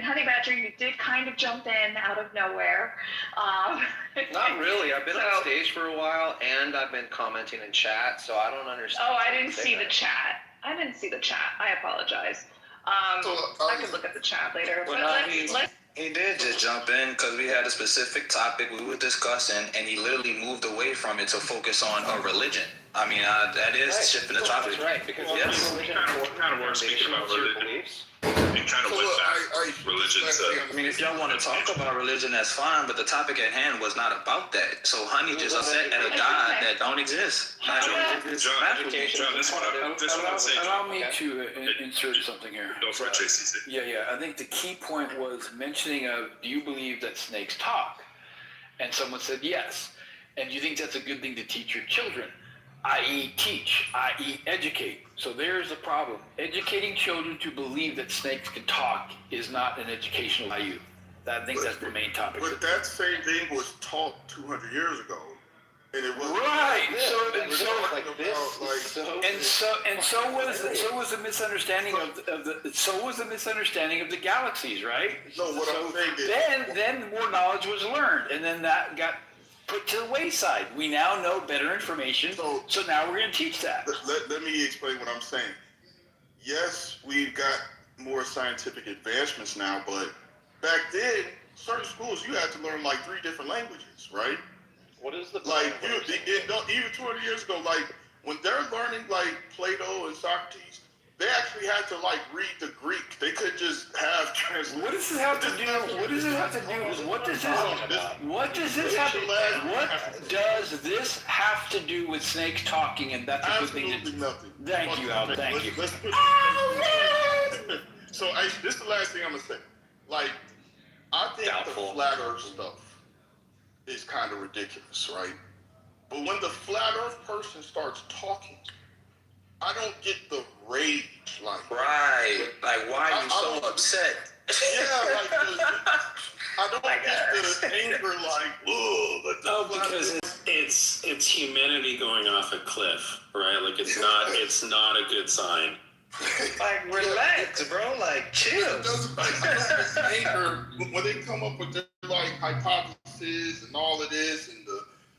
Honey Badger, you did kind of jump in out of nowhere. Not really. I've been on stage for a while, and I've been commenting in chat, so I don't understand. Oh, I didn't see the chat. I apologize. I could look at the chat later. Well, he did just jump in because we had a specific topic we were discussing, and he literally moved away from it to focus on a religion. I mean, that is shifting the topic. That's right, because yes, kind of want to speak about religion. And kind of went back religion. I mean, if y'all want to talk about religion, that's fine, but the topic at hand was not about that. So Honey just upset at a God that don't exist. John, this is what I'm saying. Allow me to insert something here. Don't fret, JCC. Yeah. I think the key point was mentioning of, do you believe that snakes talk? And someone said yes. And you think that's a good thing to teach your children, i.e. teach, i.e. educate. So there's the problem. Educating children to believe that snakes can talk is not an educational value. I think that's the main topic. But that same thing was taught 200 years ago. And it was right. So was the misunderstanding of the galaxies, right? No, what I'm saying is then more knowledge was learned, and then that got put to the wayside. We now know better information, so now we're going to teach that. Let me explain what I'm saying. Yes, we've got more scientific advancements now, but back then, certain schools, you had to learn like 3 different languages, right? What is the like even 200 years ago, like when they're learning like Plato and Socrates, they actually had to like read the Greek. They could just have translation. What does it have to do? What does this have to do with snakes talking? And that's a good thing. Absolutely nothing. Thank you, Alvin. Thank you. So this is the last thing I'm gonna say. Like, I think the flat Earth stuff is kind of ridiculous, right? But when the flat Earth person starts talking, I don't get the rage, like. Right. Like, why are you so upset? Yeah, like, I don't get the anger, like, oh, because it's humanity going off a cliff, right? Like, it's not a good sign. Like, relax, bro. Like, chill. Anger, when they come up with their, like, hypotheses and all of this and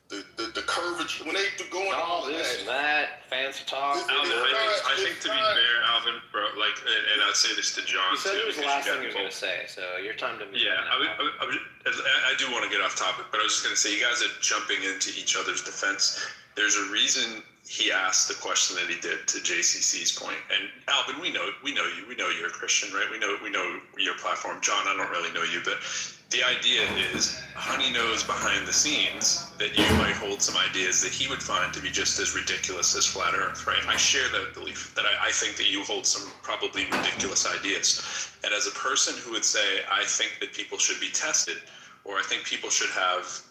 the curvature, when they go on all this and that, fancy talk. Alvin, I think to be fair, Alvin, bro, like, and I'd say this to John you said too. It was the last thing you were going to say, so your time to. Yeah, I do want to get off topic, but I was just going to say, you guys are jumping into each other's defense. There's a reason he asked the question that he did to JCC's point. And Alvin, we know you. We know you're a Christian, right? We know your platform. John, I don't really know you, but the idea is Honey knows behind the scenes that you might hold some ideas that he would find to be just as ridiculous as flat Earth, right? I share that belief that I think that you hold some probably ridiculous ideas. And as a person who would say, I think that people should be tested, or I think people should have,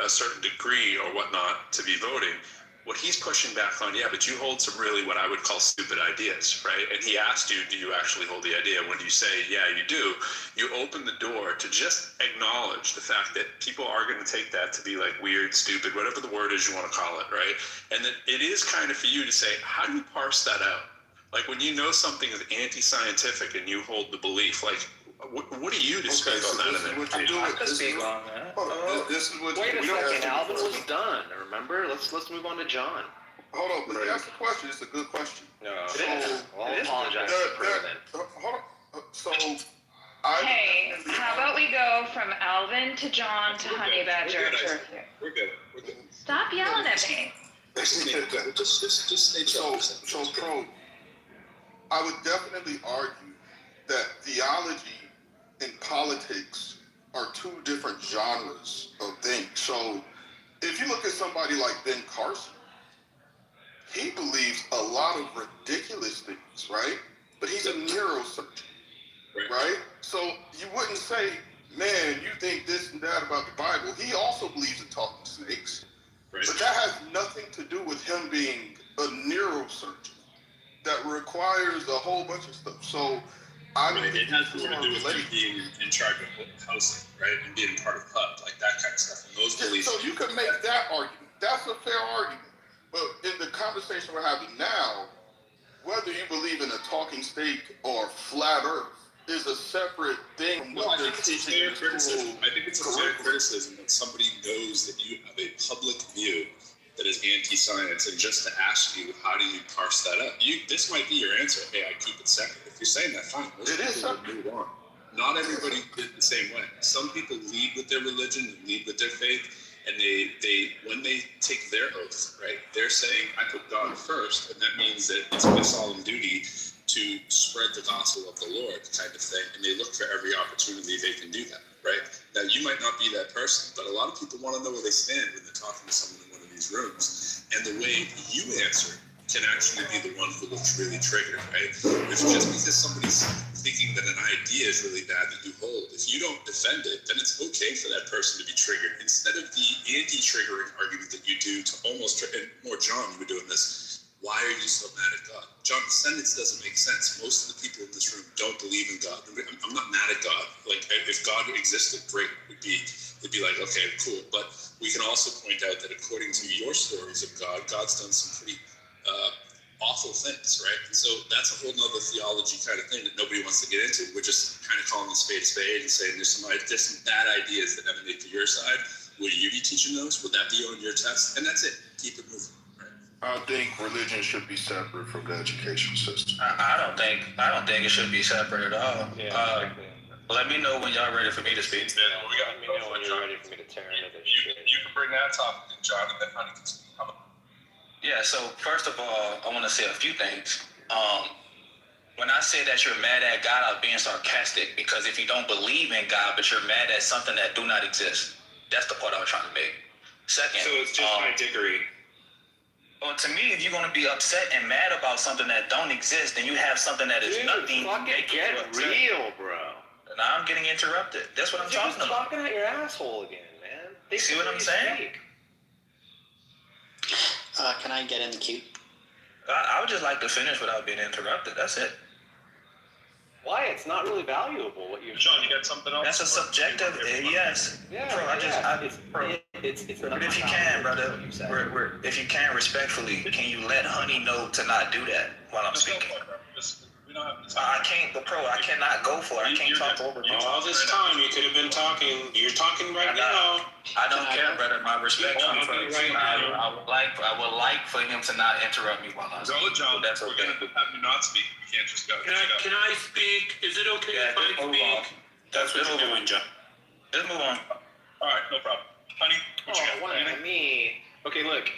a certain degree or whatnot to be voting, what he's pushing back on, yeah, but you hold some really what I would call stupid ideas, right? And he asked you, do you actually hold the idea? When you say, yeah, you do, you open the door to just acknowledge the fact that people are going to take that to be like weird, stupid, whatever the word is you want to call it, right? And that it is kind of for you to say, how do you parse that out? Like when you know something is anti-scientific and you hold the belief, like, what do you to speak on that? I could speak on that. Wait a second, Alvin was done. Remember? Let's move on to John. Hold on, but that's the question. It's a good question. No, I'll apologize for then. Hold on. So, hey, how about we go from Alvin to John to Honey Badger? We're good. Stop yelling at me. Just stay chill. So, Pro, I would definitely argue that theology and politics are 2 different genres of things. So if you look at somebody like Ben Carson, he believes a lot of ridiculous things, right? But he's a neurosurgeon, right? So you wouldn't say, man, you think this and that about the Bible. He also believes in talking snakes. Right. But that has nothing to do with him being a neurosurgeon. That requires a whole bunch of stuff. So it has more to do with you being in charge of housing, right, and being part of HUD, like that kind of stuff. And those beliefs. So you could make that argument. That's a fair argument. But in the conversation we're having now, whether you believe in a talking snake or flat Earth, is a separate thing from what they're teaching in school. I think it's a fair criticism that somebody knows that you have a public view that is anti-science, and just to ask you, how do you parse that up? This might be your answer. Hey, I keep it separate. If you're saying that, fine. It is separate. Move on. Not everybody did the same way. Some people lead with their religion, lead with their faith, and they when they take their oath, right, they're saying, I put God first, and that means that it's my solemn duty to spread the gospel of the Lord, type of thing, and they look for every opportunity they can do that, right? Now, you might not be that person, but a lot of people want to know where they stand when they're talking to someone in one of these rooms, and the way you answer can actually be the one who looks really triggered, right? If just because somebody's thinking that an idea is really bad that you hold, if you don't defend it, then it's okay for that person to be triggered. Instead of the anti-triggering argument that you do to almost, and more John, you were doing this, why are you so mad at God? John, the sentence doesn't make sense. Most of the people in this room don't believe in God. I'm not mad at God. Like, if God existed, great. It'd be like, okay, cool. But we can also point out that according to your stories of God, God's done some pretty awful things, right? And so that's a whole nother theology kind of thing that nobody wants to get into. We're just kind of calling a spade and saying there's some bad ideas that emanate to your side. Will you be teaching those? Would that be on your test? And that's it. Keep it moving. I think religion should be separate from the education system. I don't think it should be separate at all. Yeah, Let me know when y'all ready for me to speak. Let me know when you're ready for me to tear into this shit. You can bring that topic in, John, and then Honey can speak. Yeah, so first of all, I want to say a few things. When I say that you're mad at God, I'm being sarcastic, because if you don't believe in God, but you're mad at something that do not exist, that's the part I was trying to make. Second, So it's just my dickery. well, to me, if you're going to be upset and mad about something that don't exist, then you have something that is nothing. Fucking get real, bro. Now I'm getting interrupted. That's what I'm You're talking just about. talking at your asshole again, man. You see what I'm saying? Can I get in the queue? I would just like to finish without being interrupted. That's it. Why? It's not really valuable what you're John, you got something else? That's a subjective, yes. Yeah, Bro, it's but if you can, brother, if you can, respectfully, can you let Honey know to not do that while I'm speaking? We don't have I can't, but bro, I cannot go for it. I can't talk over you. All this time you could have been talking. You're talking right now. I don't care, brother. My respect comes first. Right now. I would like for him to not interrupt me while I'm speaking. Go, John. That's We're okay. going to have you not speak. We can't just go. Can I speak? Is it okay if I move on. speak? That's what you're doing, John. Just move on. All right, no problem. Honey, what you got? what Anything? me? Okay, look.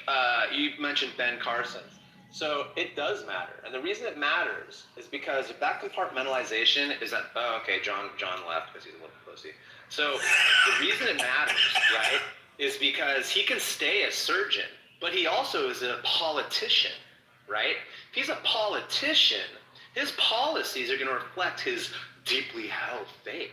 You mentioned Ben Carson. So it does matter, and the reason it matters is because if that compartmentalization is that. Oh, okay, John left because he's a little pussy. So the reason it matters, right, is because he can stay a surgeon, but he also is a politician, right? If he's a politician, his policies are going to reflect his deeply held faith,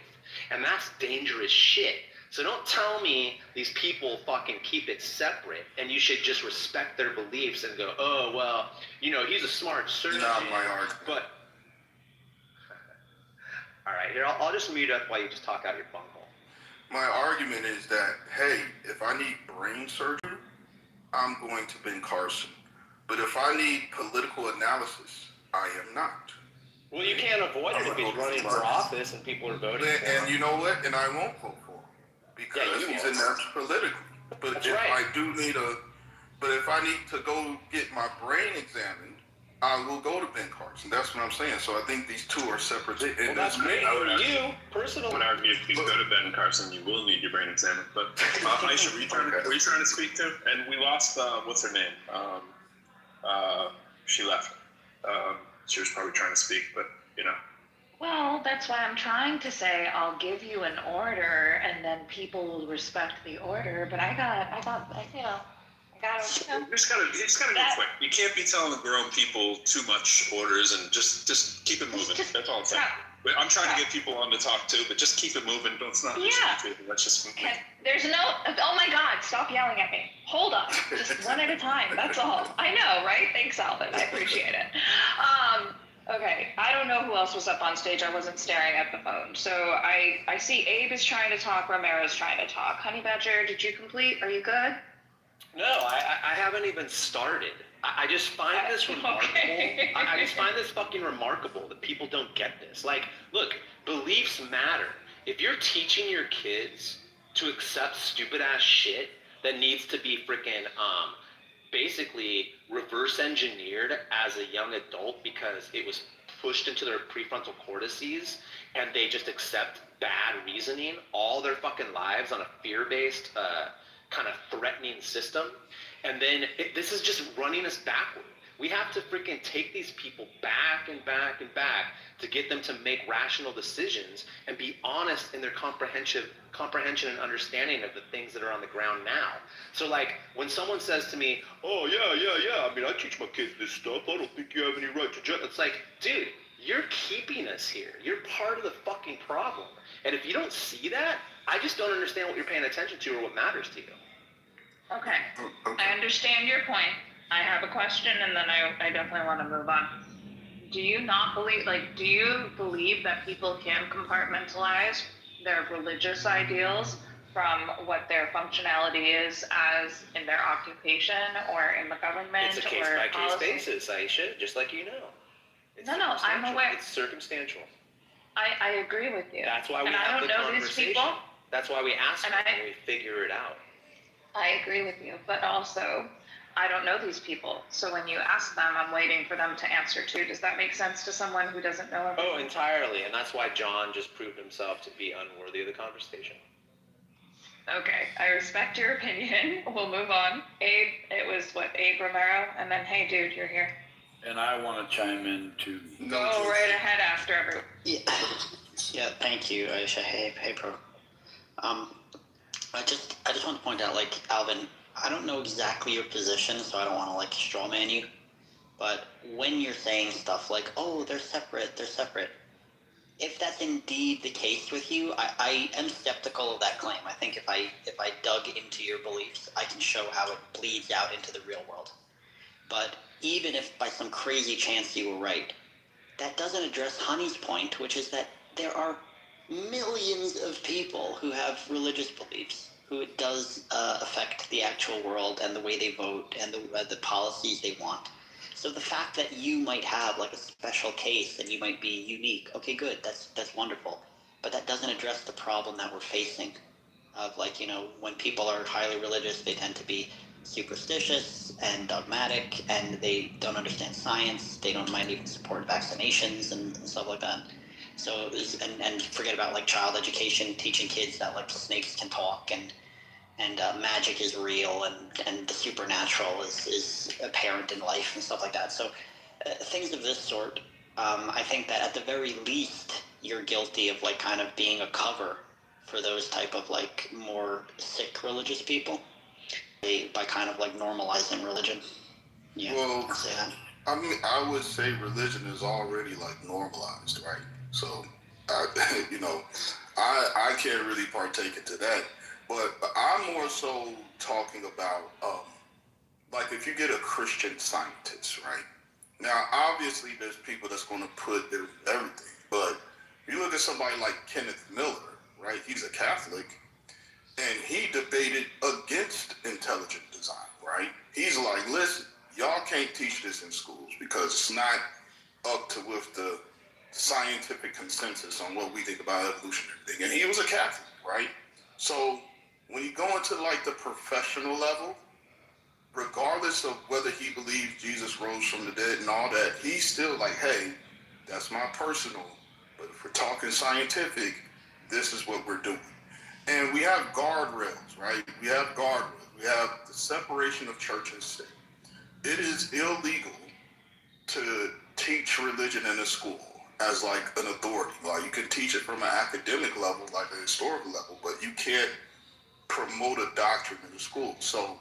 and that's dangerous shit. So don't tell me these people fucking keep it separate and you should just respect their beliefs and go, oh, well, he's a smart surgeon. Not my argument. But, all right, here, I'll just mute up while you just talk out your bunghole. My argument is that, hey, if I need brain surgery, I'm going to Ben Carson. But if I need political analysis, I am not. Well, you can't avoid it if he's running for office and people are voting for him. And you know what? And I won't vote for him because he's inept politically. But That's if right. if I need to go get my brain examined, I will go to Ben Carson. That's what I'm saying. So I think these two are separate. Well, that's great for you, personally. I would argue if you go to Ben Carson, you will need your brain examined. But Aisha, were you trying to speak to? And we lost, what's her name? She left. She was probably trying to speak, but, Well, that's why I'm trying to say I'll give you an order and then people will respect the order. But I got You just gotta go quick. You can't be telling grown people too much orders and just keep it moving. That's all I'm saying. I'm trying to get people on to talk too, but just keep it moving. Let's not. Let's just. There's no. Oh my God! Stop yelling at me. Hold up. Just one at a time. That's all. I know, right? Thanks, Alvin. I appreciate it. Okay. I don't know who else was up on stage. I wasn't staring at the phone. So I see Abe is trying to talk. Romero's trying to talk. Honey Badger, did you complete? Are you good? No, I haven't even started. I just find this remarkable. Okay. I just find this fucking remarkable that people don't get this. Like, look, beliefs matter. If you're teaching your kids to accept stupid ass shit that needs to be freaking basically reverse engineered as a young adult because it was pushed into their prefrontal cortices and they just accept bad reasoning all their fucking lives on a fear-based kind of threatening system, and then this is just running us backward. We have to freaking take these people back and back and back to get them to make rational decisions and be honest in their comprehension and understanding of the things that are on the ground now. So like when someone says to me, oh yeah, I mean, I teach my kids this stuff. I don't think you have any right to judge. It's like, dude, you're keeping us here. You're part of the fucking problem. And if you don't see that, I just don't understand what you're paying attention to or what matters to you. Okay. I understand your point. I have a question, and then I definitely want to move on. Do you believe that people can compartmentalize their religious ideals from what their functionality is as in their occupation or in the government It's a or case-by-case policy? basis, Aisha, just like you know. It's No, I'm aware. It's circumstantial. I agree with you. That's why we and have I don't the know these conversation. people. That's why we ask And them and we figure it out. I agree with you, but also I don't know these people. So when you ask them, I'm waiting for them to answer too. Does that make sense to someone who doesn't know everything? Oh, entirely. And that's why John just proved himself to be unworthy of the conversation. Okay, I respect your opinion. We'll move on. Abe, it was Abe Romero, and then hey dude, you're here. And I want to chime in too. Go right ahead after everyone. Yeah, thank you, Aisha. Hey, Pro. I just want to point out, like, Alvin, I don't know exactly your position, so I don't want to, like, straw man you. But when you're saying stuff like, oh, they're separate, if that's indeed the case with you, I am skeptical of that claim. I think if I dug into your beliefs, I can show how it bleeds out into the real world. But even if by some crazy chance you were right, that doesn't address Honey's point, which is that there are millions of people who have religious beliefs, who it does affect the actual world and the way they vote and the policies they want. So the fact that you might have like a special case and you might be unique, okay, good, that's wonderful. But that doesn't address the problem that we're facing of, like, you know, when people are highly religious, they tend to be superstitious and dogmatic, and they don't understand science. They don't might even support vaccinations and stuff like that. So, and forget about like child education, teaching kids that like snakes can talk and magic is real and the supernatural is apparent in life and stuff like that. So things of this sort, I think that at the very least you're guilty of like kind of being a cover for those type of like more sick religious people by kind of like normalizing religion. Yeah, Well, I'll say that. I mean, I would say religion is already like normalized, right? So, I can't really partake into that. But I'm more so talking about, like, if you get a Christian scientist, right? Now, obviously, there's people that's going to put their everything. But you look at somebody like Kenneth Miller, right? He's a Catholic, and he debated against intelligent design, right? He's like, listen, y'all can't teach this in schools because it's not up to with the scientific consensus on what we think about evolution and everything. And he was a Catholic, right? So when you go into like the professional level, regardless of whether he believes Jesus rose from the dead and all that, he's still like, hey, that's my personal, but if we're talking scientific, this is what we're doing. And we have guardrails, right? We have guardrails. We have the separation of church and state. It is illegal to teach religion in a school as like an authority. Like you can teach it from an academic level, like a historical level, but you can't promote a doctrine in the school. So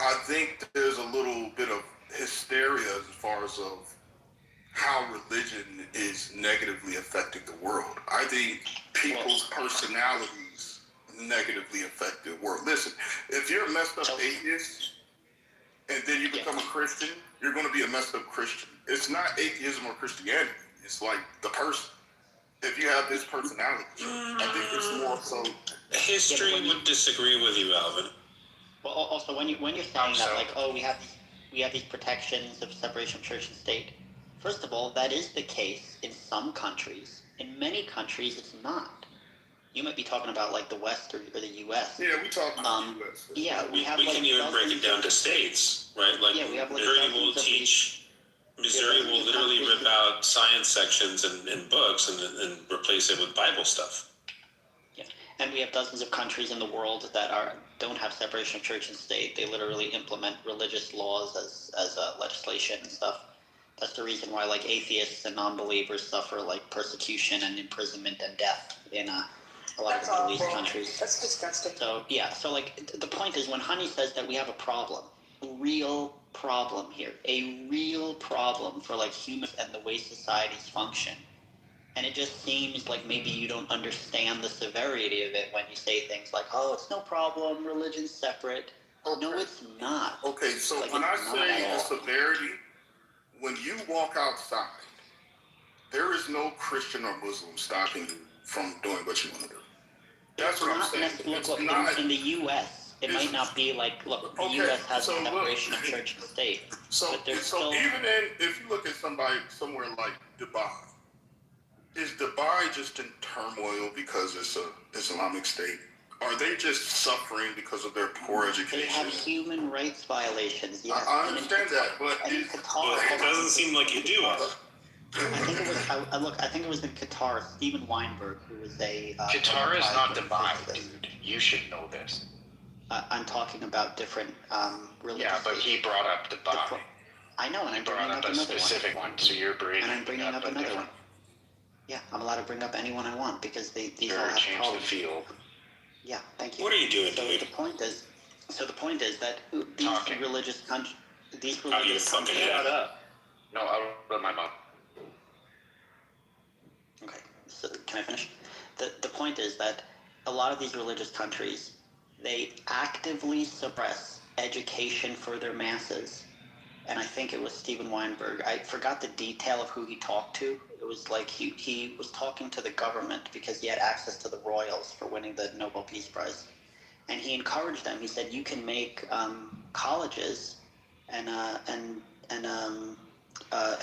I think there's a little bit of hysteria as far as of how religion is negatively affecting the world. I think people's personalities negatively affect the world. Listen, if you're a messed up atheist and then you become a Christian, you're going to be a messed up Christian. It's not atheism or Christianity. It's like the person. If you have this personality, I think it's more so. History would disagree with you, Alvin. Well, also when you're saying that, like, oh, we have we have these protections of separation of church and state. First of all, that is the case in some countries. In many countries, it's not. You might be talking about like the West or the U.S. Yeah, we talking about the U.S. Yeah, we have we like can even break it down to states, right? Like, Yeah, we have, like, Missouri will dozens of teach. Missouri will literally rip out science sections and books and replace it with Bible stuff. Yeah, and we have dozens of countries in the world that don't have separation of church and state. They literally implement religious laws as legislation and stuff. That's the reason why like atheists and non-believers suffer like persecution and imprisonment and death in a lot of the Middle East countries. That's disgusting. So yeah, so like the point is when Honey says that we have a problem, a real problem here, a real problem for like humans and the way societies function. And it just seems like maybe you don't understand the severity of it when you say things like, oh, it's no problem, religion's separate. Okay. No, it's not. Okay, so Like, when I it's not say at the all. severity, when you walk outside, there is no Christian or Muslim stopping you from doing what you want to do. That's what I'm saying. Look, in the U.S., it might not be like, look, the Okay, U.S. has so a separation of church and state. So, But there's so still- even if you look at somebody somewhere like Dubai, is Dubai just in turmoil because it's an Islamic state? Are they just suffering because of their poor They education? have human rights violations, yes. I And in understand that, but and in is- Qatar, Well, it doesn't seem like you do. I think it was in Qatar, Steven Weinberg, who was a... Qatar is not Dubai, physicist. dude. You should know this. I'm talking about different religious... Yeah, but he brought up Dubai. I know, and He I'm bringing brought up up a another specific one, so you're bringing And I'm bringing up a another different. one. Yeah, I'm allowed to bring up anyone I want because these You're all have change the problems. field. Yeah, thank you. What are you doing, So dude? the point is that these Talking. religious countries... These Out of your religious fucking countries... head. Shut up. No, I'll let my mom. Okay, so can I finish? The point is that a lot of these religious countries, they actively suppress education for their masses. And I think it was Steven Weinberg. I forgot the detail of who he talked to. It was like he was talking to the government because he had access to the royals for winning the Nobel Peace Prize. And he encouraged them. He said, you can make colleges and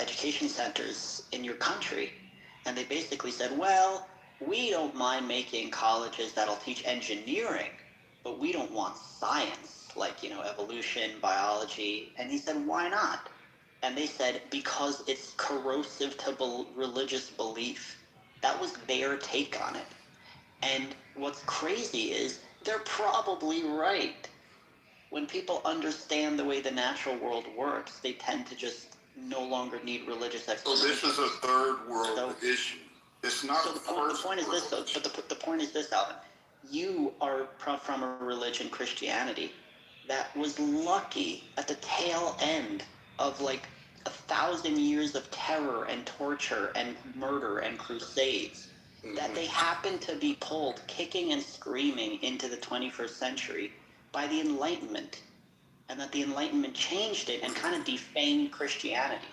education centers in your country. And they basically said, well, we don't mind making colleges that'll teach engineering, but we don't want science, like, evolution, biology. And he said, why not? And they said, because it's corrosive to religious belief. That was their take on it. And what's crazy is they're probably right. When people understand the way the natural world works, they tend to just no longer need religious So explanation. this is a third world issue. It's not So a the first point is this, though, world issue. but the point is this, Alvin. You are from a religion, Christianity, that was lucky at the tail end of like 1,000 years of terror and torture and murder and crusades, that they happened to be pulled kicking and screaming into the 21st century by the Enlightenment, and that the Enlightenment changed it and kind of defamed Christianity.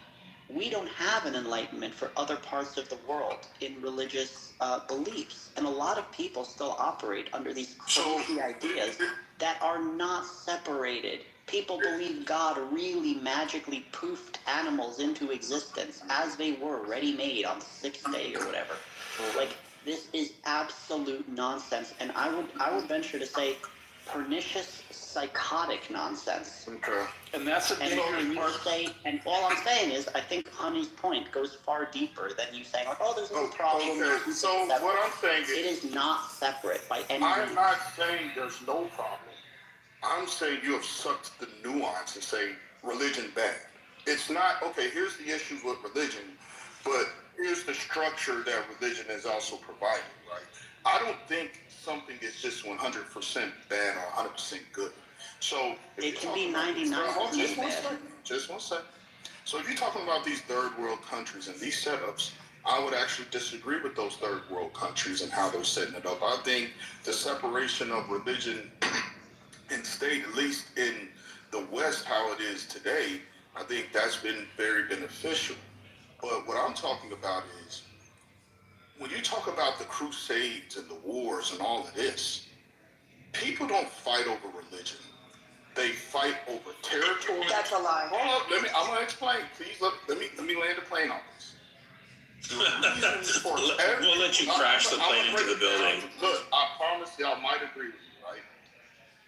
We don't have an enlightenment for other parts of the world in religious beliefs. And a lot of people still operate under these crazy ideas that are not separated. People believe God really magically poofed animals into existence as they were, ready-made on the sixth day or whatever. Like, this is absolute nonsense. And I would venture to say pernicious, psychotic nonsense. Okay. And that's a And dangerous you part. say, and all I'm saying is, I think Honey's point goes far deeper than you saying, like, oh, there's no problem. Okay, so what I'm saying It is, is not separate by any I'm means. not saying there's no problem. I'm saying you have sucked the nuance and say religion bad. It's not, okay, here's the issue with religion, but here's the structure that religion is also providing, right? I don't think something is just 100% bad or 100% good. So if It you're can be talking about 99% just one bad. second, just one second. So if you're talking about these third world countries and these setups, I would actually disagree with those third world countries and how they're setting it up. I think the separation of religion and state, at least in the West, how it is today, I think that's been very beneficial. But what I'm talking about is, when you talk about the Crusades and the wars and all of this, people don't fight over religion. They fight over territory. That's a lie. Hold up, I'm gonna explain. Please let me land the plane on this. The reason for We'll let you crash the plane into the building. Look, I promise y'all might agree with me, right?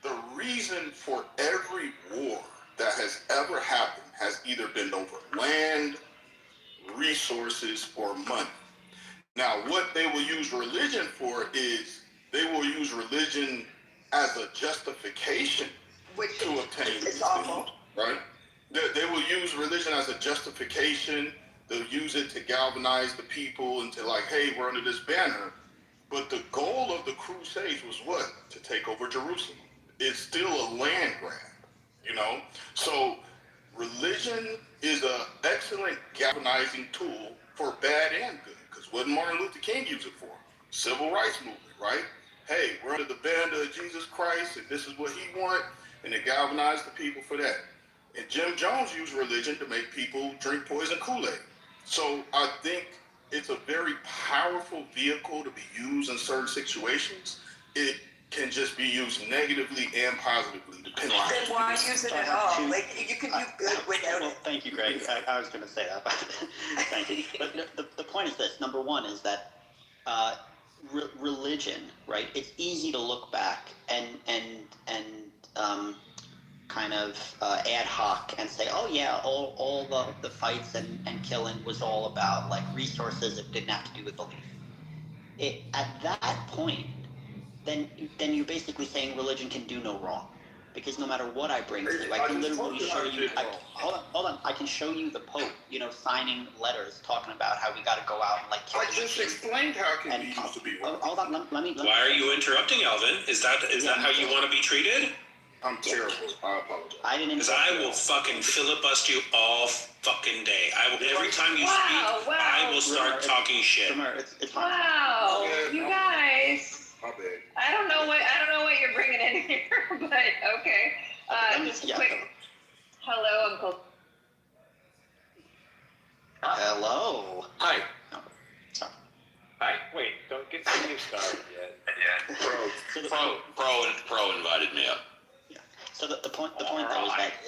The reason for every war that has ever happened has either been over land, resources, or money. Now, what they will use religion for is they will use religion as a justification to obtain these things, right? They will use religion as a justification. They'll use it to galvanize the people and to like, hey, we're under this banner. But the goal of the Crusades was what? To take over Jerusalem. It's still a land grab, you know? So religion is an excellent galvanizing tool for bad and good. Because what did Martin Luther King use it for? Civil rights movement, right? Hey, we're under the banner of Jesus Christ, and this is what he wants, and it galvanized the people for that. And Jim Jones used religion to make people drink poison Kool-Aid. So I think it's a very powerful vehicle to be used in certain situations. It can just be used negatively and positively, depending on Then why use it at all? Like, you can do good without Well, it. thank you, Greg. I was going to say that, but thank you. But the point is this. Number one is that religion, right? It's easy to look back and kind of ad hoc and say, oh yeah, all the fights and killing was all about like resources. It didn't have to do with belief. At that point, then you're basically saying religion can do no wrong, because no matter what I bring to you, I can literally show you. Hold on. I can show you the Pope, signing letters talking about how we got to go out and like kill. I just explained how it can be used to be wrong. Hold on. Let me. Why are you interrupting, Alvin? Is that how you want to be treated? I'm terrible. I apologize. I didn't. Because I will fucking filibust you all fucking day. Every time you speak, I will start talking shit. It's fine. Wow, you guys. My bad. I don't know what you're bringing in here, but okay. Just a quick. Hello, Uncle. Hello. Hi. Oh, sorry. Hi. Wait, don't get you started yet. Yeah. Pro invited me up. Yeah. So the point though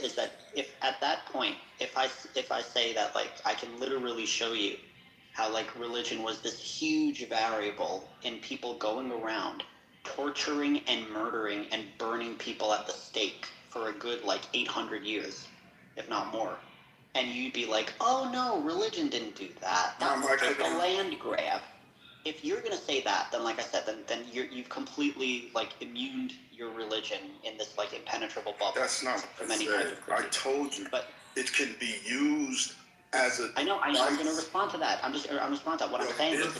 is that if at that point, if I say that like I can literally show you how like religion was this huge variable in people going around torturing and murdering and burning people at the stake for a good like 800 years, if not more. And you'd be like, oh no, religion didn't do that. That was just a land grab. If you're gonna say that, then like I said, then you've completely like immuned your religion in this like impenetrable bubble. That's not what I said. I told you. But it can be used as a. I know. I'm going to respond to that. I'm responding to that. What I'm saying is,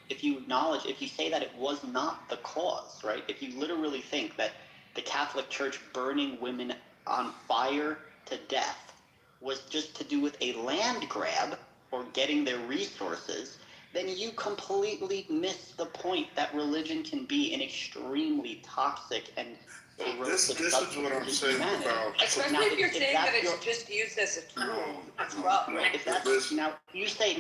if you acknowledge, if you say that it was not the cause, right? If you literally think that the Catholic Church burning women on fire to death was just to do with a land grab or getting their resources, then you completely miss the point that religion can be an extremely toxic and This is what I'm saying about. Especially if you're saying that it's just used as a tool as well. Right. If you say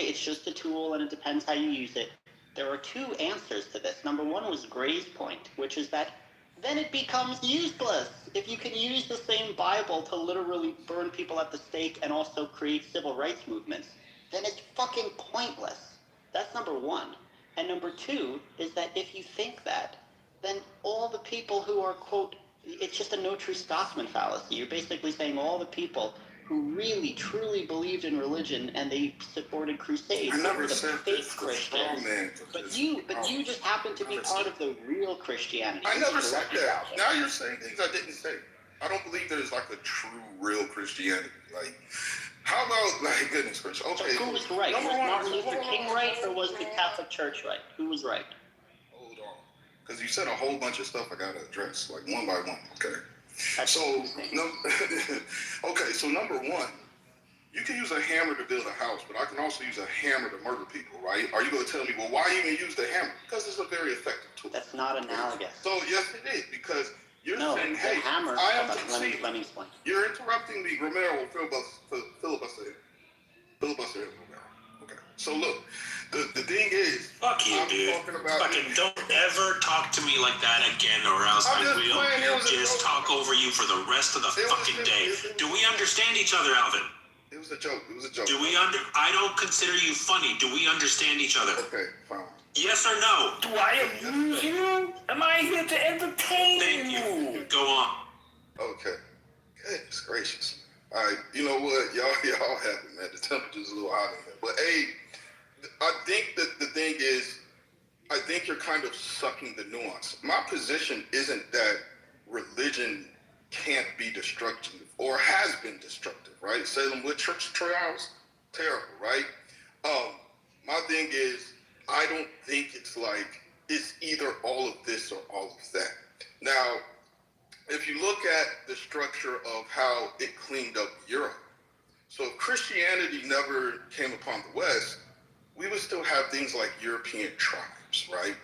it's just a tool and it depends how you use it, there are two answers to this. Number one was Gray's point, which is that then it becomes useless. If you can use the same Bible to literally burn people at the stake and also create civil rights movements, then it's fucking pointless. That's number one. And number two is that if you think that, then all the people who are, quote, it's just a no true Scotsman fallacy. You're basically saying all the people who really, truly believed in religion and they supported crusades were the fake Christians. But you just happen to be part of the real Christianity. I never said that. Now you're saying things I didn't say. I don't believe there's like a true, real Christianity. Like, how about, like, goodness gracious? Okay. So who was right? Was Martin Luther King right, or was the Catholic Church right? Who was right? Hold on. Because you said a whole bunch of stuff I got to address, like one by one, okay? So number one, you can use a hammer to build a house, but I can also use a hammer to murder people, right? Are you going to tell me, well, why even use the hammer? Because it's a very effective tool. That's not analogous. So yes, it is, because you're saying, the hey, hammer. I am Let me explain. You're interrupting me. Romero will filibuster him, Romero. Okay. So look, The thing is, Fuck you, I'm dude. talking about Fucking don't ever talk to me like that again, or else I'm I just will playing, it was a just joke. talk over you for the rest of the It was fucking a- day. it- Do we understand each other, Alvin? It was a joke. It was a joke. Do we I don't consider you funny. Do we understand each other? Okay, fine. Yes or no? Do I amuse you? Am I here to entertain Thank you. Go on. Okay. Goodness gracious. All right. You know what? Y'all have it, man. The temperature's a little hot in here. But hey, I think that the thing is, I think you're kind of sucking the nuance. My position isn't that religion can't be destructive or has been destructive, right? Salem witch trials, terrible, right? My thing is, I don't think it's like it's either all of this or all of that. Now, if you look at the structure of how it cleaned up Europe, so if Christianity never came upon the West, we would still have things like European tribes, right?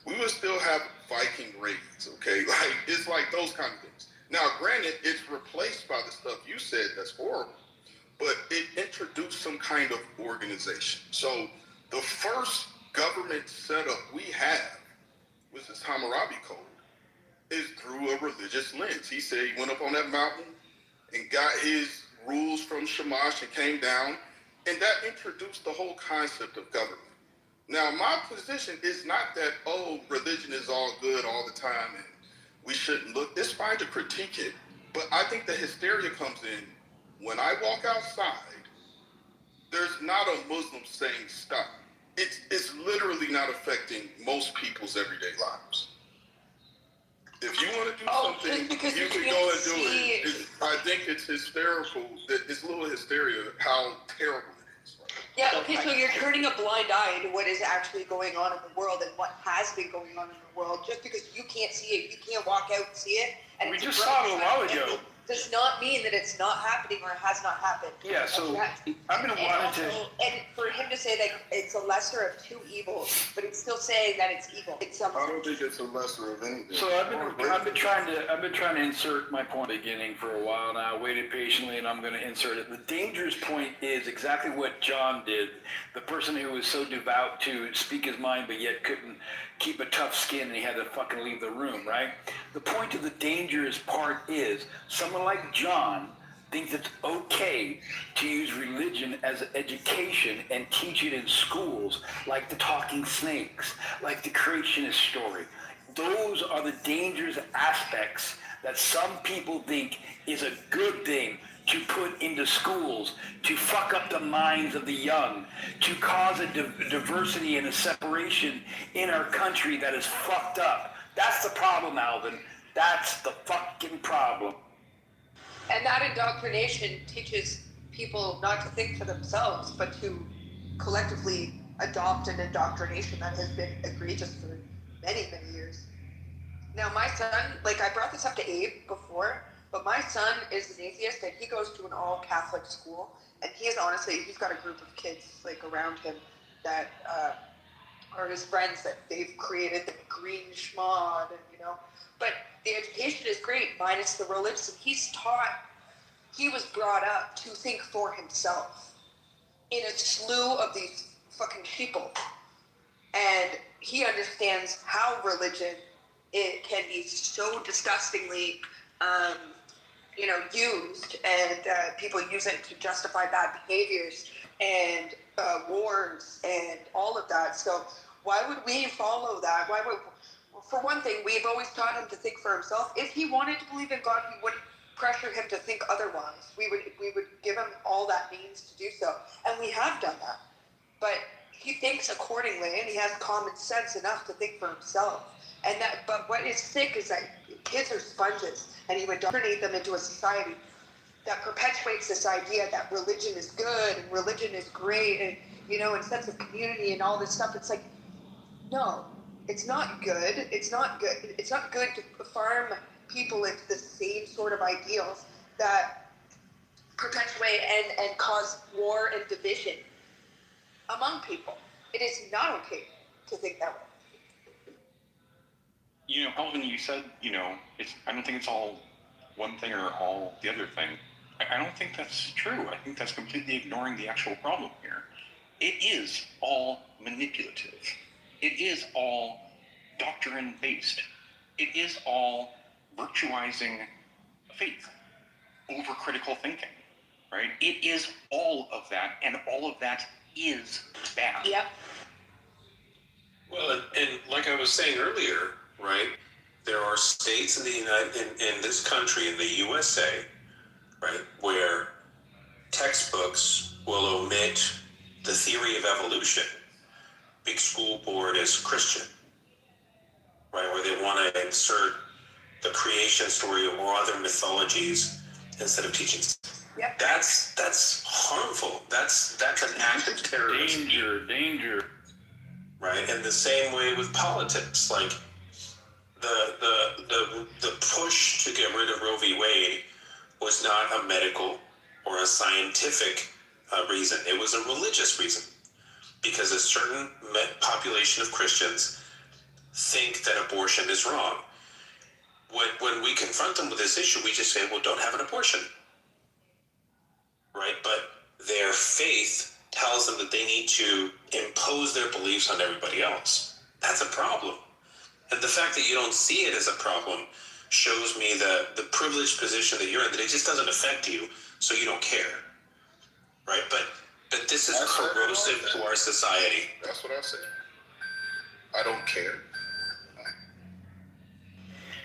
We would still have Viking raids, okay? Like, it's like those kind of things. Now, granted, it's replaced by the stuff you said that's horrible, but it introduced some kind of organization. So the first government setup we have, which is Hammurabi Code, is through a religious lens. He said he went up on that mountain and got his rules from Shamash and came down, and that introduced the whole concept of government. Now, my position is not that, oh, religion is all good all the time and we shouldn't look. It's fine to critique it, but I think the hysteria comes in when I walk outside. There's not a Muslim saying stop. It's literally not affecting most people's everyday lives. If you want to do something, you can go and do it. I think it's hysterical. It's a little hysteria how terrible it is. Right? Yeah, okay, so you're turning a blind eye to what is actually going on in the world and what has been going on in the world just because you can't see it, you can't walk out and see it. And We it's just saw it a while ago. Does not mean that it's not happening or has not happened. Yeah, so I'm going to want to... And for him to say that it's a lesser of two evils, but he's still saying that it's evil. It's something. I don't think it's a lesser of anything. So I've been trying to insert my point at the beginning for a while now. I waited patiently, and I'm going to insert it. The dangerous point is exactly what John did. The person who was so devout to speak his mind, but yet couldn't keep a tough skin, and he had to fucking leave the room. Right? The point of the dangerous part is someone like John thinks it's okay to use religion as an education and teach it in schools, like the talking snakes, like the creationist story. Those are the dangerous aspects that some people think is a good thing to put into schools, to fuck up the minds of the young, to cause a diversity and a separation in our country that is fucked up. That's the problem, Alvin. That's the fucking problem. And that indoctrination teaches people not to think for themselves, but to collectively adopt an indoctrination that has been egregious for many, many years. Now, my son, like I brought this up to Abe before, but my son is an atheist and he goes to an all-Catholic school. And he's got a group of kids like around him that are his friends that they've created, the green schmod, and But the education is great, minus the religion. He was brought up to think for himself in a slew of these fucking sheeple. And he understands how religion, it can be so disgustingly, used, and people use it to justify bad behaviors and wars and all of that. So why would we follow that? For one thing, we've always taught him to think for himself. If he wanted to believe in God, we wouldn't pressure him to think otherwise. We would give him all that means to do so, and we have done that. But he thinks accordingly, and he has common sense enough to think for himself. But what is sick is that kids are sponges, and he would indoctrinate them into a society that perpetuates this idea that religion is good and religion is great, and and sense of community and all this stuff. It's like, no, it's not good. It's not good. It's not good to farm people into the same sort of ideals that perpetuate and cause war and division among people. It is not okay to think that way. Alvin, you said, I don't think it's all one thing or all the other thing. I don't think that's true. I think that's completely ignoring the actual problem here. it is all manipulative. It is all doctrine-based. It is all virtualizing faith over critical thinking, right? It is all of that, and all of that is bad. Yep. Well, and like I was saying earlier, right? There are states in the in this country, in the USA, right, where textbooks will omit the theory of evolution. Big school board is Christian, right, where they want to insert the creation story or other mythologies instead of teaching. Yep. That's harmful. That's an act of terrorism. Danger. Right, and the same way with politics, like the push to get rid of Roe v. Wade was not a medical or a scientific reason. It was a religious reason, because a certain population of Christians think that abortion is wrong. When we confront them with this issue, we just say, well, don't have an abortion. Right? But their faith tells them that they need to impose their beliefs on everybody else. That's a problem. And the fact that you don't see it as a problem shows me the privileged position that you're in, that it just doesn't affect you, so you don't care. Right? But this is corrosive to our society. That's what I said. I don't care.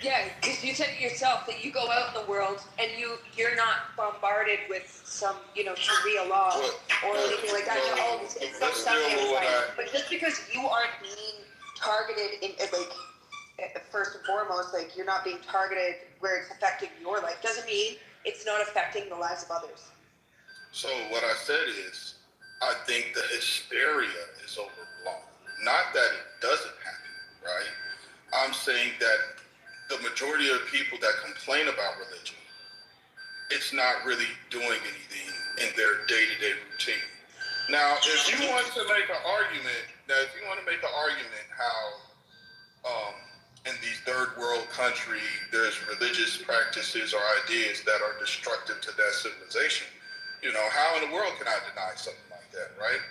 Yeah, because you said it yourself that you go out in the world and you're not bombarded with some, Sharia law or anything like that. It's not something like, but just because you aren't being targeted first and foremost, like you're not being targeted where it's affecting your life, doesn't mean it's not affecting the lives of others. So what I said is, I think the hysteria is overblown. Not that it doesn't happen, right? I'm saying that the majority of people that complain about religion, it's not really doing anything in their day-to-day routine. Now, if you want to make an argument, how in these third world countries, there's religious practices or ideas that are destructive to that civilization, how in the world can I deny something like that, right?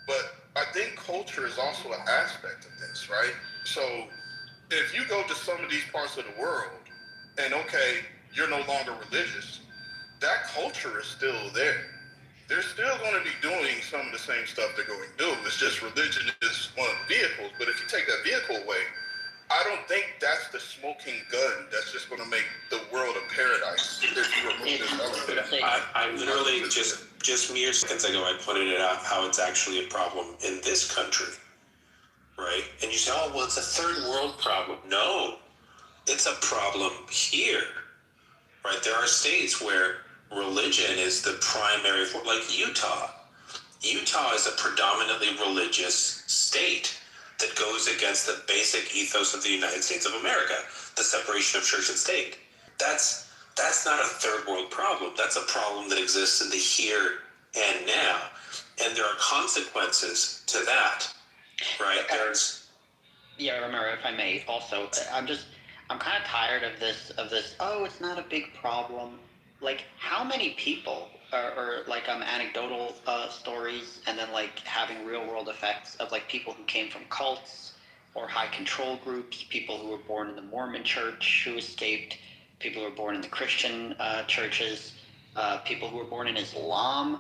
But I think culture is also an aspect of this, right? So if you go to some of these parts of the world and, okay, you're no longer religious, that culture is still there. They're still going to be doing some of the same stuff they're going to do. It's just religion is one of the vehicles. But if you take that vehicle away, I don't think that's the smoking gun that's just going to make the world a paradise if you remove this element. I literally just mere seconds ago, I pointed it out how it's actually a problem in this country. Right? And you say, oh, well, it's a third world problem. No, it's a problem here. Right? There are states where religion is the primary form, like Utah. Utah is a predominantly religious state that goes against the basic ethos of the United States of America, the separation of church and state. That's not a third world problem. That's a problem that exists in the here and now. And there are consequences to that. Right, Yeah, Romero, if I may, also, I'm kind of tired of this, oh, it's not a big problem. Like, how many people, or anecdotal stories, and then, having real-world effects of, people who came from cults or high-control groups, people who were born in the Mormon church who escaped, people who were born in the Christian churches, people who were born in Islam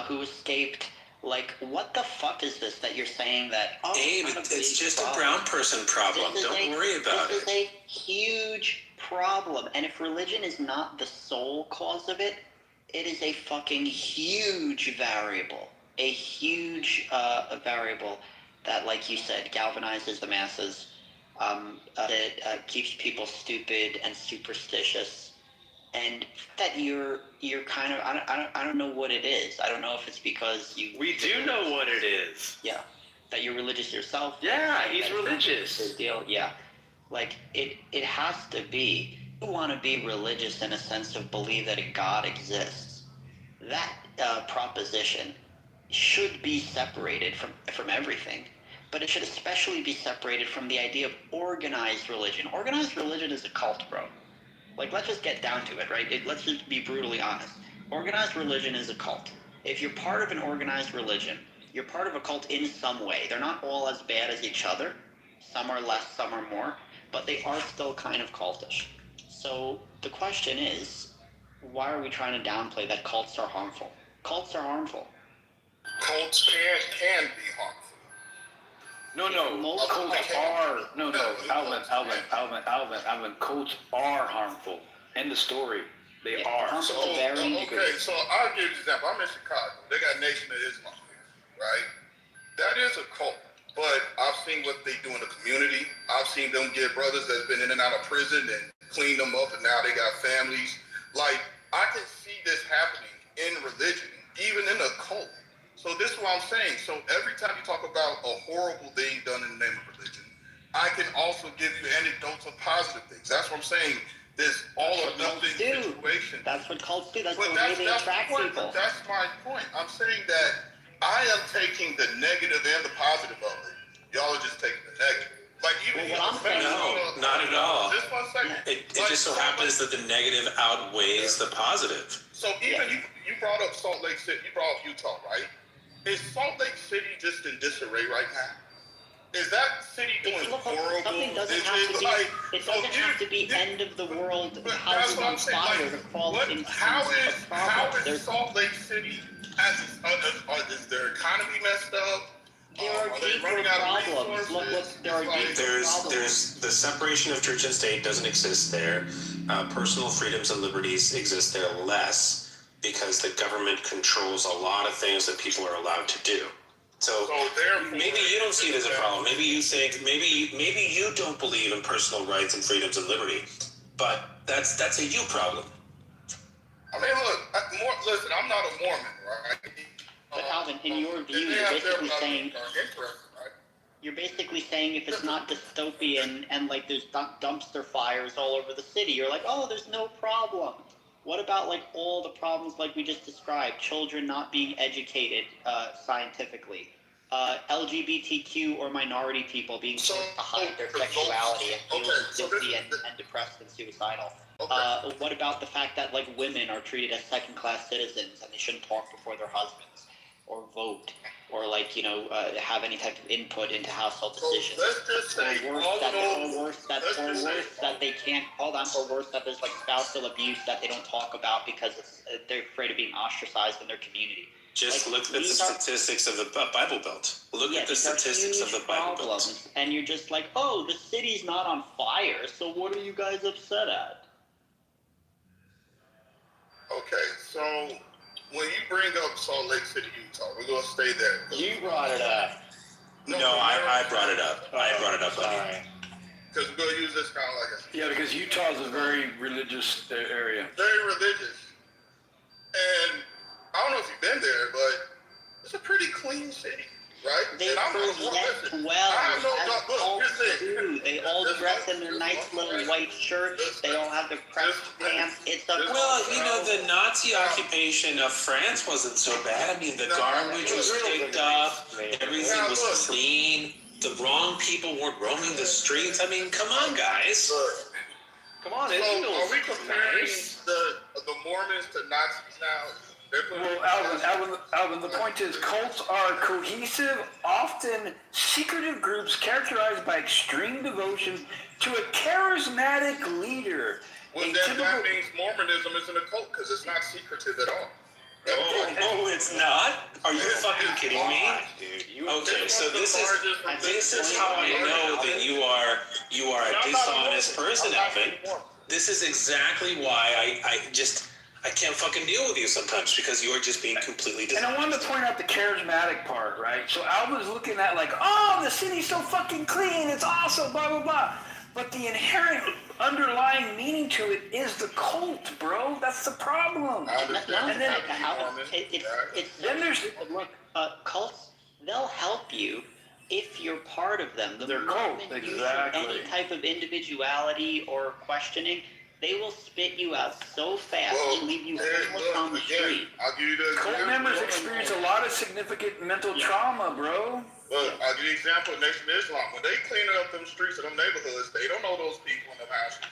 who escaped. What the fuck is this that you're saying that... Oh, Abe, it's just a brown person problem. Don't worry about it. This is a huge problem. And if religion is not the sole cause of it, it is a fucking huge variable. A huge variable that, like you said, galvanizes the masses, that keeps people stupid and superstitious. And that you're kind of, I don't know what it is. I don't know if it's because We do know what it is. Yeah. That you're religious yourself. Yeah, he's religious. Big deal. Yeah. It has to be. You want to be religious in a sense of believe that a God exists. That proposition should be separated from everything. But it should especially be separated from the idea of organized religion. Organized religion is a cult, bro. Let's just get down to it, right? Let's just be brutally honest. Organized religion is a cult. If you're part of an organized religion, you're part of a cult in some way. They're not all as bad as each other. Some are less, some are more, but they are still kind of cultish. So the question is, why are we trying to downplay that cults are harmful? Cults are harmful. Cults can be harmful. Cults are Alvin. Cults are harmful. End of story. They are. So I'll give you an example. I'm in Chicago. They got Nation of Islam here, right? That is a cult. But I've seen what they do in the community. I've seen them get brothers that's been in and out of prison and clean them up, and now they got families. Like, I can see this happening in religion, even in a cult. So this is what I'm saying. So every time you talk about a horrible thing done in the name of religion, I can also give you anecdotes of positive things. That's what I'm saying. This all or nothing situation. That's what cults do. That's the way they attract people. That's my point. I'm saying that I am taking the negative and the positive of it. Y'all are just taking the negative. Like even No, not at all. Just 1 second. It just so happens that the negative outweighs the positive. So even you brought up Salt Lake City. You brought up Utah, right? Is Salt Lake City just in disarray right now? Is that city doing horrible? Something doesn't have to be end of the world houses on fire to fall into how is Salt Lake City is their economy messed up? There are deeper problems. Look, there are deeper problems. There's the separation of church and state doesn't exist there. Personal freedoms and liberties exist there less because the government controls a lot of things that people are allowed to do. So maybe you don't see it as a problem. Maybe you think maybe you don't believe in personal rights and freedoms and liberty, but that's a you problem. I mean, look, listen, I'm not a Mormon, right? But Alvin, in your view, you're basically saying if it's not dystopian and like there's dumpster fires all over the city, you're like, oh, there's no problem. What about like all the problems like we just described? Children not being educated scientifically, LGBTQ or minority people being forced to hide their sexuality and feeling guilty and depressed and suicidal. What about the fact that like women are treated as second-class citizens and they shouldn't talk before their husbands or vote or like have any type of input into household decisions? Or worse that they can't hold on, or worse that there's like spousal abuse that they don't talk about because they're afraid of being ostracized in their community. Just look at the statistics of the Bible Belt. Look at the statistics of the Bible Belt. And you're just like, oh, the city's not on fire, so what are you guys upset at? Okay, so when you bring up Salt Lake City, Utah, we're going to stay there. You brought it up. No, I brought it up. I brought it up. Sorry. Because we're going to use this kind of like a... Yeah, because Utah is a very religious area. Very religious. And I don't know if you've been there, but it's a pretty clean city, right? They present well, they all dress in their nice little white shirts, they all have their crest pants. The Nazi occupation of France wasn't so bad. I mean, the garbage was picked up, everything was clean, the wrong people weren't roaming the streets. I mean, come on, guys. Come on, so are we comparing the Mormons to Nazis now? Well, Alvin, the point is cults are cohesive, often secretive groups characterized by extreme devotion to a charismatic leader. Well, then that means Mormonism isn't a cult because it's not secretive at all. Oh, it's not? Are you fucking kidding me? Okay, so this is how I know that you are a dishonest person, Alvin. This is exactly why I can't fucking deal with you sometimes because you're just being completely dishonest. And I wanted to point out the charismatic part, right? So Alvin's looking at like, oh, the city's so fucking clean, it's awesome, blah, blah, blah. But the inherent underlying meaning to it is the cult, bro. That's the problem. Cults, they'll help you if you're part of them. They're cult, exactly. Any type of individuality or questioning, they will spit you out so fast and leave you homeless on the street. Cult members experience a lot of significant mental trauma, bro. Look, I'll give you an example of Nation of Islam. When they cleaning up them streets of them neighborhoods, they don't know those people in them houses.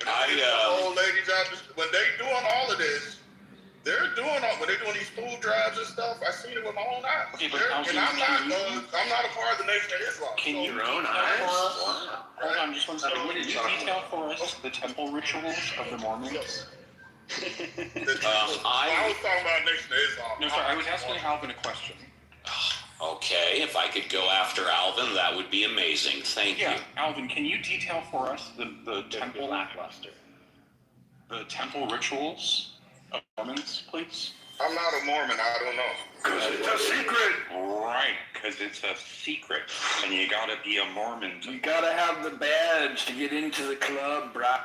When they old ladies out, when they doing all of this, They're doing when they're doing these food drives and stuff. I seen it with my own eyes. Okay, but And I'm not a part of the Nation of Islam. Can you Your own detail eyes? for us? Wow. Hold on, just one second. Can you detail for us the temple rituals of the Mormons? I was talking about Nation of Islam. No, sorry, I was asking Alvin a question. Okay, if I could go after Alvin, that would be amazing. Thank you. Yeah, Alvin, can you detail for us the temple Lackluster. the temple rituals of Mormons, please? I'm not a Mormon. I don't know. Because it's a secret. Right, because it's a secret, and you gotta be a Mormon. You gotta have the badge to get into the club, brah.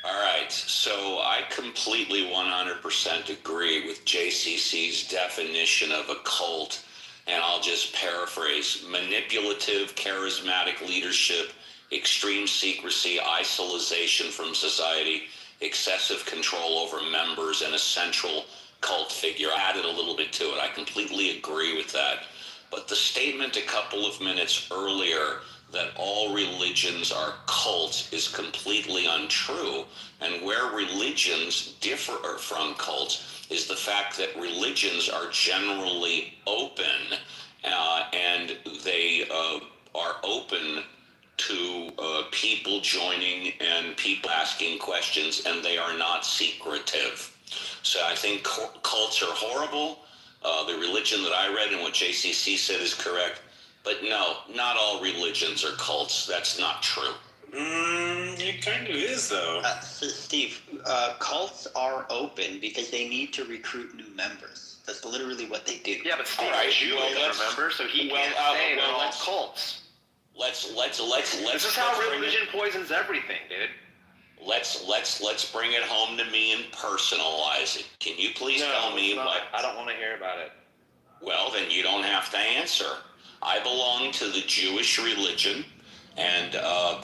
All right, so I completely 100% agree with JCC's definition of a cult, and I'll just paraphrase: manipulative, charismatic leadership, extreme secrecy, isolation from society, excessive control over members, and a central cult figure. I added a little bit to it. I completely agree with that. But the statement a couple of minutes earlier that all religions are cults is completely untrue. And where religions differ from cults is the fact that religions are generally open, and they are open to people joining and people asking questions, and they are not secretive. So I think cults are horrible. The religion that I read and what JCC said is correct. But no, not all religions are cults. That's not true. It kind of is, though. Steve, cults are open because they need to recruit new members. That's literally what they do. Yeah, but Steve All right, is Jewish, well, remember? So he can't say they're all cults. Let's This is how religion poisons everything, dude. Let's bring it home to me and personalize it. Can you please tell me what? I don't want to hear about it. Well, then you don't have to answer. I belong to the Jewish religion, and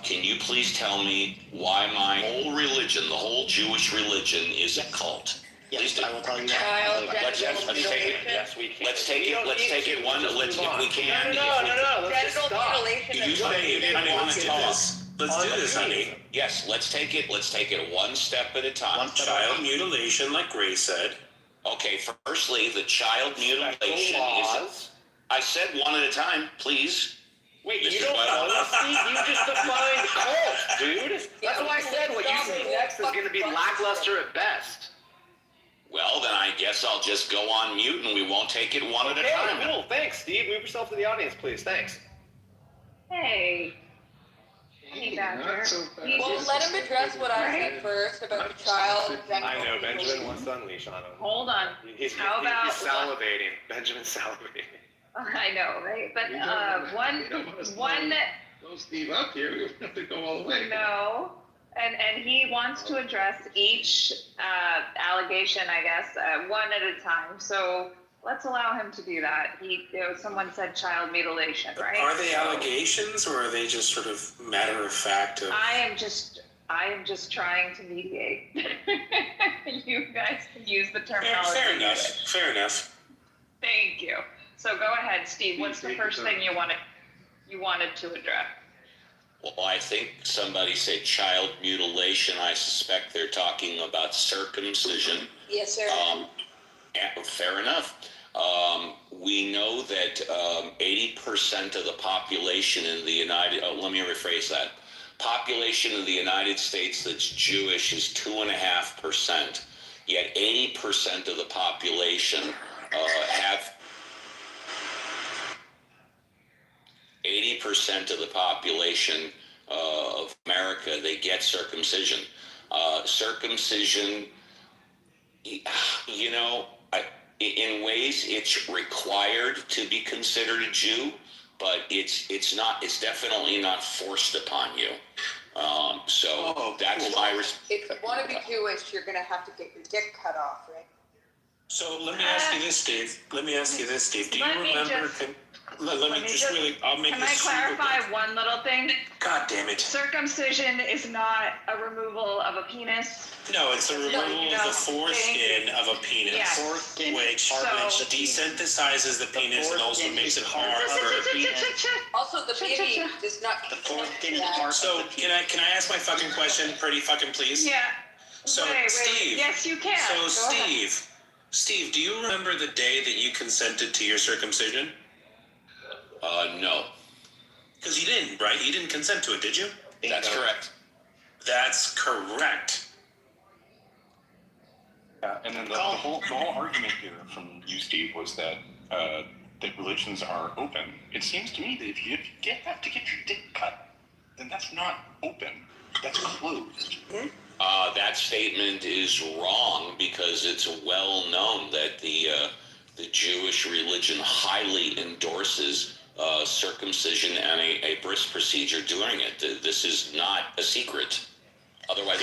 can you please tell me why my whole religion, the whole Jewish religion, is a cult? Yes, I will tell you Child that. Let's take it. Yes, we can. Let's take it one. Let's if we can. No. Let's just stop. You say, honey, let's do this. Let's do this, honey. Yes, let's take it one step at a time. Child mutilation, like Grace said. Okay, firstly, the child mutilation is. I said one at a time, please. Wait, you don't know, Steve. You just defined cult, dude. That's why I said what you say next is going to be lackluster at best. Well, then I guess I'll just go on mute and we won't take it one at a time. Cool. Thanks, Steve. Move yourself to the audience, please. Thanks. Hey. Hey, Badger. Well, let him address what I said first about the child. I know Benjamin wants to unleash on him. Hold on. He's salivating. Benjamin's salivating. I know, right? But one Throw Steve up here. We have to go all the way. no, and he wants to address each allegation, I guess, one at a time. So let's allow him to do that. Someone said child mutilation, right? Are they allegations, or are they just sort of matter of fact? I am just trying to mediate. You guys can use the terminology. Fair enough. Thank you. So go ahead, Steve. What's the first thing you wanted to address? Well, I think somebody said child mutilation. I suspect they're talking about circumcision. Yes, sir. Fair enough. We know that 80% of the population in the let me rephrase that. Population of the United States that's Jewish is 2.5%. Yet 80% of the population have 80% of the population of America, they get circumcision. Circumcision, in ways it's required to be considered a Jew, but it's definitely not forced upon you. That's my response. If you want to be Jewish, you're going to have to get your dick cut off, right? So let me ask you this, Steve. Do you remember? Let me just really. I'll make Can this I clarify super one little thing? God damn it! Circumcision is not a removal of a penis. No, it's a removal of the foreskin of a penis, Yes. which desensitizes the penis and also makes it hard for a penis. Also, the baby does not. The foreskin is part So of the can I ask my fucking question, pretty fucking please? Yeah. So, wait. Steve. Yes, you can. So, Go ahead. Steve, do you remember the day that you consented to your circumcision? No. Because you didn't, right? You didn't consent to it, did you? That's correct. That's correct. Yeah, and then the whole argument here from you, Steve, was that religions are open. It seems to me that if you have to get your dick cut, then that's not open. That's closed. That statement is wrong because it's well known that the Jewish religion highly endorses circumcision and a bris procedure during it. This is not a secret. Otherwise,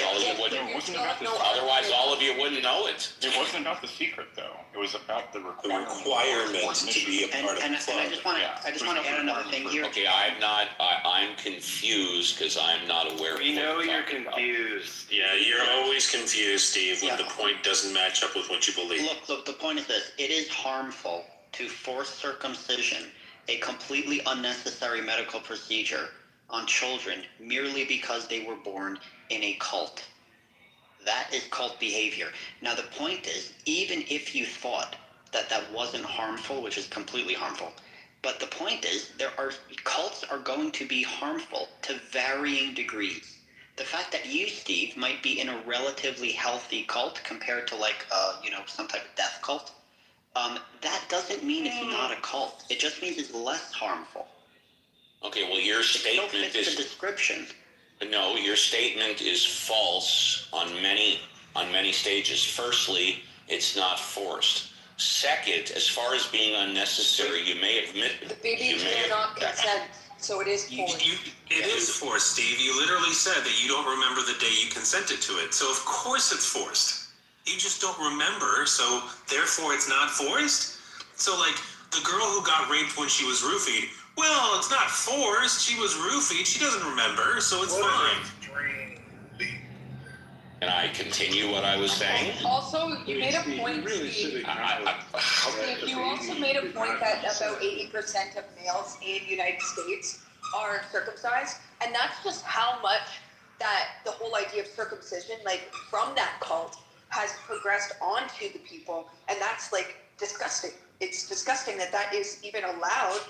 all of you wouldn't know it. It wasn't about the secret, though. It was about the requirement to be a part of the club. I just want to add another thing here. Okay, I'm confused because I'm not aware. We know you're confused. Yeah, you're always confused, Steve, when the point doesn't match up with what you believe. Look, the point is this. It is harmful to force circumcision, a completely unnecessary medical procedure, on children merely because they were born in a cult. That is cult behavior. Now, the point is, even if you thought that wasn't harmful, which is completely harmful, but the point is, cults are going to be harmful to varying degrees. The fact that you, Steve, might be in a relatively healthy cult compared to some type of death cult, that doesn't mean it's not a cult. It just means it's less harmful. Okay, well, your statement is the description. No, your statement is false on many stages. Firstly, it's not forced. Second, as far as being unnecessary, you may admit The baby cannot consent, so it is forced. It is forced, Steve. You literally said that you don't remember the day you consented to it. So of course it's forced. You just don't remember, so therefore it's not forced? So like the girl who got raped when she was roofied, well, it's not forced. She was roofied. She doesn't remember, so it's fine. Can I continue what I was saying? Also, you made a point, Steve. You also made a point that about 80% of males in the United States are circumcised, and that's just how much that the whole idea of circumcision, like from that cult, has progressed onto the people, and that's like disgusting. It's disgusting that is even allowed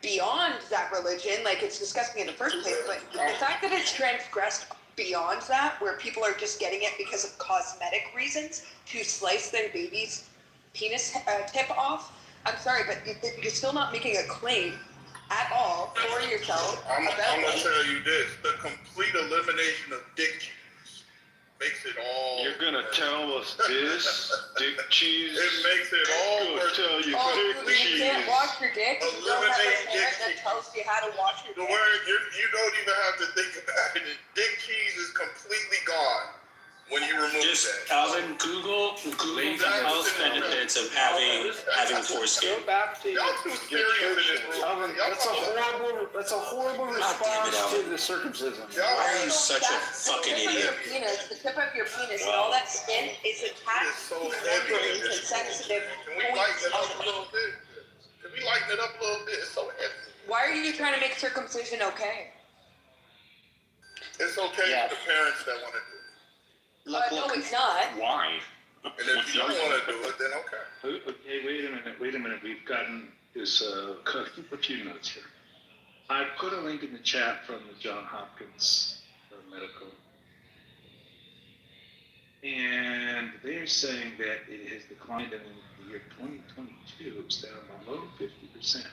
beyond that religion. Like, it's disgusting in the first place, but the fact that it's transgressed beyond that, where people are just getting it because of cosmetic reasons to slice their baby's penis tip off, I'm sorry, but you're still not making a claim at all for yourself. I'm gonna tell you this: the complete elimination of dick cheese makes it all. You're gonna tell us this, dick cheese? It makes it all worse. Tell you dick cheese. You can't wash your dick. You don't have a parent that tells you how to wash your dick. The word you don't even have to think about it. Dick cheese is completely gone when you remove that. Alvin, Google the health benefits of having foreskin. Go back to Y'all too serious in this room. Alvin, that's a horrible response to the circumcision. Why are you such a fucking idiot? The tip of your penis and all that skin is attached to membranes and sensitive Can we lighten it up a little bit? Can we lighten it up a little bit? It's so heavy. Why are you trying to make circumcision okay? It's okay for the parents that want to do it. No, it's not. Why? And if you don't want to do it, then okay. Okay, wait a minute. We've gotten this a few notes here. I put a link in the chat from the Johns Hopkins Medical, and they're saying that it has declined in the year 2022. It's down below 50%, 49%.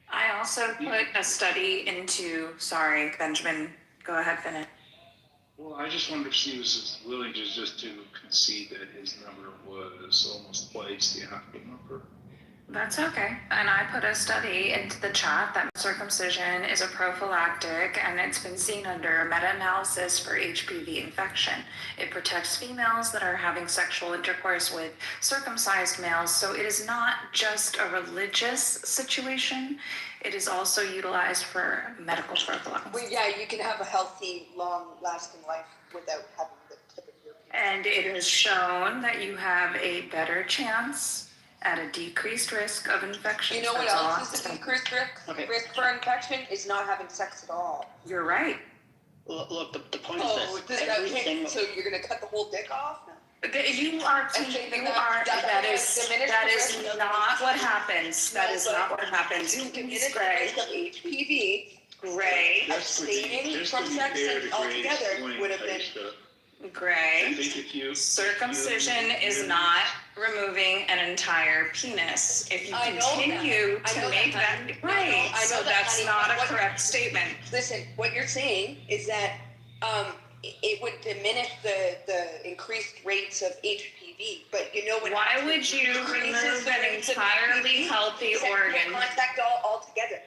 I also put a study into, sorry, Benjamin, go ahead, finish. Well, I just wondered if she was willing just to concede that his number was almost twice the actual number. That's okay. And I put a study into the chat that circumcision is a prophylactic, and it's been seen under a meta-analysis for HPV infection. It protects females that are having sexual intercourse with circumcised males, so it is not just a religious situation. It is also utilized for medical prophylaxis. Well, yeah, you can have a healthy, long-lasting life without having the tip of your penis. And it is shown that you have a better chance at a decreased risk of infection. You know what That's all else I'm is a saying. decreased risk for infection? Is not having sex at all. You're right. Look, the point Oh, is does this. that Every mean, single. so you're gonna cut the whole dick off? That is not what happens. That is not what happens. Diminish the Gray. risk of HPV. Gray. Abstaining from sex altogether would have been. I Gray. think if you Circumcision is not removing an entire penis. If you I know continue that. I to know make that, that, honey. right, I know so that, that's honey, not but a what- correct statement. Listen, what you're saying is that it would diminish the increased rates of HPV, but you know what? Why would you remove an entirely healthy organ? Contact altogether.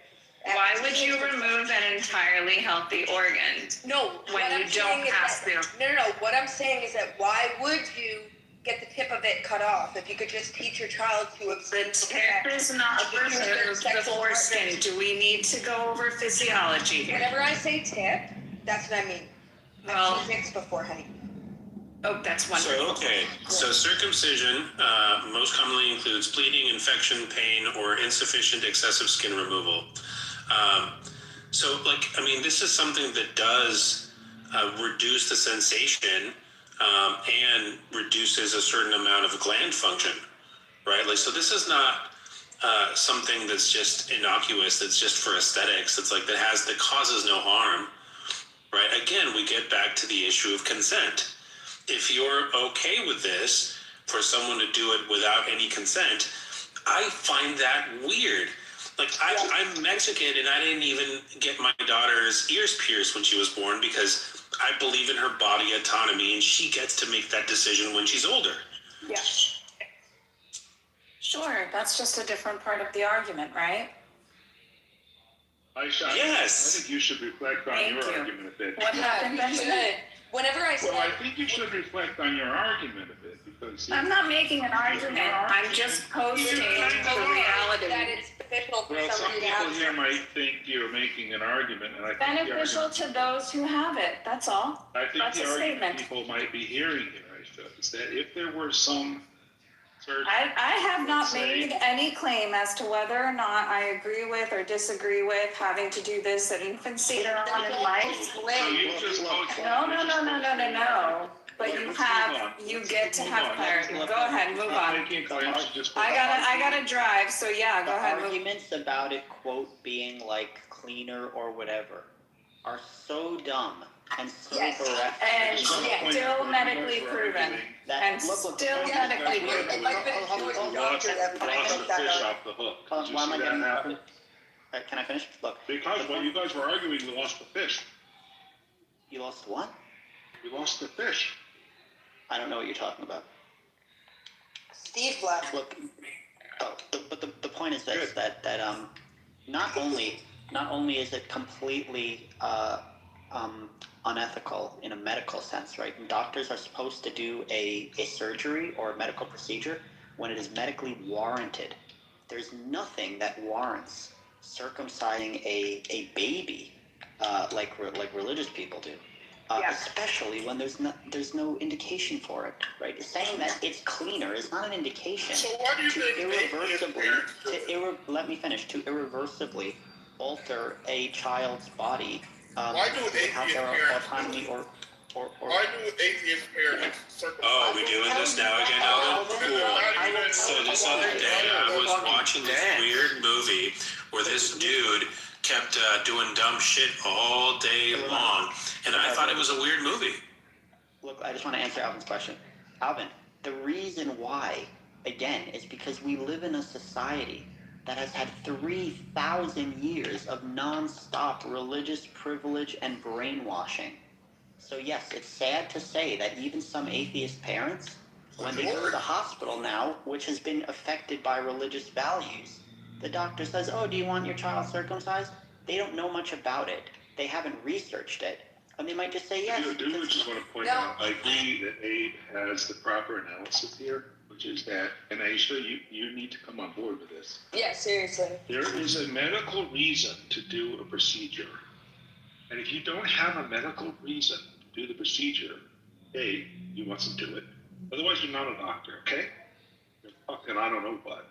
Why would you remove an entirely healthy organ? No, when what you I'm don't saying is pass that, no. What I'm saying is that why would you get the tip of it cut off if you could just teach your child to abstain The from tip sex? is not If you start removed the sexual foreskin. partners- Do we need to go over physiology here? Whenever I say tip, that's what I mean. Well- I've seen dicks before, honey. Oh, that's wonderful. So, okay, so circumcision most commonly includes bleeding, infection, pain, or insufficient excessive skin removal. This is something that does reduce the sensation and reduces a certain amount of gland function, right? So this is not something that's just innocuous, that's just for aesthetics. It's that causes no harm, right? Again, we get back to the issue of consent. If you're okay with this, for someone to do it without any consent, I find that weird. I'm Mexican and I didn't even get my daughter's ears pierced when she was born because I believe in her body autonomy and she gets to make that decision when she's older. Yeah. Sure, that's just a different part of the argument, right? Yes. I think you should reflect on Thank your you. argument a bit. What happened, Benjamin? Whenever I said, Well, I think you should reflect on your argument a bit because I'm not making an argument. I'm just posting the reality. that it's beneficial for well, some somebody to people have here might think you're making an argument, and I think Beneficial to those who have it. That's all. I think That's the a argument statement. people might be hearing here, is that if there were some surgeon, I have not say- made any claim as to whether or not I agree with or disagree with having to do this at infancy or on in life. so you just No. But you get to have clarity. Go ahead, move on. I gotta drive, so yeah, go The ahead, move. arguments about it, quote, being cleaner or whatever, are so dumb and so Yes. bereft. And still medically proven. And still medically proven. If I've been to a doctor that would lost make the that fish up. off the hook. Hold on, Did you why am see I that getting- happen? Can I finish? Look, Because when you guys were arguing, we lost the fish. you lost what? We lost the fish. I don't know what you're talking about. Steve left. Look, but the point is this: that not only is it completely unethical in a medical sense, right? And doctors are supposed to do a surgery or a medical procedure when it is medically warranted. There's nothing that warrants circumcising a baby like religious people do. Especially when there's no indication for it, right? Saying that it's cleaner is not an indication. So why do you think Let me finish. To irreversibly alter a child's body, Why do have atheist their parents autonomy or why do atheist parents circumcise? Oh, we doing this now again, Alvin? Cool. So this other day, I was watching this weird movie where this dude kept doing dumb shit all day long, and I thought it was a weird movie. Look, I just want to answer Alvin's question. Alvin, the reason why, again, is because we live in a society that has had 3,000 years of non-stop religious privilege and brainwashing. So yes, it's sad to say that even some atheist parents, when they go to the hospital now, which has been affected by religious values, the doctor says, "Oh, do you want your child circumcised?" They don't know much about it. They haven't researched it. And they might just say yes. I do just want to point out, I agree that Abe has the proper analysis here, which is that, and Aisha, you need to come on board with this. Yeah, seriously. There is a medical reason to do a procedure. And if you don't have a medical reason to do the procedure, A, you mustn't do it. Otherwise, you're not a doctor, okay? fucking I don't know what.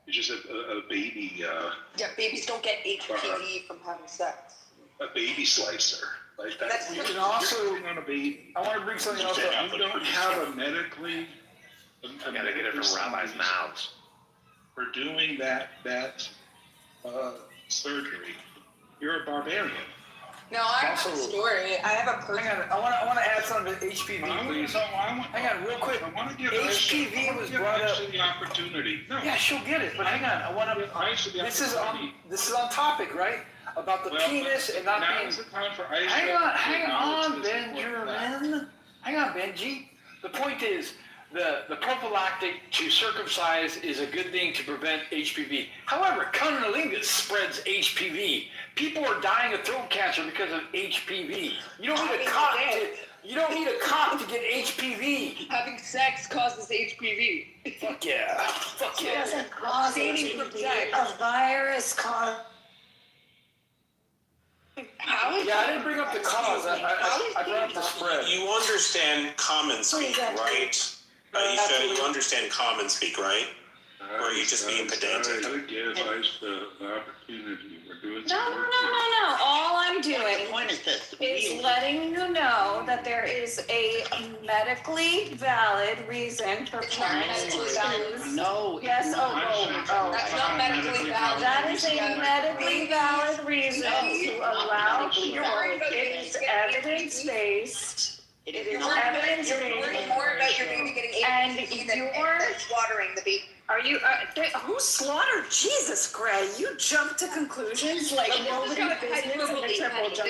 It's just a baby. Yeah, babies don't get HPV from having sex. A baby slicer. Like that. That's You can also, on a baby. I want to bring something else up. You don't have a medically. I gotta get it from rabbis' mouths. For doing that surgery, you're a barbarian. No, I have a story. I have a person. Hang on, I want to add something to HPV, please. Hang on, real quick. I want to give HPV was brought up. the opportunity. No. Yeah, she'll get it, but hang on. I want to. This is on topic, right? About the penis and not being. The time for Hang on, Benjamin. Hang on, Benji. The point is, the prophylactic to circumcise is a good thing to prevent HPV. However, cunnilingus spreads HPV. People are dying of throat cancer because of HPV. You don't need a cock to get HPV. Having sex causes HPV. Fuck yeah. Fuck yeah. It doesn't cause Dating from sex. a virus cause. How? Yeah, I didn't bring up the cause. I brought up the spread. You understand common speak, right? Aisha, you understand common speak, right? Or are you just being pedantic? I give us the opportunity. We're doing No. All I'm doing The point is this. is letting you know that there is a medically valid reason for parents to use. No. Yes, That's not medically valid. That is a medically valid reason to allow your, it is evidence-based. It is You're worried more about your baby getting HPV than slaughtering the baby. Are you, who slaughtered? Jesus, Gray, you jump to conclusions like nobody's business and a triple jump.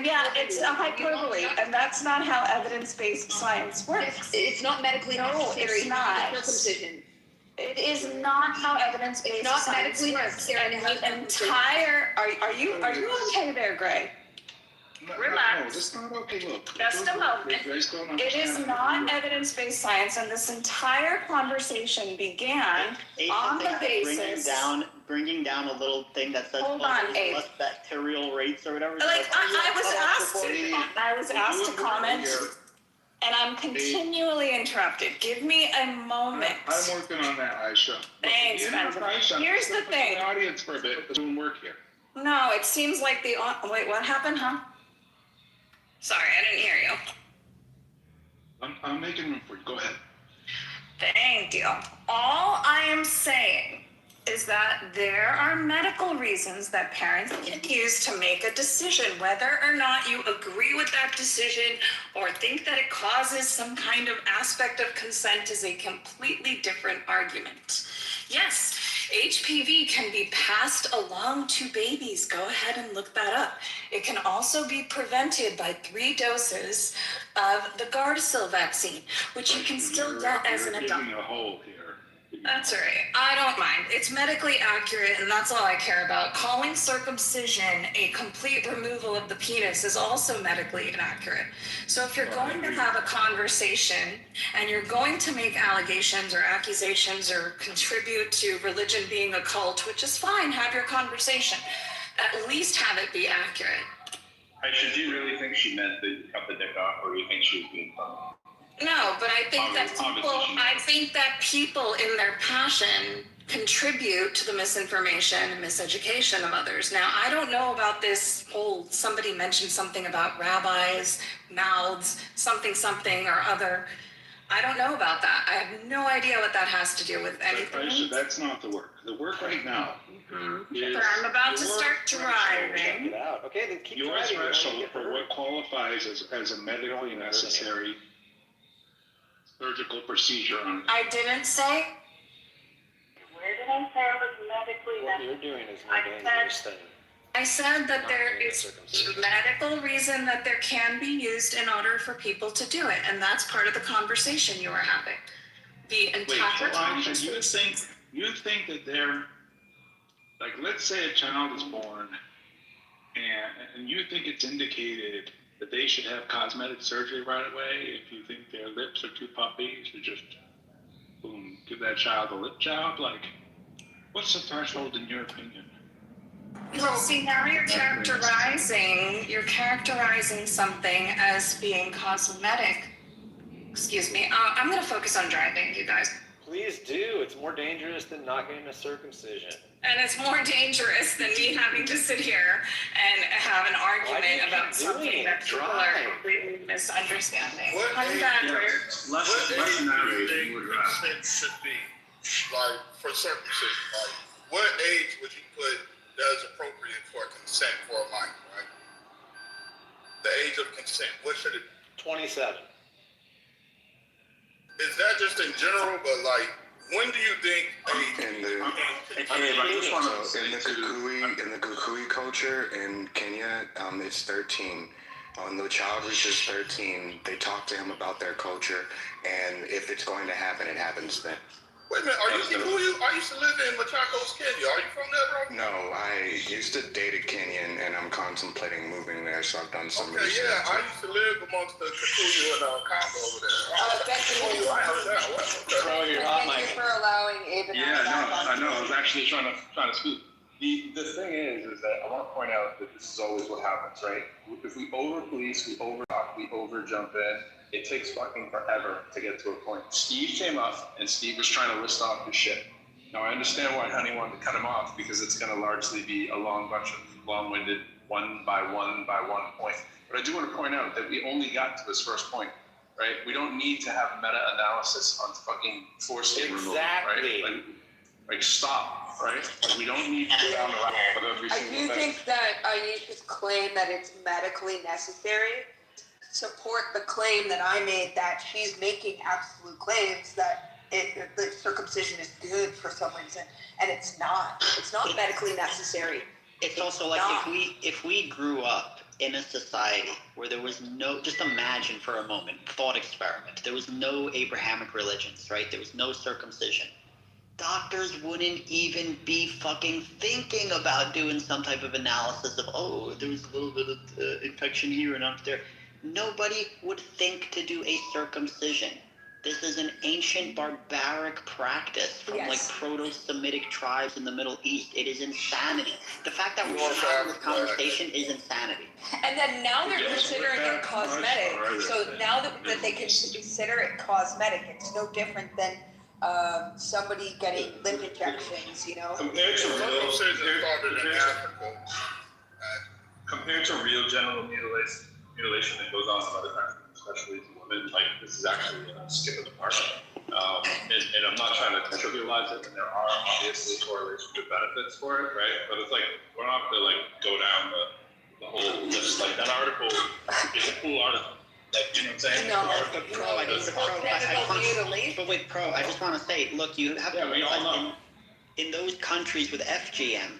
Yeah, it's a hyperbole, and that's not how evidence-based science works. It's not medically necessary. It's not. Circumcision. It is not how evidence-based Not science medically works. necessary And to have the entire, are you okay there, Gray? Relax. No, it's not okay. Look. Just a moment. It is not evidence-based science, and this entire conversation began on the basis. Bringing down a little thing that says Hold on, Abe. less bacterial rates or whatever. Like I was asked to comment, and I'm continually interrupted. Give me a moment. I'm working on that, Aisha. Thanks, Benjamin. Here's the thing. The audience for a bit. It's doing work here. No, it seems like wait, what happened, huh? Sorry, I didn't hear you. I'm making room for you. Go ahead. Thank you. All I am saying is that there are medical reasons that parents can use to make a decision. Whether or not you agree with that decision or think that it causes some kind of aspect of consent is a completely different argument. Yes, HPV can be passed along to babies. Go ahead and look that up. It can also be prevented by 3 doses of the Gardasil vaccine, which you can still get as an adult. Digging a hole here. That's all right. I don't mind. It's medically accurate, and that's all I care about. Calling circumcision a complete removal of the penis is also medically inaccurate. So if you're going to have a conversation and you're going to make allegations or accusations or contribute to religion being a cult, which is fine, have your conversation. At least have it be accurate. Aisha, do you really think she meant to cut the dick off, or do you think she was being funny? No, but I think that people in their passion contribute to the misinformation and miseducation of others. Now, I don't know about this whole, somebody mentioned something about rabbis, mouths, something or other. I don't know about that. I have no idea what that has to do with anything. Aisha, that's not the work. The work right now is... But I'm about to start driving. Okay, then keep your driving. threshold for what qualifies as a medically necessary surgical procedure on... I didn't say... Where did I say it was medically necessary? What you're doing is not a dangerous thing. I said that there is a medical reason that there can be used in order for people to do it, and that's part of the conversation you were having. The entire conversation. You think that they're, like, let's say a child is born, and you think it's indicated that they should have cosmetic surgery right away if you think their lips are too puffy, you just, boom, give that child a lip job? Like, what's the threshold in your opinion? Well, see, now you're characterizing something as being cosmetic. Excuse me. I'm going to focus on driving, you guys. Please do. It's more dangerous than not getting a circumcision. And it's more dangerous than me having to sit here and have an argument about something that people are completely misunderstanding. Come back, Less than average. Consent should be like for circumcision. Like, what age would you put that is appropriate for consent for a minor? Right. The age of consent. What should it be? 27. Is that just in general? But like, when do you think in the Kikuyu culture in Kenya, it's 13. When the child reaches 13, they talk to him about their culture, and if it's going to happen, it happens then. Wait a minute, are you Kikuyu? I used to live in Machakos, Kenya. Are you from there, bro? No, I used to date a Kenyan, and I'm contemplating moving there, so I've done some research. Yeah, I used to live amongst the Kikuyu and Congo over there. Thank you. I heard that. Thank you for allowing Abe and I know. I was actually trying to speak. The thing is that I want to point out that this is always what happens, right? If we over police, we over talk, we over jump in, it takes fucking forever to get to a point. Steve came up and Steve was trying to list off his shit. Now I understand why Honey wanted to cut him off because it's going to largely be a long bunch of long-winded one by one point. But I do want to point out that we only got to this first point, right? We don't need to have meta-analysis on fucking foreskin removal, right? Like stop, right? Like we don't need to go down the rabbit hole of every single thing. I do think that Aisha's claim that it's medically necessary support the claim that I made that she's making absolute claims that the circumcision is good for some reason, and it's not. It's not medically necessary. It's also like if we grew up in a society where there was no, just imagine for a moment, thought experiment, there was no Abrahamic religions, right? There was no circumcision. Doctors wouldn't even be fucking thinking about doing some type of analysis of, oh, there was a little bit of infection here and up there. Nobody would think to do a circumcision. This is an ancient barbaric practice from like proto-Semitic tribes in the Middle East. It is insanity. The fact that we're having this conversation is insanity. And then now they're considering it cosmetic. So now that they can consider it cosmetic, it's no different than somebody getting lip injections, you know? Compared to real genital mutilation that goes on in other countries, especially to women, like this is actually a skip of the park. And I'm not trying to trivialize it, and there are obviously correlations with benefits for it, right? But it's like we're not going to like go down the whole list. Like that article is a cool article. Like, you know what I'm saying? No, but Pro, I just want to say, look, you have to realize in those countries with FGM,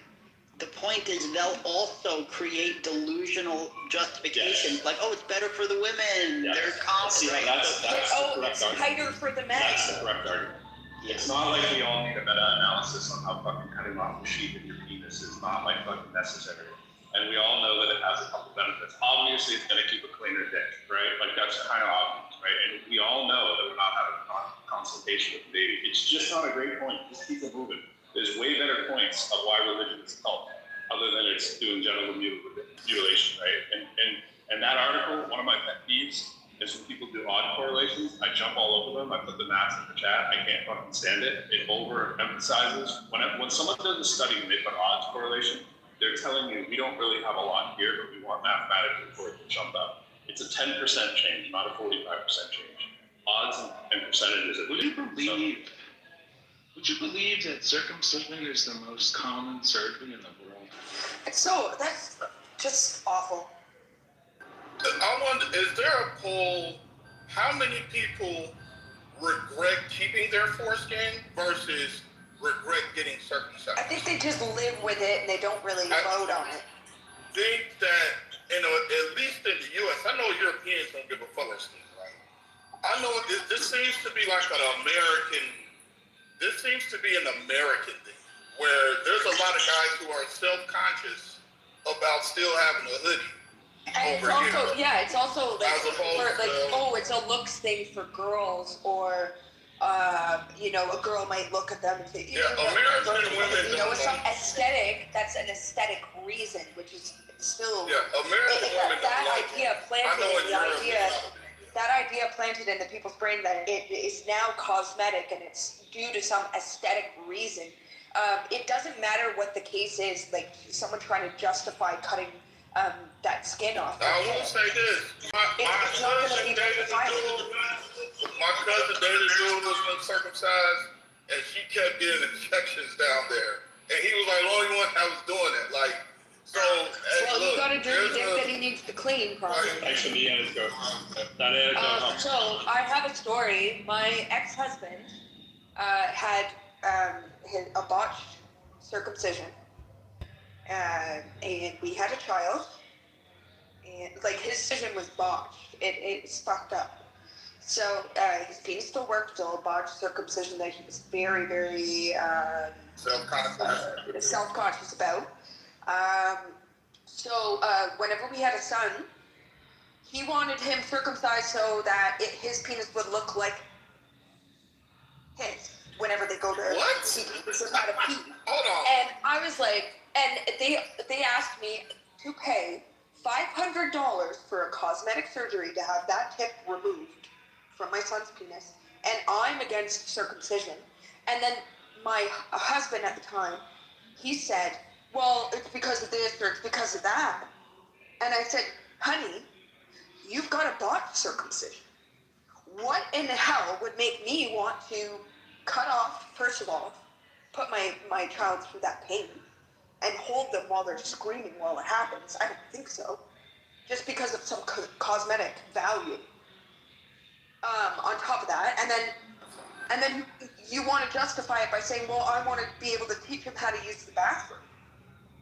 the point is they'll also create delusional justifications, like, oh, it's better for the women, there's comedy. It's tighter for the men. That's the correct argument. It's not like we all need a meta-analysis on how fucking cutting off the sheath in your penis is not like fucking necessary. And we all know that it has a couple benefits. Obviously, it's going to keep a cleaner dick, right? Like, that's kind of obvious, right? And we all know that we're not having a consultation with the baby. It's just not a great point. Just keep it moving. There's way better points of why religion is a cult, other than it's doing genital mutilation, right? And that article, one of my pet peeves is when people do odd correlations. I jump all over them. I put the math in the chat. I can't fucking stand it. It overemphasizes. When someone does a study and they put odds correlation, they're telling you we don't really have a lot here, but we want mathematically for it to jump up. It's a 10% change, not a 45% change. Odds and percentages. Would you believe that circumcision is the most common surgery in the world? So that's just awful. I wonder, is there a poll? How many people regret keeping their foreskin versus regret getting circumcised? I think they just live with it and they don't really vote on it. I think that, at least in the U.S., I know Europeans don't give a fuck, right? I know this seems to be like an American thing, where there's a lot of guys who are self-conscious about still having a hoodie. And it's also like, it's a looks thing for girls, or a girl might look at them and say, American women, it's some aesthetic. That's an aesthetic reason, which is still American women that idea planted the idea that idea planted in the people's brain that it is now cosmetic and it's due to some aesthetic reason. It doesn't matter what the case is, like someone trying to justify cutting that skin off. I will say this. My cousin dated a dude who was circumcised, and she kept getting infections down there. And he was like the only one that was doing it. Like, so. Well, look, you got a dirty dick that he needs to clean, probably. Thanks for the anecdote. So I have a story. My ex-husband had a botched circumcision, and we had a child. And like his circumcision was botched. It's fucked up. So his penis still worked, still a botched circumcision that he was very, very self-conscious about. So whenever we had a son, he wanted him circumcised so that his penis would look like his whenever they go to pee. Hold on. And I was like, and they asked me to pay $500 for a cosmetic surgery to have that tip removed from my son's penis, and I'm against circumcision. And then my husband at the time, he said, well, it's because of this or it's because of that. And I said, honey, you've got a botched circumcision. What in the hell would make me want to cut off, first of all, put my child through that pain and hold them while they're screaming while it happens? I don't think so. Just because of some cosmetic value. On top of that, and then you want to justify it by saying, well, I want to be able to teach him how to use the bathroom.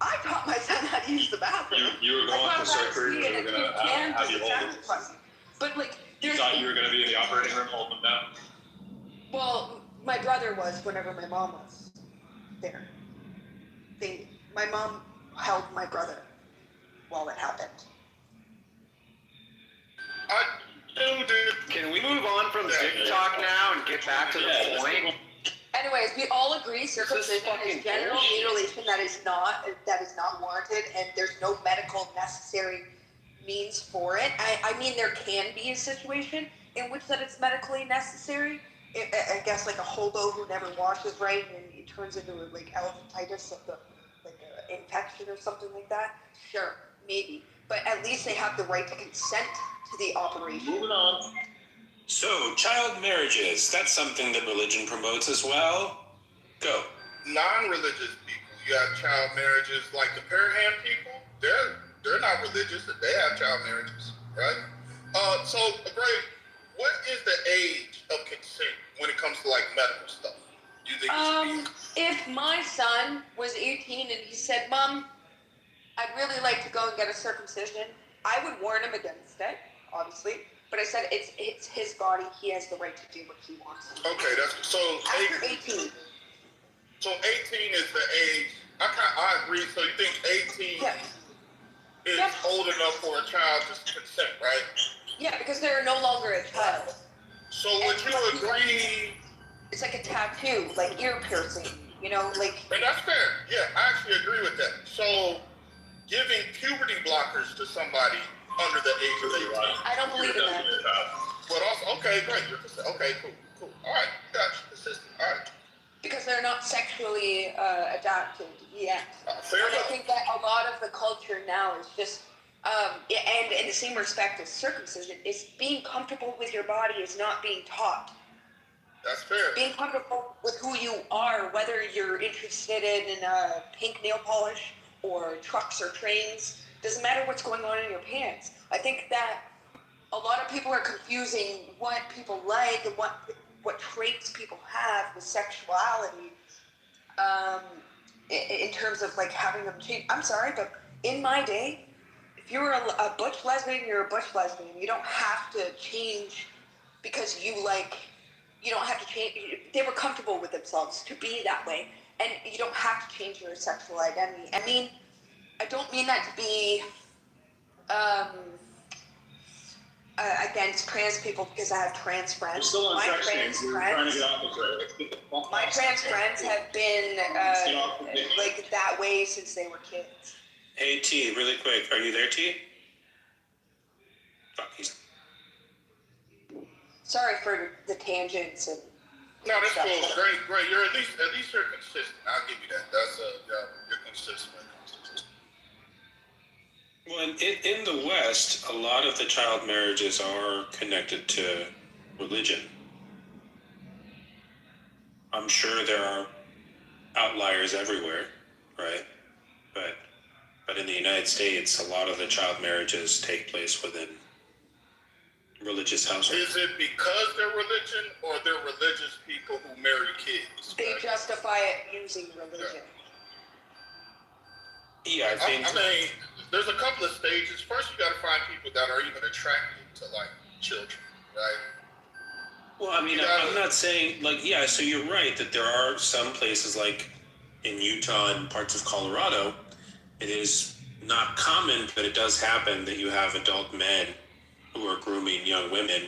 I taught my son how to use the bathroom. You were going to surgery, you were going to have you hold him. But like, You thought you were going to be in the operating room holding him down? Well, my brother was whenever my mom was there. My mom held my brother while it happened. Can we move on from TikTok now and get back to the point? Anyways, we all agree circumcision is genital mutilation that is not warranted, and there's no medical necessary means for it. I mean, there can be a situation in which that it's medically necessary. I guess like a hobo who never washes right and it turns into like elephantitis of the infection or something like that. Sure, maybe, but at least they have the right to consent to the operation. Moving on. So, child marriages, that's something that religion promotes as well. Go. Non-religious people, you have child marriages, like the Paraham people, they're not religious, they have child marriages, right? So, Gray, what is the age of consent when it comes to like medical stuff? Do you think it should be? If my son was 18 and he said, Mom, I'd really like to go and get a circumcision, I would warn him against it, obviously. But I said it's his body. He has the right to do what he wants. Okay, that's so. After 18. So 18 is the age. I agree. So you think 18 is old enough for a child to consent, right? Yeah, because they're no longer a child. So would you agree? It's like a tattoo, like ear piercing. You know, like. And that's fair. Yeah, I actually agree with that. So giving puberty blockers to somebody under the age of 18. I don't believe in that. But also, okay, great. Okay, cool. All right, gotcha. Consistent. All right. Because they're not sexually adapted yet. Fair and enough. I think that a lot of the culture now is just, and in the same respect as circumcision, is being comfortable with your body is not being taught. That's fair. Being comfortable with who you are, whether you're interested in pink nail polish or trucks or trains, doesn't matter what's going on in your pants. I think that a lot of people are confusing what people like and what traits people have with sexuality in terms of like having them change. I'm sorry, but in my day, if you were a butch lesbian, you're a butch lesbian. You don't have to change because you don't have to change. They were comfortable with themselves to be that way. And you don't have to change your sexual identity. I mean, I don't mean that to be against trans people because I have trans friends. We're still on My sex trans things. We're trying to friends, get off the track. my trans friends have been like that way since they were kids. Hey, T, really quick. Are you there, T? Fuck, he's... Sorry for the tangents and. No, that's stuff. cool. Great. You're at least you're consistent. I'll give you that. You're consistent. Well, in the West, a lot of the child marriages are connected to religion. I'm sure there are outliers everywhere, right? But in the United States, a lot of the child marriages take place within religious households. Is it because they're religion, or they're religious people who marry kids? They justify it using religion. Yeah, I think. I mean, there's a couple of stages. First, you got to find people that are even attracted to like children, right? Well, I mean, I'm not saying so you're right that there are some places like in Utah and parts of Colorado, it is not common, but it does happen that you have adult men who are grooming young women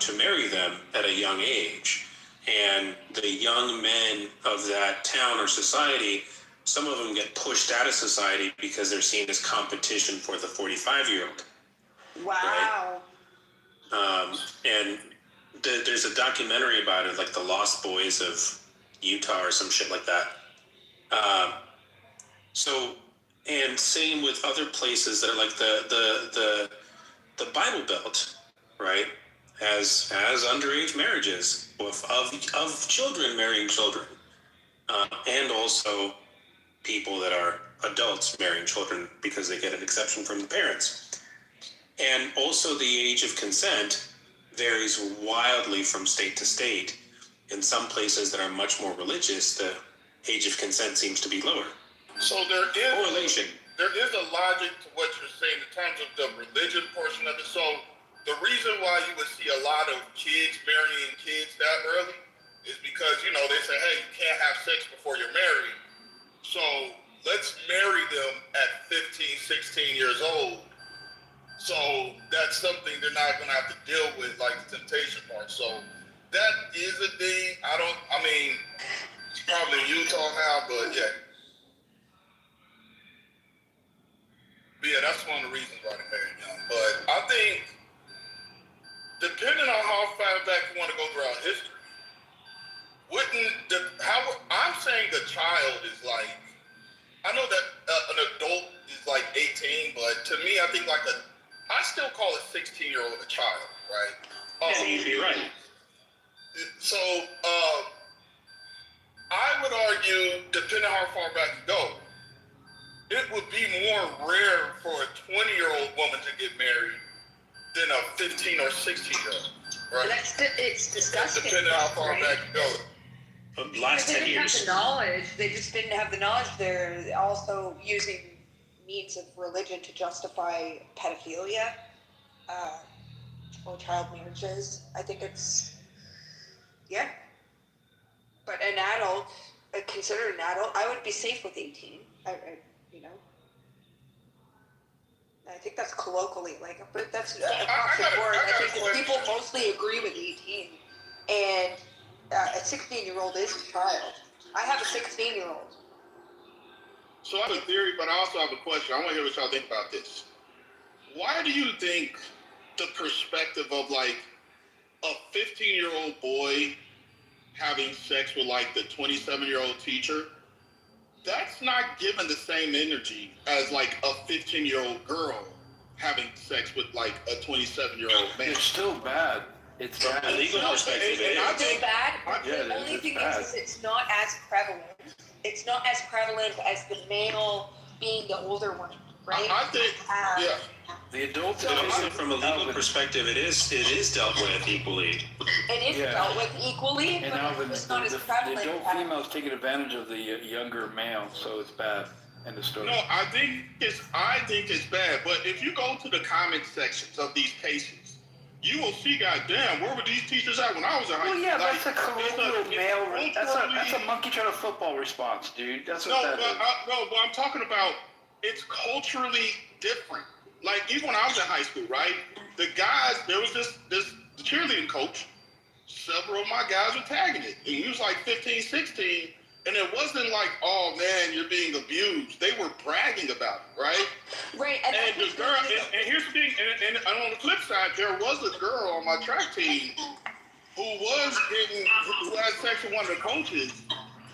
to marry them at a young age. And the young men of that town or society, some of them get pushed out of society because they're seen as competition for the 45-year-old. Wow. Right? And there's a documentary about it, like The Lost Boys of Utah or some shit like that. And same with other places that are like the Bible Belt, right? As underage marriages of children marrying children, and also people that are adults marrying children because they get an exception from the parents. And also the age of consent varies wildly from state to state. In some places that are much more religious, the age of consent seems to be lower. So there is a logic to what you're saying in terms of the religion portion of it. So the reason why you would see a lot of kids marrying kids that early is because, they say, hey, you can't have sex before you're married. So let's marry them at 15, 16 years old. So that's something they're not going to have to deal with, like the temptation part. So that is a thing. It's probably Utah now, but yeah. But yeah, that's one of the reasons why they married young. But I think, depending on how far back you want to go throughout history, I'm saying a child is like, I know that an adult is like 18, but to me, I think I still call a 16-year-old a child, right? You'd be right. So, I would argue, depending on how far back you go, it would be more rare for a 20-year-old woman to get married than a 15 or 16-year-old, right? It's disgusting. Depending on how far back you go. Last 10 years. They didn't have the knowledge. They just didn't have the knowledge. They're also using means of religion to justify pedophilia or child marriages. I think it's, yeah. But an adult, considered an adult, I would be safe with 18. I think that's colloquially, but that's across the board. I think that people mostly agree with 18. And a 16-year-old is a child. I have a 16-year-old. So I have a theory, but I also have a question. I want to hear what y'all think about this. Why do you think the perspective of like a 15-year-old boy having sex with like the 27-year-old teacher, that's not given the same energy as like a 15-year-old girl having sex with like a 27-year-old man? It's still bad. It's bad. From a legal perspective, it It's is. still bad. Yeah, The only it's thing bad. is it's not as prevalent. It's not as prevalent as the male being the older one, right? I think, yeah. The adults. But also from a legal perspective, it is dealt with equally. It is dealt with equally, And but Alvin, it's not as the prevalent. adult female's taking advantage of the younger male, so it's bad. End of story. No, I think it's bad. But if you go to the comment sections of these cases, you will see, goddamn, where were these teachers at when I was in high school? Well, yeah, Like, that's a colloquial male. That's a monkey trying to football response, dude. That's what that is. But I'm talking about, it's culturally different. Like, even when I was in high school, right? The guys, there was this cheerleading coach. Several of my guys were tagging it. And he was like 15, 16. And it wasn't like, oh, man, you're being abused. They were bragging about it, right? Right, And the girl, and here's the thing, and on the flip side, there was a girl on my track team who had sex with one of the coaches,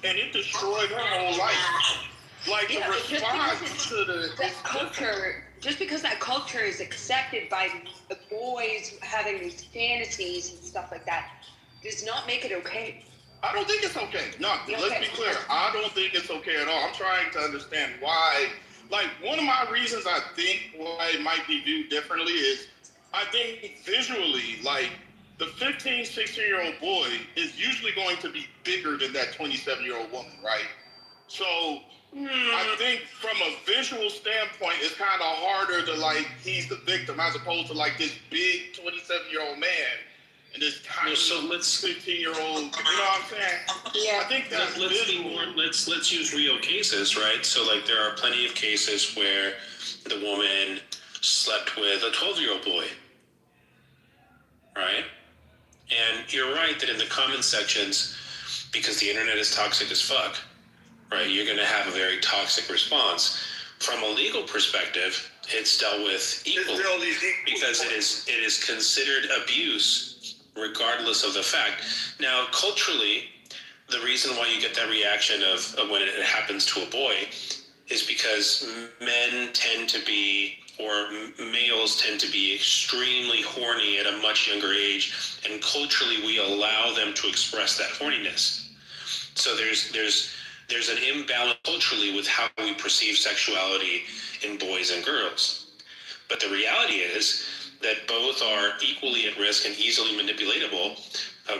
and it destroyed her whole life. Like the response to that culture, just because that culture is accepted by the boys having these fantasies and stuff like that, does not make it okay. I don't think it's okay. No, let's be clear. I don't think it's okay at all. I'm trying to understand why. Like, one of my reasons I think why it might be viewed differently is I think visually, like, the 15, 16-year-old boy is usually going to be bigger than that 27-year-old woman, right? So I think from a visual standpoint, it's kind of harder to, like, he's the victim as opposed to, like, this big 27-year-old man and this tiny 15-year-old, you know what I'm saying? Yeah. I think that's let's be more. Let's use real cases, right? So like there are plenty of cases where the woman slept with a 12-year-old boy, right? And you're right that in the comment sections, because the internet is toxic as fuck, right? You're going to have a very toxic response. From a legal perspective, it's dealt with equally because it is considered abuse regardless of the fact. Now, culturally, the reason why you get that reaction of when it happens to a boy is because men tend to be, or males tend to be extremely horny at a much younger age, and culturally we allow them to express that horniness. So there's an imbalance culturally with how we perceive sexuality in boys and girls. But the reality is that both are equally at risk and easily manipulatable,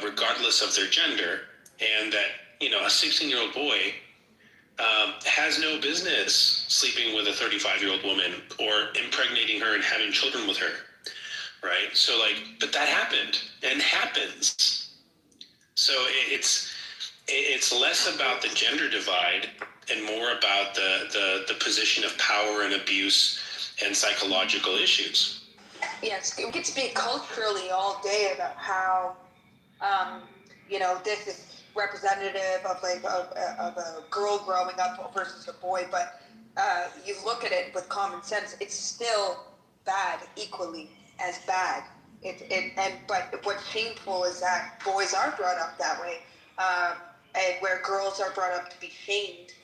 regardless of their gender, and that, you know, a 16-year-old boy has no business sleeping with a 35-year-old woman or impregnating her and having children with her, right? So, like, but that happened and happens. So it's less about the gender divide and more about the position of power and abuse and psychological issues. Yes, we get to speak culturally all day about how, you know, this is representative of like of a girl growing up versus a boy, but you look at it with common sense, it's still bad, equally as bad. But what's shameful is that boys are brought up that way, and where girls are brought up to be shamed.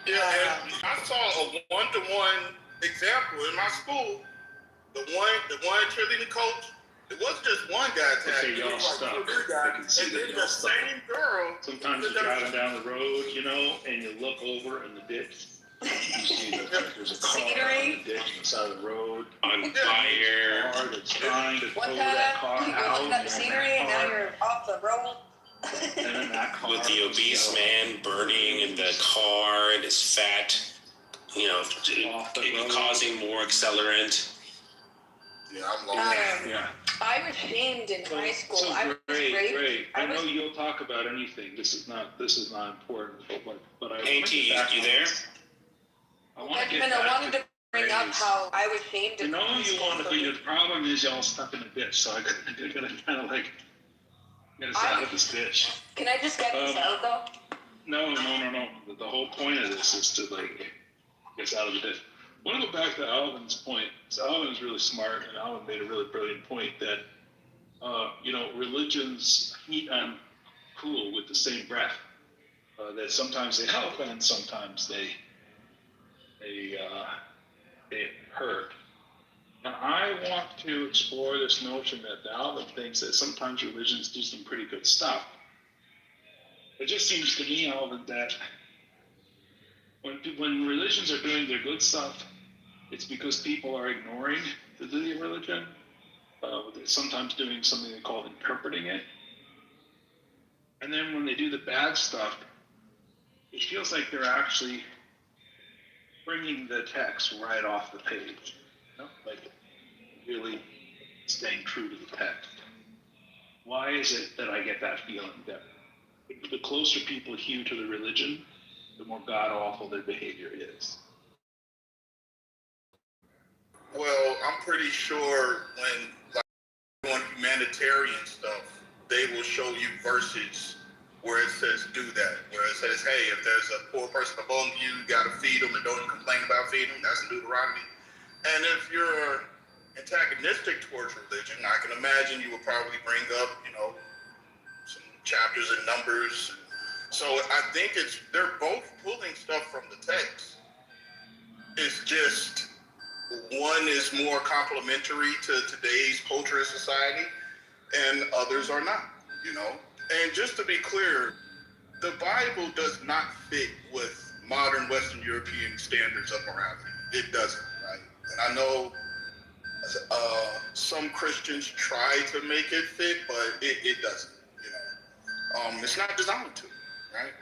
Yeah, and I saw a one-to-one example in my school. The one cheerleading coach, it wasn't just one guy tagging. Okay, y'all stop. And then the same girl. Sometimes you're driving down the road, you know, and you look over in the ditch. You see that there's a car on the ditch on the side of the road. On fire. A car that's trying to One pull time, that car you're out. looking at the scenery, and now you're off the road. And then that car with the obese man burning in the car and his fat, you know, causing more accelerant. Yeah, I'm lost. Yeah. I was shamed in high school. So I was raped. great. I know you'll talk about anything. This is not important. But I AT, you there? I want to get Benjamin, back I wanted to bring up how I was shamed I in know high you school. want to be. The problem is y'all stuck in a ditch, so I gotta kind of like get us out of this ditch. Can I just get this out though? No. The whole point of this is to like get us out of the ditch. I want to go back to Alvin's point. So Alvin's really smart, and Alvin made a really brilliant point that, you know, religions heat and cool with the same breath. That sometimes they help, and sometimes they hurt. And I want to explore this notion that Alvin thinks that sometimes religions do some pretty good stuff. It just seems to me, Alvin, that when religions are doing their good stuff, it's because people are ignoring the religion. They're sometimes doing something they call interpreting it. And then when they do the bad stuff, it feels like they're actually bringing the text right off the page. You know? Like really staying true to the text. Why is it that I get that feeling that the closer people hew to the religion, the more god-awful their behavior is? Well, I'm pretty sure when like doing humanitarian stuff, they will show you verses where it says do that. Where it says, hey, if there's a poor person among you, you gotta feed them and don't complain about feeding them. That's in Deuteronomy. And if you're antagonistic towards religion, I can imagine you would probably bring up, some chapters and numbers. So I think they're both pulling stuff from the text. It's just one is more complementary to today's culture and society, and others are not, And just to be clear, the Bible does not fit with modern Western European standards of morality. It doesn't, right? And I know some Christians try to make it fit, but it doesn't, It's not designed to, right?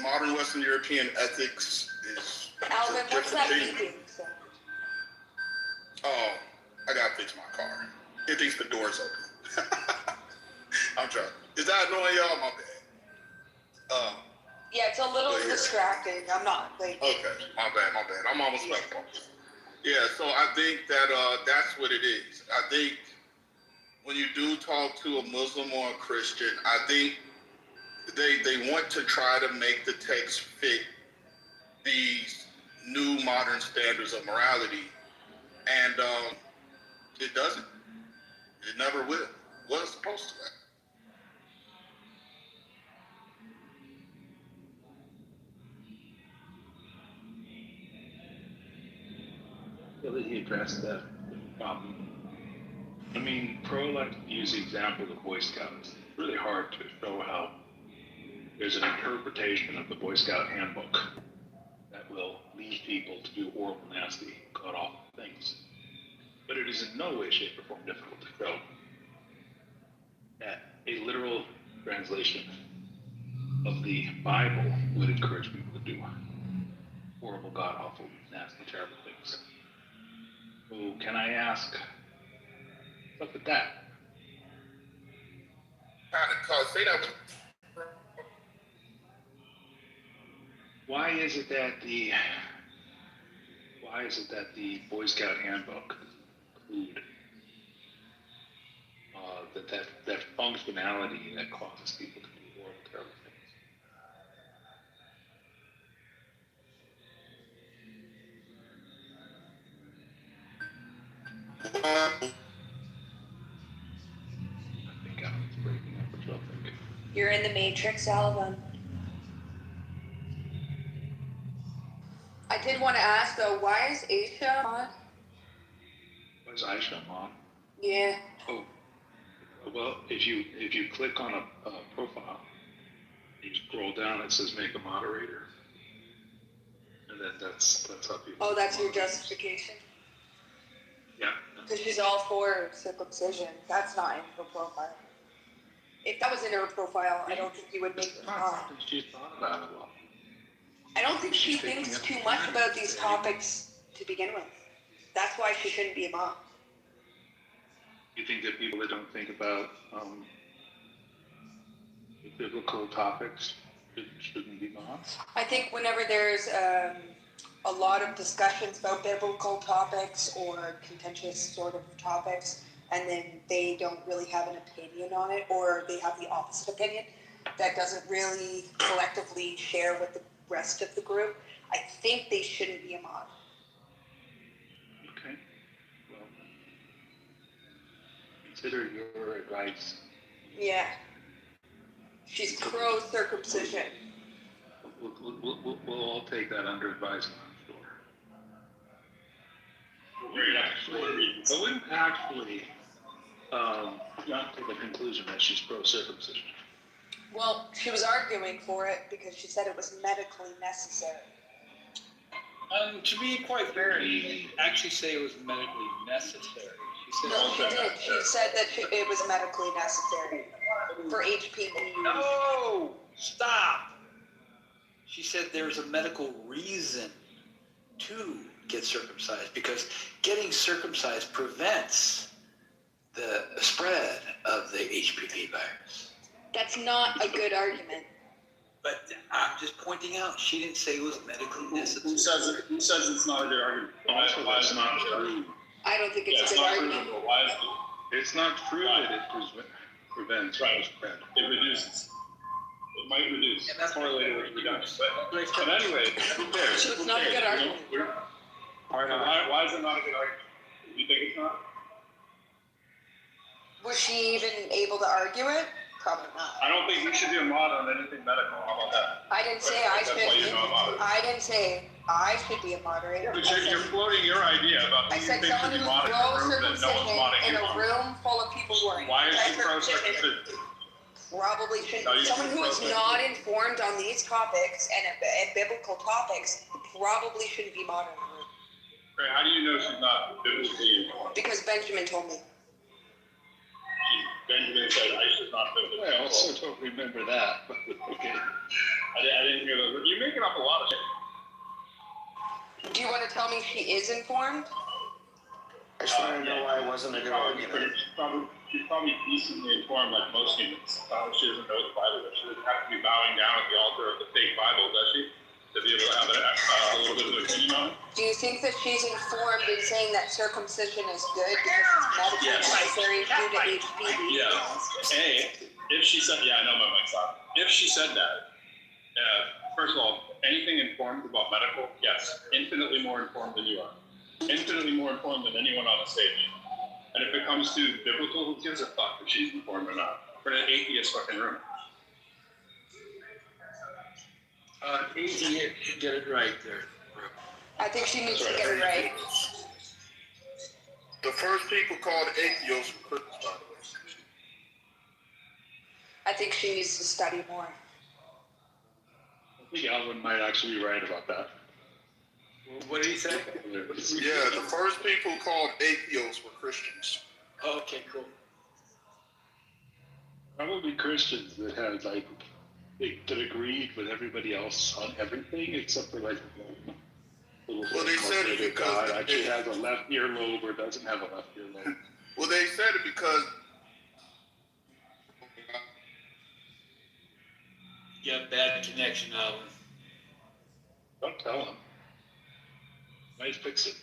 Modern Western European ethics is Alvin, a what's different that thing. beeping? Oh, I gotta fix my car. It thinks the door's open. I'm joking. Is that annoying y'all? My bad. Yeah, it's a little But yeah. distracting. I'm not like. Okay, my bad. I'm almost back. Yeah, so I think that that's what it is. I think when you do talk to a Muslim or a Christian, I think they want to try to make the text fit these new modern standards of morality, and it doesn't. It never will. What it's supposed to be. So that he addressed that problem. I mean, Pro likes to use the example of the Boy Scouts. It's really hard to show how there's an interpretation of the Boy Scout handbook that will lead people to do horrible, nasty, god-awful things. But it is in no way, shape, or form difficult to show that a literal translation of the Bible would encourage people to do horrible, god-awful, nasty, terrible things. So can I ask, what's up with that? Say that. Why is it that the Boy Scout handbook include that functionality that causes people to do horrible, terrible things? I think Alan's breaking up. What y'all think? You're in the Matrix, Alvin. I did want to ask though, why is Aisha on? Was Aisha on? Yeah. Oh, well, if you click on a profile, you scroll down, it says make a moderator, and then that's how people. Oh, that's your justification? Yeah. Because she's all for circumcision. That's not in her profile. If that was in her profile, I don't think you would make her on. She's thought about it a lot. I don't think she thinks too much about these topics to begin with. That's why she shouldn't be a mom. You think that people that don't think about biblical topics shouldn't be moms? I think whenever there's a lot of discussions about biblical topics or contentious sort of topics, and then they don't really have an opinion on it, or they have the opposite opinion that doesn't really collectively share with the rest of the group, I think they shouldn't be a mod. Okay. Well, consider your advice. Yeah. She's pro-circumcision. We'll all take that under advisement, I'm sure. I wouldn't actually jump to the conclusion that she's pro-circumcision. Well, she was arguing for it because she said it was medically necessary. To be quite fair, he didn't actually say it was medically necessary. She said No, she did. She said that it was medically necessary for HPV. No! Stop! She said there's a medical reason to get circumcised because getting circumcised prevents the spread of the HPV virus. That's not a good argument. But I'm just pointing out, she didn't say it was medically necessary. Who says it's not a good argument? Also, that's not true. I don't think it's a good argument. It's not true that it prevents the spread. It reduces. It might reduce. And that's correlated with reduction. But anyway, So it's not a good argument. Why is it not a good argument? You think it's not? Was she even able to argue it? Probably not. I don't think you should be a mod on anything medical. How about that? I didn't say I That's should. why you're not a moderator. I didn't say I should be a moderator. But you're floating your idea about I who you said think should someone be who's modded in a room that no one's pro-circumcision modding in you a on. room full of people who are Why is she anti-circumcision pro-circumcision? probably shouldn't. No, you Someone should who is pro-circumcision. not informed on these topics and biblical topics probably shouldn't be moderating the room. Right, how do you know she's not biblically informed? Because Benjamin told me. Benjamin said I should not biblically I informed. also don't remember that, but okay. I didn't hear that. You're making up a lot of shit. Do you want to tell me she is informed? I just want to know why it wasn't a good argument. She's probably decently informed like most humans. She doesn't know the Bible. She doesn't have to be bowing down at the altar of the fake Bible, does she? To be able to have a little bit of an opinion on it? Do you think that she's informed in saying that circumcision is good because it's medically necessary due to HPV? Yeah. If she said, I know my mic's on. If she said that, first of all, anything informed about medical, yes, infinitely more informed than you are. Infinitely more informed than anyone on the stage. And if it comes to biblical, who gives a fuck if she's informed or not? For an atheist fucking room. Atheist, get it right there. I think she needs to get it right. The first people called atheists were Christians, by the way. I think she needs to study more. I think Alvin might actually be right about that. What did he say? Yeah, the first people called atheists were Christians. Okay, cool. Probably Christians that had that agreed with everybody else on everything except for like Well, they said it because God actually has a left earlobe or doesn't have a left earlobe. Well, they said it because You got bad connection, Alvin. Don't tell them. Might fix it.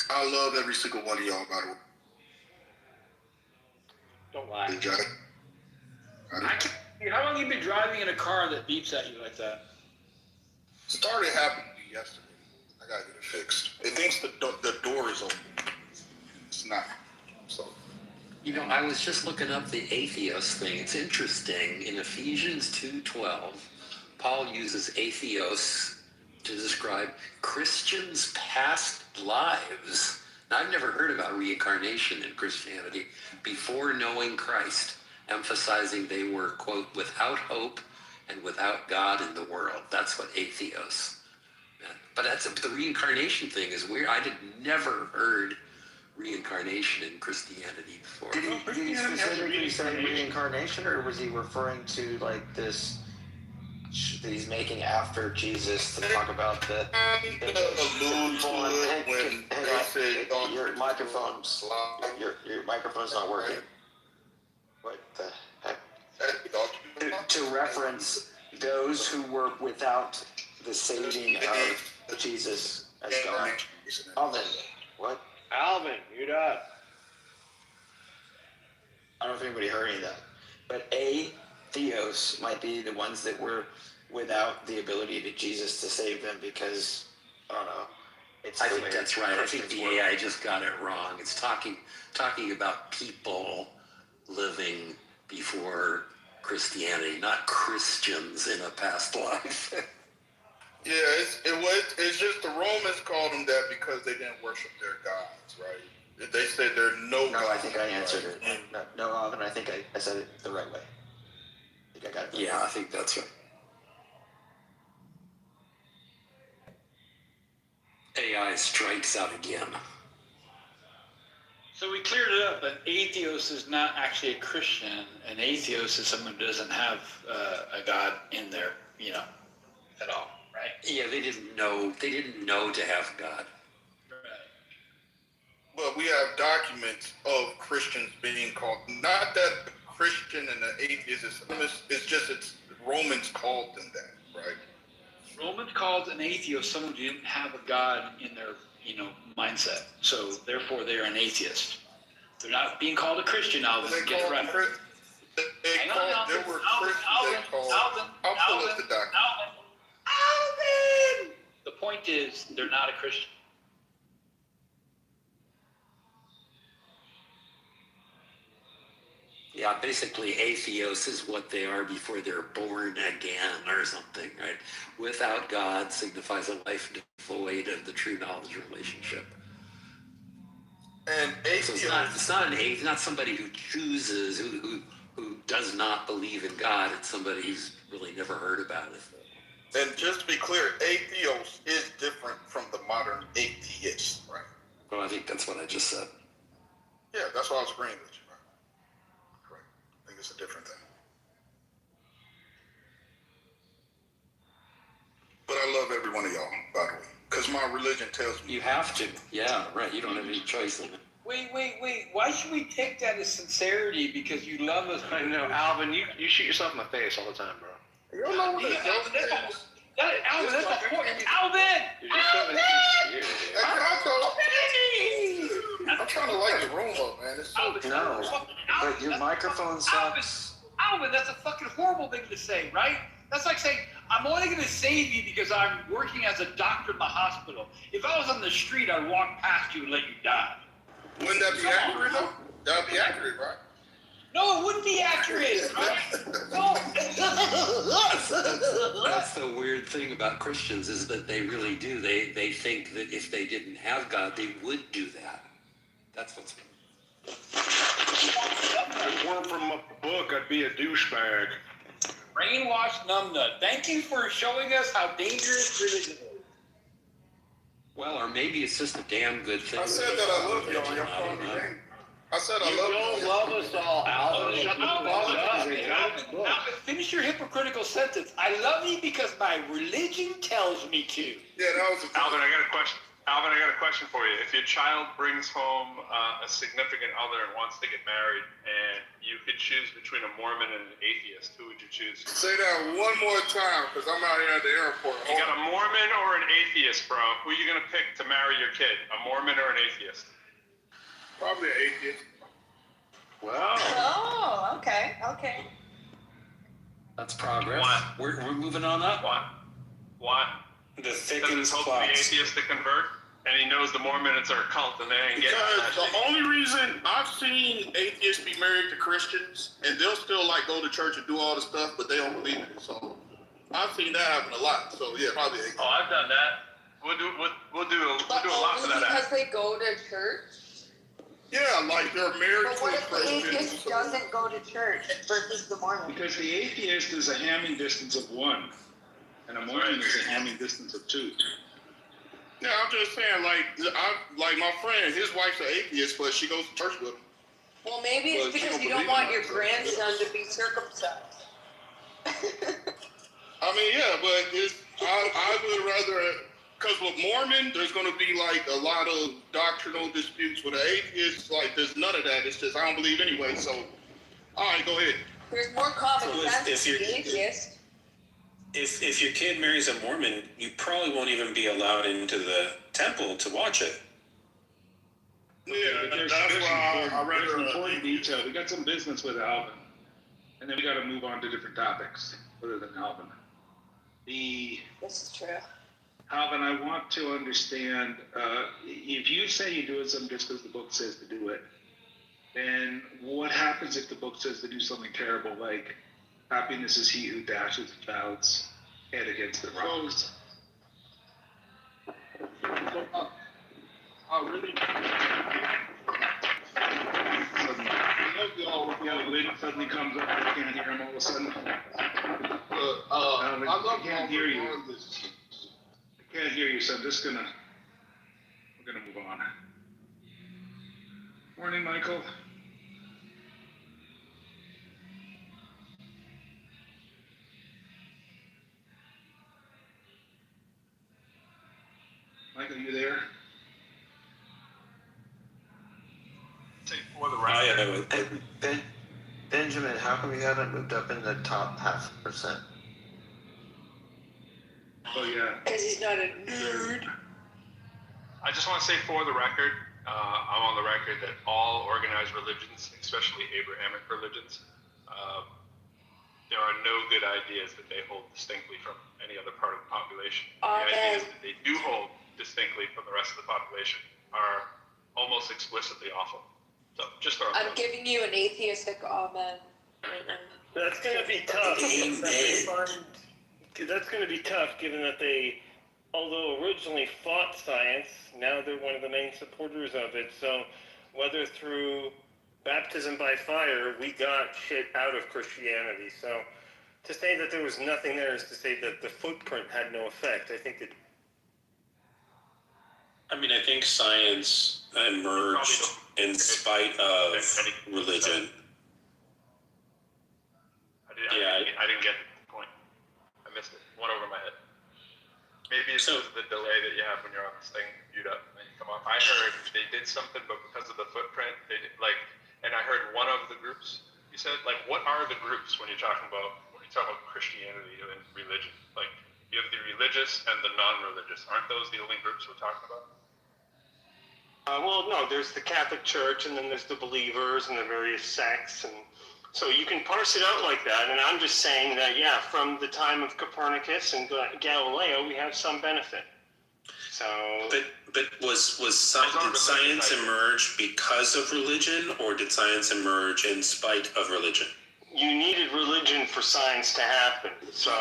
I love every single one of y'all, by the way. Don't lie. Did y'all? How long have you been driving in a car that beeps at you like that? Started happening to me yesterday. I gotta get it fixed. It thinks the door is open. It's not. So. You know, I was just looking up the atheos thing. It's interesting. In Ephesians 2:12, Paul uses atheos to describe Christians' past lives. Now, I've never heard about reincarnation in Christianity before knowing Christ, emphasizing they were, quote, without hope and without God in the world. That's what atheos meant. But the reincarnation thing is weird. I had never heard reincarnation in Christianity before. Did he specifically say reincarnation, or was he referring to like this that he's making after Jesus to talk about the your microphone's not working. What the heck? To reference those who were without the saving of Jesus as God. Alvin, what? Alvin, you're up. I don't know if anybody heard any of that. But atheos might be the ones that were without the ability to Jesus to save them because, I don't know. I think that's right. I think the AI just got it wrong. It's talking about people living before Christianity, not Christians in a past life. Yeah, it's just the Romans called them that because they didn't worship their gods, right? They said there are no gods. No, I think I answered it. No, Alvin, I think I said it the right way. I think I got it. Yeah, I think that's right. AI strikes out again. So we cleared it up, but atheos is not actually a Christian. An atheos is someone who doesn't have a God in there, at all, right? Yeah, they didn't know to have God. But we have documents of Christians being called, not that the Christian and the atheist it's just Romans called them that, right? Romans called an atheist someone who didn't have a God in their, mindset. So therefore, they're an atheist. They're not being called a Christian. Alvin, get it right. There were Christians that called. I'll pull up the document. they're not a Christian. Yeah, basically atheos is what they are before they're born again or something, right? Without God signifies a life devoid of the true knowledge relationship. And So atheos, it's not somebody who chooses, who does not believe in God. It's somebody who's really never heard about it. and just to be clear, atheos is different from the modern atheist, right? Well, I think that's what I just said. Yeah, that's why I was agreeing with you, right? Correct. I think it's a different thing. But I love every one of y'all, by the way, because my religion tells me You have to. Yeah, right. You don't have any choice in it. Wait. Why should we take that as sincerity because you love us? I know, Alvin, you shoot yourself in the face all the time, bro. you don't know what it is. Alvin, that's the point. Alvin! You're just so insincere, Hey, can I talk? I'm trying to light the room up, man. It's so No, But your microphone sucks. Alvin, that's a fucking horrible thing to say, right? That's like saying, I'm only going to save you because I'm working as a doctor in the hospital. If I was on the street, I'd walk past you and let you die. Wouldn't that be accurate, though? That would be accurate, right? No, it wouldn't be accurate, right? No. That's the weird thing about Christians is that they really do. They think that if they didn't have God, they would do that. That's what's. If it weren't from a book, I'd be a douchebag. Brainwashed numbnut. Thank you for showing us how dangerous religion is. Well, or maybe it's just a damn good thing. I said that I love you all. Y'all calling me name. I said I love you. don't love us all, Alvin. Shut the fuck up. Alvin, finish your hypocritical sentence. I love you because my religion tells me to. Yeah, that was a Alvin, I got a question. Alvin, I got a question for you. If your child brings home a significant other and wants to get married, and you could choose between a Mormon and an atheist, who would you choose? Say that one more time, because I'm out here at the airport. You got a Mormon or an atheist, bro. Who are you gonna pick to marry your kid? A Mormon or an atheist? Probably an atheist. Wow. Oh, okay. That's progress. Why? We're moving on up. Why? The Does thickens it hope for the plots. atheist to convert? And he knows the Mormons are a cult and they ain't getting Because that the only reason I've seen atheists be married to Christians, and they'll still like go to church and do all the stuff, but they don't believe in it. So I've seen that happen a lot. So yeah, probably atheist. Oh, I've done that. We'll do a lot for that. Because they go to church? Yeah, like they're married But to what a if the Christian. atheist doesn't go to church versus the Mormon? Because the atheist is a hamming distance of 1, and a Mormon is a hamming distance of 2. Yeah, I'm just saying, like my friend, his wife's an atheist, but she goes to church with him. Well, maybe it's Well, she because don't you don't believe want in your that, so- grandson to be circumcised. I mean, yeah, but I would rather, because with Mormon, there's going to be like a lot of doctrinal disputes. With an atheist, like there's none of that. It's just I don't believe anyway. So, all right, go ahead. There's more common So sense if to you're- the atheist. If your kid marries a Mormon, you probably won't even be allowed into the temple to watch it. Yeah, But that's there's why I some rather. important detail. We got some business with Alvin, and then we got to move on to different topics other than Alvin. This is true. Alvin, I want to understand, if you say you're doing something just because the book says to do it, then what happens if the book says to do something terrible, like happiness is he who dashes a child's head against the rocks? I really. Wind suddenly comes up, I can't hear him all of a sudden. I can't hear you. I can't hear you, so I'm just we're gonna move on. Morning, Michael. Michael, you there? For the record. Benjamin, how come you haven't moved up in the top 0.5%? Oh yeah. Because he's not a nerd. I just want to say for the record, I'm on the record that all organized religions, especially Abrahamic religions, there are no good ideas that they hold distinctly from any other part of the population. The ideas that they do hold distinctly from the rest of the population are almost explicitly awful. So just throw it I'm out. giving you an atheistic amen right now. That's going to be tough. That's going to be tough, given that they, although originally fought science, now they're one of the main supporters of it. So whether through baptism by fire, we got shit out of Christianity. So to say that there was nothing there is to say that the footprint had no effect. I think that. I mean, I think science emerged in spite of religion. I didn't get the point. I missed it. Went over my head. Maybe it's the delay that you have when you're on this thing queued up and you come off. I heard they did something, but because of the footprint, they did, and I heard one of the groups. You said, what are the groups when you're talking about Christianity and religion? Like, you have the religious and the non-religious. Aren't those the only groups we're talking about? Well, no, there's the Catholic Church, and then there's the believers and the various sects, and so you can parse it out like that. And I'm just saying that, yeah, from the time of Copernicus and Galileo, we have some benefit. So, but did science emerge because of religion, or did science emerge in spite of religion? You needed religion for science to happen. So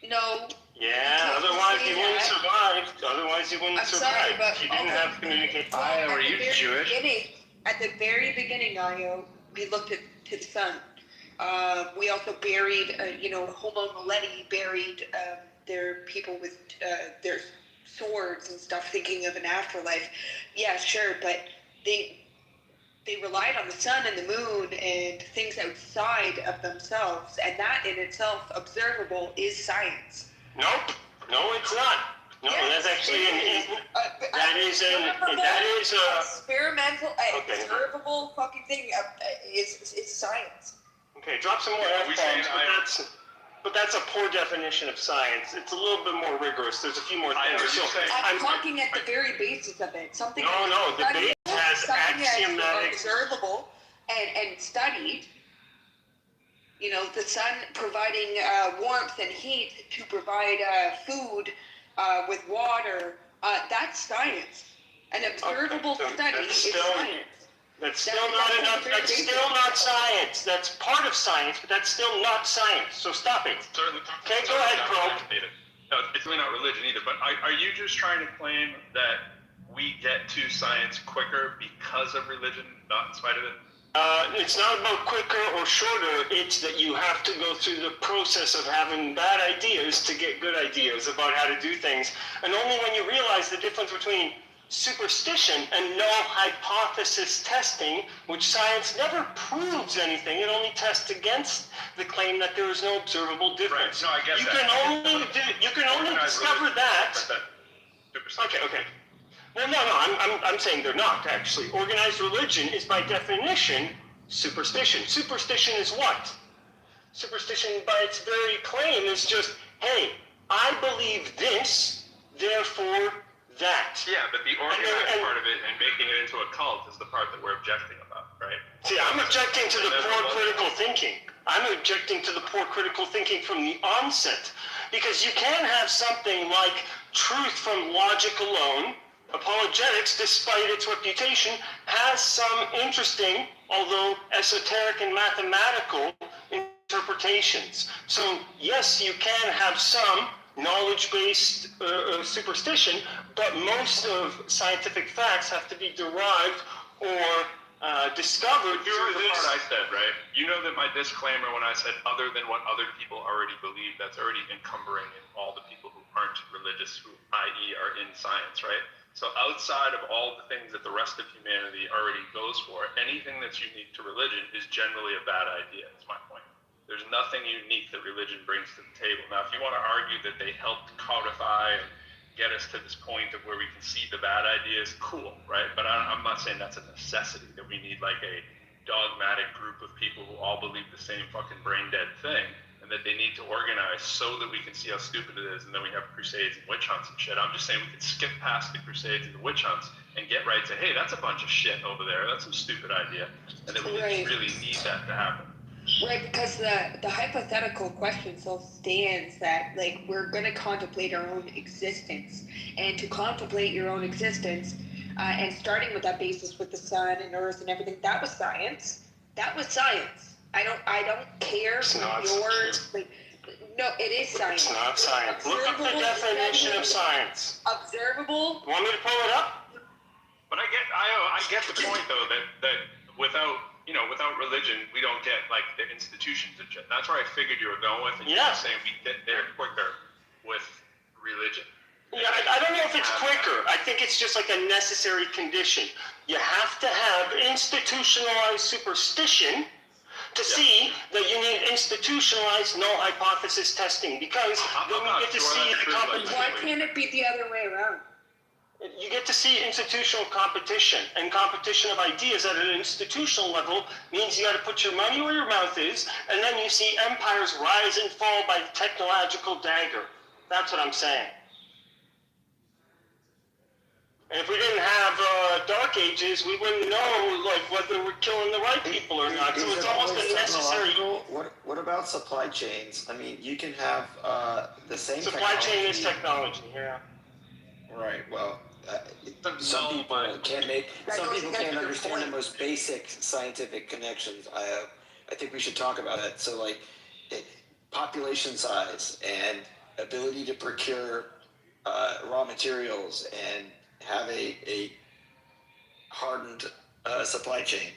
No. Yeah, otherwise you wouldn't survive. I'm sorry, but you didn't have communication. Were you Jewish? At the very beginning, Io, we looked to the sun. We also buried, Homo naledi buried their people with their swords and stuff, thinking of an afterlife. Yeah, sure, but they relied on the sun and the moon and things outside of themselves, and that in itself, observable, is science. Nope. No, it's not. No, yes, that's actually experimental, observable fucking thing. Is science. Okay, drop some more F-bombs, but that's a poor definition of science. It's a little bit more rigorous. There's a few more things. I'm talking at the very basis of it. Something. No, the base has axiomatic. Observable and studied. The sun providing warmth and heat to provide food with water. That's science. An observable study is science. That's still not enough. That's still not science. That's part of science, but that's still not science. So stop it. Okay, go ahead, Pro. No, it's really not religion either. But are you just trying to claim that we get to science quicker because of religion, not in spite of it? It's not about quicker or shorter. It's that you have to go through the process of having bad ideas to get good ideas about how to do things. And only when you realize the difference between superstition and no hypothesis testing, which science never proves anything, it only tests against the claim that there is no observable difference. Right. No, I get that. You can only discover that. Okay. Well, no, I'm saying they're not, actually. Organized religion is, by definition, superstition. Superstition is what? Superstition, by its very claim, is just, hey, I believe this, therefore that. Yeah, but the organized part of it and making it into a cult is the part that we're objecting about, right? See, I'm objecting to the poor critical thinking. I'm objecting to the poor critical thinking from the onset. Because you can have something like truth from logic alone. Apologetics, despite its reputation, has some interesting, although esoteric and mathematical, interpretations. So, yes, you can have some knowledge-based superstition, but most of scientific facts have to be derived or discovered. You heard the part I said, right? You know that my disclaimer when I said other than what other people already believe, that's already encumbering in all the people who aren't religious, who, i.e., are in science, right? So outside of all the things that the rest of humanity already goes for, anything that's unique to religion is generally a bad idea, is my point. There's nothing unique that religion brings to the table. Now, if you want to argue that they helped codify and get us to this point of where we can see the bad ideas, cool, right? But I'm not saying that's a necessity, that we need like a dogmatic group of people who all believe the same fucking brain-dead thing, and that they need to organize so that we can see how stupid it is, and then we have crusades and witch hunts and shit. I'm just saying we can skip past the crusades and the witch hunts and get right to, hey, that's a bunch of shit over there. That's some stupid idea. And then we didn't really need that to happen. Right, because the hypothetical question still stands that, like, we're going to contemplate our own existence. And to contemplate your own existence, and starting with that basis with the sun and earth and everything, that was science. That was science. I don't care It's for not yours. Like, no, it is science. It's not science. Look up the definition of science. Observable. Want me to pull it up? But I get the point though that without religion we don't get like the institutions and shit. That's where I figured you were going with, and you were saying we get there quicker with religion. Yeah, I don't know if it's quicker. I think it's just like a necessary condition. You have to have institutionalized superstition to see that you need institutionalized null hypothesis testing, because then you get to see the competition. Why can't it be the other way around? You get to see institutional competition, and competition of ideas at an institutional level means you got to put your money where your mouth is, and then you see empires rise and fall by the technological dagger. That's what I'm saying. And if we didn't have Dark Ages, we wouldn't know like whether we're killing the right people or not. So it's almost a necessary. What about supply chains? I mean, you can have the same supply chain is technology. Yeah. Right. Well, some people can't make. Some people can't understand the most basic scientific connections. I think we should talk about that. So, like, population size and ability to procure raw materials and have a hardened supply chain.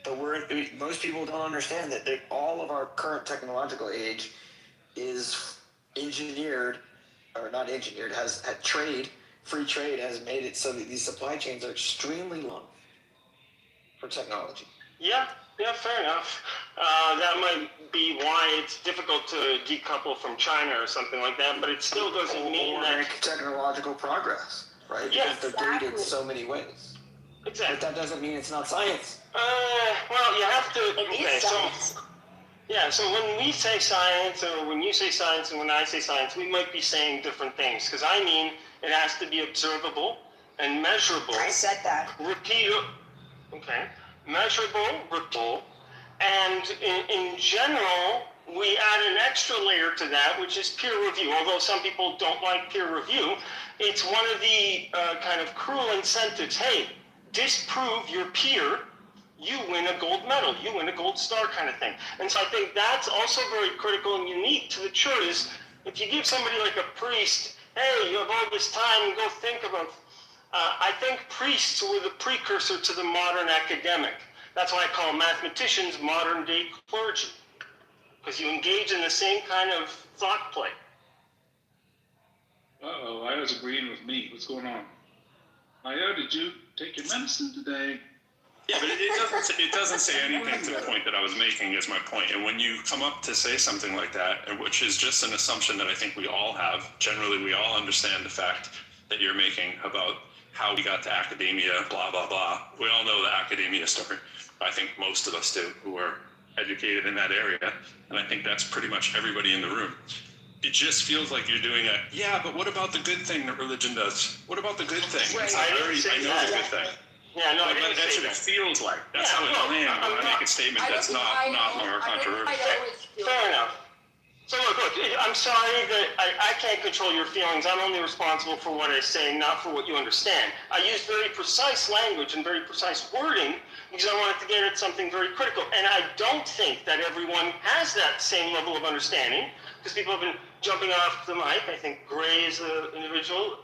But most people don't understand that all of our current technological age is engineered, or not engineered, has had trade. Free trade has made it so that these supply chains are extremely long for technology. Yeah, fair enough. That might be why it's difficult to decouple from China or something like that, but it still doesn't mean that technological progress, right? Yeah, because they're doing it in so many ways. Exactly. But that doesn't mean it's not science. Well, you have to. Okay, so when we say science, or when you say science, and when I say science, we might be saying different things. Because I mean, it has to be observable and measurable. I said that. Repeatable. Okay. Measurable, repeatable, and in general, we add an extra layer to that, which is peer review. Although some people don't like peer review, it's one of the kind of cruel incentives. Hey, disprove your peer, you win a gold medal, you win a gold star kind of thing. And so I think that's also very critical and unique to the church. Is if you give somebody like a priest, hey, you have all this time, go think about. I think priests were the precursor to the modern academic. That's why I call mathematicians modern day clergy, because you engage in the same kind of thought play. Uh-oh, I was agreeing with me. What's going on? Mayo, did you take your medicine today? Yeah, but it doesn't say anything to the point that I was making is my point. And when you come up to say something like that, which is just an assumption that I think we all have, generally we all understand the fact that you're making about how we got to academia, blah, blah, blah. We all know the academia story. I think most of us do, who are educated in that area. And I think that's pretty much everybody in the room. It just feels like you're doing but what about the good thing that religion does? What about the good thing? Right. I know the good thing. Yeah, no, that's what it feels like. That's how it lands when I make a statement that's not more controversial. Fair enough. So look, I'm sorry that I can't control your feelings. I'm only responsible for what I say, not for what you understand. I use very precise language and very precise wording because I wanted to get at something very critical. And I don't think that everyone has that same level of understanding, because people have been jumping off the mic. I think Gray is an individual,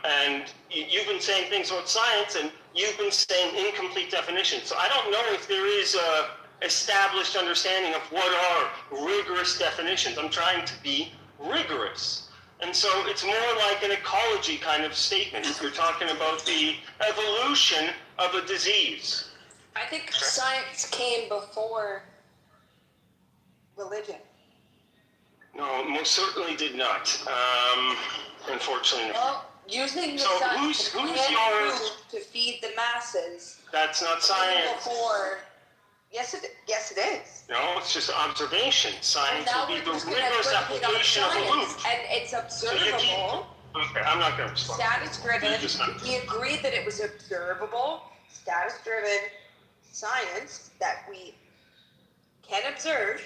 and you've been saying things about science, and you've been saying incomplete definitions. So I don't know if there is a established understanding of what are rigorous definitions. I'm trying to be rigorous. And so it's more like an ecology kind of statement. If you're talking about the evolution of a disease. I think science came before religion. No, most certainly did not. Unfortunately. Well, using the so sun who's your... to feed the masses. That's not science. Before. Yes, it is. No, it's just observation. Science would be the rigorous application of a loop. And it's observable. Okay, I'm not going to respond. Status-driven. He agreed that it was observable, status-driven science that we observe,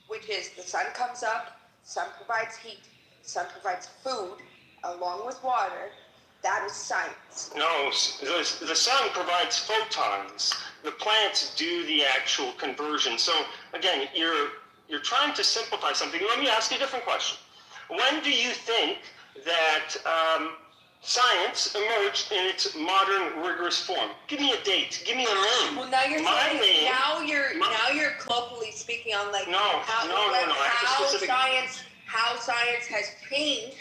which is the sun comes up, sun provides heat, sun provides food along with water, that is science. No, the sun provides photons. The plants do the actual conversion. So again, you're trying to simplify something. Let me ask you a different question. When do you think that science emerged in its modern, rigorous form? Give me a date. Give me a name. Well, now you're My name. now you're colloquially speaking on like No. how science has changed,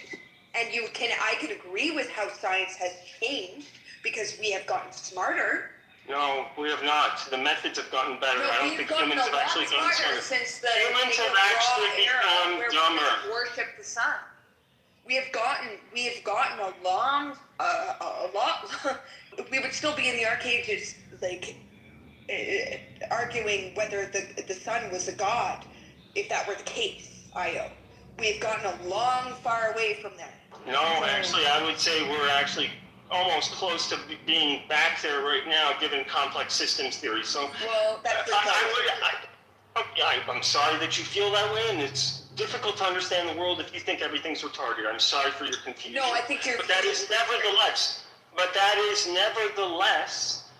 and I can agree with how science has changed because we have gotten smarter. No, we have not. The methods have gotten better. I don't think humans have actually gotten smarter. Since the Humans have actually become dumber. We worship the sun. We have gotten a lot. We would still be in the arc ages, like arguing whether the sun was a god, if that were the case. We've gotten a long far away from that. No, actually, I would say we're actually almost close to being back there right now, given complex systems theory. So, well, that's I'm sorry that you feel that way, and it's difficult to understand the world if you think everything's retarded. I'm sorry for your confusion. No, I think you're. But that is nevertheless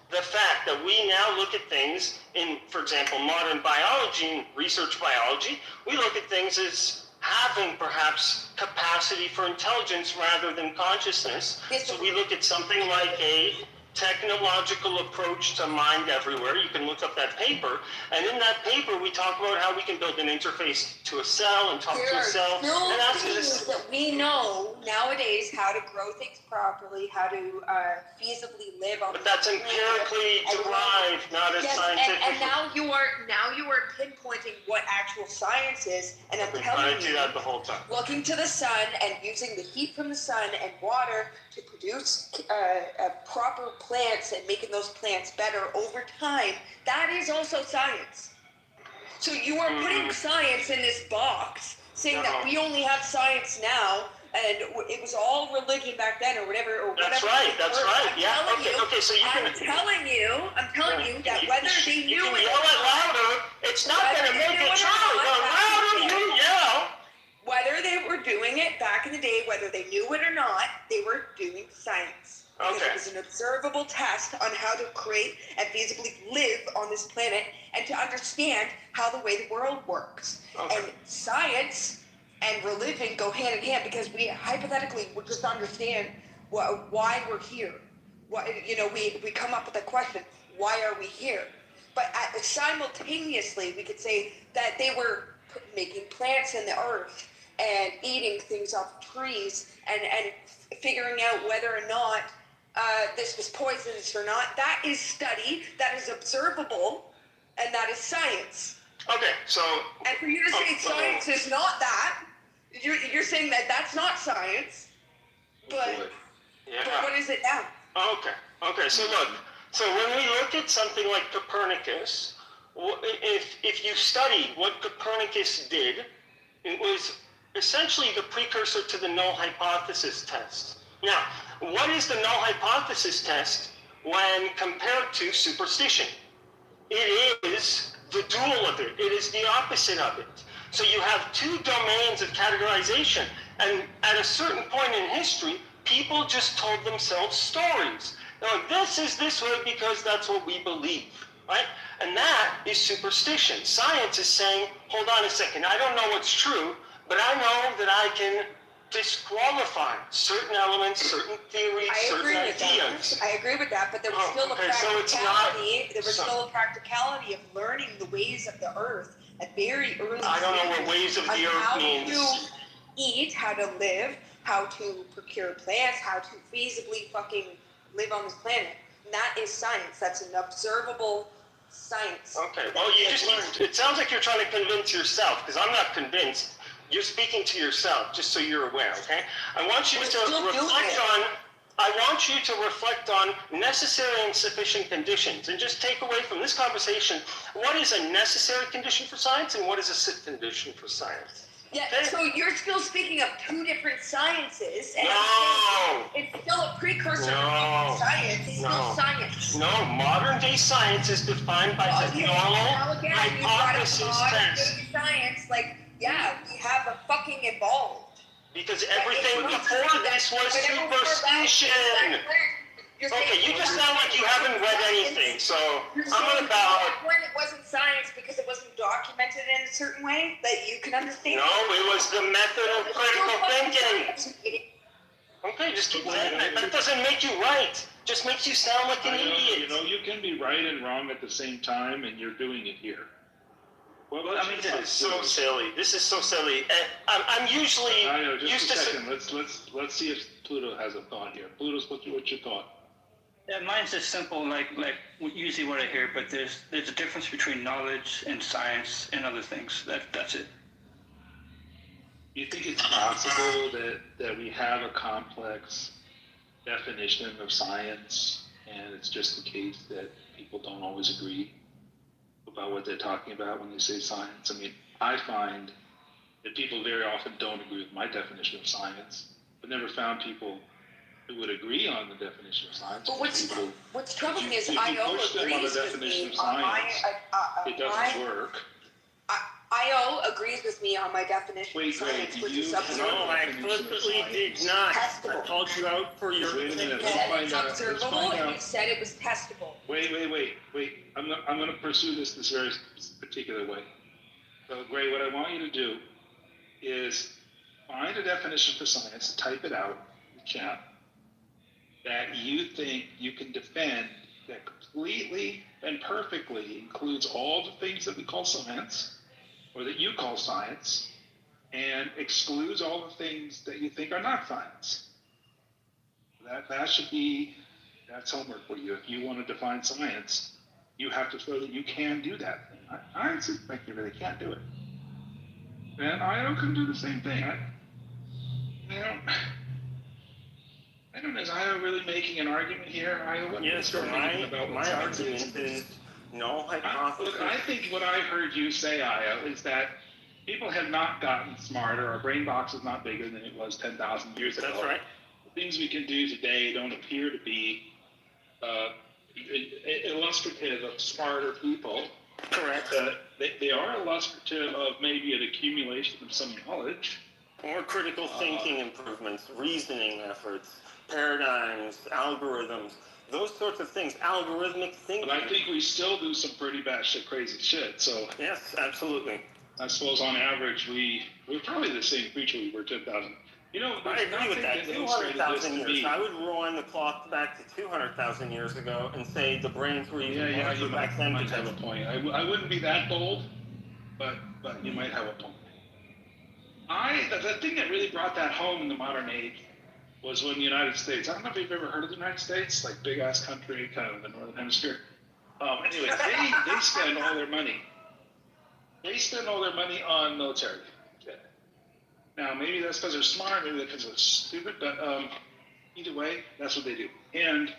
the fact that we now look at things in, for example, modern biology and research biology. We look at things as having perhaps capacity for intelligence rather than consciousness. So we look at something like a technological approach to mind everywhere. You can look up that paper, and in that paper we talk about how we can build an interface to a cell and talk to a cell. There are still things that we know nowadays how to grow things properly, how to feasibly live on. But that's empirically derived, not as scientific. And now you are pinpointing what actual science is, and I'm telling you, do that the whole time. Looking to the sun and using the heat from the sun and water to produce proper plants and making those plants better over time, that is also science. So you are putting science in this box, saying that we only have science now, and it was all religion back then, or whatever. That's right. Yeah. Okay. So I'm telling you that whether they knew you can it yell it louder, it's not going to make it true. The louder you yell. Whether they were doing it back in the day, whether they knew it or not, they were doing science. Because it was an observable test on how to create and feasibly live on this planet and to understand how the way the world works. And science and religion go hand in hand because we hypothetically would just understand why we're here. We come up with a question, why are we here? But simultaneously, we could say that they were making plants in the earth and eating things off trees and figuring out whether or not this was poisonous or not. That is study, that is observable, and that is science. Okay, so... And for you to say science is not that, you're saying that that's not science, but what is it now? Okay, so look, so when we look at something like Copernicus, if you study what Copernicus did, it was essentially the precursor to the null hypothesis test. Now, what is the null hypothesis test when compared to superstition? It is the dual of it. It is the opposite of it. So you have two domains of categorization, and at a certain point in history, people just told themselves stories. Now, this is this way because that's what we believe, right? And that is superstition. Science is saying, hold on a second, I don't know what's true, but I know that I can disqualify certain elements, certain theories, certain ideas. I agree with that, but there was still a practicality. There was still a practicality of learning the ways of the earth at very early. I don't know what ways of the earth means. How to eat, how to live, how to procure plants, how to feasibly fucking live on this planet. And that is science. That's an observable science. Okay. Well, it sounds like you're trying to convince yourself, because I'm not convinced. You're speaking to yourself, just so you're aware, okay? I want you to reflect on necessary and sufficient conditions, and just take away from this conversation what is a necessary condition for science and what is a condition for science. Yeah, so you're still speaking of two different sciences, and No. it's still a precursor No. to science. It's still No. science. No, modern day science is defined by the normal hypothesis test. Science, like, yeah, we have a fucking evolved. Because everything before this was superstition. Okay, you just sound like you haven't read anything, so I'm gonna bow. When it wasn't science because it wasn't documented in a certain way that you can understand. No, it was the method of critical thinking. Okay, just keep saying that. That doesn't make you right. Just makes you sound like an idiot. You know, you can be right and wrong at the same time, and you're doing it here. Well, I mean, this is so silly. This is so silly. I'm usually I know. Just used a to. second. Let's see if Pluto has a thought here. Pluto, what's your thought? Yeah, mine's just simple, like usually what I hear. But there's a difference between knowledge and science and other things. That's it. Do you think it's possible that we have a complex definition of science, and it's just the case that people don't always agree about what they're talking about when they say science? I mean, I find that people very often don't agree with my definition of science, but never found people who would agree on the definition of science. But what's troubling is if I you push them on the definition of science, it doesn't work. IO agrees with me on my definition of science, which is observable. No, I explicitly did not. Testable. I called you out for your. Wait a minute. You Let's said find it's out. Let's observable, find and out. you said it was testable. Wait. I'm going to pursue this very particular way. So, Gray, what I want you to do is find a definition for science, type it out in the chat, that you think you can defend that completely and perfectly includes all the things that we call science, or that you call science, and excludes all the things that you think are not science. That's homework for you. If you want to define science, you have to show that you can do that thing. I suspect you really can't do it. And I can do the same thing. I don't know. Is Io really making an argument here? Yes, my argument is no hypothesis. Look, I think what I heard you say, Io, is that people have not gotten smarter. Our brain box is not bigger than it was 10,000 years ago. That's right. The things we can do today don't appear to be illustrative of smarter people. Correct. They are illustrative of maybe an accumulation of some knowledge. Or critical thinking improvements, reasoning efforts, paradigms, algorithms, those sorts of things, algorithmic thinking. But I think we still do some pretty batshit crazy shit. So yes, absolutely. I suppose on average we're probably the same creature we were 10,000. You know, I agree with that. 200,000 years. I would rewind the clock back to 200,000 years ago and say the brains were even you back then. might have a point. I wouldn't be that bold, but you might have a point. The thing that really brought that home in the modern age was when the United States, I don't know if you've ever heard of the United States, like big ass country, kind of the northern hemisphere. Anyway, they spend all their money. They spend all their money on military. Okay. Now, maybe that's because they're smart, maybe that's because they're stupid, but either way, that's what they do. And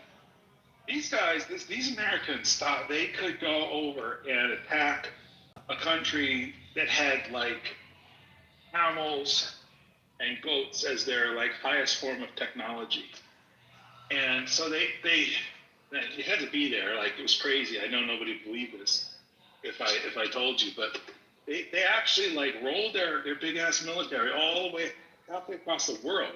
these guys, these Americans thought they could go over and attack a country that had like camels and goats as their like highest form of technology. And so they had to be there. Like, it was crazy. I know nobody would believe this if I told you, but they actually like rolled their big ass military all the way halfway across the world,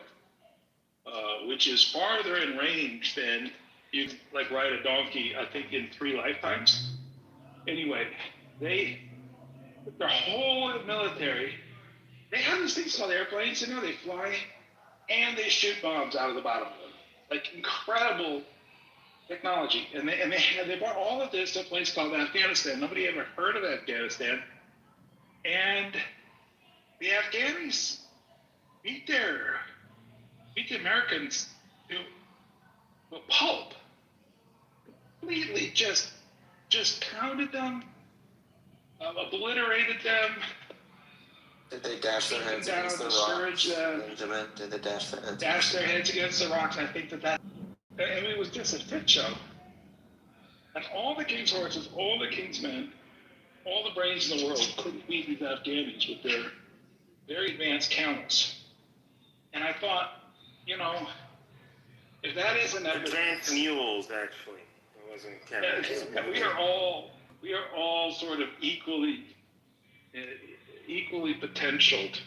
which is farther in range than you'd like ride a donkey, I think, in 3 lifetimes. Anyway, their whole military, they have these things called airplanes, you know, they fly and they shoot bombs out of the bottom of them. Like, incredible technology. And they brought all of this to a place called Afghanistan. Nobody ever heard of Afghanistan. And the Afghanis beat the Americans to a pulp. Completely just pounded them, obliterated them. Did they dash their heads against the rocks? Benjamin, did they dash their heads? Dash their heads against the rocks. I think that I mean, it was just a shit show. And all the king's horses, all the king's men, all the brains in the world couldn't beat these Afghanis with very advanced counters. And I thought, you know, if that isn't Advanced mules, actually. It wasn't camels. we are all sort of equally potentialed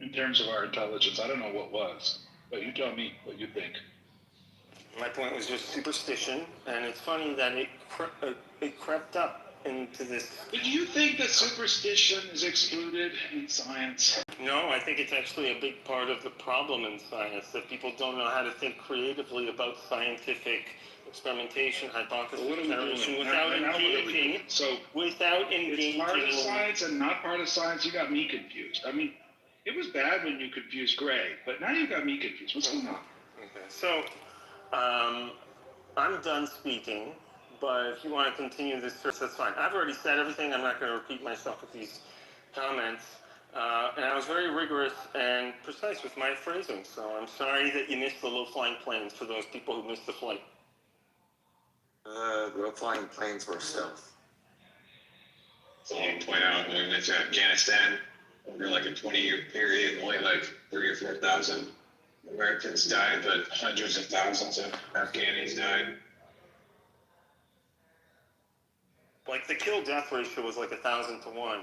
in terms of our intelligence. I don't know what was, but you tell me what you think. My point was just superstition, and it's funny that it crept up into this. But do you think that superstition is excluded in science? No, I think it's actually a big part of the problem in science, that people don't know how to think creatively about scientific experimentation, hypothesis generation without engaging. It's part of science and not part of science. You got me confused. I mean, it was bad when you confused Gray, but now you got me confused. What's going on? Okay, so I'm done speaking, but if you want to continue this, that's fine. I've already said everything. I'm not going to repeat myself with these comments. And I was very rigorous and precise with my phrasing, so I'm sorry that you missed the low-flying planes for those people who missed the flight. The low-flying planes were stealth. So I want to point out, when we went to Afghanistan, over like a 20-year period, only like 3,000 or 4,000 Americans died, but hundreds of thousands of Afghanis died. Like the kill-death ratio was like 1,000 to 1.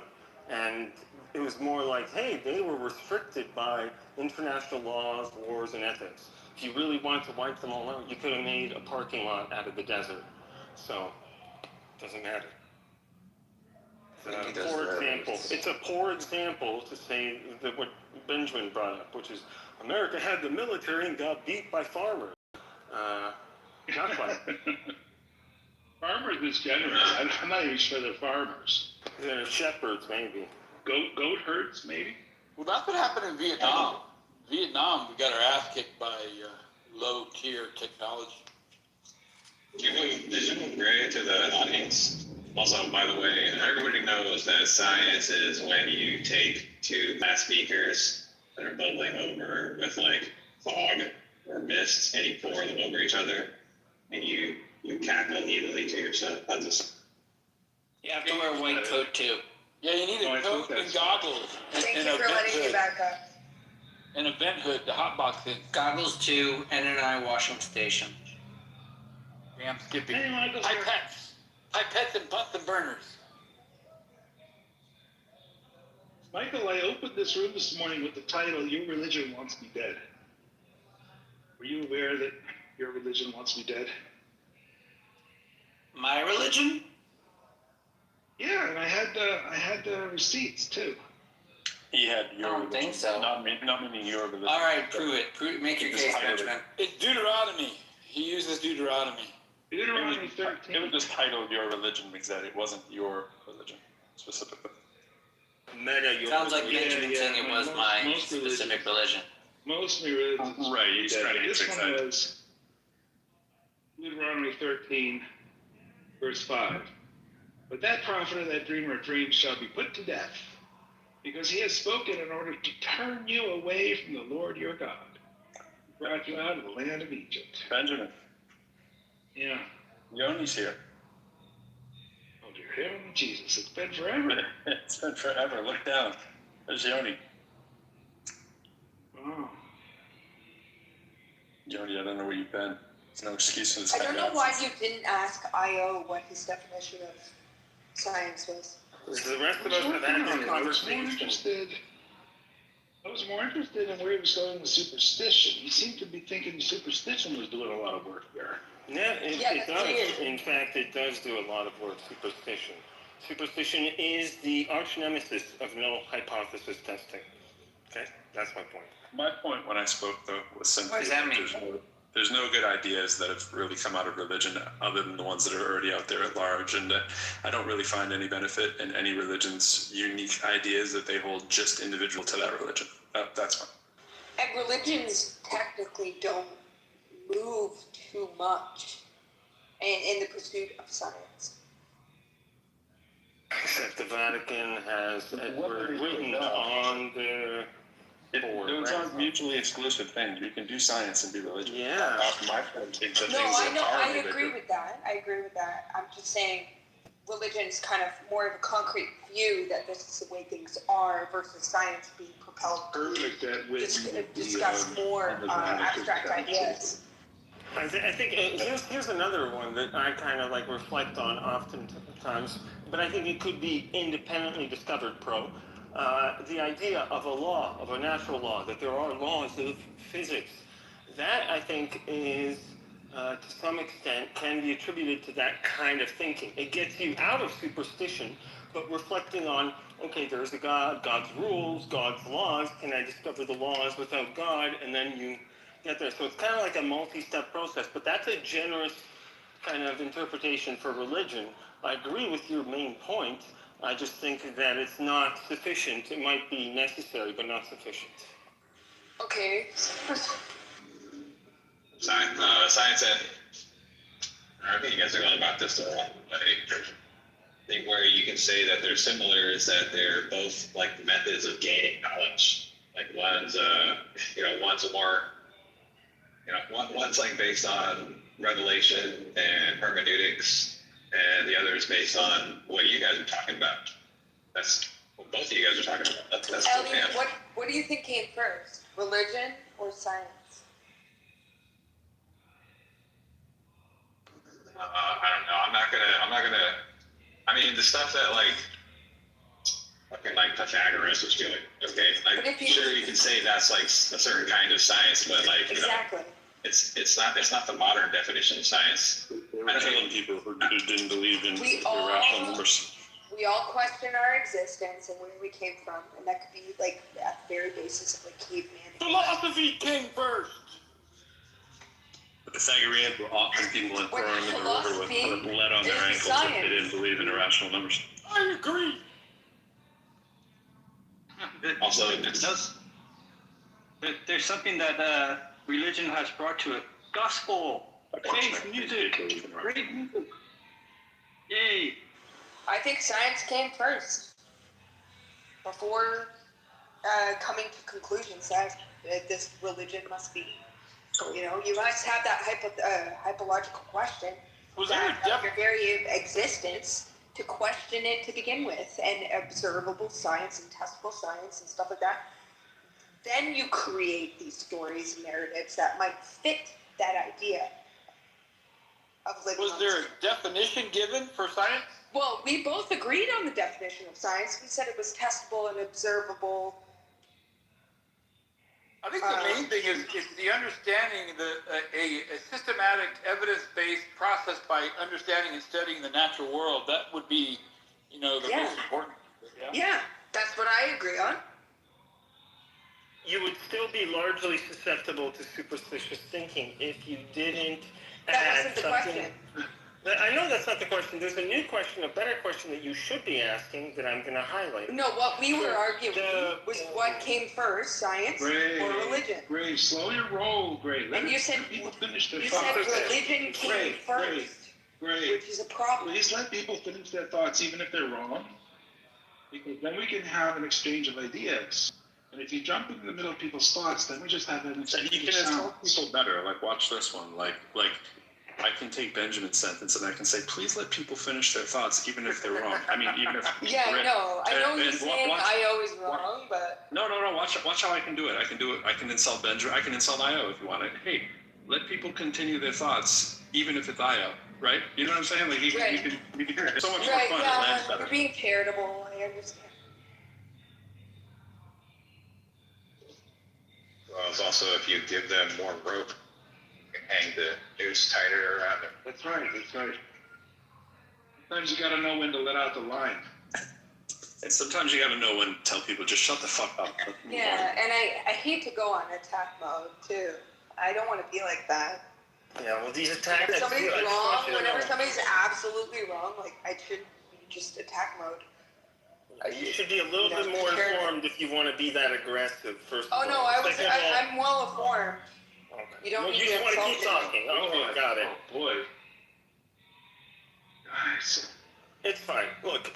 And it was more like, hey, they were restricted by international laws, wars, and ethics. If you really wanted to wipe them all out, you could have made a parking lot out of the desert. So, it doesn't matter. It's a poor example to say that what Benjamin brought up, which is America had the military and got beat by farmers. Not quite. Farmers is generous. I'm not even sure they're farmers. They're shepherds, maybe. Goat herds, maybe? Well, that's what happened in Vietnam. Vietnam, we got our ass kicked by low-tier technology. Give a vision of Gray to the audience. Also, by the way, everybody knows that science is when you take two loudspeakers that are bubbling over with like fog or mist, and you pour them over each other, and you cackle evenly to yourself. That's just. You have to wear a white coat too. Yeah, you need a coat and goggles. Thank you for letting me back up. An event hood, the hot box thing. Goggles too, and an eye washing station. Damn Skippy. Hey, Michael, Pipettes and Bunsen burners. Michael, I opened this room this morning with the title, Your Religion Wants Me Dead. Were you aware that your religion wants me dead? My religion? Yeah, and I had receipts too. He had your I don't think so. Not meaning your religion. All right, prove it. Make your case, Benjamin. It's Deuteronomy. He uses Deuteronomy. Deuteronomy 13. It was just titled Your Religion because that it wasn't your religion specifically. Sounds like Benjamin saying it was my specific religion. Most religions. Right, he's trying to get This one excited. was Deuteronomy 13, verse 5. But that prophet or that dreamer of dreams shall be put to death, because he has spoken in order to turn you away from the Lord your God, who brought you out of the land of Egypt. Benjamin. Yeah. Yoni's here. Oh, dear heavenly Jesus, it's been forever. It's been forever. Look down. There's Yoni. Oh. Yoni, I don't know where you've been. There's no excuse for this. I don't know why you didn't ask I.O. what his definition of science was. The rest of us have had this conversation. I was more interested in where he was going with superstition. He seemed to be thinking superstition was doing a lot of work there. Yeah, it does. In fact, it does do a lot of work, superstition. Superstition is the arch nemesis of null hypothesis testing. Okay? That's my point. My point when I spoke, though, was simply What does that mean? There's no good ideas that have really come out of religion other than the ones that are already out there at large. And I don't really find any benefit in any religion's unique ideas that they hold just individual to that religion. That's fine. And religions technically don't move too much in the pursuit of science. Except the Vatican has written on their board. Those aren't mutually exclusive things. You can do science and be religious. Yeah. My point is that No, things I know. that are I religious. agree with that. I'm just saying religion's kind of more of a concrete view that this is the way things are. are versus science being propelled Perfect that way. to discuss more abstract ideas. I think here's another one that I kind of like reflect on oftentimes, but I think it could be independently discovered, the idea of a law, of a natural law, that there are laws of physics. That, I think, is, to some extent, can be attributed to that kind of thinking. It gets you out of superstition, but reflecting on, okay, there's a God, God's rules, God's laws. Can I discover the laws without God? And then you get there. So it's kind of like a multi-step process, but that's a generous kind of interpretation for religion. I agree with your main point. I just think that it's not sufficient. It might be necessary, but not sufficient. Okay. Science and I think you guys are going about this a lot. I think where you can say that they're similar is that they're both like methods of gaining knowledge. Like one's one's a more one's like based on revelation and hermeneutics, and the other is based on what you guys are talking about. That's what both of you guys are talking about. That's Ellie, what do you think came first, religion or science? I don't know. I'm not gonna. I mean, the stuff that like Pythagoras was doing. Okay, like sure you can say that's like a certain kind of science, but like exactly. It's not the modern definition of science. There were killing people who didn't believe in irrational numbers. We all question our existence and where we came from, and that could be like at the very basis of like caveman. Philosophy came first. The Pythagoreans were often people thrown into the river with lead on their ankles if they didn't believe in irrational numbers. I agree. Also, there's something that religion has brought to it. Gospel, faith, music, great music. Yay. I think science came first before coming to conclusions that this religion must be. You must have that hypological question of your very existence to question it to begin with, and observable science and testable science and stuff like that. Then you create these stories and narratives that might fit that idea of living. Was there a definition given for science? Well, we both agreed on the definition of science. We said it was testable and observable. I think the main thing is the understanding that a systematic, evidence-based process by understanding and studying the natural world, that would be, the most important. Yeah, that's what I agree on. You would still be largely susceptible to superstitious thinking if you didn't That wasn't the question. I know that's not the question. There's a new question, a better question that you should be asking that I'm going to highlight. No, what we were arguing was what came first, science or religion. Gray, slow your roll, Gray. And you said people finish their you thoughts. said religion came first, which is a problem. Please let people finish their thoughts, even if they're wrong, because then we can have an exchange of ideas. And if you jump into the middle of people's thoughts, then we just have an exchange. You can insult people better. Like, watch this one. Like. I can take Benjamin's sentence and I can say, please let people finish their thoughts, even if they're wrong. I mean, even if... Yeah, I know he's saying I always wrong, but... No. Watch how I can do it. I can insult Benjamin. I can insult Io if you want it. Hey, let people continue their thoughts, even if it's Io, right? You know what I'm saying? Like, you can it's so much more fun. It lands better. You're being charitable. I understand. well, it's also if you give them more rope, hang the noose tighter around them. That's right. Sometimes you got to know when to let out the line. And sometimes you got to know when to tell people, just shut the fuck up. Yeah, and I hate to go on attack mode, too. I don't want to be like that. Yeah, well, these attacks... Whenever somebody's wrong, whenever somebody's absolutely wrong, like, I should be just attack mode. You should be a little bit more informed if you want to be that aggressive, first of all. Oh, no, I'm well informed. Okay. You don't need you just want to keep insult talking. me. Okay, got it. Oh, boy. Guys. It's fine. Look,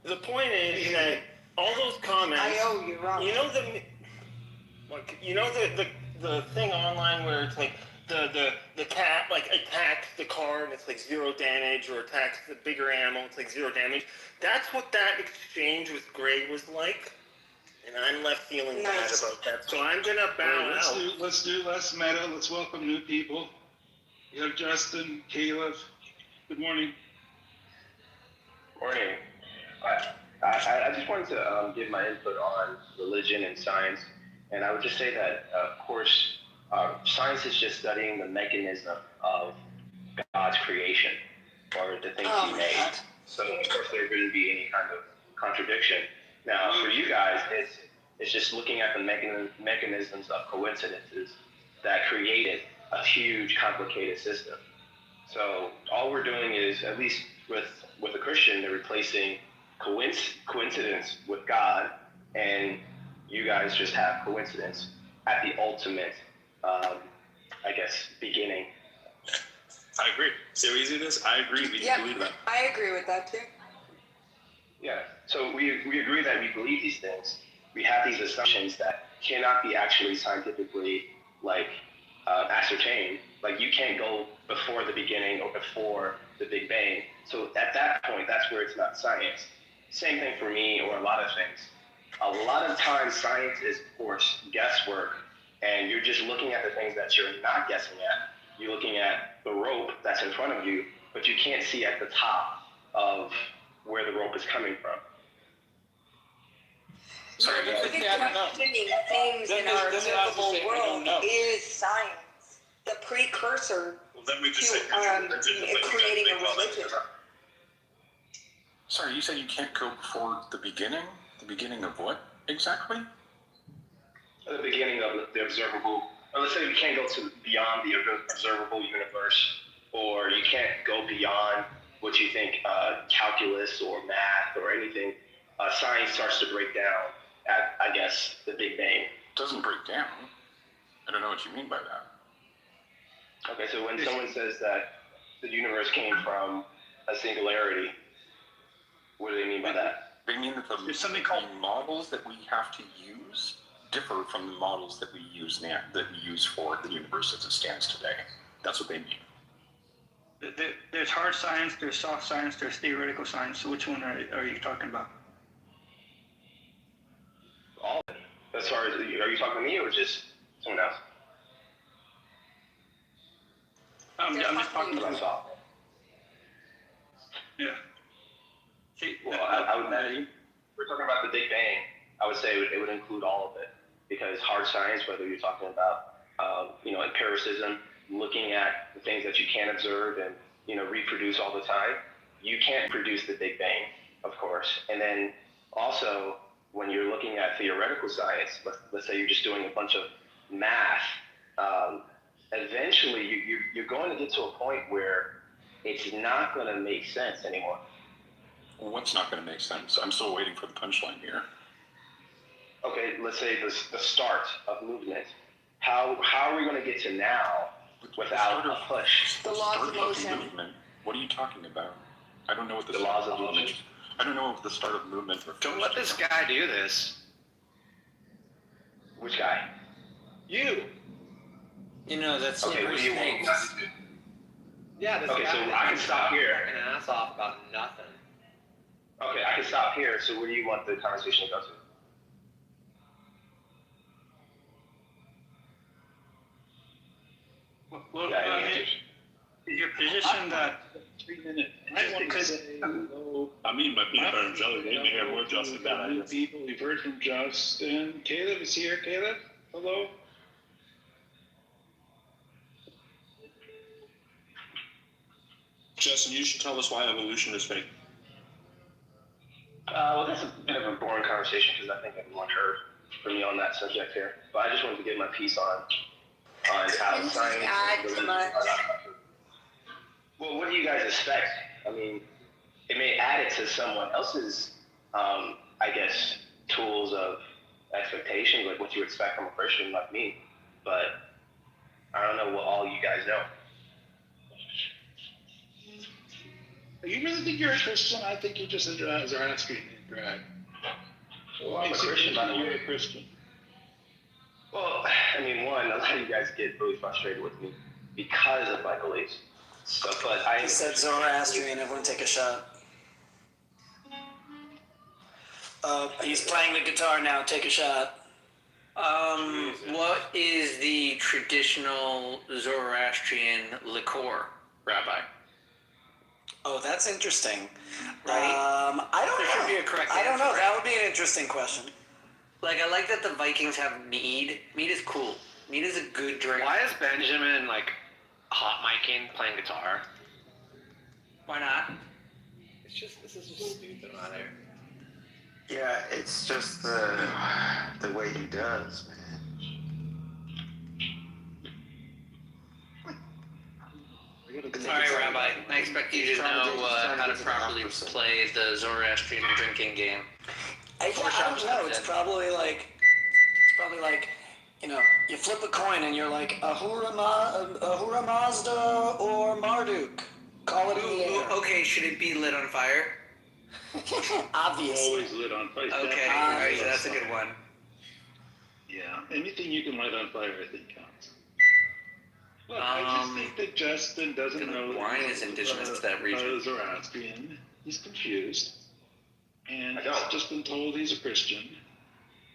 the point is that all those comments... you're wrong. The thing online where it's like the cat like attacks the car and it's like 0 damage, or attacks the bigger animal, it's like 0 damage. That's what that exchange with Gray was like. And I'm left feeling bad Nice. about that. So I'm gonna bow out. Let's do less meta. Let's welcome new people. You have Justin, Caleb. Good morning. Morning. I just wanted to give my input on religion and science, and I would just say that, of course, science is just studying the mechanism of God's creation, or the things He made. So, of course, there wouldn't be any kind of contradiction. Now, for you guys, it's just looking at the mechanisms of coincidences that created a huge, complicated system. So all we're doing is, at least with a Christian, they're replacing coincidence with God, and you guys just have coincidence at the ultimate, I guess, beginning. I agree. See how easy it is? I agree. We believe that. I agree with that too. Yeah. So we agree that we believe these things. We have these assumptions that cannot be actually scientifically ascertained. Like, you can't go before the beginning or before the Big Bang. So at that point, that's where it's not science. Same thing for me, or a lot of things. A lot of times science is, of course, guesswork, and you're just looking at the things that you're not guessing at. You're looking at the rope that's in front of you, but you can't see at the top of where the rope is coming from. Sorry, questioning things in our livable world is science. The precursor to creating a religion. Sorry, you said you can't go before the beginning? The beginning of what exactly? The beginning of the observable. Or let's say you can't go to beyond the observable universe, or you can't go beyond what you think calculus or math or anything. Science starts to break down at, I guess, the Big Bang. It doesn't break down. I don't know what you mean by that. Okay, so when someone says that the universe came from a singularity, what do they mean by that? They mean that the models that we have to use differ from the models that we use now, that we use for the universe as it stands today. That's what they mean. There's hard science, there's soft science, there's theoretical science. So which one are you talking about? All of it. As far as, are you talking to me or just someone else? I'm just talking about soft. Yeah. See, well, I would imagine, we're talking about the Big Bang, I would say it would include all of it, because hard science, whether you're talking about, empiricism, looking at the things that you can't observe and, reproduce all the time, you can't produce the Big Bang, of course. And then also, when you're looking at theoretical science, let's say you're just doing a bunch of math, eventually you're going to get to a point where it's not going to make sense anymore. What's not going to make sense? I'm still waiting for the punchline here. Okay, let's say the start of movement. How are we going to get to now without a push? The laws of motion. What are you talking about? I don't know what the laws of motion. I don't know what the start of movement refers to. Don't let this guy do this. Which guy? You. That's okay. What do you want? Yeah. This okay, guy so I can stop here. An ass off about nothing. Okay, I can stop here. So where do you want the conversation to go to? Well, is your position that 3 minutes? I want to say hello. I mean, my peanut butter and jelly. They may have more Justin than new people. We've heard from Justin. Caleb is here. Caleb, hello. Justin, you should tell us why evolution is fake. Well, that's a bit of a boring conversation because I think everyone heard from me on that subject here. But I just wanted to get my piece on how science. Well, what do you guys expect? I mean, it may add it to someone else's, I guess, tools of expectations, like what you expect from a Christian like me. But I don't know what all you guys know. You really think you're a Christian? I think you just are asking in drag. Well, I'm a Christian, by the way. You're a Christian. Well, I mean, one, a lot of you guys get really frustrated with me because of my beliefs. So, but He said Zoroastrian, everyone take a shot. He's playing the guitar now. Take a shot. What is the traditional Zoroastrian liqueur, Rabbi? Oh, that's interesting. Right? I don't There know. should be a correct I don't answer, know. right? That would be an interesting question. Like, I like that the Vikings have mead. Mead is cool. Mead is a good drink. Why is Benjamin, like, hot micing, playing guitar? Why not? This is just stupid out there. Yeah, it's just the way he does, man. Sorry, Rabbi. I expect you to know how to properly play the Zoroastrian drinking game. I don't know. It's probably like, you know, you flip a coin and you're like, Ahura Mazda or Marduk. Call it in the air. Okay, should it be lit on fire? Obviously. Always lit on fire. Okay, alright, so that's a good one. Yeah, anything you can light on fire, I think counts. Look, I just think that Justin doesn't know wine is indigenous to that region. Zoroastrian. He's confused. And he's just been told he's a Christian.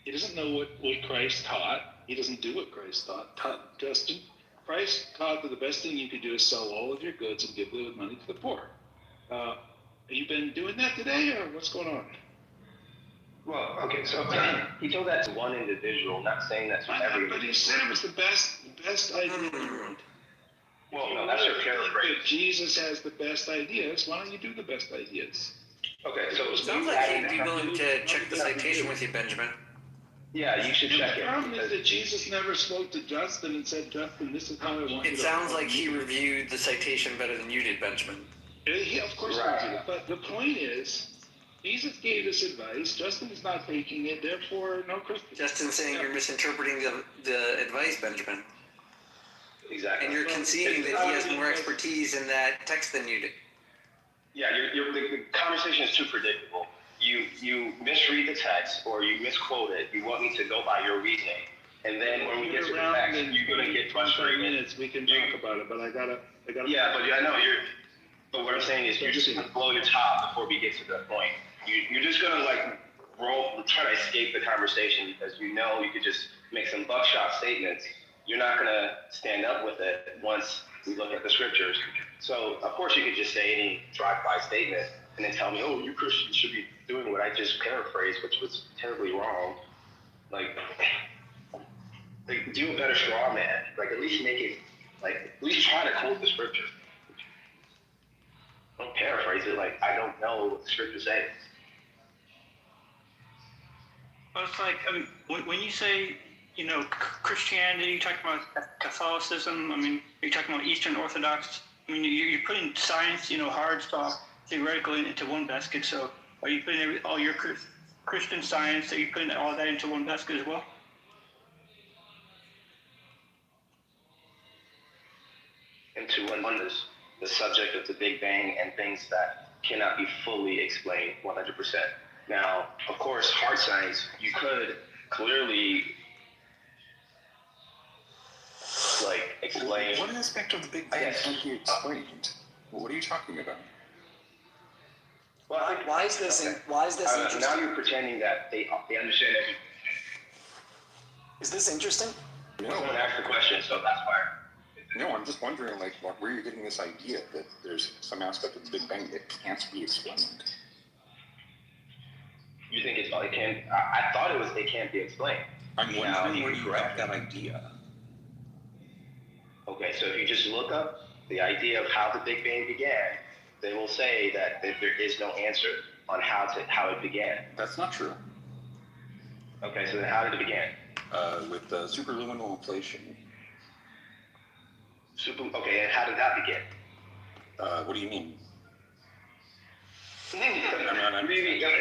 He doesn't know what Christ taught. He doesn't do what Christ taught Justin. Christ taught that the best thing you could do is sell all of your goods and give the money to the poor. Have you been doing that today, or what's going on? Well, okay, so he told that to one individual, not saying that to every But he said it was the best idea in the world. Well, no, that's your paraphrase. If Jesus has the best ideas, why don't you do the best ideas? Okay, so Sounds like he'd be willing to check the citation with you, Benjamin. Yeah, you should check it. The problem is that Jesus never spoke to Justin and said, Justin, this is how I want you to... It sounds like he reviewed the citation better than you did, Benjamin. He, of course, he did. But the point is, Jesus gave this advice. Justin is not taking it. Therefore, no Christian. Justin's saying you're misinterpreting the advice, Benjamin. Exactly. And you're conceding that he has more expertise in that text than you do. Yeah, the conversation is too predictable. You misread the text or you misquote it. You want me to go by your reasoning, and then when we get to the text, you're gonna get frustrated. 5 minutes, we can talk about it. But I gotta. Yeah, but I know you're. But what I'm saying is, you're just gonna blow your top before we get to the point. You're just gonna like try to escape the conversation because you know you could just make some buckshot statements. You're not gonna stand up with it once we look at the scriptures. So of course you could just say any drive-by statement and then tell me, oh, you Christians should be doing what I just paraphrased, which was terribly wrong. Like do a better straw man. Like at least make it, like at least try to quote the scripture. Don't paraphrase it like I don't know what the scripture says. Well, it's like, I mean, when you say, you know, Christianity, you're talking about Catholicism, I mean, you're talking about Eastern Orthodox, I mean, you're putting science, you know, hard stuff, theoretically into one basket, so are you putting all your Christian science, are you putting all that into one basket as well? Into one is the subject of the Big Bang and things that cannot be fully explained 100%. Now, of course, hard science, you could clearly like explain. What aspect of the Big Bang can't be explained? What are you talking about? Well, why is this interesting? Now you're pretending that they understand everything. Is this interesting? No. Someone asked the question, so that's why. No, I'm just wondering, like, where you're getting this idea that there's some aspect of the Big Bang that can't be explained. You think it can? I thought it can't be explained. I'm wondering where you got that idea. Okay, so if you just look up the idea of how the Big Bang began, they will say that there is no answer on how it began. That's not true. Okay, so then how did it begin? With superluminal inflation. Okay, and how did that begin? What do you mean? I'm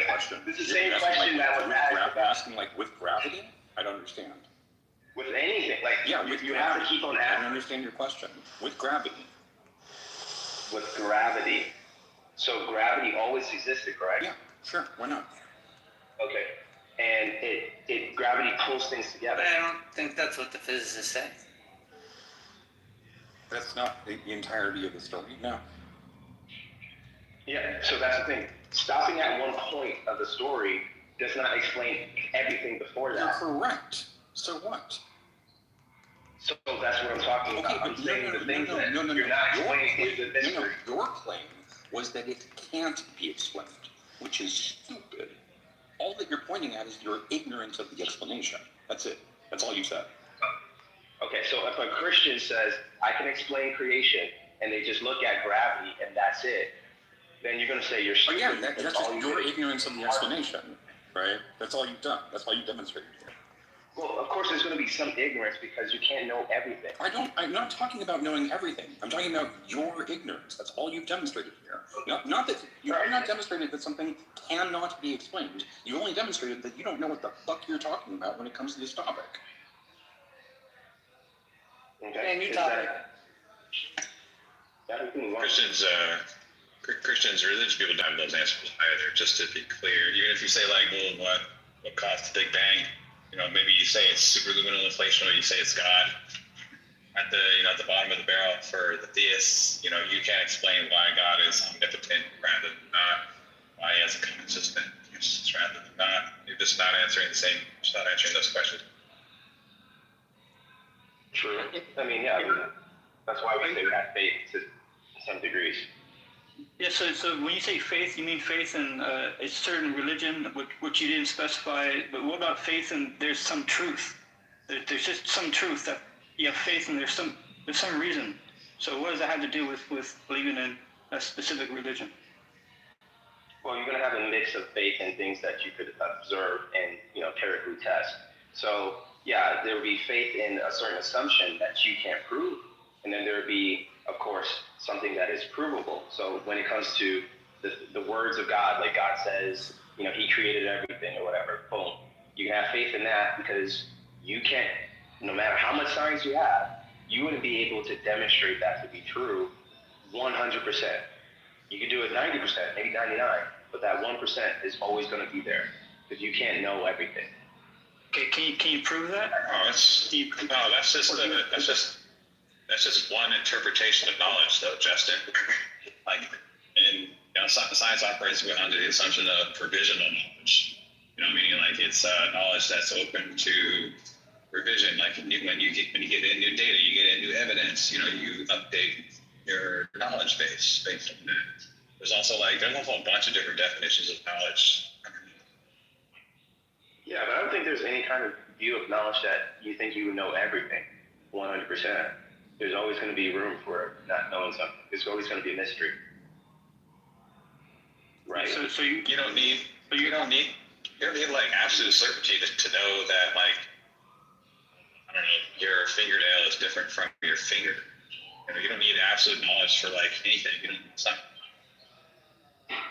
question. This is the same question that was asked. Asking like with gravity? I don't understand. With anything, like you have to keep on asking. I don't understand your question. With gravity. With gravity. So gravity always existed, correct? Yeah, sure. Why not? Okay. And gravity pulls things together. I don't think that's what the physicists say. That's not the entirety of the story, no. Yeah, so that's the thing. Stopping at one point of the story does not explain everything before that. You're correct. So what? So that's what I'm talking about. I'm saying the things that you're not explaining is the mystery. Your claim was that it can't be explained, which is stupid. All that you're pointing at is your ignorance of the explanation. That's it. That's all you said. Okay, so if a Christian says, I can explain creation, and they just look at gravity and that's it, then you're going to say you're stupid. Again, that's just your ignorance of the explanation, right? That's all you've done. That's all you demonstrated here. Well, of course there's going to be some ignorance because you can't know everything. I'm not talking about knowing everything. I'm talking about your ignorance. That's all you've demonstrated here. Not that you have not demonstrated that something cannot be explained. You only demonstrated that you don't know what the fuck you're talking about when it comes to this topic. Okay. New topic. Christians, religious people don't have those answers either. Just to be clear, even if you say like, well, what caused the Big Bang? You know, maybe you say it's superluminal inflation, or you say it's God. At the bottom of the barrel for the theists, you can't explain why God is omnipotent rather than not, why he has a consistent existence rather than not. You're just not answering those questions. True. I mean, that's why we say we have faith to some degrees. Yeah, so when you say faith, you mean faith in a certain religion, which you didn't specify, but what about faith in there's some truth? There's just some truth that you have faith in, there's some reason. So what does that have to do with believing in a specific religion? Well, you're going to have a mix of faith and things that you could observe and, empirically test. So, yeah, there would be faith in a certain assumption that you can't prove, and then there would be, of course, something that is provable. So when it comes to the words of God, like God says, he created everything or whatever, boom. You can have faith in that because you can't, no matter how much science you have, you wouldn't be able to demonstrate that to be true 100%. You could do it 90%, maybe 99%, but that 1% is always going to be there because you can't know everything. Okay, can you prove that? That's just one interpretation of knowledge, though, Justin. Science operates under the assumption of provisional knowledge. Meaning like it's knowledge that's open to revision. Like when you get in new data, you get in new evidence. You update your knowledge base based on that. There's also a bunch of different definitions of knowledge. Yeah, but I don't think there's any kind of view of knowledge that you think you would know everything 100%. There's always going to be room for not knowing something. There's always going to be a mystery. Right? So you don't need like absolute certainty to know that your fingernail is different from your finger. You don't need absolute knowledge for anything. It's not.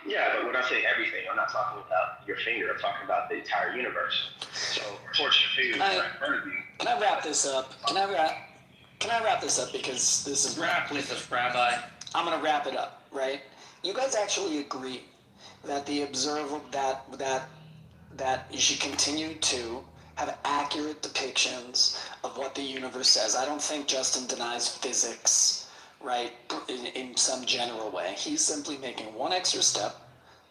Yeah, but when I say everything, I'm not talking about your finger. I'm talking about the entire universe. So, can I wrap this up? Can I wrap this up because this is wrap with us, Rabbi. I'm gonna wrap it up, right? You guys actually agree that the observable that you should continue to have accurate depictions of what the universe says. I don't think Justin denies physics, right, in some general way. He's simply making one extra step,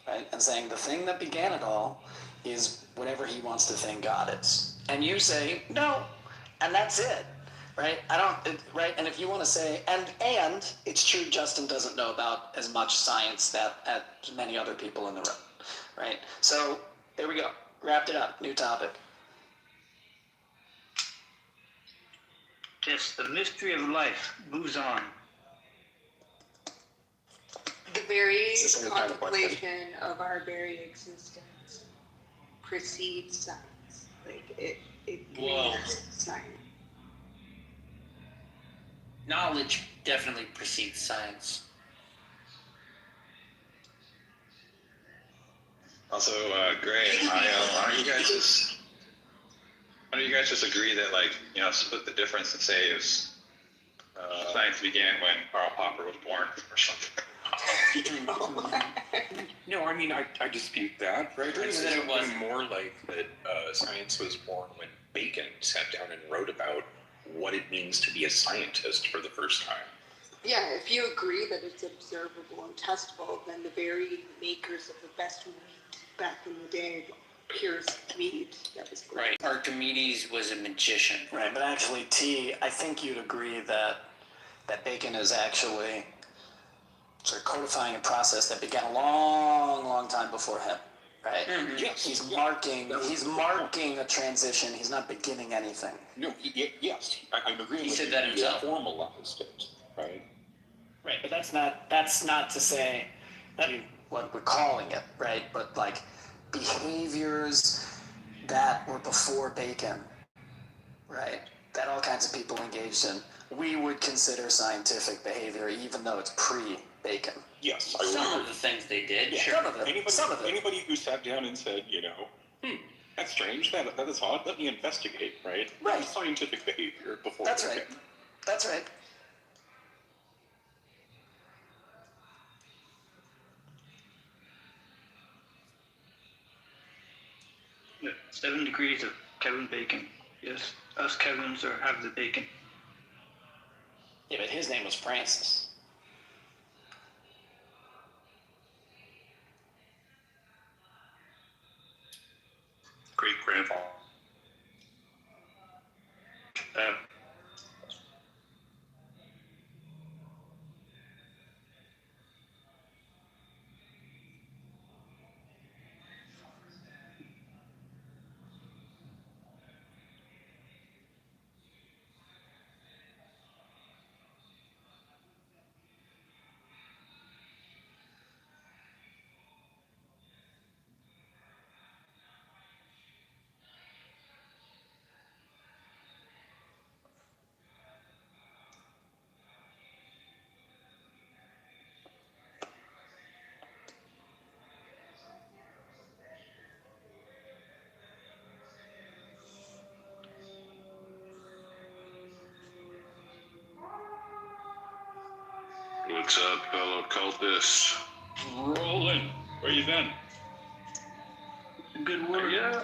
right, and saying the thing that began it all is whatever he wants to think God is. And you say, no, and that's it, right? Right, and if you want to say, and it's true Justin doesn't know about as much science as many other people in the room, right? So, there we go. Wrapped it up. New topic. Yes, the mystery of life moves on. The very contemplation of our very existence precedes science. It leads science. Knowledge definitely precedes science. Also, Gray, why don't you guys just agree that split the difference and say it was science began when Karl Popper was born or something? No, I mean, I dispute that, right? I said it was more like that science was born when Bacon sat down and wrote about what it means to be a scientist for the first time. Yeah, if you agree that it's observable and testable, then the very makers of the best wheat back in the day Archimedes. That was great. Right. Archimedes was a magician. Right, but actually, I think you'd agree that Bacon is actually sort of codifying a process that began a long, long time before him, right? Mm-hmm. Yes. He's marking a transition. He's not beginning anything. No, yes, I'm agreeing. He with said you. that himself. He formalized it, right? Right, but that's not to say that what we're calling it, right? But like behaviors that were before Bacon, right? That all kinds of people engaged in, we would consider scientific behavior, even though it's pre-Bacon. Yes, Some of the things they did. Yeah, Sure. Some of it. Anybody who sat down and said, that's strange, that is odd, let me investigate, right? Right. That was scientific behavior before. That's Bacon. right. That's right. Yeah, 7 degrees of Kevin Bacon. Yes, us Kevins have the bacon. Yeah, but his name was Francis. Great grandfather. What's up, fellow cultists? Rolling. Where you been? Good word. Yeah,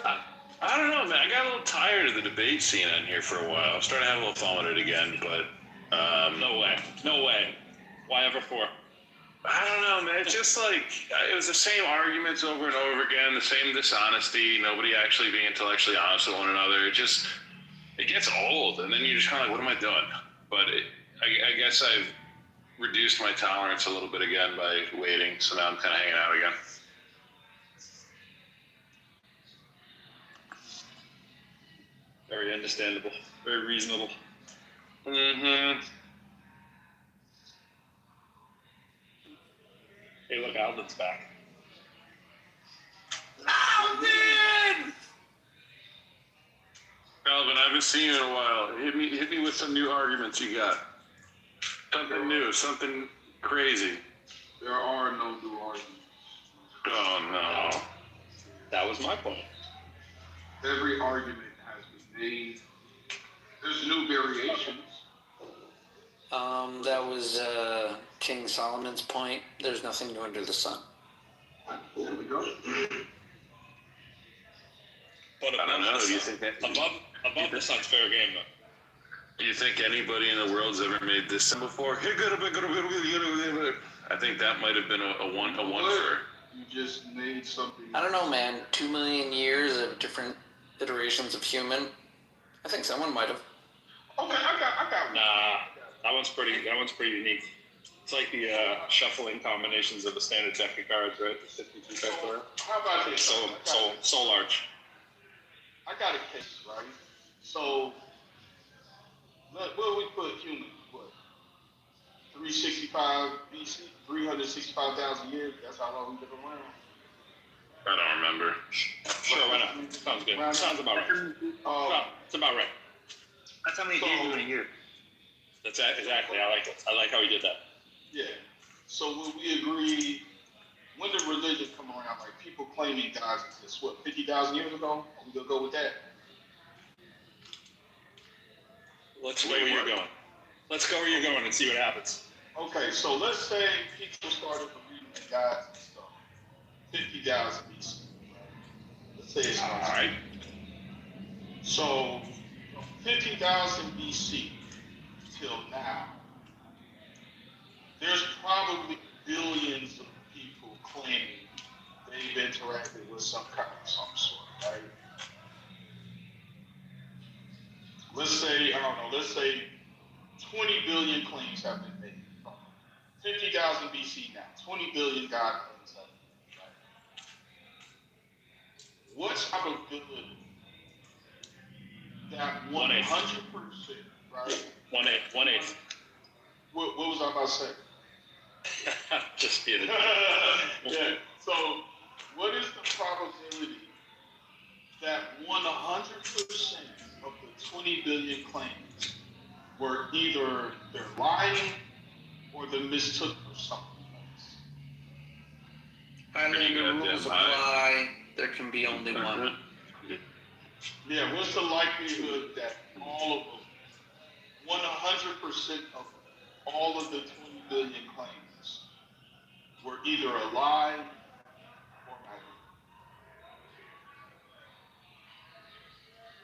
I don't know, man. I got a little tired of the debate scene on here for a while. I'm starting to have a little fun with it again, but No way. Why ever for? I don't know, man. It's just like it was the same arguments over and over again, the same dishonesty, nobody actually being intellectually honest with one another. It gets old, and then you're just kind of like, what am I doing? But I guess I've reduced my tolerance a little bit again by waiting, so now I'm kind of hanging out again. Very understandable. Very reasonable. Mm-hmm. Hey, look, Alvin's back. Alvin, I haven't seen you in a while. Hit me with some new arguments you got. Something new, something crazy. There are no new arguments. Oh, no. That was my point. Every argument has been made. There's new variations. That was King Solomon's point. There's nothing new under the sun. There we go. But I don't know. Do you think that above the sun's fair game, though. Do you think anybody in the world's ever made this before? I think that might have been a one for. You just made something. I don't know, man. 2 million years of different iterations of human. I think someone might have. Okay, I got. Nah, that one's pretty unique. It's like the shuffling combinations of the standard deck of cards, right? The 52 factor. How about this? So large. I got a case, right? So, where we put humans? What? 365 BC? 365,000 years? That's how long we've been around. I don't remember. Sure, why not? Sounds good. Sounds about right. It's about right. That's how many days in a year. That's exactly. I like it. I like how he did that. Yeah. So would we agree, when did religion come around? Like people claiming God exists, what, 50,000 years ago? Are we gonna go with that? Let's go where you're going. Let's go where you're going and see what happens. Okay, so let's say people started believing in gods and stuff. 50,000 BC. Let's say it's all right. So, from 50,000 BC till now, there's probably billions of people claiming they've interacted with some kind of some sort. right? Let's say, I don't know, let's say 20 billion claims have been made. 50,000 BC now, 20 billion God claims have been made. Right? What's probability that 100%, right? 1/8. What was I about to say? Just being a yeah. So, what is the probability that 100% of the 20 billion claims were either they're lying or they're mistook for something else? Highlander rules apply. There can be only one. Yeah, what's the likelihood that all of them, 100% of all of the 20 billion claims were either a lie or not?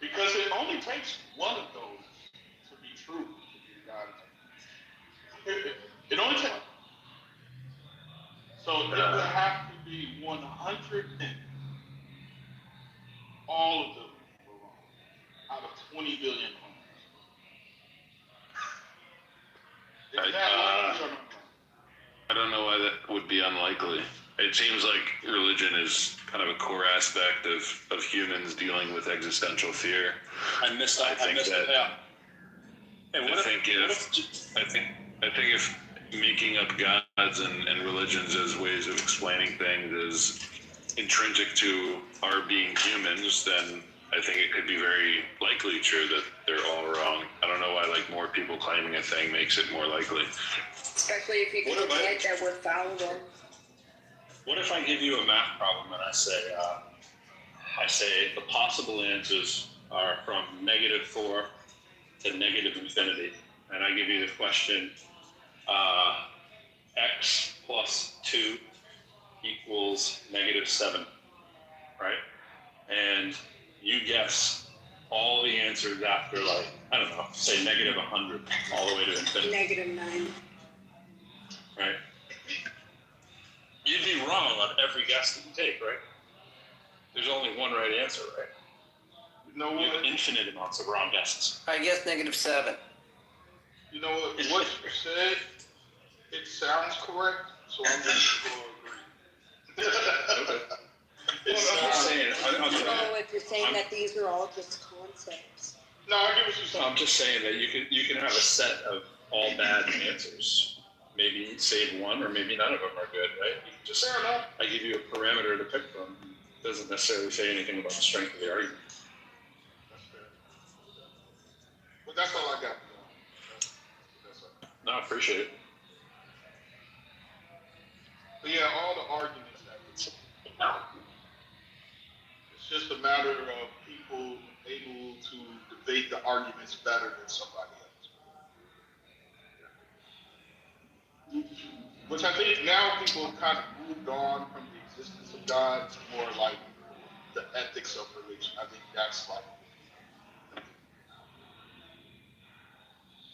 Because it only takes one of those to be true. It only takes one. So it would have to be 100 and all of them were wrong out of 20 billion claims. Is that likely or not? I don't know why that would be unlikely. It seems like religion is kind of a core aspect of humans dealing with existential fear. I missed that. I think if making up gods and religions as ways of explaining things is intrinsic to our being humans, then I think it could be very likely true that they're all wrong. I don't know why more people claiming a thing makes it more likely. Especially if you can admit that we're fallible. What if I give you a math problem and I say the possible answers are from -4 to -infinity, and I give you the question, x plus 2 equals -7, right? And you guess all the answers after, I don't know, say -100 all the way to infinity. -9. Right? You'd be wrong on every guess that you take, right? There's only one right answer, right? No, you have infinite amounts of wrong guesses. I guess -7. You know what? What you said, it sounds correct, so I'm just going to agree. Okay. I'm just saying. So if you're saying that these are all just concepts. No, I get what you're saying. I'm just saying that you can have a set of all bad answers. Maybe save one, or maybe none of them are good, right? You can just, fair enough. I give you a parameter to pick from. It doesn't necessarily say anything about the strength of the argument. That's fair. But that's all I got. No, I appreciate it. But yeah, all the arguments that it's just a matter of people able to debate the arguments better than somebody else. Which I think now people have kind of moved on from the existence of God to more like the ethics of religion. I think that's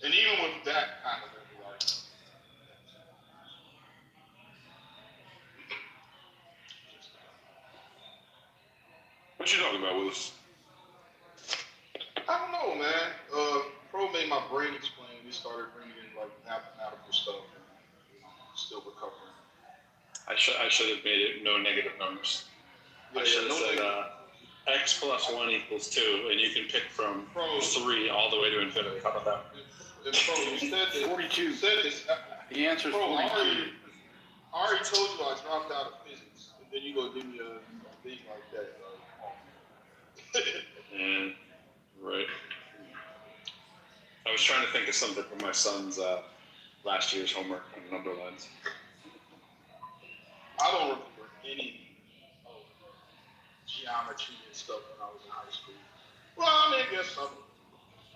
and even with that kind of argument. What you talking about, Willis? I don't know, man. Pro made my brain explain. We started bringing in mathematical stuff. Still recovering. I should have made it no negative numbers. I should have said x plus 1 equals 2, and you can pick from 3 all the way to infinity. How about that? You said this. 42. You said this. The answer is 42. I already told you I dropped out of physics, and then you go give me a thing like that. And right. I was trying to think of something for my son's last year's homework on number lines. I don't remember any geometry and stuff when I was in high school. Well, I mean, I guess some,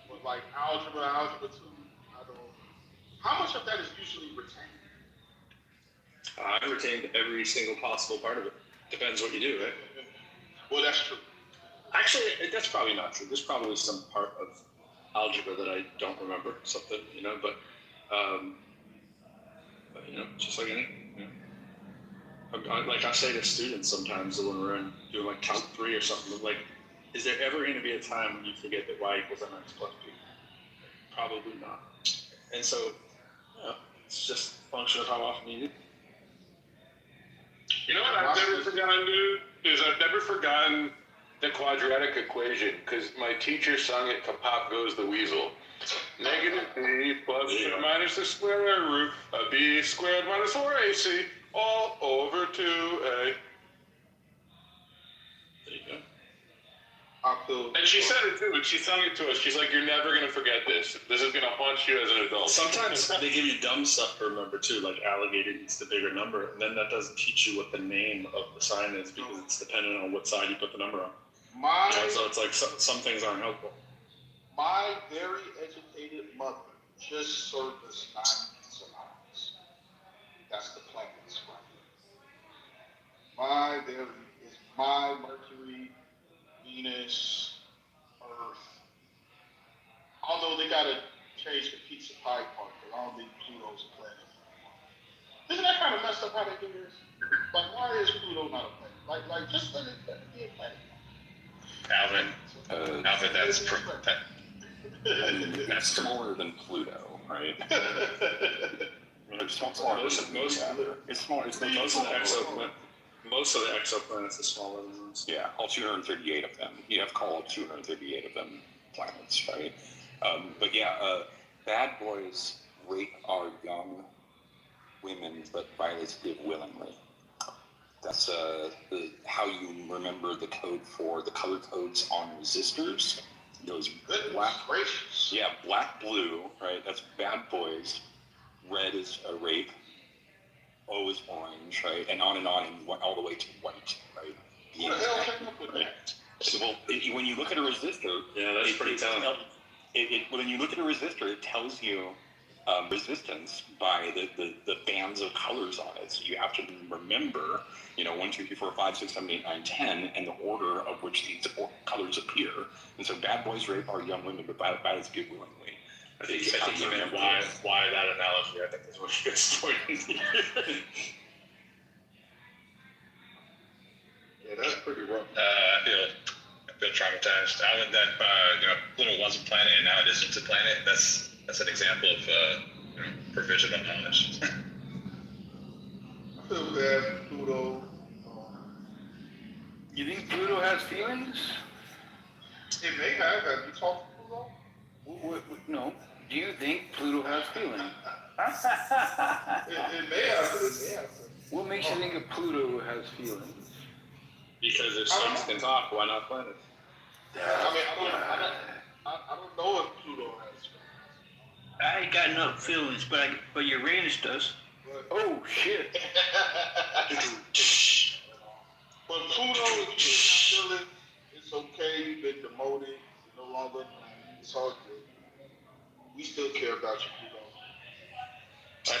but like algebra 2, I don't. How much of that is usually retained? I retained every single possible part of it. Depends what you do, right? Well, that's true. Actually, that's probably not true. There's probably some part of algebra that I don't remember, something, but just like anything. like I say to students sometimes when we're doing like Calc 3 or something, like, is there ever going to be a time when you forget that y equals mx plus b? Probably not. And so, it's just a function of how often you do it. You know what I've never forgotten, dude? Is I've never forgotten the quadratic equation, because my teacher sung it to Pop Goes the Weasel. Negative b plus or minus the square root of b squared minus 4ac all over 2a. There you go. And she said it too, and she sung it to us. She's like, "You're never gonna forget this. This is gonna haunt you as an adult." Sometimes they give you dumb stuff to remember too, like alligator eats the bigger number, and then that doesn't teach you what the name of the sign is because it's dependent on what side you put the number on. So it's like some things aren't helpful. My very educated mother just served us 9 months allowance. That's the planets right here. My Mercury, Venus, Earth. Although they gotta change the pizza pie part, because I don't think Pluto's a planet. Isn't that kind of messed up how they do this? Like, why is Pluto not a planet? Like just let it be a planet. Alvin, that's smaller than Pluto, right? It's smaller. Most of the exoplanets are smaller than us. Yeah, all 238 of them. You have to call all 238 of them planets, right? But yeah, bad boys rape our young women, but violets give willingly. That's how you remember the code for the color codes on resistors. It goes black, black, blue, right? That's bad boys. Red is a rape. O is orange, right? And on, and all the way to white, right? What the hell came up with that? So, well, when you look at a resistor, that's pretty telling. When you look at a resistor, it tells you resistance by the bands of colors on it. So you have to remember, 1, 2, 3, 4, 5, 6, 7, 8, 9, 10, and the order of which these colors appear. And so bad boys rape our young women, but bad give willingly. I think you meant why that analogy. I think is what you gets started. Yeah, that's pretty rough. I feel traumatized. Now that Pluto was a planet and now it isn't a planet, that's an example of provisional knowledge. I feel bad for Pluto. You think Pluto has feelings? It may have. Have you talked to Pluto? No. Do you think Pluto has feelings? It may have. What makes you think Pluto has feelings? Because if suns can talk, why not planets? I don't know if Pluto has feelings. I ain't got no feelings, but Uranus does. Oh shit! But Pluto is feeling. It's okay. You've been demoted. You're no longer. It's all good. We still care about you, Pluto.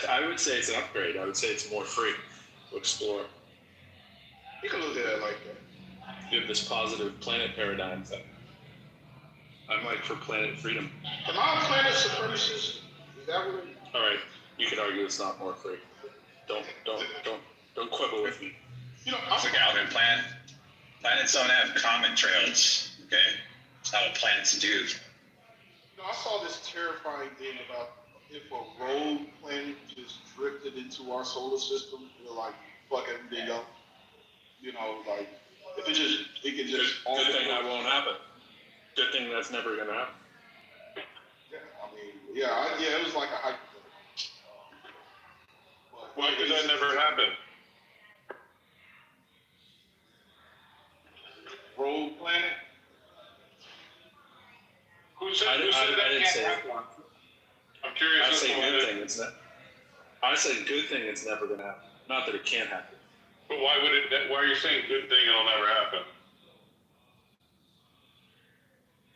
I would say it's an upgrade. I would say it's more free to explore. You can look at it like that. You have this positive planet paradigm thing. I'm like for planet freedom. Am I a planet supremacist? Is that what it is? All right, you could argue it's not more free. Don't quibble with me. It's like Alvin, planets don't have common trails. Okay, it's not what planets do. I saw this terrifying thing about if a rogue planet just drifted into our solar system, it'll like fuck everything up. Like if it could just. Good thing that won't happen. Good thing that's never gonna happen. Yeah, it was like a hypothetical. Why could that never happen? Rogue planet. Who said that can't happen? I'm curious. I say good thing. It's not. I say good thing. It's never gonna happen. Not that it can't happen. But why would it? Why are you saying good thing it'll never happen?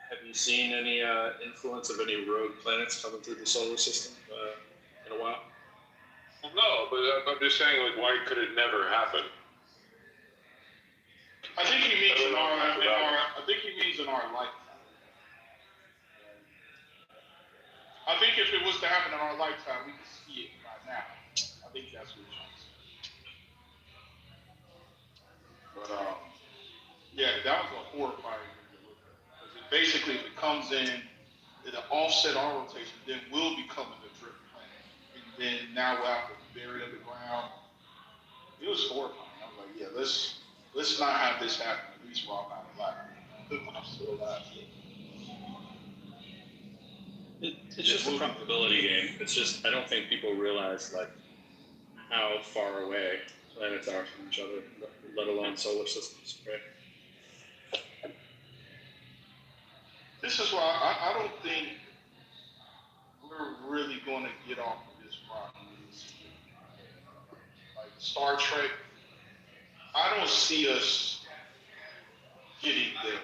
Have you seen any influence of any rogue planets coming through the solar system in a while? No, but I'm just saying, like, why could it never happen? I think he means in our lifetime. I think if it was to happen in our lifetime, we could see it by now. I think that's what he's trying to say. But yeah, that was a horrifying thing to look at. Because it basically, if it comes in, it'll offset our rotation, then we'll become a drip planet. And then now we'll have to bury underground. It was horrifying. I was like, yeah, let's not have this happen. At least while I'm not alive. I'm still alive. It's just a probability game. It's just I don't think people realize like how far away planets are from each other, let alone solar systems, right? This is why I don't think we're really going to get off of this rock. Like Star Trek, I don't see us getting there.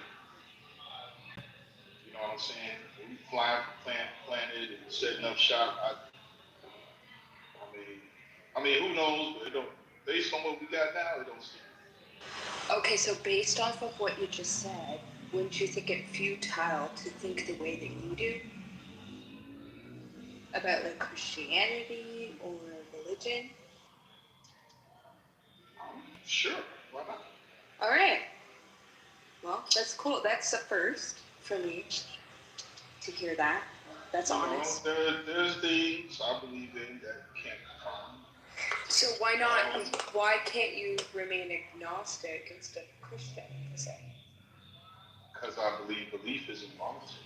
You know what I'm saying? We fly from planet and setting up shop. I mean, who knows? But it don't, based on what we got now, it don't seem. Okay, so based off of what you just said, wouldn't you think it futile to think the way that you do about like Christianity or religion? Sure, why not? All right. Well, that's cool. That's the first for me to hear that. That's honest. There's things I believe in that can't confirm. So why not? Why can't you remain agnostic instead of Christian? Because I believe belief is involuntary.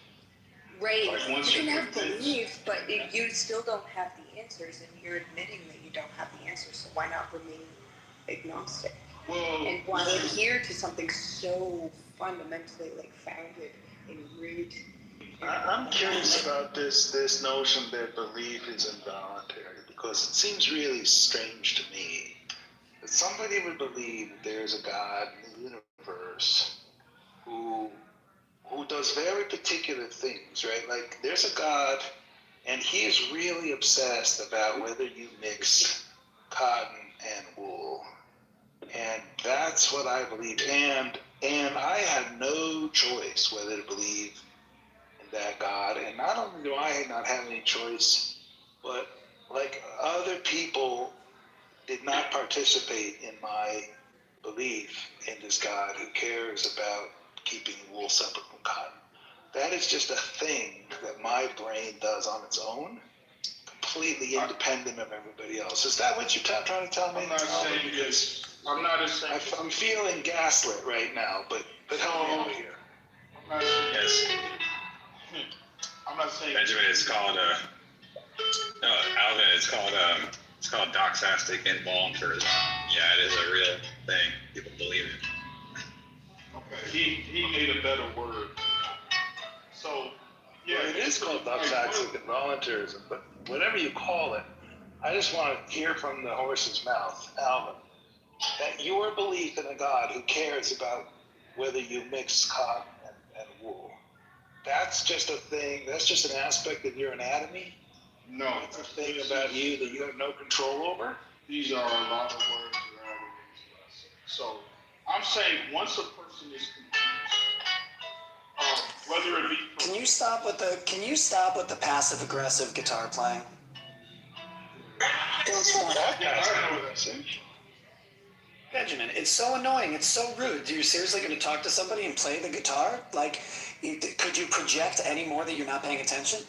Right. Like once you can you have belief, but you still don't have the answers, and you're admitting that you don't have the answers. So why not remain agnostic? Well, and why adhere to something so fundamentally like founded in root? I'm curious about this notion that belief is involuntary, because it seems really strange to me that somebody would believe that there's a God in the universe who does very particular things, right? Like there's a God and he is really obsessed about whether you mix cotton and wool. And that's what I believe. And I had no choice whether to believe in that God. And not only do I not have any choice, but like other people did not participate in my belief in this God who cares about keeping wool separate from cotton. That is just a thing that my brain does on its own, completely independent of everybody else. Is that what you're trying to tell me? I'm not saying this. I'm not saying. I'm feeling gaslit right now, but help me out here. I'm not saying. Yes. I'm not saying. Benjamin, it's called no, Alvin, it's called doxastic involuntarism. Yeah, it is a real thing. People believe it. Okay, he made a better word. So, yeah, well, it is called doxastic involuntarism, but whatever you call it, I just want to hear from the horse's mouth, Alvin, that your belief in a God who cares about whether you mix cotton and wool, that's just a thing, that's just an aspect of your anatomy? No. It's a thing about you that you have no control over? These are a lot of words that are added into us. So, I'm saying once a person is confused, whether it be... Can you stop with the passive aggressive guitar playing? Don't stop. I know what that says. Benjamin, it's so annoying. It's so rude. Are you seriously going to talk to somebody and play the guitar? Like, could you project any more that you're not paying attention?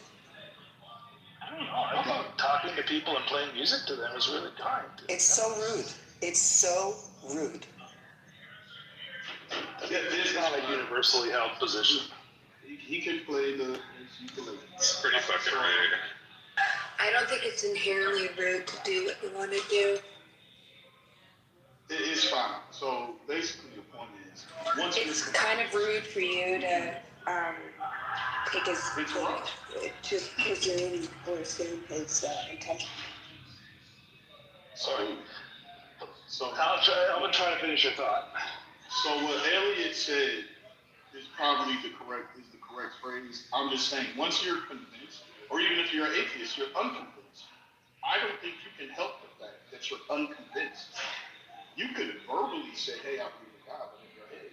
I don't know. I think talking to people and playing music to them is really kind. It's so rude. It's so rude. It's not a universally held position. He can play the... It's pretty fucking rude. I don't think it's inherently rude to do what you want to do. It is fine. So basically the point is, once it's kind of rude for you to take his to presume or assume his intention. Sorry. So I'm gonna try to finish your thought. So what Elliot said is probably the correct phrase. I'm just saying, once you're convinced, or even if you're an atheist, you're unconvinced. I don't think you can help the fact that you're unconvinced. You could verbally say, hey, I believe in God, but in your head.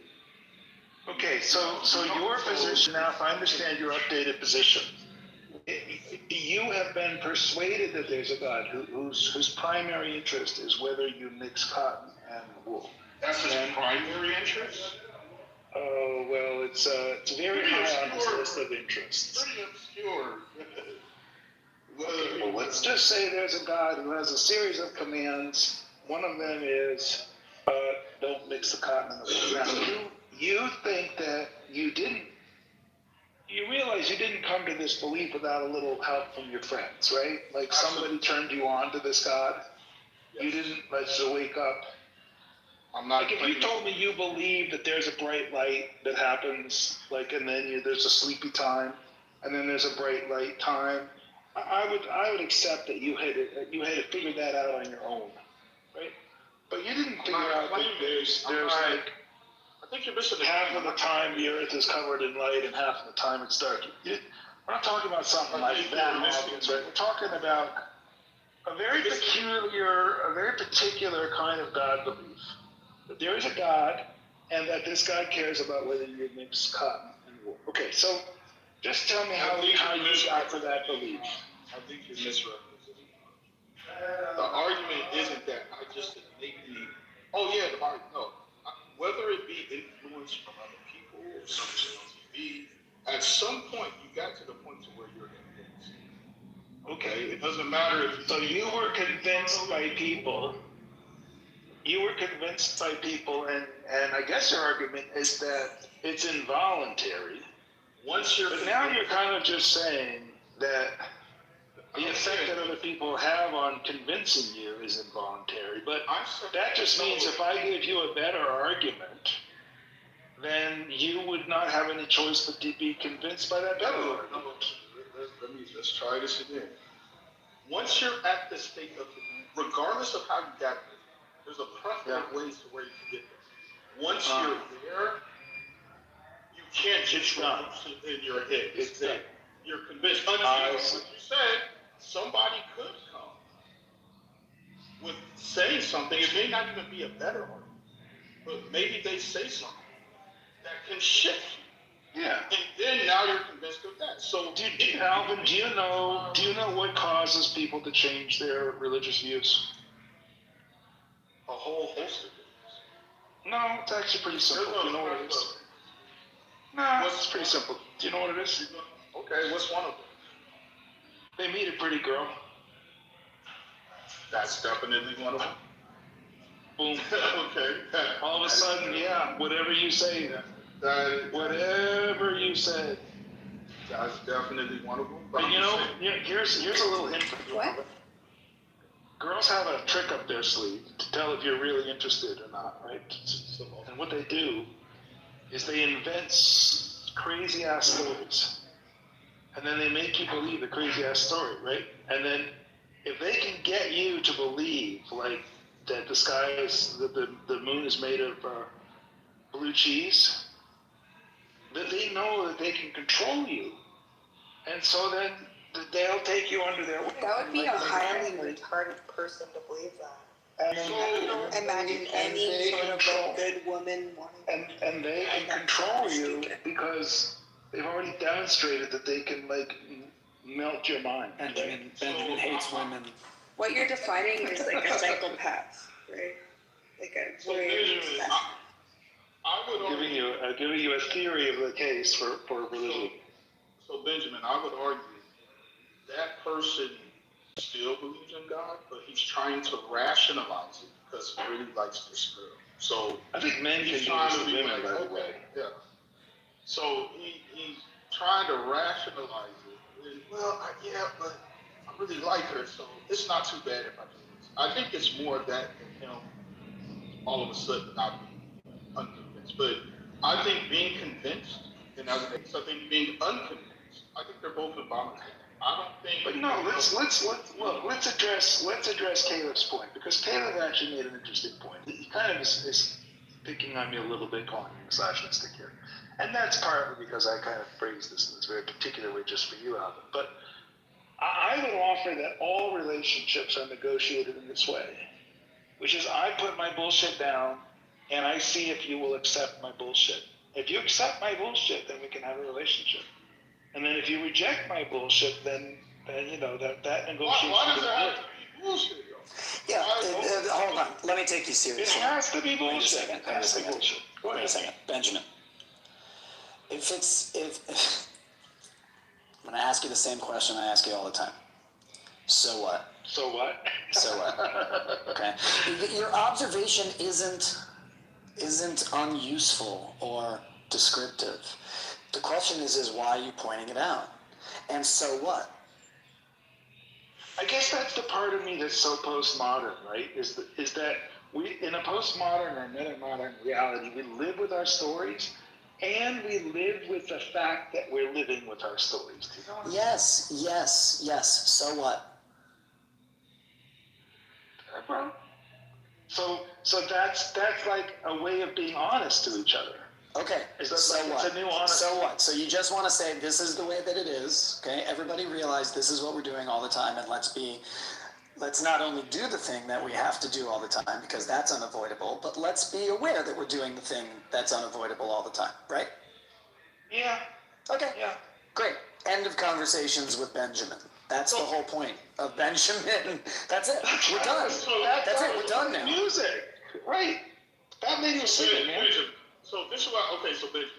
Okay, so your position now, if I understand your updated position, you have been persuaded that there's a God whose primary interest is whether you mix cotton and wool. That's his primary interest? Oh, well, it's very high on his list of interests. Pretty obscure. Okay, well, let's just say there's a God who has a series of commands. One of them is, don't mix the cotton and the wool. Now, you think that you realize you didn't come to this belief without a little help from your friends, right? Like somebody turned you on to this God. Yes. You didn't just wake up. I'm not. Like if you told me you believe that there's a bright light that happens, like, and then there's a sleepy time, and then there's a bright light time, I would accept that you had to figure that out on your own, right? But you didn't figure out that there's like. I think you're missing half of the time the earth is covered in light and half of the time it's dark. We're not talking about something like that, obvious, right? We're talking about a very particular kind of God belief. That there is a God, and that this God cares about whether you mix cotton and wool. Okay, so just tell me how you got to that belief. I think you're misrepresenting. The argument isn't that I just innately. Oh yeah, the argument. No. Whether it be influence from other people or something on TV, at some point you got to the point to where you're convinced. Okay, it doesn't matter if. So you were convinced by people. You were convinced by people, and I guess your argument is that it's involuntary. But now you're kind of just saying that the effect that other people have on convincing you is involuntary. But that just means if I give you a better argument, then you would not have any choice but to be convinced by that better argument. Let's try this again. Once you're at the state of, regardless of how you got there, there's a plethora of ways to where you can get there. Once you're there, you can't just in your head. It's there. You're convinced. Until, what you said, somebody could come with saying something. It may not even be a better argument, but maybe they say something that can shift you. Yeah. And then now you're convinced of that. So, Alvin, do you know what causes people to change their religious views? A whole host of things. No, it's actually pretty simple. Do you know what it is? No, it's pretty simple. Do you know what it is? Okay, what's one of them? They meet a pretty girl. That's definitely one of them. Boom. Okay. All of a sudden, yeah, whatever you say. Whatever you said. That's definitely one of them. But you know, here's a little hint for you. What? Girls have a trick up their sleeve to tell if you're really interested or not, right? And what they do is they invent crazy ass stories. And then they make you believe the crazy ass story, right? And then if they can get you to believe, like, that the sky is, the moon is made of blue cheese, that they know that they can control you. And so then they'll take you under their wing. That would be a highly retarded person to believe that. Imagine any sort of a good woman wanting and they can control you because they've already demonstrated that they can, like, melt your mind. Benjamin hates women. What you're defining is like a psychopath, right? Like a weird. I'm giving you a theory of the case for religion. So Benjamin, I would argue that person still believes in God, but he's trying to rationalize it because he really likes this girl. So I think men can do this to women, by the way. Yeah. So he's trying to rationalize it. And, well, but I really like her, so it's not too bad if I do this. I think it's more that than him all of a sudden not being unconvinced. But I think being convinced, and I think being unconvinced, I think they're both involuntary. I don't think. But no, let's address Caleb's point, because Caleb actually made an interesting point. He kind of is picking on me a little bit, calling me misogynistic here, and that's partly because I kind of phrased this in this very particular way just for you, Alvin. But I would offer that all relationships are negotiated in this way, which is I put my bullshit down and I see if you will accept my bullshit. If you accept my bullshit, then we can have a relationship. And then if you reject my bullshit, then you know that negotiation. Why does it have to be bullshit? Yeah, hold on. Let me take you It seriously. has to be bullshit. Wait a second. It has to be bullshit. Go Wait a ahead. second. Benjamin. I'm going to ask you the same question I ask you all the time. So what? So what? So what? Okay. Your observation isn't unuseful or descriptive. The question is why are you pointing it out? And so what? I guess that's the part of me that's so postmodern, right? Is that we, in a postmodern or meta-modern reality, we live with our stories, and we live with the fact that we're living with our stories. Do you know what I'm saying? Yes. So what? Bro. So that's like a way of being honest to each other. Okay, so like, what? It's a new honest. So what? So you just want to say this is the way that it is, okay? Everybody realize this is what we're doing all the time, and let's not only do the thing that we have to do all the time, because that's unavoidable, but let's be aware that we're doing the thing that's unavoidable all the time, right? Yeah. Okay. Yeah. Great. End of conversations with Benjamin. That's the whole point of Benjamin. That's it. We're done. That's it. We're done now. Music. Right. That made you sing, man. So this is why, okay, so Benjamin,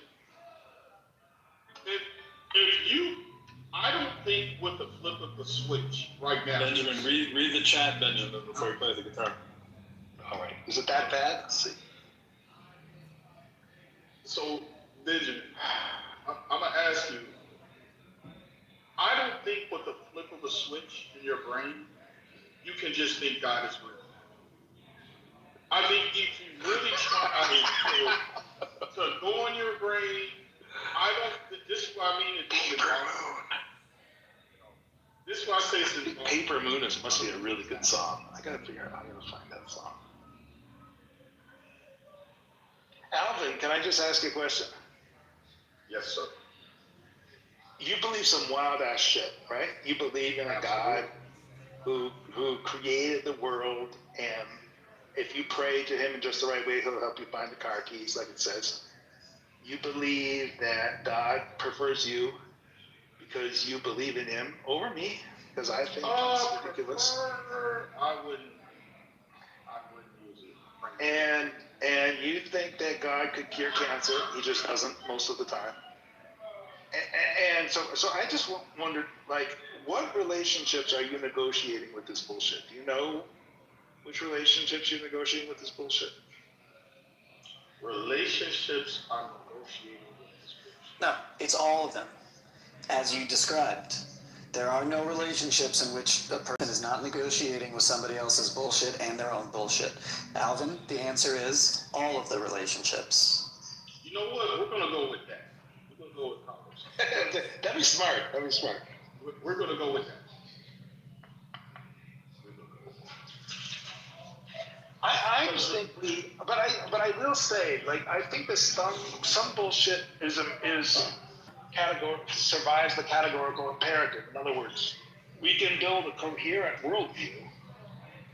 if you, I don't think with the flip of the switch right now. Benjamin, read the chat, Benjamin, before you play the guitar. All right. Is it that bad? Let's see. So, Benjamin, I'm going to ask you, I don't think with the flip of a switch in your brain, you can just think God is real. I think if you really try to go in your brain, this is what I mean. This is why I say it's Paper Moon must be a really good song. I gotta figure out how to find that song. Alvin, can I just ask you a question? Yes, sir. You believe some wild ass shit, right? You believe in a God who created the world, and if you pray to him in just the right way, he'll help you find the car keys, like it says. You believe that God prefers you because you believe in him over me, because I think it's ridiculous. I wouldn't use it. And you think that God could cure cancer, he just doesn't most of the time. And so I just wondered, like, what relationships are you negotiating with this bullshit? Do you know which relationships you're negotiating with this bullshit? Relationships I'm negotiating with this bullshit. No, it's all of them, as you described. There are no relationships in which a person is not negotiating with somebody else's bullshit and their own bullshit. Alvin, the answer is all of the relationships. You know what? We're going to go with that. We're going to go with Congress. That'd be smart. That'd be smart. We're going to go with that. I just think but I will say, like, I think that some bullshit survives the categorical imperative. In other words, we can build a coherent worldview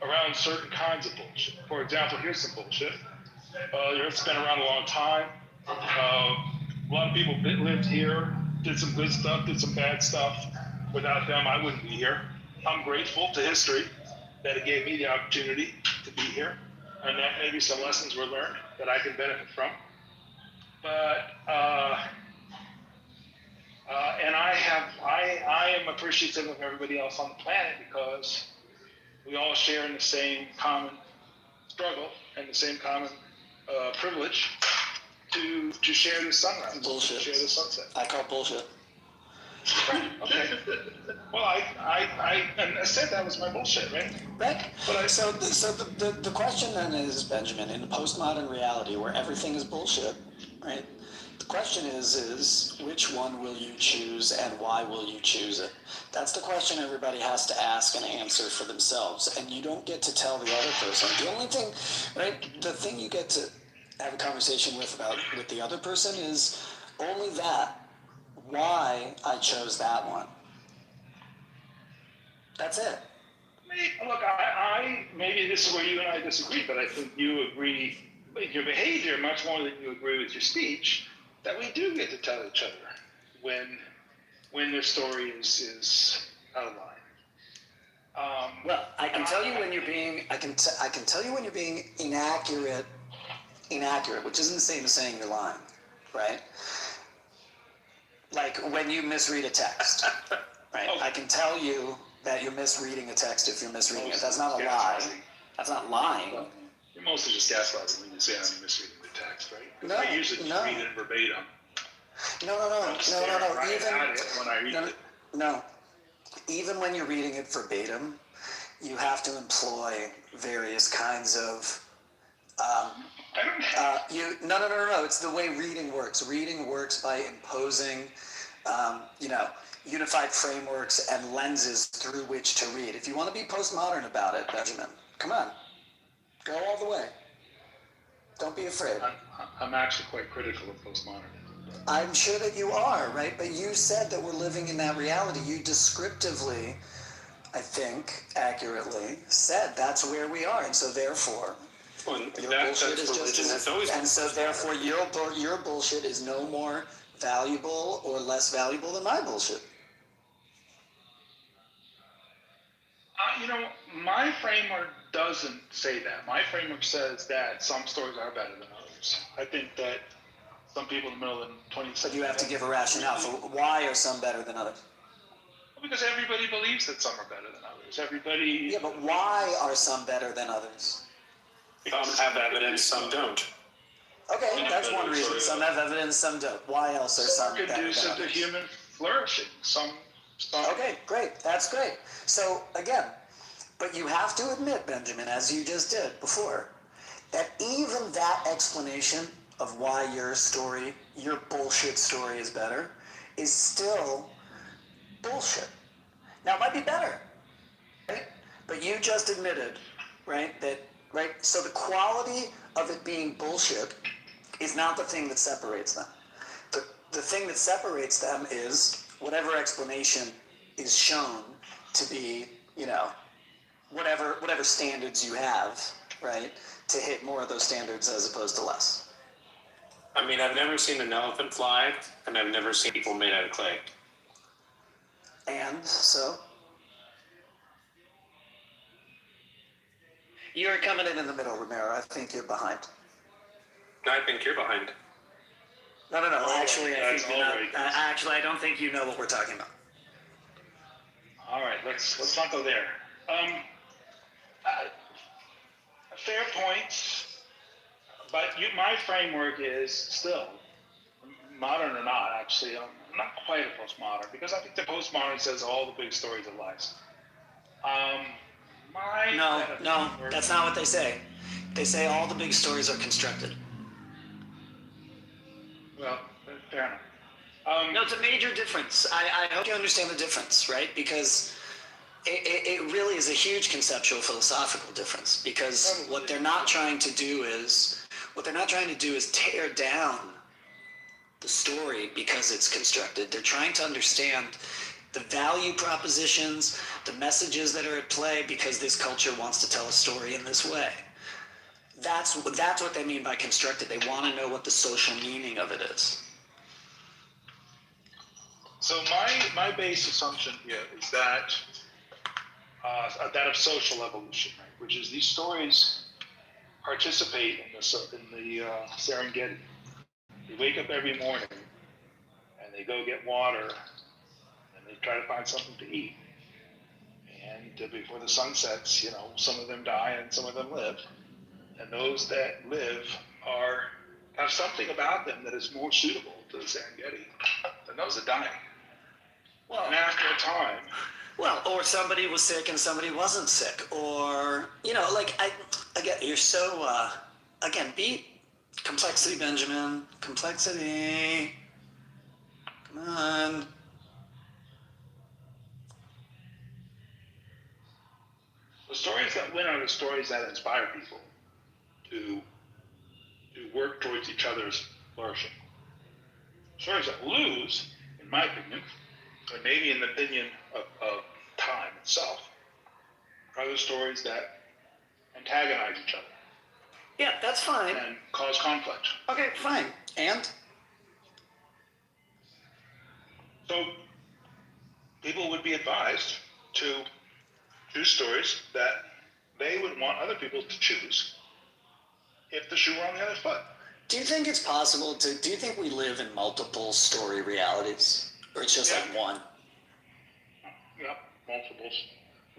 around certain kinds of bullshit. For example, here's some bullshit. It's been around a long time. A lot of people lived here, did some good stuff, did some bad stuff. Without them, I wouldn't be here. I'm grateful to history that it gave me the opportunity to be here, and that maybe some lessons were learned that I can benefit from. But and I am appreciative of everybody else on the planet because we all share in the same common struggle and the same common privilege to share the sunrise, Bullshit. to share the sunset. I call bullshit. Right. Okay. Well, I said that was my bullshit, right? Right. But so the question then is, Benjamin, in a postmodern reality where everything is bullshit, right? The question is which one will you choose and why will you choose it? That's the question everybody has to ask and answer for themselves. And you don't get to tell the other person. The only thing, right? The thing you get to have a conversation with the other person is only that. Why I chose that one. That's it. Look, I maybe this is where you and I disagree, but I think you agree with your behavior much more than you agree with your speech, that we do get to tell each other when the story is out of line. Well, I can tell you when you're being. I can tell you when you're being inaccurate, which isn't the same as saying you're lying, right? Like when you misread a text, right? I can tell you that you're misreading a text if you're misreading it. That's not a lie. That's not lying. You're mostly just gaslighting when you say I'm misreading the text, right? 'Cause No, I usually just no. read it verbatim. No. Right Even at it when I read it. no. Even when you're reading it verbatim, you have to employ various kinds of. No. It's the way reading works. Reading works by imposing, unified frameworks and lenses through which to read. If you want to be postmodern about it, Benjamin, come on, go all the way. Don't be afraid. I'm actually quite critical of postmodernism. I'm sure that you are, right? But you said that we're living in that reality. You descriptively, I think, accurately said that's where we are, and so therefore. Your bullshit is just and so therefore your bullshit is no more valuable or less valuable than my bullshit. My framework doesn't say that. My framework says that some stories are better than others. I think that some people in the middle of the 20th century. But you have to give a rationale for why are some better than others. Because everybody believes that some are better than others. Everybody. Yeah, but why are some better than others? Some have evidence, some don't. Okay, that's one reason. Some have evidence, some don't. Why else are some better than conducive to others? human flourishing. Some. Okay, great. That's great. So again, but you have to admit, Benjamin, as you just did before, that even that explanation of why your story, your bullshit story is better, is still bullshit. Now, it might be better, right? But you just admitted, right, so the quality of it being bullshit is not the thing that separates them. The thing that separates them is whatever explanation is shown to be, whatever standards you have, right, to hit more of those standards as opposed to less. I mean, I've never seen an elephant fly, and I've never seen people made out of clay. And so? You're coming in the middle, Romero. I think you're behind. I think you're behind. No. Actually, I think you're not. Actually, I don't think you know what we're talking about. All right, let's not go there. Fair points, but my framework is still modern or not. Actually, I'm not quite a postmodern because I think the postmodern says all the big stories are lies. No, that's not what they say. They say all the big stories are constructed. Well, fair enough. No, it's a major difference. I hope you understand the difference, right? Because it really is a huge conceptual philosophical difference. Because what they're not trying to do is tear down the story because it's constructed. They're trying to understand the value propositions, the messages that are at play because this culture wants to tell a story in this way. That's what they mean by constructed. They want to know what the social meaning of it is. So my base assumption here is that of social evolution, right? Which is these stories participate in the Serengeti. They wake up every morning and they go get water and they try to find something to eat. And before the sun sets, some of them die and some of them live. And those that live have something about them that is more suitable to the Serengeti than those that die. Well, and after a time. Well, or somebody was sick and somebody wasn't sick, or you're so beat complexity, Benjamin. Complexity. Come on. The stories that win are the stories that inspire people to work towards each other's flourishing. Stories that lose, in my opinion, or maybe in the opinion of time itself, are the stories that antagonize each other. Yeah, that's fine. And cause conflict. Okay, fine. And? So people would be advised to choose stories that they would want other people to choose if the shoe were on the other foot. Do you think it's possible to, do you think we live in multiple story realities? Or it's just like one? Yep, multiples.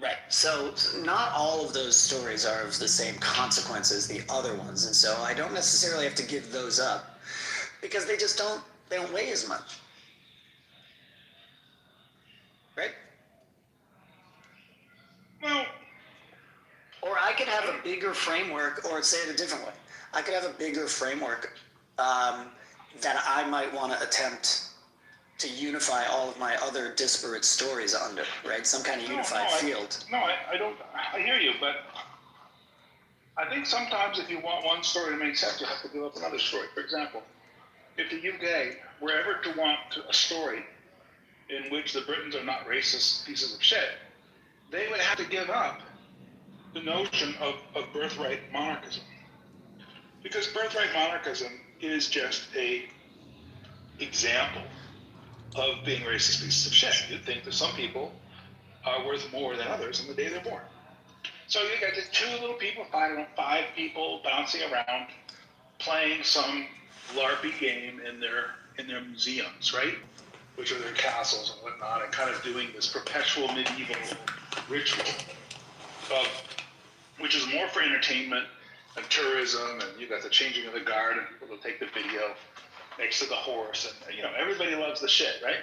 Right. So not all of those stories are of the same consequence as the other ones. And so I don't necessarily have to give those up because they just don't weigh as much. Right? Well, or I could have a bigger framework, or say it a different way. I could have a bigger framework that I might want to attempt to unify all of my other disparate stories under, right? Some kind of unified field. I hear you, but I think sometimes if you want one story to make sense, you have to give up another story. For example, if the UK were ever to want a story in which the Britons are not racist pieces of shit, they would have to give up the notion of birthright monarchism. Because birthright monarchism is just a example of being racist pieces of shit. You'd think that some people are worth more than others on the day they're born. So you got these two little people, five people bouncing around, playing some LARPy game in their museums, right? Which are their castles and whatnot, and kind of doing this perpetual medieval ritual of, which is more for entertainment and tourism, and you got the changing of the guard and people will take the video next to the horse, and everybody loves the shit, right?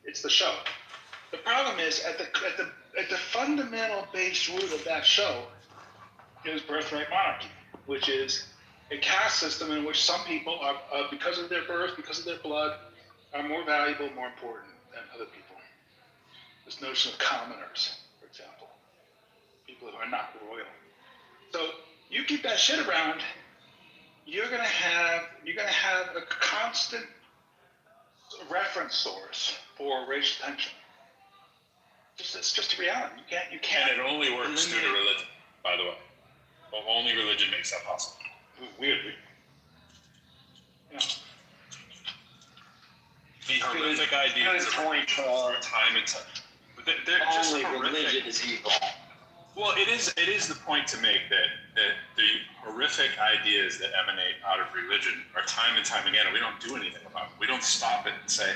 It's the show. The problem is at the fundamental base root of that show is birthright monarchy, which is a caste system in which some people are, because of their birth, because of their blood, are more valuable, more important than other people. This notion of commoners, for example, people who are not royal. So you keep that shit around, you're gonna have a constant reference source for racial tension. It's just a reality. You can't. And it only works due to religion, by the way. Well, only religion makes that possible. Weirdly. The horrific ideas of time and time. They're just only horrific. religion is evil. Well, it is the point to make that the horrific ideas that emanate out of religion are time and time again, and we don't do anything about it. We don't stop it and say,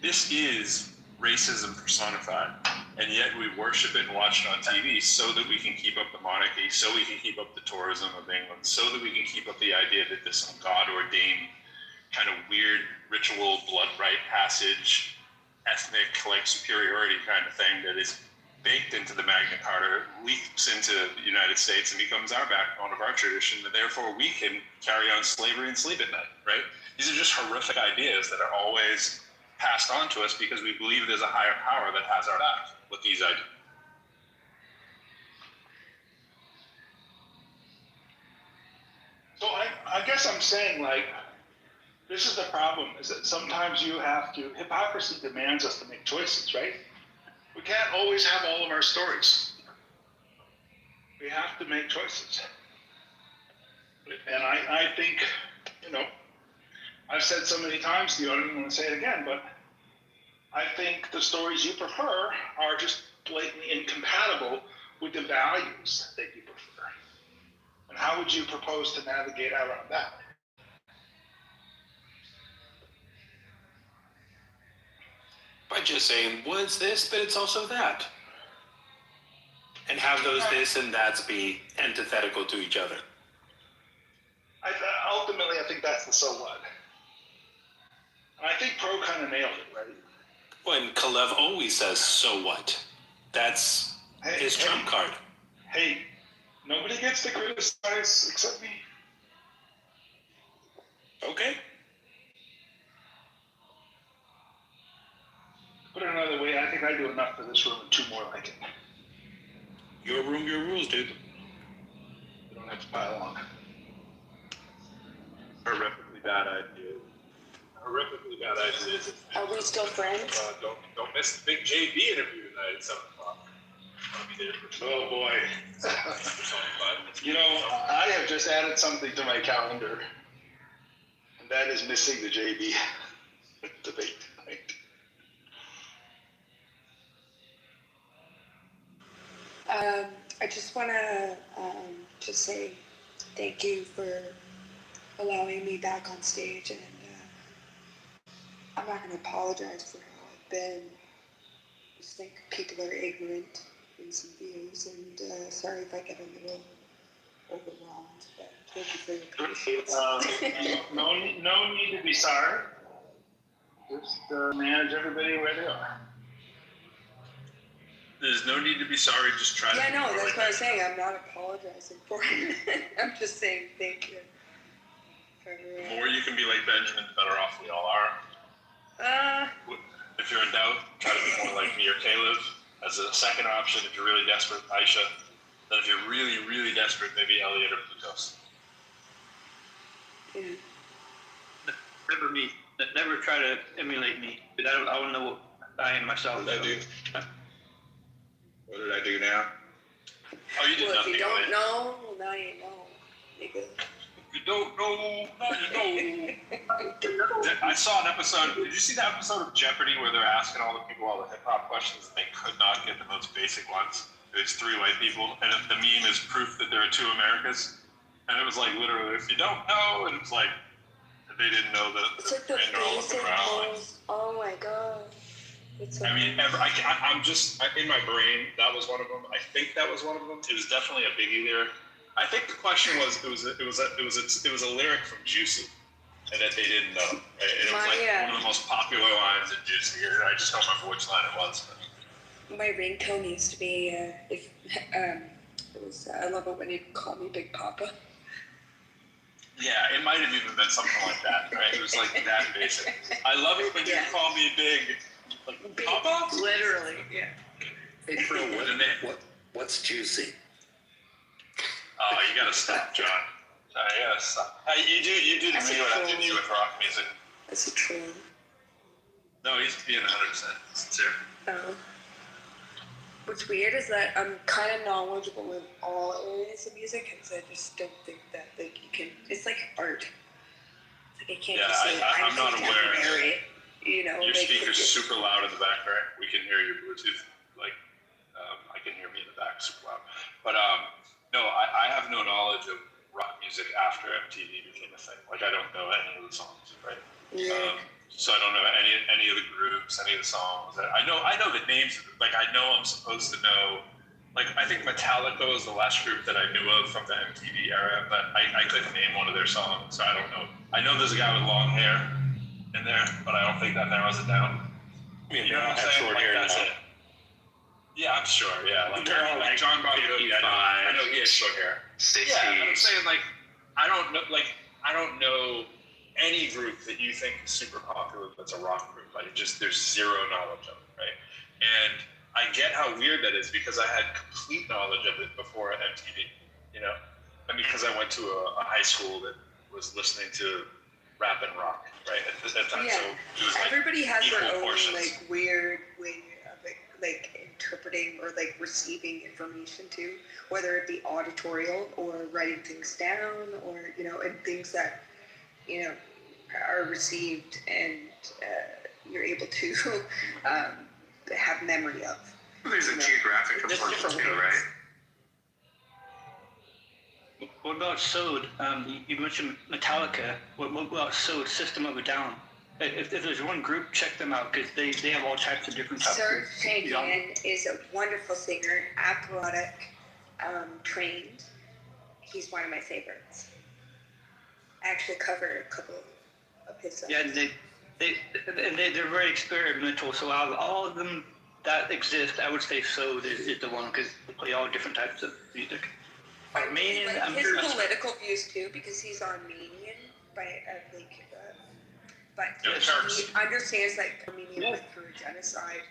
this is racism personified, and yet we worship it and watch it on TV so that we can keep up the monarchy, so we can keep up the tourism of England, so that we can keep up the idea that this God-ordained kind of weird ritual, blood rite passage, ethnic superiority kind of thing that is baked into the Magna Carta, leaks into the United States and becomes our backbone of our tradition, and therefore we can carry on slavery and sleep at night, right? These are just horrific ideas that are always passed on to us because we believe there's a higher power that has our back with these ideas. So I guess I'm saying, like, this is the problem, is that sometimes hypocrisy demands us to make choices, right? We can't always have all of our stories. We have to make choices. And I think, I've said so many times to you, I don't even want to say it again, but I think the stories you prefer are just blatantly incompatible with the values that you prefer. And how would you propose to navigate around that? By just saying, well, it's this, but it's also that. And have those this and that's be antithetical to each other. Ultimately, I think that's the so what. And I think Pro kind of nailed it, right? Well, and Kalev always says, so what? That's his trump card. Hey, nobody gets to criticize except me. Okay. Put it another way, I think I do enough for this room and two more like it. Your room, your rules, dude. You don't have to pile on. Horrifically bad ideas. Horrifically bad ideas. Are we still friends? Don't miss the big JB interview tonight at 7 o'clock. I'll be there for Oh boy. I have just added something to my calendar, and that is missing the JB debate tonight. I just want to just say thank you for allowing me back on stage, and I'm not going to apologize for how I've been. I just think people are ignorant in some views, and sorry if I get a little overwhelmed, but thank you for your patience. No need to be sorry. Just manage everybody where they are. There's no need to be sorry. Just try to. Yeah, no, that's what I was saying. I'm not apologizing for it. I'm just saying thank you. The more you can be like Benjamin, the better off we all are. If you're in doubt, try to be more like me or Caleb. As a second option, if you're really desperate, Aisha. Then if you're really, really desperate, maybe Elliot or Plutos. Yeah. Never me. Never try to emulate me. Because I don't know what I am myself. What did I do? What did I do now? Oh, you did nothing. If you don't know, now you know, nigga. You don't know, now you know. I saw an episode. Did you see that episode of Jeopardy where they're asking all the people all the hip hop questions and they could not get the most basic ones? There's 3 white people, and the meme is proof that there are 2 Americas. And it was like literally, if you don't know, and it's like they didn't know that. It's like the basic most. Oh my god. I mean, I'm just in my brain. That was one of them. I think that was one of them. It was definitely a Biggie lyric. I think the question was it was a lyric from Juicy, and that they didn't know. Right? And it was like one of the most popular lines in Juicy. I just don't remember which line it was. But. My ringtone used to be it was I love it when you call me Big Papa. Yeah, it might have even been something like that. Right? It was like that basic. I love it when you call me big. Like Papa? Literally, yeah. Hey, Pro, what's Juicy? Oh, you gotta stop, John. You gotta stop. Hey, you do the thing what I have to do with rock music. That's a troll. No, he's being 100% sincere. Oh. What's weird is that I'm kind of knowledgeable in all areas of music, and so I just don't think that like you can. It's like art. It's like I can't just say I'm not aware. You know, your like, speaker's super loud in the back, right? We can hear your Bluetooth. Like, I can hear me in the back super loud. But no, I have no knowledge of rock music after MTV became a thing. Like, I don't know any of the songs, right? Yeah. So I don't know any of the groups, any of the songs. I know the names. Like, I know I'm supposed to know. Like, I think Metallica was the last group that I knew of from the MTV era, but I couldn't name one of their songs, so I don't know. I know there's a guy with long hair in there, but I don't think that narrows it down. You know what I'm saying? Like, that's it. Yeah, I'm sure. Yeah, like John Bon Jovi. I know he has short hair. Yeah, I'm saying like I don't know any group that you think is super popular that's a rock group. Like there's zero knowledge of it, right? And I get how weird that is because I had complete knowledge of it before MTV. You know, and because I went to a high school that was listening to rap and rock, right? At that time, so it was like everybody has their own portions. like weird way of like interpreting or like receiving information too, whether it be auditorial or writing things down, or you know, and things that you know are received and you're able to have memory of. There's a geographic component too, right? What about Sode? You mentioned Metallica. What about Sode, System of a Down? If there's one group, check them out because they have all types of different types. Serge Tankian is a wonderful singer, operatic, trained. He's one of my favorites. I actually covered a couple of his songs. Yeah, they're very experimental. So out of all of them that exist, I would say Sode is the one because they play all different types of music. Armenian, like his political views too, because he's Armenian, but he understands that Armenia went through a genocide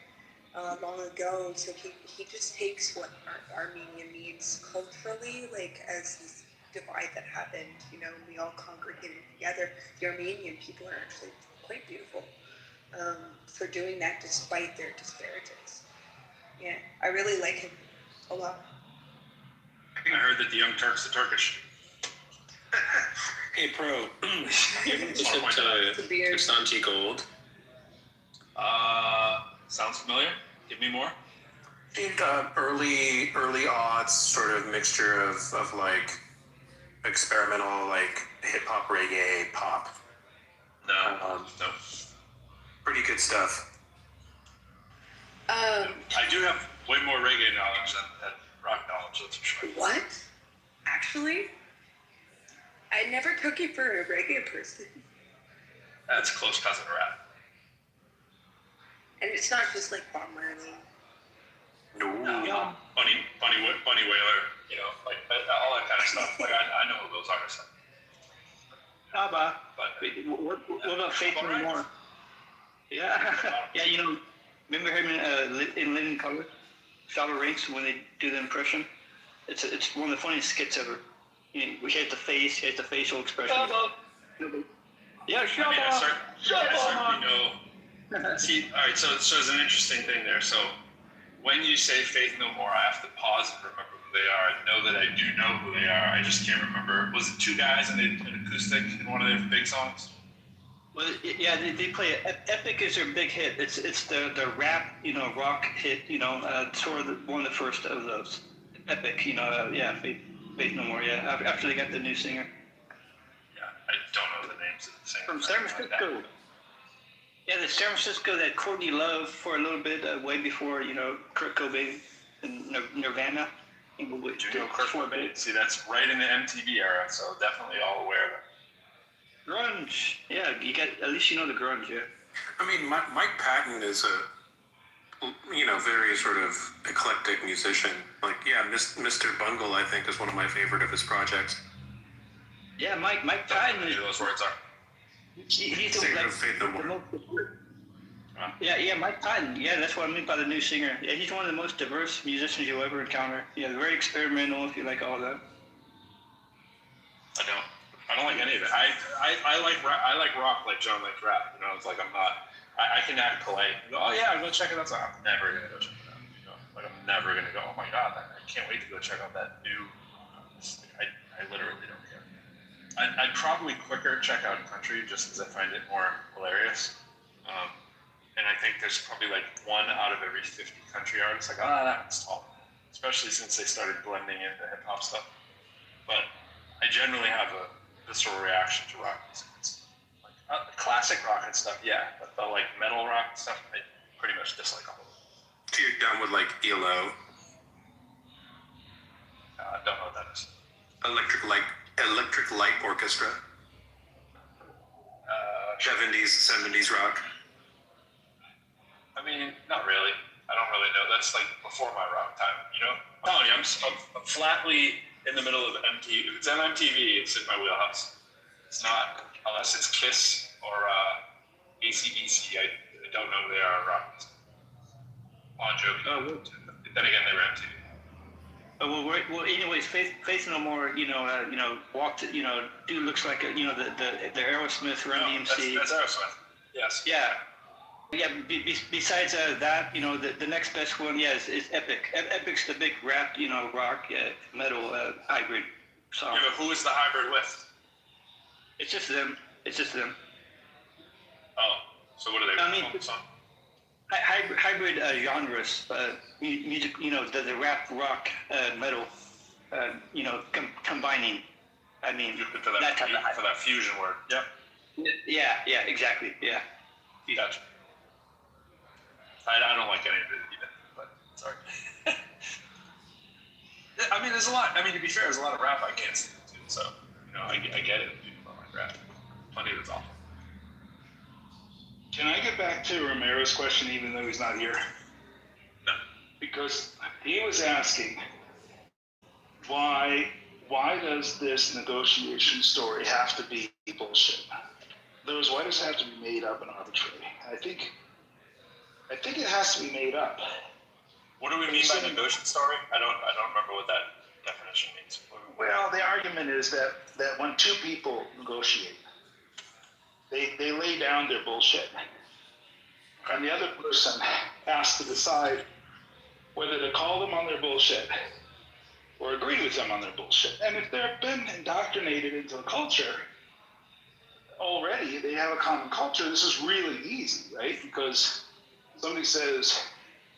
long ago, so he just takes what Armenia means culturally, like as this divide that happened. You know, we all congregated together. The Armenian people are actually quite beautiful for doing that despite their disparities. Yeah, I really like him a lot. I heard that the Young Turks are Turkish. Hey, Pro, you haven't listened to Kristanti Gold? Sounds familiar. Give me more. think early odds sort of mixture of like experimental like hip hop, reggae, pop. No. Pretty good stuff. I do have way more reggae knowledge than rock knowledge, that's for sure. What? Actually, I never took you for a reggae person. That's a close cousin of rap. And it's not just like Bob Marley. No. Bunny Whaler, you know, like all that kind of stuff. Like I know who those artists are. What about Faith No More? Yeah, yeah. You know, remember him in Living Color, Shallow Ranks, when they do the impression? It's one of the funniest skits ever. He has the face, he has the facial expression. Yeah, I certainly know. See, all right. So there's an interesting thing there. So when you say Faith No More, I have to pause and remember who they are. I know that I do know who they are. I just can't remember. Was it two guys and they did an acoustic in one of their big songs? Well, yeah, they play it. Epic is their big hit. It's the rap, you know, rock hit, you know, sort of one of the first of those. Epic, you know, yeah, Faith No More, yeah. After they got the new singer. Yeah, I don't know the names of the singers. From San Francisco. Yeah, the San Francisco that Courtney Love for a little bit, way before, you know, Kurt Cobain and Nirvana. Kurt Cobain. See, that's right in the MTV era, so definitely all aware of it. Grunge. Yeah, you got, at least you know the grunge, yeah. I mean, Mike Patton is a, you know, very sort of eclectic musician. Like, yeah, Mr. Bungle, I think, is one of my favorite of his projects. Yeah, Mike Patton. What those words are. He's the most. Yeah, Mike Patton. Yeah, that's what I mean by the new singer. Yeah, he's one of the most diverse musicians you'll ever encounter. Yeah, very experimental, if you like all that. I don't like any of it. I like rock like John likes rap. You know, it's like I'm not. I can act polite. Go, oh yeah, go check it out. I'm never gonna go check it out. You know, like I'm never gonna go. Oh my god, I can't wait to go check out that new. I literally don't care. I'd probably quicker check out country just because I find it more hilarious. And I think there's probably like 1 out of every 50 country artists like, that one's tall. Especially since they started blending in the hip hop stuff. But I generally have a visceral reaction to rock music. It's like classic rock and stuff, yeah, but the like metal rock and stuff, I pretty much dislike all of it. So you're done with like ELO? I don't know what that is. Electric Light Orchestra. 70s rock. I mean, not really. I don't really know. That's like before my rock time, you know? I'm telling you, I'm flatly in the middle of MTV. If it's on MTV, it's in my wheelhouse. It's not, unless it's Kiss or AC/DC. I don't know who they are rock. Bon Jovi. Then again, they were MTV. Well, anyways, Faith No More, you know, walked, you know, dude looks like a, you know, the Aerosmith, Run DMC. That's Aerosmith. Yes. Yeah. Yeah. Besides that, you know, the next best one, yeah, is Epic. Epic's the big rap, you know, rock, metal hybrid song. Yeah, but who is the hybrid with? It's just them. Oh, so what are they? I mean, hybrid genres, music, you know, the rap, rock, metal, you know, combining. I mean, for that fusion word. Yep. Yeah, exactly. Yeah. Gotcha. I don't like any of it either, but sorry. I mean, there's a lot. I mean, to be fair, there's a lot of rap I can't stand to, so you know, I get it. People don't like rap. Plenty of it's awful. Can I get back to Romero's question, even though he's not here? No. Because he was asking, why does this negotiation story have to be bullshit? Why does it have to be made up and arbitrary? I think it has to be made up. What do we mean by negotiation story? I don't remember what that definition means. Well, the argument is that when two people negotiate, they lay down their bullshit, and the other person has to decide whether to call them on their bullshit or agree with them on their bullshit. And if they've been indoctrinated into a culture already, they have a common culture, this is really easy, right? Because somebody says,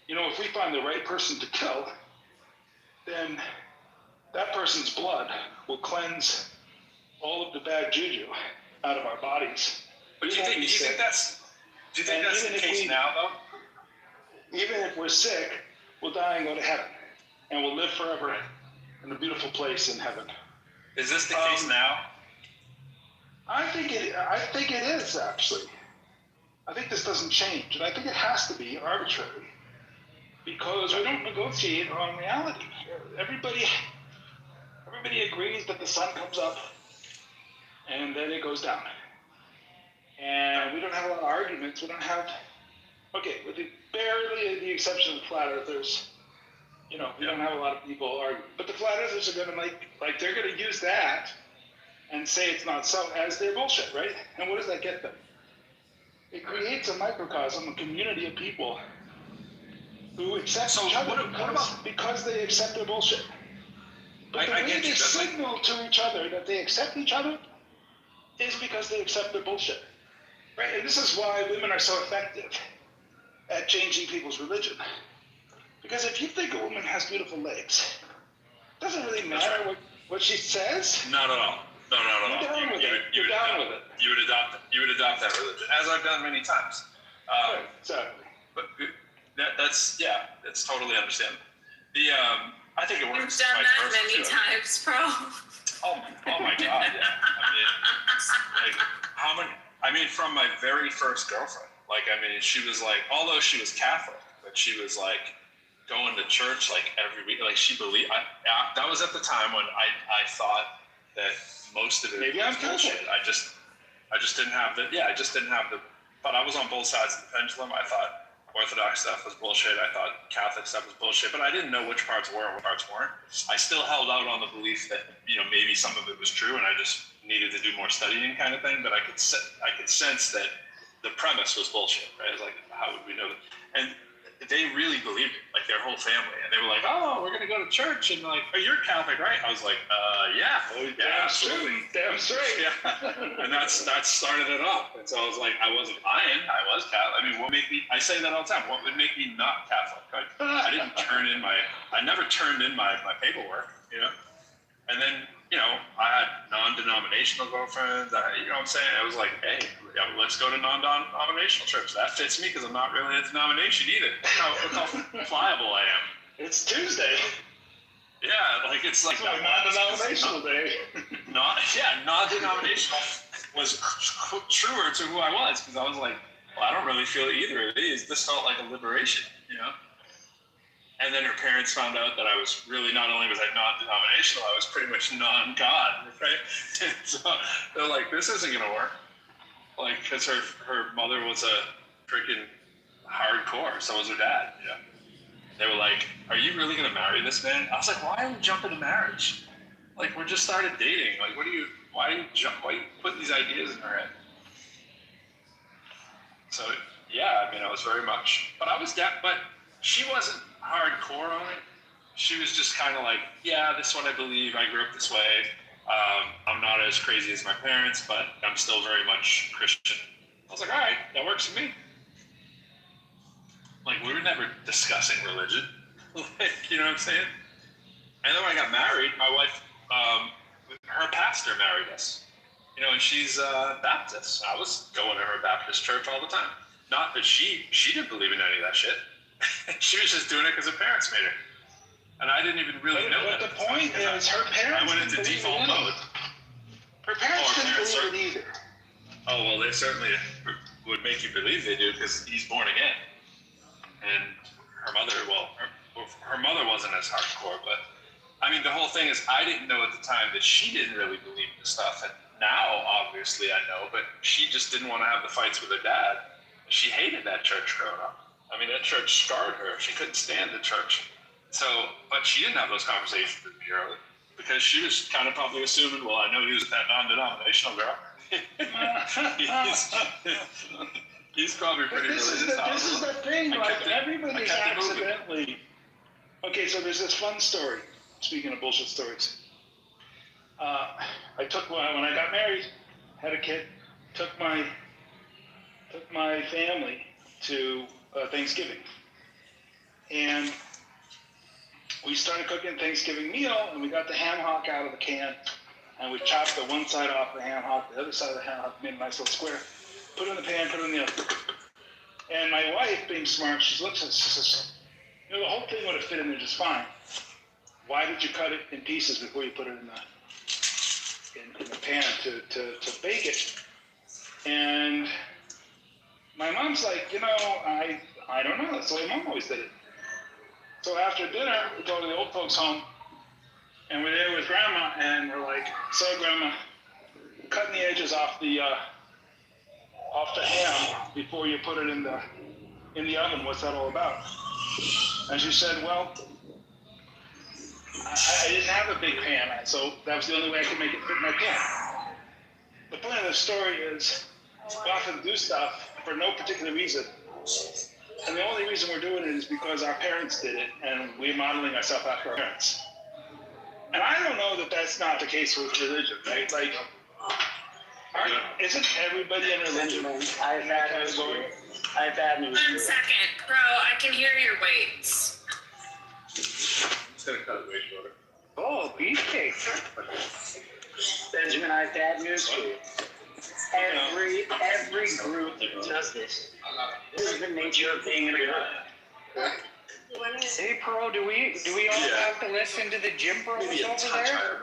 if we find the right person to kill, then that person's blood will cleanse all of the bad juju out of our bodies. But do you think that's the case now, though? Even if we're sick, we'll die and go to heaven, and we'll live forever in a beautiful place in heaven. Is this the case now? I think it is, actually. I think this doesn't change, and I think it has to be arbitrary, because we don't negotiate on reality. Everybody agrees that the sun comes up and then it goes down. And we don't have a lot of arguments. We don't have, with barely the exception of flat earthers, we don't have a lot of people arguing. But the flat earthers are going to they're going to use that and say it's not so as their bullshit, right? And what does that get them? It creates a microcosm, a community of people who accept each other because they accept their bullshit. But the way they signal to each other that they accept each other is because they accept their bullshit, right? And this is why women are so effective at changing people's religion. Because if you think a woman has beautiful legs, it doesn't really matter what she says. Not at all. No, not at all. You're down with it. You would adopt that religion, as I've done many times. Exactly. But that's totally understandable. I think it works. You've done that many times, bro. Oh my God! Yeah. From my very first girlfriend. She was although she was Catholic, but she was going to church every week. She believed. That was at the time when I thought that most of it was bullshit. I just didn't have the. Yeah, I just didn't have the. But I was on both sides of the pendulum. I thought Orthodox stuff was bullshit. I thought Catholic stuff was bullshit, but I didn't know which parts were and which parts weren't. I still held out on the belief that maybe some of it was true, and I just needed to do more studying, kind of thing. But I could sense that the premise was bullshit. Right? It was how would we know that? And they really believed it, their whole family, and they were oh, we're gonna go to church, and oh, you're Catholic, right? I was yeah, damn absolutely, damn straight, yeah. And that started it off. And so I was I wasn't lying, I was Catholic. What made me? I say that all the time. What would make me not Catholic? I didn't I never turned in my paperwork, And then I had non-denominational girlfriends. You know what I'm saying? I was hey, let's go to non-denominational trips. That fits me because I'm not really a denomination either. Look how pliable I am. It's Tuesday. Yeah, it's non-denominational day. Non-denominational was truer to who I was, because I was I don't really feel either of these. This felt like a liberation, And then her parents found out that I was really, not only was I non-denominational, I was pretty much non-God, right? And so they're this isn't going to work. Because her mother was a freaking hardcore, so was her dad, They were are you really going to marry this man? I was why are we jumping to marriage? We just started dating. Why are you putting these ideas in her head? So, yeah, I was very much, but she wasn't hardcore on it. She was just kind of yeah, this is what I believe. I grew up this way. I'm not as crazy as my parents, but I'm still very much Christian. I was all right, that works for me. We were never discussing religion. You know what I'm saying? And then when I got married, my wife, her pastor married us. And she's Baptist. I was going to her Baptist church all the time. Not that she didn't believe in any of that shit. She was just doing it because her parents made her. And I didn't even really know that. But the point is, her parents. I went into default mode. Her parents didn't believe it either. Oh, well, they certainly would make you believe they do, because he's born again. And her mother wasn't as hardcore, but the whole thing is, I didn't know at the time that she didn't really believe the stuff. And now, obviously, I know, but she just didn't want to have the fights with her dad. She hated that church growing up. That church scarred her. She couldn't stand the church. So, but she didn't have those conversations with me early, because she was kind of probably assuming, well, I know he was with that non-denominational girl. He's probably pretty religious. This is the thing, everybody's accidentally. Okay, so there's this fun story. Speaking of bullshit stories, when I got married, had a kid, took my family to Thanksgiving, And we started cooking Thanksgiving meal, and we got the ham hock out of the can, and we chopped the one side off the ham hock, the other side of the ham hock, made a nice little square, put it in the pan, put it in the oven. And my wife, being smart, she looks at it, she says, the whole thing would have fit in there just fine. Why did you cut it in pieces before you put it in the pan to bake it? And my mom's like, I don't know. That's the way Mom always did it. So after dinner, we go to the old folks' home, and we're there with Grandma, and we're like, so Grandma, cutting the edges off the ham before you put it in the oven. What's that all about? And she said, well, I didn't have a big pan, so that was the only way I could make it fit in my pan. The point of the story is we often do stuff for no particular reason. And the only reason we're doing it is because our parents did it, and we're modeling ourselves after our parents. And I don't know that that's not the case with religion, right? Like, isn't everybody in religion I have bad news. 1 second, bro. I can hear your weights. It's gonna cut it way shorter. Oh, beefcake. Benjamin, I have bad news for you. Every group does this. This is the nature of being in a group. Hey, Pearl, do we all have to listen to the gym bros over there?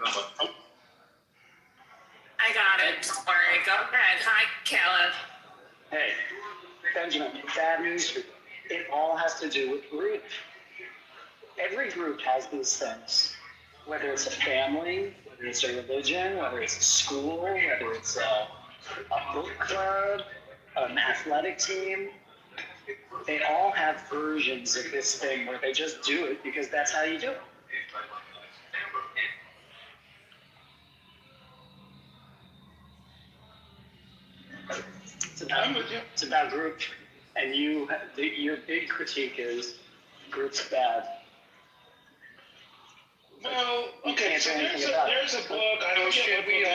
I got it. Don't worry. Go ahead. Hi, Caleb. Hey, Benjamin, bad news for you. It all has to do with group. Every group has these things. Whether it's a family, whether it's a religion, whether it's a school, whether it's a book club, an athletic team, they all have versions of this thing where they just do it because that's how you do it. It's about group, and your big critique is group's bad. Well, okay, so there's a book. Should we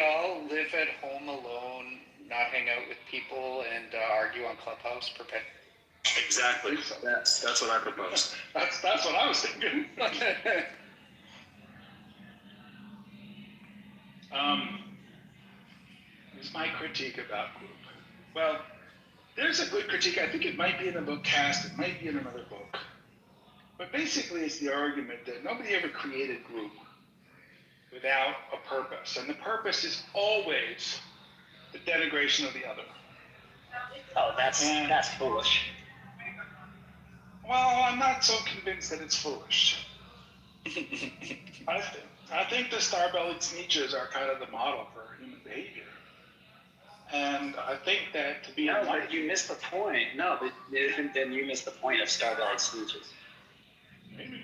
all live at home alone, not hang out with people, and argue on Clubhouse perpetually? Exactly. That's what I propose. That's what I was thinking. Here's my critique about group. Well, there's a good critique. I think it might be in the book Cast. It might be in another book. But basically, it's the argument that nobody ever created group without a purpose. And the purpose is always the denigration of the other. Oh, that's foolish. Well, I'm not so convinced that it's foolish. I think the star-bellied sneetches are kind of the model for human behavior. And I think that to be but you missed the point. No, but then you missed the point of star-bellied sneetches. Maybe.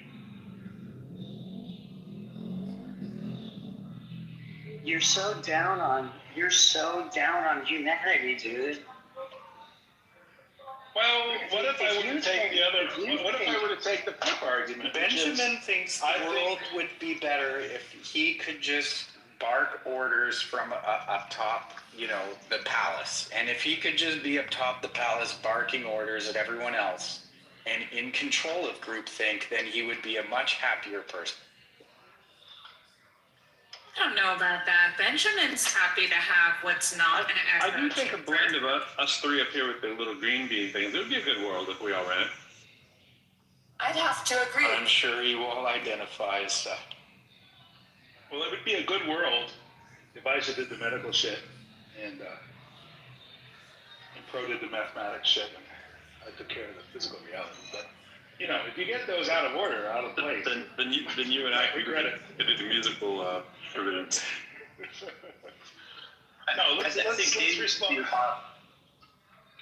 You're so down on humanity, dude. Well, what if I were to take the other? What if I were to take the flip argument? Benjamin thinks the world would be better if he could just bark orders from up top, the palace. And if he could just be up top the palace barking orders at everyone else and in control of groupthink, then he would be a much happier person. I don't know about that. Benjamin's happy to have what's not an I effort. do think a blend of us three up here with the little green bean things. It would be a good world if we all ran it. I'd have to agree. I'm sure he will identify as such. Well, it would be a good world if Isaac did the medical shit and Pro did the mathematics shit and I took care of the physical reality. But if you get those out of order, out of place, then you and I regret it. Could do the musical provisions. No, let's respond.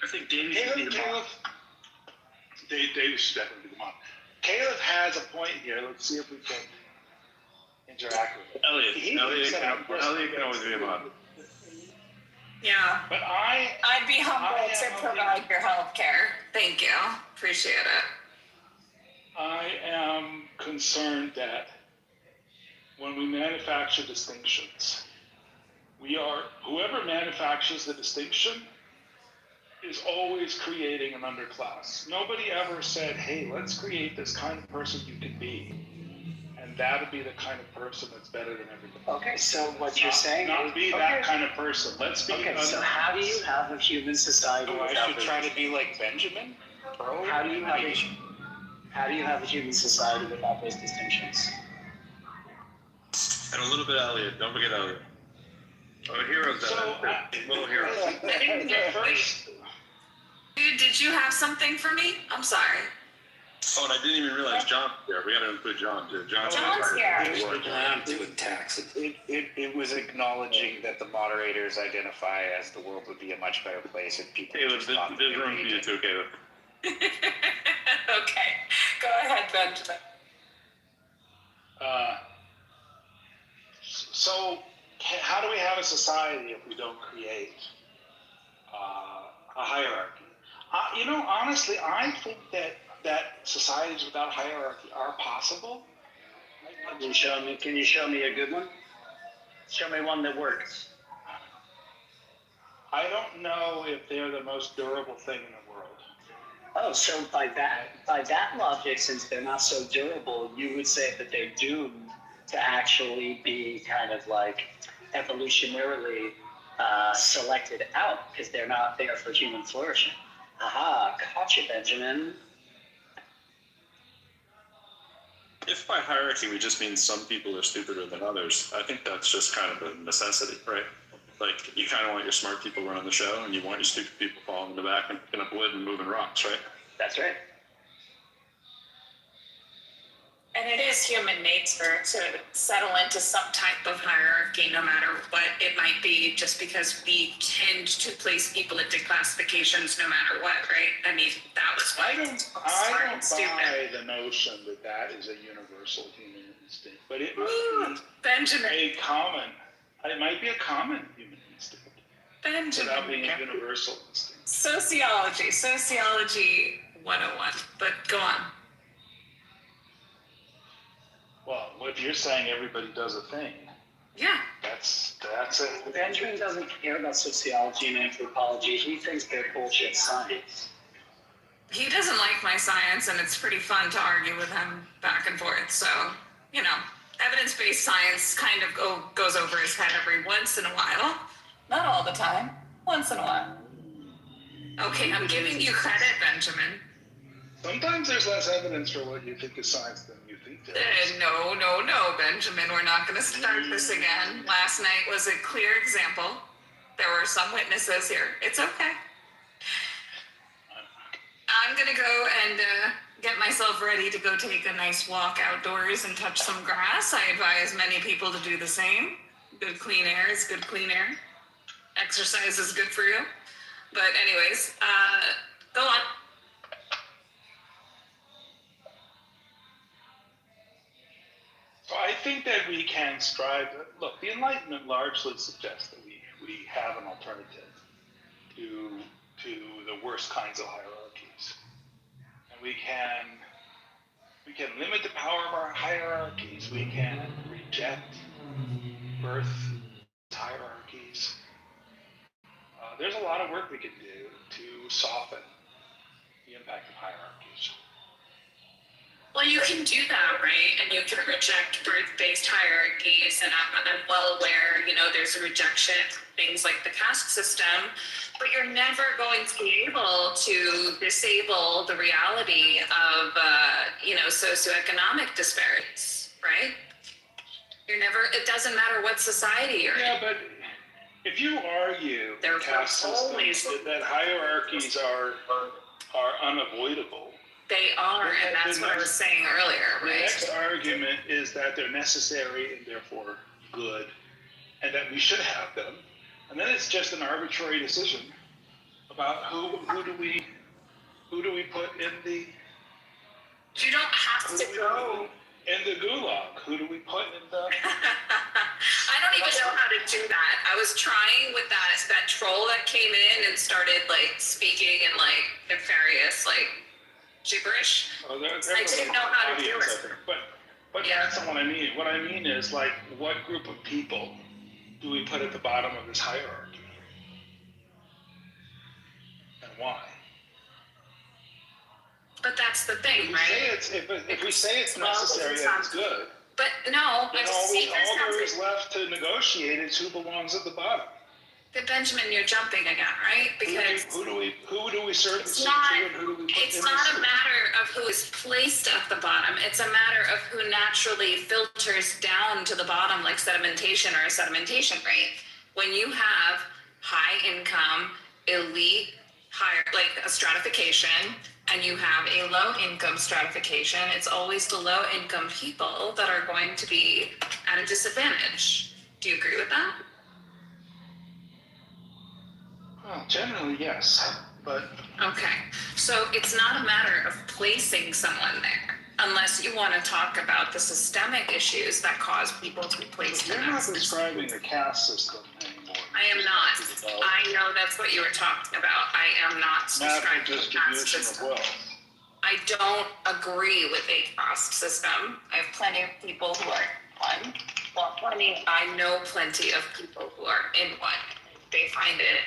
I think Davey should be the mod. Davey should definitely be the mod. Caleb has a point here. Let's see if we can interact with it. Elliot can always be a mod. Yeah. But I'd be humbled to provide your health care. Thank you. Appreciate it. I am concerned that when we manufacture distinctions, whoever manufactures the distinction is always creating an underclass. Nobody ever said, hey, let's create this kind of person you can be. And that'll be the kind of person that's better than everybody. Okay, so what you're saying not is... be that kind of person. Let's be... Okay, so how do you have a human society Oh, I without should try to be like Benjamin? Bro? How do you have a human society without those distinctions? And a little bit Elliot. Don't forget Elliot. Oh, heroes that little heroes. I didn't get first. Dude, did you have something for me? I'm sorry. Oh, and I didn't even realize John's here. We got to include John too. John's here. It was acknowledging that the moderators identify as the world would be a much better place if people Caleb, just thought there's room for you too, Caleb. Okay, go ahead, Benjamin. So, how do we have a society if we don't create a hierarchy? Honestly, I think that societies without hierarchy are possible. Can you show me a good one? Show me one that works. I don't know if they're the most durable thing in the world. Oh, so by that logic, since they're not so durable, you would say that they're doomed to actually be kind of like evolutionarily selected out because they're not there for human flourishing. Aha, caught you, Benjamin. If by hierarchy we just mean some people are stupider than others, I think that's just kind of a necessity, right? Like, you kind of want your smart people running the show, and you want your stupid people falling in the back and picking up wood and moving rocks, right? That's right. And it is human nature to settle into some type of hierarchy, no matter what it might be, just because we tend to place people into classifications no matter what, right? I mean, that was I don't buy the notion that is a universal human instinct, but it might be Benjamin. It might be a common human instinct. Benjamin. Without being a universal instinct. Sociology 101, but go on. Well, if you're saying everybody does a thing, yeah, that's it. Benjamin doesn't care about sociology and anthropology. He thinks they're bullshit science. He doesn't like my science, and it's pretty fun to argue with him back and forth. So, evidence-based science kind of goes over his head every once in a while. Not all the time. Once in a while. Okay, I'm giving you credit, Benjamin. Sometimes there's less evidence for what you think is science than you think there is. No, Benjamin. We're not going to start this again. Last night was a clear example. There were some witnesses here. It's okay. I'm going to go and get myself ready to go take a nice walk outdoors and touch some grass. I advise many people to do the same. Good clean air is good clean air. Exercise is good for you. But anyways, go on. So I think that we can strive. Look, the Enlightenment largely suggests that we have an alternative to the worst kinds of hierarchies, and we can limit the power of our hierarchies. We can reject birth hierarchies. There's a lot of work we can do to soften the impact of hierarchies. Well, you can do that, right? And you can reject birth-based hierarchies. And I'm well aware, there's a rejection of things like the caste system, but you're never going to be able to disable the reality of, socioeconomic disparities, right? It doesn't matter what society you're in. Yeah, but if you argue caste systems, that hierarchies are unavoidable. They are, and that's what I was saying earlier, right? The next argument is that they're necessary and therefore good, and that we should have them. And then it's just an arbitrary decision about who do we put in the. You don't have to go in the gulag. Who do we put in the? I don't even know how to do that. I was trying with that troll that came in and started speaking in nefarious gibberish. Oh, I didn't know how to do it. But that's not what I mean. What I mean is what group of people do we put at the bottom of this hierarchy? And why. But that's the thing, right? If we say it's necessary and it's good, But no, then all there is left to negotiate is who belongs at the bottom. But Benjamin, you're jumping again, right? Because who do we serve it's the not, to and who do we put it's in not the a matter of who is placed at the bottom. It's a matter of who naturally filters down to the bottom, like sedimentation or a sedimentation rate. When you have high income, elite, higher, like a stratification, and you have a low income stratification, it's always the low income people that are going to be at a disadvantage. Do you agree with that? Well, generally, yes, but... Okay, so it's not a matter of placing someone there, unless you want to talk about the systemic issues that cause people to be placed in You're that not system. describing the caste system anymore. I am not. I know that's what you were talking about. I am not describing the caste system. I don't agree with a caste system. I have plenty of people who are in one. Well, I know plenty of people who are in one. They find it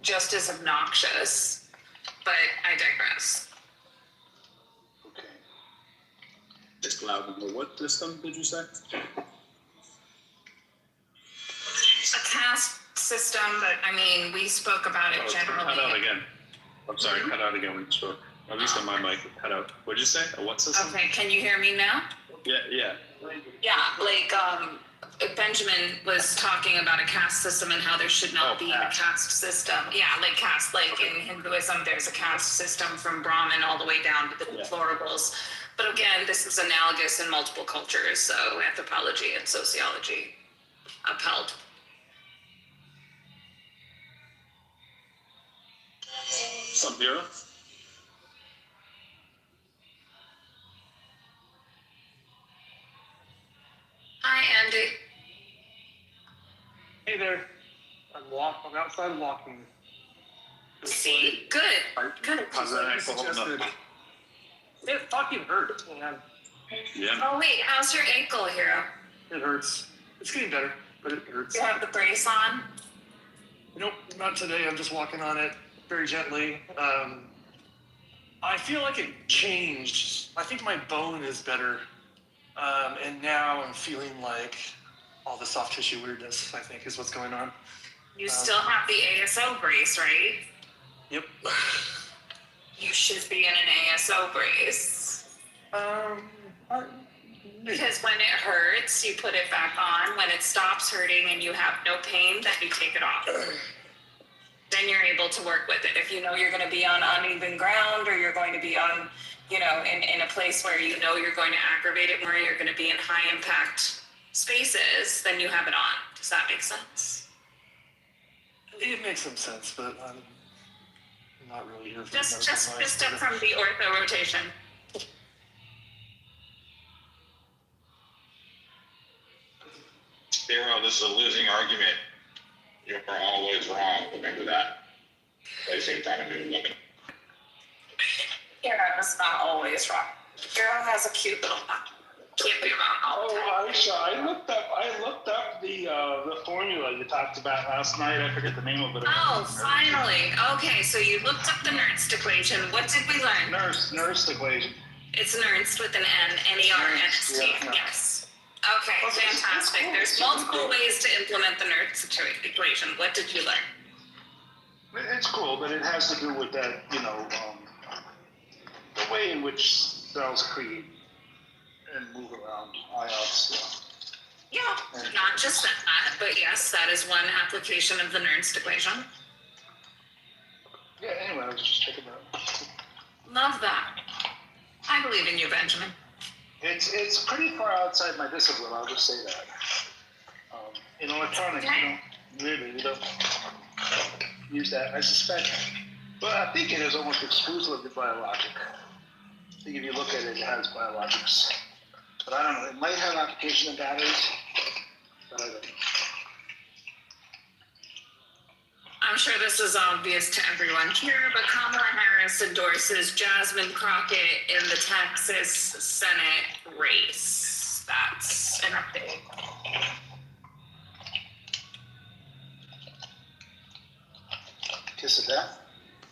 just as obnoxious, but I digress. Okay. Just louder. What system did you say? A caste system, but I mean, we spoke about it generally. Cut out again. I'm sorry, cut out again when you spoke. At least on my mic, it cut out. What'd you say? A what system? Okay, can you hear me now? Yeah. Yeah, like Benjamin was talking about a caste system and how there should not be a caste system. Yeah, like caste, like in Hinduism, there's a caste system from Brahmin all the way down to the deplorables. But again, this is analogous in multiple cultures, so anthropology and sociology upheld. Sub-Zero? Hi, Andy. Hey there. I'm outside walking. See, good. Good. How's that ankle holding up? It fucking hurts, man. Yeah. Oh wait, how's your ankle, Hero? It hurts. It's getting better, but it hurts. You have the brace on? Nope, not today. I'm just walking on it very gently. I feel like it changed. I think my bone is better. And now I'm feeling like all the soft tissue weirdness, I think, is what's going on. You still have the ASO brace, right? Yep. You should be in an ASO brace. Because when it hurts, you put it back on. When it stops hurting and you have no pain, then you take it off. Then you're able to work with it. If you know you're going to be on uneven ground or you're going to be on, you know, in a place where you know you're going to aggravate it more, you're going to be in high impact spaces, then you have it on. Does that make sense? It makes some sense, but I'm not really here for Just medical advice, up from the ortho rotation. Zero, this is a losing argument. You're always wrong. Remember that. At the same time, I'm doing looking. Hero is not always wrong. Hero has a cute little mouth. Can't be wrong all the time. Oh, Aisha, I looked up the formula you talked about last night. I forget the name of it. Oh, finally. Okay, so you looked up the Nernst equation. What did we learn? Nernst equation. It's Nernst with an N, N-E-R-N-S-T. Yeah. Yes. Okay, fantastic. There's multiple ways to implement the Nernst equation. What did you learn? It's cool, but it has to do with that, you know, the way in which cells create and move around ions. Yeah, not just that, but yes, that is one application of the Nernst equation. Yeah, anyway, I was just checking that. Love that. I believe in you, Benjamin. It's pretty far outside my discipline, I'll just say that. In electronics, you don't use that, I suspect. But I think it is almost exclusively biologic. I think if you look at it, it has biologics. But I don't know, it might have application in batteries, but I don't know. I'm sure this is obvious to everyone here, but Kamala Harris endorses Jasmine Crockett in the Texas Senate race. That's an update. Kiss of death?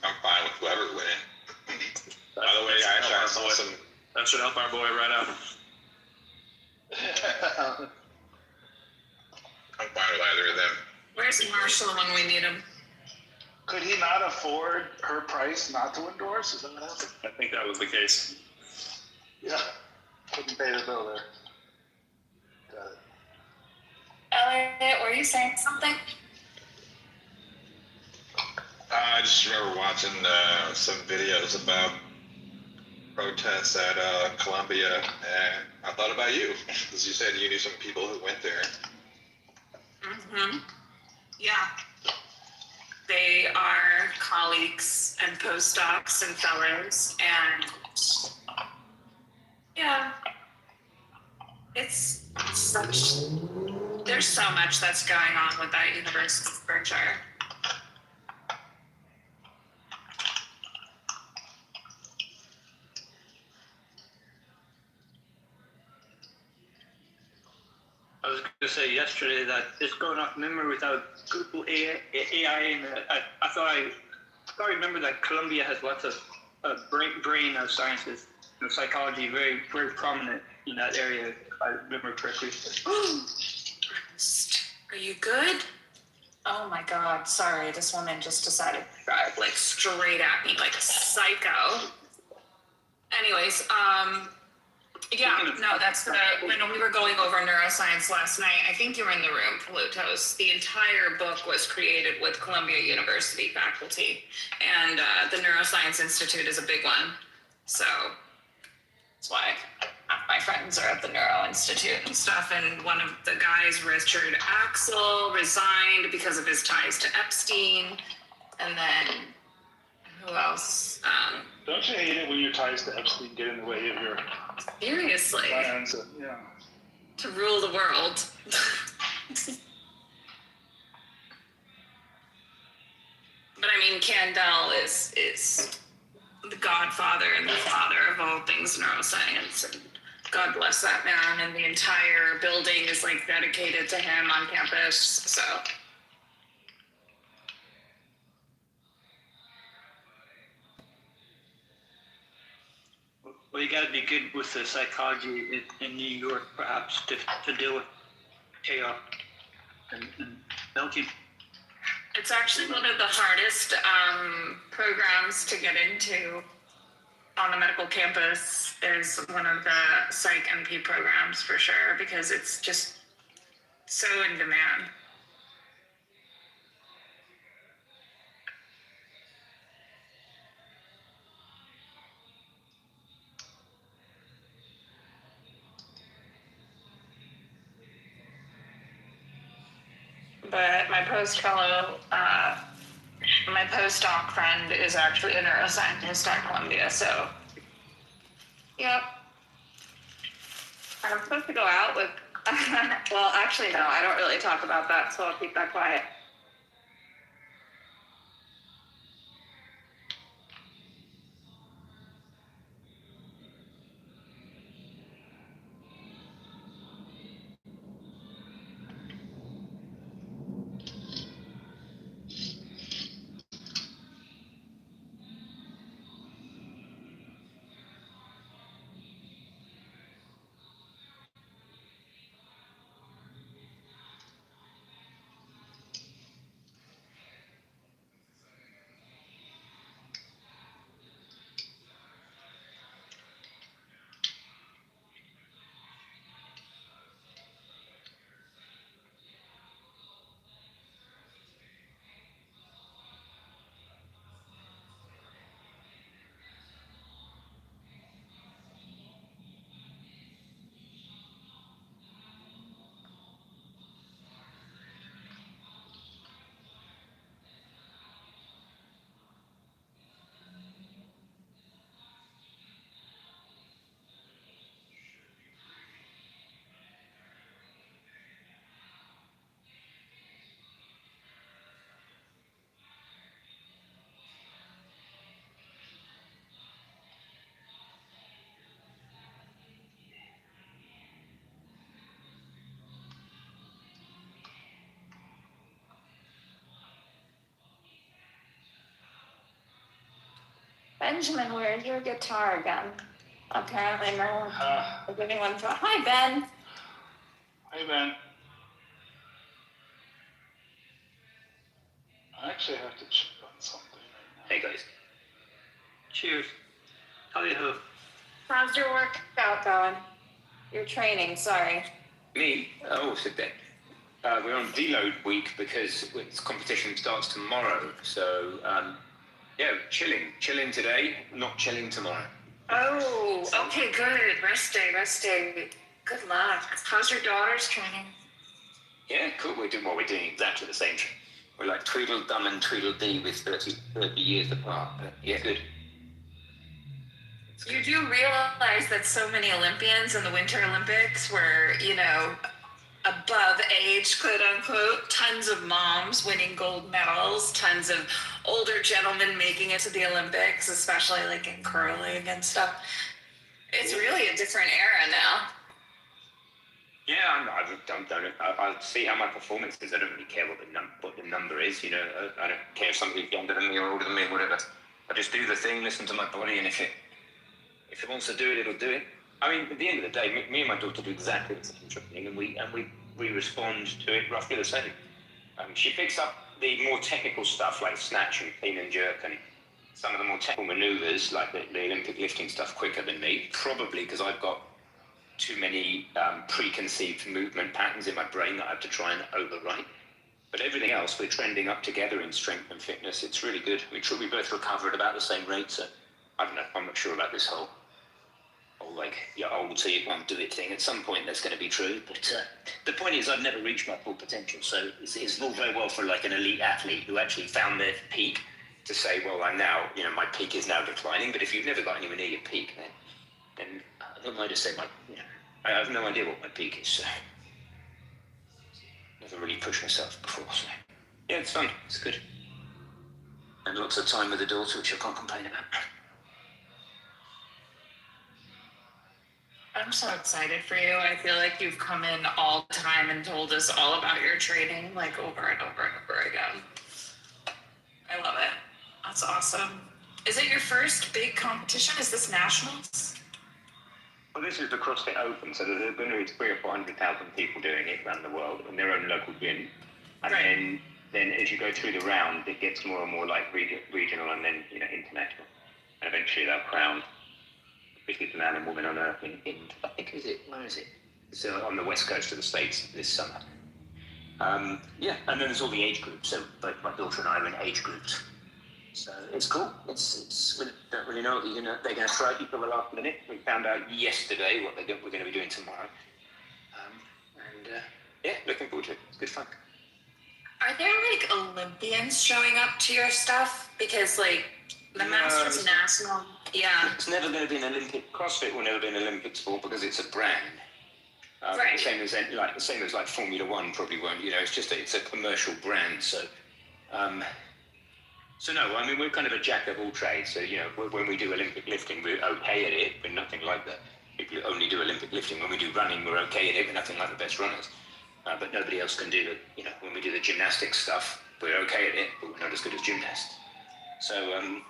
I'm fine with whoever winning. By the way, I saw some. That should help our boy right out. I'm fine with either of them. Where's Marshall when we need him? Could he not afford her price not to endorse? Is that what happened? I think that was the case. Yeah. Couldn't pay the bill there. Got it. Elliot, were you saying something? I just remember watching some videos about protests at Columbia, and I thought about you, because you said you knew some people who went there. Mm-hmm. Yeah. They are colleagues and postdocs and fellows, and yeah, it's such, there's so much that's going on with that university for sure. I was going to say yesterday that it's going off memory without Google AI, and I thought I remember that Columbia has lots of brain sciences, psychology, very very prominent in that area. If I remember correctly. Are you good? Oh my God! Sorry, this woman just decided to drive like straight at me like a psycho. Anyways, yeah, no, that's when we were going over neuroscience last night. I think you were in the room, Plutos. The entire book was created with Columbia University faculty, and the Neuroscience Institute is a big one. So that's why my friends are at the Neuro Institute and stuff. And one of the guys, Richard Axel, resigned because of his ties to Epstein. And then who else? Don't you hate it when your ties to Epstein get in the way of your Seriously. plans? Yeah. To rule the world. But I mean, Candel is the godfather and the father of all things neuroscience. And God bless that man. And the entire building is like dedicated to him on campus. So. Well, you got to be good with the psychology in New York, perhaps, to deal with chaos and melting. It's actually one of the hardest programs to get into on a medical campus. Is one of the psych MP programs for sure, because it's just so in demand. But my my postdoc friend is actually a neuroscientist at Columbia, so yep. And I'm supposed to go out with, well, actually, no, I don't really talk about that, so I'll keep that quiet. Benjamin, where's your guitar again? Apparently no one is anyone. Hi, Ben. Hey, Ben. I actually have to check on something right now. Hey guys. Cheers. Howdy ho. How's your workout going? Your training, sorry. Me? Oh, said Ben. We're on deload week because its competition starts tomorrow. So, yeah, chilling today, not chilling tomorrow. Oh, okay, good. Resting. Good luck. How's your daughter's training? Yeah, cool. We're doing exactly the same thing. We're like Tweedledum and Tweedledee with 30 years apart. But yeah, good. You do realize that so many Olympians in the Winter Olympics were, above age, quote unquote, tons of moms winning gold medals, tons of older gentlemen making it to the Olympics, especially like in curling and stuff. It's really a different era now. Yeah, I'll see how my performance is. I don't really care what the number is. I don't care if somebody's younger than me or older than me or whatever. I just do the thing, listen to my body, and if it wants to do it, it'll do it. I mean, at the end of the day, me and my daughter do exactly the same training, and we respond to it roughly the same. She picks up the more technical stuff like snatch and clean and jerk, and some of the more technical maneuvers like the Olympic lifting stuff quicker than me, probably because I've got too many preconceived movement patterns in my brain that I have to try and overwrite. But everything else, we're trending up together in strength and fitness. It's really good. We both recover at about the same rate, so I don't know. I'm not sure about this whole like, you're old so you can't do it thing. At some point that's going to be true, but the point is I've never reached my full potential, so it's all very well for like an elite athlete who actually found their peak to say, well, I'm now, my peak is now declining. But if you've never got anywhere near your peak, then I don't mind to say I have no idea what my peak is, so never really pushed myself before, so yeah, it's fun, it's good. And lots of time with the daughter, which I can't complain about. I'm so excited for you. I feel like you've come in all the time and told us all about your training, like over and over and over again. I love it. That's awesome. Is it your first big competition? Is this nationals? Well, this is the CrossFit Open, so there's going to be 300,000 or 400,000 people doing it around the world in their own local gym. And then as you go through the round, it gets more and more like regional and then international. And eventually they'll crown the biggest man and woman on earth in I think, where is it? It's on the west coast of the States this summer. Yeah, and then there's all the age groups. So both my daughter and I are in age groups. So it's cool. We don't really know what they're going to throw at you for the last minute. We found out yesterday what we're going to be doing tomorrow. Yeah, looking forward to it. It's good fun. Are there like Olympians showing up to your stuff? Because like the Masters National, It's never going to be an Olympic. CrossFit will never be an Olympic sport because it's a brand. Right. The same as like Formula One probably won't. It's a commercial brand. So, so no. I mean, we're kind of a jack of all trades. So when we do Olympic lifting, we're okay at it. We're nothing like the people who only do Olympic lifting. When we do running, we're okay at it. We're nothing like the best runners. But nobody else can do the. When we do the gymnastics stuff, we're okay at it, but we're not as good as gymnasts. So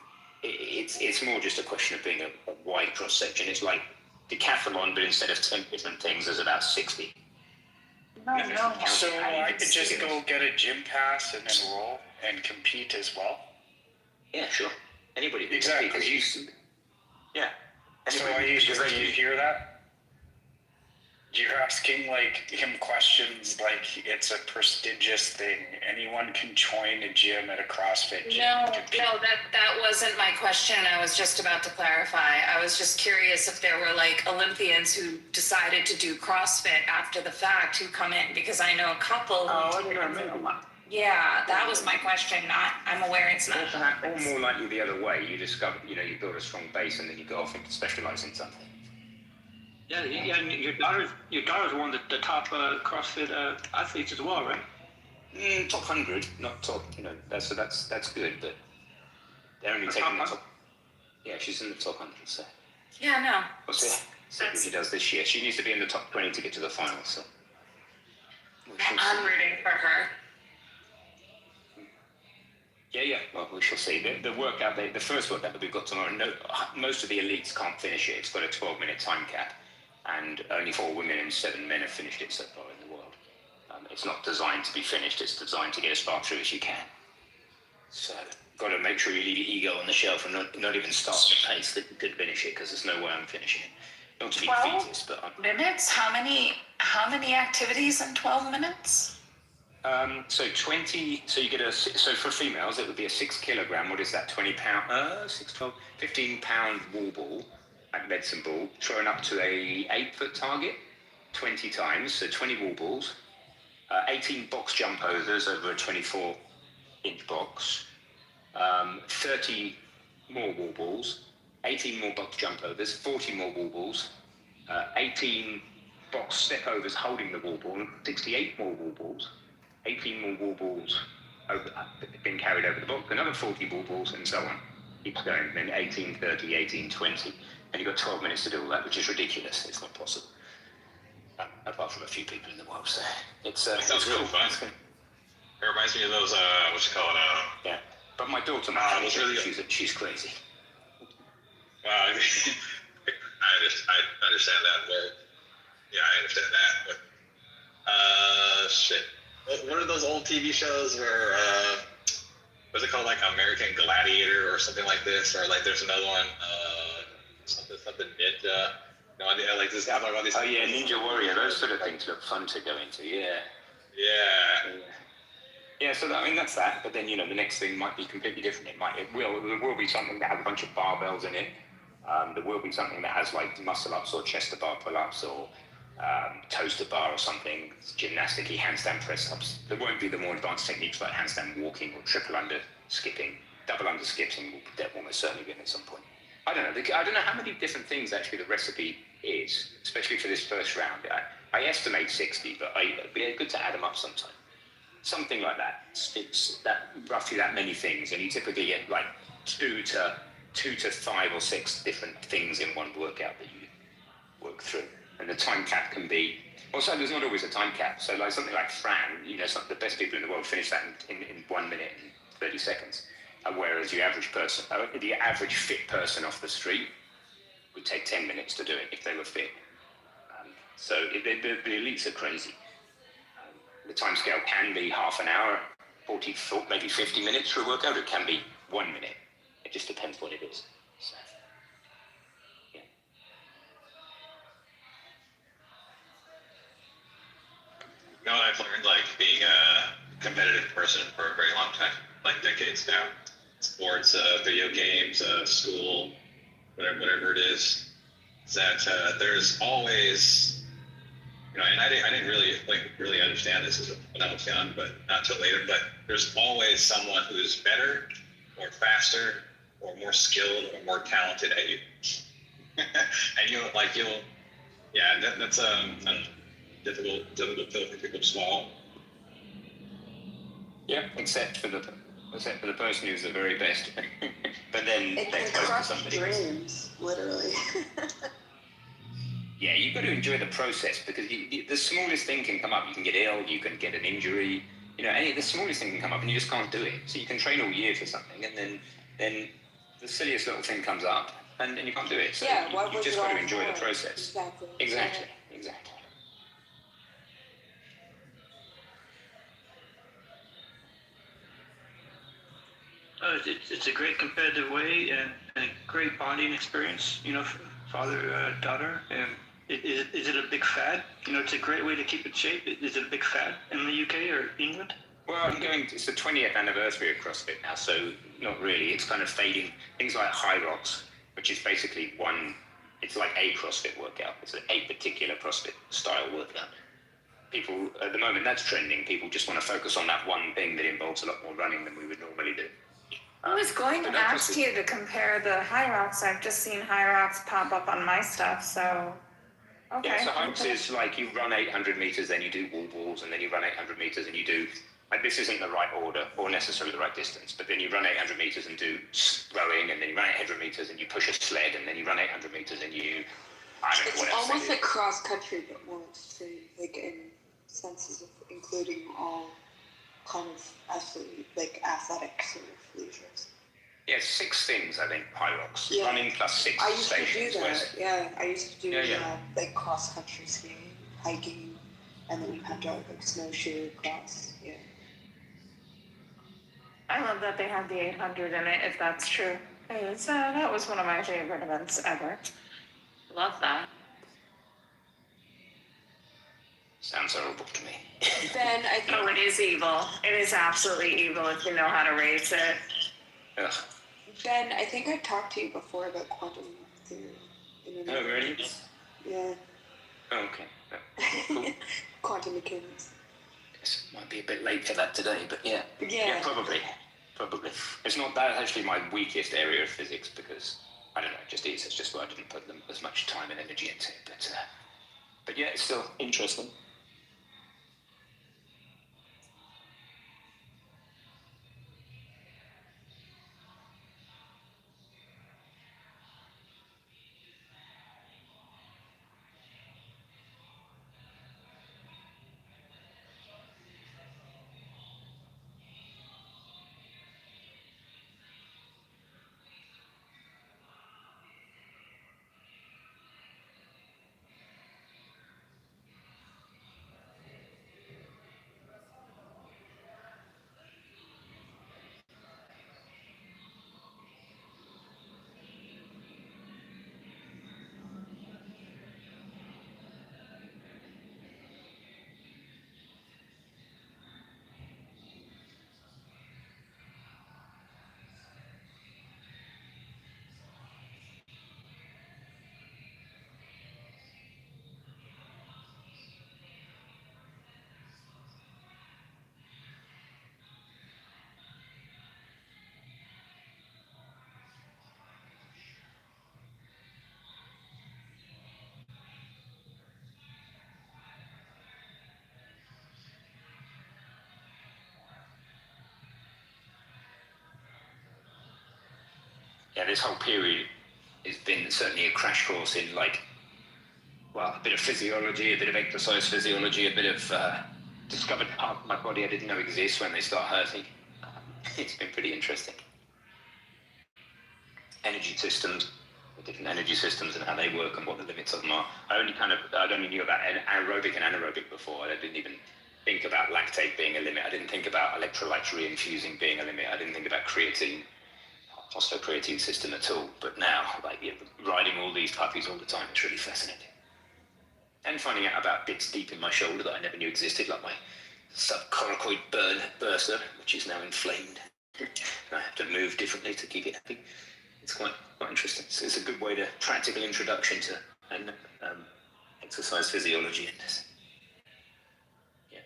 it's more just a question of being a wide cross section. It's like decathlon, but instead of 10 different things, there's about 60. No. So I could just go get a gym pass and enroll and compete as well? Yeah, sure. Anybody can exactly. compete. Yeah. So do you hear that? You're asking him questions like it's a prestigious thing. Anyone can join a gym at a CrossFit gym. No, that wasn't my question. I was just about to clarify. I was just curious if there were like Olympians who decided to do CrossFit after the fact who come in, because I know a couple. Yeah, that was my question. I'm aware it's not. Or more likely the other way. You discover, you build a strong base and then you go off and specialize in something. Yeah, and your daughter's one of the top CrossFit athletes as well, right? Top 100, not top. That's good, but they're only taking the top. Yeah, she's in the top 100. So. Yeah, no. We'll see what she does this year. She needs to be in the top 20 to get to the final. So. I'm rooting for her. Yeah. Well, we shall see. The workout, the first workout that we've got tomorrow, most of the elites can't finish it. It's got a 12-minute time cap, and only 4 women and 7 men have finished it so far in the world. It's not designed to be finished. It's designed to get as far through as you can. So, got to make sure you leave your ego on the shelf and not even start the pace that you could finish it, because there's no way I'm finishing it. Not to be 12 defeatist, but minutes? How many activities in 12 minutes? So 20. So you get so for females it would be a 6 kilogram. What is that? 20 pound? 15 pound wall ball, like medicine ball, thrown up to a 8-foot target, 20 times. So 20 wall balls, 18 box jump overs over a 24-inch box, 30 more wall balls, 18 more box jump overs, 40 more wall balls, 18 box step overs holding the wall ball, 68 more wall balls, 18 more wall balls being carried over the box, another 40 wall balls, and so on. Keeps going. Then 18, 30, 18, 20. And you've got 12 minutes to do all that, which is ridiculous. It's not possible. Apart from a few people in the world, so it's that sounds really fun. It reminds me of those what you call it? Yeah, but my daughter, she's crazy. Wow, I understand that. Well, yeah, I understand that. But shit, what are those old TV shows where what's it called, like American Gladiator or something like this, or like there's another one, something Ninja. No idea, like this have like all these. Oh yeah, Ninja Warrior. Those sort of things look fun to go into. Yeah. Yeah, so I mean that's that. But then the next thing might be completely different. There will be something that has a bunch of barbells in it. There will be something that has like muscle ups or chest to bar pull ups or toaster bar or something, gymnastic-y handstand press ups. There won't be the more advanced techniques like handstand walking or triple under skipping, double under skipping will almost certainly be in at some point. I don't know how many different things actually the recipe is, especially for this first round. I estimate 60, but it'd be good to add them up sometime. Something like that. It's roughly that many things, and you typically get like two to 5 or 6 different things in one workout that you work through. And the time cap can be, also there's not always a time cap. So like something like Fran, some of the best people in the world finish that in 1 minute and 30 seconds. Whereas the average fit person off the street would take 10 minutes to do it if they were fit. So the elites are crazy. The time scale can be half an hour, 40, maybe 50 minutes for a workout. It can be 1 minute. It just depends what it is. So, yeah. I've learned, like, being a competitive person for a very long time, like decades now. Sports, video games, school, whatever it is that there's always, and I didn't really understand this when I was young, but not till later. But there's always someone who's better, or faster, or more skilled, or more talented at you, and that's difficult pill for people to swallow. Yeah, except for the person who's the very best. But then It they can close to crush somebody. dreams, literally. Yeah, you've got to enjoy the process, because the smallest thing can come up. You can get ill, you can get an injury. The smallest thing can come up, and you just can't do it. So you can train all year for something, and then the silliest little thing comes up, and you can't do it. So you just got to enjoy the process. Exactly. It's a great competitive way and a great bonding experience, father, daughter. And is it a big fad? It's a great way to keep in shape. Is it a big fad in the UK or England? Well, it's the 20th anniversary of CrossFit now, so not really. It's kind of fading. Things like High Rocks, which is basically it's like a CrossFit workout. It's a particular CrossFit style workout. People, at the moment, that's trending. People just want to focus on that one thing that involves a lot more running than we would normally do. I was going to ask you to compare the High Rocks. I've just seen High Rocks pop up on my stuff, so... Okay. Yeah, so High Rocks is like you run 800 meters, then you do wall balls, and then you run 800 meters and you do... Like, this isn't the right order or necessarily the right distance, but then you run 800 meters and do rowing, and then you run 800 meters and you push a sled, and then you run 800 meters and you... It's almost like cross country, but more extreme, like in senses of including all kind of absolutely like athletic sort of leisures. Yeah, 6 things, I think, high rocks. Yeah. Running plus 6 I used stations. to do that. Yeah, I used to do Yeah. like cross country skiing, hiking, and then you had to like snowshoe across. Yeah. I love that they have the 800 in it, if that's true. That was one of my favorite events ever. Love that. Sounds horrible to me. Ben, I think. Oh, it is evil. It is absolutely evil if you know how to race it. Ugh. Ben, I think I've talked to you before about quantum theory. Oh, really? Yeah. Oh, okay. Cool. Quantum mechanics. This might be a bit late for that today, but yeah. Yeah. Probably. It's not that actually my weakest area of physics because, I don't know, it just is. It's just where I didn't put as much time and energy into it. But yeah, it's still interesting. Yeah, this whole period has been certainly a crash course in a bit of physiology, a bit of exercise physiology, a bit of discovered part of my body I didn't know exists when they start hurting. It's been pretty interesting. Energy systems, the different energy systems and how they work and what the limits of them are. I only knew about aerobic and anaerobic before. I didn't even think about lactate being a limit. I didn't think about electrolytes reinfusing being a limit. I didn't think about creatine, phosphocreatine system at all. But now, riding all these puppies all the time, it's really fascinating. And finding out about bits deep in my shoulder that I never knew existed, like my subcoracoid bursa, which is now inflamed. And I have to move differently to keep it happy. It's quite interesting. So it's a good way to practical introduction to exercise physiology in this. Yeah.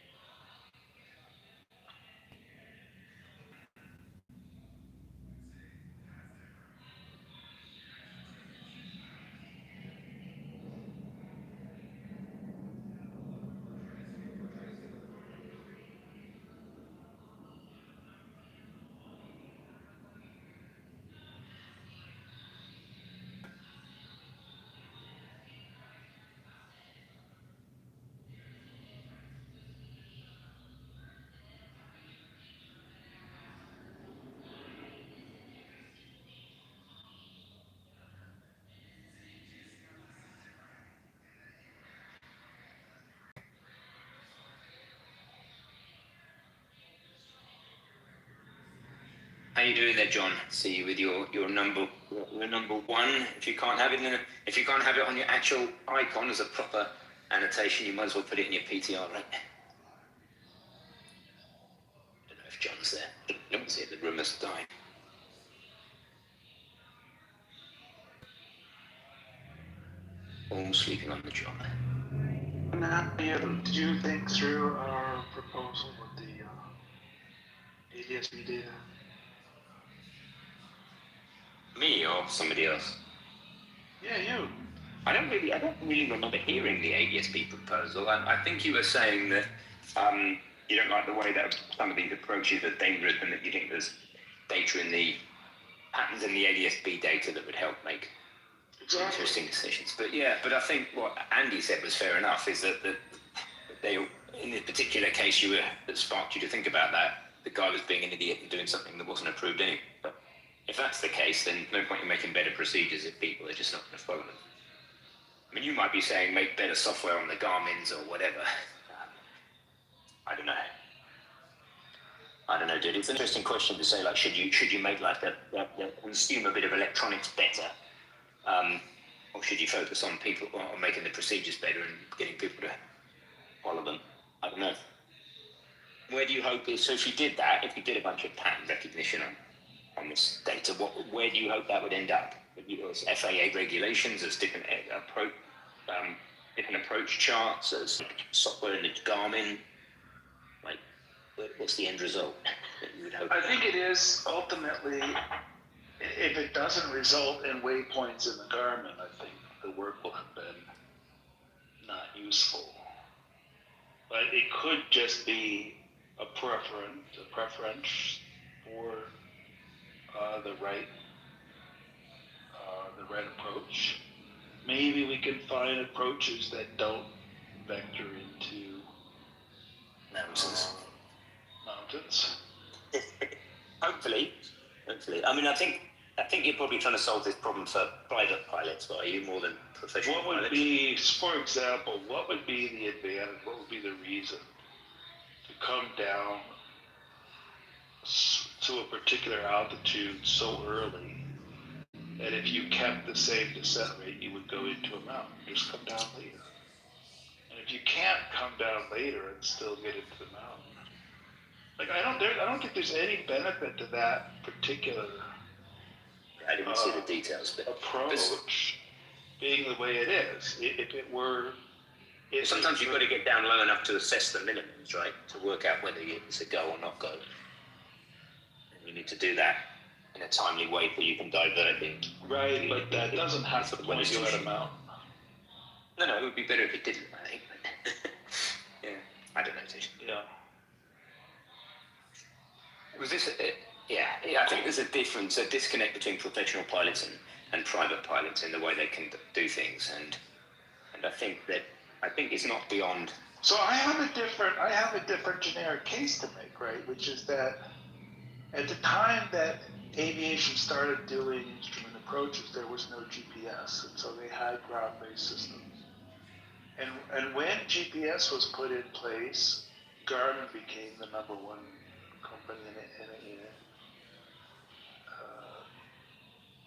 How you doing there, John? See you with your number one. If you can't have it on your actual icon as a proper annotation, you might as well put it in your PTR, right? Don't know if John's there. No one's here. The room has died. All sleeping on the job. Matt, did you think through our proposal with the ADSB data? Me or somebody else? Yeah, you. I don't really remember hearing the ADSB proposal. I think you were saying that you don't like the way that some of these approaches are dangerous and that you think there's data in the patterns in the ADSB data that would help make interesting decisions. But I think what Andy said was fair enough, is that in the particular case that sparked you to think about that, the guy was being an idiot and doing something that wasn't approved anyway. But if that's the case, then no point in making better procedures if people are just not going to follow them. I mean, you might be saying make better software on the Garmins or whatever. I don't know, dude. It's an interesting question to say, like, should you make like the consumer bit of electronics better, or should you focus on people on making the procedures better and getting people to follow them? I don't know. Where do you hope is, so if you did that, if you did a bunch of pattern recognition on this data, where do you hope that would end up? As FAA regulations, as different approach charts, as software in the Garmin? Like, what's the end result that you would hope? I think it is ultimately, if it doesn't result in waypoints in the Garmin, I think the work will have been not useful. But it could just be a preference for the right approach. Maybe we can find approaches that don't vector into mountains. Hopefully. I mean, I think you're probably trying to solve this problem for private pilots, but are you more than professional pilots? What would be, for example, what would be the advantage? What would be the reason to come down to a particular altitude so early that if you kept the same descent rate, you would go into a mountain? Just come down later. And if you can't come down later and still get into the mountain, like I don't think there's any benefit to that particular. I didn't see the details, but approach being the way it is. If it were, sometimes you've got to get down low enough to assess the minimums, right? To work out whether it's a go or not go. And you need to do that in a timely way so you can divert it. Right, but that doesn't have to point you at a mountain. No, it would be better if it didn't, I think. Yeah, I don't know, Tish. Yeah. Was this? Yeah, I think there's a disconnect between professional pilots and private pilots in the way they can do things, and I think it's not beyond. So I have a different generic case to make, right? Which is that at the time that aviation started doing instrument approaches, there was no GPS, and so they had ground-based systems. And when GPS was put in place, Garmin became the number one company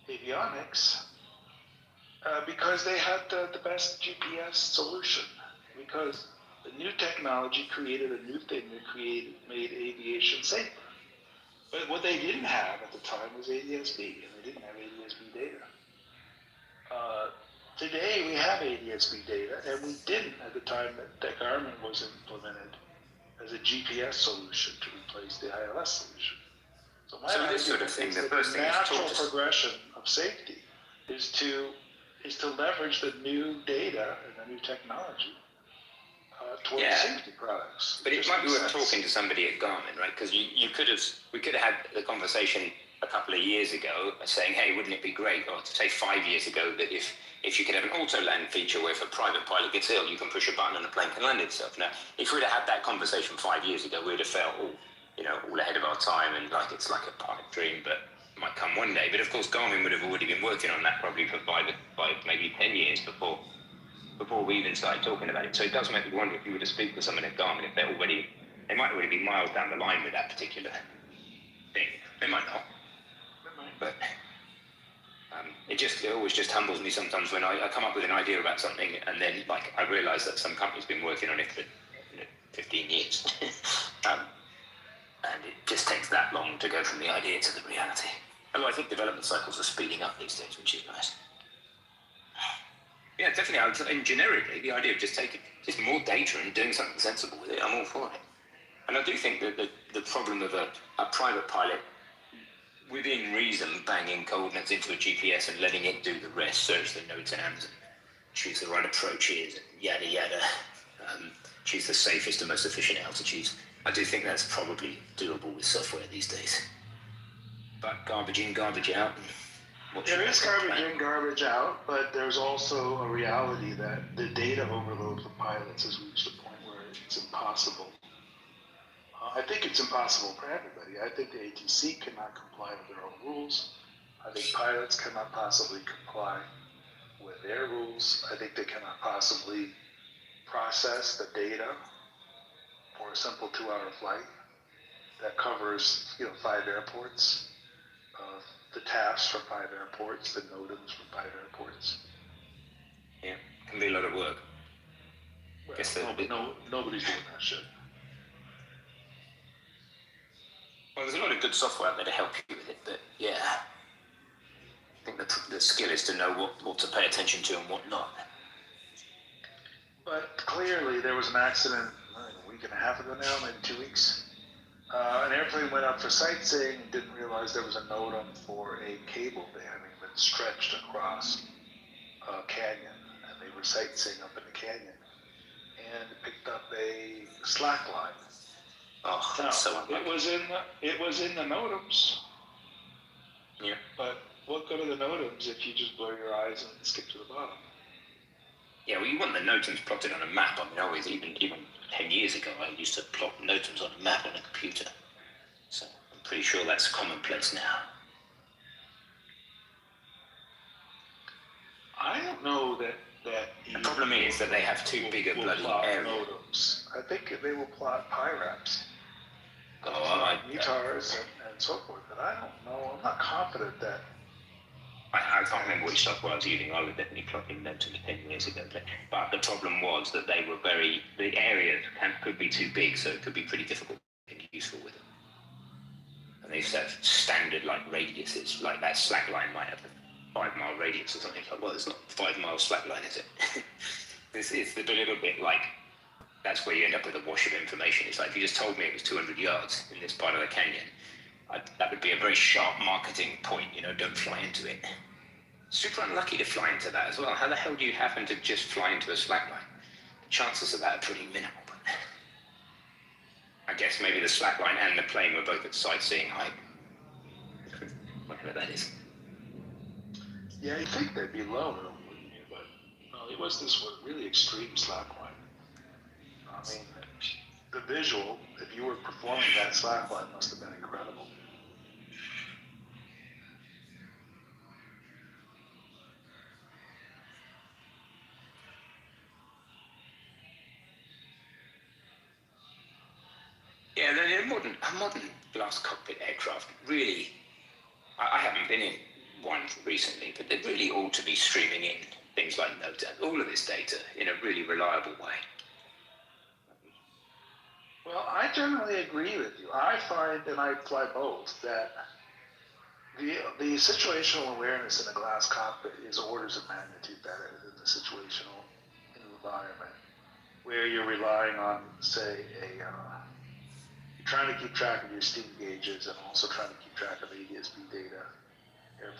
in avionics because they had the best GPS solution. Because the new technology created a new thing that made aviation safer. But what they didn't have at the time was ADS-B, and they didn't have ADS-B data. Today we have ADS-B data, and we didn't at the time that Garmin was implemented as a GPS solution to replace the ILS solution. So this sort of thing, the natural progression of safety is to leverage the new data and the new technology towards safety products. But it might be worth talking to somebody at Garmin, right? Because we could have had the conversation a couple of years ago saying, hey, wouldn't it be great, or to say 5 years ago, that if you could have an auto land feature where if a private pilot gets ill, you can push a button and the plane can land itself. Now, if we'd have had that conversation 5 years ago, we'd have felt all ahead of our time and like it's like a pipe dream, but it might come one day. But of course, Garmin would have already been working on that probably for five maybe 10 years before we even started talking about it. So it does make me wonder if you were to speak with someone at Garmin, if they might already be miles down the line with that particular thing. They might not. But it always just humbles me sometimes when I come up with an idea about something and then like I realise that some company's been working on it for 15 years. And it just takes that long to go from the idea to the reality. Although I think development cycles are speeding up these days, which is nice. Yeah, definitely. And generically, the idea of just taking just more data and doing something sensible with it, I'm all for it. And I do think that the problem of a private pilot, within reason, banging coordinates into a GPS and letting it do the rest, search the nodes and choose the right approaches, and yada yada, choose the safest and most efficient altitudes. I do think that's probably doable with software these days. But garbage in, garbage out. There is garbage in, garbage out, but there's also a reality that the data overload for pilots has reached a point where it's impossible. I think it's impossible for everybody. I think the ATC cannot comply with their own rules. I think pilots cannot possibly comply with their rules. I think they cannot possibly process the data for a simple 2-hour flight that covers, 5 airports, the tasks for 5 airports, the NOTAMs for 5 airports. Yeah, can be a lot of work. Well, nobody's doing that shit. Well, there's a lot of good software out there to help you with it, but yeah, I think the skill is to know what to pay attention to and what not. But clearly there was an accident a week and a half ago now, maybe 2 weeks. An airplane went up for sightseeing and didn't realize there was a NOTAM for a cable that having been stretched across a canyon. And they were sightseeing up in the canyon and picked up a slack line. Oh, now, so it was in the NOTAMs. Yeah. But what good are the NOTAMs if you just blur your eyes and skip to the bottom? Yeah, well, you want the NOTAMs plotted on a map. I mean, always, even 10 years ago, I used to plot NOTAMs on a map on a computer. So I'm pretty sure that's commonplace now. I don't know that the problem is that they have too big a bloody area. NOTAMs. I think they will plot PIRAPs. METARs and so forth, but I don't know. I'm not confident that. I can't remember which software I was using. I was definitely plotting NOTAMs 10 years ago. But the problem was that they were the areas could be too big, so it could be pretty difficult and useful with them. And they set standard radiuses, like that slack line might have a 5-mile radius or something. Well, it's not 5-mile slack line, is it? It's a little bit like, that's where you end up with a wash of information. It's like if you just told me it was 200 yards in this part of the canyon, that would be a very sharp marketing point, don't fly into it. Super unlucky to fly into that as well. How the hell do you happen to just fly into a slackline? The chances of that are pretty minimal, but I guess maybe the slackline and the plane were both at sightseeing height. Whatever that is. Yeah, you think they'd be low, wouldn't you? But no, it was this really extreme slackline. I mean, the visual, if you were performing that slackline, must have been incredible. Yeah, a modern glass cockpit aircraft really, I haven't been in one recently, but they really ought to be streaming in things like NOTAM, all of this data in a really reliable way. Well, I generally agree with you. I find, and I fly both, that the situational awareness in a glass cockpit is orders of magnitude better than the situational environment, where you're relying on, say, you're trying to keep track of your steam gauges and also trying to keep track of ADS-B data.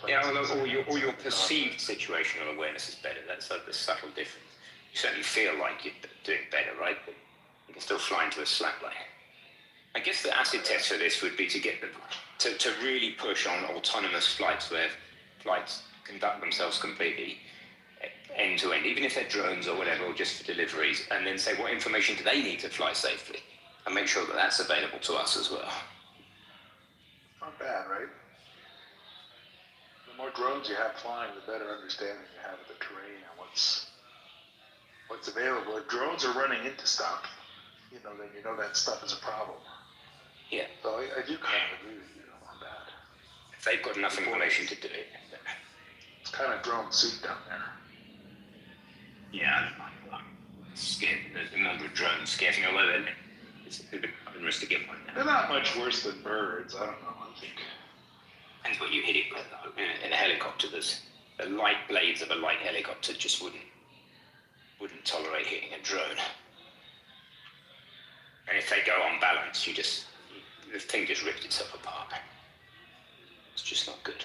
Yeah, or your perceived situational awareness is better. That's like the subtle difference. You certainly feel like you're doing better, right? But you can still fly into a slackline. I guess the acid test for this would be to get them to really push on autonomous flights where flights conduct themselves completely end to end, even if they're drones or whatever, or just for deliveries, and then say what information do they need to fly safely, and make sure that that's available to us as well. Not bad, right? The more drones you have flying, the better understanding you have of the terrain and what's available. If drones are running into stuff, then you know that stuff is a problem. Yeah. So I do kind of agree with you on that. If they've got enough information to do it. It's kind of drone soup down there. Yeah, I'm scared. The number of drones skating all over it. It's a bit risk to get one now. They're not much worse than birds. I don't know. I think. Depends what you hit it with, though. In a helicopter, the light blades of a light helicopter just wouldn't tolerate hitting a drone. And if they go on balance, the thing just ripped itself apart. It's just not good.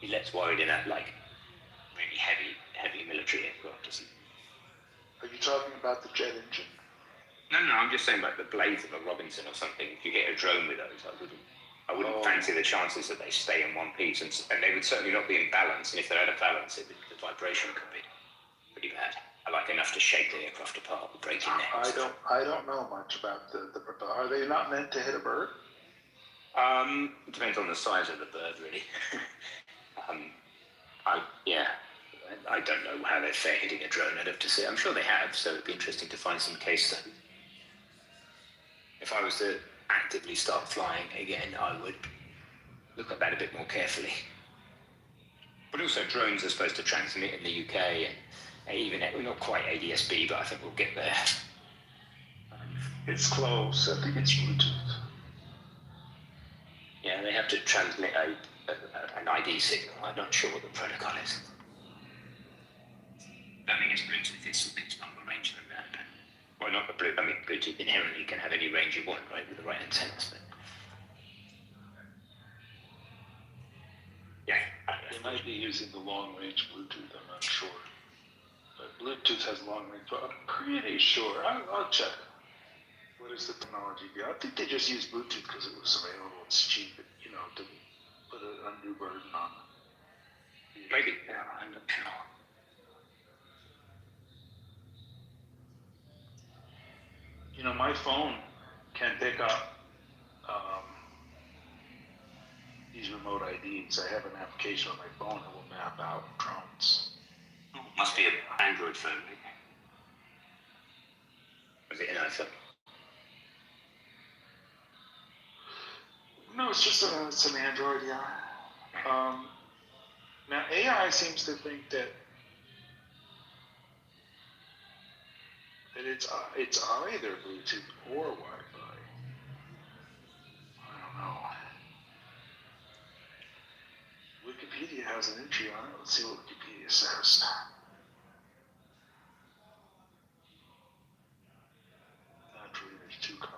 Be less worried in that really heavy military aircraft, isn't it? Are you talking about the jet engine? No, I'm just saying about the blades of a Robinson or something. If you get a drone with those, I wouldn't fancy the chances that they stay in one piece, and they would certainly not be in balance. And if they're out of balance, the vibration could be pretty bad. I like enough to shake the aircraft apart with breaking necks. I don't know much about the propeller. Are they not meant to hit a bird? It depends on the size of the bird, really. I don't know how they're fair hitting a drone. I'd have to say. I'm sure they have, so it'd be interesting to find some case study. If I was to actively start flying again, I would look at that a bit more carefully. But also, drones are supposed to transmit in the UK, and even we're not quite ADS-B, but I think we'll get there. It's close. I think it's Bluetooth. Yeah, they have to transmit an ID signal. I'm not sure what the protocol is. I think it's Bluetooth. It's something longer range than that. Well, not the Bluetooth. I mean, Bluetooth inherently can have any range you want, right, with the right antennas. But yeah, They might be using the long-range Bluetooth. I'm not sure. But Bluetooth has long-range. But I'm pretty sure. I'll check. What is the technology? I think they just used Bluetooth because it was available. It's cheap, you know, to put an undue burden on. Maybe. Yeah, I'm not sure. You know, my phone can pick up these remote IDs. I have an application on my phone that will map out drones. Must be an Android phone, maybe. Was it an iPhone? No, it's just it's an Android, yeah. Now AI seems to think that it's either Bluetooth or Wi-Fi. I don't know. Wikipedia has an entry on it. Let's see what Wikipedia says. Naturally, there's two kinds.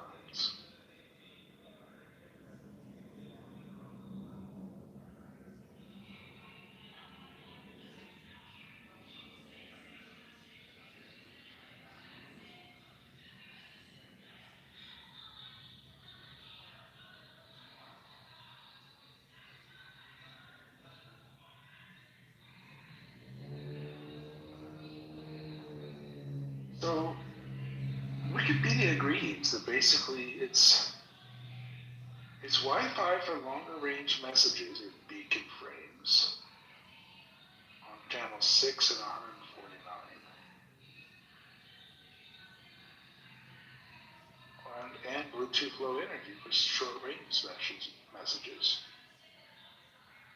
So, Wikipedia agrees that basically it's Wi-Fi for longer range messages in beacon frames on channel 6 and 149. And Bluetooth low energy for short range messages.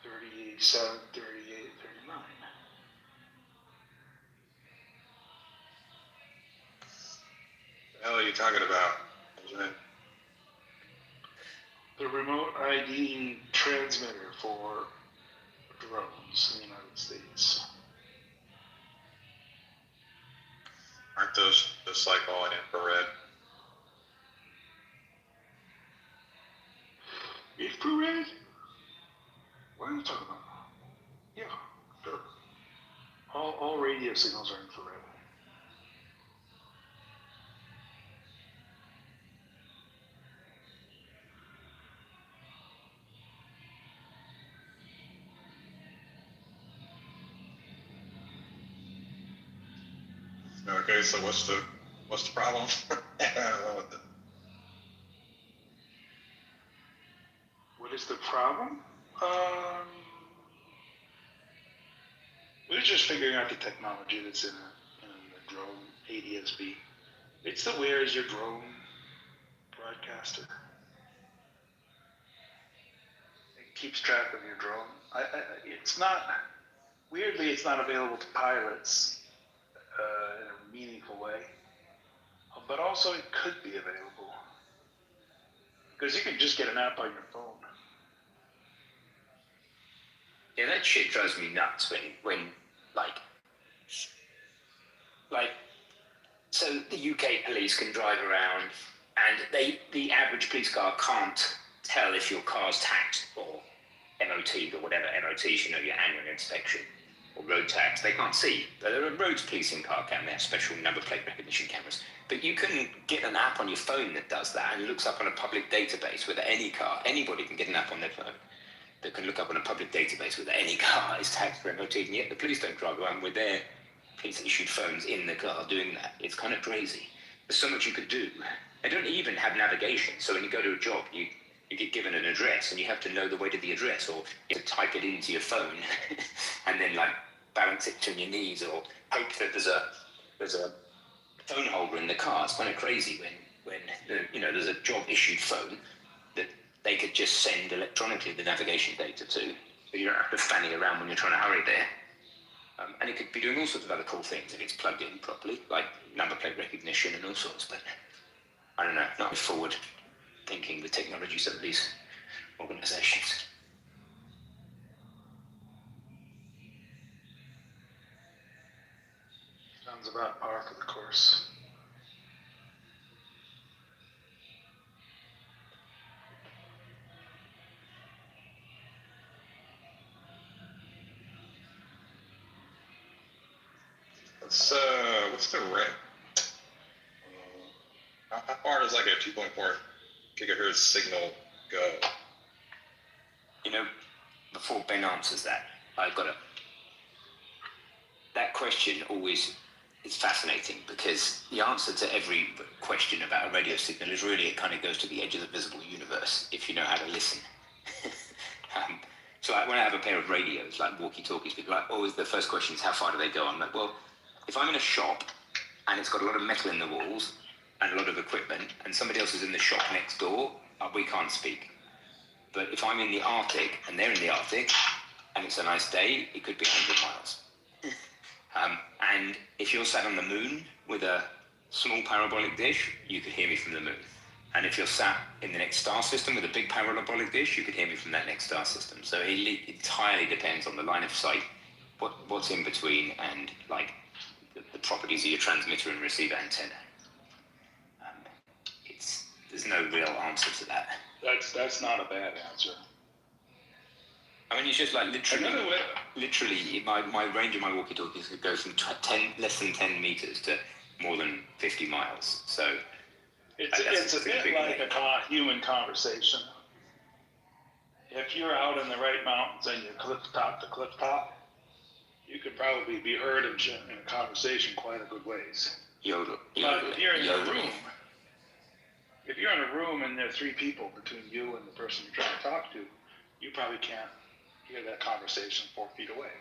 37, 38, 39. The hell are you talking about, Benjamin? The remote ID transmitter for drones in the United States. Aren't those just like all in infrared? Infrared? What are you talking about? Yeah, sure. All radio signals are infrared. Okay, so what's the problem? I don't know what What is the problem? We're just figuring out the technology that's in a drone ADS-B. It's the where is your drone broadcaster. It keeps track of your drone. It's not, weirdly, it's not available to pilots in a meaningful way. But also it could be available. Because you can just get an app on your phone. Yeah, that shit drives me nuts when so the UK police can drive around and the average police car can't tell if your car's taxed or MOT'd or whatever. MOT's, your annual inspection, or road tax. They can't see. There are roads policing car cam, they have special number plate recognition cameras. But you can get an app on your phone that does that and looks up on a public database with any car. Anybody can get an app on their phone that can look up on a public database with any car is taxed for MOT, and yet the police don't drive around with their police-issued phones in the car doing that. It's kind of crazy. There's so much you could do. They don't even have navigation. So when you go to a job, you get given an address and you have to know the way to the address, or you have to type it into your phone and then like balance it between your knees, or hope that there's a phone holder in the car. It's kind of crazy when there's a job issued phone that they could just send electronically the navigation data to, so you don't have to fanny around when you're trying to hurry there. And it could be doing all sorts of other cool things if it's plugged in properly, like number plate recognition and all sorts. But I don't know, not forward thinking the technologies of these organizations. Sounds about par for the course. What's the rate? How far does like a 2.4 gigahertz signal go? Before Ben answers that, that question always is fascinating, because the answer to every question about a radio signal is really, it kind of goes to the edge of the visible universe if you know how to listen. So like when I have a pair of radios, like walkie-talkies, people are like, always the first question is, how far do they go? I'm like, well, if I'm in a shop and it's got a lot of metal in the walls and a lot of equipment, and somebody else is in the shop next door, we can't speak. But if I'm in the Arctic and they're in the Arctic and it's a nice day, it could be 100 miles. And if you're sat on the moon with a small parabolic dish, you could hear me from the moon. And if you're sat in the next star system with a big parabolic dish, you could hear me from that next star system. So it entirely depends on the line of sight, what's in between, and like the properties of your transmitter and receiver antenna. There's no real answer to that. That's not a bad answer. I mean, it's just like literally, my range of my walkie-talkies could go from less than 10 meters to more than 50 miles. So it's a bit like a human conversation. If you're out in the right mountains and you're cliff top to cliff top, you could probably be heard in a conversation quite a good ways. Yodel. But if you're in a room, and there are three people between you and the person you're trying to talk to, you probably can't hear that conversation 4 feet away,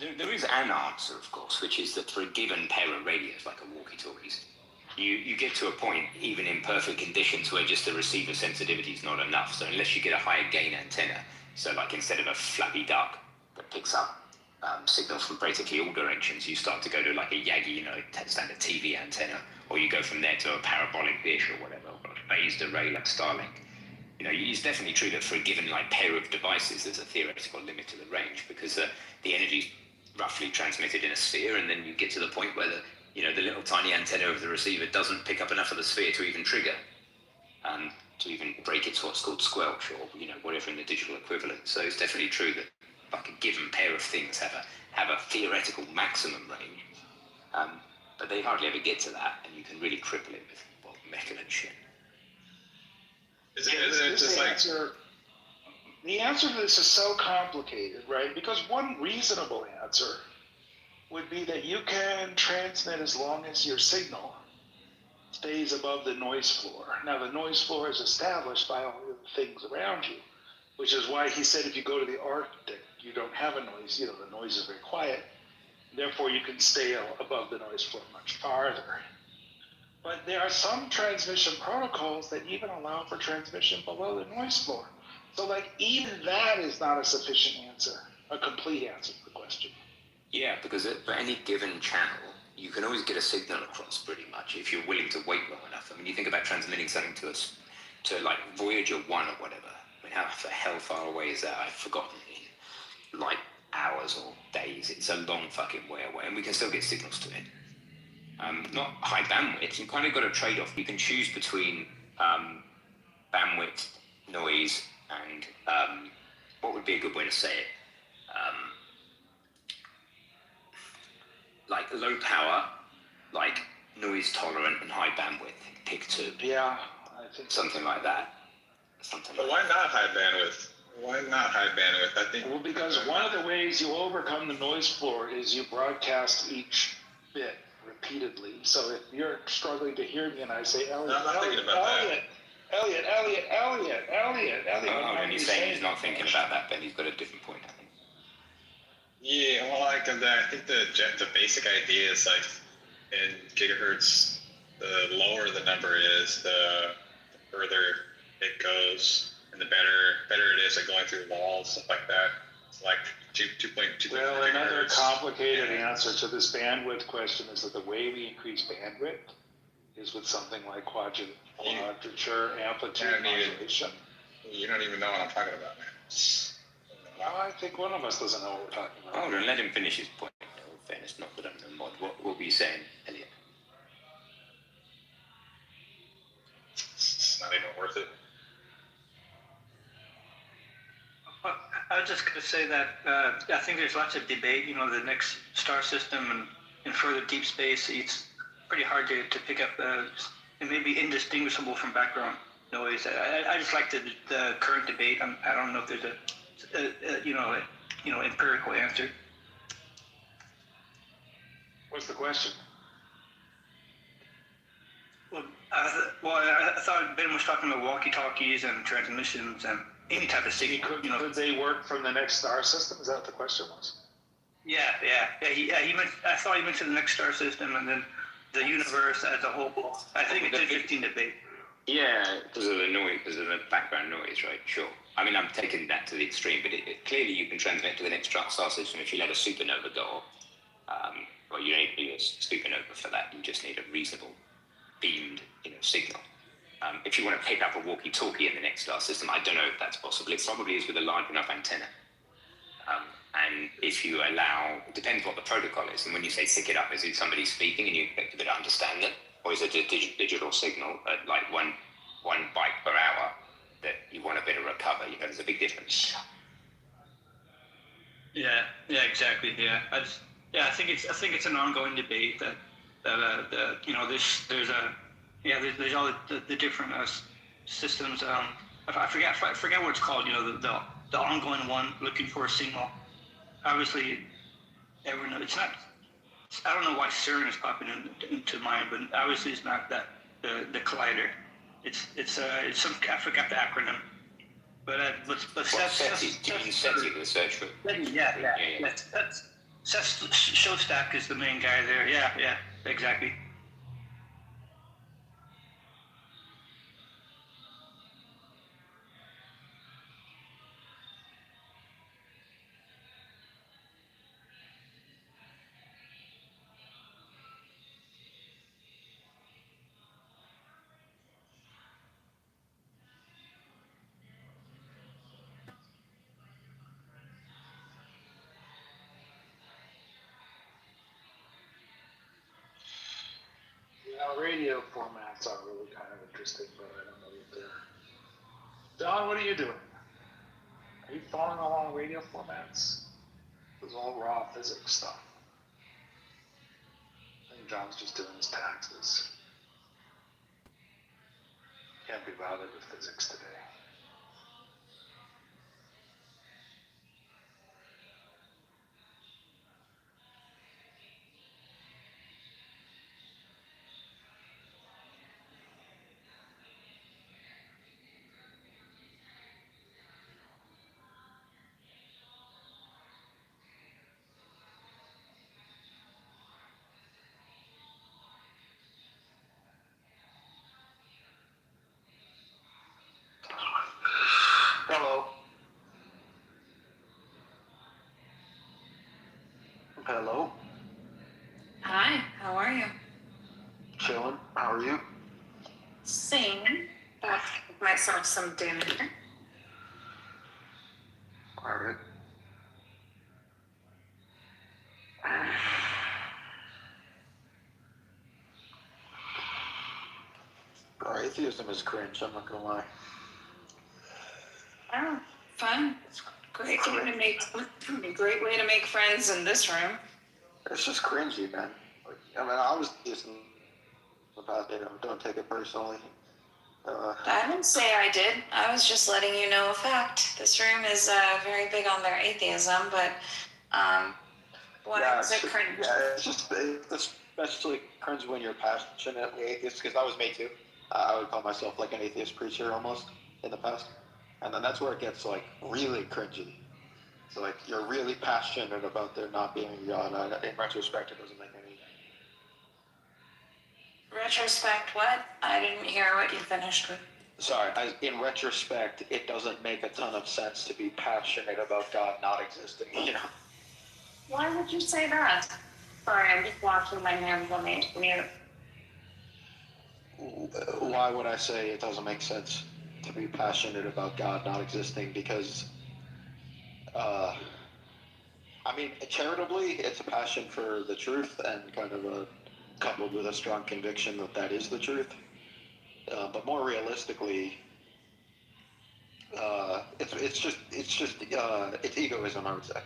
right? There is an answer, of course, which is that for a given pair of radios, like a walkie-talkies, you get to a point, even in perfect conditions, where just the receiver sensitivity is not enough. So unless you get a higher gain antenna, so like instead of a flappy duck that picks up signals from basically all directions, you start to go to like a Yagi, standard TV antenna, or you go from there to a parabolic dish or whatever, or a phased array like Starlink. It's definitely true that for a given pair of devices, there's a theoretical limit to the range, because the energy's roughly transmitted in a sphere, and then you get to the point where the little tiny antenna of the receiver doesn't pick up enough of the sphere to even trigger, to even break its what's called squelch, or whatever in the digital equivalent. So it's definitely true that like a given pair of things have a theoretical maximum range, but they hardly ever get to that, and you can really cripple it with metal and shit. The answer to this is so complicated, right? Because one reasonable answer would be that you can transmit as long as your signal stays above the noise floor. Now, the noise floor is established by all the things around you, which is why he said if you go to the Arctic, you don't have a noise, the noise is very quiet. Therefore, you can stay above the noise floor much farther. But there are some transmission protocols that even allow for transmission below the noise floor. So even that is not a sufficient answer, a complete answer to the question. Yeah, because for any given channel, you can always get a signal across pretty much if you're willing to wait long enough. I mean, you think about transmitting something to us, to Voyager 1 or whatever. I mean, how the hell far away is that? I've forgotten, in hours or days. It's a long fucking way away, and we can still get signals to it. Not high bandwidth. You kind of got a trade-off. You can choose between bandwidth, noise, and what would be a good way to say it? Low power, noise tolerant, and high bandwidth. Pick two. Yeah, I think something like that. But why not high bandwidth? Why not high bandwidth? I think. Well, because one of the ways you overcome the noise floor is you broadcast each bit repeatedly. So if you're struggling to hear me and I say, Elliot, I'm not thinking about that. Elliot. Oh, and he's saying he's not thinking about that, but he's got a different point, I think. Yeah, well, I think the basic idea is like in gigahertz, the lower the number is, the further it goes, and the better it is at going through walls, stuff like that. It's like 2.2. Well, another complicated answer to this bandwidth question is that the way we increase bandwidth is with something like quadrature amplitude modulation. You don't even know what I'm talking about, man. Well, I think one of us doesn't know what we're talking about. Hold on, let him finish his point. In all fairness, not that I'm the mod. What were you saying, Elliot? It's not even worth it. I was just going to say that I think there's lots of debate. You know, the next star system and further deep space, it's pretty hard to pick up. It may be indistinguishable from background noise. I just like the current debate. I don't know if there's a empirical answer. What's the question? Well, I thought Ben was talking about walkie-talkies and transmissions and any type of signal. Could they work from the next star system? Is that what the question was? Yeah. I thought he mentioned the next star system and then the universe as a whole. I think it's interesting debate. Yeah, because of the noise, because of the background noise, right? Sure. I mean, I'm taking that to the extreme, but clearly you can transmit to the next star system if you let a supernova go off. Well, you don't need a supernova for that. You just need a reasonable beamed, signal. If you want to pick up a walkie-talkie in the next star system, I don't know if that's possible. It probably is with a large enough antenna. And if you allow, it depends what the protocol is. And when you say pick it up, is it somebody speaking and you expect to understand it? Or is it a digital signal at like one byte per hour that you want a bit of recover? There's a big difference. Yeah, exactly. Yeah, I think it's an ongoing debate that there's all the different systems. I forget what it's called. The ongoing one looking for a signal. Obviously, everyone. It's not. I don't know why CERN is popping into mind, but obviously it's not that the collider. It's some, I forgot the acronym. But SETI, the search for. Yeah. Seth Shostak is the main guy there. Yeah, exactly. Radio formats are really kind of interesting, but I don't know if they're... Don, what are you doing? Are you following along radio formats? This is all raw physics stuff. I think John's just doing his taxes. Can't be bothered with physics today. Hello. Hello. Hi, how are you? Chilling. How are you? Same. Back with myself some dinner. All right. Atheism is cringe, I'm not gonna lie. Oh, fun. It's a great way to make friends in this room. It's just cringy, man. I mean, I was just in the past, don't take it personally. I didn't say I did. I was just letting you know a fact. This room is very big on their atheism, but is it cringe? Yeah, it's just especially cringe when you're passionately atheist, because that was me too. I would call myself like an atheist preacher almost in the past, and then that's where it gets like really cringy. So like you're really passionate about there not being a God. In retrospect, it doesn't make any. Retrospect, what? I didn't hear what you finished with. Sorry, in retrospect, it doesn't make a ton of sense to be passionate about God not existing. You know. Why would you say that? Sorry, I'm just washing my hands on the mute. Why would I say it doesn't make sense to be passionate about God not existing? Because, I mean, charitably, it's a passion for the truth and kind of coupled with a strong conviction that that is the truth. But more realistically, it's egoism, I would say.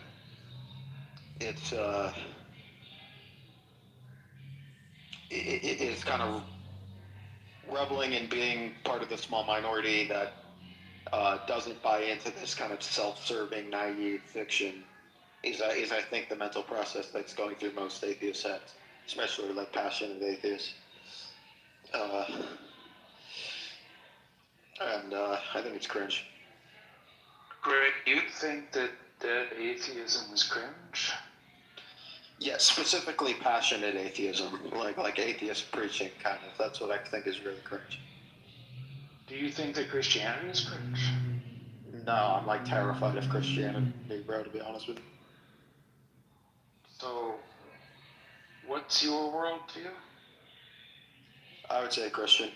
It's kind of reveling in being part of the small minority that doesn't buy into this kind of self-serving, naive fiction is I think the mental process that's going through most atheist heads, especially like passionate atheists. And I think it's cringe. Greg, you think that atheism is cringe? Yeah, specifically passionate atheism, like atheist preaching, kind of. That's what I think is really cringe. Do you think that Christianity is cringe? No, I'm like terrified of Christianity, bro, to be honest with you. So, what's your worldview? I would say Christian.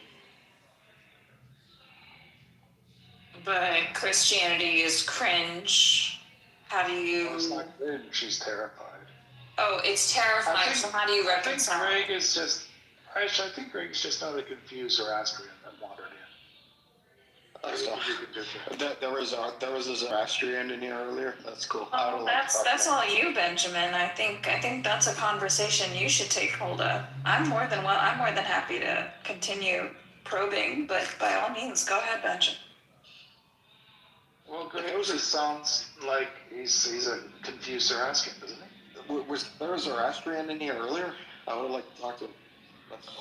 But Christianity is cringe. How do you... No, it's not cringe, she's terrified. Oh, it's terrifying, so how do you reconcile? I think Greg's just not a confused Zoroastrian that wandered in. There was a Zoroastrian in here earlier. That's cool. Oh, that's all you, Benjamin. I think that's a conversation you should take hold of. I'm more than happy to continue probing, but by all means, go ahead, Benjamin. Well, Greg just sounds like he's a confused Zoroastrian, doesn't he? Was there a Zoroastrian in here earlier? I would like to talk to him.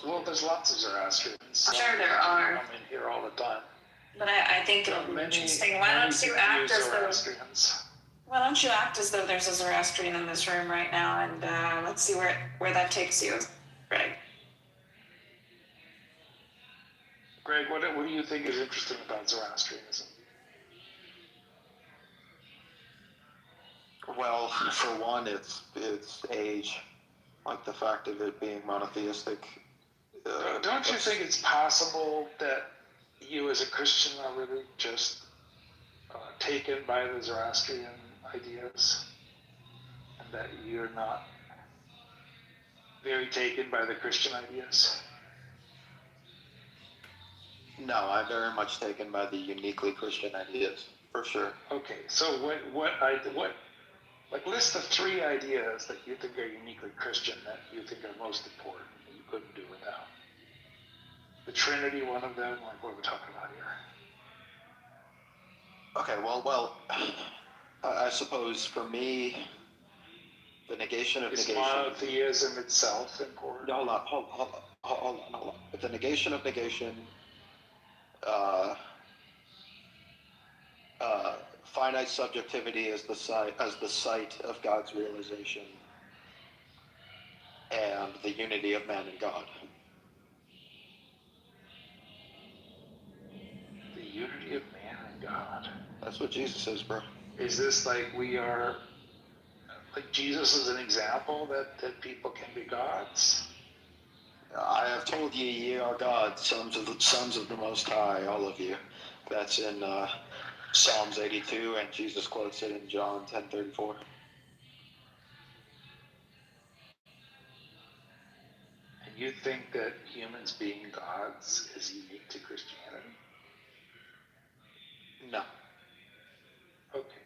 Well, there's lots of Zoroastrians. I'm sure there are. I'm in here all the time. But I think it'll be interesting. Why don't you act as though there's a Zoroastrian in this room right now, and let's see where that takes you, Greg. Greg, what do you think is interesting about Zoroastrianism? Well, for one, it's age, like the fact of it being monotheistic. Don't you think it's possible that you as a Christian are really just taken by the Zoroastrian ideas, and that you're not very taken by the Christian ideas? No, I'm very much taken by the uniquely Christian ideas, for sure. Okay, so what list the 3 ideas that you think are uniquely Christian that you think are most important that you couldn't do without? The Trinity, one of them, like what we're talking about here. Okay, well, I suppose for me, the negation of negation. Is monotheism itself important? Hold on. But the negation of negation, finite subjectivity as the site of God's realization, and the unity of man and God. The unity of man and God. That's what Jesus says, bro. Is this like Jesus is an example that people can be gods? I have told ye are gods, sons of the Most High, all of you. That's in Psalms 82, and Jesus quotes it in John 10:34. And you think that humans being gods is unique to Christianity? No. Okay.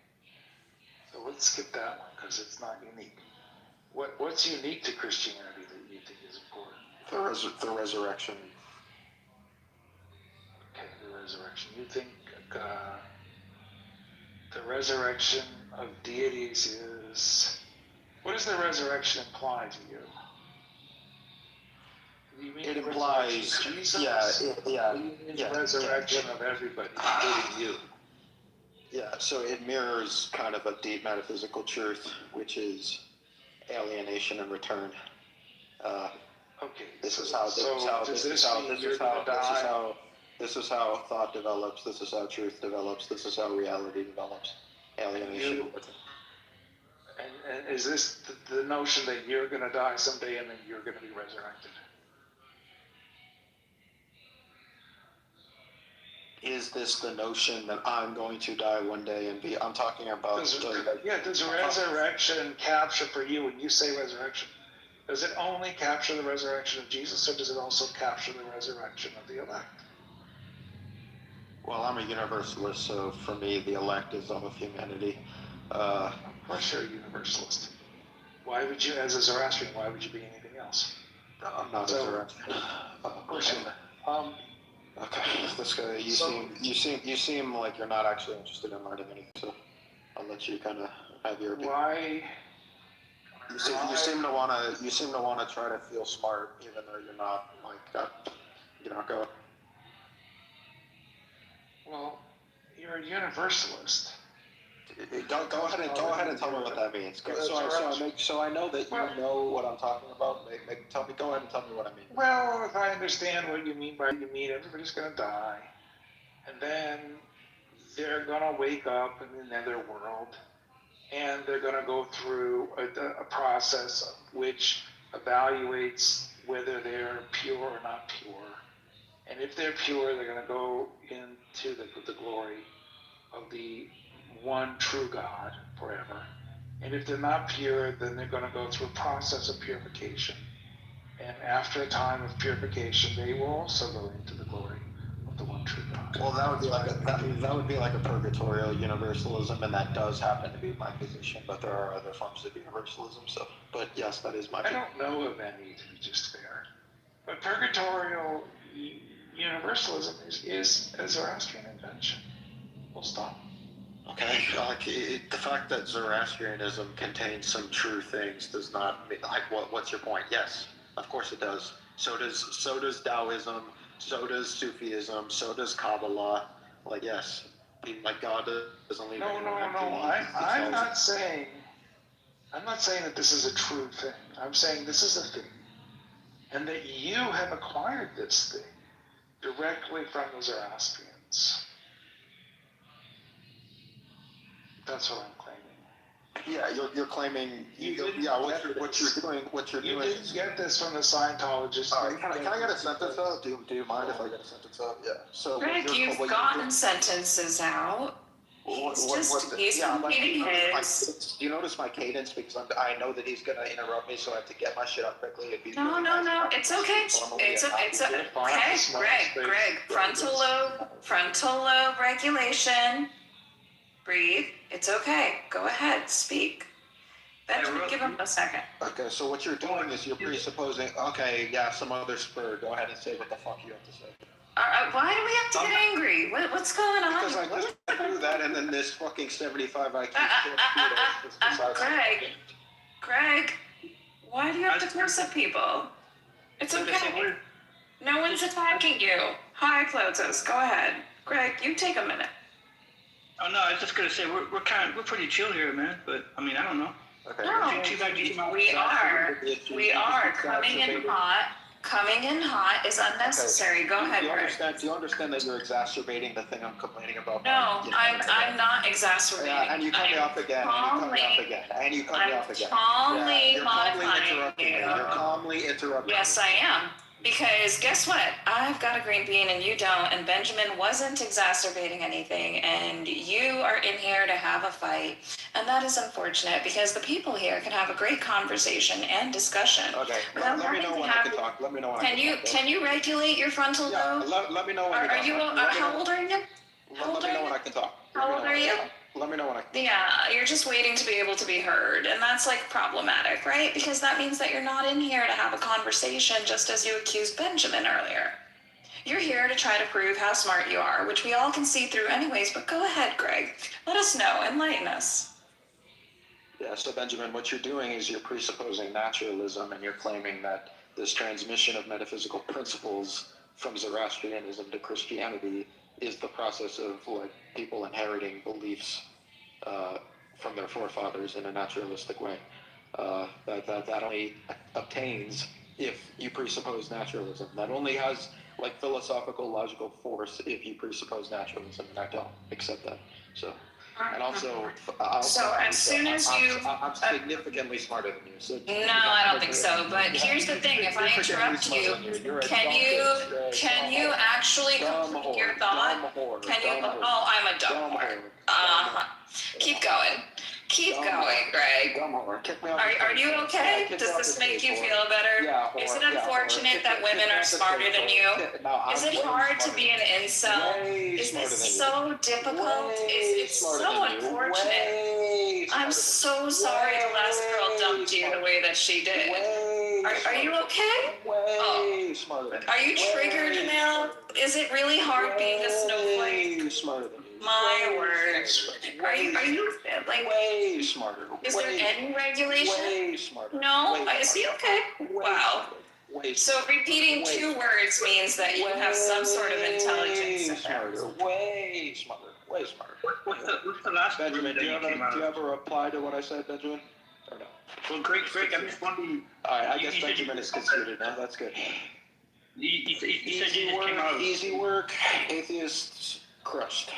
So let's skip that one because it's not unique. What's unique to Christianity that you think is important? The resurrection. Okay. you think the resurrection of deities is... What does the resurrection imply to you? Do you mean It the implies, resurrection of Jesus? yeah, Or do you mean the resurrection of everybody, including you? Yeah, so it mirrors kind of a deep metaphysical truth, which is alienation and return. Okay. This is how thought develops. This is how truth develops. This is how reality develops. Alienation. And is this the notion that you're going to die someday and then you're going to be resurrected? Is this the notion that I'm going to die one day and be? I'm talking about. Does resurrection capture for you when you say resurrection? Does it only capture the resurrection of Jesus, or does it also capture the resurrection of the elect? Well, I'm a universalist, so for me, the elect is all of humanity. Of course you're a universalist. Why would you, as a Zoroastrian, why would you be anything else? I'm not a Zoroastrian. Of course you are. Okay, this guy, you seem like you're not actually interested in learning anything, so I'll let you kind of have your opinion. Why? You seem to wanna try to feel smart, even though you're not. You're not going. Well, you're a universalist. Go ahead and tell me what that means. So I know that you know what I'm talking about. Go ahead and tell me what I mean. Well, if I understand what you mean by everybody's going to die, and then they're going to wake up in the netherworld, and they're going to go through a process which evaluates whether they're pure or not pure. And if they're pure, they're going to go into the glory of the one true God forever. And if they're not pure, then they're going to go through a process of purification. And after a time of purification, they will also go into the glory of the one true God. Well, that would be like a purgatorial universalism, and that does happen to be my position. But there are other forms of universalism. So, but yes, that is my. I don't know of any, to be just fair. But purgatorial universalism is a Zoroastrian invention. We'll stop. Okay, the fact that Zoroastrianism contains some true things does not mean, what's your point? Yes, of course it does. So does Taoism, so does Sufism, so does Kabbalah. Yes, God doesn't leave. No. I'm not saying that this is a true thing. I'm saying this is a thing, and that you have acquired this thing directly from the Zoroastrians. That's what I'm claiming. Yeah, you're claiming. What you're doing. You didn't get this from the Scientologists. Can I get a sentence out? Do you mind if I get a sentence out? Yeah. So Greg, you've gotten sentences out. He's completing his. Do you notice my cadence? Because I know that he's going to interrupt me, so I have to get my shit out quickly. No, it's okay. It's okay. Greg, frontal lobe regulation. Breathe. It's okay. Go ahead. Speak. Benjamin, give him a second. Okay, so what you're doing is you're presupposing, some other spur. Go ahead and say what the fuck you have to say. Why do we have to get angry? What's going on? Because I just do that, and then this fucking 75 IQ Greg, why do you have to curse at people? It's okay. No one's attacking you. Hi, Plotus. Go ahead. Greg, you take a minute. Oh no, I was just gonna say we're pretty chill here, man. But I mean, I don't know. Okay. No, we are coming in hot is unnecessary. Okay. Go ahead, Greg. Do you understand that you're exacerbating the thing I'm complaining about? No, I'm not exacerbating. Yeah, and you cut me off again. I'm calmly modifying you. You're calmly interrupting. Yes, I am. Because guess what? I've got a green bean and you don't, and Benjamin wasn't exacerbating anything, and you are in here to have a fight. And that is unfortunate because the people here can have a great conversation and discussion. Okay, let me know when I can talk. Let me know when I can talk. Can you regulate your frontal lobe? Let me know when I can talk. How old are you? Let me know when I can talk. How old are you? Let me know when I can. Yeah, you're just waiting to be able to be heard, and that's problematic, right? Because that means that you're not in here to have a conversation, just as you accused Benjamin earlier. You're here to try to prove how smart you are, which we all can see through anyways, but go ahead, Greg. Let us know. Enlighten us. Yeah, so Benjamin, what you're doing is you're presupposing naturalism, and you're claiming that this transmission of metaphysical principles from Zoroastrianism to Christianity is the process of like people inheriting beliefs from their forefathers in a naturalistic way. That only obtains if you presuppose naturalism. That only has like philosophical logical force if you presuppose naturalism, and I don't accept that. So. And also, So as soon as you, I'm significantly smarter than you. So no, I don't think so. But here's the thing: if I interrupt you, can you actually complete your thought? Can you? Oh, I'm a dumb whore. Keep going. Keep going, Greg. Are you okay? Does this make you feel better? Is it unfortunate that women are smarter than you? Is it hard to be an incel? Is this so difficult? It's so unfortunate. I'm so sorry the last girl dumped you the way that she did. Are you okay? Oh. Are you triggered now? Is it really hard being a snowflake? My word. Are you like way smarter? Is there any regulation? Way smarter. No? Is he okay? Wow. So repeating 2 words means that you have some sort of intelligence. Way smarter. Way smarter. What's the last Benjamin, do you have a reply to what I said, Benjamin? Or no? Well, Greg, I'm just wondering. Alright, I guess Benjamin is conceded now. That's good. You said you just came out. Easy work. Atheists crushed.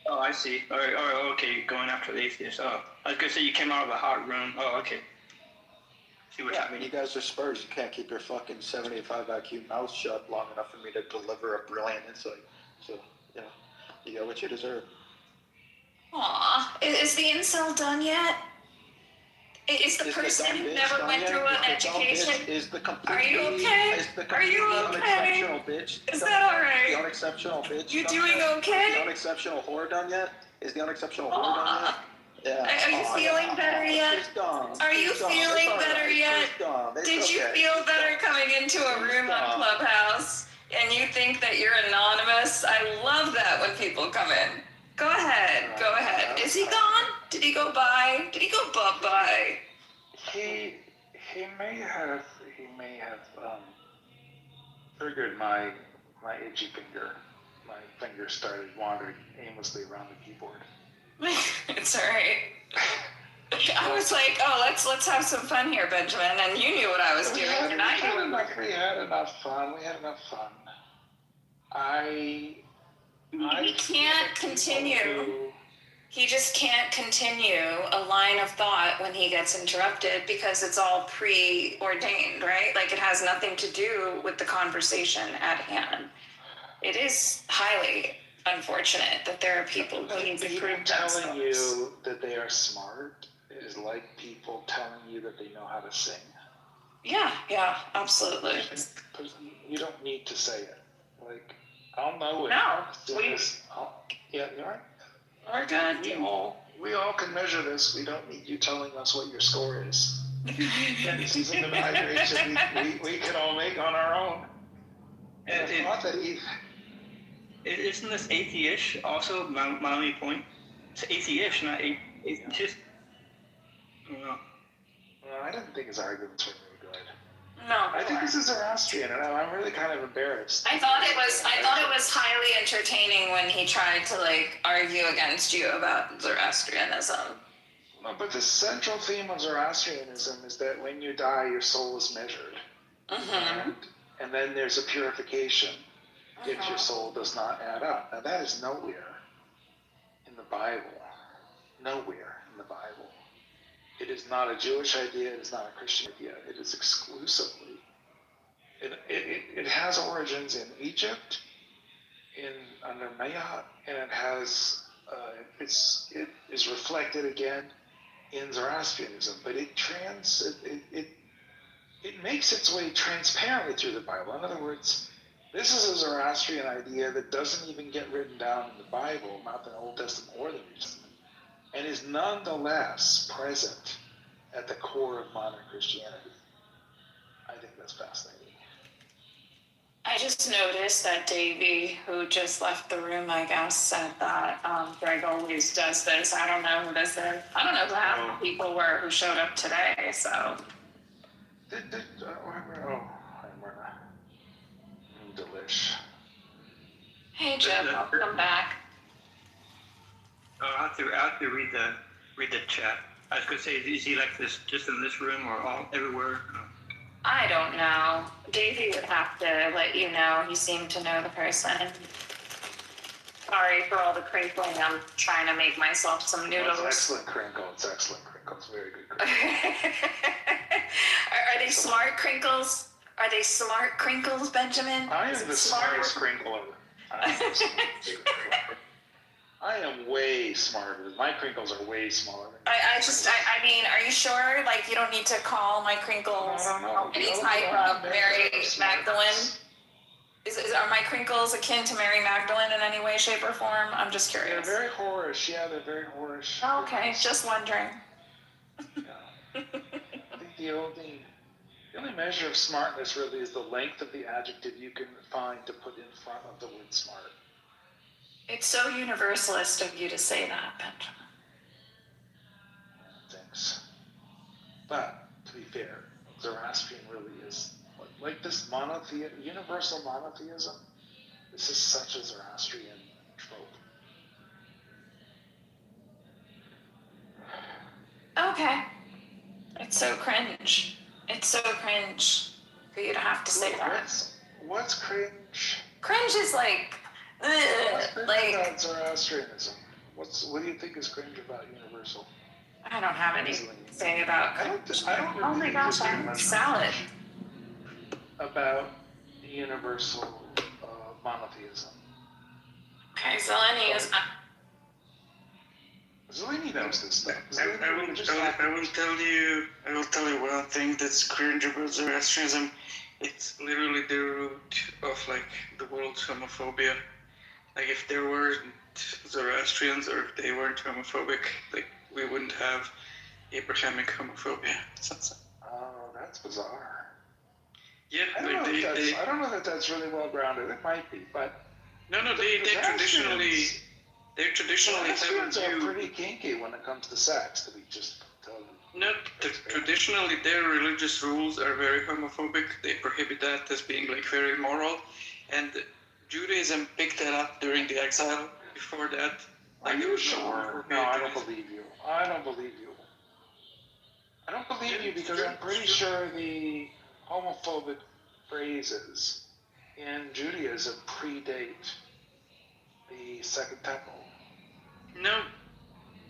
Oh, I see. All right, okay, going after the atheists. Oh, I was gonna say you came out of a hot room. Oh, okay. See what I mean, you guys are Spurs. You can't keep your fucking 75 IQ mouth shut long enough for me to deliver a brilliant insight. So, you get what you deserve. Aw, is the incel done yet? Is the person who never went through an education? Are you okay? Are you okay? Is that all right? The unexceptional bitch. You doing okay? The unexceptional whore done yet? Is the unexceptional whore done yet? Yeah. Are you feeling better yet? Are you feeling better yet? Did you feel better coming into a room on Clubhouse and you think that you're anonymous? I love that when people come in. Go ahead. Go ahead. Is he gone? Did he go by? Did he go bye-bye? He may have triggered my itchy finger. My finger started wandering aimlessly around the keyboard. It's all right. I was like, oh, let's have some fun here, Benjamin, and you knew what I was doing, and I knew. We had enough fun. He can't continue. He just can't continue a line of thought when he gets interrupted because it's all preordained, right? Like it has nothing to do with the conversation at hand. It is highly unfortunate that there are people who need to prove themselves. Telling you that they are smart is like people telling you that they know how to sing. Yeah, absolutely. You don't need to say it. Like, I'll know it. No. Yeah, you're right. We're good. We all can measure this. We don't need you telling us what your score is. This is an evaluation we can all make on our own. Isn't this atheist also my only point? It's atheist, not atheist. Well, I didn't think his arguments were very good. No, I think this is Zoroastrian, and I'm really kind of embarrassed. I thought it was highly entertaining when he tried to like argue against you about Zoroastrianism. No, but the central theme of Zoroastrianism is that when you die, your soul is measured, and then there's a purification if your soul does not add up. Now that is nowhere in the Bible. Nowhere in the Bible. It is not a Jewish idea. It is not a Christian idea. It is exclusively. It has origins in Egypt, under Maya, and it has it is reflected again in Zoroastrianism. But it makes its way transparently through the Bible. In other words, this is a Zoroastrian idea that doesn't even get written down in the Bible, not the Old Testament or the New Testament, and is nonetheless present at the core of modern Christianity. I think that's fascinating. I just noticed that Davey, who just left the room, I guess, said that Greg always does this. I don't know who this is. I don't know who half the people were who showed up today, so. Delish. Hey, Jim, welcome back. I have to read the chat. I was gonna say, is he like this just in this room or all everywhere? I don't know. Davey would have to let you know. He seemed to know the person. Sorry for all the crinkling. I'm trying to make myself some noodles. It's excellent crinkle. It's excellent crinkle. It's very good crinkle. Are they smart crinkles? Are they smart crinkles, Benjamin? I am the smartest crinkle ever. I am way smarter. My crinkles are way smaller. I mean, are you sure? Like, you don't need to call my crinkles any type of Mary Magdalene? Are my crinkles akin to Mary Magdalene in any way, shape, or form? I'm just curious. They're very whorish. Yeah, they're very whorish. Okay, just wondering. I think the only measure of smartness really is the length of the adjective you can find to put in front of the word smart. It's so universalist of you to say that, Benjamin. Thanks. But, to be fair, Zoroastrian really is, like this universal monotheism, this is such a Zoroastrian trope. Okay. It's so cringe. It's so cringe for you to have to say that. What's cringe? Cringe is like, like about Zoroastrianism. What do you think is cringe about universal? I don't have anything to say about cringe. Oh my gosh, I have salad. About universal monotheism. Okay, Zeleny is. Zeleny knows this stuff. I will tell you one thing that's cringe about Zoroastrianism. It's literally the root of like the world's homophobia. Like if there weren't Zoroastrians or if they weren't homophobic, like we wouldn't have Abrahamic homophobia. Oh, that's bizarre. Yeah, I don't know that that's really well grounded. It might be, but they traditionally Zoroastrians are pretty kinky when it comes to sex. To be just totally. No, traditionally their religious rules are very homophobic. They prohibit that as being like very immoral, and Judaism picked that up during the exile. Before that, are you sure? No, I don't believe you. I don't believe you because I'm pretty sure the homophobic phrases in Judaism predate the Second Temple. No,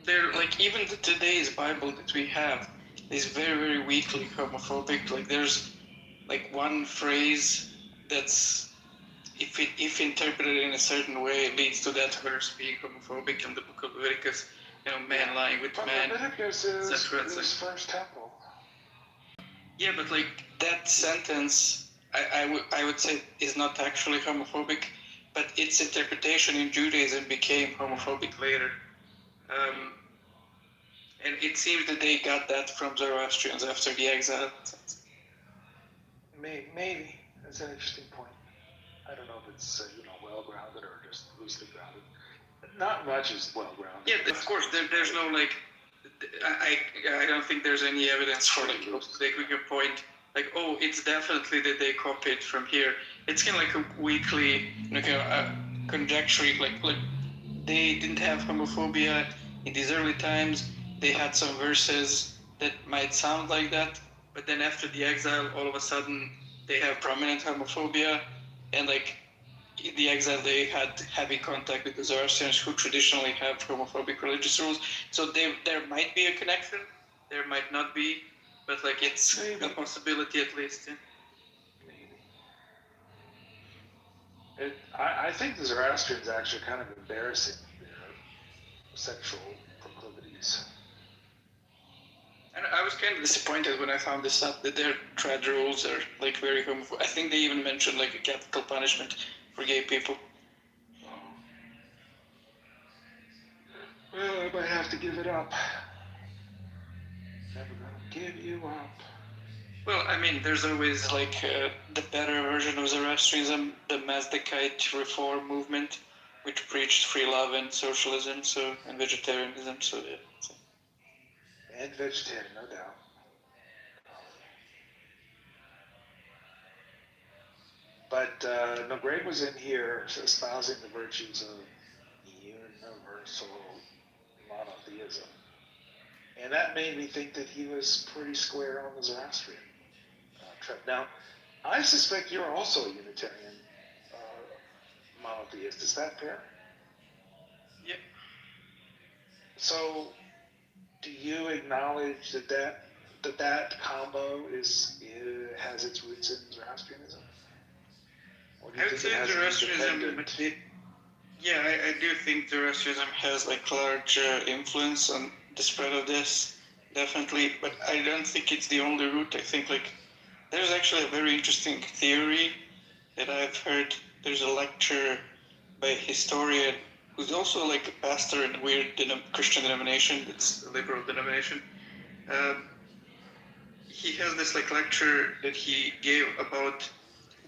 they're like even today's Bible that we have is very, very weakly homophobic. Like there's like one phrase that's if interpreted in a certain way leads to that verse being homophobic in the book of Leviticus. Man lying with man. Leviticus is First Temple. Yeah, but like that sentence, I would say is not actually homophobic, but its interpretation in Judaism became homophobic later. And it seems that they got that from Zoroastrians after the exile. Maybe. That's an interesting point. I don't know if it's well-grounded or just loosely grounded. Not much is well-grounded. Yeah, of course. There's no like. I don't think there's any evidence for like we can point like it's definitely that they copied from here. It's kind of like a weekly conjecture. Like they didn't have homophobia in these early times. They had some verses that might sound like that, but then after the exile, all of a sudden they have prominent homophobia, and like in the exile they had heavy contact with the Zoroastrians who traditionally have homophobic religious rules. So there might be a connection, there might not be, but like it's a possibility at least. Yeah. Maybe. I think the Zoroastrians actually kind of embarrassing their sexual proclivities. And I was kind of disappointed when I found this out that their trad rules are like very homophobic. I think they even mentioned like a capital punishment for gay people. Well, I might have to give it up. Never gonna give you up. Well, I mean, there's always like the better version of Zoroastrianism, the Mazdakite reform movement, which preached free love and socialism, and vegetarianism. So yeah. And vegetarian, no doubt. But no, Greg was in here espousing the virtues of universal monotheism. And that made me think that he was pretty square on the Zoroastrian trip. Now, I suspect you're also a Unitarian monotheist. Is that fair? Yep. So, do you acknowledge that combo has its roots in Zoroastrianism? Or do you I would think say it has an Zoroastrianism, independent- yeah, I do think Zoroastrianism has like large influence on the spread of this, definitely. But I don't think it's the only route. I think like there's actually a very interesting theory that I've heard. There's a lecture by a historian who's also like a pastor in a weird Christian denomination. It's a liberal denomination. He has this like lecture that he gave about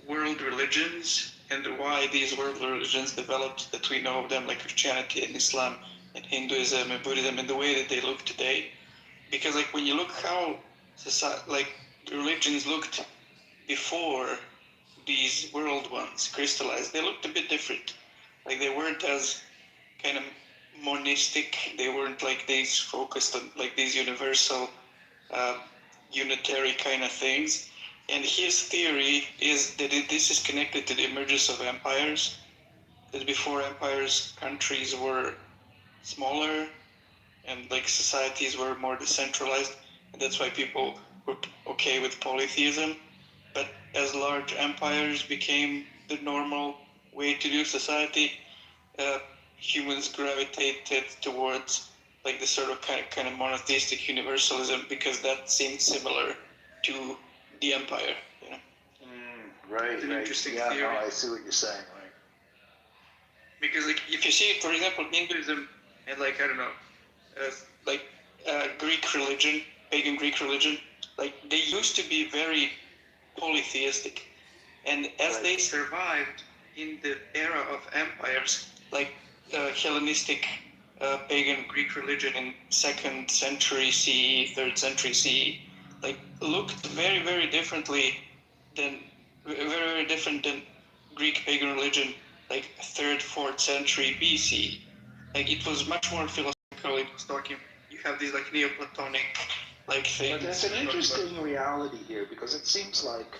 world religions and why these world religions developed, that we know of them, like Christianity and Islam and Hinduism and Buddhism, and the way that they look today. Because like when you look how religions looked before these world ones crystallized, they looked a bit different. Like they weren't as kind of monistic. They weren't like these focused on like these universal, unitary kind of things. And his theory is that this is connected to the emergence of empires. That before empires, countries were smaller and like societies were more decentralized. And that's why people were okay with polytheism. But as large empires became the normal way to do society, humans gravitated towards like the sort of kind of monotheistic universalism, because that seemed similar to the empire, you know. Right, it's an right. interesting Yeah, theory. no, I see what you're saying, right? Because like if you see, for example, Hinduism and like I don't know, Greek religion, pagan Greek religion, like they used to be very polytheistic, and as they survived in the era of empires, like Hellenistic pagan Greek religion in 2nd century CE, 3rd century CE, like looked very, very differently than very different than Greek pagan religion, like 3rd, 4th century BC. Like it was much more philosophical. It was talking. You have these like Neoplatonic like things. But there's an interesting reality here, because it seems like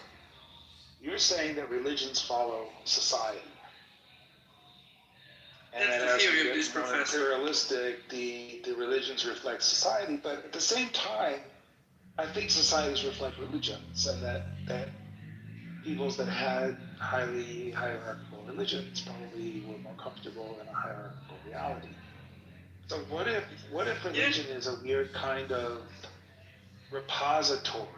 you're saying that religions follow society. And That's that the as theory we of get this more professor. materialistic, the religions reflect society, but at the same time, I think societies reflect religions, and that peoples that had highly hierarchical religions probably were more comfortable in a hierarchical reality. So what if religion is a weird kind of repository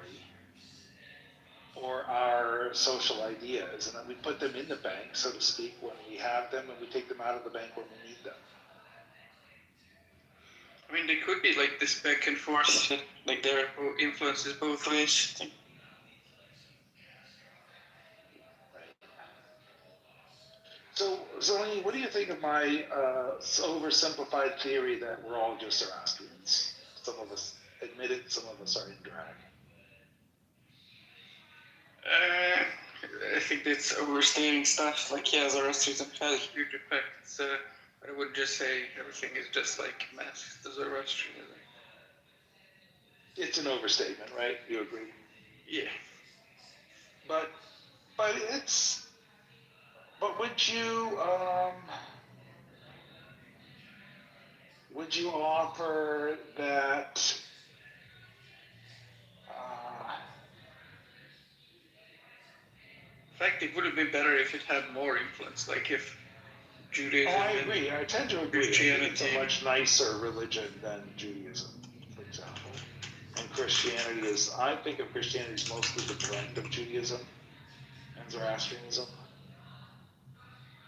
for our social ideas, and then we put them in the bank, so to speak, when we have them, and we take them out of the bank when we need them? I mean, they could be like this back and forth, like their influences both ways. So, Zeleny, what do you think of my oversimplified theory that we're all just Zoroastrians? Some of us admit it, some of us are in drag. I think that's overstating stuff. Like, yeah, Zoroastrianism has huge effects. I would just say everything is just like math to Zoroastrianism. It's an overstatement, right? You agree? Yeah. But would you offer that? In fact, it would have been better if it had more influence. Like if Judaism. Oh, I agree. I tend to agree. Christianity. It's a much nicer religion than Judaism, for example. And Christianity is, I think of Christianity as mostly the blend of Judaism and Zoroastrianism.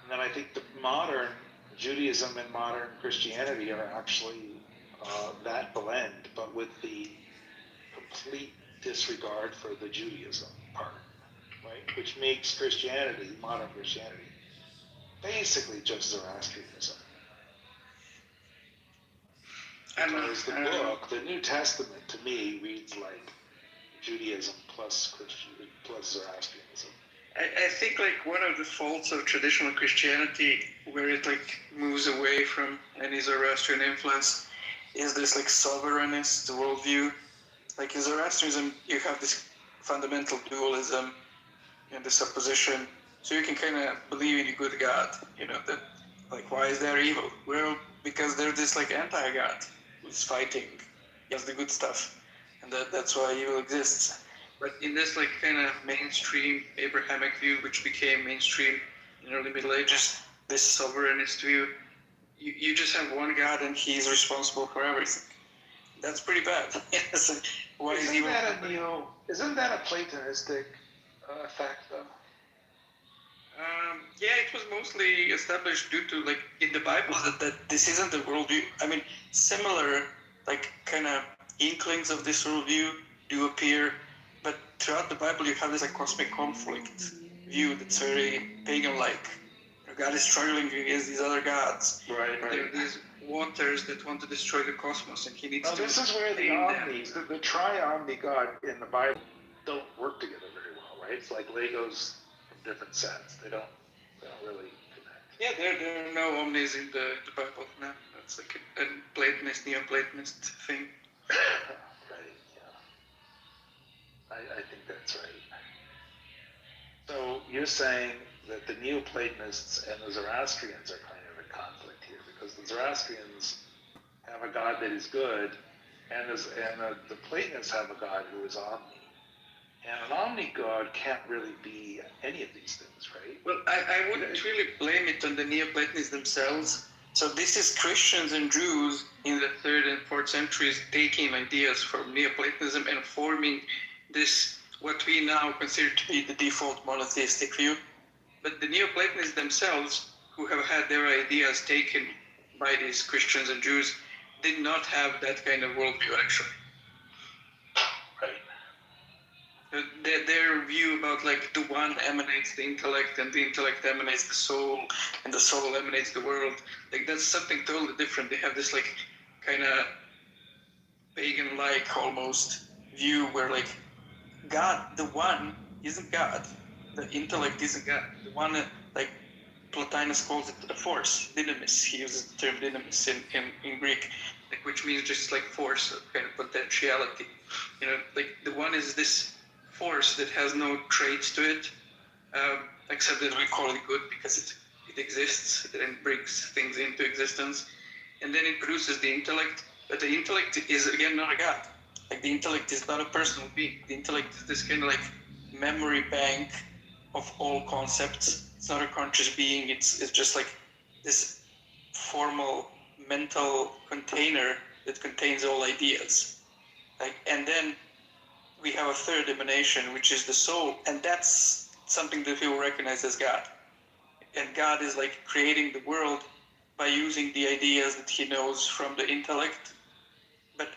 And then I think the modern Judaism and modern Christianity are actually that blend, but with the complete disregard for the Judaism part, right? Which makes Christianity, modern Christianity, basically just Zoroastrianism. Because the book, the New Testament, to me, reads like Judaism plus Zoroastrianism. I think like one of the faults of traditional Christianity, where it like moves away from any Zoroastrian influence, is this like sovereignist worldview. Like in Zoroastrianism, you have this fundamental dualism and this opposition. So you can kind of believe in a good God, you know, that like, why is there evil? Well, because there's this like anti-God who's fighting against the good stuff. And that's why evil exists. But in this like kind of mainstream Abrahamic view, which became mainstream in early Middle Ages, this sovereignist view, you just have one God and he's responsible for everything. That's pretty bad. Why is evil? Isn't that a Platonistic fact, though? Yeah, it was mostly established due to, like, in the Bible, that this isn't the worldview. I mean, similar, like, kind of inklings of this worldview do appear, but throughout the Bible you have this, like, cosmic conflict view that's very pagan-like. God is struggling against these other gods. Right. There are these waters that want to destroy the cosmos, and he needs to... This is where the omnis, the tri-omni God in the Bible don't work together very well, right? It's like Legos from different sets. They don't really connect. Yeah, there are no omnis in the Bible. No, that's like a Platonist, Neoplatonist thing. Right, yeah. I think that's right. So you're saying that the Neoplatonists and the Zoroastrians are kind of in conflict here, because the Zoroastrians have a God that is good, and the Platonists have a God who is omni. And an omni God can't really be any of these things, right? Well, I wouldn't really blame it on the Neoplatonists themselves. So this is Christians and Jews in the 3rd and 4th centuries taking ideas from Neoplatonism and forming this, what we now consider to be the default monotheistic view. But the Neoplatonists themselves, who have had their ideas taken by these Christians and Jews, did not have that kind of worldview, actually. Their view about like the one emanates the intellect and the intellect emanates the soul and the soul emanates the world, like that's something totally different. They have this like kind of pagan-like almost view where like God, the one, isn't God. The intellect isn't God. The one, like Plotinus calls it a force, dynamis. He uses the term dynamis in Greek, like, which means just like force, kind of potentiality. You know, like the one is this force that has no traits to it, except that we call it good because it exists and brings things into existence. And then it produces the intellect, but the intellect is again not a God. Like the intellect is not a personal being. The intellect is this kind of like memory bank of all concepts. It's not a conscious being. It's just like this formal mental container that contains all ideas. Like, and then we have a third emanation, which is the soul, and that's something that people recognize as God. And God is like creating the world by using the ideas that he knows from the intellect. But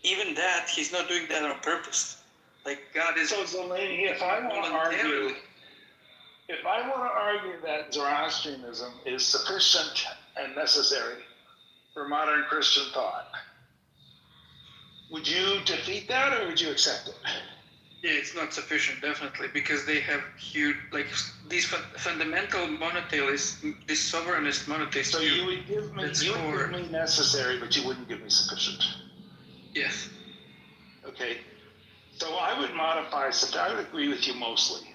even that, he's not doing that on purpose. Like God is... So Zeleny, if I want to argue that Zoroastrianism is sufficient and necessary for modern Christian thought, would you defeat that or would you accept it? Yeah, it's not sufficient, definitely, because they have huge, like, these fundamental monotheists, this sovereignist monotheist. So you would give me necessary, but you wouldn't give me sufficient. Yes. Okay. So I would modify, I would agree with you mostly,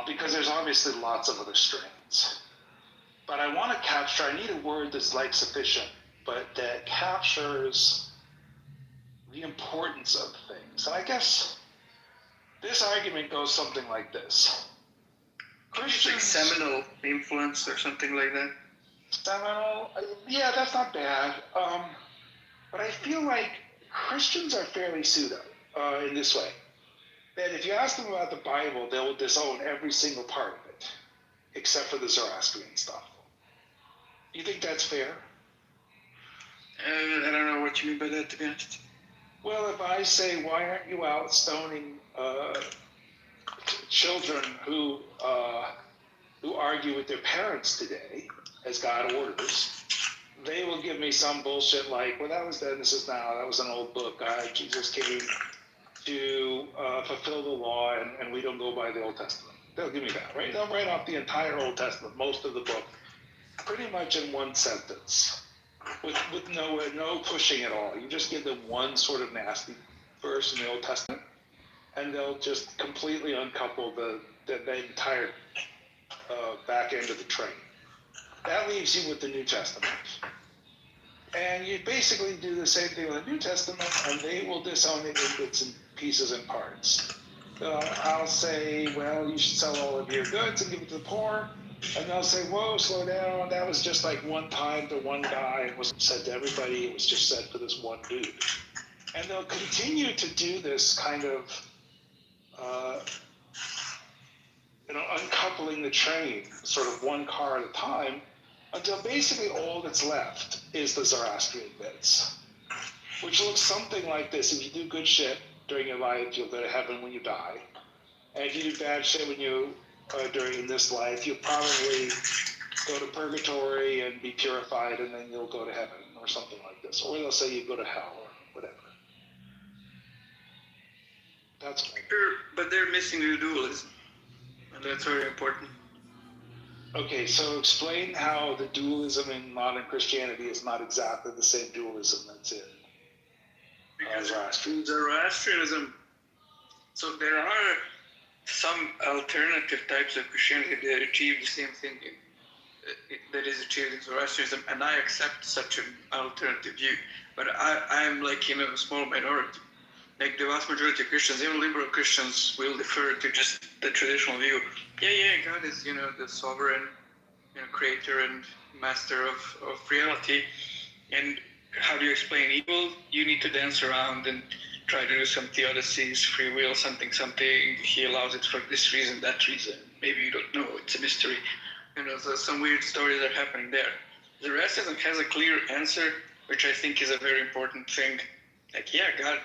because there's obviously lots of other strains. But I want to capture, I need a word that's like sufficient, but that captures the importance of things. And I guess this argument goes something like this. Christians, like seminal influence or something like that. Seminal? Yeah, that's not bad. But I feel like Christians are fairly pseudo in this way. That if you ask them about the Bible, they will disown every single part of it, except for the Zoroastrian stuff. Do you think that's fair? I don't know what you mean by that, to be honest. Well, if I say, why aren't you out stoning children who argue with their parents today, as God orders, they will give me some bullshit like, well, that was then, this is now, that was an old book. Jesus came to fulfill the law, and we don't go by the Old Testament. They'll give me that, right? They'll write off the entire Old Testament, most of the book, pretty much in one sentence, with no pushing at all. You just give them one sort of nasty verse in the Old Testament, and they'll just completely uncouple the entire back end of the train. That leaves you with the New Testament. And you basically do the same thing with the New Testament, and they will disown it in bits and pieces and parts. I'll say, well, you should sell all of your goods and give it to the poor. And they'll say, whoa, slow down. That was just like one time to one guy. It wasn't said to everybody. It was just said for this one dude. And they'll continue to do this kind of, uncoupling the train, sort of one car at a time, until basically all that's left is the Zoroastrian bits, which looks something like this. If you do good shit during your life, you'll go to heaven when you die. And if you do bad shit when you during this life, you'll probably go to purgatory and be purified, and then you'll go to heaven or something like this. Or they'll say you go to hell or whatever. That's but they're missing the dualism, and that's very important. Okay, so explain how the dualism in modern Christianity is not exactly the same dualism that's in Zoroastrianism. So there are some alternative types of Christianity that achieve the same thing that is achieved in Zoroastrianism, and I accept such an alternative view. But I'm like in a small minority. Like the vast majority of Christians, even liberal Christians, will defer to just the traditional view. Yeah, God is, the sovereign, creator and master of reality. And how do you explain evil? You need to dance around and try to do some theodicies, free will, something. He allows it for this reason, that reason. Maybe you don't know. It's a mystery. So some weird stories are happening there. Zoroastrianism has a clear answer, which I think is a very important thing. Like, God,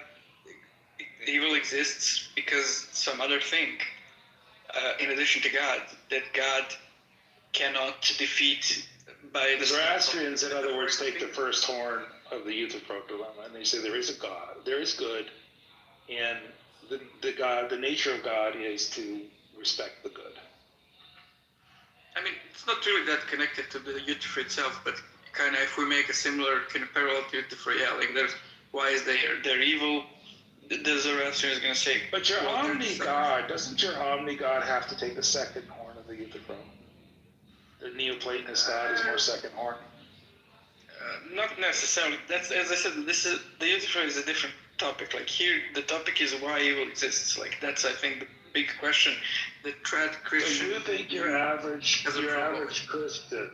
evil exists because some other thing, in addition to God, that God cannot defeat by the Zoroastrians, in other words, take the first horn of the Euthyphro dilemma, and they say there is a God, there is good, and the nature of God is to respect the good. I mean, it's not really that connected to the Euthyphro itself, but kind of if we make a similar kind of parallel to Euthyphro, like there's why is they're evil. The Zoroastrian is going to say, but your omni-God, doesn't your omni-God have to take the second horn of the Euthyphro? The Neoplatonist God is more second horn. Not necessarily. That's, as I said, the Euthyphro is a different topic. Like here, the topic is why evil exists. Like that's, I think, the big question. The trad Christian. So you think your average Christian?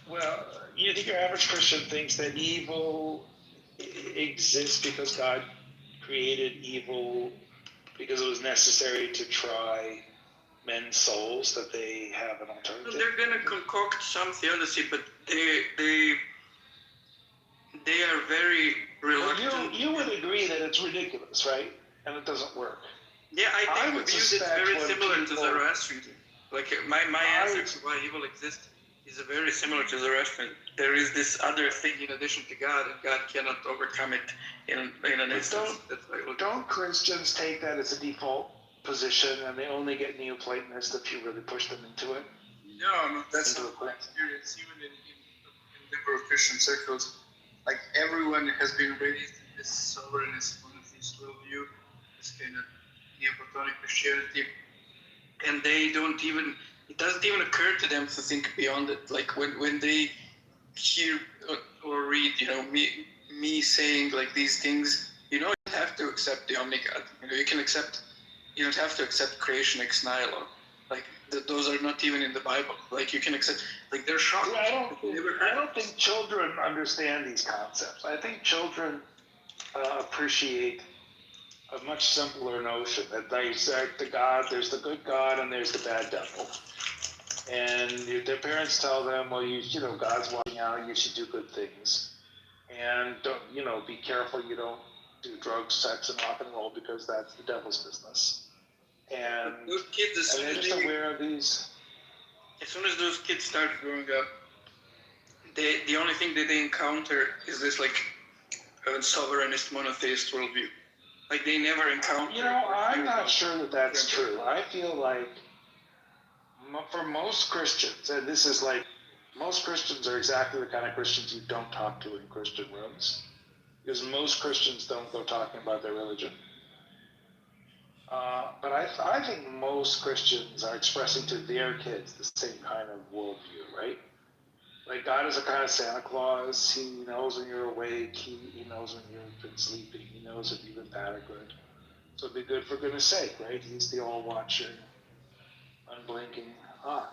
Well, you think your average Christian thinks that evil exists because God created evil because it was necessary to try men's souls, that they have an alternative? They're going to concoct some theodicy, but they are very reluctant. Well, you would agree that it's ridiculous, right? And it doesn't work. Yeah, I think it's very similar to Zoroastrianism. Like my answer to why evil exists is very similar to Zoroastrianism. There is this other thing in addition to God, and God cannot overcome it in an instant. Don't Christians take that as a default position, and they only get Neoplatonist if you really push them into it? No, that's not my experience. Even in liberal Christian circles, like everyone has been raised in this sovereignist monotheist worldview, this kind of Neoplatonic Christianity, and they don't even. It doesn't even occur to them to think beyond it. Like when they hear or read, me saying like these things, you don't have to accept the omni-God. You don't have to accept creation ex nihilo. Like those are not even in the Bible. Like you can accept, like they're shocked. Yeah, I don't think children understand these concepts. I think children appreciate a much simpler notion that there's the good God and there's the bad devil. And their parents tell them, well, God's watching out, you should do good things. And don't, be careful you don't do drugs, sex, and rock and roll because that's the devil's business. And those kids, they're just aware of these. As soon as those kids start growing up, the only thing that they encounter is this like sovereignist monotheist worldview. Like they never encounter. I'm not sure that that's true. I feel like for most Christians, and this is like, most Christians are exactly the kind of Christians you don't talk to in Christian rooms, because most Christians don't go talking about their religion. But I think most Christians are expressing to their kids the same kind of worldview, right? Like God is a kind of Santa Claus. He knows when you're awake. He knows when you've been sleeping. He knows if you've been bad or good. So be good for goodness sake, right? He's the all-watching, unblinking eye.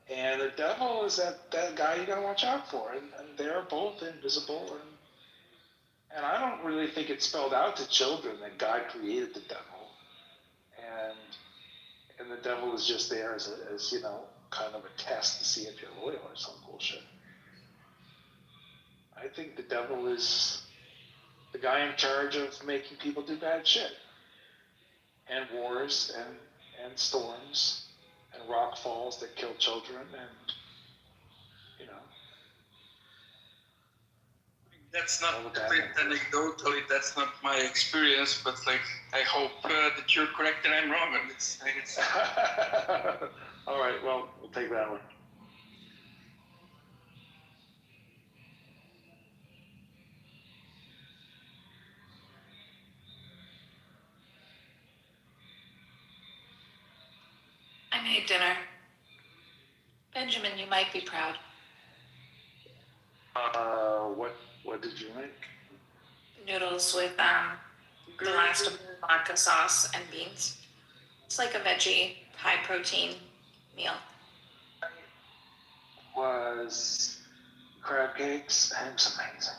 And the devil is that guy you gotta watch out for. And they're both invisible. And I don't really think it's spelled out to children that God created the devil. And the devil is just there as kind of a test to see if you're loyal or some bullshit. I think the devil is the guy in charge of making people do bad shit. And wars and storms and rock falls that kill children and, That's not anecdotally, that's not my experience, but like I hope that you're correct and I'm wrong on this. All right, well, we'll take that one. I made dinner. Benjamin, you might be proud. What did you make? Noodles with the last of vodka sauce and beans. It's like a veggie, high protein meal. Was crab cakes, and it was amazing.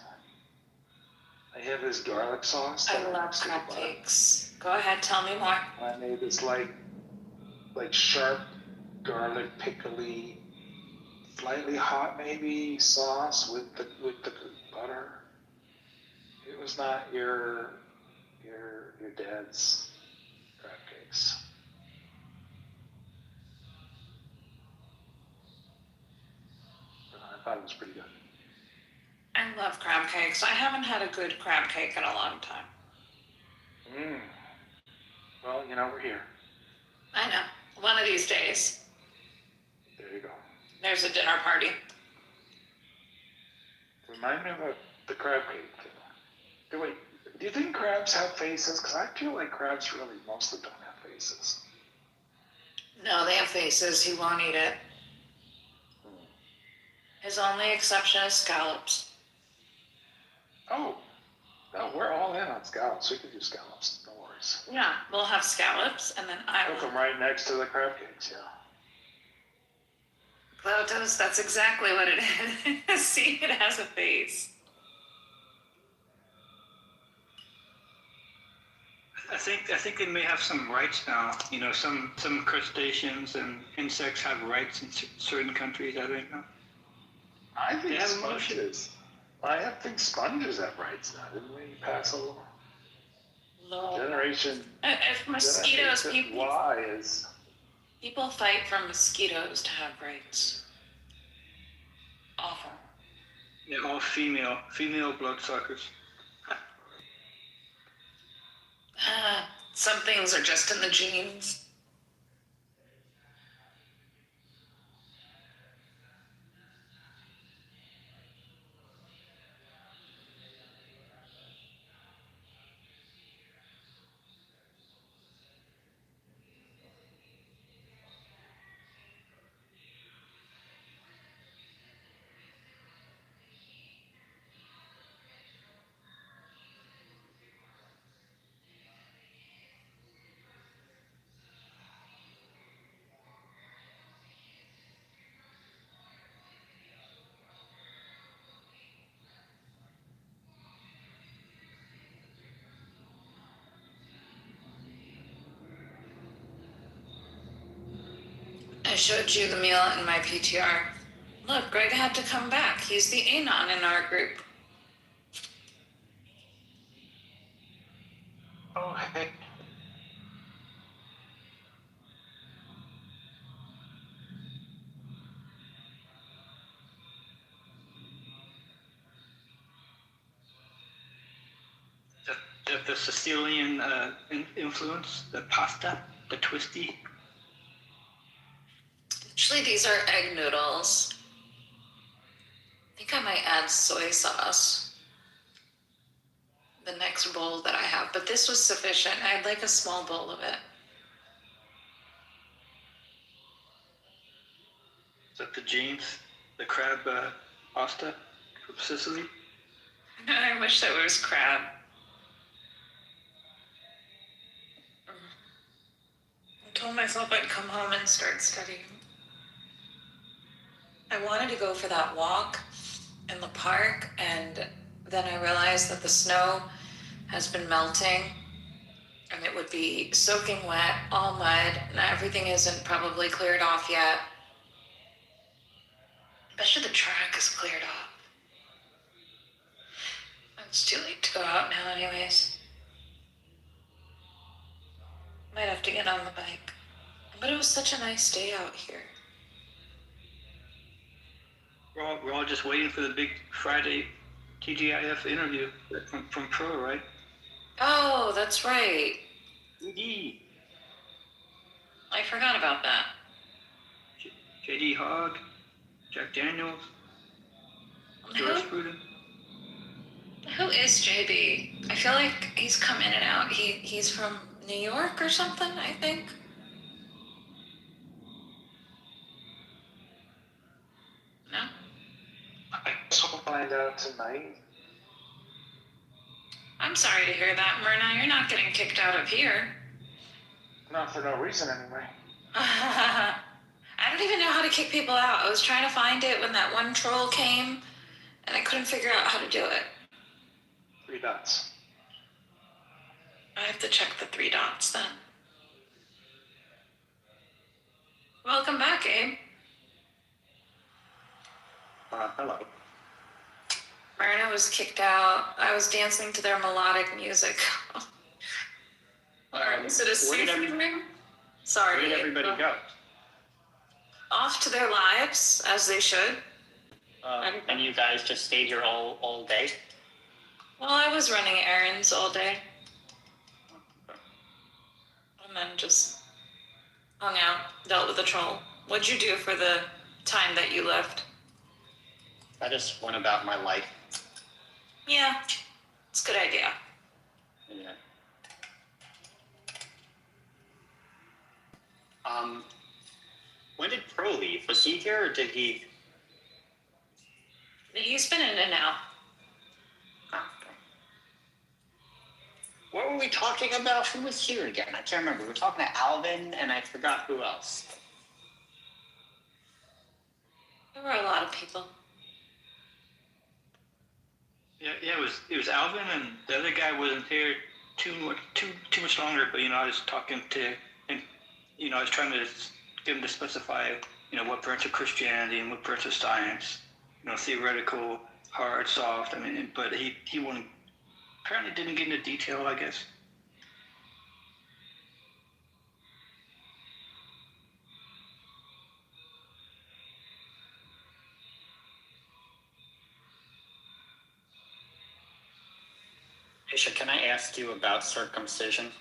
I have this garlic sauce. I love crab cakes. Go ahead, tell me more. I made this like sharp garlic, pickly, slightly hot maybe sauce with the butter. It was not your dad's crab cakes. But I thought it was pretty good. I love crab cakes. I haven't had a good crab cake in a long time. Well, we're here. I know. One of these days. There you go. There's a dinner party. Remind me about the crab cake. Wait, do you think crabs have faces? Because I feel like crabs really mostly don't have faces. No, they have faces. He won't eat it. His only exception is scallops. Oh, no, we're all in on scallops. We can do scallops. No worries. Yeah, we'll have scallops, and then I Cook will. them right next to the crab cakes, yeah. Glotos, that's exactly what it is. See, it has a face. I think they may have some rights now. Some crustaceans and insects have rights in certain countries. I think. I think sponges. I think sponges have rights now. Didn't we pass a little? No. Generation. If mosquitoes, is. People fight for mosquitoes to have rights. Awful. They're all female bloodsuckers. Some things are just in the genes. I showed you the meal in my PTR. Look, Greg had to come back. He's the anon in our group. Oh, hey. The Sicilian influence, the pasta, the twisty. Actually, these are egg noodles. I think I might add soy sauce. The next bowl that I have, but this was sufficient. I'd like a small bowl of it. Is that the jeans, the crab pasta from Sicily? I wish that was crab. I told myself I'd come home and start studying. I wanted to go for that walk in the park, and then I realized that the snow has been melting and it would be soaking wet, all mud, and everything isn't probably cleared off yet. Especially the track is cleared off. It's too late to go out now anyways. Might have to get on the bike. But it was such a nice day out here. We're all just waiting for the big Friday TGIF interview from Pro, right? Oh, that's right. JD. I forgot about that. JD Hogg, Jack Daniels, George Pruden. Who is JB? I feel like he's come in and out. He's from New York or something, I think. No? I guess we'll find out tonight. I'm sorry to hear that, Myrna. You're not getting kicked out of here. Not for no reason, anyway. I don't even know how to kick people out. I was trying to find it when that one troll came, and I couldn't figure out how to do it. 3 dots. I have to check the 3 dots then. Welcome back, Abe. Hello. Myrna was kicked out. I was dancing to their melodic music. Or is it a symphony ring? Sorry. Where did everybody go? Off to their lives, as they should. And you guys just stayed here all day? Well, I was running errands all day. And then just hung out, dealt with the troll. What'd you do for the time that you left? I just went about my life. Yeah, it's a good idea. Yeah. When did Pro leave? Was he here or did he? He's been in and out. What were we talking about? Who was here again? I can't remember. We were talking to Alvin and I forgot who else. There were a lot of people. Yeah, it was Alvin, and the other guy wasn't here too much longer. But I was talking to, and I was trying to get him to specify, what parts of Christianity and what parts of science, theoretical, hard, soft. But he apparently didn't get into detail, I guess. Aisha, can I ask you about circumcision?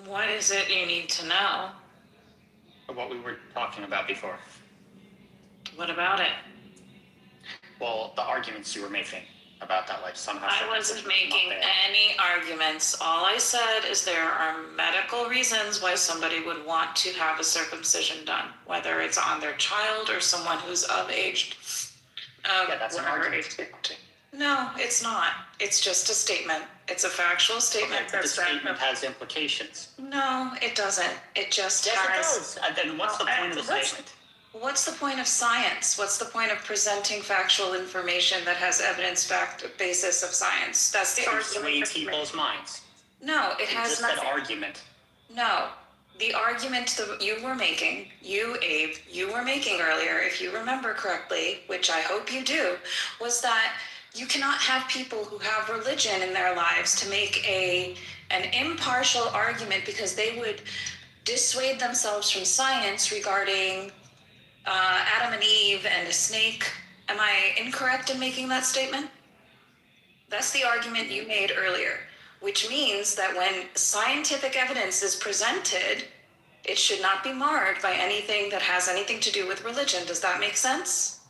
What is it you need to know? What we were talking about before. What about it? Well, the arguments you were making about that, like somehow. I wasn't making any arguments. All I said is there are medical reasons why somebody would want to have a circumcision done, whether it's on their child or someone who's of age. Yeah, that's an argument. No, it's not. It's just a statement. It's a factual statement. Okay, but the statement has implications. No, it doesn't. It just Yes, has. it does. And then what's the point of the statement? What's the point of science? What's the point of presenting factual information that has evidence-backed basis of science? That's the To argument. sway people's minds. No, it has just nothing. an argument. No, The argument that you were making, Abe, you were making earlier, if you remember correctly, which I hope you do, was that you cannot have people who have religion in their lives to make an impartial argument because they would dissuade themselves from science regarding Adam and Eve and a snake. Am I incorrect in making that statement? That's the argument you made earlier, which means that when scientific evidence is presented, it should not be marred by anything that has anything to do with religion. Does that make sense?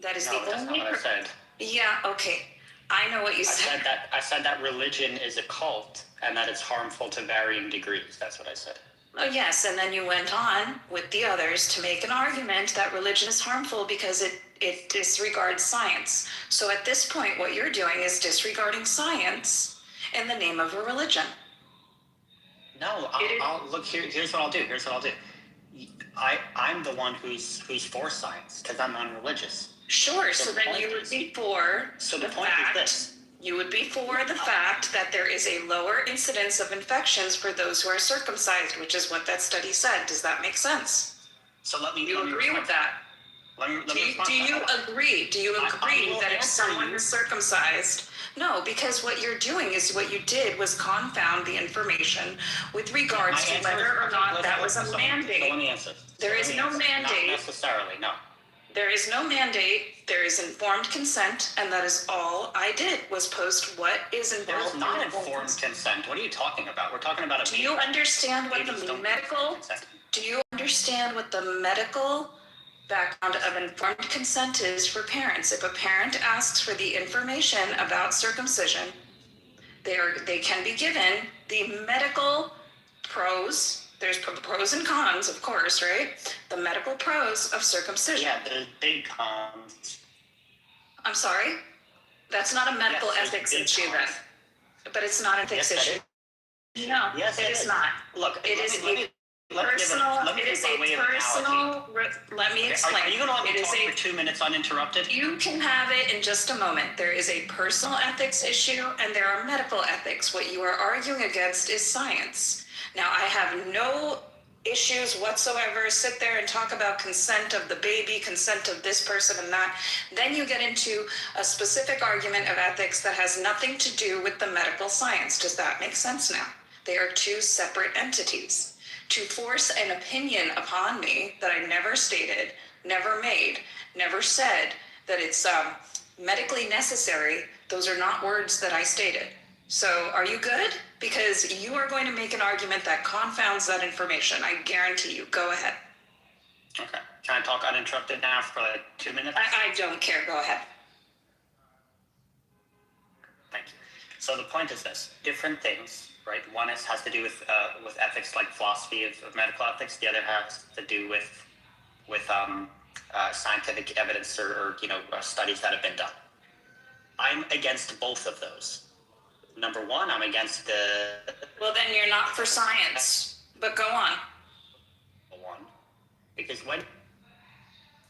That is No, the that's not only. what I said. Yeah, okay. I know what you said. I said that religion is a cult and that it's harmful to varying degrees. That's what I said. Oh, yes, and then you went on with the others to make an argument that religion is harmful because it disregards science. So at this point, what you're doing is disregarding science in the name of a religion. No, I'll look here. Here's what I'll do. I'm the one who's for science because I'm non-religious. Sure. So then you would be for. So the point is this. You would be for the fact that there is a lower incidence of infections for those who are circumcised, which is what that study said. Does that make sense? So let me. You agree with that? Do you agree? Do you agree that if someone is circumcised? No, because what you're doing is what you did was confound the information with regards to whether or not that was a mandate. So let me answer. There is no mandate. Not necessarily, no. There is no mandate. There is informed consent, and that is all I did was post what is involved. There's not informed consent. What are you talking about? We're talking about a. Do you understand what the medical? Do you understand what the medical background of informed consent is for parents? If a parent asks for the information about circumcision, they can be given the medical pros. There's pros and cons, of course, right? The medical pros of circumcision. Yeah, there's big cons. I'm sorry? That's not a medical ethics issue then. But it's not an ethics issue. No, yes, it is not. Look, it is personal. It is a personal. Let me explain. Are you going to let me talk for 2 minutes uninterrupted? You can have it in just a moment. There is a personal ethics issue and there are medical ethics. What you are arguing against is science. Now, I have no issues whatsoever. Sit there and talk about consent of the baby, consent of this person and that. Then you get into a specific argument of ethics that has nothing to do with the medical science. Does that make sense now? They are two separate entities. To force an opinion upon me that I never stated, never made, never said that it's medically necessary, those are not words that I stated. So are you good? Because you are going to make an argument that confounds that information. I guarantee you. Go ahead. Okay. Can I talk uninterrupted now for like 2 minutes? I don't care. Go ahead. Thank you. So the point is this: different things, right? One has to do with ethics, like philosophy of medical ethics. The other has to do with scientific evidence or studies that have been done. I'm against both of those. Number one, I'm against the. Well, then you're not for science. But go on. One, because when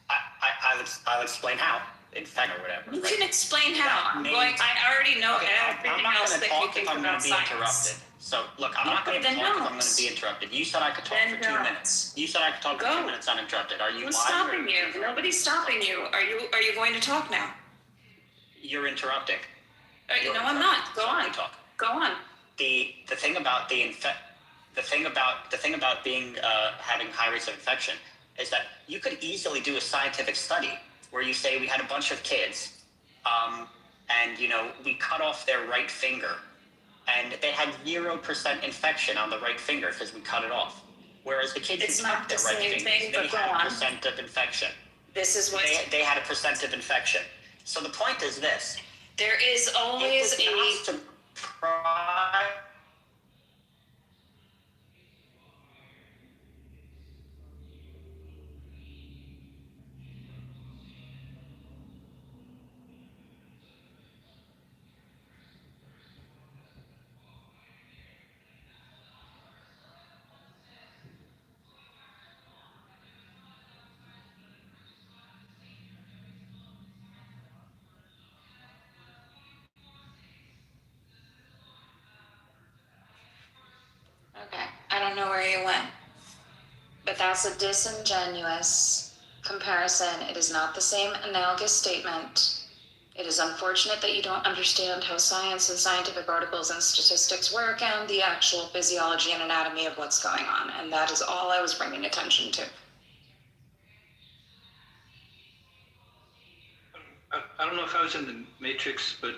I'll explain how. In fact, or whatever. You can explain how. I already know everything else that you think about science. Interrupted. So look, I'm not going to talk if I'm going to be interrupted. You said I could talk for 2 minutes. You said I could talk for 2 minutes uninterrupted. Are you? Who's stopping you? Nobody's stopping you. Are you going to talk now? You're interrupting. No, I'm not. Go on. Go on. The thing about the thing about being having high rates of infection is that you could easily do a scientific study where you say we had a bunch of kids, and we cut off their right finger, and they had 0% infection on the right finger because we cut it off. Whereas the kids who cut their right fingers, they had a percent of infection. This is what they had a percent of infection. So the point is this. There is always a. you win. But that's a disingenuous comparison. It is not the same analogous statement. It is unfortunate that you don't understand how science and scientific articles and statistics work and the actual physiology and anatomy of what's going on. And that is all I was bringing attention to. I don't know if I was in the Matrix, but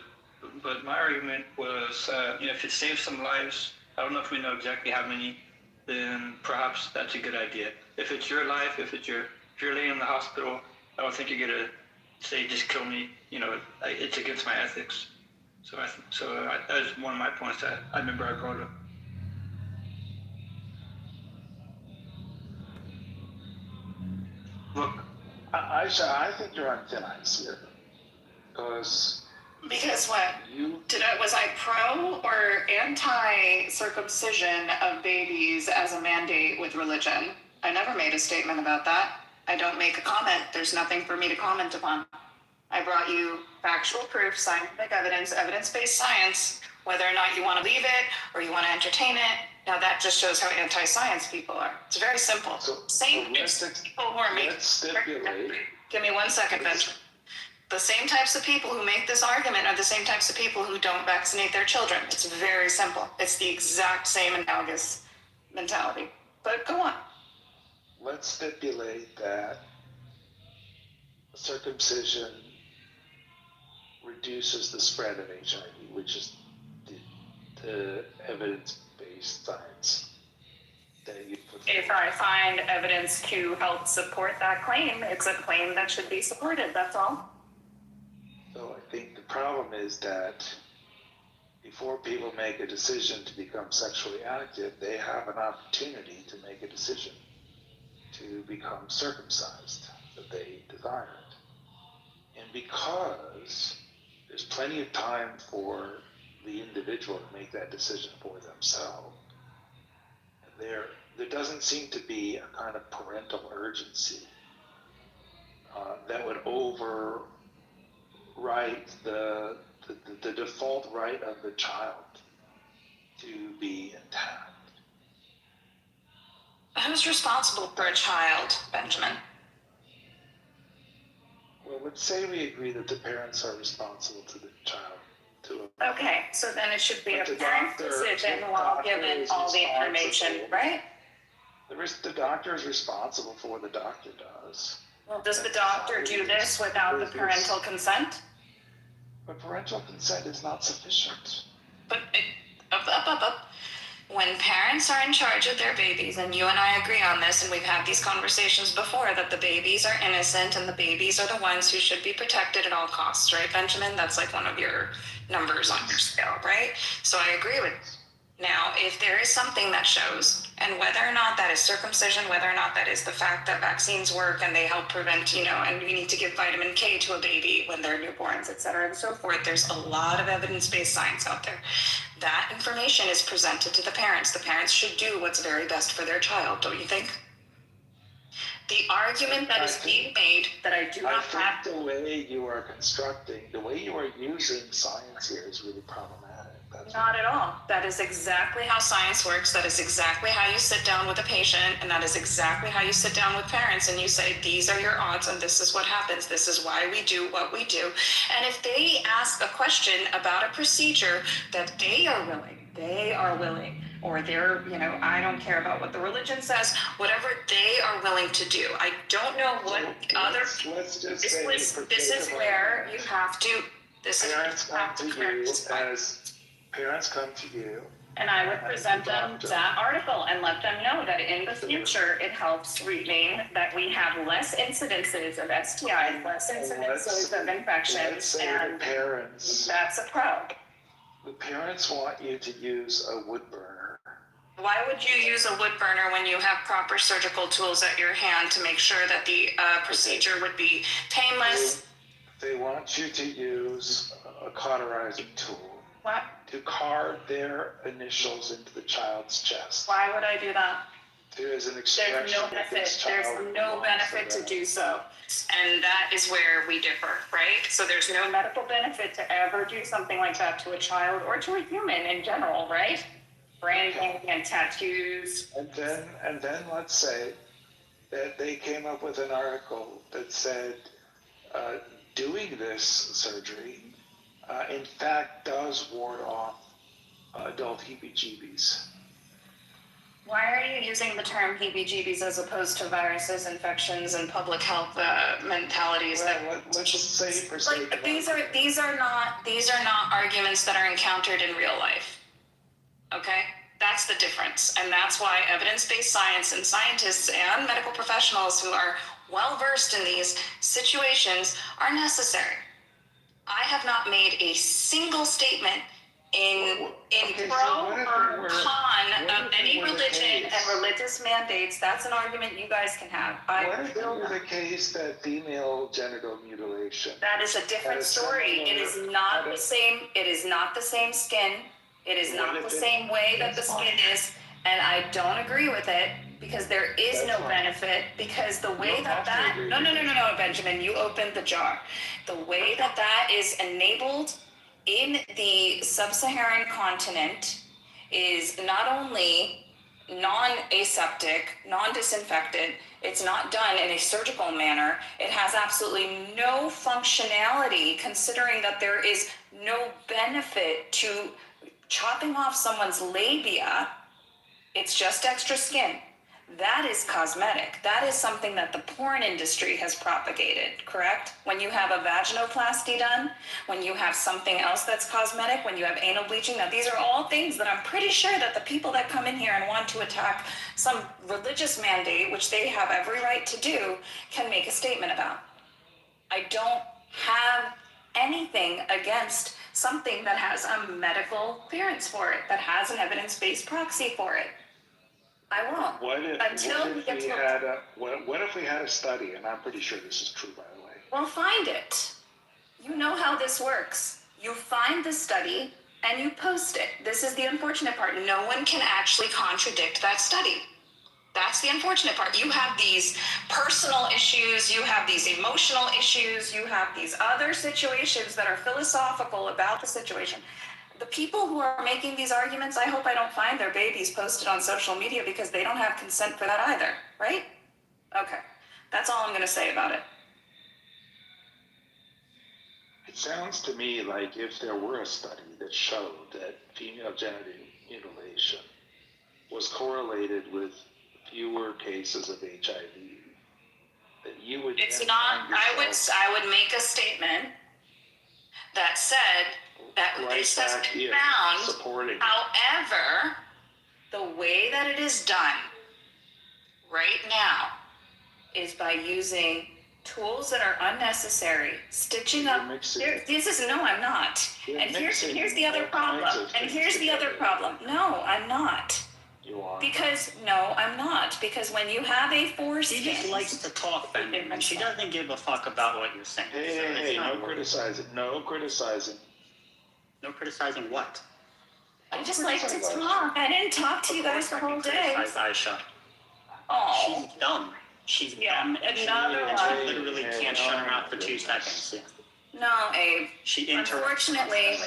my argument was, if it saves some lives, I don't know if we know exactly how many, then perhaps that's a good idea. If it's your life, if you're laying in the hospital, I don't think you're gonna say just kill me. It's against my ethics. So that was one of my points that I remember I brought up. Look, I think you're on thin ice here, Because what? Was I pro or anti-circumcision of babies as a mandate with religion? I never made a statement about that. I don't make a comment. There's nothing for me to comment upon. I brought you factual proof, scientific evidence, evidence-based science, whether or not you want to believe it or you want to entertain it. Now that just shows how anti-science people are. It's very simple. Same people who are making... Give me 1 second, Benjamin. The same types of people who make this argument are the same types of people who don't vaccinate their children. It's very simple. It's the exact same analogous mentality. But go on. Let's stipulate that circumcision reduces the spread of HIV, which is the evidence-based science that you put forward. If I find evidence to help support that claim, it's a claim that should be supported, that's all. So I think the problem is that before people make a decision to become sexually active, they have an opportunity to make a decision to become circumcised that they desired. And because there's plenty of time for the individual to make that decision for themselves, there doesn't seem to be a kind of parental urgency that would override the default right of the child to be intact. Who's responsible for a child, Benjamin? Well, let's say we agree that the parents are responsible to the child. Okay, so then it should be a parent's decision while given all the information, right? The doctor is responsible for what the doctor does. Well, does the doctor do this without the parental consent? But parental consent is not sufficient. But when parents are in charge of their babies, and you and I agree on this, and we've had these conversations before, that the babies are innocent and the babies are the ones who should be protected at all costs, right, Benjamin? That's like one of your numbers on your scale, right? So I agree with you. Now, if there is something that shows, and whether or not that is circumcision, whether or not that is the fact that vaccines work and they help prevent, and we need to give vitamin K to a baby when they're newborns, et cetera, and so forth, there's a lot of evidence-based science out there. That information is presented to the parents. The parents should do what's very best for their child, don't you think? The argument that is being made that I do not have... the way you are constructing, the way you are using science here is really problematic. Not at all. That is exactly how science works. That is exactly how you sit down with a patient, and that is exactly how you sit down with parents and you say, these are your odds and this is what happens. This is why we do what we do. And if they ask a question about a procedure that they are willing, or they're, I don't care about what the religion says, whatever they are willing to do. I don't know what other... This is where you have to... Parents come to you. And I would present them that article and let them know that in the future it helps mean that we have less incidences of STIs, less incidences of infections, and that's a pro. The parents want you to use a wood burner. Why would you use a wood burner when you have proper surgical tools at your hand to make sure that the procedure would be painless? They want you to use a cauterizing tool. What? To carve their initials into the child's chest. Why would I do that? There is an expression. There's no benefit. There's no benefit to do so. And that is where we differ, right? So there's no medical benefit to ever do something like that to a child or to a human in general, right? branding and tattoos. And then let's say that they came up with an article that said doing this surgery, in fact, does ward off adult heebie-jeebies. Why are you using the term heebie-jeebies as opposed to viruses, infections, and public health mentalities? Well, let's just say for sake of these are not arguments that are encountered in real life. Okay, that's the difference, and that's why evidence-based science and scientists and medical professionals who are well versed in these situations are necessary. I have not made a single statement in pro or con of any religion and religious mandates. That's an argument you guys can have. What if it were the case that female genital mutilation? That is a different story. It is not the same. It is not the same skin. It is not the same way that the skin is, and I don't agree with it because there is no benefit. Because the way that no, Benjamin, you opened the jar. The way that is enabled in the sub-Saharan continent is not only non-aseptic, non-disinfected, it's not done in a surgical manner, it has absolutely no functionality considering that there is no benefit to chopping off someone's labia. It's just extra skin. That is cosmetic. That is something that the porn industry has propagated, correct? When you have a vaginoplasty done, when you have something else that's cosmetic, when you have anal bleaching, now these are all things that I'm pretty sure that the people that come in here and want to attack some religious mandate, which they have every right to do, can make a statement about. I don't have anything against something that has a medical clearance for it, that has an evidence-based proxy for it. I won't. What if we had a study, and I'm pretty sure this is true, by the way. Well, find it. You know how this works. You find the study and you post it. This is the unfortunate part. No one can actually contradict that study. That's the unfortunate part. You have these personal issues, you have these emotional issues, you have these other situations that are philosophical about the situation. The people who are making these arguments, I hope I don't find their babies posted on social media because they don't have consent for that either, right? Okay, that's all I'm going to say about it. It sounds to me like if there were a study that showed that female genital mutilation was correlated with fewer cases of HIV, that you would. It's not. I would make a statement that said that this has been found. However, the way that it is done right now is by using tools that are unnecessary, stitching up. I'm not. And here's the other problem. No, I'm not. You are. I'm not. Because when you have a foreskin. She just likes to talk, Benjamin. She doesn't give a fuck about what you're saying. Hey, no criticizing. No criticizing. No criticizing what? I just like to talk. I didn't talk to you guys the whole day. Aisha. Oh. She's dumb. She's dumb. And she literally can't shut her mouth for 2 seconds. Yeah. No, Abe. Unfortunately,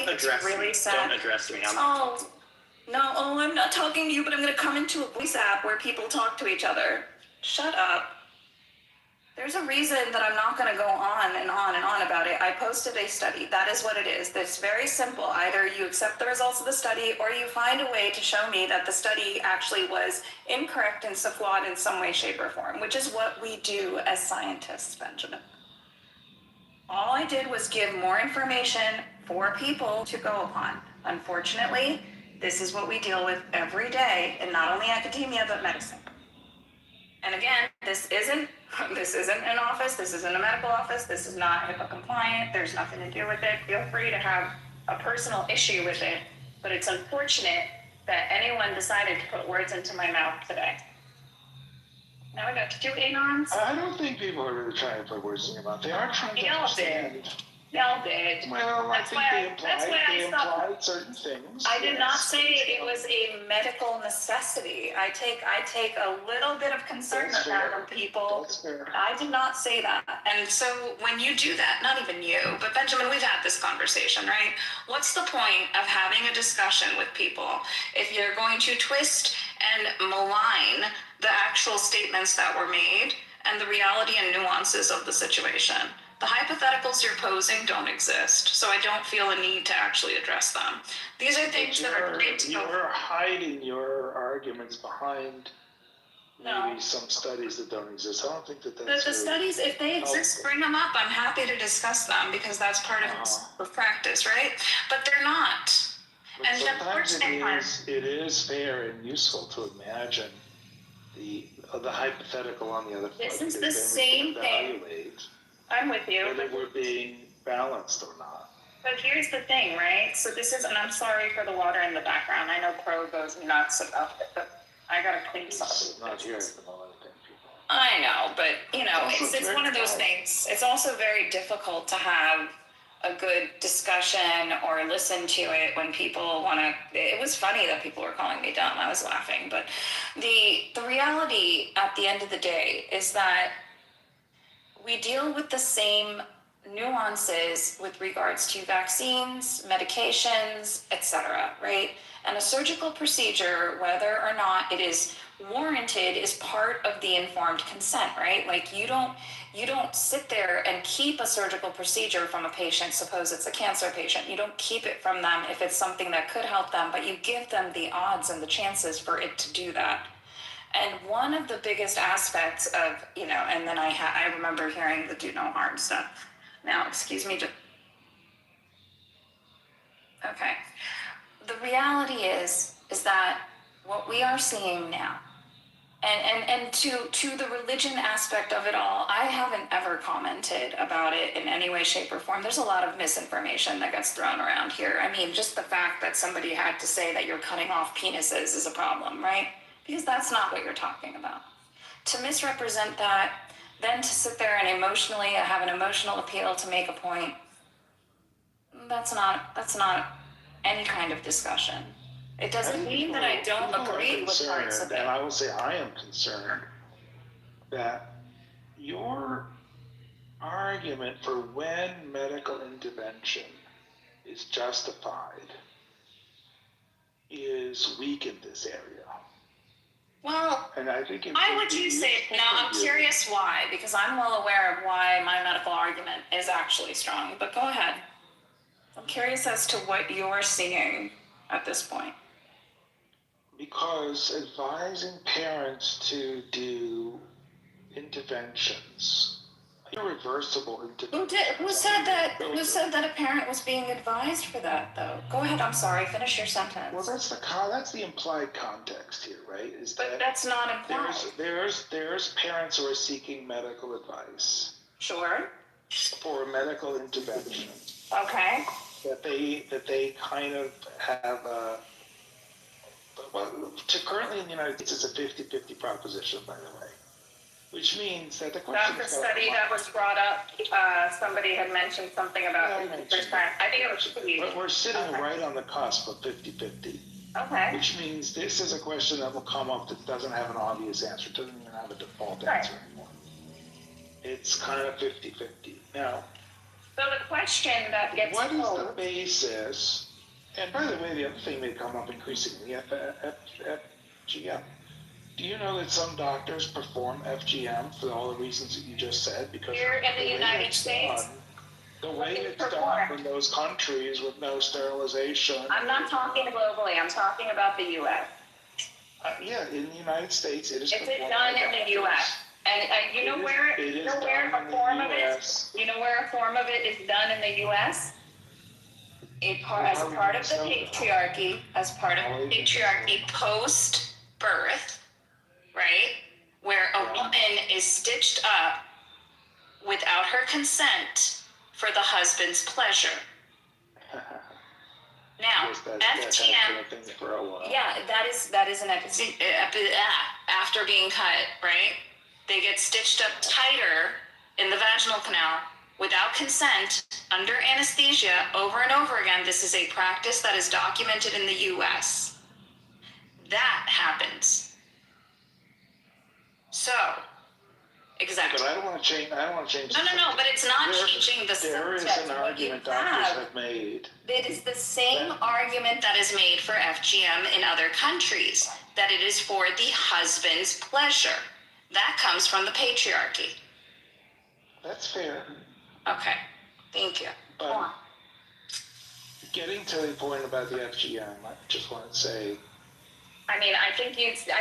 it's really sad. Don't address me. I'm not talking to you, but I'm going to come into a voice app where people talk to each other. Shut up. There's a reason that I'm not going to go on and on and on about it. I posted a study. That is what it is. It's very simple. Either you accept the results of the study or you find a way to show me that the study actually was incorrect and flawed in some way, shape, or form, which is what we do as scientists, Benjamin. All I did was give more information for people to go upon. Unfortunately, this is what we deal with every day in not only academia, but medicine. And again, this isn't an office, this isn't a medical office, this is not HIPAA compliant, there's nothing to do with it. Feel free to have a personal issue with it, but it's unfortunate that anyone decided to put words into my mouth today. Now we got 2 anons. I don't think people are really trying to put words in your mouth. They are trying to understand. Y'all did. Well, That's I think why they I stopped. implied certain things. I did not yes. say it was a medical necessity. I take a little bit of concern That's with that fair. from people. That's fair. I did not say that. And so when you do that, not even you, but Benjamin, we've had this conversation, right? What's the point of having a discussion with people if you're going to twist and malign the actual statements that were made and the reality and nuances of the situation? The hypotheticals you're posing don't exist, so I don't feel a need to actually address them. These are things that are great to go. You're hiding your arguments behind maybe some studies that don't exist. I don't think that that's The studies, if they exist, bring them up. I'm happy to discuss them because that's part of practice, right? But they're not. But And the sometimes unfortunate part, it is fair and useful to imagine the hypothetical on the other side. this is the because same then we can thing. evaluate I'm with you. whether we're being balanced or not. But here's the thing, right? So this is, and I'm sorry for the water in the background. I know Pro goes nuts about it, but I gotta clean something. It's not here at the moment. I know, but Also, it's one of those things. It's also very difficult to have a good discussion or listen to it when people want to. It was funny that people were calling me dumb. I was laughing, but the reality at the end of the day is that we deal with the same nuances with regards to vaccines, medications, etc., right? And a surgical procedure, whether or not it is warranted, is part of the informed consent, right? Like you don't sit there and keep a surgical procedure from a patient. Suppose it's a cancer patient. You don't keep it from them if it's something that could help them, but you give them the odds and the chances for it to do that. And one of the biggest aspects of, and then I remember hearing the do no harm stuff. Now, excuse me. Okay. The reality is that what we are seeing now, and to the religion aspect of it all, I haven't ever commented about it in any way, shape, or form. There's a lot of misinformation that gets thrown around here. I mean, just the fact that somebody had to say that you're cutting off penises is a problem, right? Because that's not what you're talking about. To misrepresent that, then to sit there and emotionally have an emotional appeal to make a point, that's not any kind of discussion. It doesn't mean that I don't agree with parts of it. And I will say I am concerned that your argument for when medical intervention is justified is weak in this area. Well, and I think why would you say it? Now, I'm curious why, because I'm well aware of why my medical argument is actually strong, but go ahead. I'm curious as to what you're seeing at this point. Because advising parents to do interventions, irreversible interventions. Who said that a parent was being advised for that, though? Go ahead, I'm sorry, finish your sentence. Well, that's the implied context here, right? But that's not implied. There's parents who are seeking medical advice. Sure. For medical intervention. Okay. That they kind of have currently in the United States, it's a 50-50 proposition, by the way. Which means that the question That's the study that was brought up. Somebody had mentioned something about 50%. I think it was 50. But we're sitting right on the cusp of 50-50. Okay. Which means this is a question that will come up that doesn't have an obvious answer. It doesn't even have a default answer anymore. It's kind of 50-50. Now, so the question that gets what is the basis? And by the way, the other thing may come up increasingly, FGM. Do you know that some doctors perform FGM for all the reasons that you just said? Because here in the United States, the way it's done in those countries with no sterilization. I'm not talking globally. I'm talking about the U.S. Yeah, in the United States, it is. Is it done in the U.S.? And you know where a form of it? You know where a form of it is done in the U.S. As a part of the patriarchy, post birth, right? Where a woman is stitched up without her consent for the husband's pleasure. Now, FGM, yeah, that is an after being cut, right? They get stitched up tighter in the vaginal canal without consent, under anesthesia, over and over again. This is a practice that is documented in the US. That happens. So, exactly. But I don't want to change. No, but it's not changing the There is subject. an argument doctors have made. It is the same argument that is made for FGM in other countries, that it is for the husband's pleasure. That comes from the patriarchy. That's fair. Okay, thank you. But getting to the point about the FGM, I just want to say, I mean, I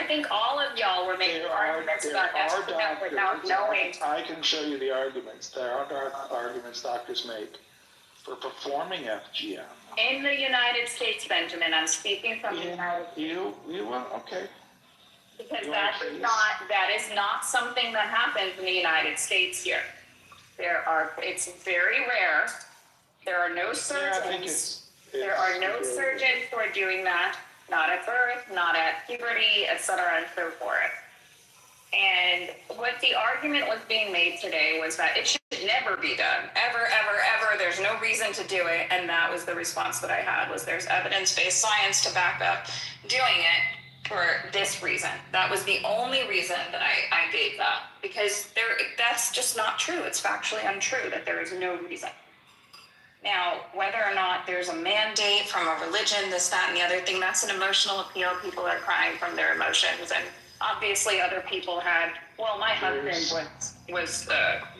think all of y'all were making arguments about FGM without knowing. I can show you the arguments. There are arguments doctors make for performing FGM. In the United States, Benjamin, I'm speaking from the United States. You will? Okay. Because that is not something that happens in the United States here. It's very rare. There are no surgeons. There are no surgeons who are doing that. Not at birth, not at puberty, etc., and so forth. And what the argument was being made today was that it should never be done. Ever, ever, ever. There's no reason to do it. And that was the response that I had, was there's evidence-based science to back up doing it for this reason. That was the only reason that I gave that. Because that's just not true. It's factually untrue that there is no reason. Now, whether or not there's a mandate from a religion, this, that, and the other thing, that's an emotional appeal. People are crying from their emotions. And obviously other people had, well, my husband was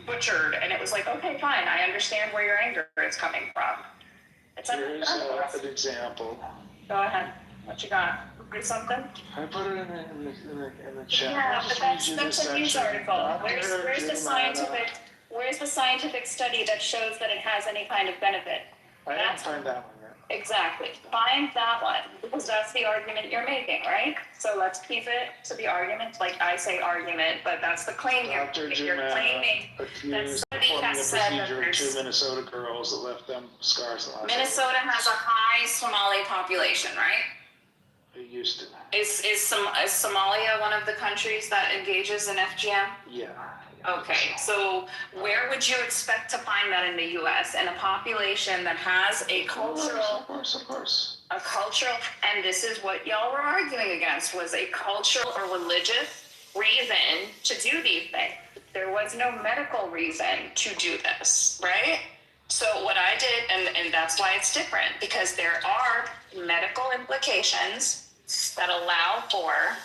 butchered. And it was like, okay, fine. I understand where your anger is coming from. It's Here's an example. Go ahead. What you got? Do something? I put it in the chat. Yeah, but that's a news article. Where's the scientific study that shows that it has any kind of benefit? I didn't find that one yet. Exactly. Find that one, because that's the argument you're making, right? So let's keep it to the argument. Like I say argument, but that's the claim you're claiming. That study has said that there's... 2 Minnesota girls that left them scars on. Minnesota has a high Somali population, right? It used to. Is Somalia one of the countries that engages in FGM? Yeah. Okay, so where would you expect to find that in the U.S. in a population that has a cultural, of course, a cultural, and this is what y'all were arguing against, was a cultural or religious reason to do these things. There was no medical reason to do this, right? So what I did, and that's why it's different, because there are medical implications that allow for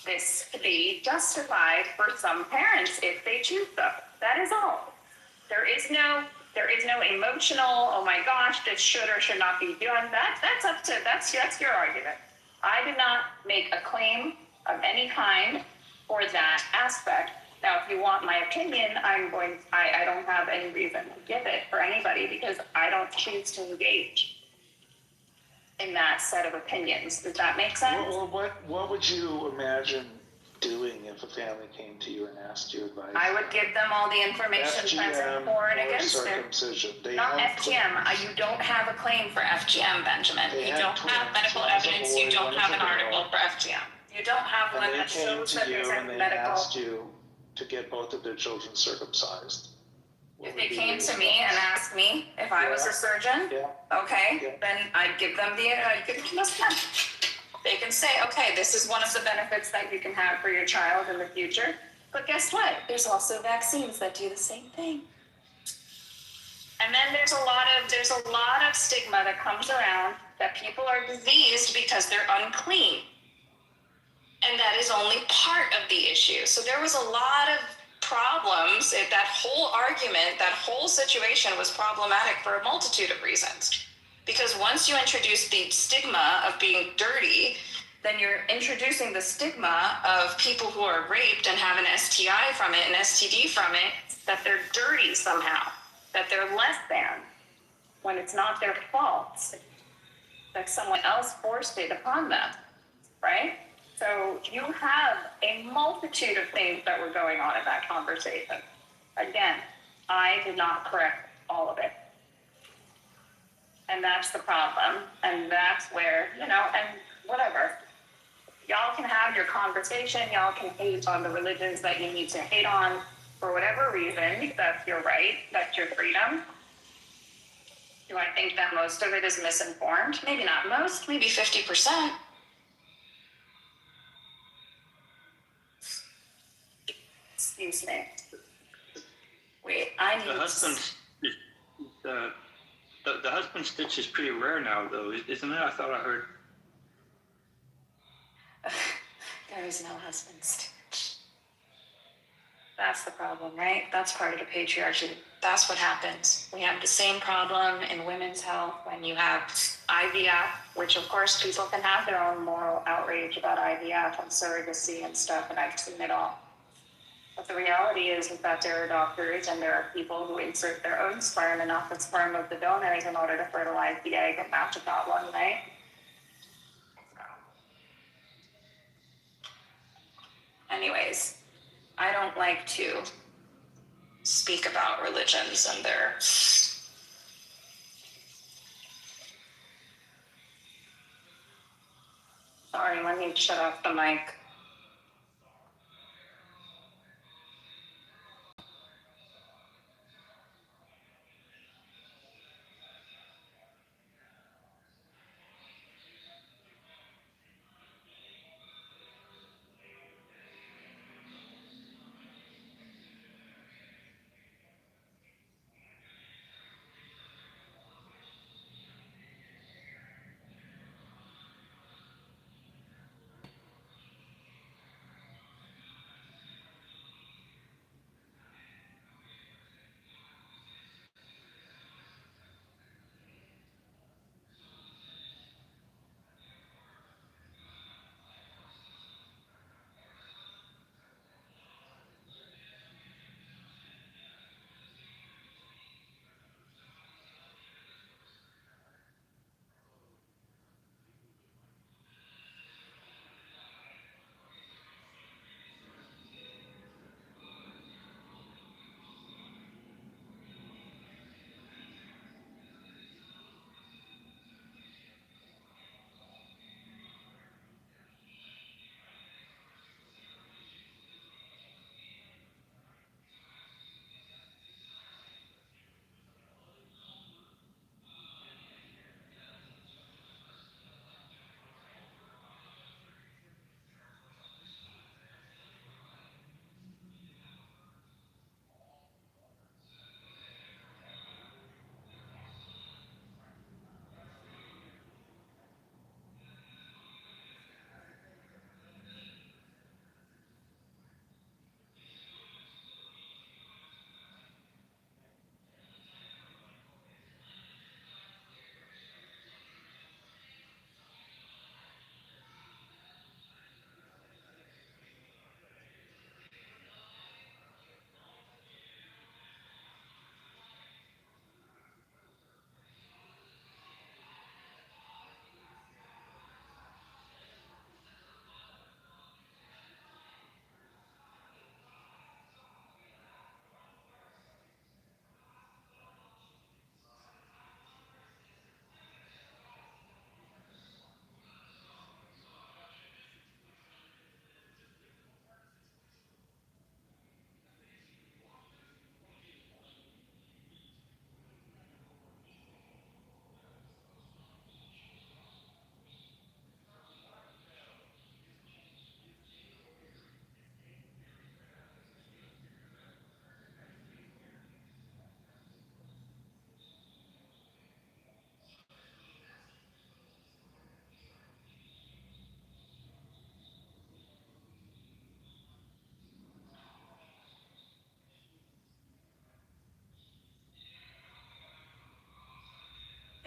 this to be justified for some parents if they choose so. That is all. There is no emotional, oh my gosh, this should or should not be done. That's your argument. I did not make a claim of any kind for that aspect. Now, if you want my opinion, I don't have any reason to give it for anybody, because I don't choose to engage in that set of opinions. Does that make sense? Well, what would you imagine doing if a family came to you and asked you advice? I would give them all the information present for and against it. Not FGM. You don't have a claim for FGM, Benjamin. You don't have medical evidence. You don't have an article for FGM. You don't have one that shows that there's a medical... And they asked you to get both of their children circumcised. If they came to me and asked me if I was a surgeon, then I'd give them the They can say, okay, this is one of the benefits that you can have for your child in the future. But guess what? There's also vaccines that do the same thing. And then there's a lot of stigma that comes around that people are diseased because they're unclean. And that is only part of the issue. So there was a lot of problems. That whole argument, that whole situation was problematic for a multitude of reasons. Because once you introduce the stigma of being dirty, then you're introducing the stigma of people who are raped and have an STI from it, an STD from it, that they're dirty somehow, that they're less than, when it's not their fault, that someone else forced it upon them, right? So you have a multitude of things that were going on in that conversation. Again, I did not correct all of it. And that's the problem. And that's where, and whatever. Y'all can have your conversation. Y'all can hate on the religions that you need to hate on. For whatever reason, that's your right, that's your freedom. Do I think that most of it is misinformed? Maybe not most, maybe 50%. Excuse me. Wait, I need The husband stitch is pretty rare now, though, isn't it? I thought I heard. There is no husband stitch. That's the problem, right? That's part of the patriarchy. That's what happens. We have the same problem in women's health when you have IVF, which of course people can have their own moral outrage about IVF and surrogacy and stuff, and I've seen it all. But the reality is that there are doctors and there are people who insert their own sperm and not the sperm of the donors in order to fertilize the egg and match a problem, right? Anyways, I don't like to speak about religions and their sorry, let me shut off the mic.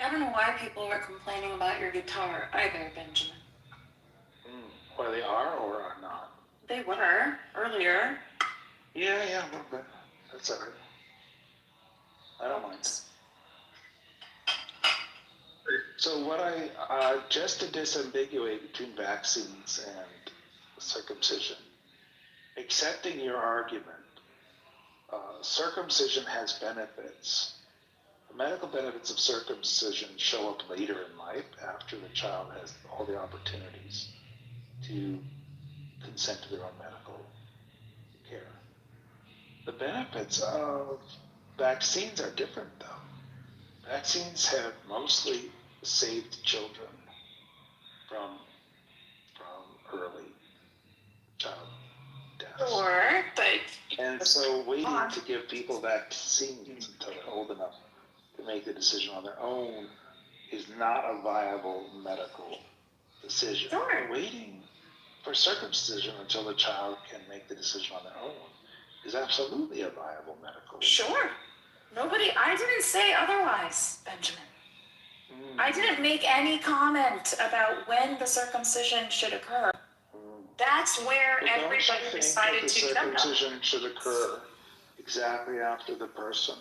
I don't know why people are complaining about your guitar either, Benjamin. Whether they are or are not. They were earlier. Yeah, a little bit. That's all right. I don't mind. So what just to disambiguate between vaccines and circumcision, accepting your argument, circumcision has benefits. The medical benefits of circumcision show up later in life after the child has all the opportunities to consent to their own medical care. The benefits of vaccines are different, though. Vaccines have mostly saved children from early child deaths. Sure, but And so waiting to give people vaccines until they're old enough to make the decision on their own is not a viable medical decision. Sure. Waiting for circumcision until the child can make the decision on their own is absolutely a viable medical decision. sure. I didn't say otherwise, Benjamin. I didn't make any comment about when the circumcision should occur. That's where But don't you everybody think decided that the to jump on. circumcision should occur exactly after the person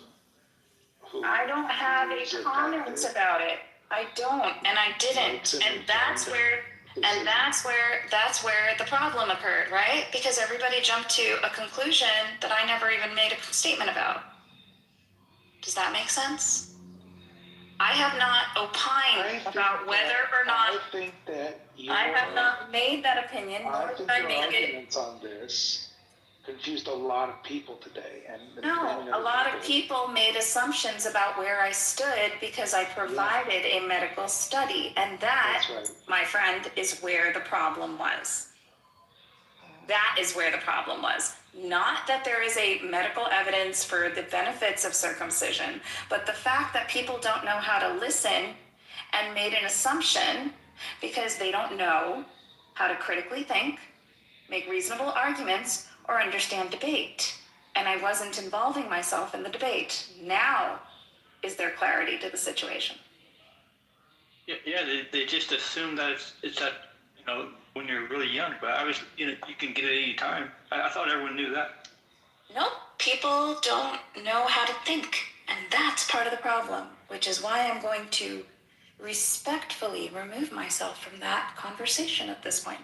who I don't have any is comments infected about it. I don't, and I didn't, and that's where the problem occurred, right? Because everybody jumped to a conclusion that I never even made a statement about. Does that make sense? I have not opined about whether or not. I think that I have not made that opinion, nor I did think I your make it. arguments on this confused a lot of people today, and No, a lot of people made assumptions about where I stood because I provided a medical study, and that, That's right. my friend, is where the problem was. That is where the problem was. Not that there is a medical evidence for the benefits of circumcision, but the fact that people don't know how to listen and made an assumption because they don't know how to critically think, make reasonable arguments, or understand debate. And I wasn't involving myself in the debate. Now is there clarity to the situation? Yeah, they just assume that it's that, when you're really young, but I was, you can get it any time. I thought everyone knew that. Nope, people don't know how to think, and that's part of the problem, which is why I'm going to respectfully remove myself from that conversation at this point.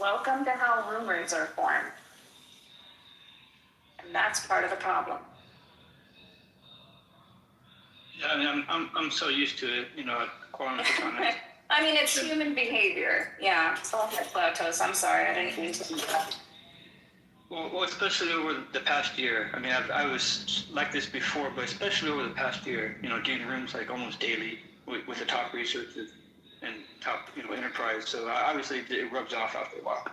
Welcome to how rumors are formed. And that's part of the problem. Yeah, I mean, I'm so used to it, calling it comments. I mean, it's human behavior. Yeah, it's all plateaus. I'm sorry, I didn't mean to do that. Well, especially over the past year. I mean, I was like this before, but especially over the past year, doing rooms like almost daily with the top researchers and top, enterprise. So obviously it rubs off after a while.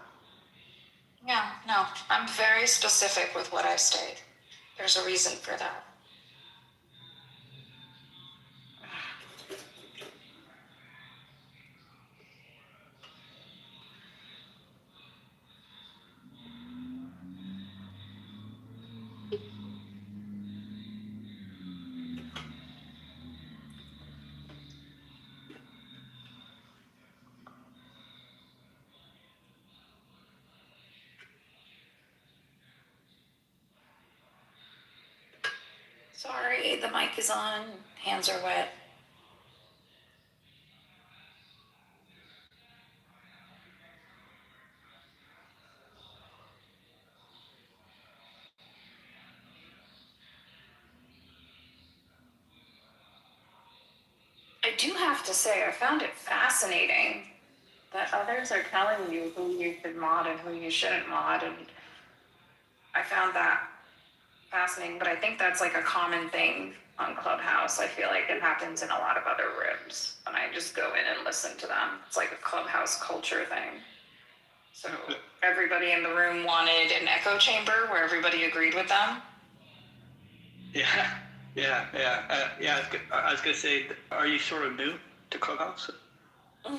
Yeah, no, I'm very specific with what I state. There's a reason for that. Sorry, the mic is on, hands are wet. I do have to say, I found it fascinating that others are telling you who you should mod and who you shouldn't mod, and I found that fascinating, but I think that's like a common thing on Clubhouse. I feel like it happens in a lot of other rooms, and I just go in and listen to them. It's like a Clubhouse culture thing. So everybody in the room wanted an echo chamber where everybody agreed with them. Yeah. I was gonna say, are you sort of new to Clubhouse? Well,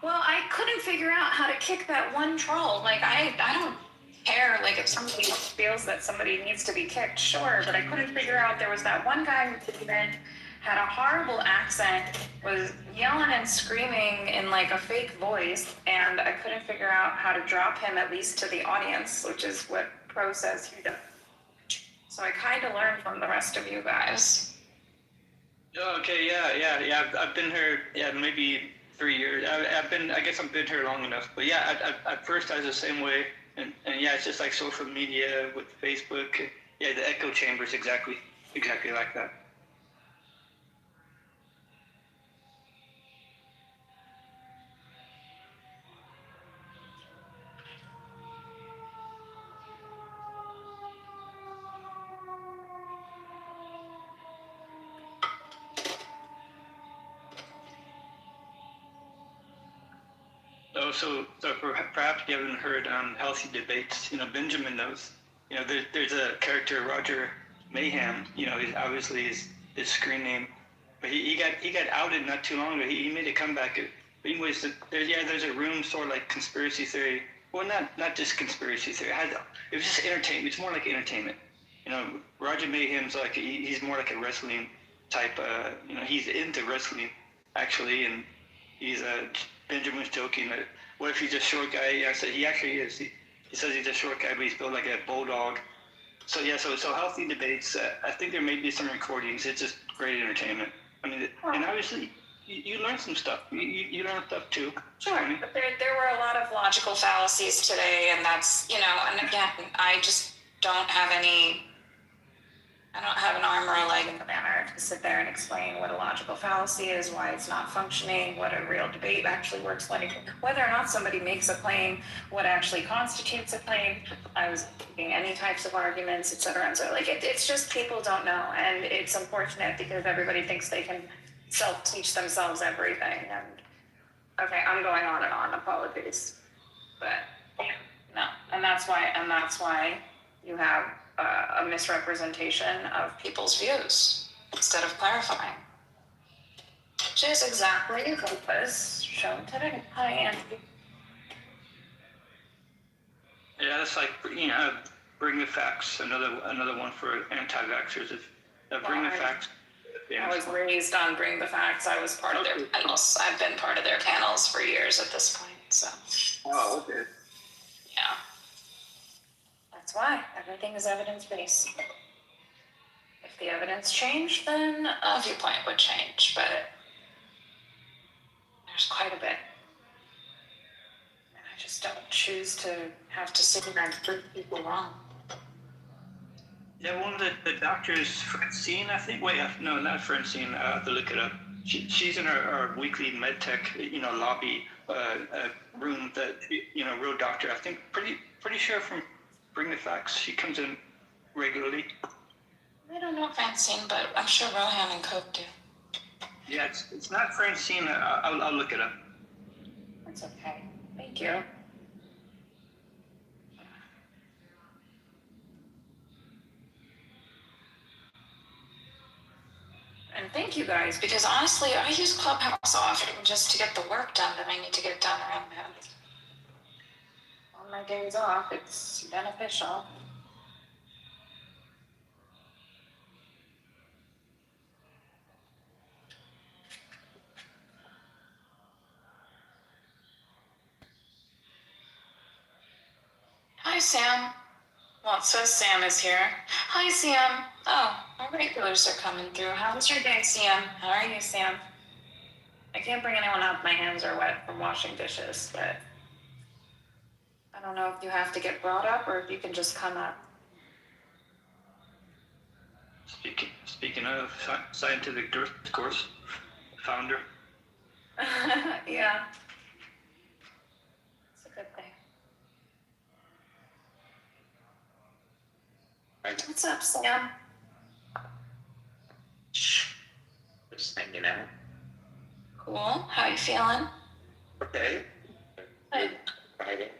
I couldn't figure out how to kick that one troll. Like, I don't care, like, if somebody feels that somebody needs to be kicked, sure, but I couldn't figure out. There was that one guy who came in, had a horrible accent, was yelling and screaming in like a fake voice, and I couldn't figure out how to drop him at least to the audience, which is what Pro says he does. So I kind of learned from the rest of you guys. Okay, yeah. I've been here, maybe 3 years. I guess I've been here long enough. But yeah, at first I was the same way. And yeah, it's just like social media with Facebook. Yeah, the echo chamber is exactly like that. Oh, so perhaps you haven't heard healthy debates. You know, Benjamin knows. You know, there's a character, Roger Mayhem. You know, he's obviously his screen name, but he got outed not too long ago. He made a comeback. But anyways, there's a room sort of like conspiracy theory. Well, not just conspiracy theory. It was just entertainment. It's more like entertainment. You know, Roger Mayhem's like he's more like a wrestling type. You know, he's into wrestling actually, and he's Benjamin's joking that what if he's a short guy? Yeah, I said he actually is. He says he's a short guy, but he's built like a bulldog. So yeah, so healthy debates. I think there may be some recordings. It's just great entertainment. I mean, and obviously you learn some stuff. You learn stuff too. Sure, but there were a lot of logical fallacies today, and that's, you know, and again, I just don't have an arm or a leg in the manner to sit there and explain what a logical fallacy is, why it's not functioning, what a real debate actually works like, whether or not somebody makes a claim, what actually constitutes a claim. I was giving any types of arguments, et cetera. And so, like, it's just people don't know, and it's unfortunate because everybody thinks they can self-teach themselves everything. And okay, I'm going on and on. Apologies, but no, and that's why you have a misrepresentation of people's views instead of clarifying, which is exactly what was shown today. Hi, Andy. Yeah, that's like, you know, bring the facts. Another one for anti-vaxxers. Bring the facts. I was raised on Bring the Facts. I was part of their panels. I've been part of their panels for years at this point. So. Oh, okay. Yeah. That's why everything is evidence-based. If the evidence changed, then a viewpoint would change, but there's quite a bit. And I just don't choose to have to sit here and prove people wrong. Yeah, one of the doctors, Francine, I think. Wait, no, not Francine. I have to look it up. She's in our weekly medtech, you know, lobby room. That, you know, real doctor. I think pretty sure from Bring the Facts. She comes in regularly. I don't know Francine, but I'm sure Rohan and Cope do. Yeah, it's not Francine. I'll look it up. That's okay. Thank you. And thank you guys, because honestly, I use Clubhouse often just to get the work done that I need to get done around the house. On my days off, it's beneficial. Hi, Sam. Well, it says Sam is here. Hi, Sam. Oh, our regulars are coming through. How was your day, Sam? How are you, Sam? I can't bring anyone up. My hands are wet from washing dishes, but I don't know if you have to get brought up or if you can just come up. Speaking of scientific discourse, founder. Yeah. It's a good thing. What's up, Sam? Just hanging out. Cool. How you feeling? Okay. Good. Friday.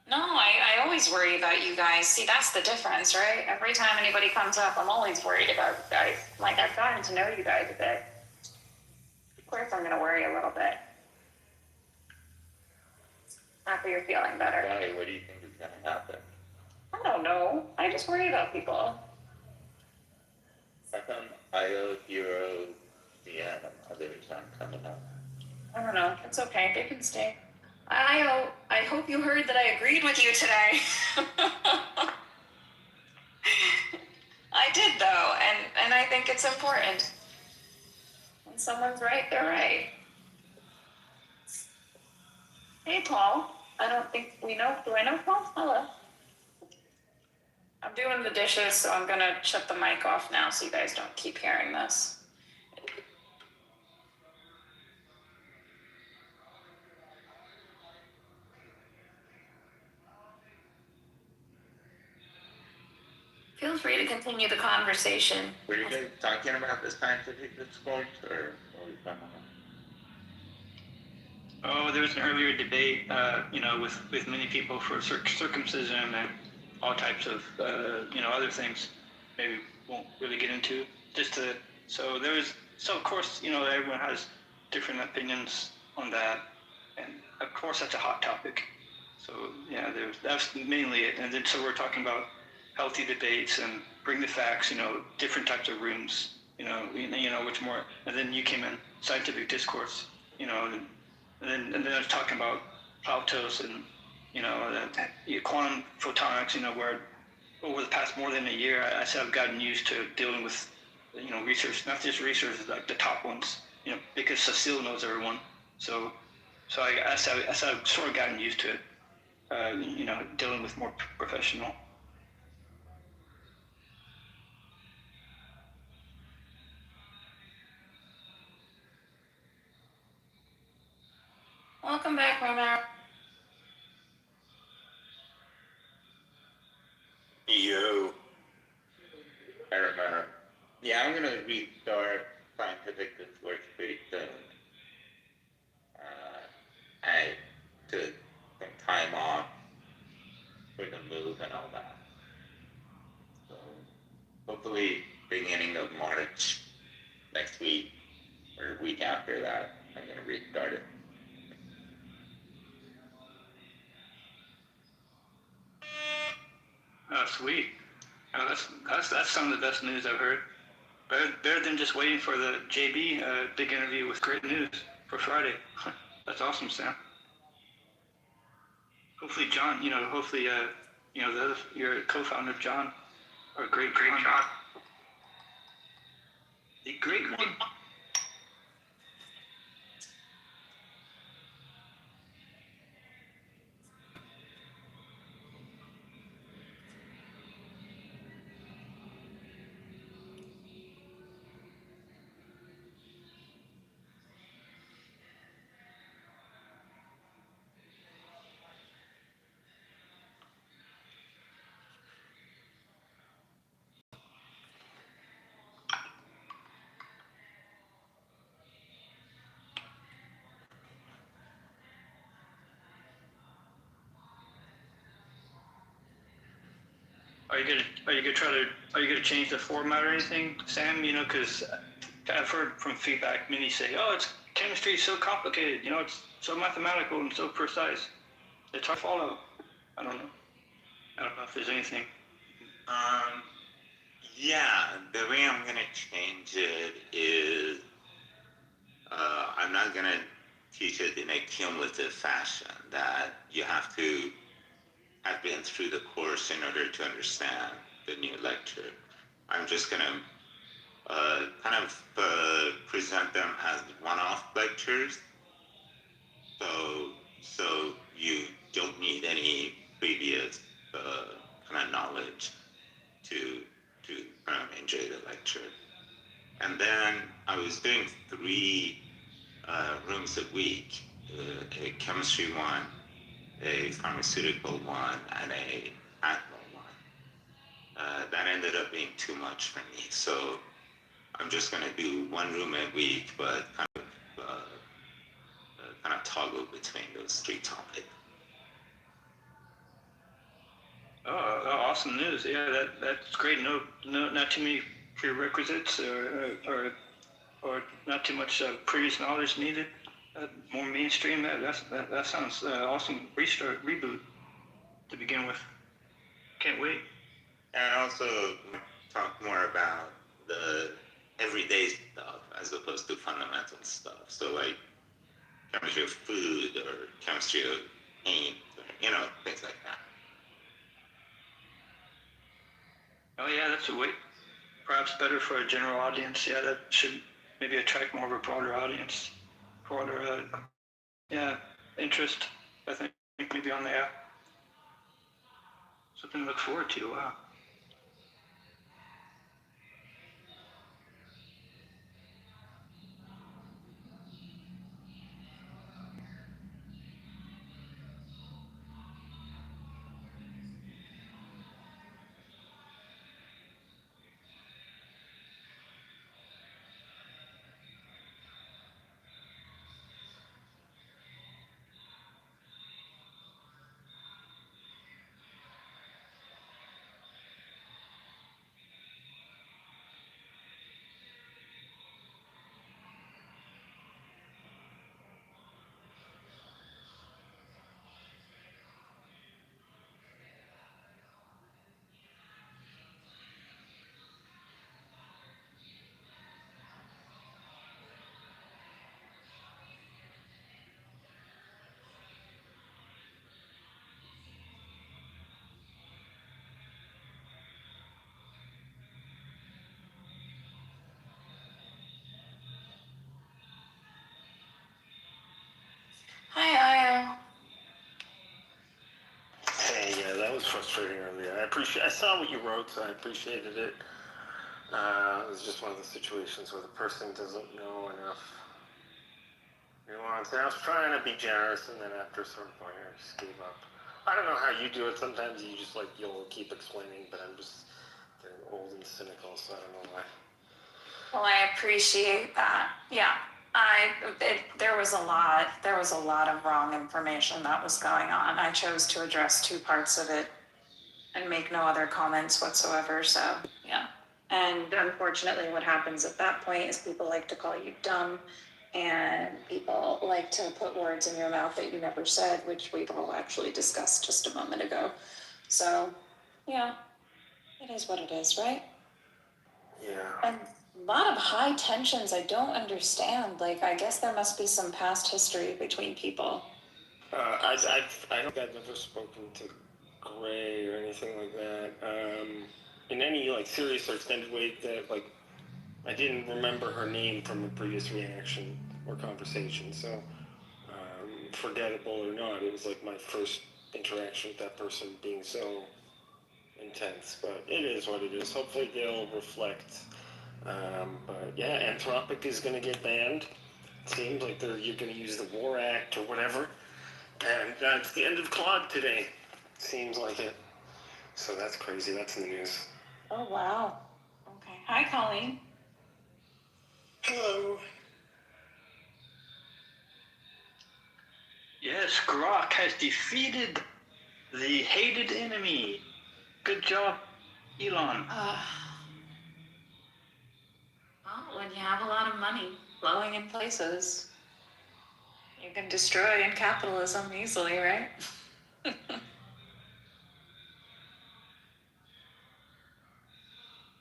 No, I always worry about you guys. See, that's the difference, right? Every time anybody comes up, I'm always worried about you guys. Like, I've gotten to know you guys a bit. Of course, I'm going to worry a little bit. After you're feeling better. Why? What do you think is going to happen? I don't know. I just worry about people. How come IO, Hero, and others aren't coming up? I don't know. It's okay. They can stay. I hope you heard that I agreed with you today. I did, though, and I think it's important. When someone's right, they're right. Hey, Paul. I don't think we know. Do I know Paul? Hello. I'm doing the dishes, so I'm gonna shut the mic off now so you guys don't keep hearing this. Feel free to continue the conversation. Were you guys talking about the scientific discourse, or what were you talking about? Oh, there was an earlier debate, with many people for circumcision and all types of, other things. Maybe won't really get into. So of course, everyone has different opinions on that, and of course that's a hot topic. So yeah, that's mainly it. And then so we're talking about healthy debates and bring the facts, different types of rooms, which more. And then you came in scientific discourse, and then I was talking about Plautos and, quantum photonics, where over the past more than a year, I said I've gotten used to dealing with, research, not just research, like the top ones, because Cecile knows everyone. So I said I've sort of gotten used to it, dealing with more professional. Welcome back, Romero. Yo. I remember. Yeah, I'm gonna restart scientific discourse pretty soon. I took some time off for the move and all that. So hopefully beginning of March next week or week after that, I'm gonna restart it. Oh, sweet. Oh, that's some of the best news I've heard. Better than just waiting for the JB big interview with great news for Friday. That's awesome, Sam. Hopefully, John. Hopefully, your co-founder John, or great John. The great one. Are you gonna change the format or anything, Sam? Because I've heard from feedback, many say, "Oh, chemistry is so complicated. It's so mathematical and so precise. It's hard to follow." I don't know if there's anything. Yeah, the way I'm gonna change it is I'm not gonna teach it in a cumulative fashion that you have to have been through the course in order to understand the new lecture. I'm just gonna present them as one-off lectures, so you don't need any previous kind of knowledge to enjoy the lecture. And then I was doing 3 rooms a week, a chemistry one, a pharmaceutical one, and a animal one. That ended up being too much for me, so I'm just going to do 1 room a week, but kind of toggle between those 3 topics. Oh, awesome news! Yeah, that's great. No, not too many prerequisites or not too much previous knowledge needed. More mainstream. That sounds awesome. Reboot to begin with. Can't wait. And also talk more about the everyday stuff as opposed to fundamental stuff. So like chemistry of food or chemistry of paint, or, things like that. Oh yeah, that's perhaps better for a general audience. Yeah, that should maybe attract more of a broader audience, broader interest, I think. maybe on the app. Something to look forward to. Wow. Hi, Hey, yeah, that was frustrating earlier. I saw what you wrote, so I appreciated it. It was just one of the situations where the person doesn't know enough nuance. And I was trying to be generous, and then after a certain point, I just gave up. I don't know how you do it. Sometimes you just you'll keep explaining, but I'm just getting old and cynical, so I don't know why. Well, I appreciate that. Yeah, there was a lot of wrong information that was going on. I chose to address two parts of it and make no other comments whatsoever. So yeah, and unfortunately, what happens at that point is people like to call you dumb, and people like to put words in your mouth that you never said, which we've all actually discussed just a moment ago. So yeah, it is what it is, right? Yeah. And a lot of high tensions I don't understand. I guess there must be some past history between people. I don't think I've ever spoken to Gray or anything like that. In any serious or extended way that I didn't remember her name from a previous reaction or conversation. So forgettable or not, it was my first interaction with that person being so intense. But it is what it is. Hopefully they'll reflect. But yeah, Anthropic is going to get banned. It seems like you're going to use the War Act or whatever. And it's the end of Claude today. Seems like it. So that's crazy. That's in the news. Oh, wow. Okay. Hi, Colleen. Hello. Yes, Grok has defeated the hated enemy. Good job, Elon. Well, when you have a lot of money flowing in places, you can destroy in capitalism easily, right?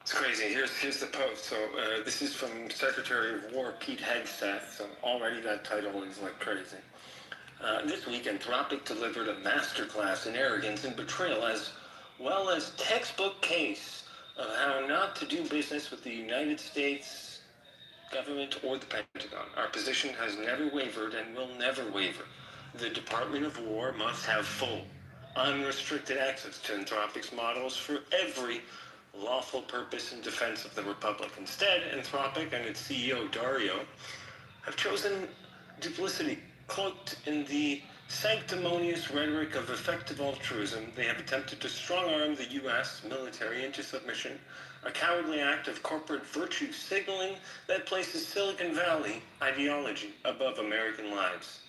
It's crazy. Here's the post. So this is from Secretary of War Pete Hegseth. So already that title is crazy. This week, Anthropic delivered a masterclass in arrogance and betrayal, as well as textbook case of how not to do business with the United States government or the Pentagon. Our position has never wavered and will never waver. The Department of War must have full, unrestricted access to Anthropic's models for every lawful purpose in defense of the Republic. Instead, Anthropic and its CEO, Dario, have chosen duplicity. Cloaked in the sanctimonious rhetoric of effective altruism, they have attempted to strong-arm the U.S. military into submission, a cowardly act of corporate virtue signaling that places Silicon Valley ideology above American lives.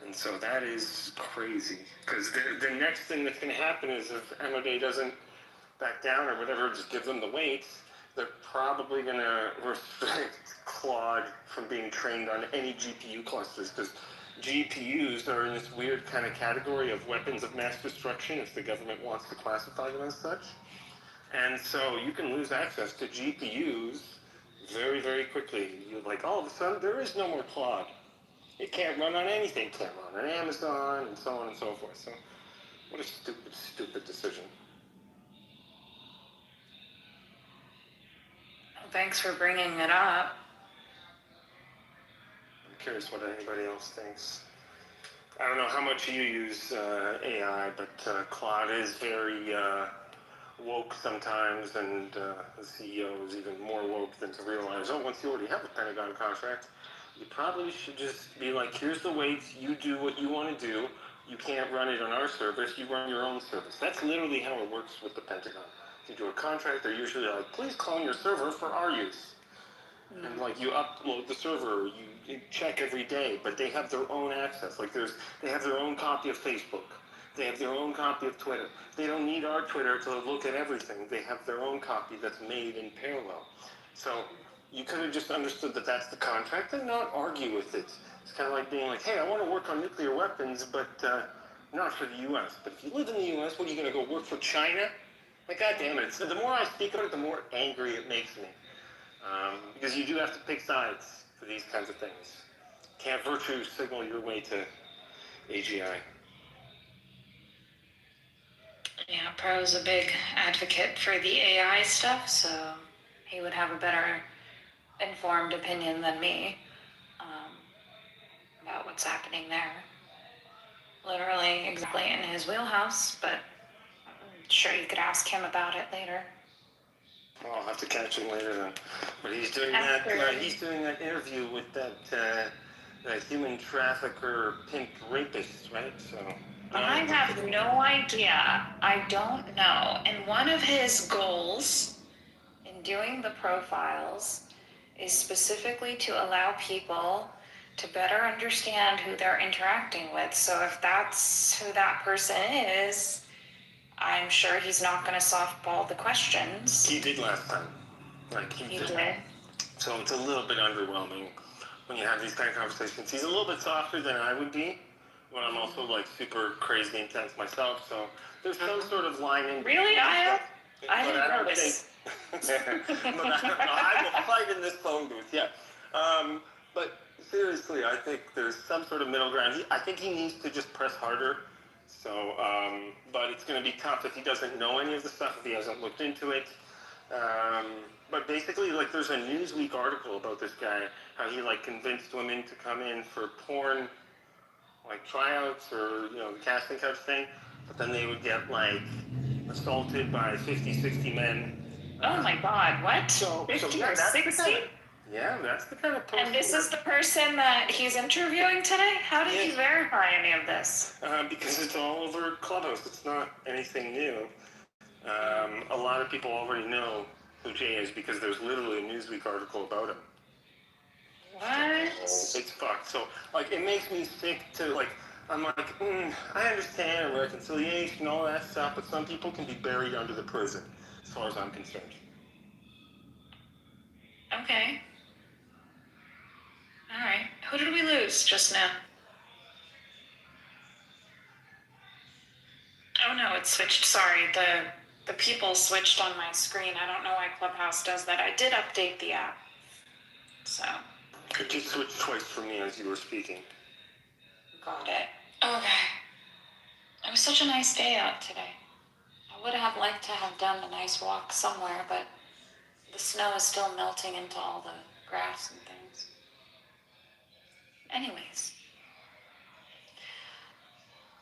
And so that is crazy, because the next thing that's going to happen is if MOD doesn't back down or whatever, just give them the weights, they're probably going to restrict Claude from being trained on any GPU clusters, because GPUs are in this weird kind of category of weapons of mass destruction if the government wants to classify them as such. And so you can lose access to GPUs very, very quickly. All of a sudden, there is no more Claude. It can't run on anything. It can't run on Amazon, and so on and so forth. So what a stupid, stupid decision. Thanks for bringing it up. I'm curious what anybody else thinks. I don't know how much you use AI, but Claude is very woke sometimes, and the CEO is even more woke than to realize, oh, once you already have a Pentagon contract, you probably should just be like, here's the weights, you do what you want to do, you can't run it on our service, you run your own service. That's literally how it works with the Pentagon. If you do a contract, they're usually like, please clone your server for our use. And like you upload the server, you check every day, but they have their own access. Like they have their own copy of Facebook. They have their own copy of Twitter. They don't need our Twitter to look at everything. They have their own copy that's made in parallel. So you could have just understood that that's the contract and not argue with it. It's kind of like being like, hey, I want to work on nuclear weapons, but not for the U.S. But if you live in the U.S., what are you going to go work for China? Like, God damn it. So the more I speak on it, the more angry it makes me. Because you do have to pick sides for these kinds of things. Can't virtue signal your way to AGI. Yeah, Pro's a big advocate for the AI stuff, so he would have a better informed opinion than me about what's happening there. Literally exactly in his wheelhouse, but I'm sure you could ask him about it later. Well, I'll have to catch him later then. But he's doing that interview with that human trafficker, pimp rapist, right? So I have no idea. I don't know. And one of his goals in doing the profiles is specifically to allow people to better understand who they're interacting with. So if that's who that person is, I'm sure he's not going to softball the questions. He did last time. Like he did. So it's a little bit underwhelming when you have these kind of conversations. He's a little bit softer than I would be, when I'm also like super crazy intense myself. So there's some sort of line in. Really, I didn't notice. But I will fight in this phone booth. Yeah. But seriously, I think there's some sort of middle ground. I think he needs to just press harder. So, but it's going to be tough if he doesn't know any of the stuff, if he hasn't looked into it. But basically, like, there's a Newsweek article about this guy, how he, like, convinced women to come in for porn, like, tryouts or, you know, the casting couch thing. But then they would get, like, assaulted by 50, 60 men. Oh my God, what? 50 or 60? Yeah, that's the kind of person. And this is the person that he's interviewing today? How did he verify any of this? Because it's all over Clubhouse. It's not anything new. A lot of people already know who Jay is because there's literally a Newsweek article about him. What? So it's fucked. So, like, it makes me sick to, like, I'm like, I understand reconciliation, all that stuff, but some people can be buried under the prison, as far as I'm concerned. Okay. All right. Who did we lose just now? Oh no, it switched. Sorry, the people switched on my screen. I don't know why Clubhouse does that. I did update the app. So. It just switched twice for me as you were speaking. Got it. Okay. It was such a nice day out today. I would have liked to have done a nice walk somewhere, but the snow is still melting into all the grass and things. Anyways.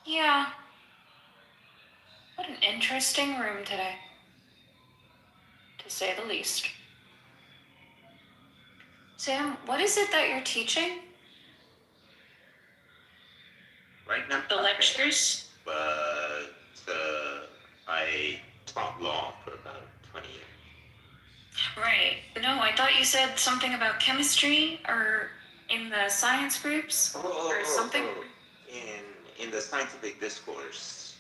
Yeah. What an interesting room today, to say the least. Sam, what is it that you're teaching? Right now? The lectures? But I taught law for about 20 years. Right. No, I thought you said something about chemistry or in the science groups or something. In the scientific discourse,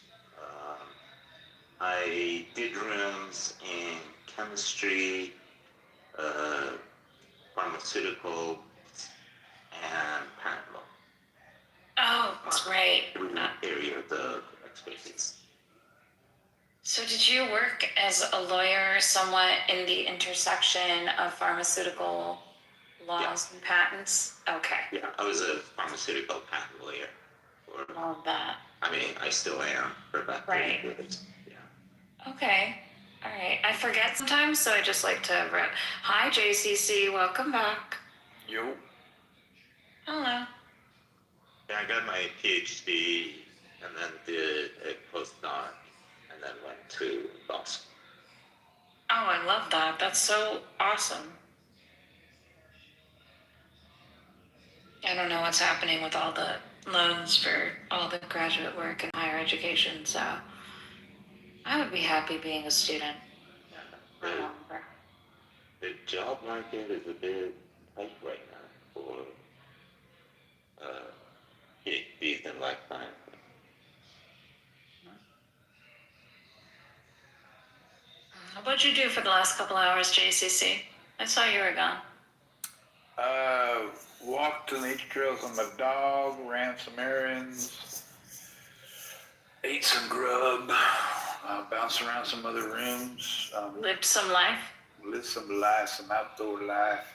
I did rooms in chemistry, pharmaceutical, and patent law. Oh, that's right. Area of the expertise. So did you work as a lawyer somewhat in the intersection of pharmaceutical laws and patents? Okay. Yeah, I was a pharmaceutical patent lawyer. Love that. I mean, I still am for about 30 years. Yeah. Okay. All right. I forget sometimes, so I just like to rep. Hi, JCC. Welcome back. Yo. Hello. Yeah, I got my PhD and then did a postdoc and then went to Boston. Oh, I love that. That's so awesome. I don't know what's happening with all the loans for all the graduate work and higher education, so I would be happy being a student. The job market is a bit tight right now for PhDs in life science. What'd you do for the last couple hours, JCC? I saw you were gone. Walked the nature trails on my dog, ran some errands, ate some grub, bounced around some other rooms. Lived some life? Lived some life, some outdoor life.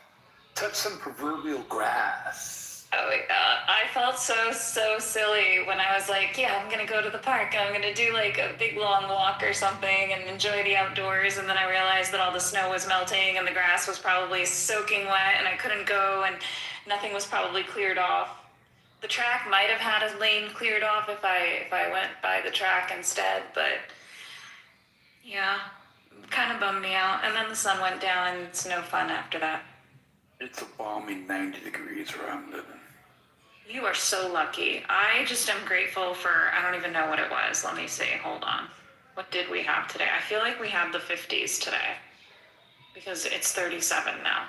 Touched some proverbial grass. Oh my god, I felt so silly when I was like, yeah, I'm gonna go to the park and I'm gonna do like a big long walk or something and enjoy the outdoors, and then I realized that all the snow was melting and the grass was probably soaking wet and I couldn't go and nothing was probably cleared off. The track might have had a lane cleared off if I went by the track instead, but yeah, kind of bummed me out. And then the sun went down and it's no fun after that. It's a balmy 90 degrees where I'm living. You are so lucky. I just am grateful for, I don't even know what it was. Let me see, hold on. What did we have today? I feel like we had the 50s today because it's 37 now.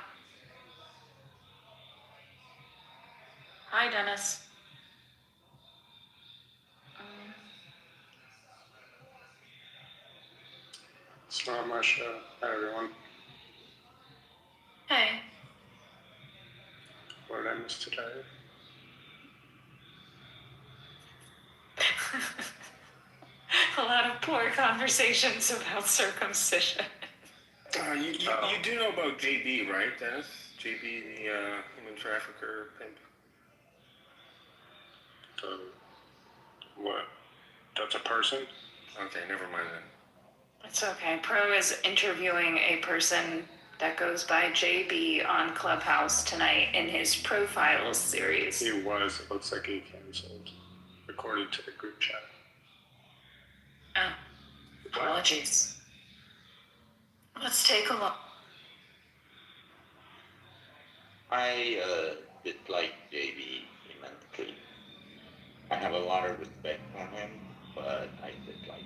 Hi, Dennis. It's not my show. Hi, everyone. Hey. What did I miss today? A lot of poor conversations about circumcision. You do know about JB, right, Dennis? JB, the human trafficker pimp. What? That's a person? Okay, never mind then. It's okay. Pro is interviewing a person that goes by JB on Clubhouse tonight in his Profiles series. He was. It looks like he canceled, according to the group chat. Oh, apologies. Let's take a look. I dislike JB immensely. I have a lot of respect for him, but I dislike him.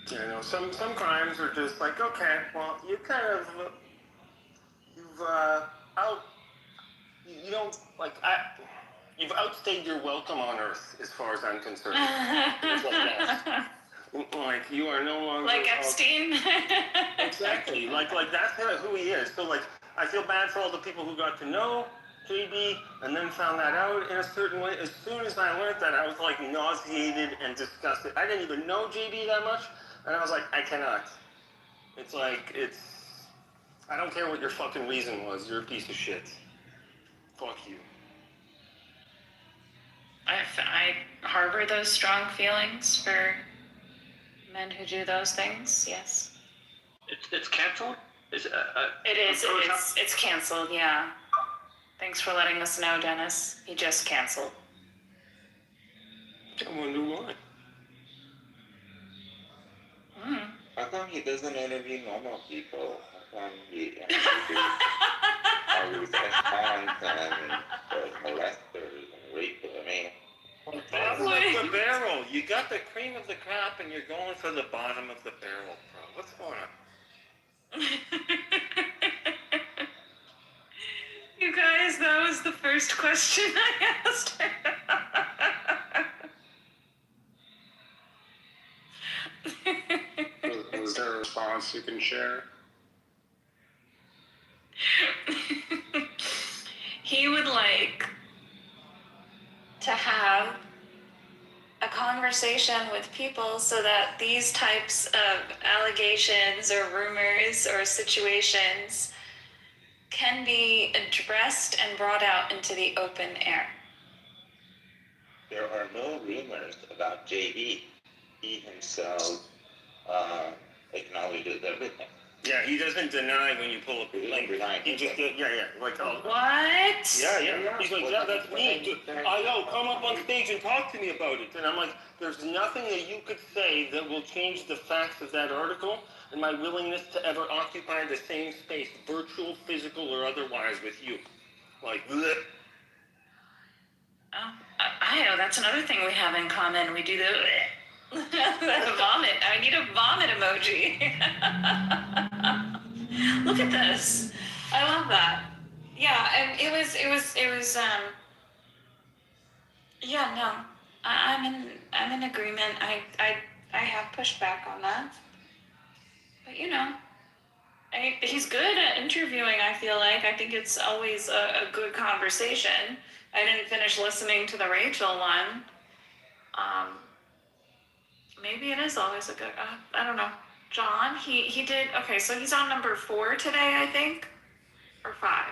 You know, some crimes are just like, okay, well, you kind of, you've outstayed your welcome on Earth, as far as I'm concerned. Things like that. Like, you are no longer... Like Epstein? Exactly. Like that's who he is. So, like, I feel bad for all the people who got to know JB and then found that out in a certain way. As soon as I learned that, I was, like, nauseated and disgusted. I didn't even know JB that much, and I was like, I cannot. It's like, I don't care what your fucking reason was. You're a piece of shit. Fuck you. I harbor those strong feelings for men who do those things, yes. It's canceled? It is. It's canceled, yeah. Thanks for letting us know, Dennis. He just canceled. I wonder why. How come he doesn't interview normal people? How come he interviews all these ex-cons and molesters and rapists? I mean, Bottom of the barrel. You got the cream of the crop and you're going for the bottom of the barrel, bro. What's going on? You guys, that was the first question I asked. Was there a response you can share? He would like to have a conversation with people so that these types of allegations or rumors or situations can be addressed and brought out into the open air. there are no rumors about JB. He himself acknowledges everything. Yeah, he doesn't deny when you pull up a link. He just, like, What? Yeah. He's like, yeah, that's me. I know, come up on stage and talk to me about it. And I'm like, there's nothing that you could say that will change the facts of that article and my willingness to ever occupy the same space, virtual, physical, or otherwise, with you. Like, bleh. Oh, I know, that's another thing we have in common. We do the vomit. I need a vomit emoji. Look at this. I love that. Yeah, and it was yeah, no. I'm in agreement. I have pushed back on that. But you know, he's good at interviewing, I feel like. I think it's always a good conversation. I didn't finish listening to the Rachel one. Maybe it is always a good, I don't know. John, he did, okay, so he's on number 4 today, I think, or 5.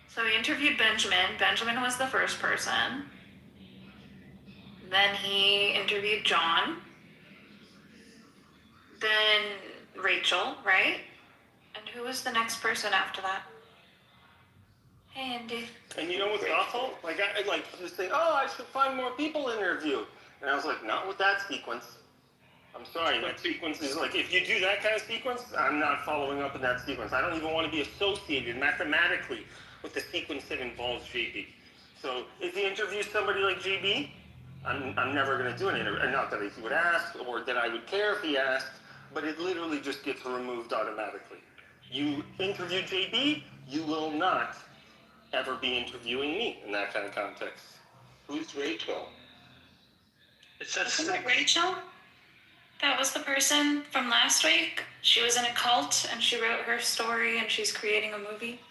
So he interviewed Benjamin. Benjamin was the first person. Then he interviewed John. Then Rachel, right? And who was the next person after that? Hey, Andy. And you know what's awful? Like, I like just think, oh, I should find more people to interview. And I was like, not with that sequence. I'm sorry, that sequence is like, if you do that kind of sequence, I'm not following up in that sequence. I don't even want to be associated mathematically with the sequence that involves JB. So if you interview somebody like JB, I'm never going to do an interview. Not that he would ask or that I would care if he asked, but it literally just gets removed automatically. You interview JB, you will not ever be interviewing me in that kind of context. Who's Rachel? Wasn't it Rachel? That was the person from last week. She was in a cult and she wrote her story and she's creating a movie.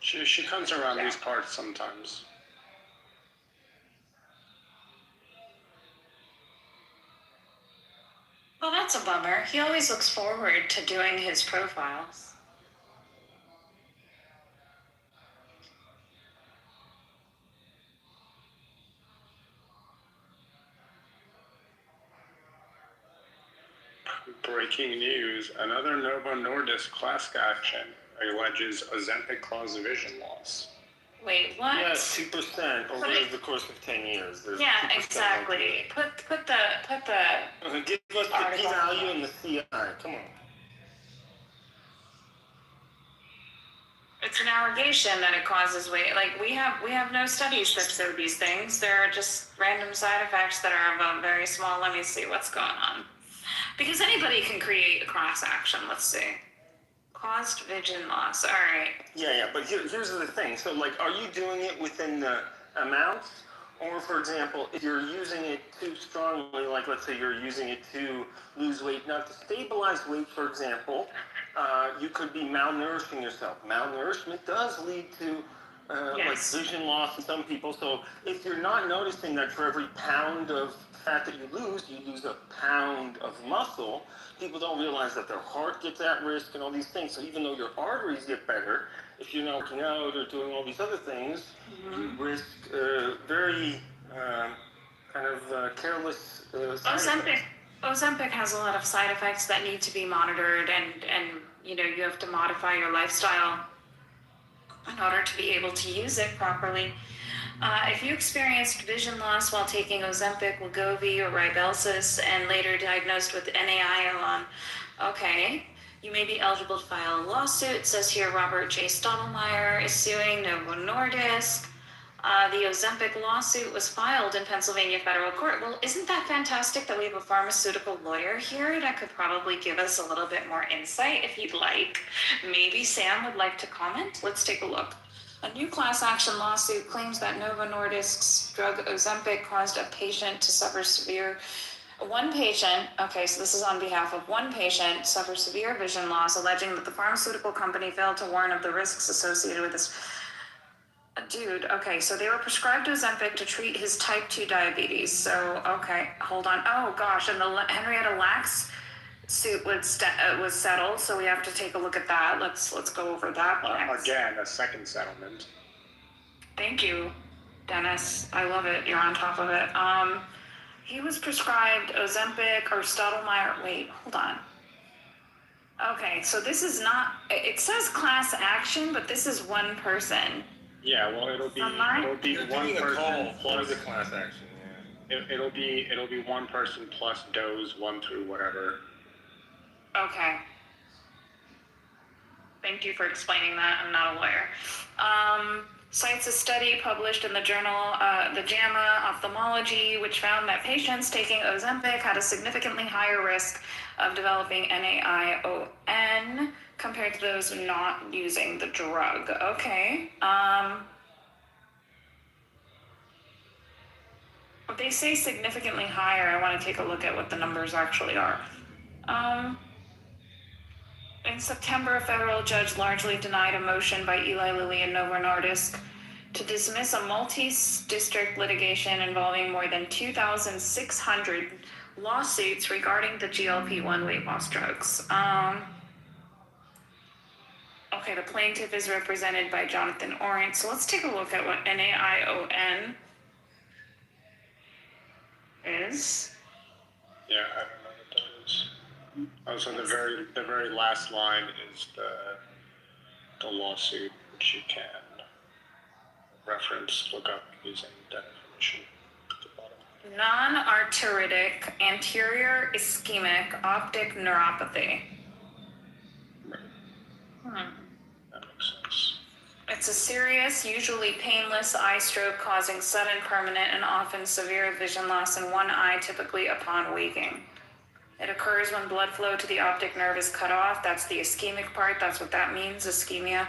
She comes around these parts sometimes. Well, that's a bummer. He always looks forward to doing his profiles. Breaking news, another Novo Nordisk class action alleges Ozempic caused vision loss. Wait, what? Yeah, 2% over the course of 10 years. There's Yeah, 2% exactly. Put the give us the p-value and the CI. Come on. It's an allegation that it causes weight. Like we have no studies that show these things. There are just random side effects that are of a very small. Let me see what's going on. Because anybody can create a cross action. Let's see. Caused vision loss. All right. Yeah, but here's the thing. So, like, are you doing it within the amounts? Or, for example, if you're using it too strongly, like, let's say you're using it to lose weight. Now, to stabilize weight, for example, you could be malnourishing yourself. Malnourishment does lead to, like, vision loss in some people. So, if you're not noticing that for every pound of fat that you lose a pound of muscle, people don't realize that their heart gets at risk and all these things. So even though your arteries get better, if you're not working out or doing all these other things, you risk very kind of careless side effects. Ozempic has a lot of side effects that need to be monitored, and you know, you have to modify your lifestyle in order to be able to use it properly. If you experienced vision loss while taking Ozempic, Wegovy, or Rybelsus, and later diagnosed with NAILON, okay, you may be eligible to file a lawsuit. It says here Robert J. Stottlemyre is suing Novo Nordisk. The Ozempic lawsuit was filed in Pennsylvania federal court. Well, isn't that fantastic that we have a pharmaceutical lawyer here that could probably give us a little bit more insight if you'd like? Maybe Sam would like to comment. Let's take a look. A new class action lawsuit claims that Novo Nordisk's drug Ozempic caused a patient to suffer severe. One patient, okay, so this is on behalf of one patient, suffered severe vision loss, alleging that the pharmaceutical company failed to warn of the risks associated with this. Dude, okay, so they were prescribed Ozempic to treat his type 2 diabetes. So, okay, hold on. Oh gosh, and the Henrietta Lacks suit was settled, so we have to take a look at that. Let's go over that next. Again, a second settlement. Thank you, Dennis. I love it. You're on top of it. He was prescribed Ozempic or Stottlemyre. Wait, hold on. Okay, so this is not, it says class action, but this is one person. Yeah, well, it'll be You're one doing a person call plus for the class action. Yeah. it'll be one person plus does 1 through whatever. Okay. Thank you for explaining that. I'm not a lawyer. Cites a study published in the journal, the JAMA Ophthalmology, which found that patients taking Ozempic had a significantly higher risk of developing NAION compared to those not using the drug. Okay. They say significantly higher. I want to take a look at what the numbers actually are. In September, a federal judge largely denied a motion by Eli Lilly and Novo Nordisk to dismiss a multi-district litigation involving more than 2,600 lawsuits regarding the GLP-1 weight loss drugs. Okay, the plaintiff is represented by Jonathan Orient. So let's take a look at what NAION is. Yeah, I don't know what that is. Also, the very last line is the lawsuit, which you can reference, look up using that information at the bottom. Non-arteritic anterior ischemic optic neuropathy. That makes sense. It's a serious, usually painless eye stroke causing sudden, permanent, and often severe vision loss in one eye, typically upon waking. It occurs when blood flow to the optic nerve is cut off. That's the ischemic part. That's what that means, ischemia.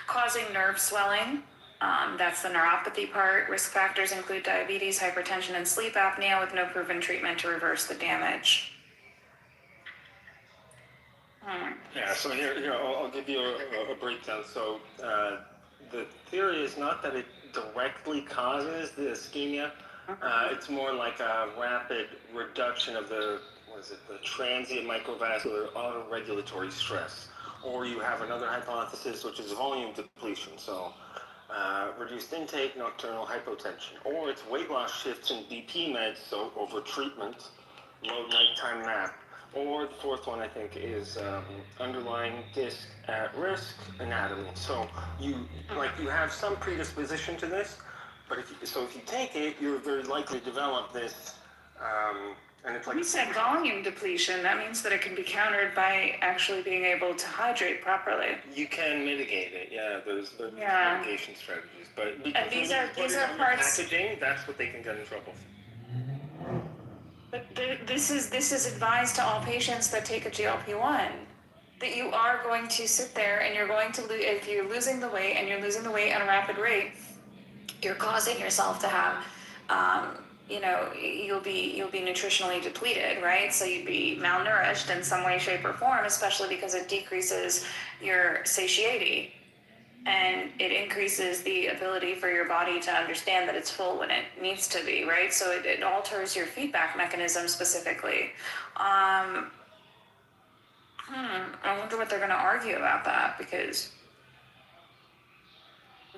Causing nerve swelling. That's the neuropathy part. Risk factors include diabetes, hypertension, and sleep apnea with no proven treatment to reverse the damage. Yeah, so here I'll give you a breakdown. So the theory is not that it directly causes the ischemia. It's more like a rapid reduction of the transient microvascular autoregulatory stress. Or you have another hypothesis, which is volume depletion. So reduced intake, nocturnal hypotension. Or it's weight loss shifts in BP meds, so over treatment, low nighttime nap. Or the fourth one, I think, is underlying disc at risk anatomy. So you have some predisposition to this, but if you take it, you're very likely to develop this. And it's like You said volume depletion. That means that it can be countered by actually being able to hydrate properly. You can mitigate it. Yeah, there's Yeah. mitigation strategies, but And these are on parts. packaging. That's what they can get in trouble for. But this is advised to all patients that take a GLP-1, that you are going to sit there and you're going to if you're losing the weight and you're losing the weight at a rapid rate, you're causing yourself to have, you'll be nutritionally depleted, right? So you'd be malnourished in some way, shape, or form, especially because it decreases your satiety. And it increases the ability for your body to understand that it's full when it needs to be, right? So it alters your feedback mechanism specifically. I wonder what they're going to argue about that, because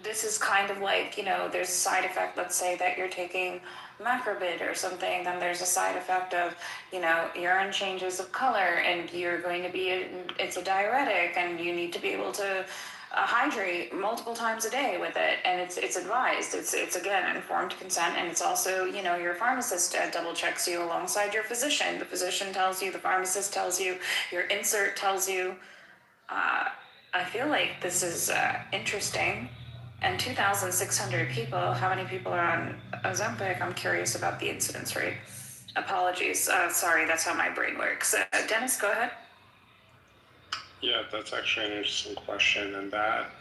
this is kind of like, there's a side effect. Let's say that you're taking macrobid or something, then there's a side effect of, urine changes of color, and you're going to be, it's a diuretic, and you need to be able to hydrate multiple times a day with it, and it's advised. It's again informed consent, and it's also your pharmacist double checks you alongside your physician. The physician tells you, the pharmacist tells you, your insert tells you. I feel like this is interesting. And 2,600 people. How many people are on Ozempic? I'm curious about the incidence rate. Apologies. Sorry, that's how my brain works. Dennis, go ahead. Yeah, that's actually an interesting question, and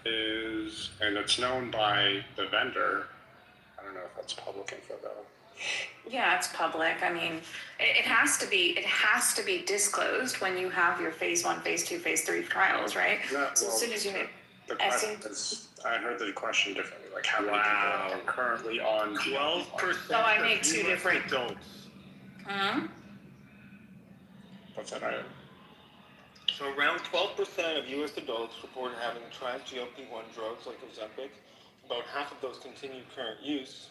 it's known by the vendor. I don't know if that's public info though. Yeah, it's public. I mean, it has to be disclosed when you have your phase 1, phase 2, phase 3 trials, right? So as soon as you hit. The question is, I heard the question differently. Like, how many people are currently on 12%? So I make two different. Adults. What's that item? So around 12% of U.S. adults report having tried GLP-1 drugs like Ozempic. About half of those continue current use.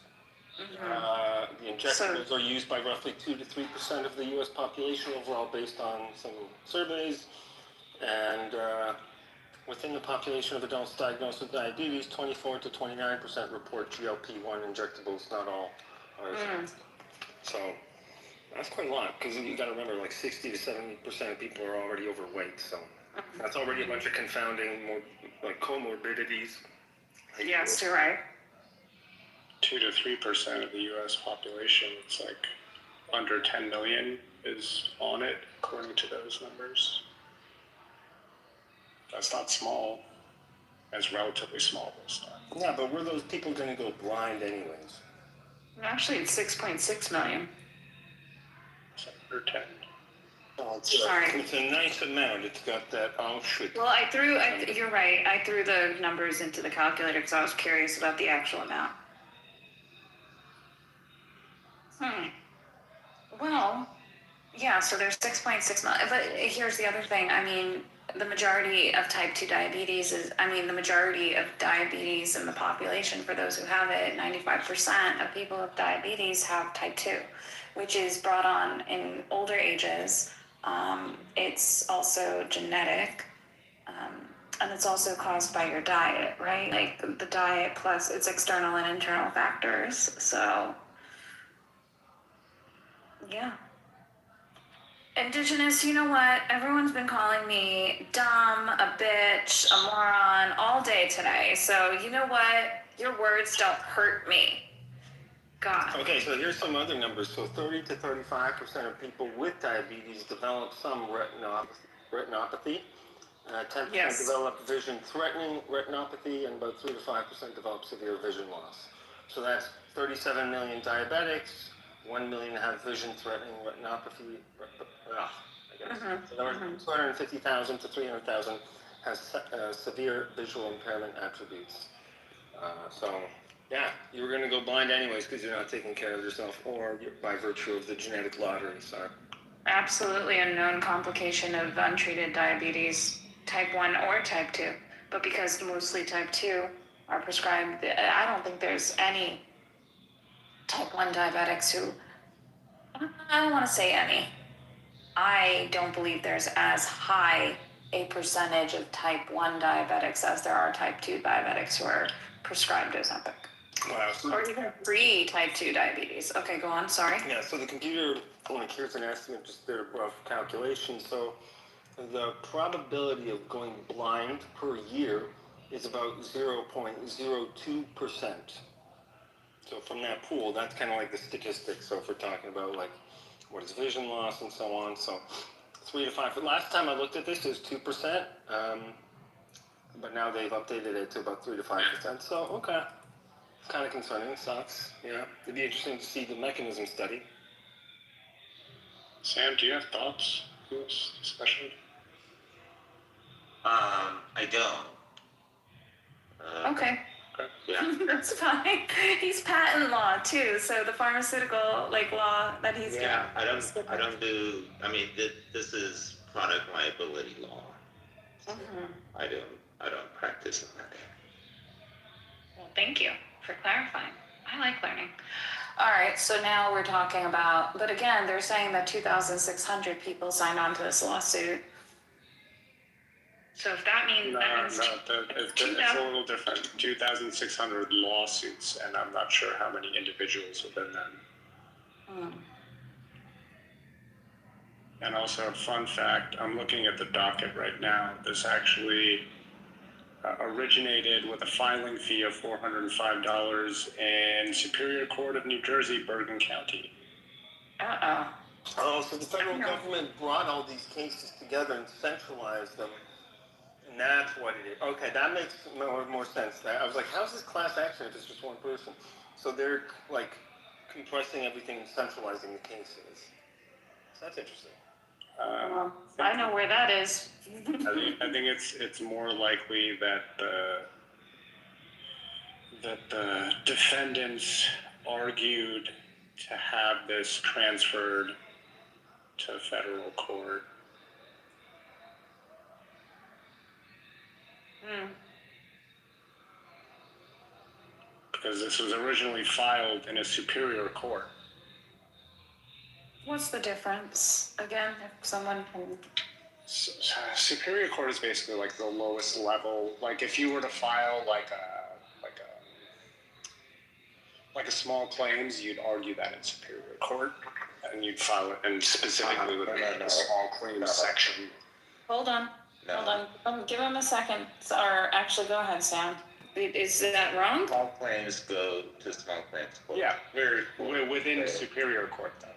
The injectables are used by roughly 2 to 3% of the U.S. population overall, based on some surveys. And within the population of adults diagnosed with diabetes, 24 to 29% report GLP-1 injectables, not all ours. So that's quite a lot, because you got to remember, like 60 to 70% of people are already overweight. So that's already a bunch of confounding, like comorbidities. Yes, you're right. 2 to 3% of the U.S. population, it's like under 10 million is on it, according to those numbers. That's not small. That's relatively small this time. Yeah, but were those people going to go blind anyways? Actually, it's 6.6 million. It's under 10. Oh, it's a nice amount. It's got that, oh, shit. Well, you're right. I threw the numbers into the calculator because I was curious about the actual amount. Well, yeah, so there's 6.6 million. But here's the other thing. I mean, the majority of type 2 diabetes the majority of diabetes in the population, for those who have it, 95% of people with diabetes have type 2, which is brought on in older ages. It's also genetic. And it's also caused by your diet, right? Like the diet plus its external and internal factors. So, yeah. Indigenous, you know what? Everyone's been calling me dumb, a bitch, a moron all day today. So, you know what? Your words don't hurt me. God. Okay, so here's some other numbers. So 30 to 35% of people with diabetes develop some retinopathy. 10% develop vision-threatening retinopathy, and about 3 to 5% develop severe vision loss. So that's 37 million diabetics, 1 million have vision-threatening retinopathy. So there were 250,000 to 300,000 has severe visual impairment attributes. So, yeah, you're going to go blind anyways because you're not taking care of yourself, or by virtue of the genetic lottery. So, absolutely a known complication of untreated diabetes, type 1 or type 2. But because mostly type 2 are prescribed, I don't think there's any type 1 diabetics who, I don't want to say any. I don't believe there's as high a percentage of type 1 diabetics as there are type 2 diabetics who are prescribed Ozempic. Wow. Or even pre-type 2 diabetes. Okay, go on, sorry. Yeah, so the computer, here's an estimate, just their rough calculation. So the probability of going blind per year is about 0.02%. So from that pool, that's kind of like the statistics. So if we're talking about like what is vision loss and so on, so 3 to 5. But last time I looked at this, it was 2%, but now they've updated it to about 3 to 5%. So okay, it's kind of concerning. Sucks. Yeah, it'd be interesting to see the mechanism study. Sam, do you have thoughts on this discussion? I don't. Okay. Yeah. That's fine. He's patent law too, so the pharmaceutical law that he's doing. Yeah, I don't do. I mean, this is product liability law. So I don't practice in that. Well, thank you for clarifying. I like learning. All right, so now we're talking about, but again, they're saying that 2,600 people signed on to this lawsuit. So if that means it's a little different. 2,600 lawsuits, and I'm not sure how many individuals within them. And also, a fun fact: I'm looking at the docket right now. This actually originated with a filing fee of $405 in Superior Court of New Jersey, Bergen County. Oh, so the federal government brought all these cases together and centralized them. And that's what it is. Okay, that makes more sense. I was like, how's this class action if it's just one person? So they're like compressing everything and centralizing the cases. So that's interesting. I know where that is. I think it's more likely that the defendants argued to have this transferred to federal court. Because this was originally filed in a superior court. What's the difference? Again, if someone can... Superior Court is basically like the lowest level. Like if you were to file like a small claims, you'd argue that in Superior Court, and you'd file it, and specifically within the small claims section. Hold on. Give him a second. Or actually, go ahead, Sam. Is that wrong? Small claims go to small claims court. Yeah, we're within Superior Court though.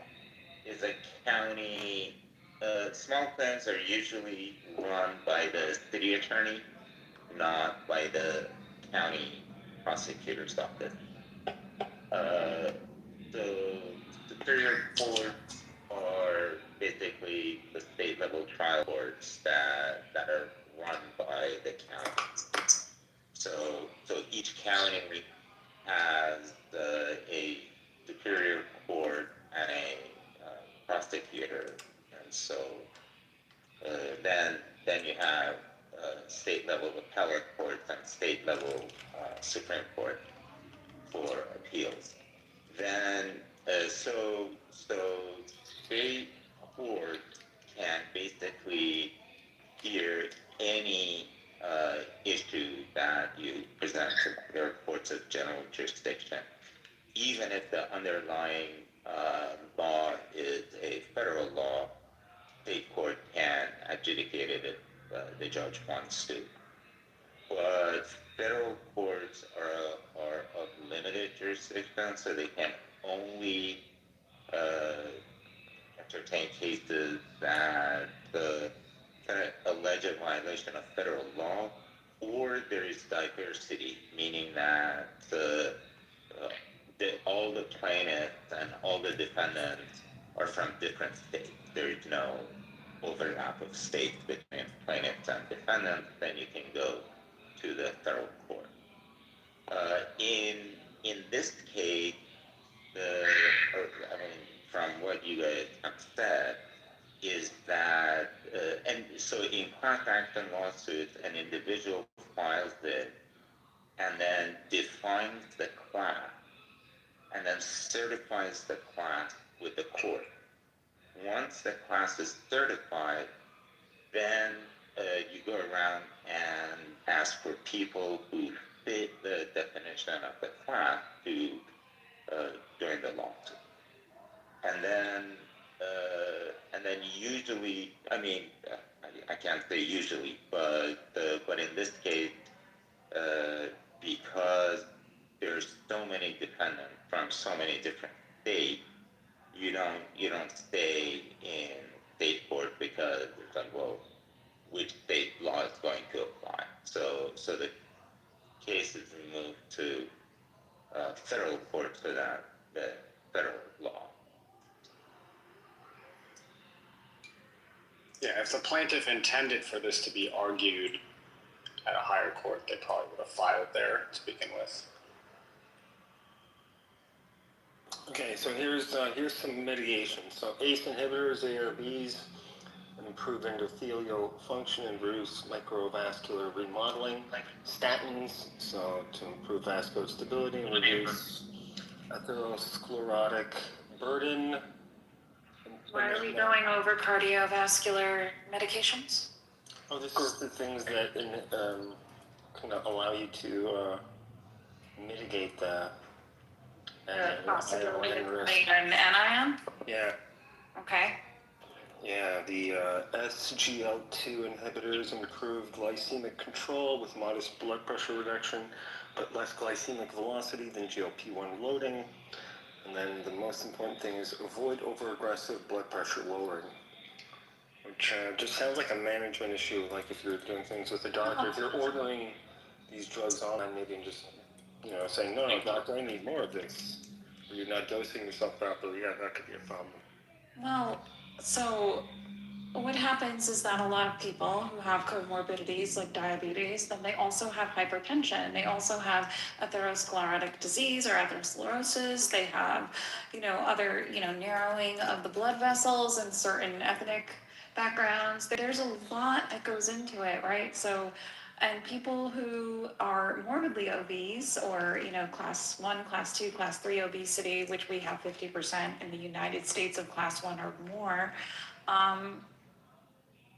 Is a county. Small claims are usually run by the city attorney, not by the county prosecutor's office. So Superior Courts are basically the state level trial courts that are run by the county. So each county has a Superior Court and a prosecutor, and so then you have state level appellate courts and state level Supreme Court for appeals. Then so state court can basically hear any issue that you present to their courts of general jurisdiction, even if the underlying law is a federal law. State court can adjudicate it if the judge wants to. But federal courts are of limited jurisdiction, so they can only entertain cases that allege a violation of federal law, or there is diversity, meaning that all the plaintiffs and all the defendants are from different states. There is no overlap of states between plaintiffs and defendants. Then you can go to the federal court. In this case, from what you guys have said, is that, and so in class action lawsuits, an individual files it and then defines the class and then certifies the class with the court. Once the class is certified, then you go around and ask for people who fit the definition of the class to join the lawsuit. And then usually, I can't say usually, but in this case, because there's so many defendants from so many different states, you don't stay in state court because it's like, well, which state law is going to apply? So the case is moved to federal court for that, the federal law. Yeah, if the plaintiff intended for this to be argued at a higher court, they probably would have filed there to begin with. Okay, so here's some mitigation. So ACE inhibitors, ARBs, improve endothelial function and reduce microvascular remodeling. Statins, so to improve vascular stability and reduce atherosclerotic burden. Why are we going over cardiovascular medications? Oh, this is the things that can allow you to mitigate the possibility of having an anion? Yeah. Okay. Yeah, the SGLT2 inhibitors improve glycemic control with modest blood pressure reduction, but less glycemic velocity than GLP-1 loading. And then the most important thing is avoid overaggressive blood pressure lowering, which just sounds like a management issue. Like if you're doing things with a doctor, if you're ordering these drugs online, maybe and just saying, no, doctor, I need more of this. Or you're not dosing yourself properly. Yeah, that could be a problem. Well, so what happens is that a lot of people who have comorbidities like diabetes, then they also have hypertension. They also have atherosclerotic disease or atherosclerosis. They have, other, narrowing of the blood vessels in certain ethnic backgrounds. There's a lot that goes into it, right? So, and people who are morbidly obese or, class 1, class 2, class 3 obesity, which we have 50% in the United States of class 1 or more,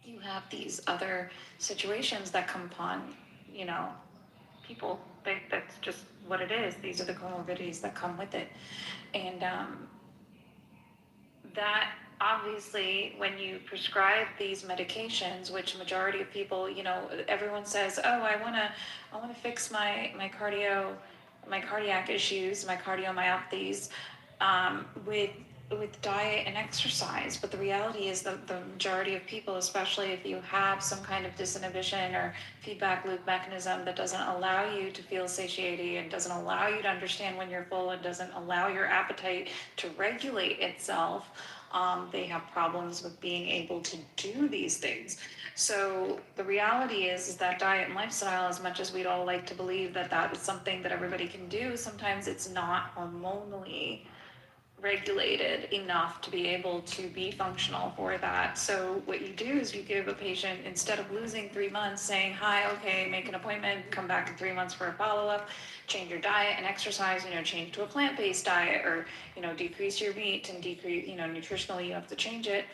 you have these other situations that come upon, you know, people. That's just what it is. These are the comorbidities that come with it. And that obviously, when you prescribe these medications, which majority of people, you know, everyone says, oh, I want to fix my cardiac issues, my cardiomyopathies, with diet and exercise. But the reality is that the majority of people, especially if you have some kind of disinhibition or feedback loop mechanism that doesn't allow you to feel satiety and doesn't allow you to understand when you're full and doesn't allow your appetite to regulate itself, they have problems with being able to do these things. So the reality is that diet and lifestyle, as much as we'd all like to believe that that is something that everybody can do, sometimes it's not hormonally regulated enough to be able to be functional for that. So what you do is you give a patient, instead of losing 3 months saying, hi, okay, make an appointment, come back in 3 months for a follow-up, change your diet and exercise, you know, change to a plant-based diet, or, you know, decrease your meat and decrease, you know, nutritionally you have to change it.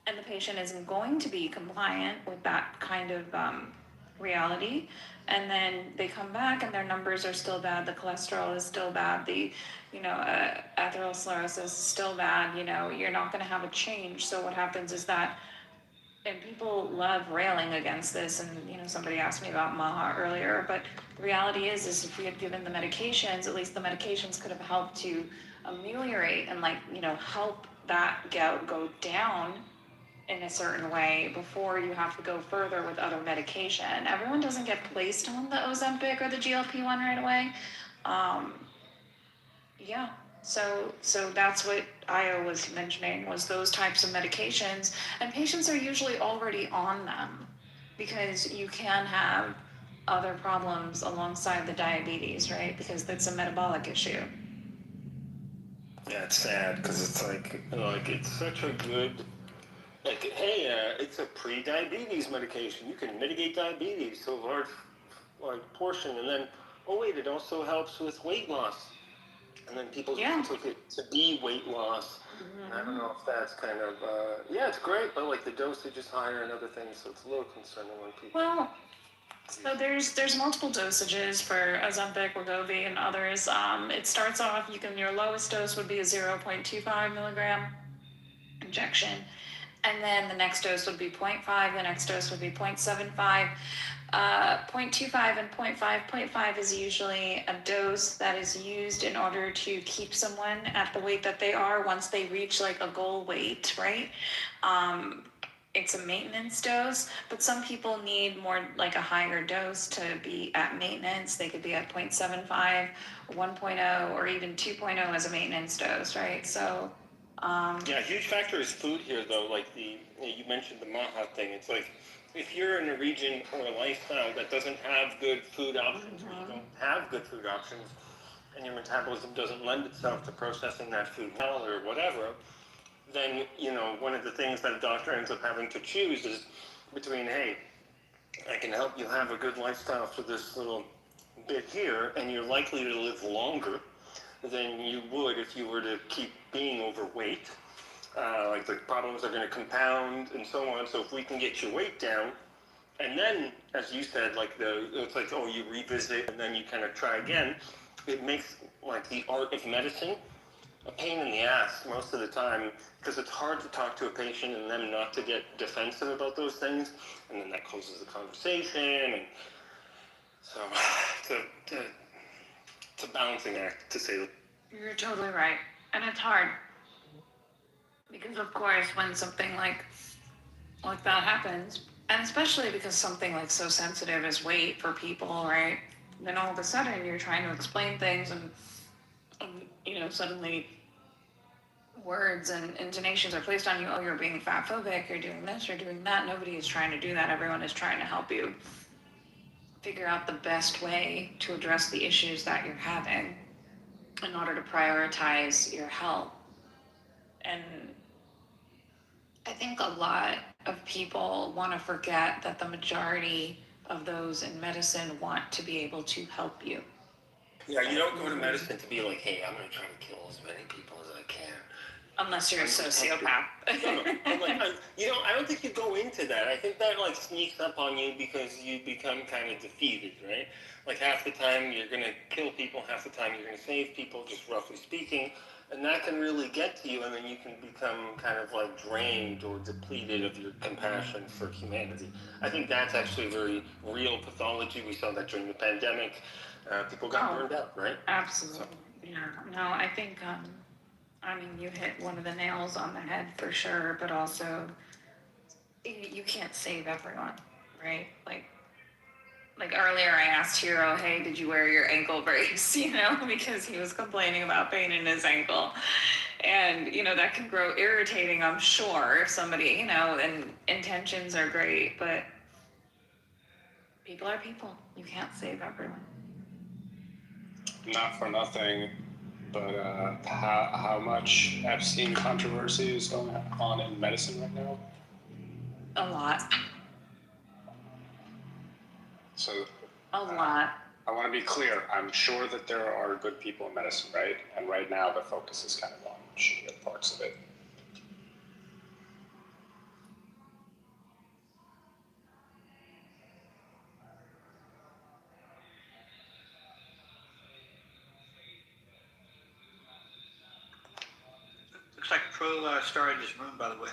And the patient isn't going to be compliant with that kind of reality. And then they come back and their numbers are still bad, the cholesterol is still bad, the, you know, atherosclerosis is still bad, you know, you're not going to have a change. So what happens is that, and people love railing against this, and, you know, somebody asked me about MAHA earlier, but the reality is if we had given the medications, at least the medications could have helped to ameliorate and, like, you know, help that gout go down in a certain way before you have to go further with other medication. Everyone doesn't get placed on the Ozempic or the GLP-1 right away. Yeah, so that's what Io was mentioning, was those types of medications, and patients are usually already on them because you can have other problems alongside the diabetes, right? Because that's a metabolic issue. Yeah, it's sad because it's like it's such a good, like, hey, it's a pre-diabetes medication. You can mitigate diabetes to a large portion, and then, oh wait, it also helps with weight loss. And then people just took it to be weight loss. And I don't know if that's kind of, yeah, it's great, but like the dosage is higher and other things, so it's a little concerning when people. Well, so there's multiple dosages for Ozempic, Wegovy, and others. It starts off, your lowest dose would be a 0.25 milligram injection, and then the next dose would be 0.5, the next dose would be 0.75. 0.25 and 0.5. 0.5 is usually a dose that is used in order to keep someone at the weight that they are once they reach like a goal weight, right? It's a maintenance dose, but some people need more, like a higher dose to be at maintenance. They could be at 0.75, 1.0, or even 2.0 as a maintenance dose, right? So yeah, a huge factor is food here, though. Like you mentioned the MAHA thing. It's like, if you're in a region or a lifestyle that doesn't have good food options, or you don't have good food options, and your metabolism doesn't lend itself to processing that food well or whatever, then, you know, one of the things that a doctor ends up having to choose is between, hey, I can help you have a good lifestyle for this little bit here, and you're likely to live longer than you would if you were to keep being overweight. Like the problems are going to compound and so on. So if we can get your weight down, and then, as you said, like it's like, oh, you revisit and then you kind of try again. It makes like the art of medicine a pain in the ass most of the time, because it's hard to talk to a patient and them not to get defensive about those things, and then that closes the conversation, and so it's a balancing act, to say the. You're totally right, and it's hard because, of course, when something like that happens, and especially because something like so sensitive as weight for people, right? Then all of a sudden you're trying to explain things, and you know, suddenly words and intonations are placed on you. Oh, you're being fat phobic, you're doing this, you're doing that. Nobody is trying to do that. Everyone is trying to help you figure out the best way to address the issues that you're having in order to prioritize your health. And I think a lot of people want to forget that the majority of those in medicine want to be able to help you. Yeah, you don't go to medicine to be like, hey, I'm going to try to kill as many people as I can. Unless you're a sociopath. No, but like, I don't think you go into that. I think that like sneaks up on you because you become kind of defeated, right? Like half the time you're gonna kill people, half the time you're gonna save people, just roughly speaking, and that can really get to you, and then you can become kind of like drained or depleted of your compassion for humanity. I think that's actually a very real pathology. We saw that during the pandemic. People got burned out, right? Absolutely. So. Yeah. No, I think, I mean, you hit one of the nails on the head for sure, but also you can't save everyone, right? Like earlier I asked Hero, hey, did you wear your ankle brace? Because he was complaining about pain in his ankle. And, that can grow irritating, I'm sure, if somebody, and intentions are great, but people are people. You can't save everyone. Not for nothing, but how much Epstein controversy is going on in medicine right now? A lot. So A lot. I want to be clear. I'm sure that there are good people in medicine, right? And right now the focus is kind of on shitty parts of it. Looks like Pro started this room, by the way.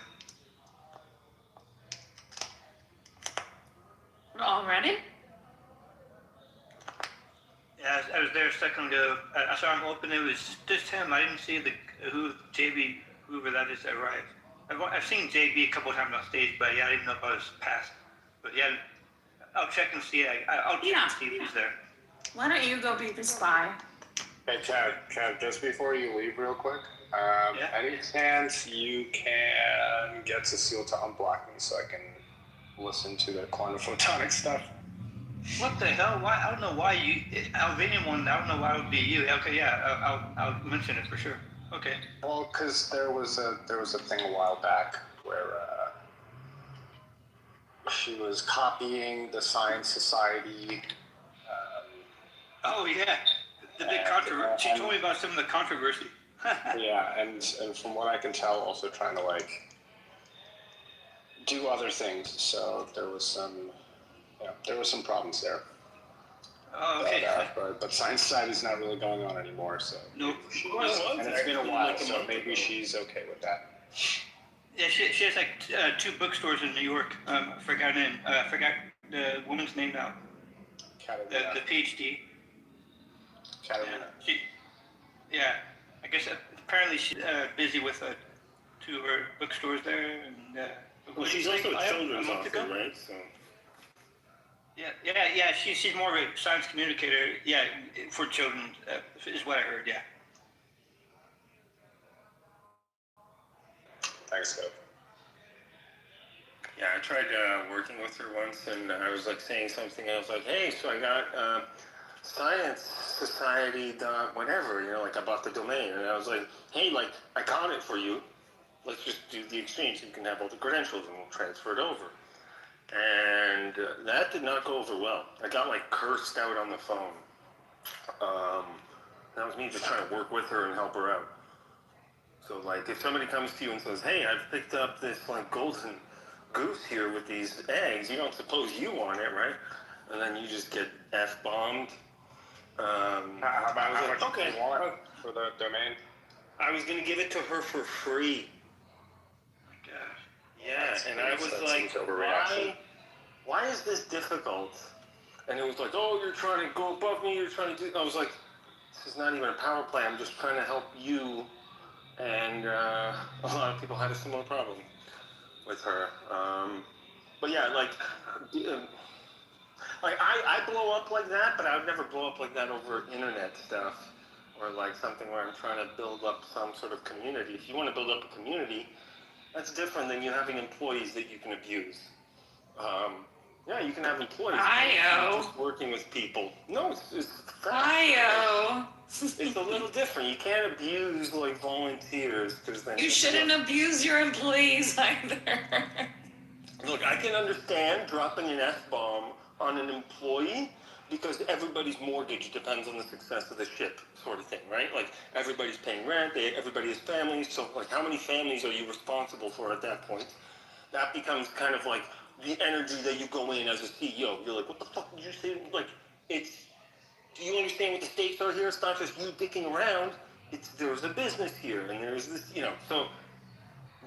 Already? Yeah, I was there a second ago. I saw him open. It was just him. I didn't see who JB, whoever that is, that arrived. I've seen JB a couple of times on stage, but yeah, I didn't know if I was past. But yeah, I'll check and see. I'll check and see if he's there. Why don't you go be the spy? Hey, Chad, just before you leave real quick, any chance you can get Cecile to unblock me so I can listen to the quantum photonic stuff? What the hell? Why? I don't know why you, Albanian one. I don't know why it would be you. Okay, yeah, I'll mention it for sure. Okay. Well, because there was a thing a while back where she was copying the Science Society. Oh yeah, the big controversy. She told me about some of the controversy. Yeah, and from what I can tell, also trying to like do other things. So there was some problems there. Oh, okay. But Science Society is not really going on anymore. So nope. And it's been a while, so maybe she's okay with that. Yeah, she has like 2 bookstores in New York. I forgot her name. I forgot the woman's name now. The PhD. Yeah, I guess apparently she's busy with 2 of her bookstores there. And, well, she's also a children's author, right? So. Yeah. She's more of a science communicator. Yeah, for children is what I heard. Yeah. Thanks, Scott. Yeah, I tried working with her once, and I was like saying something. I was like, "Hey, so I got Science Society whatever, like I bought the domain." And I was like, "Hey, like I got it for you. Let's just do the exchange. You can have all the credentials, and we'll transfer it over." And that did not go over well. I got like cursed out on the phone. That was me just trying to work with her and help her out. So like if somebody comes to you and says, "Hey, I've picked up this like golden goose here with these eggs, you don't suppose you want it, right?" And then you just get F-bombed. How much do you want for the domain? I was going to give it to her for free. Yeah, and I was like, why is this difficult? And it was like, "Oh, you're trying to go above me, you're trying to do..." I was like, this is not even a power play, I'm just trying to help you. And a lot of people had a similar problem with her. But yeah, like I blow up like that, but I would never blow up like that over internet stuff. Or like something where I'm trying to build up some sort of community. If you want to build up a community, that's different than you having employees that you can abuse. Yeah, you can have employees just working with people. No, it's it's a little different. You can't abuse like volunteers because then you shouldn't abuse your employees either. Look, I can understand dropping an F-bomb on an employee, because everybody's mortgage depends on the success of the ship, sort of thing, right? Like, everybody's paying rent, everybody has families, so, like, how many families are you responsible for at that point? That becomes kind of like the energy that you go in as a CEO. You're like, what the fuck did you say? Like, it's, do you understand what the stakes are here? It's not just you dicking around. It's, there's a business here, and there's this, you know, so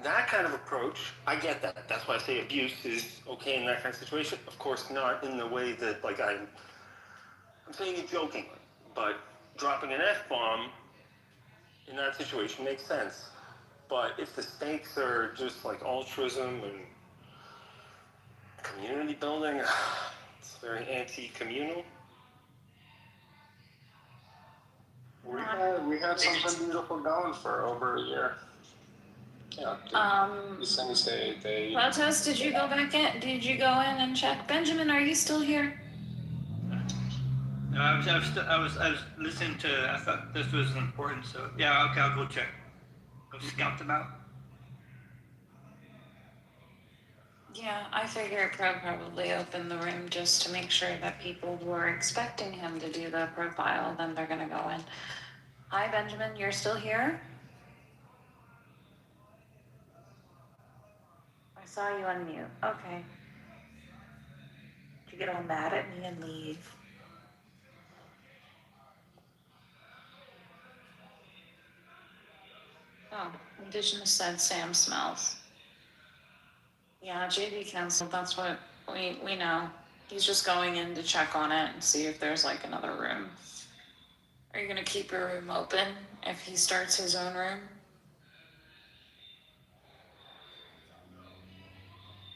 that kind of approach, I get that. That's why I say abuse is okay in that kind of situation. Of course, not in the way that, like, I'm saying it jokingly, but dropping an F-bomb in that situation makes sense. But if the stakes are just like altruism and community building, it's very anti-communal. We had something beautiful going for over a year. Yeah, these things, they... Lotus, did you go back in? Did you go in and check? Benjamin, are you still here? No, I was listening to. I thought this was important, so yeah. Okay, I'll go check. Go scout them out. Yeah, I figure Pro probably opened the room just to make sure that people who are expecting him to do the profile, then they're gonna go in. Hi, Benjamin, you're still here? I saw you unmute. Okay. Did you get all mad at me and leave? Oh, Indigenous said Sam smells. Yeah, JV canceled. That's what we know. He's just going in to check on it and see if there's like another room. Are you gonna keep your room open if he starts his own room?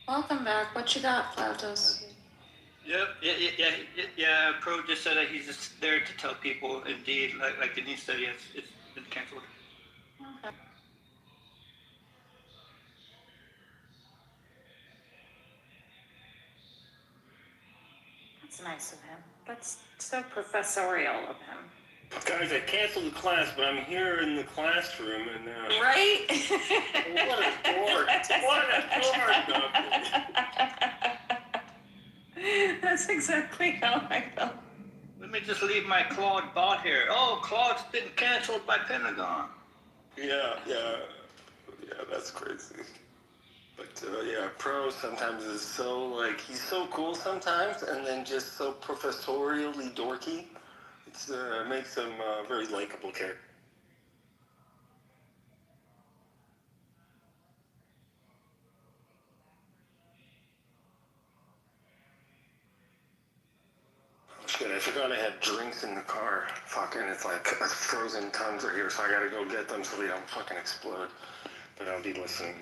Welcome back. What you got, Flautos? Yep. Yeah. Pro just said that he's just there to tell people. Indeed, like the new study, it's been canceled. Okay. That's nice of him. That's so professorial of him. Guys, I canceled the class, but I'm here in the classroom, and Right? what a dork! What a dork! That's exactly how I felt. Let me just leave my Claude bot here. Oh, Claude's been canceled by Pentagon. Yeah, that's crazy. But yeah, Pro sometimes is so, like, he's so cool sometimes, and then just so professorially dorky. It's makes him a very likable character. Shit, I forgot I had drinks in the car. Fucking, it's like frozen tundra here, so I gotta go get them so they don't fucking explode. But I'll be listening.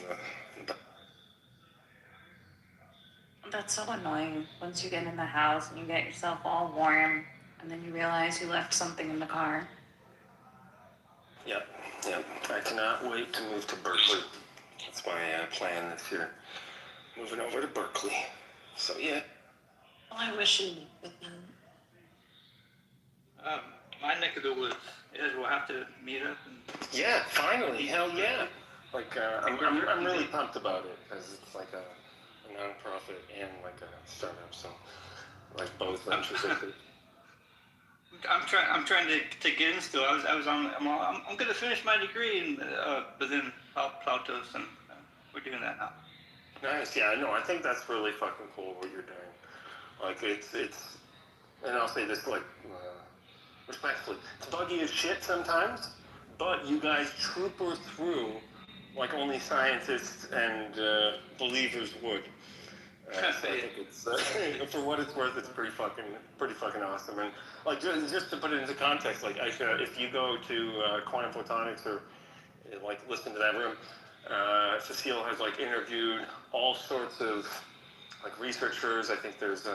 That's so annoying once you get in the house and you get yourself all warm and then you realize you left something in the car. Yep. I cannot wait to move to Berkeley. That's my plan this year. Moving over to Berkeley. So yeah. Well, I wish you would. My neck of the woods. We'll have to meet up. Yeah, finally. Hell yeah. Like, I'm really pumped about it because it's like a nonprofit and like a startup. So, like both ventures. I'm trying to get in still. I'm gonna finish my degree but then Plautos, and we're doing that now. Nice. Yeah, no, I think that's really fucking cool what you're doing. Like it's, and I'll say this like respectfully, it's buggy as shit sometimes, but you guys trooper through like only scientists and believers would. So I think it's for what it's worth, it's pretty fucking awesome. And like just to put it into context, like if you go to Quantum Photonics or like listen to that room, Cecile has like interviewed all sorts of like researchers. I think there's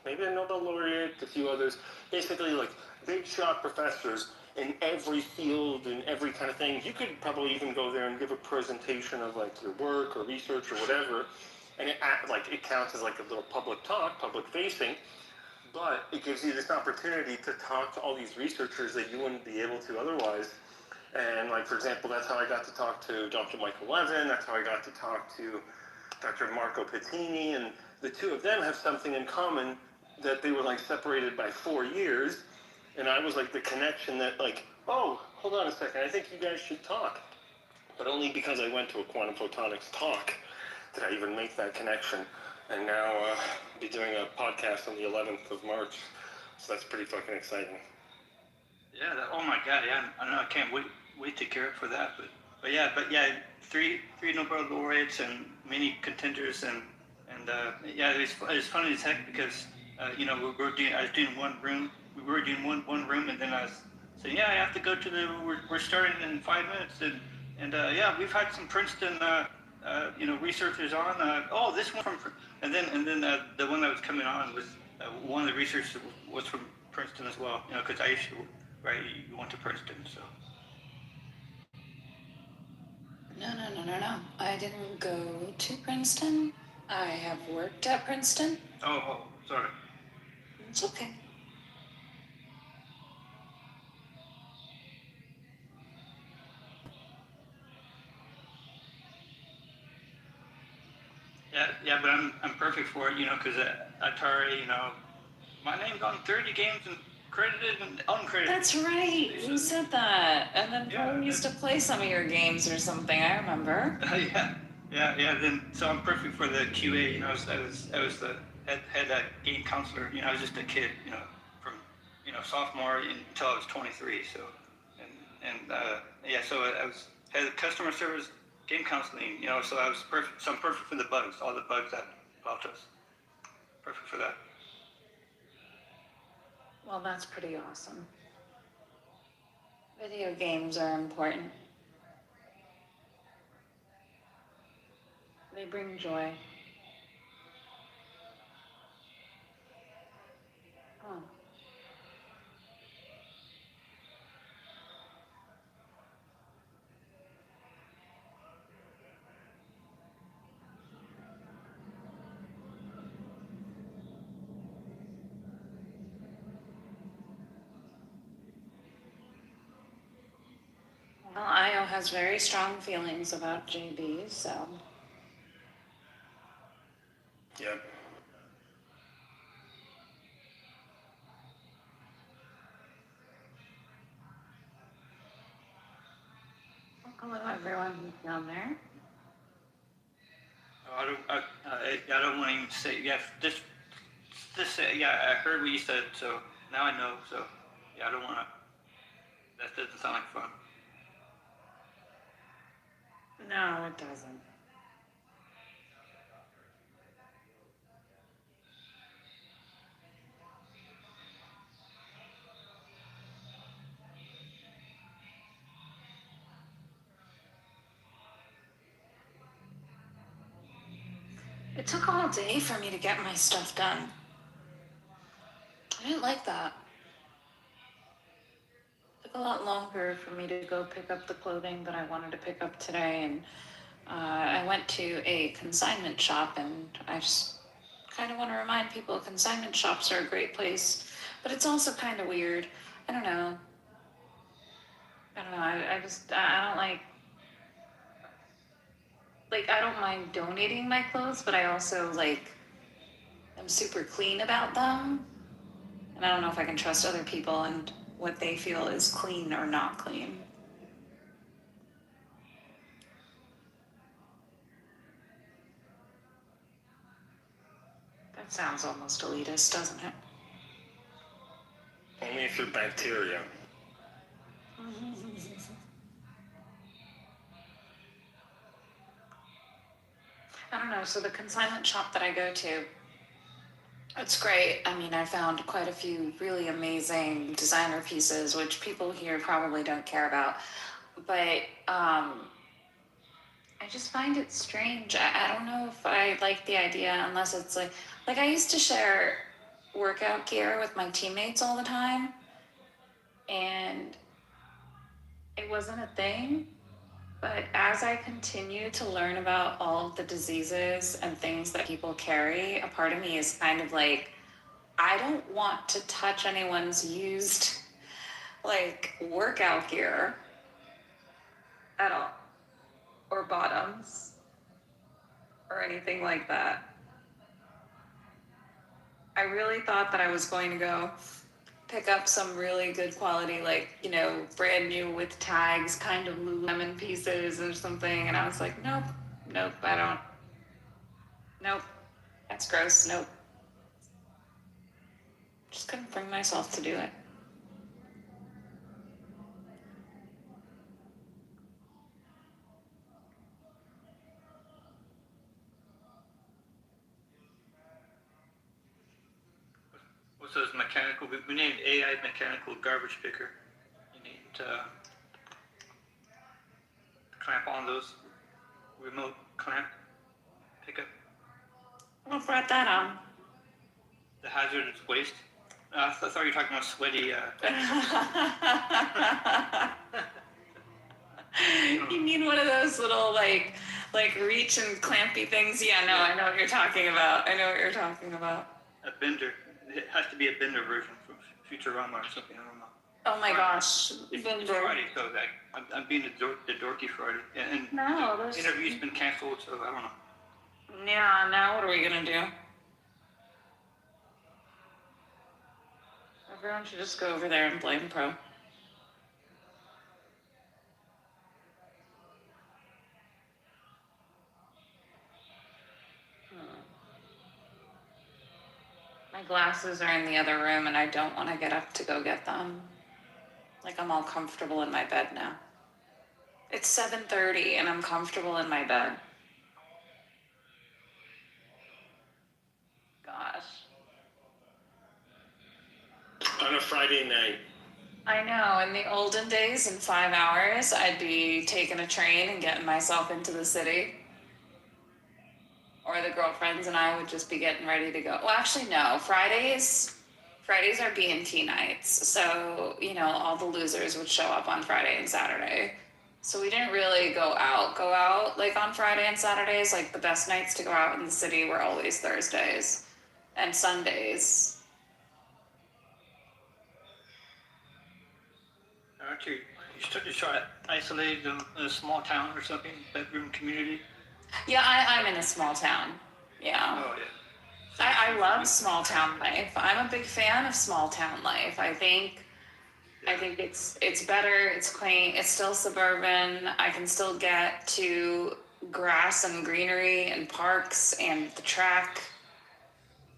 maybe a Nobel laureate, a few others. Basically, like big shot professors in every field and every kind of thing. You could probably even go there and give a presentation of like your work or research or whatever, and it counts as like a little public talk, public facing. But it gives you this opportunity to talk to all these researchers that you wouldn't be able to otherwise. And like, for example, that's how I got to talk to Dr. Michael Levin. That's how I got to talk to Dr. Marco Pettini. And the two of them have something in common that they were like separated by 4 years, and I was like the connection that like, oh, hold on a second, I think you guys should talk. But only because I went to a quantum photonics talk did I even make that connection. And now be doing a podcast on the 11th of March, so that's pretty fucking exciting. Yeah. Oh my God. Yeah. I know. I can't wait to gear up for that. But yeah. Three Nobel laureates and many contenders and yeah. It's funny as heck because you know I was doing one room. We were doing one room, and then I was saying, yeah, I have to go to the. We're starting in 5 minutes, and yeah, we've had some Princeton you know researchers on. Oh, this one from and then the one that was coming on was one of the researchers was from Princeton as well. You know, because I used to. Right, you went to Princeton, so. No. I didn't go to Princeton. I have worked at Princeton. Oh, sorry. It's okay. Yeah, but I'm perfect for it, you know, because Atari, you know, my name's on 30 games and credited and uncredited. That's right. You said that, and then Paul used to play some of your games or something. I remember. Yeah. Then so I'm perfect for the QA. You know, I was the head game counselor. You know, I was just a kid. You know, from sophomore until I was 23. So, and yeah, so I was head of customer service game counseling. You know, so I was perfect. So I'm perfect for the bugs, all the bugs that about us. Perfect for that. Well, that's pretty awesome. Video games are important. They bring joy. Oh. Well, Io has very strong feelings about JB, so. Yep. Hello, everyone who's down there. I don't want to even say. Yeah, this. Yeah, I heard what you said, so now I know. So yeah, I don't want to. That doesn't sound like fun. No, it doesn't. It took all day for me to get my stuff done. I didn't like that. It took a lot longer for me to go pick up the clothing that I wanted to pick up today, and I went to a consignment shop, and I just kind of want to remind people consignment shops are a great place, but it's also kind of weird. I don't know. I don't like, I don't mind donating my clothes, but I also, like, am super clean about them. And I don't know if I can trust other people and what they feel is clean or not clean. That sounds almost elitist, doesn't it? Only if you're bacteria. I don't know. So the consignment shop that I go to, it's great. I mean, I found quite a few really amazing designer pieces, which people here probably don't care about. But I just find it strange. I don't know if I like the idea unless it's like I used to share workout gear with my teammates all the time, and it wasn't a thing. But as I continue to learn about all of the diseases and things that people carry, a part of me is kind of like, I don't want to touch anyone's used like workout gear at all, or bottoms, or anything like that. I really thought that I was going to go pick up some really good quality, like, you know, brand new with tags kind of Lululemon pieces or something. And I was like, nope, I don't. Nope, that's gross. Nope. Just couldn't bring myself to do it. What's those mechanical? We named AI mechanical garbage picker. You need to clamp on those remote clamp pickup. What brought that on? The hazardous waste. I thought you were talking about sweaty. You mean one of those little like reach and clampy things? Yeah, no, I know what you're talking about. A bender. It has to be a bender version from Futurama or something. I don't know. Oh my gosh, It's bender. Friday, so I'm being the dorky Friday, and No, the interview's been canceled, so I don't know. Yeah, now what are we gonna do? Everyone should just go over there and blame Pro. My glasses are in the other room and I don't want to get up to go get them. Like, I'm all comfortable in my bed now. It's 7:30 and I'm comfortable in my bed. Gosh. On a Friday night. I know, in the olden days, in 5 hours, I'd be taking a train and getting myself into the city. Or the girlfriends and I would just be getting ready to go. Well, actually, no. Fridays are B&T nights. So, you know, all the losers would show up on Friday and Saturday. So we didn't really go out like on Friday and Saturdays. Like, the best nights to go out in the city were always Thursdays and Sundays. Aren't you try to isolate in a small town or something, bedroom community? Yeah, I'm in a small town. Yeah. Oh, yeah. I love small town life. I'm a big fan of small town life. I think it's better, it's quaint, it's still suburban. I can still get to grass and greenery and parks and the track.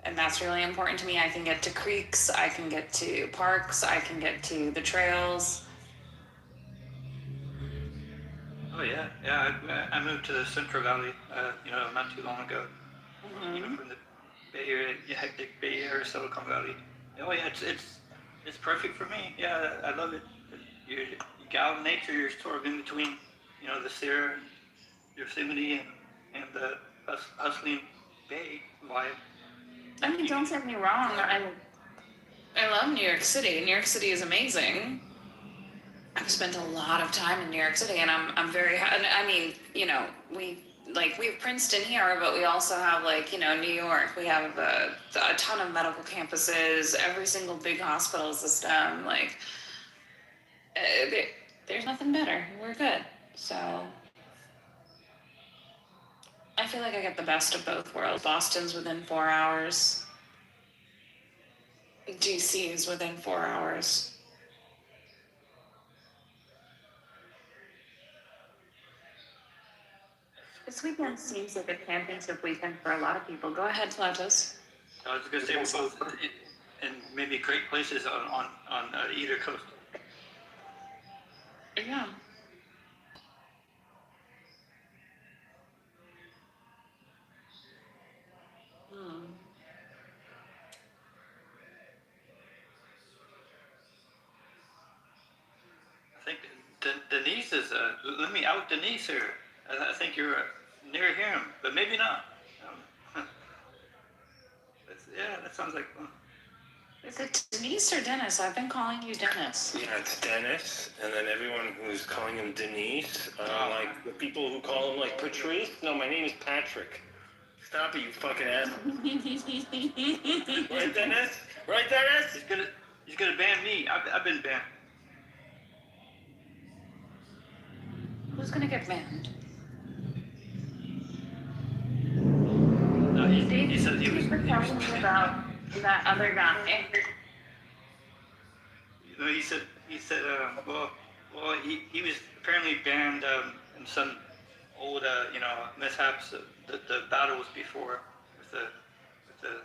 And that's really important to me. I can get to creeks, I can get to parks, I can get to the trails. Oh yeah. I moved to the Central Valley, not too long ago. Mm-hmm. From the Bay Area, hectic Bay Area, Silicon Valley. Oh yeah, it's perfect for me. Yeah, I love it. You get out in nature. You're sort of in between, the Sierra, and Yosemite, and the hustling Bay vibe. I mean, don't get me wrong. I love New York City. New York City is amazing. I've spent a lot of time in New York City, and I'm very. I mean, we have Princeton here, but we also have New York. We have a ton of medical campuses, every single big hospital system. There's nothing better. We're good. So I feel like I get the best of both worlds. Boston's within 4 hours. DC is within 4 hours. This weekend seems like a championship weekend for a lot of people. Go ahead, Platos. I was going to say we're both in maybe great places on either coast. Yeah. I think Denise is. Let me out Denise here. I think you're near him, but maybe not. That sounds like fun. Is it Denise or Dennis? I've been calling you Dennis. Yeah, it's Dennis, and then everyone who's calling him Denise, like the people who call him Patrice. No, my name is Patrick. Stop it, you fucking ass. Right, Dennis? Right, Dennis? He's gonna ban me. I've been banned. Who's gonna get banned? He said he was telling me about That other guy. You know, he was apparently banned in some old, mishaps of the battles before with the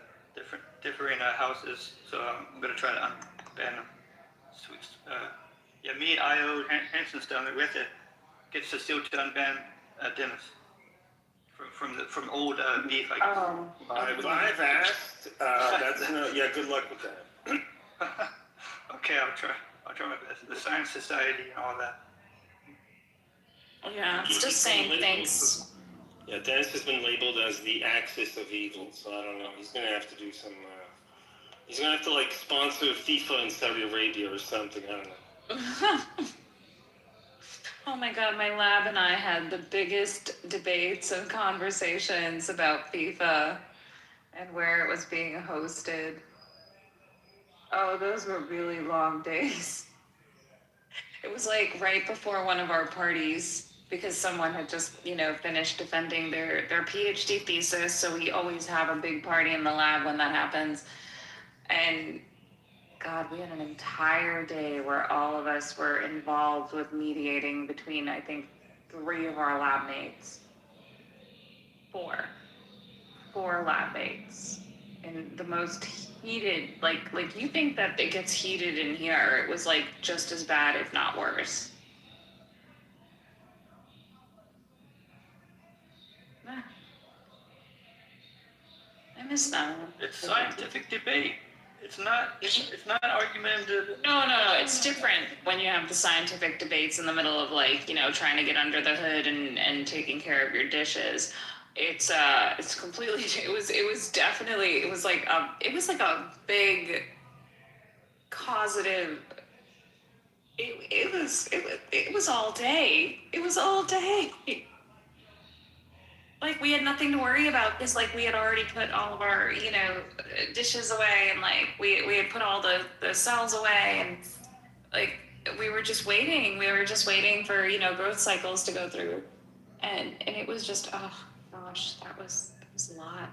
differing houses. So I'm gonna try to unban him. Sweet. Me, Io, Hanson's down there. We have to get Cecile to unban Dennis from old beef. I've asked. That's good luck with that. Okay, I'll try my best. The Science Society and all that. Yeah, it's just saying thanks. Yeah, Dennis has been labeled as the axis of evil, so I don't know. He's gonna have to do some. He's gonna have to sponsor FIFA in Saudi Arabia or something. I don't know. Oh my god, my lab and I had the biggest debates and conversations about FIFA and where it was being hosted. Oh, those were really long days. It was right before one of our parties because someone had just, finished defending their PhD thesis. So we always have a big party in the lab when that happens. And God, we had an entire day where all of us were involved with mediating between, I think, 3 of our lab mates. 4 lab mates. And the most heated, you think that it gets heated in here. It was just as bad, if not worse. I miss that. It's scientific debate. It's not argumentative. No. It's different when you have the scientific debates in the middle of trying to get under the hood and taking care of your dishes. It's completely. It was definitely. It was like a big causative. It was all day. It was all day. We had nothing to worry about because we had already put all of our dishes away and we had put all the cells away and we were just waiting for growth cycles to go through and it was just oh gosh that was a lot.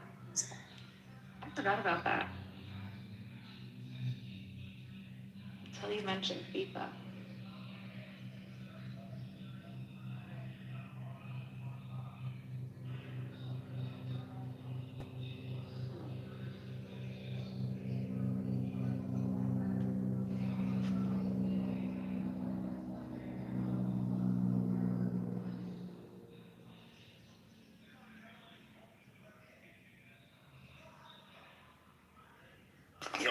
I forgot about that until you mentioned FIFA.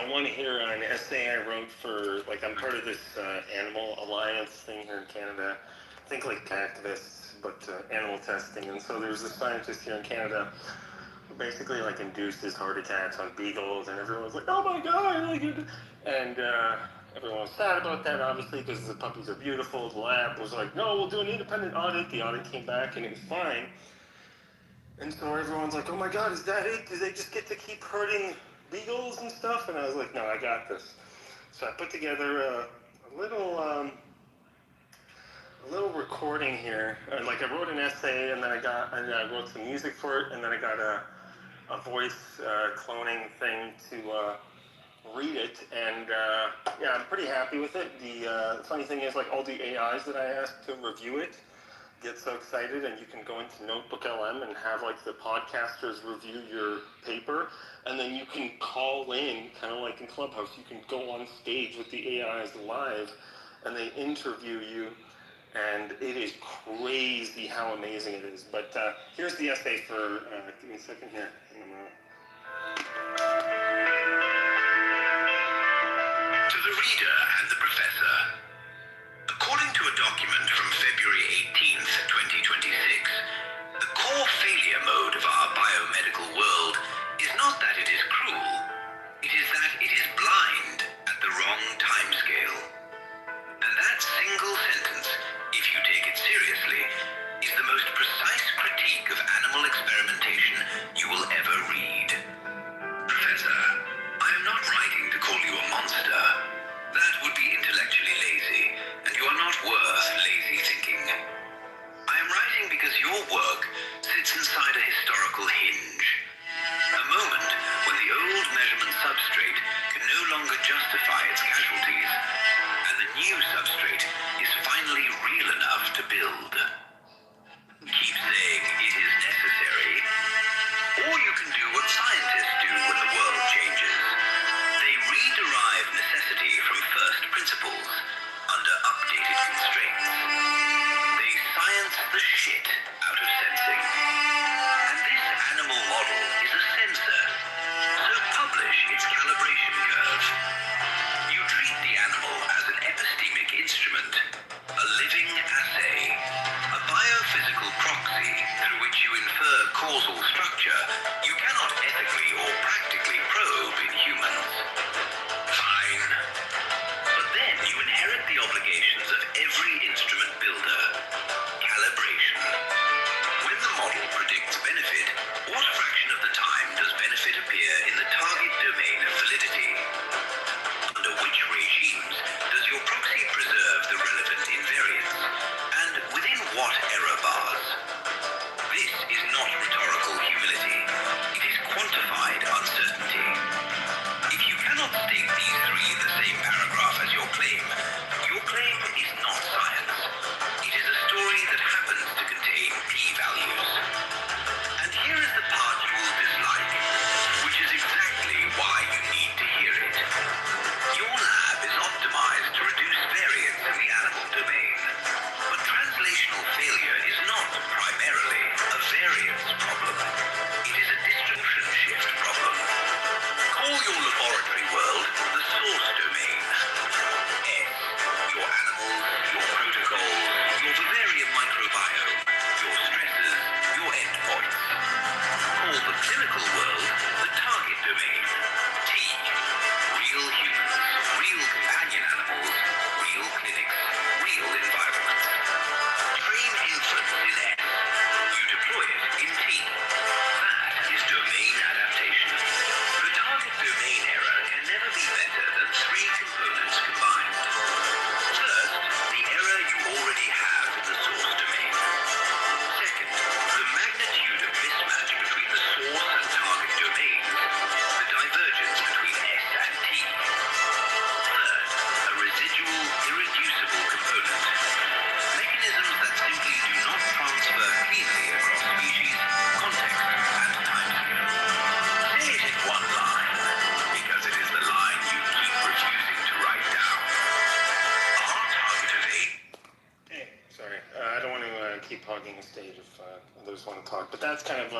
One here on an essay I wrote for, I'm part of this animal alliance thing here in Canada. Think activists, but animal testing. And so there's a scientist here in Canada who basically induces heart attacks on beagles, and everyone's like, oh my god, and everyone was sad about that, obviously, because the puppies are beautiful. The lab was like, no, we'll do an independent audit. The audit came back, and it was fine. And so everyone's like, oh my god, is that it? Do they just get to keep hurting beagles and stuff? And I was like, no, I got this. So I put together a little recording here. I wrote an essay, and then I wrote some music for it, and then I got a voice cloning thing to read it, and I'm pretty happy with it. The funny thing is, all the AIs that I asked to review it get so excited, and you can go into Notebook LM and have the podcasters review your paper, and then you can call in, kind of like in Clubhouse, you can go on stage with the AIs live, and they interview you, and it is crazy how amazing it is. But here's the essay for, give me a second here. To the reader and the professor. According to a document from February 18th, 2026, the core failure mode of our biomedical world is not that it is cruel, it is that it is blind at the wrong timescale. And that single sentence, if you take it seriously, is the most precise critique of animal experimentation you will ever read. Professor, I am not writing to call you a monster. That would be intellectually lazy, and you are not worth lazy thinking. I am writing because your work sits inside a historical hinge. A moment when the old measurement substrate to build. Keep saying it is necessary. Or you can do what scientists do when the world changes. They rederive necessity from first principles under updated constraints. They science the shit out of sensing. And this animal model is a sensor. So publish its calibration curve. You treat the animal as an epistemic instrument, a living assay, a biophysical proxy through which you infer causal structure you cannot ethically or practically probe in humans. Fine. But then you inherit the obligations of every instrument builder. Calibration. When the model predicts benefit, what fraction of the time does benefit appear in the target domain of validity? Under which regimes does your proxy preserve the relevant invariance? And within what error bars? This is not rhetorical humility. It is quantified uncertainty. If you cannot state these three in the same paragraph as your claim is not science. It is a story that happens to contain p-values. And here is the part you will dislike, which is exactly why you need to hear it. Your lab is optimized to reduce variance in the animal domain. But translational failure is not primarily a variance problem. It is a distribution shift problem. Call your laboratory world the source domain. S, your animals, your protocols, your vivarium microbiome, your stresses, your endpoints. Call the clinical world the target domain. T, real humans, real companion animals, real clinics, real environments. Train inference in S. You deploy it in T. That is domain adaptation. The target domain error can never be better than three components combined. First, the error you already have in the source domain. Second, the magnitude of mismatch between the source and target domains, the divergence between S and T. Third, a residual, irreducible component. Mechanisms that simply do not transfer cleanly across species, context, and timescale. Say it in one line, because it is the line you keep refusing to write down. Our target of A. Hey, sorry. I don't want to keep hogging the stage if others want to talk, but that's kind of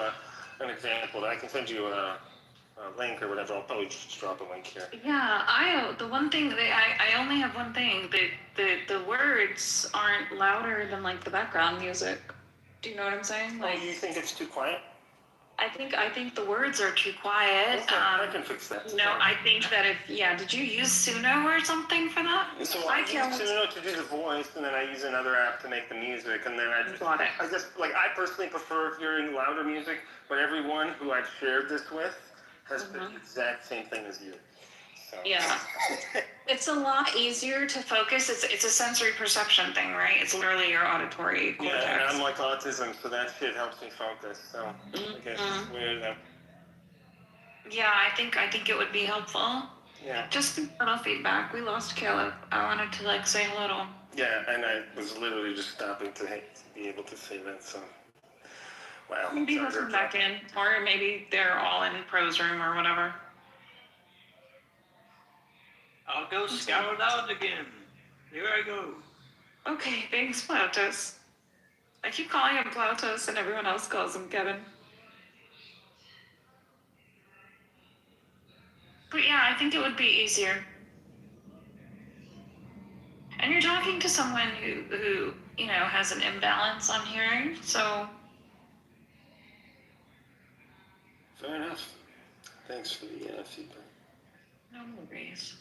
an example. I can send you a link or whatever. I'll probably just drop a link here. Yeah, the one thing that I only have one thing. The words aren't louder than like the background music. Do you know what I'm saying? Like, Oh, you think it's too quiet? I think the words are too quiet. Okay, I can fix that. No, I think that did you use Suno or something for that? So I use Suno to do the voice, and then I use another app to make the music, and then I just, Got it. I just, like, I personally prefer hearing louder music, but everyone who I've shared this with has the exact same thing as you. So. Yeah. It's a lot easier to focus. It's a sensory perception thing, right? It's literally your auditory cortex. Yeah, and I'm like autism, so that shit helps me focus. So I guess it's weird though. Yeah, I think it would be helpful. Yeah. Just a little feedback. We lost Caleb. I wanted to like say hello to him. Yeah, and I was literally just stopping to be able to say that. So wow. Maybe he'll come back in, or maybe they're all in Pro's room or whatever. I'll go scout it out again. Here I go. Okay, thanks, Plautus. I keep calling him Plautus and everyone else calls him Kevin. But yeah, I think it would be easier. And you're talking to someone who has an imbalance on hearing, so. Fair enough. Thanks for the feedback. No worries.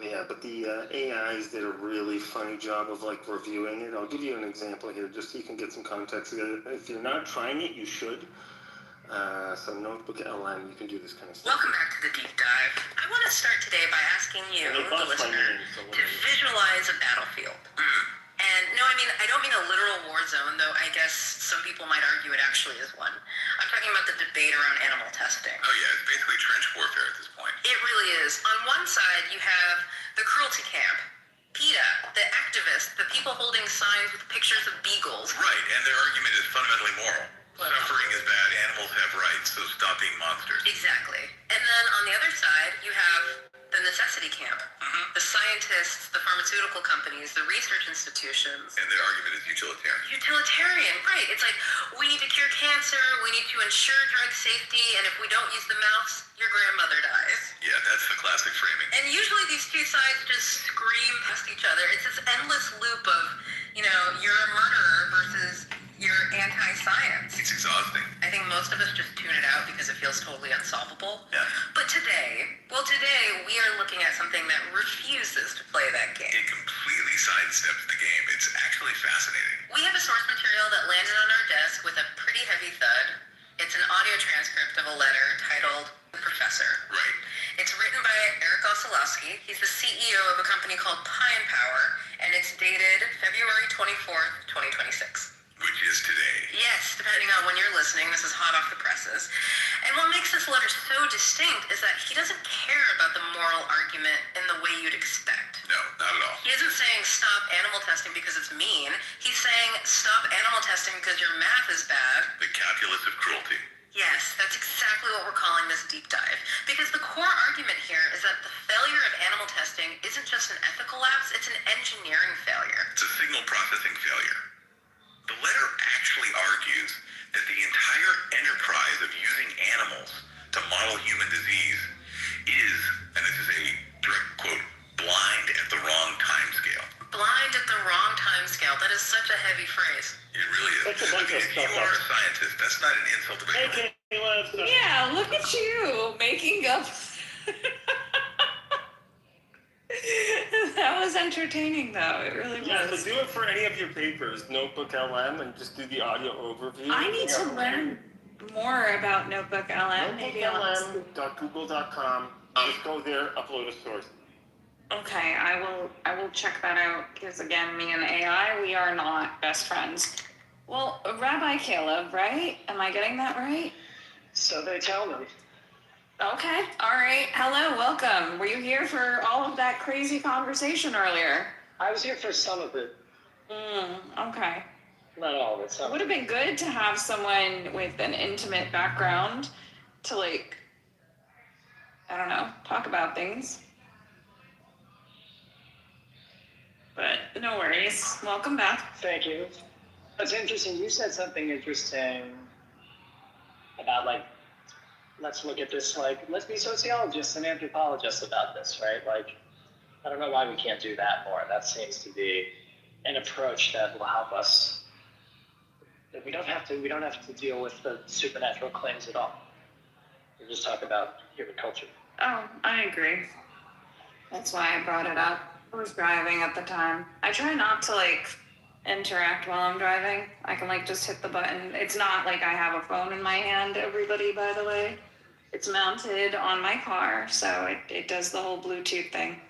Yeah, but the AIs did a really funny job of like reviewing it. I'll give you an example here just so you can get some context. If you're not trying it, you should. So Notebook LM, you can do this kind of stuff. Welcome back to the deep dive. I want to start today by asking you, the listener, to visualize a battlefield. And no, I I mean, I don't mean a literal war zone, though I guess some people might argue it actually is one. I'm talking about the debate around animal testing. Oh yeah, it's basically trench warfare at this point. It really is. On one side, you have the cruelty camp. PETA, the activists, the people holding signs with pictures of beagles. Right, and their argument is fundamentally moral. Suffering is bad, animals have rights, so stop being monsters. Exactly. And then on the other side, you have the necessity camp. The scientists, the pharmaceutical companies, the research institutions. And their argument is utilitarian. Utilitarian, right. It's like, we need to cure cancer, we need to ensure drug safety, and if we don't use the mouse, your grandmother dies. Yeah, that's the classic framing. And usually these two sides just scream past each other. It's this endless loop of, you know, you're a murderer versus you're anti-science. It's exhausting. I think most of us just tune it out because it feels totally unsolvable. Yeah. But today we are looking at something that refuses to play that game. It completely sidesteps the game. It's actually fascinating. We have a source material that landed on our desk with a pretty heavy thud. It's an audio transcript of a letter titled The Professor. Right. It's written by Eric Osolowski. He's the CEO of a company called Pine Power, and it's dated February 24th, 2026. Which is today. Yes, depending on when you're listening, this is hot off the presses. And what makes this letter so distinct is that he doesn't care about the moral argument in the way you'd expect. No, not at all. He isn't saying stop animal testing because it's mean. He's saying stop animal testing because your math is bad. The calculus of cruelty. Yes, that's exactly what we're calling this deep dive. Because the core argument here is that the failure of animal testing isn't just an ethical lapse, it's an engineering failure. It's a signal processing failure. The letter actually argues that the entire enterprise of using animals to model human disease is, and this is a direct quote, blind at the wrong time scale. Blind at the wrong time scale. That is such a heavy phrase. It really is. That's a bunch of If stuff. you are a scientist, that's not an insult to anyone. Yeah, look at you making up. That was entertaining, though. It really was. Yeah, so do it for any of your papers, Notebook LM, and just do the audio overview. I need to learn more about Notebook LM. Maybe NotebookLM.google.com. Just go there, upload a source. Okay, I will check that out because again, me and AI, we are not best friends. Well, Rabbi Caleb, right? Am I getting that right? So they tell me. Okay, all right. Hello, welcome. Were you here for all of that crazy conversation earlier? I was here for some of it. Okay. Not all of it. It would have been good to have someone with an intimate background to, like, I don't know, talk about things. But no worries. Welcome back. Thank you. It's interesting. You said something interesting about, like, let's look at this, like, let's be sociologists and anthropologists about this, right? Like, I don't know why we can't do that more. That seems to be an approach that will help us. We don't have to deal with the supernatural claims at all. We just talk about human culture. Oh, I agree. That's why I brought it up. I was driving at the time. I try not to, like, interact while I'm driving. I can, like, just hit the button. It's not like I have a phone in my hand, everybody, by the way. It's mounted on my car, so it does the whole Bluetooth thing.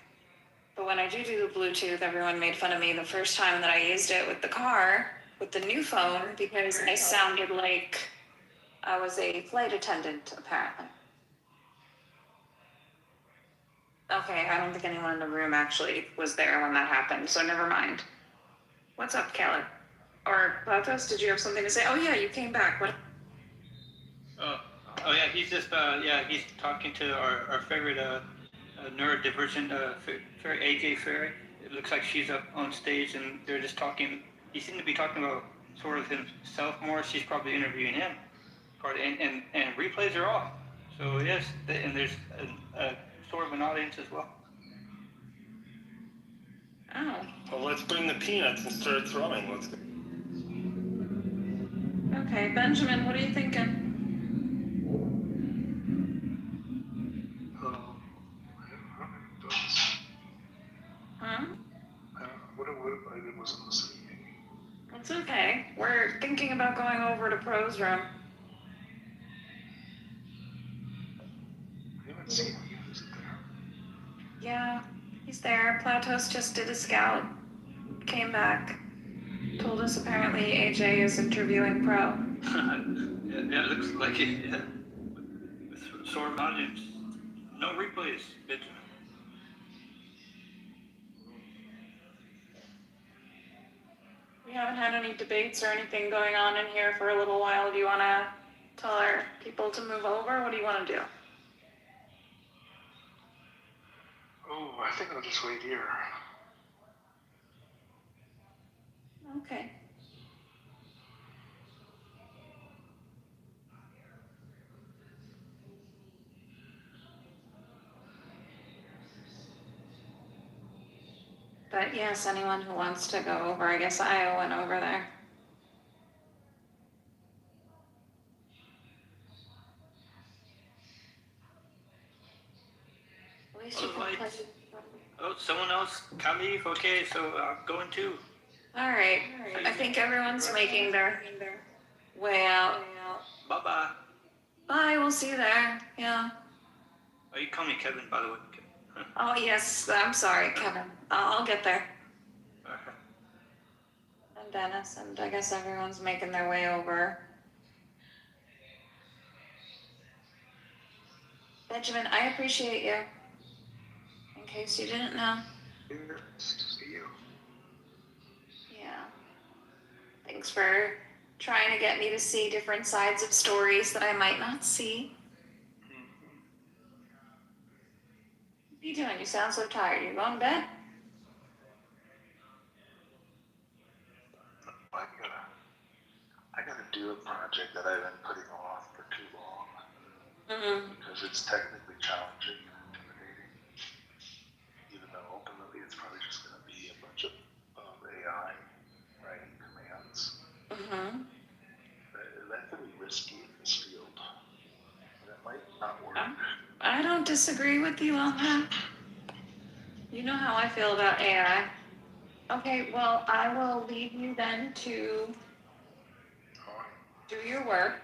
But when I do the Bluetooth, everyone made fun of me the first time that I used it with the car, with the new phone, because I sounded like I was a flight attendant, apparently. Okay, I don't think anyone in the room actually was there when that happened, so never mind. What's up, Caleb? Or Platos, did you have something to say? Oh yeah, you came back. What? Oh yeah, he's just he's talking to our favorite neurodivergent fairy, AJ Fairy. It looks like she's up on stage and they're just talking. He seemed to be talking about sort of himself more. She's probably interviewing him. And replays are off. So yes, and there's a sort of an audience as well. Oh. Well, let's bring the peanuts and start throwing. Let's go. Okay, Benjamin, what are you thinking? Huh? I wasn't listening. It's okay. We're thinking about going over to Pro's room. I haven't seen you. Is it there? Yeah, he's there. Platos just did a scout. Came back. told us apparently AJ is interviewing Pro. Yeah, it looks like it. Yeah. With sort of audience. No replays, Benjamin. We haven't had any debates or anything going on in here for a little while. Do you want to tell our people to move over? What do you want to do? Oh, I think I'll just wait here. Okay. But yes, anyone who wants to go over, I guess I went over there. At least you can play. Oh, someone else can leave? Okay, so I'm going too. All right. I think everyone's making their way out. Bye-bye. Bye, we'll see you there. Yeah. Oh, you call me Kevin, by the way. Oh, yes, I'm sorry, Kevin. I'll get there. And Dennis, and I guess everyone's making their way over. Benjamin, I appreciate you. In case you didn't know. See you. Yeah. Thanks for trying to get me to see different sides of stories that I might not see. What are you doing? You sound so tired. You going to bed? I gotta do a project that I've been putting off for too long. Because it's technically challenging and intimidating. Even though ultimately it's probably just gonna be a bunch of AI writing commands. That could be risky in this field. That might not work. I don't disagree with you on that. You know how I feel about AI. Okay, well, I will leave you then to do your work.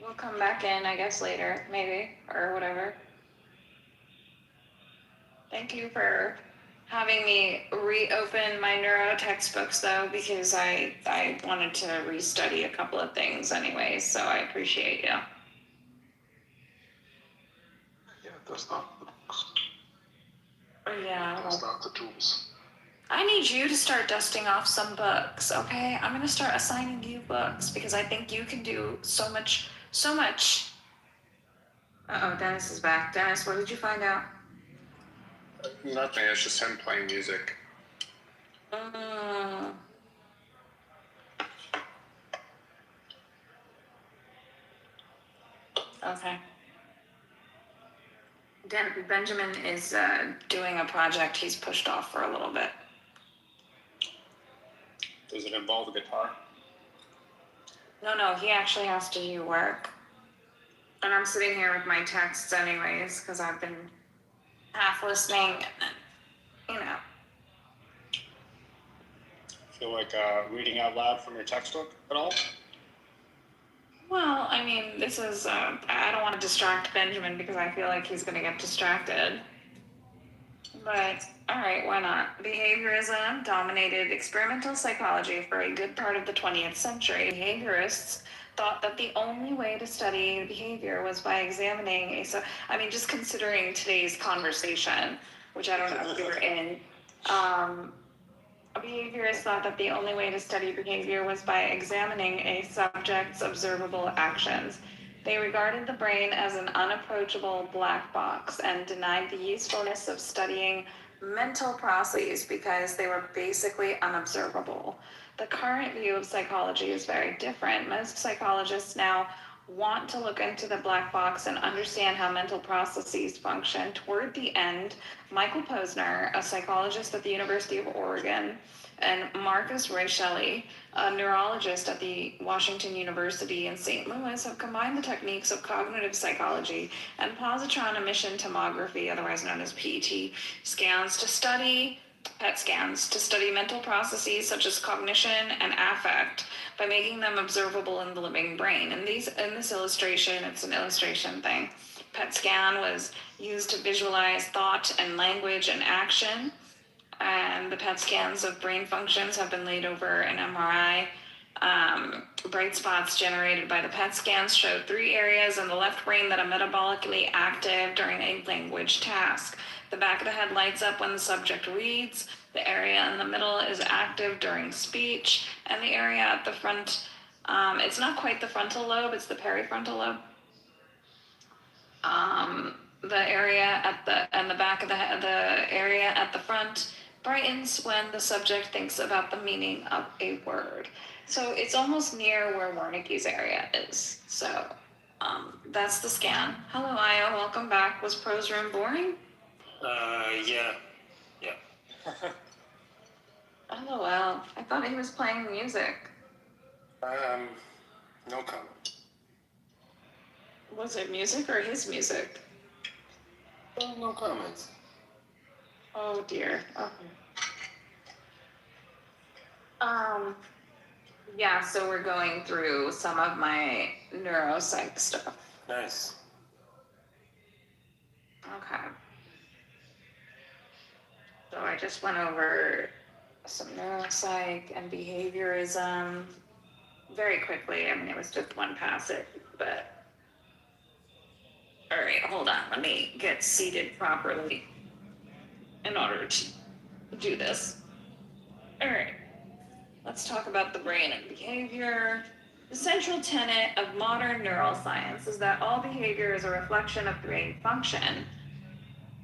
We'll come back in, I guess, later, maybe, or whatever. Thank you for having me reopen my neuro textbooks, though, because I wanted to restudy a couple of things anyways, so I appreciate you. Yeah, that's not the books. Yeah. That's not the tools. I need you to start dusting off some books, okay? I'm gonna start assigning you books because I think you can do so much. Uh-oh, Dennis is back. Dennis, what did you find out? Nothing, it's just him playing music. Okay. Benjamin is doing a project he's pushed off for a little bit. Does it involve a guitar? No, he actually has to do work. And I'm sitting here with my texts anyways, because I've been half listening and then, you know. Feel like reading out loud from your textbook at all? Well, I mean, this is, I don't want to distract Benjamin because I feel like he's going to get distracted. But, all right, why not? Behaviorism dominated experimental psychology for a good part of the 20th century. Behaviorists thought that the only way to study behavior was by examining just considering today's conversation, which I don't know if we were in, behaviorists thought that the only way to study behavior was by examining a subject's observable actions. They regarded the brain as an unapproachable black box and denied the usefulness of studying mental processes because they were basically unobservable. The current view of psychology is very different. Most psychologists now want to look into the black box and understand how mental processes function. Toward the end, Michael Posner, a psychologist at the University of Oregon, and Marcus Racheli, a neurologist at the Washington University in St. Louis, have combined the techniques of cognitive psychology and positron emission tomography, otherwise known as PET, PET scans to study mental processes such as cognition and affect by making them observable in the living brain. In this illustration, it's an illustration thing. PET scan was used to visualize thought and language and action. and the PET scans of brain functions have been laid over an MRI. Bright spots generated by the PET scans showed 3 areas in the left brain that are metabolically active during a language task. The back of the head lights up when the subject reads. The area in the middle is active during speech, and the area at the front, it's not quite the frontal lobe, it's the perifrontal lobe. The area at the back of the head, the area at the front brightens when the subject thinks about the meaning of a word. So it's almost near where Wernicke's area is. So that's the scan. Hello, Io. Welcome back. Was Prose Room boring? Yeah. LOL. I thought he was playing music. No comment. Was it music or his music? No comments. Oh dear. Okay. Yeah, so we're going through some of my neuropsych stuff. Nice. Okay. So I just went over some neuropsych and behaviorism very quickly. I mean, it was just one passage, but all right, hold on. Let me get seated properly in order to do this. All right. Let's talk about the brain and behavior. The central tenet of modern neuroscience is that all behavior is a reflection of brain function.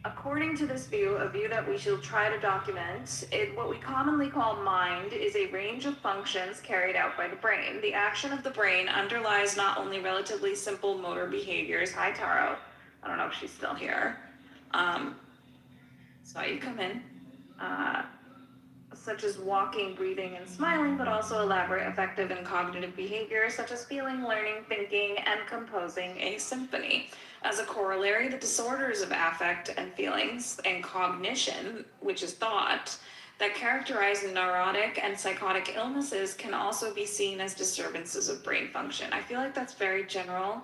According to this view, a view that we shall try to document, what we commonly call mind is a range of functions carried out by the brain. The action of the brain underlies not only relatively simple motor behaviors. Hi, Taro. I don't know if she's still here. Saw you come in. Such as walking, breathing, and smiling, but also elaborate affective and cognitive behaviors such as feeling, learning, thinking, and composing a symphony. As a corollary, the disorders of affect and feelings and cognition, which is thought, that characterize neurotic and psychotic illnesses can also be seen as disturbances of brain function. I feel like that's very general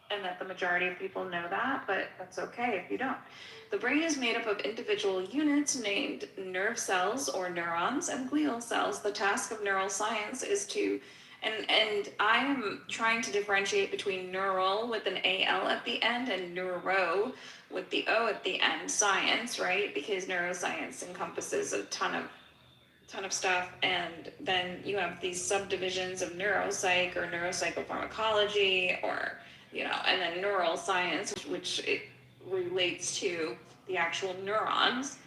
and that the majority of people know that, but that's okay if you don't. The brain is made up of individual units named nerve cells or neurons and glial cells. The task of neuroscience is to, and I am trying to differentiate between neural with an AL at the end and neuro with the O at the end, science, right? Because neuroscience encompasses a ton of stuff, and then you have these subdivisions of neuropsych or neuropsychopharmacology, or and then neural science, which it relates to the actual neurons,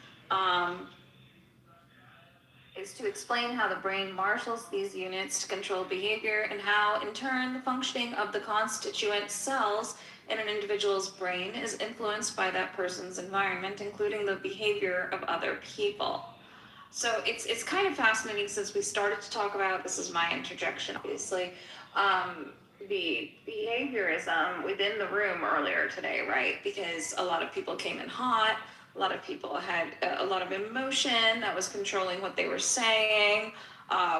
is to explain how the brain marshals these units to control behavior and how, in turn, the functioning of the constituent cells in an individual's brain is influenced by that person's environment, including the behavior of other people. So it's kind of fascinating since we started to talk about, this is my interjection, obviously, the behaviorism within the room earlier today, right? Because a lot of people came in hot, a lot of people had a lot of emotion that was controlling what they were saying.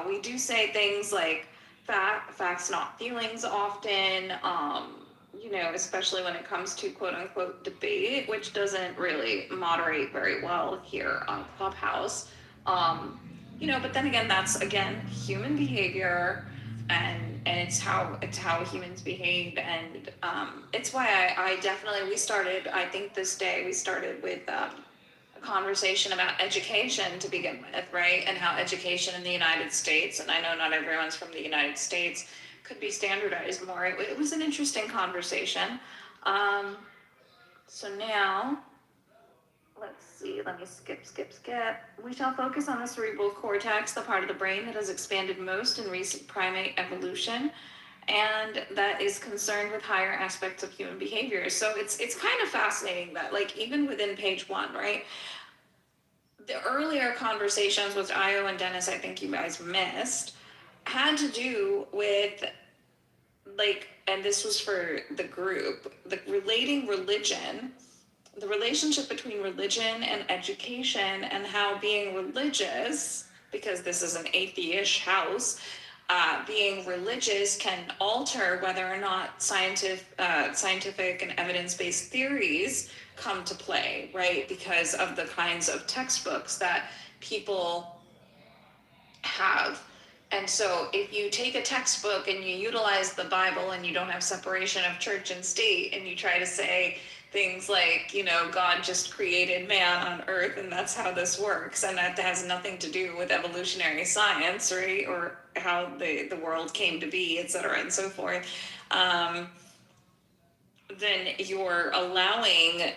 We do say things like facts, not feelings often, especially when it comes to quote unquote debate, which doesn't really moderate very well here on Clubhouse. But then again, that's human behavior, and it's how humans behave, and it's why I definitely, I think this day we started with a conversation about education to begin with, right? And how education in the United States, and I know not everyone's from the United States, could be standardized more. It was an interesting conversation. So now, let's see, let me skip. We shall focus on the cerebral cortex, the part of the brain that has expanded most in recent primate evolution, and that is concerned with higher aspects of human behavior. So it's kind of fascinating that, like, even within page 1, right? The earlier conversations with Io and Dennis, I think you guys missed, had to do with, like, and this was for the group, the relationship between religion and education, and how being religious, because this is an atheist house, being religious can alter whether or not scientific and evidence-based theories come to play, right? Because of the kinds of textbooks that people have. And so if you take a textbook and you utilize the Bible and you don't have separation of church and state, and you try to say things like, you know, God just created man on earth and that's how this works, and that has nothing to do with evolutionary science, right? Or how the world came to be, et cetera, and so forth, then you're allowing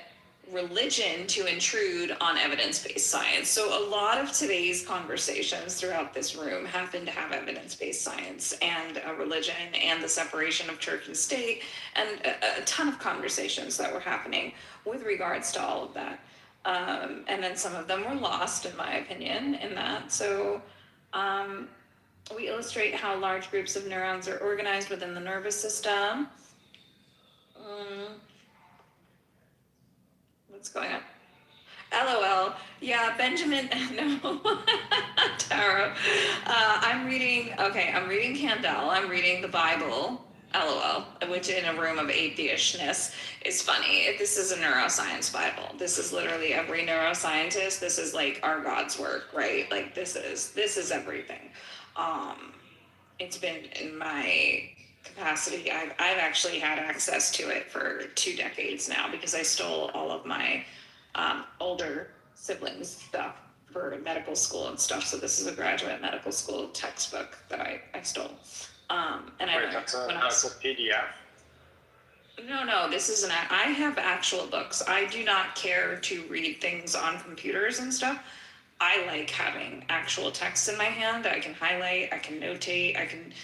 religion to intrude on evidence-based science. So a lot of today's conversations throughout this room happen to have evidence-based science and religion and the separation of church and state, and a ton of conversations that were happening with regards to all of that. And then some of them were lost, in my opinion, in that. So we illustrate how large groups of neurons are organized within the nervous system. What's going on? LOL. Yeah, Benjamin. No. Tara. I'm reading Candell. I'm reading the Bible. LOL. Which in a room of atheistness is funny. This is a neuroscience Bible. This is literally every neuroscientist. This is like our God's work, right? Like this is everything. It's been in my capacity. I've actually had access to it for 2 decades now because I stole all of my older siblings' stuff for medical school and stuff. So this is a graduate medical school textbook that I stole. Wait, that's a PDF? No, this is I have actual books. I do not care to read things on computers and stuff. I like having actual text in my hand. I can highlight, I can notate, I can,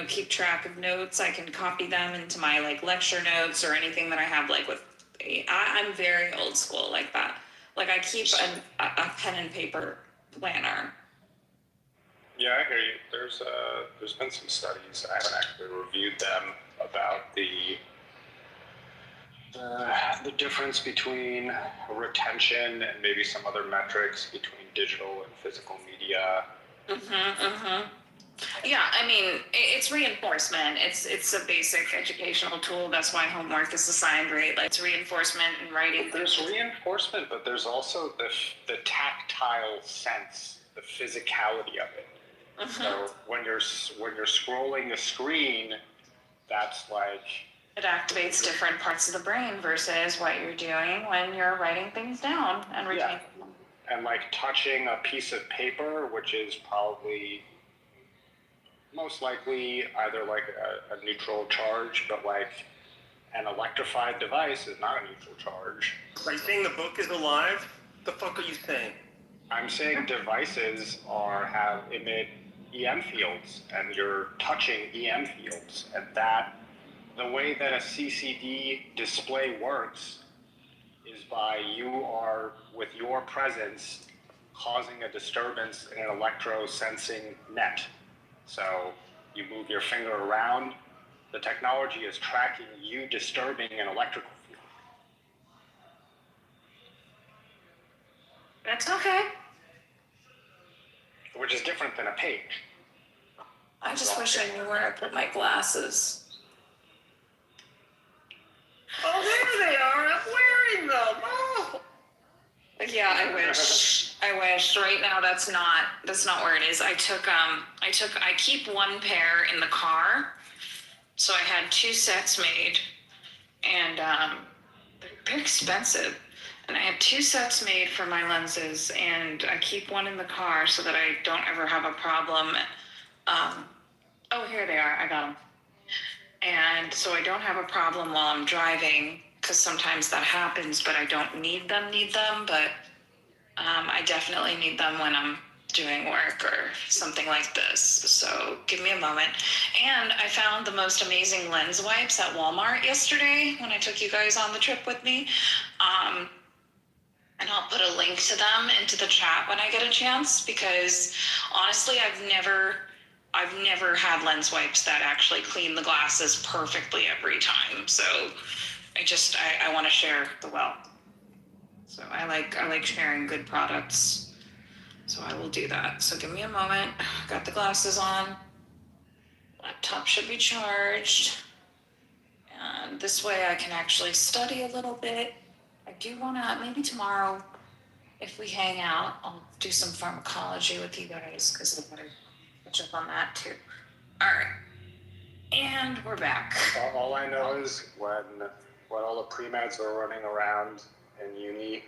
keep track of notes. I can copy them into my like lecture notes or anything that I have like with, I'm very old school like that. Like I keep a pen and paper planner. Yeah, I hear you. There's been some studies, I haven't actually reviewed them, about the difference between retention and maybe some other metrics between digital and physical media. Yeah, I mean, it's reinforcement. It's a basic educational tool. That's why homework is assigned, right? Like it's reinforcement in writing. There's reinforcement, but there's also the tactile sense, the physicality of it. So when you're scrolling the screen, that's like it activates different parts of the brain versus what you're doing when you're writing things down and retaining them. And like touching a piece of paper, which is probably most likely either like a neutral charge, but like an electrified device is not a neutral charge. Are you saying the book is alive? The fuck are you saying? I'm saying devices emit EM fields, and you're touching EM fields, and that the way that a CCD display works is by with your presence, causing a disturbance in an electro-sensing net. So you move your finger around, the technology is tracking you disturbing an electrical field. That's okay. Which is different than a page. I just wish I knew where I put my glasses. Oh, there they are. I'm wearing them. Oh. Yeah, I wish. Right now, that's not where it is. I keep one pair in the car. So I had 2 sets made, and they're very expensive. And I had 2 sets made for my lenses, and I keep one in the car so that I don't ever have a problem. Oh, here they are. I got them. And so I don't have a problem while I'm driving, because sometimes that happens, but I don't need them, but I definitely need them when I'm doing work or something like this. So give me a moment. And I found the most amazing lens wipes at Walmart yesterday when I took you guys on the trip with me. And I'll put a link to them into the chat when I get a chance, because honestly, I've never had lens wipes that actually clean the glasses perfectly every time. So I want to share the wealth. So I like sharing good products. So I will do that. So give me a moment. Got the glasses on. Laptop should be charged. And this way I can actually study a little bit. I do want to, maybe tomorrow, if we hang out, I'll do some pharmacology with you guys because I better catch up on that too. All right. And we're back. All I know is when all the pre-meds were running around in uni,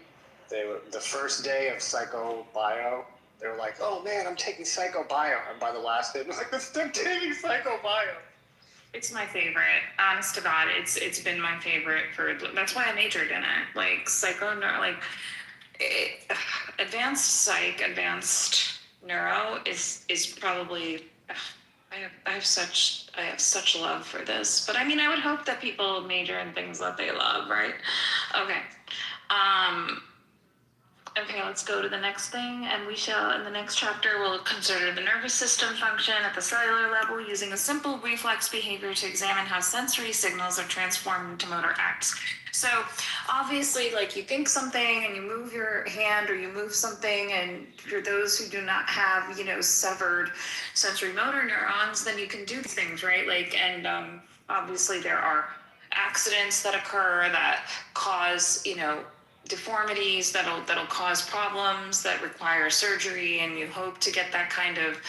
they were the first day of psycho bio. They were like, "Oh man, I'm taking psycho bio," and by the last day, it was like, "I'm taking psycho bio." It's my favorite. Honest to God, it's been my favorite for. That's why I majored in it. Like advanced psych, advanced neuro is probably. I have such love for this. But I mean, I would hope that people major in things that they love, right? Okay. Okay, let's go to the next thing, and we shall, in the next chapter, we'll consider the nervous system function at the cellular level using a simple reflex behavior to examine how sensory signals are transformed into motor acts. So obviously, like you think something and you move your hand or you move something, and for those who do not have, severed sensory motor neurons, then you can do things, right? Like, and obviously there are accidents that occur that cause, deformities that'll cause problems that require surgery, and you hope to get that kind of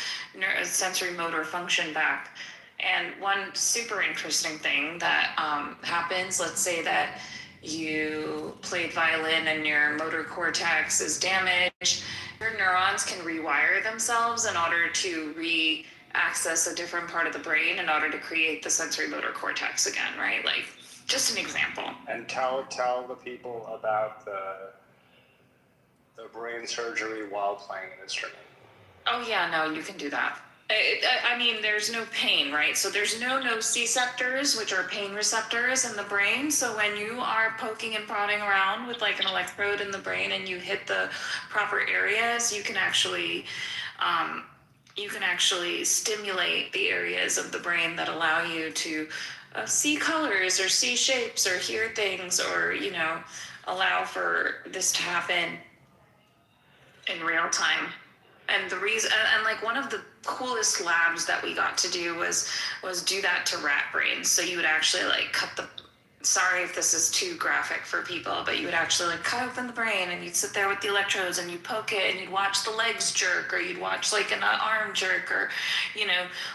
sensory motor function back. And one super interesting thing that happens, let's say that you played violin and your motor cortex is damaged, your neurons can rewire themselves in order to access a different part of the brain in order to create the sensory motor cortex again, right? Like, just an example. And tell the people about the brain surgery while playing an instrument. Oh yeah, no, you can do that. I mean, there's no pain, right? So there's no nociceptors, which are pain receptors in the brain. So when you are poking and prodding around with like an electrode in the brain and you hit the proper areas, you can actually stimulate the areas of the brain that allow you to see colors or see shapes or hear things, or allow for this to happen in real time. And the reason, and like one of the coolest labs that we got to do was do that to rat brains. So you would actually like sorry if this is too graphic for people, but you would actually like cut open the brain and you'd sit there with the electrodes and you'd poke it and you'd watch the legs jerk, or you'd watch like an arm jerk, or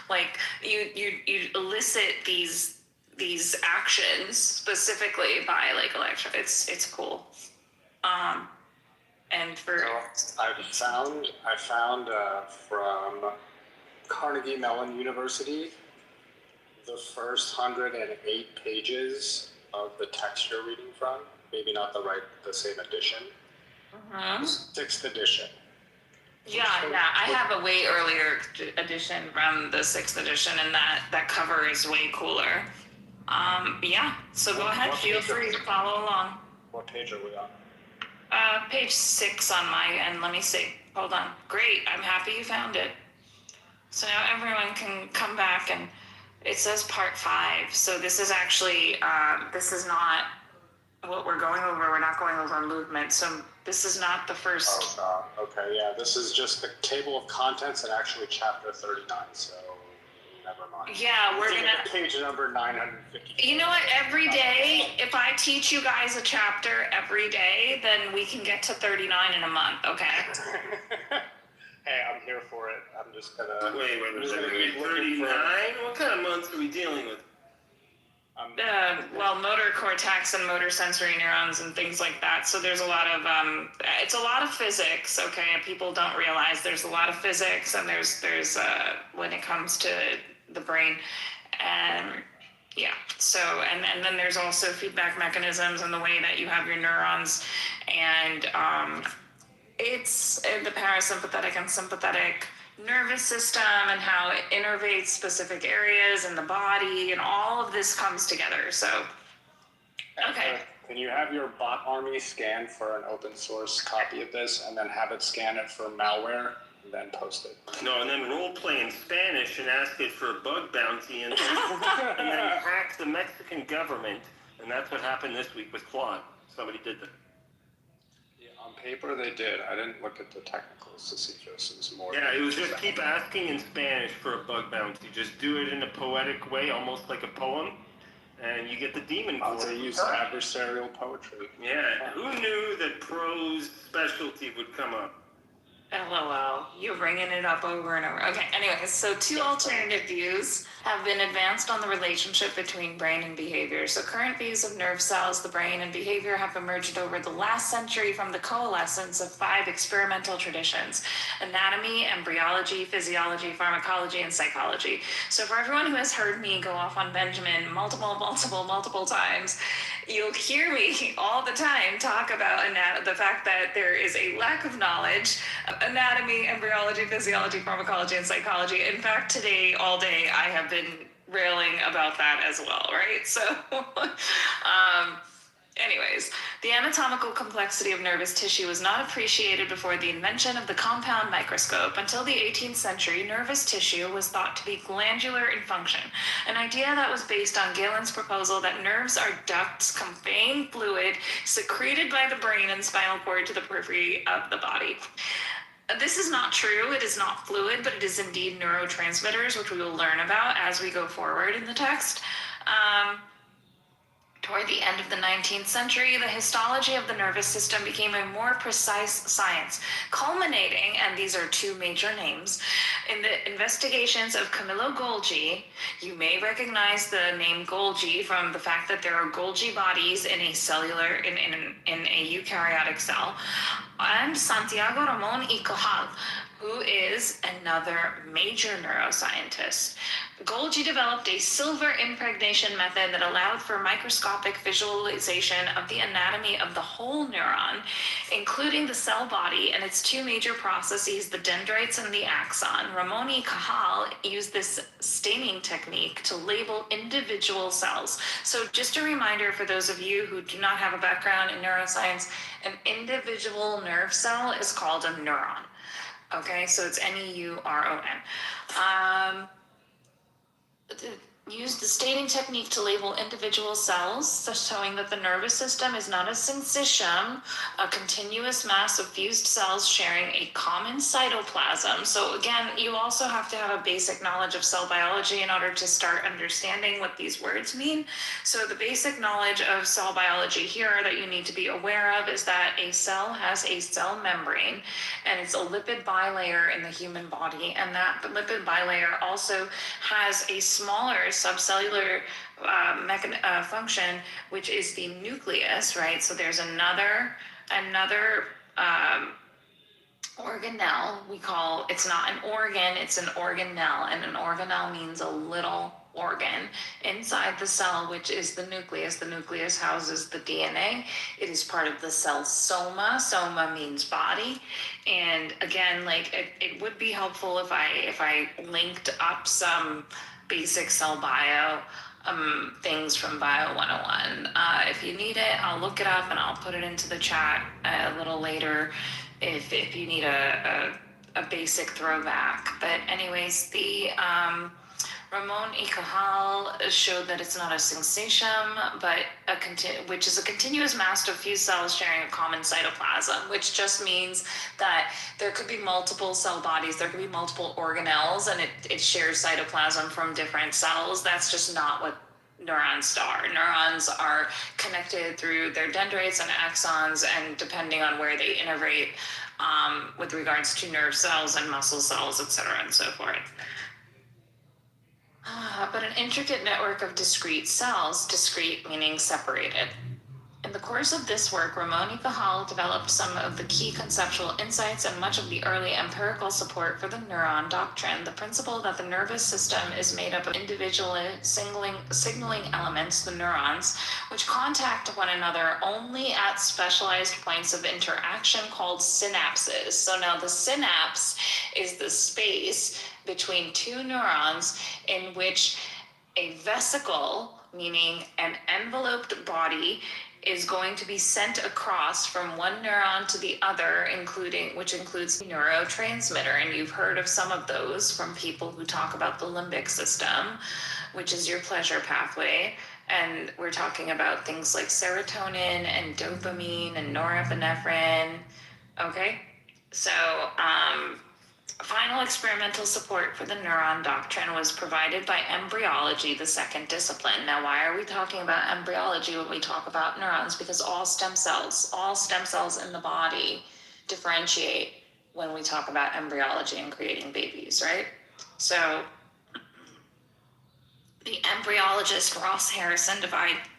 like you'd elicit these actions specifically by like electro. It's cool. And for I found from Carnegie Mellon University the first 108 pages of the text you're reading from. Maybe not the same edition. Sixth edition. Yeah, I have a way earlier edition from the 6th edition, and that cover is way cooler. Yeah, so go ahead, feel free to follow along. What page are we on? Page 6 on my end. Let me see. Hold on. Great. I'm happy you found it. So now everyone can come back, and it says part 5. So this is actually, this is not what we're going over. We're not going over movement. So this is not the first. Oh, okay. Yeah, this is just the table of contents and actually chapter 39. So never mind. Yeah, we're gonna page number 950. You know what? Every day, if I teach you guys a chapter every day, then we can get to 39 in a month. Okay. Hey, I'm here for it. I'm just gonna. Wait. 39? What kind of months are we dealing with? Well, motor cortex and motor sensory neurons and things like that. So there's a lot of it's a lot of physics. Okay, people don't realize there's a lot of physics, and there's when it comes to the brain, and yeah. So and then there's also feedback mechanisms and the way that you have your neurons, and it's the parasympathetic and sympathetic nervous system and how it innervates specific areas in the body, and all of this comes together. So, okay. Can you have your bot army scan for an open source copy of this, and then have it scan it for malware, and then post it? No, and then role play in Spanish and ask it for a bug bounty, and then hack the Mexican government. And that's what happened this week with Claude. Somebody did that. Yeah, I'm paper they did. I didn't look at the technicals to see if this is more. Yeah, it was just keep asking in Spanish for a bug bounty. Just do it in a poetic way, almost like a poem, and you get the demon core. They use adversarial poetry. Yeah, who knew that prose specialty would come up? LOL. You're bringing it up over and over. Okay, anyways, so two alternative views have been advanced on the relationship between brain and behavior. So current views of nerve cells, the brain, and behavior have emerged over the last century from the coalescence of 5 experimental traditions: anatomy, embryology, physiology, pharmacology, and psychology. So for everyone who has heard me go off on Benjamin multiple times, you'll hear me all the time talk about the fact that there is a lack of knowledge of anatomy, embryology, physiology, pharmacology, and psychology. In fact, today, all day, I have been railing about that as well, right? So, anyways, the anatomical complexity of nervous tissue was not appreciated before the invention of the compound microscope. Until the 18th century, nervous tissue was thought to be glandular in function, an idea that was based on Galen's proposal that nerves are ducts conveying fluid secreted by the brain and spinal cord to the periphery of the body. This is not true. It is not fluid, but it is indeed neurotransmitters, which we will learn about as we go forward in the text. Toward the end of the 19th century, the histology of the nervous system became a more precise science, culminating, and these are 2 major names, in the investigations of Camillo Golgi. You may recognize the name Golgi from the fact that there are Golgi bodies in a eukaryotic cell, and Santiago Ramon y Cajal, who is another major neuroscientist. Golgi developed a silver impregnation method that allowed for microscopic visualization of the anatomy of the whole neuron, including the cell body and its 2 major processes, the dendrites and the axon. Ramon y Cajal used this staining technique to label individual cells. So just a reminder for those of you who do not have a background in neuroscience, an individual nerve cell is called a neuron. Okay, so it's Neuron. Used the staining technique to label individual cells, showing that the nervous system is not a syncytium, a continuous mass of fused cells sharing a common cytoplasm. So again, you also have to have a basic knowledge of cell biology in order to start understanding what these words mean. So the basic knowledge of cell biology here that you need to be aware of is that a cell has a cell membrane, and it's a lipid bilayer in the human body, and that lipid bilayer also has a smaller subcellular function, which is the nucleus, right? So there's another organelle. It's not an organ, it's an organelle, and an organelle means a little organ inside the cell, which is the nucleus. The nucleus houses the DNA. It is part of the cell soma. Soma means body. And again, like it would be helpful if I linked up some basic cell bio things from Bio 101. If you need it, I'll look it up and I'll put it into the chat a little later if you need a basic throwback. But anyways, the Ramon y Cajal showed that it's not a syncytium, but which is a continuous mass of fused cells sharing a common cytoplasm, which just means that there could be multiple cell bodies, there could be multiple organelles, and it shares cytoplasm from different cells. That's just not what neurons are. Neurons are connected through their dendrites and axons, and depending on where they innervate with regards to nerve cells and muscle cells, etc., and so forth. But an intricate network of discrete cells, discrete meaning separated. In the course of this work, Ramon y Cajal developed some of the key conceptual insights and much of the early empirical support for the neuron doctrine, the principle that the nervous system is made up of individual signaling elements, the neurons, which contact one another only at specialized points of interaction called synapses. So now the synapse is the space between 2 neurons in which a vesicle, meaning an enveloped body, is going to be sent across from one neuron to the other, which includes neurotransmitter. And you've heard of some of those from people who talk about the limbic system, which is your pleasure pathway. And we're talking about things like serotonin and dopamine and norepinephrine, Okay, so final experimental support for the neuron doctrine was provided by embryology, the second discipline. Now, why are we talking about embryology when we talk about neurons? Because all stem cells in the body differentiate when we talk about embryology and creating babies, right? So the embryologist Ross Harrison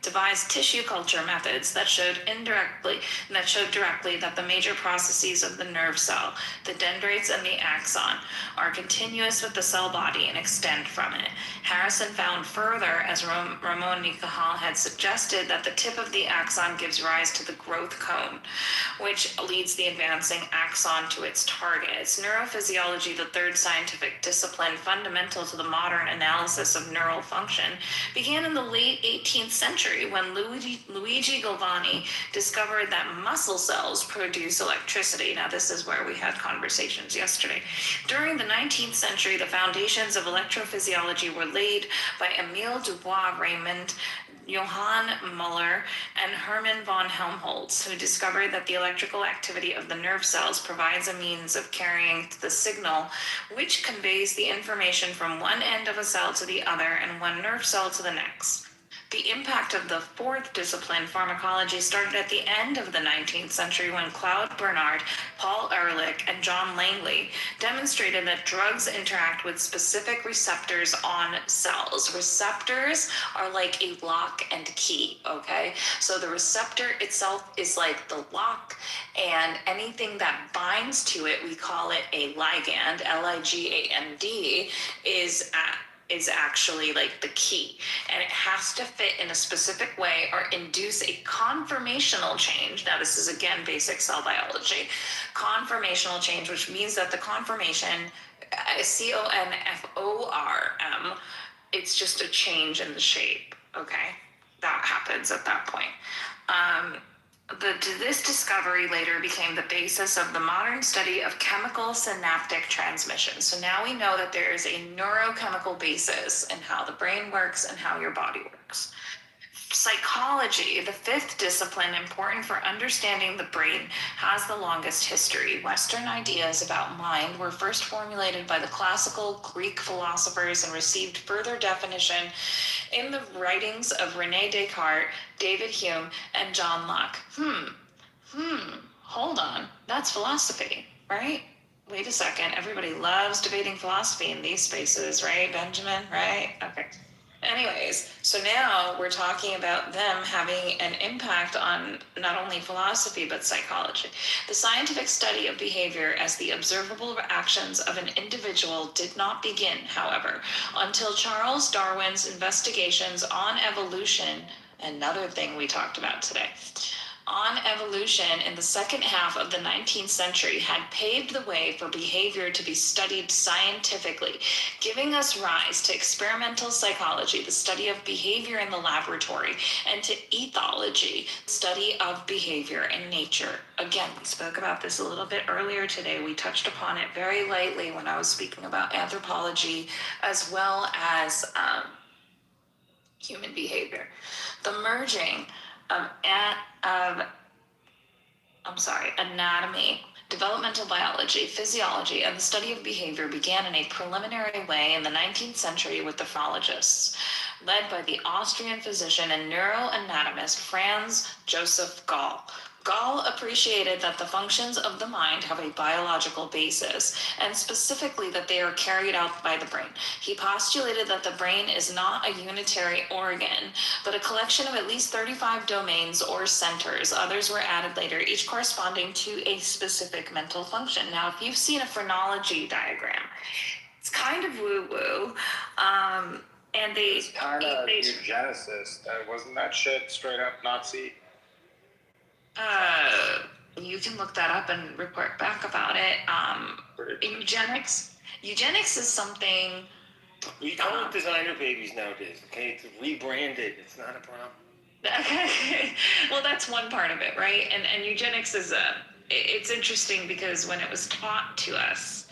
devised tissue culture methods that showed directly that the major processes of the nerve cell, the dendrites and the axon, are continuous with the cell body and extend from it. Harrison found further, as Ramon y Cajal had suggested, that the tip of the axon gives rise to the growth cone, which leads the advancing axon to its target. It's neurophysiology, the third scientific discipline fundamental to the modern analysis of neural function, began in the late 18th century when Luigi Galvani discovered that muscle cells produce electricity. Now, this is where we had conversations yesterday. During the 19th century, the foundations of electrophysiology were laid by Emile Dubois-Raymond, Johann Müller, and Hermann von Helmholtz, who discovered that the electrical activity of the nerve cells provides a means of carrying the signal, which conveys the information from one end of a cell to the other and one nerve cell to the next. The impact of the fourth discipline, pharmacology, started at the end of the 19th century when Claude Bernard, Paul Ehrlich, and John Langley demonstrated that drugs interact with specific receptors on cells. Receptors are like a lock and key, okay? So the receptor itself is like the lock, and anything that binds to it, we call it a ligand, L-I-G-A-N-D, is actually like the key, and it has to fit in a specific way or induce a conformational change. Now, this is again basic cell biology. Conformational change, which means that the conformation, C-O-N-F-O-R-M, it's just a change in the shape, okay? That happens at that point. This discovery later became the basis of the modern study of chemical synaptic transmission. So now we know that there is a neurochemical basis in how the brain works and how your body works. Psychology, the fifth discipline important for understanding the brain, has the longest history. Western ideas about mind were first formulated by the classical Greek philosophers and received further definition in the writings of René Descartes, David Hume, and John Locke. Hold on, that's philosophy, right? Wait a second, everybody loves debating philosophy in these spaces, right, Benjamin, right? Okay. Anyways, so now we're talking about them having an impact on not only philosophy, but psychology. The scientific study of behavior as the observable actions of an individual did not begin, however, until Charles Darwin's investigations on evolution, another thing we talked about today, on evolution in the second half of the 19th century had paved the way for behavior to be studied scientifically, giving us rise to experimental psychology, the study of behavior in the laboratory, and to ethology, study of behavior in nature. Again, we spoke about this a little bit earlier today. We touched upon it very lightly when I was speaking about anthropology as well as human behavior. The merging of anatomy, developmental biology, physiology, and the study of behavior began in a preliminary way in the 19th century with the nephrologists, led by the Austrian physician and neuroanatomist Franz Joseph Gall. Gall appreciated that the functions of the mind have a biological basis, and specifically that they are carried out by the brain. He postulated that the brain is not a unitary organ, but a collection of at least 35 domains or centers. Others were added later, each corresponding to a specific mental function. Now, if you've seen a phrenology diagram, it's kind of woo-woo, and It's kind of eugenicist. Wasn't that shit straight up Nazi? You can look that up and report back about it. Eugenics is something. We call it designer babies nowadays, okay? It's rebranded. It's not a problem. Okay. Well, that's one part of it, right? And eugenics is it's interesting because when it was taught to us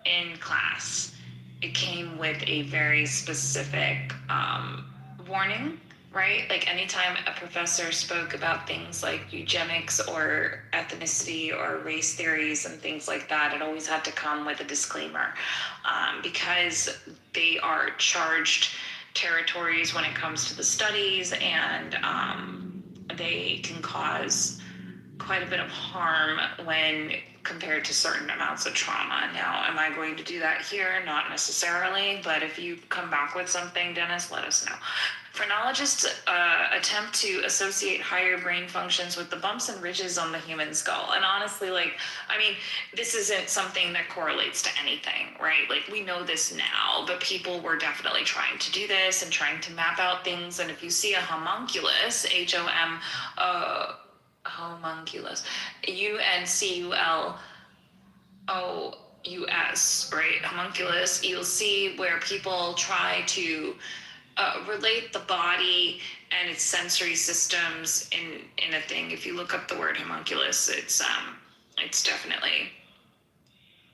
in class, it came with a very specific warning, right? Like anytime a professor spoke about things like eugenics or ethnicity or race theories and things like that, it always had to come with a disclaimer, because they are charged territories when it comes to the studies, and they can cause quite a bit of harm when compared to certain amounts of trauma. Now, am I going to do that here? Not necessarily, but if you come back with something, Dennis, let us know. Phrenologists attempt to associate higher brain functions with the bumps and ridges on the human skull. And honestly, like, I mean, this isn't something that correlates to anything, right? Like, we know this now, but people were definitely trying to do this and trying to map out things. And if you see a homunculus, homunculus, UNCULOUS, right? Homunculus, you'll see where people try to relate the body and its sensory systems in a thing. If you look up the word homunculus, it's definitely,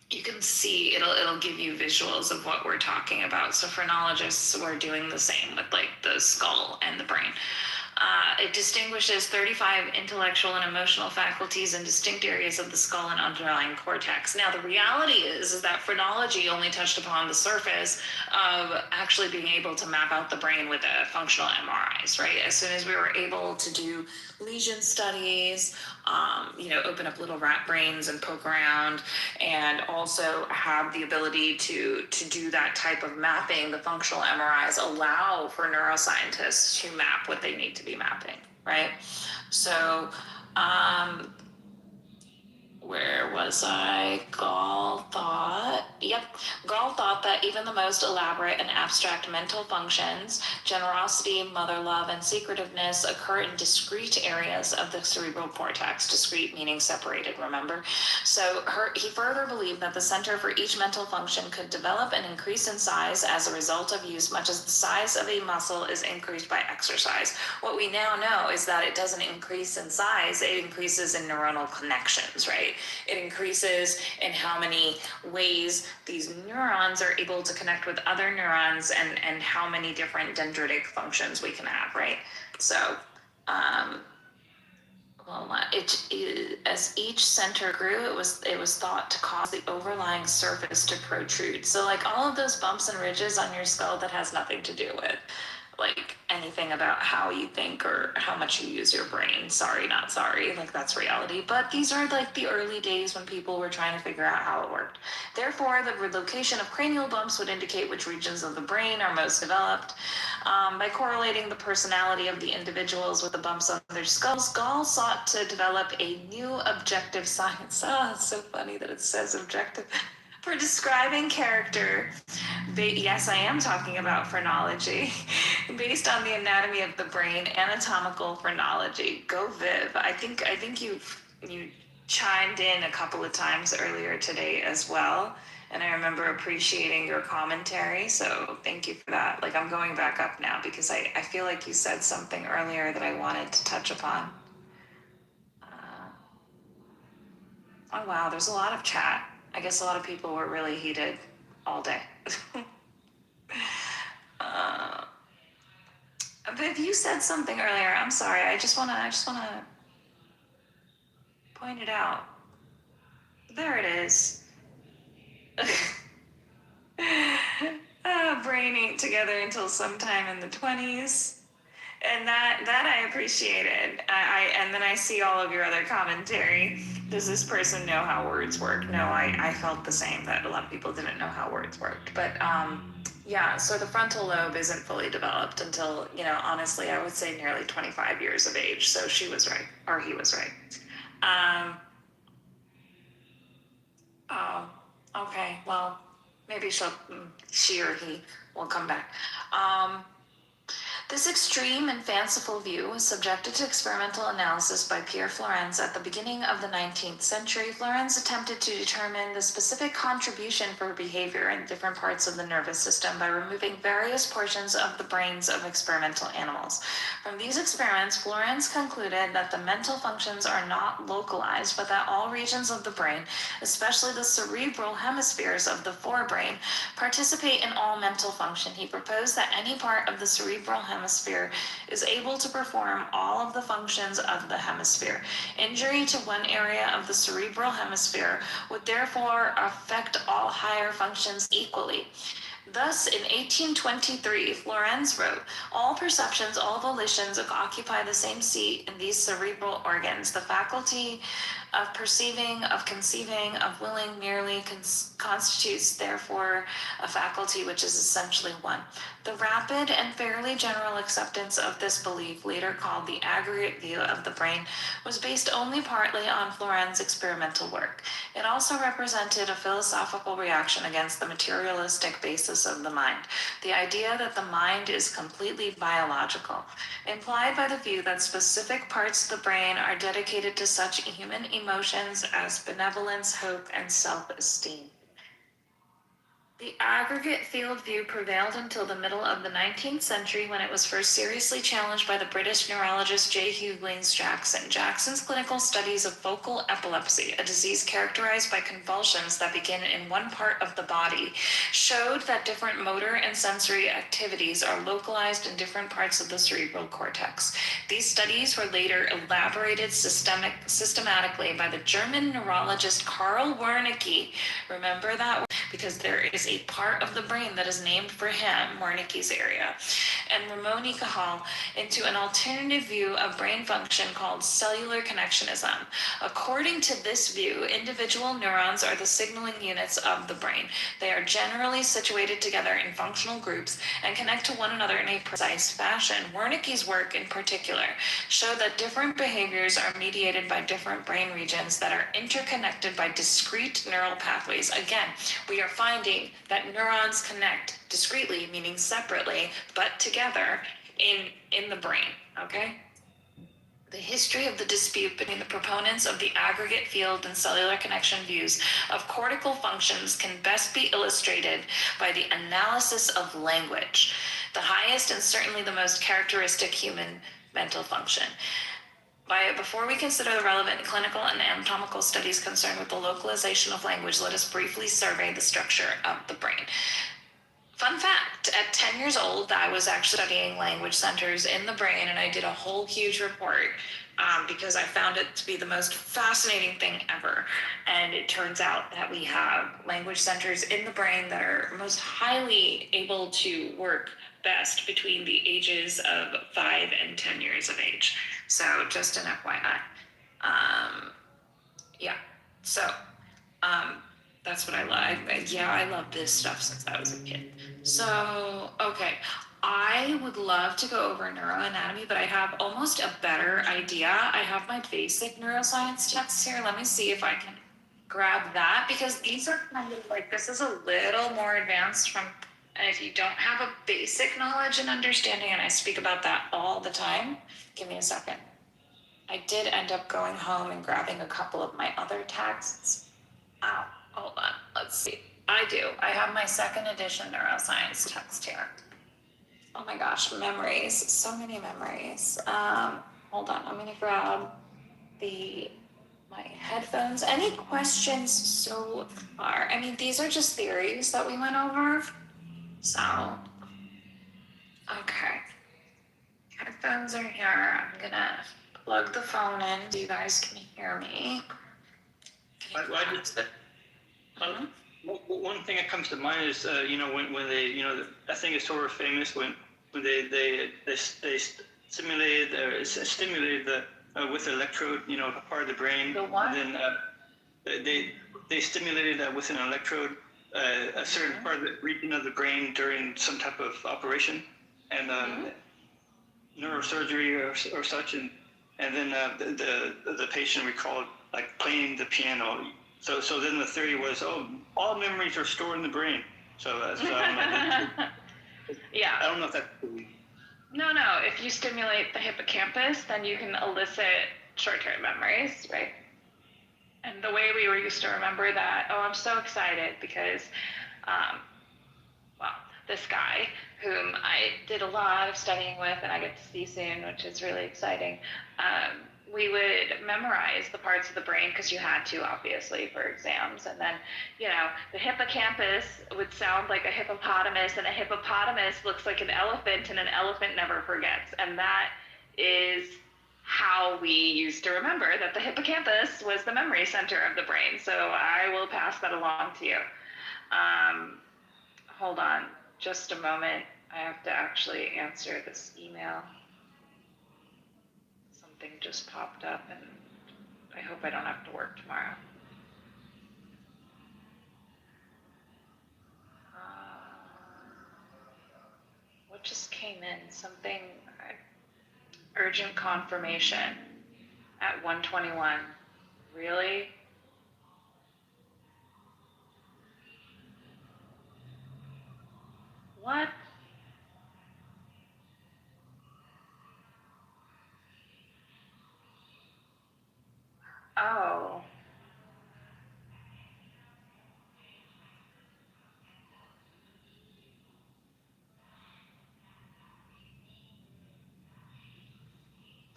you can see it'll give you visuals of what we're talking about. So phrenologists were doing the same with like the skull and the brain. It distinguishes 35 intellectual and emotional faculties in distinct areas of the skull and underlying cortex. Now, the reality is that phrenology only touched upon the surface of actually being able to map out the brain with functional MRIs, right? As soon as we were able to do lesion studies, open up little rat brains and poke around, and also have the ability to do that type of mapping, the functional MRIs allow for neuroscientists to map what they need to be mapping, right? So, where was I? Gall thought that even the most elaborate and abstract mental functions, generosity, mother love, and secretiveness, occur in discrete areas of the cerebral cortex. Discrete meaning separated, remember? So he further believed that the center for each mental function could develop and increase in size as a result of use, much as the size of a muscle is increased by exercise. What we now know is that it doesn't increase in size, it increases in neuronal connections, right? It increases in how many ways these neurons are able to connect with other neurons, and how many different dendritic functions we can have, right? So, as each center grew, it was thought to cause the overlying surface to protrude. So, like, all of those bumps and ridges on your skull, that has nothing to do with like anything about how you think or how much you use your brain. Sorry, not sorry. Like, that's reality. But these are like the early days when people were trying to figure out how it worked. Therefore, the location of cranial bumps would indicate which regions of the brain are most developed. By correlating the personality of the individuals with the bumps on their skulls, Gall sought to develop a new objective science. Oh, it's so funny that it says objective. For describing character, yes, I am talking about phrenology, based on the anatomy of the brain, anatomical phrenology. Go Viv. I think you chimed in a couple of times earlier today as well, and I remember appreciating your commentary, so thank you for that. Like, I'm going back up now because I feel like you said something earlier that I wanted to touch upon. Oh wow, there's a lot of chat. I guess a lot of people were really heated all day. Viv, you said something earlier. I'm sorry. I just wanna point it out. There it is. Brain ain't together until sometime in the 20s. And that I appreciated. And then I see all of your other commentary. Does this person know how words work? No, I felt the same, that a lot of people didn't know how words worked. But yeah, so the frontal lobe isn't fully developed until, honestly, I would say nearly 25 years of age. So she was right, or he was right. Oh, okay. Well, maybe she or he will come back. This extreme and fanciful view was subjected to experimental analysis by Pierre Flourens at the beginning of the 19th century. Flourens attempted to determine the specific contribution for behavior in different parts of the nervous system by removing various portions of the brains of experimental animals. From these experiments, Flourens concluded that the mental functions are not localized, but that all regions of the brain, especially the cerebral hemispheres of the forebrain, participate in all mental function. He proposed that any part of the cerebral hemisphere hemisphere is able to perform all of the functions of the hemisphere. Injury to one area of the cerebral hemisphere would therefore affect all higher functions equally. Thus, in 1823, Florenz wrote, all perceptions, all volitions occupy the same seat in these cerebral organs. The faculty of perceiving, of conceiving, of willing merely constitutes, therefore, a faculty which is essentially one. The rapid and fairly general acceptance of this belief, later called the aggregate view of the brain, was based only partly on Florenz's experimental work. It also represented a philosophical reaction against the materialistic basis of the mind, the idea that the mind is completely biological, implied by the view that specific parts of the brain are dedicated to such human emotions as benevolence, hope, and self-esteem. The aggregate field view prevailed until the middle of the 19th century, when it was first seriously challenged by the British neurologist J. Hugh Jackson. Jackson's clinical studies of focal epilepsy, a disease characterized by convulsions that begin in one part of the body, showed that different motor and sensory activities are localized in different parts of the cerebral cortex. These studies were later elaborated systematically by the German neurologist Karl Wernicke. Remember that? Because there is a part of the brain that is named for him, Wernicke's area, and Ramon Cajal, into an alternative view of brain function called cellular connectionism. According to this view, individual neurons are the signaling units of the brain. They are generally situated together in functional groups and connect to one another in a precise fashion. Wernicke's work in particular showed that different behaviors are mediated by different brain regions that are interconnected by discrete neural pathways. Again, we are finding that neurons connect discretely, meaning separately, but together in the brain, okay? The history of the dispute between the proponents of the aggregate field and cellular connection views of cortical functions can best be illustrated by the analysis of language, the highest and certainly the most characteristic human mental function. Before we consider the relevant clinical and anatomical studies concerned with the localization of language, let us briefly survey the structure of the brain. Fun fact, at 10 years old, I was actually studying language centers in the brain, and I did a whole huge report because I found it to be the most fascinating thing ever. And it turns out that we have language centers in the brain that are most highly able to work best between the ages of 5 and 10 years of age. So just an FYI. Yeah, so that's what I love. I love this stuff since I was a kid. So, okay, I would love to go over neuroanatomy, but I have almost a better idea. I have my basic neuroscience texts here. Let me see if I can grab that, because these are kind of like, this is a little more advanced from, and if you don't have a basic knowledge and understanding, and I speak about that all the time, give me a second. I did end up going home and grabbing a couple of my other texts. Oh, hold on, let's see. I do. I have my second edition neuroscience text here. Oh my gosh, memories, so many memories. Hold on, I'm gonna grab my headphones. Any questions so far? I mean, these are just theories that we went over. So, okay. Headphones are here. I'm gonna plug the phone in so you guys can hear me. One thing that comes to mind is, when they, I think it's sort of famous when they stimulated the with an electrode, a part of the brain. The what? And then they stimulated with an electrode a certain part of the region of the brain during some type of operation, and neurosurgery or such, and then the patient recalled like playing the piano. So then the theory was, all memories are stored in the brain. So I don't know. Yeah. I don't know if that's. No. If you stimulate the hippocampus, then you can elicit short-term memories, right? And the way we were used to remember that, I'm so excited because, this guy whom I did a lot of studying with and I get to see soon, which is really exciting, we would memorize the parts of the brain because you had to, obviously, for exams. And then, the hippocampus would sound like a hippopotamus, and a hippopotamus looks like an elephant, and an elephant never forgets. And that is how we used to remember that the hippocampus was the memory center of the brain. So I will pass that along to you. Hold on just a moment. I have to actually answer this email. Something just popped up, and I hope I don't have to work tomorrow. What just came in? Something, urgent confirmation at 1:21. Really? What? Oh.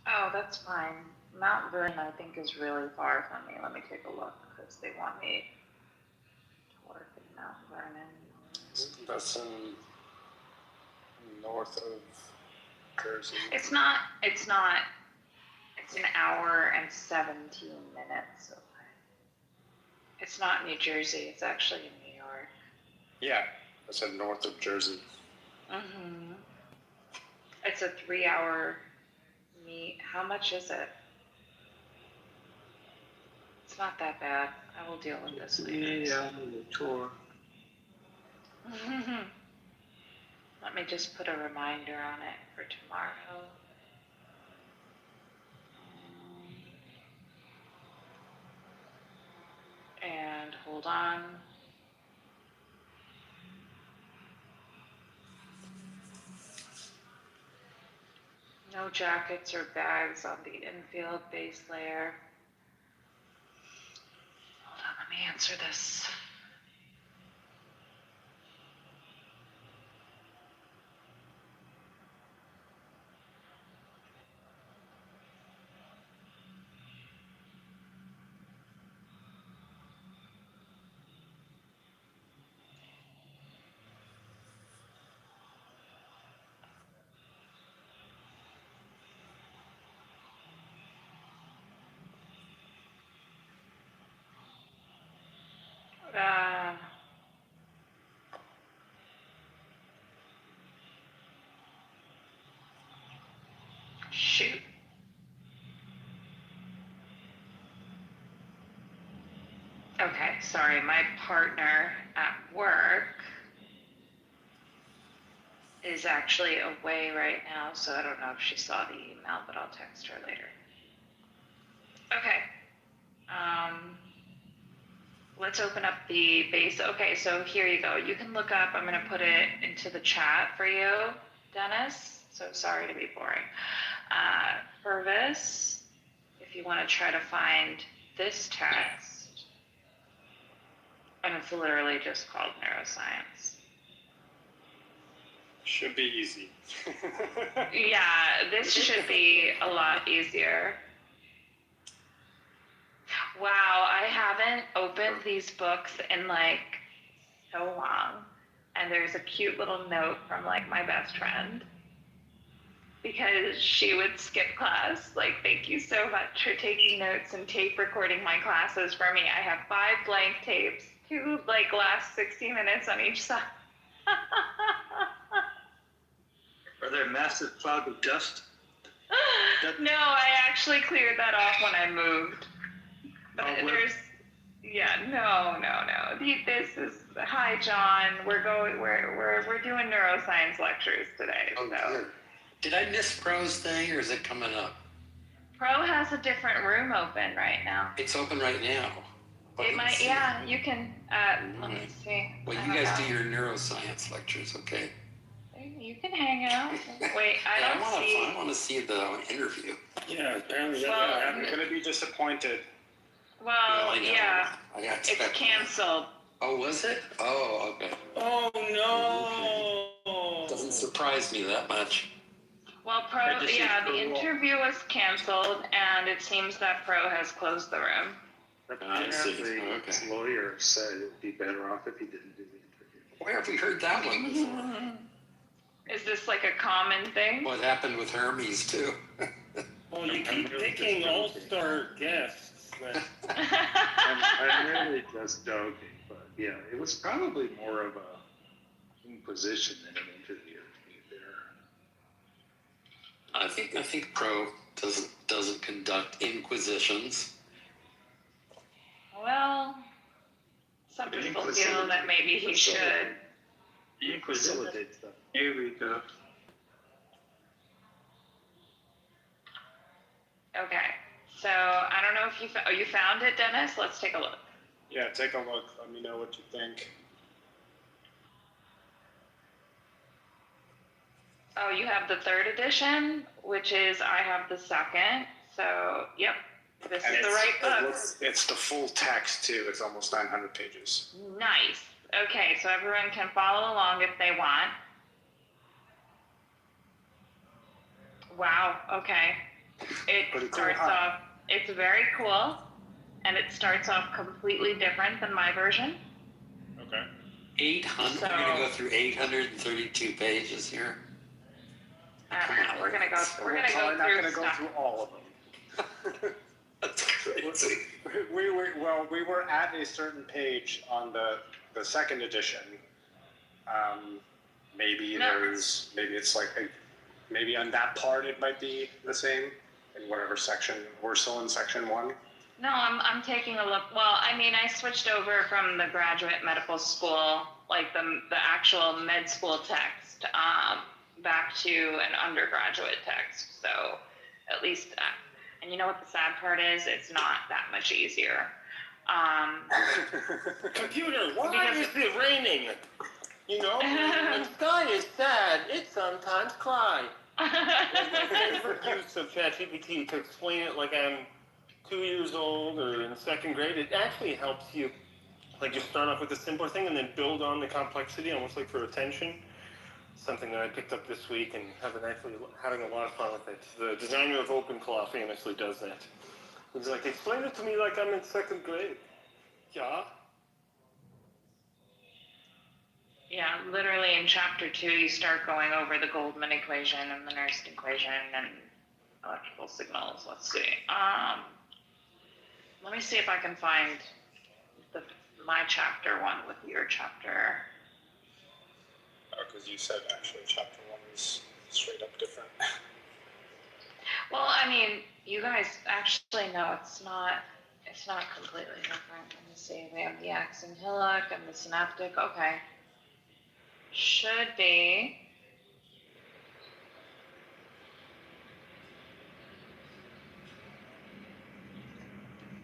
Oh, that's fine. Mount Vernon, I think, is really far from me. Let me take a look, because they want me to work in Mount Vernon. That's in north of Jersey. It's not. It's an hour and 17 minutes away. It's not New Jersey. It's actually in New York. Yeah, I said north of Jersey. Mm-hmm. It's a 3-hour meet. How much is it? It's not that bad. I will deal with this later. Yeah, the tour. Mm-hmm. Let me just put a reminder on it for tomorrow. And hold on. No jackets or bags on the infield base layer. Hold on, let me answer this. Shoot. Okay, sorry, my partner at work is actually away right now, so I don't know if she saw the email, but I'll text her later. Okay. Let's open up the base. Okay, so here you go. You can look up, I'm going to put it into the chat for you, Dennis. So sorry to be boring. Purvis, if you want to try to find this text, and it's literally just called neuroscience. Should be easy. Yeah, this should be a lot easier. Wow, I haven't opened these books in like so long. And there's a cute little note from like my best friend, because she would skip class. Like, thank you so much for taking notes and tape recording my classes for me. I have 5 blank tapes, 2 like last 60 minutes on each side. Are there massive clouds of dust? No, I actually cleared that off when I moved. But there's, no. This is, hi John. We're doing neuroscience lectures today. Oh, so. good. Did I miss Pro's thing, or is it coming up? Pro has a different room open right now. It's open right now. It might, you can, let me see. Well, you guys do your neuroscience lectures, okay? You can hang out. Wait, I want to see the interview. Yeah, apparently I'm going to be disappointed. Well, yeah. I got it's canceled. Oh, was it? Oh, okay. Oh, no. Doesn't doesn't surprise me that much. Well, the interview was canceled, and it seems that Pro has closed the room. Apparently, his lawyer said it'd be better off if he didn't do the interview. Where have we heard that one before? Is this like a common thing? What happened with Hermes, too? Well, you keep picking all-star guests. I'm really just joking, but yeah, it was probably more of a inquisition than an interview, to be fair. I think Pro doesn't conduct inquisitions. Well, some people feel that maybe he should. The Inquisition. Here we go. Okay, so I don't know if you found it, Dennis? Let's take a look. Yeah, take a look. Let me know what you think. Oh, you have the 3rd edition, which is, I have the 2nd. So, yep, this is the right book. It's the full text, too. It's almost 900 pages. Nice. Okay, so everyone can follow along if they want. Wow, okay. It's very cool, and it starts off completely different than my version. Okay. 800, we're going to go through 832 pages here. We're gonna go through all of them. That's crazy. We were at a certain page on the 2nd edition. Maybe on that part it might be the same in whatever section. We're still in section 1. No, I'm taking a look. Well, I mean, I switched over from the graduate medical school, like the actual med school text, back to an undergraduate text. So at least, and you know what the sad part is? It's not that much easier. Computer, why is it raining? You know, when the sky is sad, it sometimes cries. My favorite use of ChatGPT to explain it like I'm 2 years old or in 2nd grade, it actually helps you like just start off with a simpler thing and then build on the complexity, almost like for attention. Something that I picked up this week and having a lot of fun with it. The designer of OpenClaw famously does that. He's like, explain it to me like I'm in 2nd grade. Yeah. Yeah, literally in chapter 2, you start going over the Goldman equation and the Nernst equation and electrical signals. Let's see. Let me see if I can find my chapter 1 with your chapter. Because you said actually chapter 1 is straight up different. Well, I mean, you guys actually know it's not completely different. Let me see. We have the axon hillock and the synaptic. Okay. Should be.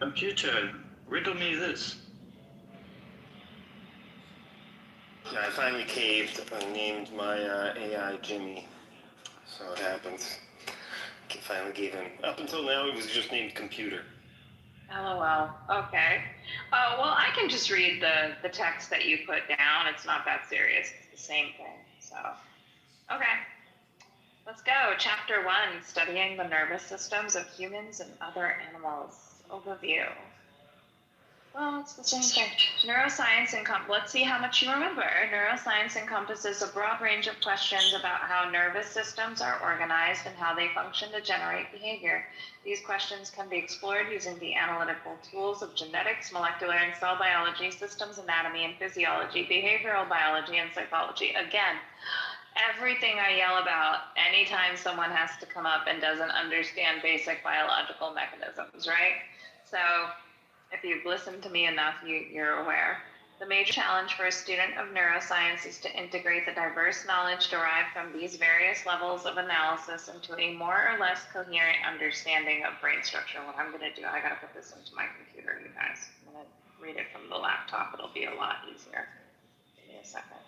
Computer, riddle me this. Yeah, I finally caved and named my AI Jimmy. So it happens. I finally gave him. Up until now, he was just named Computer. LOL. Okay. Well, I can just read the text that you put down. It's not that serious. It's the same thing. So, okay. Let's go. Chapter 1, Studying the Nervous Systems of Humans and Other Animals. Overview. Well, it's the same thing. Neuroscience let's see how much you remember. Neuroscience encompasses a broad range of questions about how nervous systems are organized and how they function to generate behavior. These questions can be explored using the analytical tools of genetics, molecular and cell biology, systems anatomy and physiology, behavioral biology, and psychology. Again, everything I yell about anytime someone has to come up and doesn't understand basic biological mechanisms, right? So if you've listened to me enough, you're aware. The major challenge for a student of neuroscience is to integrate the diverse knowledge derived from these various levels of analysis into a more or less coherent understanding of brain structure. What I'm going to do, I got to put this into my computer, you guys. I'm going to read it from the laptop. It'll be a lot easier. Give me a second.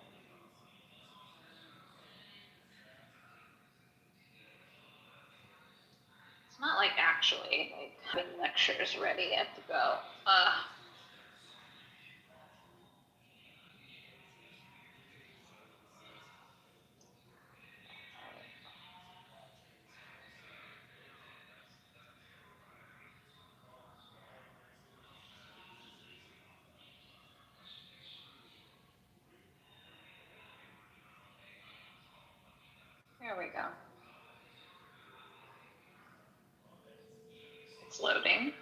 It's not like actually like having lectures ready at the go. There we go. It's loading.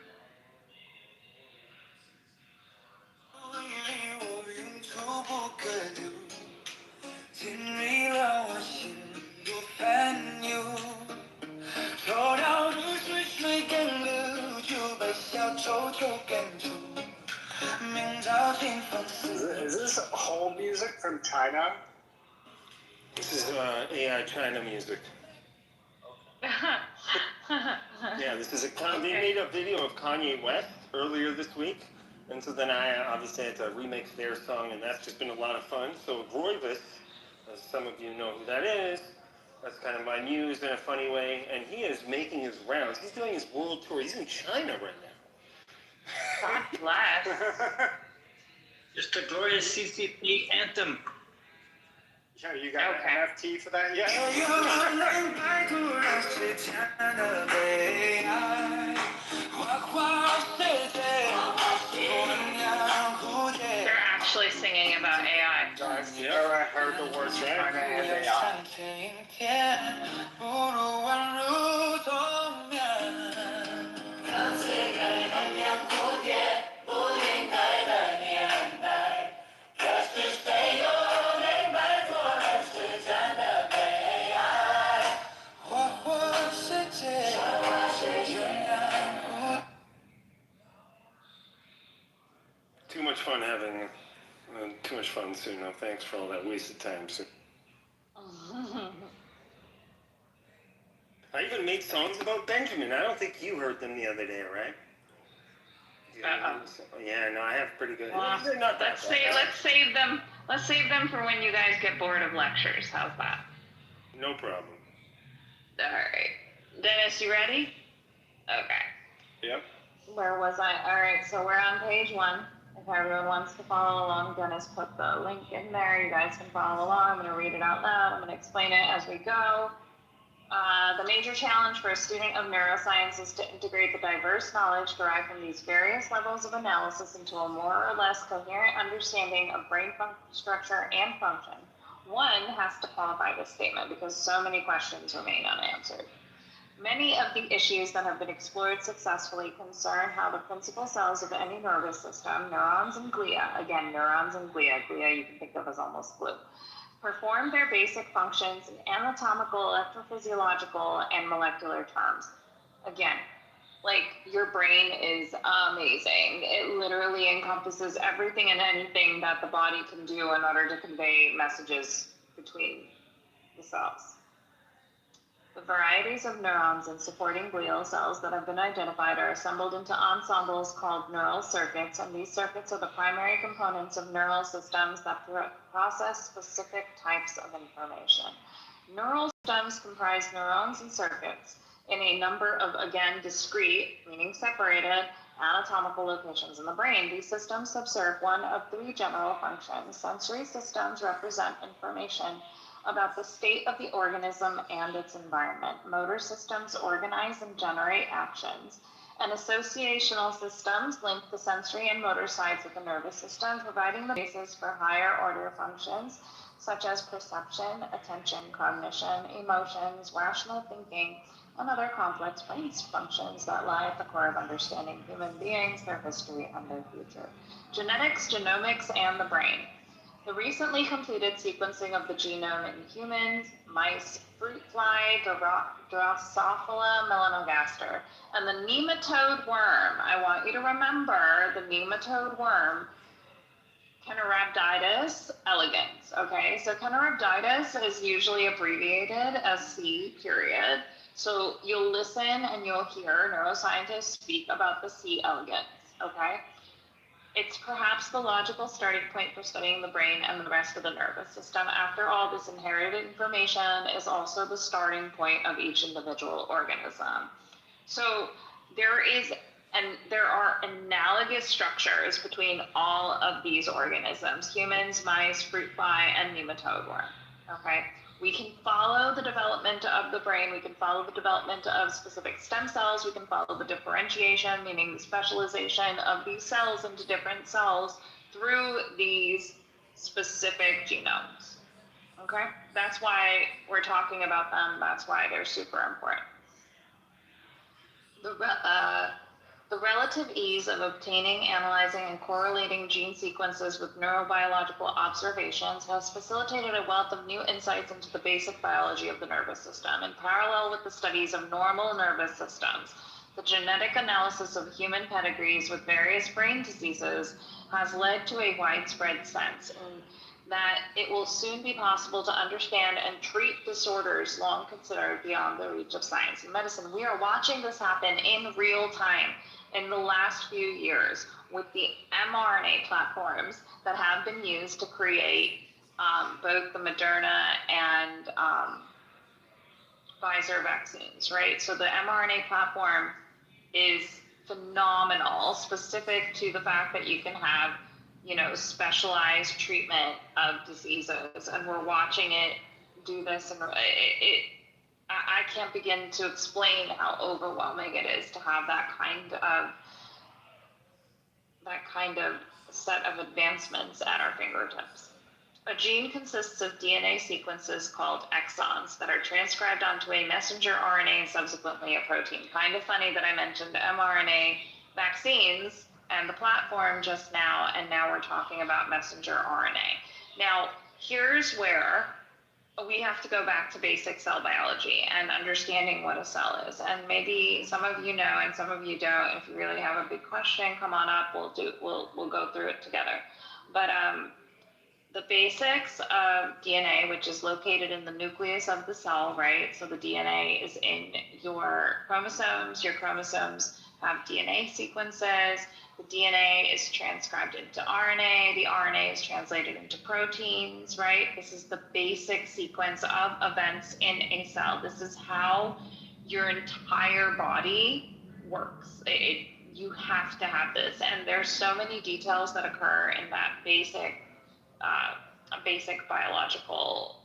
Is this whole music from China? This is AI China music. Yeah, this is they made a video of Kanye West earlier this week, and so then I obviously had to remix their song, and that's just been a lot of fun. So Royvis, as some of you know who that is, that's kind of my muse in a funny way, and he is making his rounds. He's doing his world tour. He's in China right now. God bless. Just a glorious CCP anthem. Yeah, you got an NFT for that yet? They're actually singing about AI. I've never heard the word China and AI. Too much fun having, too much fun, Suno. Thanks for all that wasted time, Suno. I even made songs about Benjamin. I don't think you heard them the other day, right? Yeah, no, I have pretty good. They're not that bad. Let's save them for when you guys get bored of lectures. How's that? No problem. All right. Dennis, you ready? Okay. Yep. Where was I? All right, so we're on page 1. If everyone wants to follow along, Dennis put the link in there. You guys can follow along. I'm going to read it out loud. I'm going to explain it as we go. The major challenge for a student of neuroscience is to integrate the diverse knowledge derived from these various levels of analysis into a more or less coherent understanding of brain structure and function. One has to qualify this statement because so many questions remain unanswered. Many of the issues that have been explored successfully concern how the principal cells of any nervous system, neurons and glia, again, neurons and glia you can think of as almost glue, perform their basic functions in anatomical, electrophysiological, and molecular terms. Again, like your brain is amazing. It literally encompasses everything and anything that the body can do in order to convey messages between the cells. The varieties of neurons and supporting glial cells that have been identified are assembled into ensembles called neural circuits, and these circuits are the primary components of neural systems that process specific types of information. Neural systems comprise neurons and circuits in a number of, again, discrete, meaning separated, anatomical locations in the brain. These systems subserve one of 3 general functions. Sensory systems represent information about the state of the organism and its environment. Motor systems organize and generate actions. And associational systems link the sensory and motor sides of the nervous system, providing the basis for higher order functions such as perception, attention, cognition, emotions, rational thinking, and other complex brain functions that lie at the core of understanding human beings, their history, and their future. Genetics, genomics, and the brain. The recently completed sequencing of the genome in humans, mice, fruit fly, Drosophila melanogaster, and the nematode worm. I want you to remember the nematode worm, Caenorhabditis elegans, okay? So Caenorhabditis is usually abbreviated as C, period. So you'll listen and you'll hear neuroscientists speak about the C. elegans, okay? It's perhaps the logical starting point for studying the brain and the rest of the nervous system. After all, this inherited information is also the starting point of each individual organism. So there are analogous structures between all of these organisms: humans, mice, fruit fly, and nematode worm, okay? We can follow the development of the brain, we can follow the development of specific stem cells, we can follow the differentiation, meaning the specialization of these cells into different cells through these specific genomes. Okay? That's why we're talking about them. That's why they're super important. The relative ease of obtaining, analyzing, and correlating gene sequences with neurobiological observations has facilitated a wealth of new insights into the basic biology of the nervous system. In parallel with the studies of normal nervous systems, the genetic analysis of human pedigrees with various brain diseases has led to a widespread sense that it will soon be possible to understand and treat disorders long considered beyond the reach of science and medicine. We are watching this happen in real time in the last few years with the mRNA platforms that have been used to create both the Moderna and Pfizer vaccines, right? So the mRNA platform is phenomenal, specific to the fact that you can have, you know, specialized treatment of diseases, and we're watching it do this, and I can't begin to explain how overwhelming it is to have that kind of set of advancements at our fingertips. A gene consists of DNA sequences called exons that are transcribed onto a messenger RNA and subsequently a protein. Kind of funny that I mentioned mRNA vaccines and the platform just now, and now we're talking about messenger RNA. Now, here's where we have to go back to basic cell biology and understanding what a cell is. And maybe some of you know and some of you don't. If you really have a big question, come on up. We'll go through it together. But the basics of DNA, which is located in the nucleus of the cell, right? So the DNA is in your chromosomes. Your chromosomes have DNA sequences. The DNA is transcribed into RNA. The RNA is translated into proteins, right? This is the basic sequence of events in a cell. This is how your entire body works. You have to have this. And there's so many details that occur in that basic biological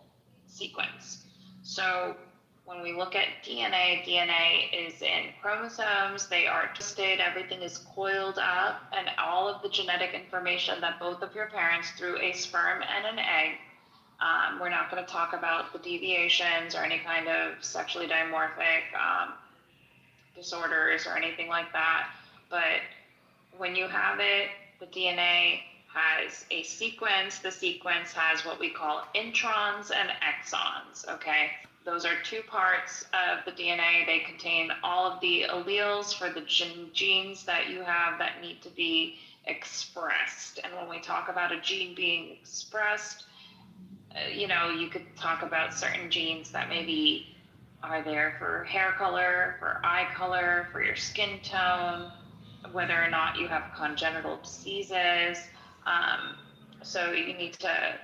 sequence. So when we look at DNA is in chromosomes, they are twisted, everything is coiled up, and all of the genetic information that both of your parents through a sperm and an egg, we're not going to talk about the deviations or any kind of sexually dimorphic disorders or anything like that, but when you have it, the DNA has a sequence. The sequence has what we call introns and exons, okay? Those are two parts of the DNA. They contain all of the alleles for the genes that you have that need to be expressed. And when we talk about a gene being expressed, you know, you could talk about certain genes that maybe are there for hair color, for eye color, for your skin tone, whether or not you have congenital diseases. So you need to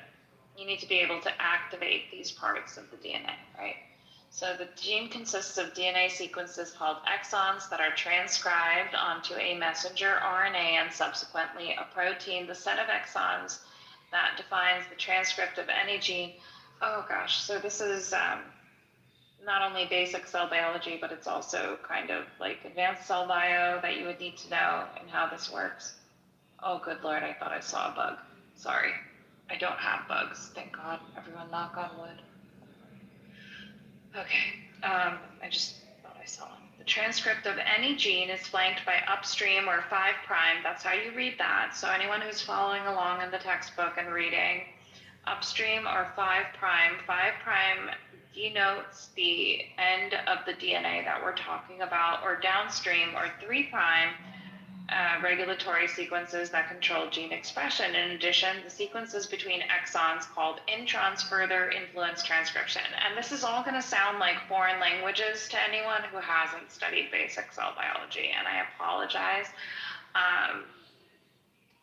be able to activate these parts of the DNA, right? So the gene consists of DNA sequences called exons that are transcribed onto a messenger RNA and subsequently a protein. The set of exons that defines the transcript of any gene. Oh gosh, so this is not only basic cell biology, but it's also kind of like advanced cell bio that you would need to know and how this works. Oh, good Lord, I thought I saw a bug. Sorry, I don't have bugs, thank God. Everyone knock on wood. Okay, I just thought I saw one. The transcript of any gene is flanked by upstream or 5', that's how you read that. So anyone who's following along in the textbook and reading, upstream or 5', 5' denotes the end of the DNA that we're talking about, or downstream or 3', regulatory sequences that control gene expression. In addition, the sequences between exons called introns further influence transcription. And this is all going to sound like foreign languages to anyone who hasn't studied basic cell biology, and I apologize.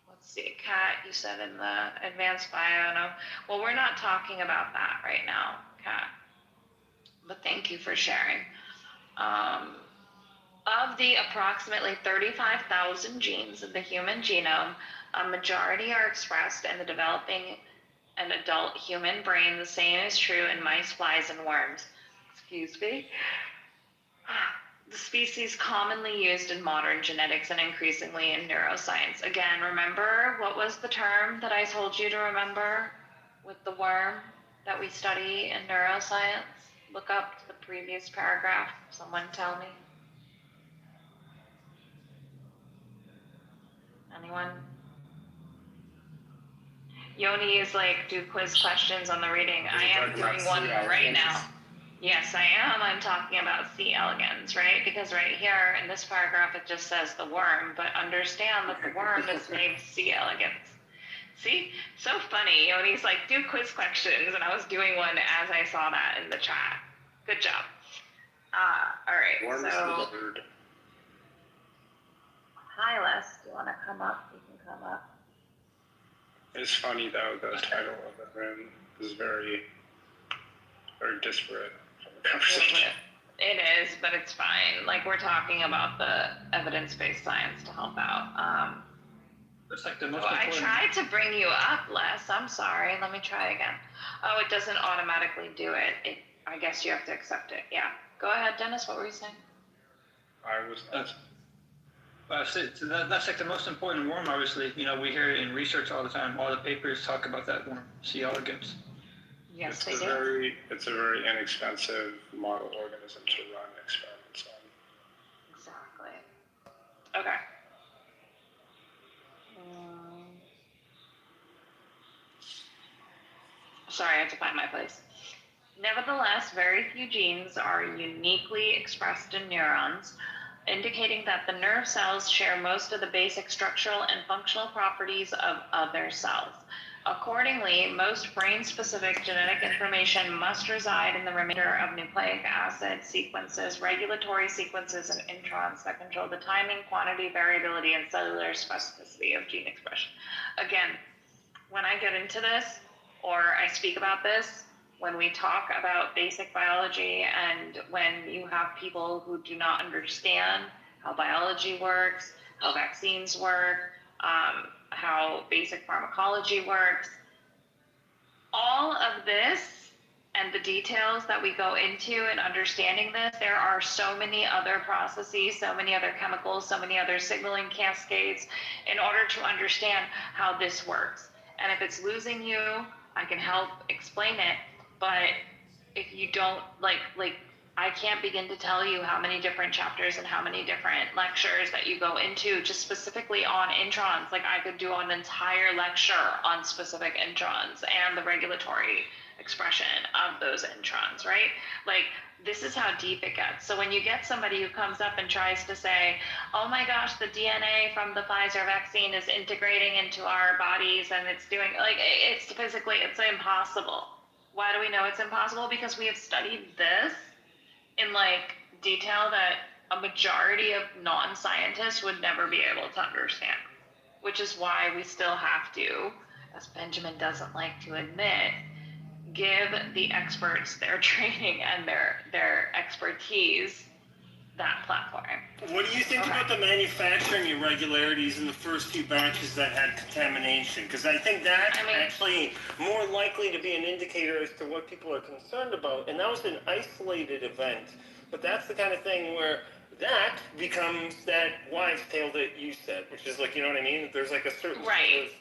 Let's see, Kat, you said in the advanced bio, no? Well, we're not talking about that right now, Kat, but thank you for sharing. Of the approximately 35,000 genes in the human genome, a majority are expressed in the developing and adult human brain. The same is true in mice, flies, and worms. Excuse me. The species commonly used in modern genetics and increasingly in neuroscience. Again, remember what was the term that I told you to remember with the worm? that we study in neuroscience? Look up the previous paragraph. Someone tell me. Anyone? Yoni is like, do quiz questions on the reading. I am doing one right now. Yes, I am. I'm talking about C. elegans, right? Because right here in this paragraph, it just says the worm, but understand that the worm is named C. elegans. See? So funny. Yoni's like, do quiz questions, and I was doing one as I saw that in the chat. Good job. All right. Worm is so, the bird. hi, Les. Do you want to come up? You can come up. It's funny though, the title of the room is very, very disparate from the conversation. It is, but it's fine. Like, we're talking about the evidence-based science to help out. It's like the most I important. tried to bring you up, Les. I'm sorry. Let me try again. Oh, it doesn't automatically do it. I guess you have to accept it. Yeah. Go ahead, Dennis. What were you saying? I was. So that's like the most important worm, obviously. You know, we hear it in research all the time. All the papers talk about that worm, C. elegans. Yes, It's a very inexpensive model organism to run experiments on. Exactly. Okay. Sorry, I have to find my place. Nevertheless, very few genes are uniquely expressed in neurons, indicating that the nerve cells share most of the basic structural and functional properties of other cells. Accordingly, most brain-specific genetic information must reside in the remainder of nucleic acid sequences, regulatory sequences, and introns that control the timing, quantity, variability, and cellular specificity of gene expression. Again, when I get into this, or I speak about this, when we talk about basic biology and when you have people who do not understand how biology works, how vaccines work, how basic pharmacology works, all of this and the details that we go into in understanding this, there are so many other processes, so many other chemicals, so many other signaling cascades in order to understand how this works. And if it's losing you, I can help explain it. But if you don't, like I can't begin to tell you how many different chapters and how many different lectures that you go into just specifically on introns. Like, I could do an entire lecture on specific introns and the regulatory expression of those introns, right? Like, this is how deep it gets. So when you get somebody who comes up and tries to say, oh my gosh, the DNA from the Pfizer vaccine is integrating into our bodies and it's doing, like, it's physically, it's impossible. Why do we know it's impossible? Because we have studied this in like detail that a majority of non-scientists would never be able to understand, which is why we still have to, as Benjamin doesn't like to admit, give the experts their training and their expertise that platform. What do you think about the manufacturing irregularities in the first few batches that had contamination? Because I think that's actually more likely to be an indicator as to what people are concerned about. And that was an isolated event. But that's the kind of thing where that becomes that wives' tale that you said, which is like, you know what I mean? There's like a certain right.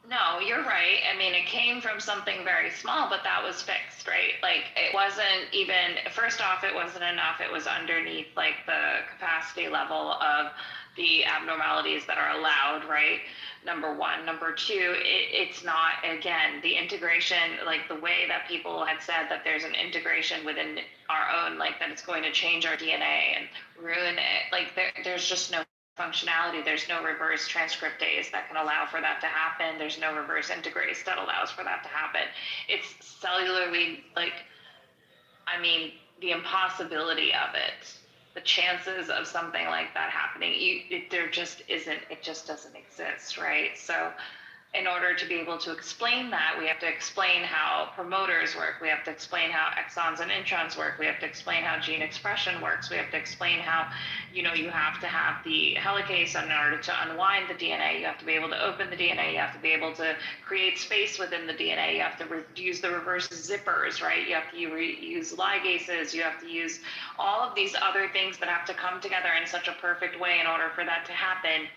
No, you're right. I mean, it came from something very small, but that was fixed, right? Like, it wasn't even, first off, it wasn't enough. It was underneath, like, the capacity level of the abnormalities that are allowed, right? Number one. Number two, it's not, again, the integration, like, the way that people had said that there's an integration within our own, like, that it's going to change our DNA and ruin it. Like, there's just no functionality. There's no reverse transcriptase that can allow for that to happen. There's no reverse integrase that allows for that to happen. It's cellularly, like, I mean, the impossibility of it, the chances of something like that happening, there just isn't, it just doesn't exist, right? So in order to be able to explain that, we have to explain how promoters work. We have to explain how exons and introns work. We have to explain how gene expression works. We have to explain how, you know, you have to have the helicase in order to unwind the DNA. You have to be able to open the DNA. You have to be able to create space within the DNA. You have to use the reverse zippers, right? You have to use ligases. You have to use all of these other things that have to come together in such a perfect way in order for that to happen.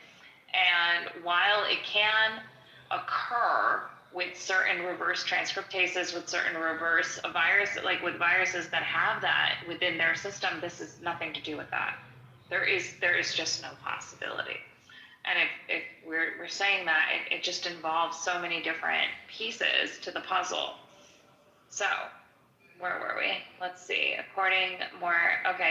And while it can occur with certain reverse transcriptases, with certain reverse virus, like with viruses that have that within their system, this is nothing to do with that. There is just no possibility. And if we're saying that, it just involves so many different pieces to the puzzle. So where were we? Let's see.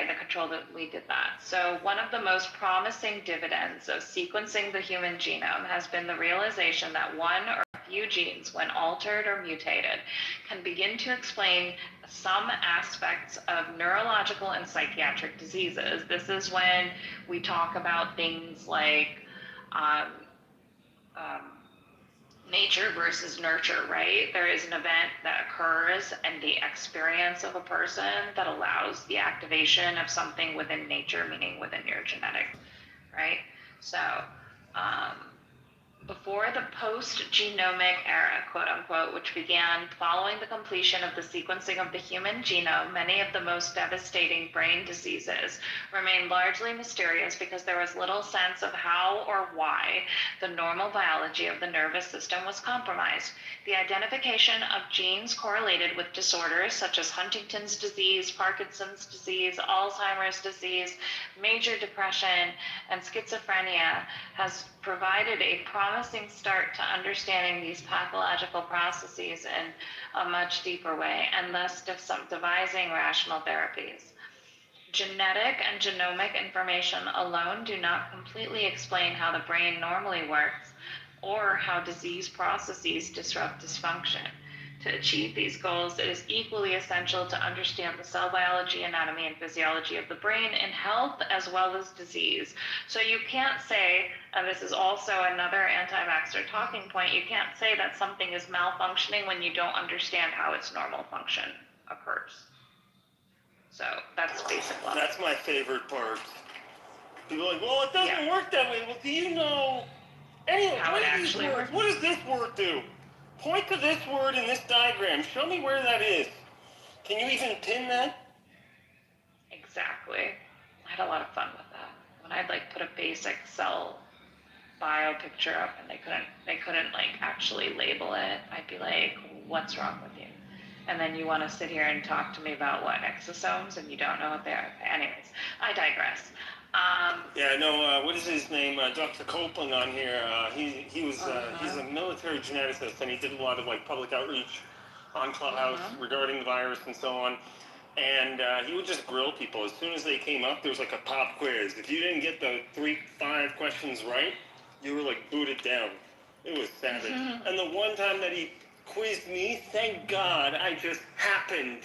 The control that we did that. So one of the most promising dividends of sequencing the human genome has been the realization that one or a few genes, when altered or mutated, can begin to explain some aspects of neurological and psychiatric diseases. This is when we talk about things like nature versus nurture, right? There is an event that occurs and the experience of a person that allows the activation of something within nature, meaning within your genetics, right? So, before the post-genomic era, quote unquote, which began following the completion of the sequencing of the human genome, many of the most devastating brain diseases remained largely mysterious because there was little sense of how or why the normal biology of the nervous system was compromised. The identification of genes correlated with disorders such as Huntington's disease, Parkinson's disease, Alzheimer's disease, major depression, and schizophrenia has provided a promising start to understanding these pathological processes in a much deeper way, and thus devising rational therapies. Genetic and genomic information alone do not completely explain how the brain normally works or how disease processes disrupt dysfunction. To achieve these goals, it is equally essential to understand the cell biology, anatomy, and physiology of the brain in health as well as disease. So you can't say, and this is also another anti-vaxxer talking point, you can't say that something is malfunctioning when you don't understand how its normal function occurs. So that's basic level. That's my favorite part. People are like, well, it doesn't work that way. Well, do you know? Anyway, How it actually works? What does this word do? Point to this word in this diagram. Show me where that is. Can you even pin that? Exactly. I had a lot of fun with that. When I'd like put a basic cell bio picture up and they couldn't like actually label it, I'd be like, what's wrong with you? And then you want to sit here and talk to me about what exosomes and you don't know what they are. Anyways, I digress. What is his name? Dr. Copeland on here. He's a military geneticist, and he did a lot of like public outreach on Clubhouse regarding the virus and so on. And he would just grill people as soon as they came up. There was like a pop quiz. If you didn't get the 3-5 questions right, you were like booted down. It was savage. And the one time that he quizzed me, thank God, I just happened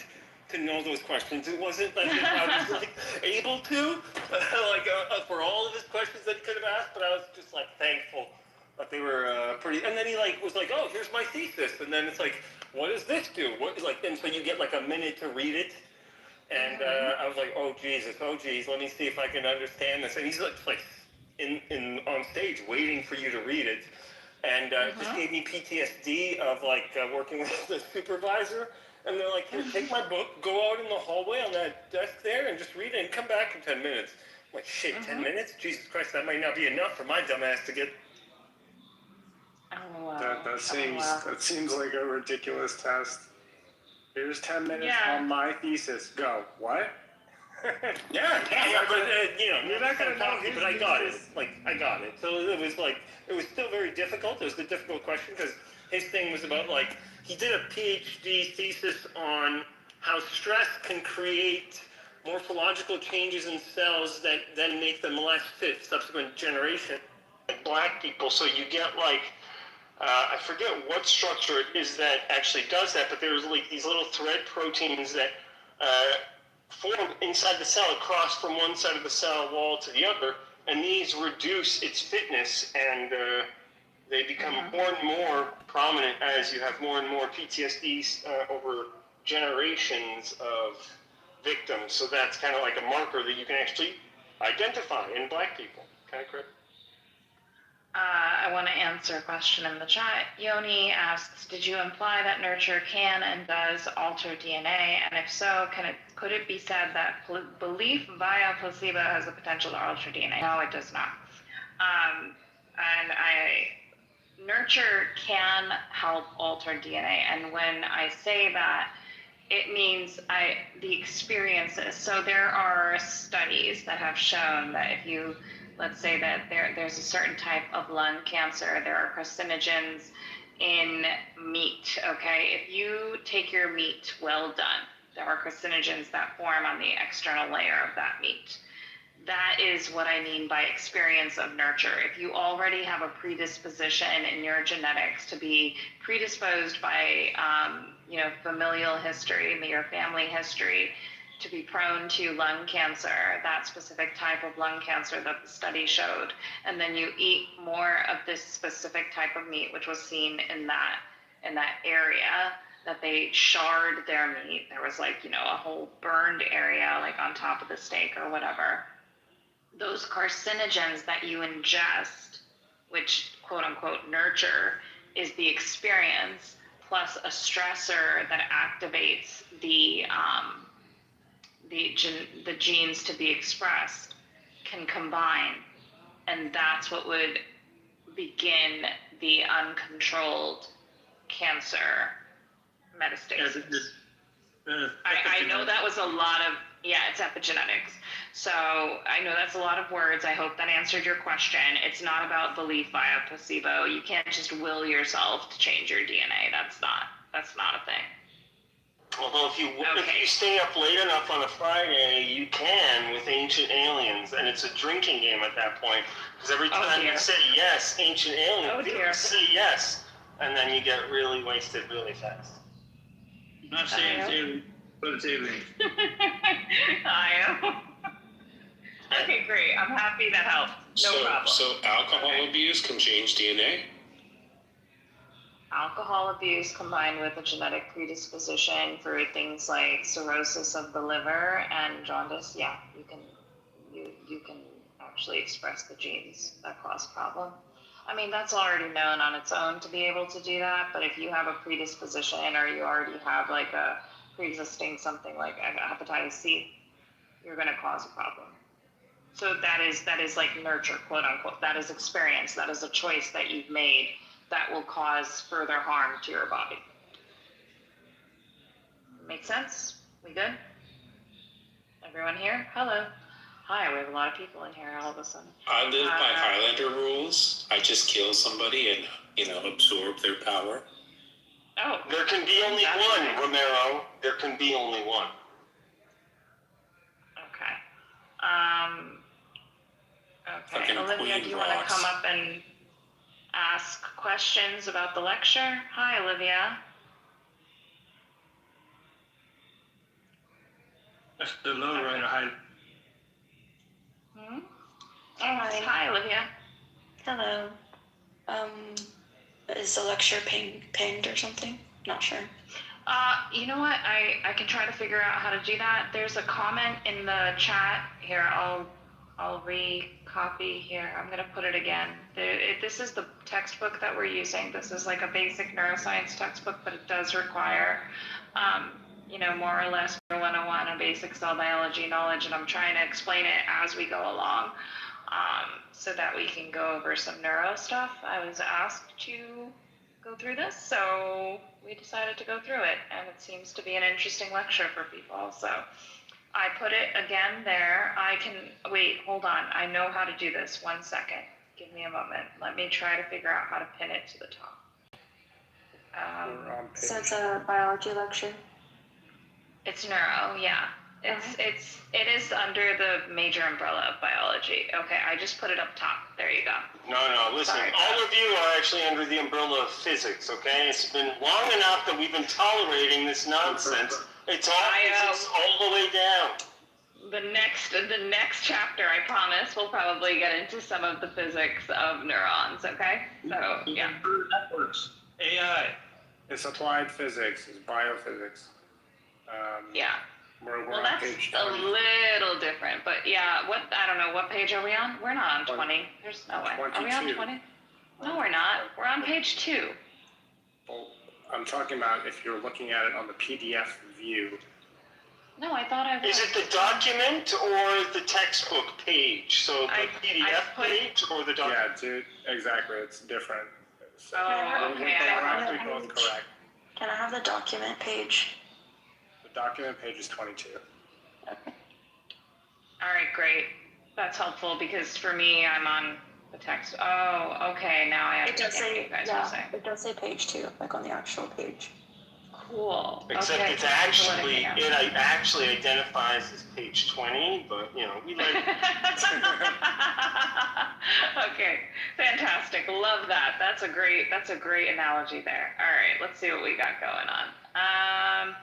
to know those questions. It wasn't like I was like able to, for all of his questions that he could have asked, but I was just like thankful that they were pretty. And then he was like, oh, here's my thesis, and then it's like, what does this do? And so you get like a minute to read it, and I was like, oh geez, let me see if I can understand this. And he's like in on stage waiting for you to read it, and it just gave me PTSD of working with the supervisor. And they're like, here, take my book, go out in the hallway on that desk there and just read it and come back in 10 minutes. I'm like, shit, 10 minutes? Jesus Christ, that might not be enough for my dumb ass to get... That seems like a ridiculous test. Here's 10 minutes on my thesis. Go. What? but you're not going to know, but I got it. I got it. So it was still very difficult. It was a difficult question because his thing was about he did a PhD thesis on how stress can create morphological changes in cells that then make them less fit subsequent generation. Black people, so you get I forget what structure it is that actually does that, but there's these little thread proteins that form inside the cell across from one side of the cell wall to the other, and these reduce its fitness and they become more and more prominent as you have more and more PTSD over generations of victims. So that's kind of like a marker that you can actually identify in Black people. Kind of correct? I want to answer a question in the chat. Yoni asks, did you imply that nurture can and does alter DNA? And if so, could it be said that belief via placebo has the potential to alter DNA? No, it does not. And nurture can help alter DNA. And when I say that, it means the experiences. So there are studies that have shown that if you, let's say that there's a certain type of lung cancer, there are carcinogens in meat, okay? If you take your meat well done, there are carcinogens that form on the external layer of that meat. That is what I mean by experience of nurture. If you already have a predisposition in your genetics to be predisposed by, familial history, your family history, to be prone to lung cancer, that specific type of lung cancer that the study showed, and then you eat more of this specific type of meat, which was seen in that area, that they charred their meat. There was a whole burned area on top of the steak or whatever. Those carcinogens that you ingest, which quote unquote nurture, is the experience plus a stressor that activates the genes to be expressed, can combine, and that's what would begin the uncontrolled cancer metastasis. I know that was a lot of, it's epigenetics. So I know that's a lot of words. I hope that answered your question. It's not about belief via placebo. You can't just will yourself to change your DNA. That's not a thing. Although if you stay up late enough on a Friday, you can with Ancient Aliens, and it's a drinking game at that point. Because every time you say yes, Ancient Aliens, say yes, and then you get really wasted really fast. I'm not saying it's alien, but it's alien. I am. Okay, great. I'm happy that helped. No problem. So alcohol abuse can change DNA? Alcohol abuse combined with a genetic predisposition for things like cirrhosis of the liver and jaundice, you can actually express the genes that cause problem. I mean, that's already known on its own to be able to do that, but if you have a predisposition or you already have a pre-existing something like hepatitis C, you're going to cause a problem. So that is like nurture, quote unquote. That is experience. That is a choice that you've made that will cause further harm to your body. Make sense? We good? Everyone here? Hello. Hi, we have a lot of people in here all of a sudden. I live by Highlander rules. I just kill somebody and, absorb their power. Oh. There can be only one, nice. Romero. There can be only one. Okay. Okay, Olivia, do you want to come up and ask questions about the lecture? Hi, Olivia. That's the low rider. Hi. All right. Hi, Olivia. Hello. Is the lecture pinged or something? Not sure. You know what? I can try to figure out how to do that. There's a comment in the chat here. I'll recopy here. I'm going to put it again. This is the textbook that we're using. This is like a basic neuroscience textbook, but it does require, more or less 101 and basic cell biology knowledge, and I'm trying to explain it as we go along, so that we can go over some neuro stuff. I was asked to go through this, so we decided to go through it, and it seems to be an interesting lecture for people, so I put it again there. Wait, hold on. I know how to do this. 1 second. Give me a moment. Let me try to figure out how to pin it to the top. So it's a biology lecture? It's neuro, yeah. It is under the major umbrella of biology. Okay, I just put it up top. There you go. No, listen. Sorry, all of you are actually under the umbrella of physics, okay? It's been long enough that we've been tolerating this nonsense. It's all physics all the way down. The next chapter, I promise, we'll probably get into some of the physics of neurons, okay? So, yeah. Networks, AI. It's applied physics, it's biophysics. Yeah. We're Well, on that's page a 20. little different, but yeah, I don't know, what page are we on? We're not on 20. There's no way. Are we on 20? No, we're not. We're on page 2. Well, I'm talking about if you're looking at it on the PDF view. No, I thought I was. Is it the document or the textbook page? So the PDF page or the document? Yeah, exactly. It's different. So They're both correct. Can I have the document page? The document page is 22. All right, great. That's helpful because for me, I'm on the text. Oh, okay. Now I It does understand what say, you guys are saying. it does say page 2, like on the actual page. Cool. Except okay, it's thanks for letting actually, me know. it actually identifies as page 20, but you know, we like. Okay, fantastic. Love that. That's a great analogy there. All right, let's see what we got going on.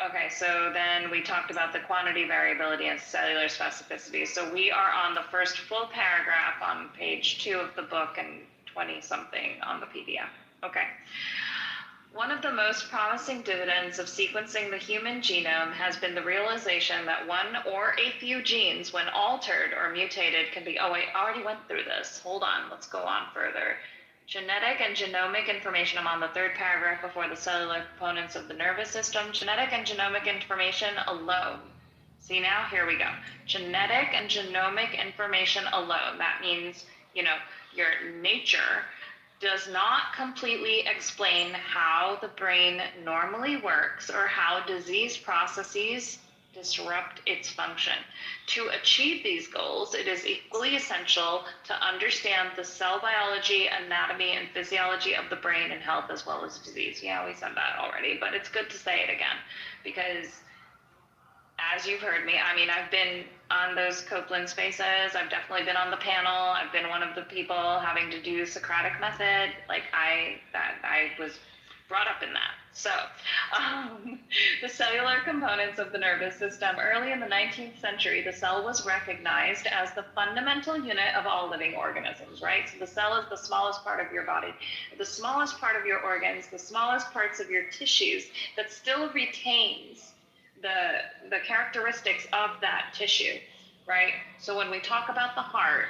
Okay, so then we talked about the quantity variability and cellular specificity. So we are on the first full paragraph on page 2 of the book and 20 something on the PDF. Okay. One of the most promising dividends of sequencing the human genome has been the realization that one or a few genes, when altered or mutated, can be, oh wait, I already went through this. Hold on, let's go on further. Genetic and genomic information. I'm on the third paragraph before the cellular components of the nervous system. Genetic and genomic information alone. See now, here we go. Genetic and genomic information alone. That means, you know, your nature does not completely explain how the brain normally works or how disease processes disrupt its function. To achieve these goals, it is equally essential to understand the cell biology, anatomy, and physiology of the brain in health as well as disease. Yeah, we said that already, but it's good to say it again because as you've heard me, I mean, I've been on those Copeland spaces. I've definitely been on the panel. I've been one of the people having to do Socratic method. Like I was brought up in that. So the cellular components of the nervous system. Early in the 19th century, the cell was recognized as the fundamental unit of all living organisms, right? So the cell is the smallest part of your body, the smallest part of your organs, the smallest parts of your tissues that still retains the characteristics of that tissue, right? So when we talk about the heart,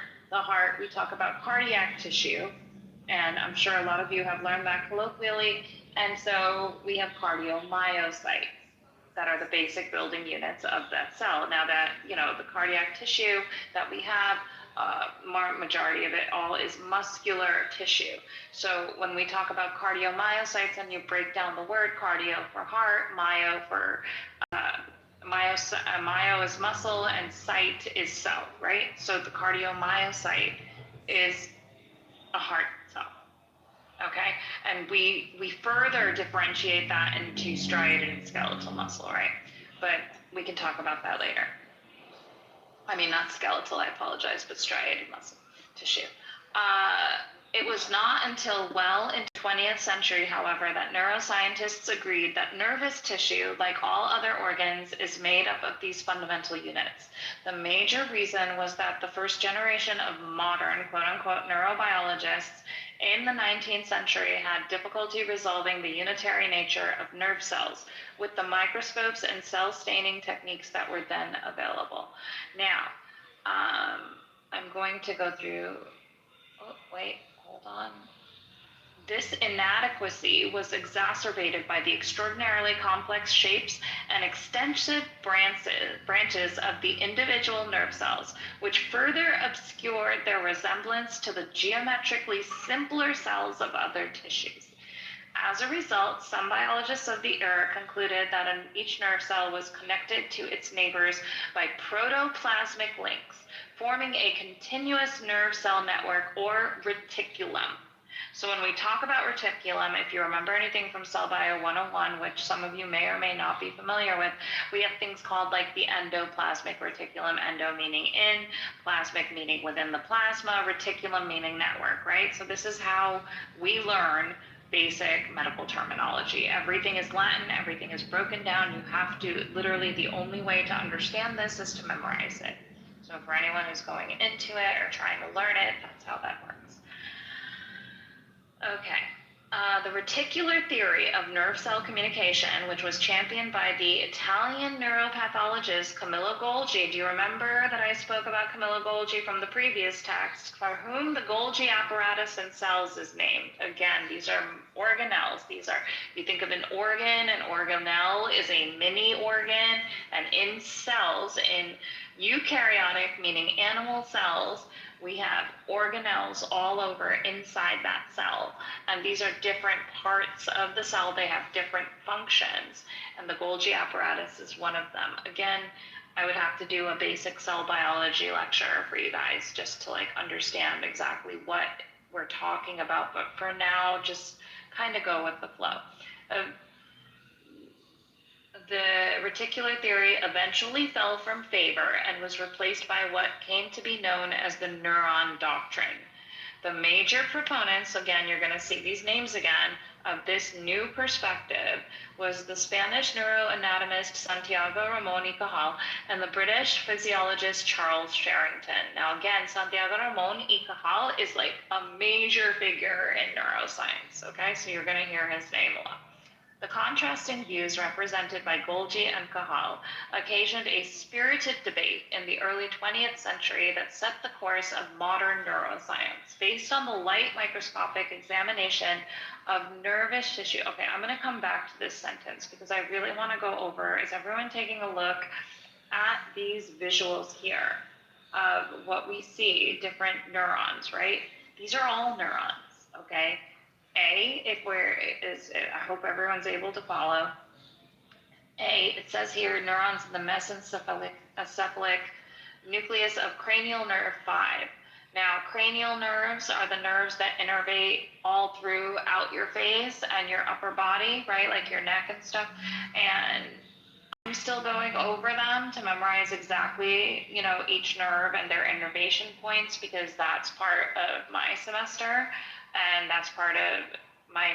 we talk about cardiac tissue, and I'm sure a lot of you have learned that colloquially. And so we have cardiomyocytes that are the basic building units of that cell. Now that, you know, the cardiac tissue that we have, majority of it all is muscular tissue. So when we talk about cardiomyocytes and you break down the word, cardio for heart, myo for myo is muscle and cyte is cell, right? So the cardiomyocyte is a heart cell. Okay, and we further differentiate that into striated and skeletal muscle, right? But we can talk about that later. I mean, not skeletal, I apologize, but striated muscle tissue. It was not until well into the 20th century, however, that neuroscientists agreed that nervous tissue, like all other organs, is made up of these fundamental units. The major reason was that the first generation of modern, quote-unquote, neurobiologists in the 19th century had difficulty resolving the unitary nature of nerve cells with the microscopes and cell staining techniques that were then available. Now, I'm going to go through, oh, wait, hold on. This inadequacy was exacerbated by the extraordinarily complex shapes and extensive branches of the individual nerve cells, which further obscured their resemblance to the geometrically simpler cells of other tissues. As a result, some biologists of the era concluded that each nerve cell was connected to its neighbors by protoplasmic links, forming a continuous nerve cell network or reticulum. So when we talk about reticulum, if you remember anything from Cell Bio 101, which some of you may or may not be familiar with, we have things called like the endoplasmic reticulum, endo meaning in, plasmic meaning within the plasma, reticulum meaning network, right? So this is how we learn basic medical terminology. Everything is Latin, everything is broken down. You have to, literally the only way to understand this is to memorize it. So for anyone who's going into it or trying to learn it, that's how that works. Okay, the reticular theory of nerve cell communication, which was championed by the Italian neuropathologist Camillo Golgi. Do you remember that I spoke about Camillo Golgi from the previous text, for whom the Golgi apparatus in cells is named? Again, these are organelles. These are, you think of an organ organelle is a mini organ, and in cells, in Eukaryotic, meaning animal cells, we have organelles all over inside that cell. And these are different parts of the cell. They have different functions. And the Golgi apparatus is one of them. Again, I would have to do a basic cell biology lecture for you guys just to like understand exactly what we're talking about. But for now, just kind of go with the flow. The reticular theory eventually fell from favor and was replaced by what came to be known as the neuron doctrine. The major proponents, again, you're going to see these names again, of this new perspective was the Spanish neuroanatomist Santiago Ramon y Cajal and the British physiologist Charles Sherrington. Now, again, Santiago Ramon y Cajal is like a major figure in neuroscience, okay? So you're going to hear his name a lot. The contrasting views represented by Golgi and Cajal occasioned a spirited debate in the early 20th century that set the course of modern neuroscience. Based on the light microscopic examination of nervous tissue. Okay, I'm going to come back to this sentence because I really want to go over, is everyone taking a look at these visuals here of what we see, different neurons, right? These are all neurons, okay? I hope everyone's able to follow. It says here, neurons in the mesencephalic nucleus of cranial nerve 5. Now, cranial nerves are the nerves that innervate all throughout your face and your upper body, right? Like your neck and stuff. And I'm still going over them to memorize exactly, you know, each nerve and their innervation points because that's part of my semester. And that's part of my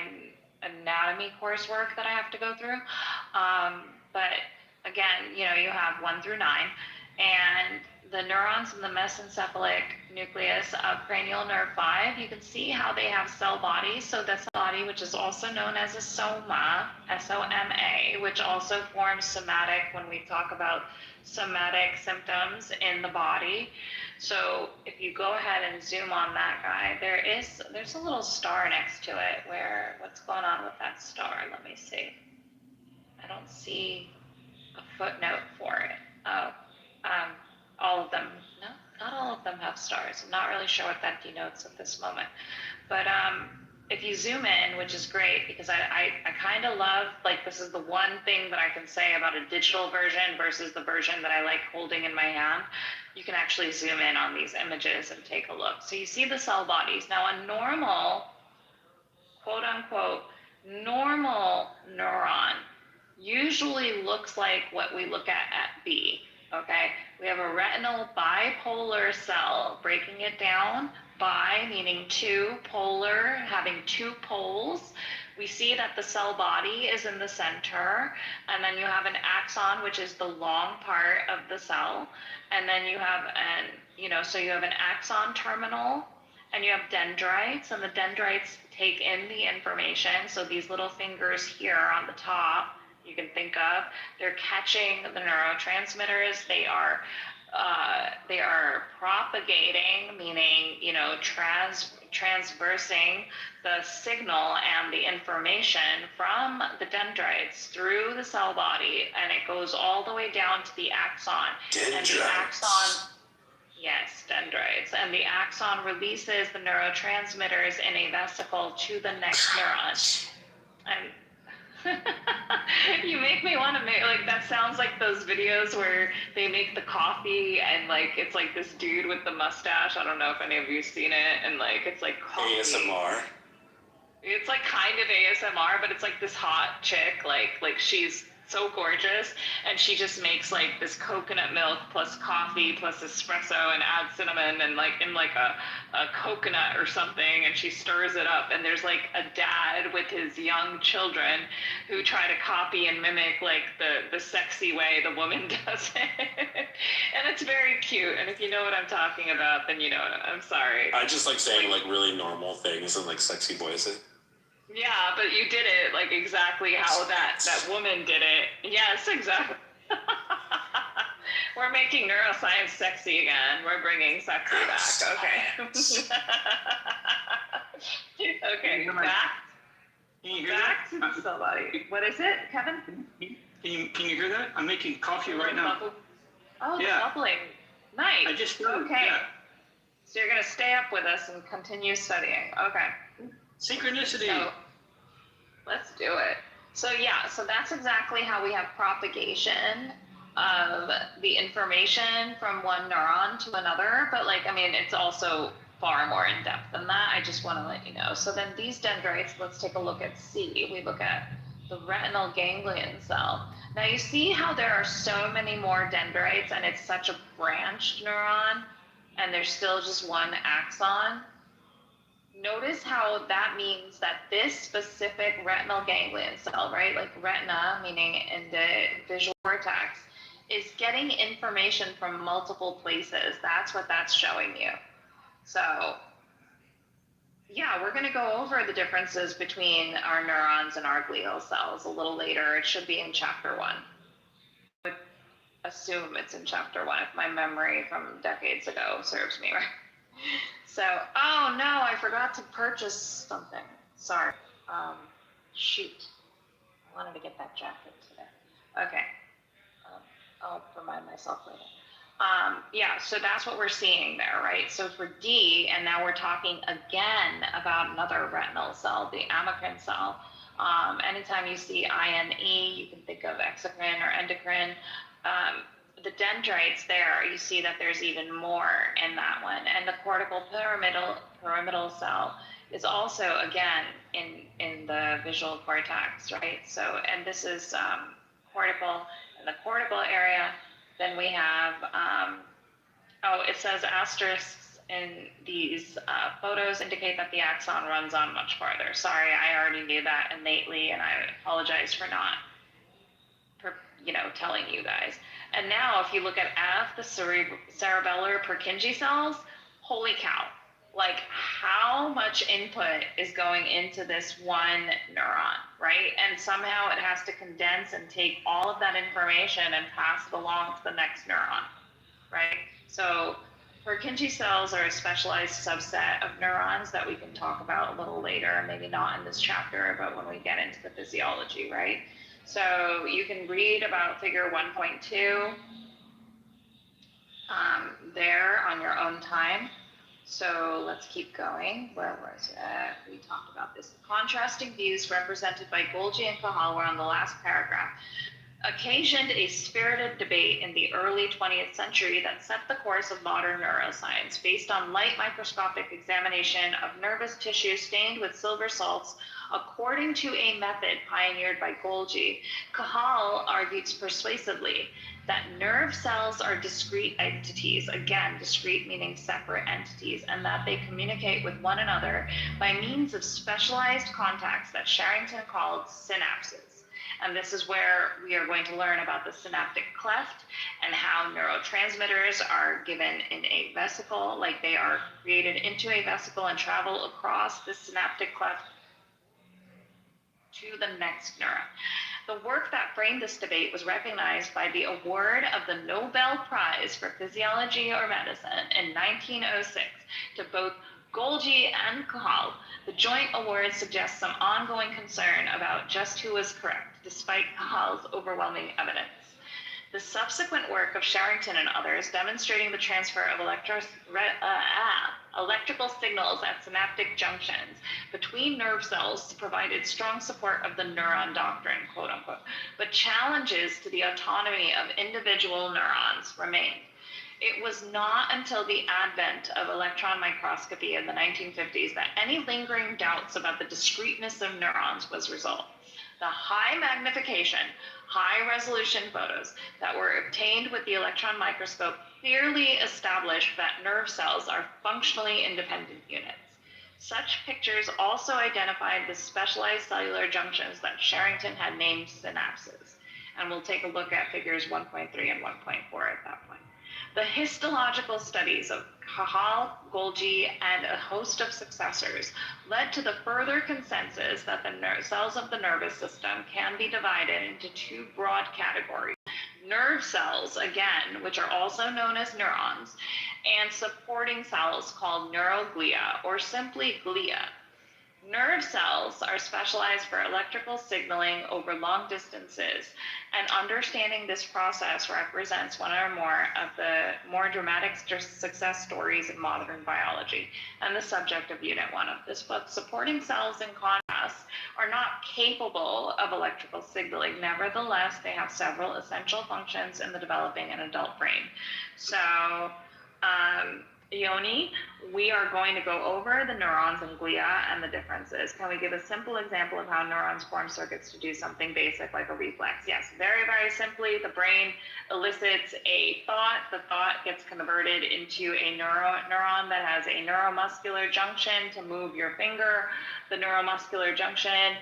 anatomy coursework that I have to go through. But again, you know, you have 1 through 9, and the neurons in the mesencephalic nucleus of cranial nerve 5, you can see how they have cell bodies. So that's a body, which is also known as a soma, S-O-M-A, which also forms somatic when we talk about somatic symptoms in the body. So if you go ahead and zoom on that guy, there's a little star next to it where, what's going on with that star? Let me see. I don't see a footnote for it. All of them, no, not all of them have stars. I'm not really sure what that denotes at this moment. But if you zoom in, which is great because I kind of love, like this is the one thing that I can say about a digital version versus the version that I like holding in my hand. You can actually zoom in on these images and take a look. So you see the cell bodies. Now a normal, quote unquote, normal neuron usually looks like what we look at B, okay? We have a retinal bipolar cell, breaking it down, bi meaning 2, polar, having 2 poles. We see that the cell body is in the center, and then you have an axon, which is the long part of the cell, and then you have so you have an axon terminal, and you have dendrites, and the dendrites take in the information. So these little fingers here on the top, you can think of, they're catching the neurotransmitters. They are propagating, meaning, you know, transversing the signal and the information from the dendrites through the cell body, and it goes all the way down to the axon. Dendrites. And the axon, yes, dendrites. And the axon releases the neurotransmitters in a vesicle to the next neuron. And you make me want to make, like, that sounds like those videos where they make the coffee and like it's like this dude with the mustache. I don't know if any of you seen it, and like it's like coffee. ASMR. It's like kind of ASMR, but it's like this hot chick, like she's so gorgeous, and she just makes like this coconut milk plus coffee plus espresso and adds cinnamon and like in like a coconut or something, and she stirs it up, and there's like a dad with his young children who try to copy and mimic like the sexy way the woman does it. And it's very cute, and if you know what I'm talking about, then you know what I'm sorry. I just like saying like really normal things and like sexy voices. Yeah, but you did it like exactly how that woman did it. Yes, exactly. We're making neuroscience sexy again. We're bringing sexy back. Okay. Okay, back to the somebody. What is it, Kevin? Can you hear that? I'm making coffee right now. Oh, the Yeah. doubling. Nice. I just okay. Yeah. So you're gonna stay up with us and continue studying. Okay. Synchronicity. So let's do it. So yeah, so that's exactly how we have propagation of the information from one neuron to another. But like, I mean, it's also far more in depth than that. I just want to let you know. So then these dendrites, let's take a look at C. We look at the retinal ganglion cell. Now you see how there are so many more dendrites and it's such a branched neuron and there's still just one axon. Notice how that means that this specific retinal ganglion cell, right, like retina, meaning in the visual cortex, is getting information from multiple places. That's what that's showing you. So yeah, we're going to go over the differences between our neurons and our glial cells a little later. It should be in chapter 1. I would assume it's in chapter 1 if my memory from decades ago serves me right. So, oh no, I forgot to purchase something. Sorry. Shoot. I wanted to get that jacket today. Okay. I'll remind myself later. Yeah, so that's what we're seeing there, right? So for D, and now we're talking again about another retinal cell, the amacrine cell. Anytime you see INE, you can think of exocrine or endocrine. The dendrites there, you see that there's even more in that one. And the cortical pyramidal cell is also, again, in the visual cortex, right? So, and this is cortical, in the cortical area. Then we have, it says asterisks in these photos indicate that the axon runs on much farther. Sorry, I already knew that innately, and I apologize for not, telling you guys. And now, if you look at F, the cerebellar Purkinje cells, holy cow. Like, how much input is going into this one neuron, right? And somehow it has to condense and take all of that information and pass it along to the next neuron, right? So Purkinje cells are a specialized subset of neurons that we can talk about a little later, maybe not in this chapter, but when we get into the physiology, right? So you can read about figure 1.2 there on your own time. So let's keep going. Where was it? We talked about this. Contrasting views represented by Golgi and Cajal were on the last paragraph. Occasioned a spirited debate in the early 20th century that set the course of modern neuroscience based on light microscopic examination of nervous tissue stained with silver salts according to a method pioneered by Golgi. Cajal argues persuasively that nerve cells are discrete entities, again, discrete meaning separate entities, and that they communicate with one another by means of specialized contacts that Sherrington called synapses. And this is where we are going to learn about the synaptic cleft and how neurotransmitters are given in a vesicle, like they are created into a vesicle and travel across the synaptic cleft to the next neuron. The work that framed this debate was recognized by the award of the Nobel Prize for Physiology or Medicine in 1906 to both Golgi and Cajal. The joint award suggests some ongoing concern about just who was correct, despite Cajal's overwhelming evidence. The subsequent work of Sherrington and others demonstrating the transfer of electrical signals at synaptic junctions between nerve cells provided strong support of the neuron doctrine, quote unquote, but challenges to the autonomy of individual neurons remained. It was not until the advent of electron microscopy in the 1950s that any lingering doubts about the discreteness of neurons was resolved. The high magnification, high resolution photos that were obtained with the electron microscope clearly established that nerve cells are functionally independent units. Such pictures also identified the specialized cellular junctions that Sherrington had named synapses. And we'll take a look at figures 1.3 and 1.4 at that point. The histological studies of Cajal, Golgi, and a host of successors led to the further consensus that the cells of the nervous system can be divided into two broad categories. Nerve cells, again, which are also known as neurons, and supporting cells called neuroglia, or simply glia. Nerve cells are specialized for electrical signaling over long distances, and understanding this process represents one or more of the more dramatic success stories in modern biology, and the subject of Unit 1 of this book. Supporting cells, in contrast, are not capable of electrical signaling. Nevertheless, they have several essential functions in the developing and adult brain. So, Yoni, we are going to go over the neurons and glia and the differences. Can we give a simple example of how neurons form circuits to do something basic like a reflex? Yes, very, very simply, the brain elicits a thought. The thought gets converted into a neuron that has a neuromuscular junction to move your finger. The neuromuscular junction,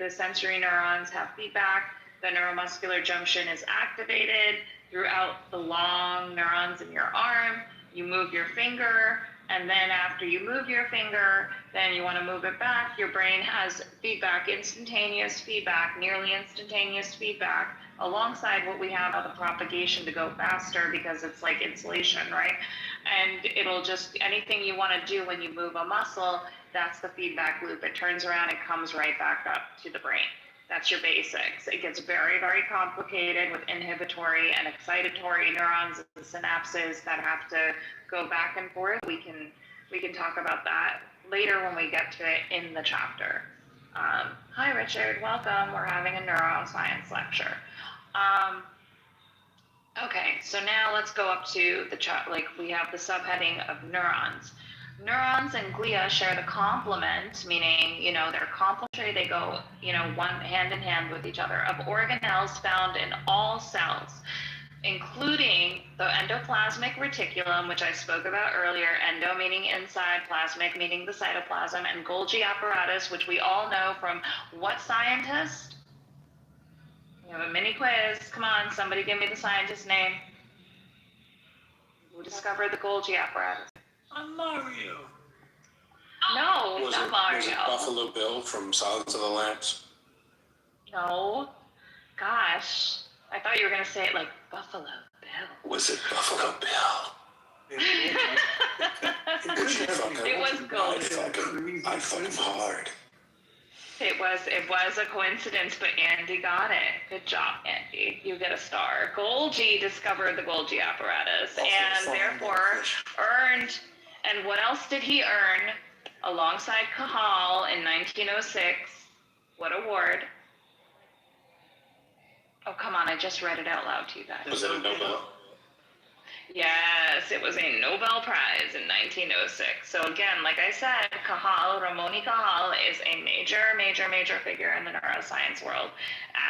the sensory neurons have feedback. The neuromuscular junction is activated throughout the long neurons in your arm. You move your finger, and then after you move your finger, then you want to move it back. Your brain has feedback, instantaneous feedback, nearly instantaneous feedback, alongside what we have of the propagation to go faster because it's like insulation, right? And it'll just, anything you want to do when you move a muscle, that's the feedback loop. It turns around and comes right back up to the brain. That's your basics. It gets very, very complicated with inhibitory and excitatory neurons and synapses that have to go back and forth. We can talk about that later when we get to it in the chapter. Hi, Richard. Welcome. We're having a neuroscience lecture. Okay, so now let's go up to the we have the subheading of neurons. Neurons and glia share the complement, meaning, they're complementary, they go, one hand in hand with each other, of organelles found in all cells, including the endoplasmic reticulum, which I spoke about earlier, endo meaning inside, plasmic meaning the cytoplasm, and Golgi apparatus, which we all know from what scientist? We have a mini quiz. Come on, somebody give me the scientist's name. Who discovered the Golgi apparatus? Mario. No, Was not it Mario. Buffalo Bill from Silence of the Lambs? No. Gosh. I thought you were going to say it like Buffalo Bill. Was it Buffalo Bill? It was Golgi. I fucking hard. It was a coincidence, but Andy got it. Good job, Andy. You get a star. Golgi discovered the Golgi apparatus and therefore earned, and what else did he earn alongside Cajal in 1906? What award? Oh, come on, I just read it out loud to you guys. Was it a Nobel? Yes, it was a Nobel Prize in 1906. So again, like I said, Ramon Cajal is a major figure in the neuroscience world,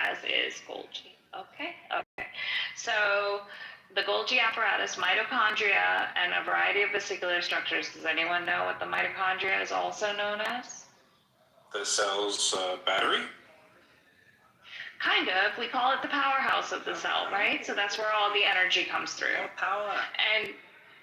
as is Golgi. Okay. So the Golgi apparatus, mitochondria, and a variety of vesicular structures. Does anyone know what the mitochondria is also known as? The cell's battery? Kind of. We call it the powerhouse of the cell, right? So that's where all the energy comes through. Power. And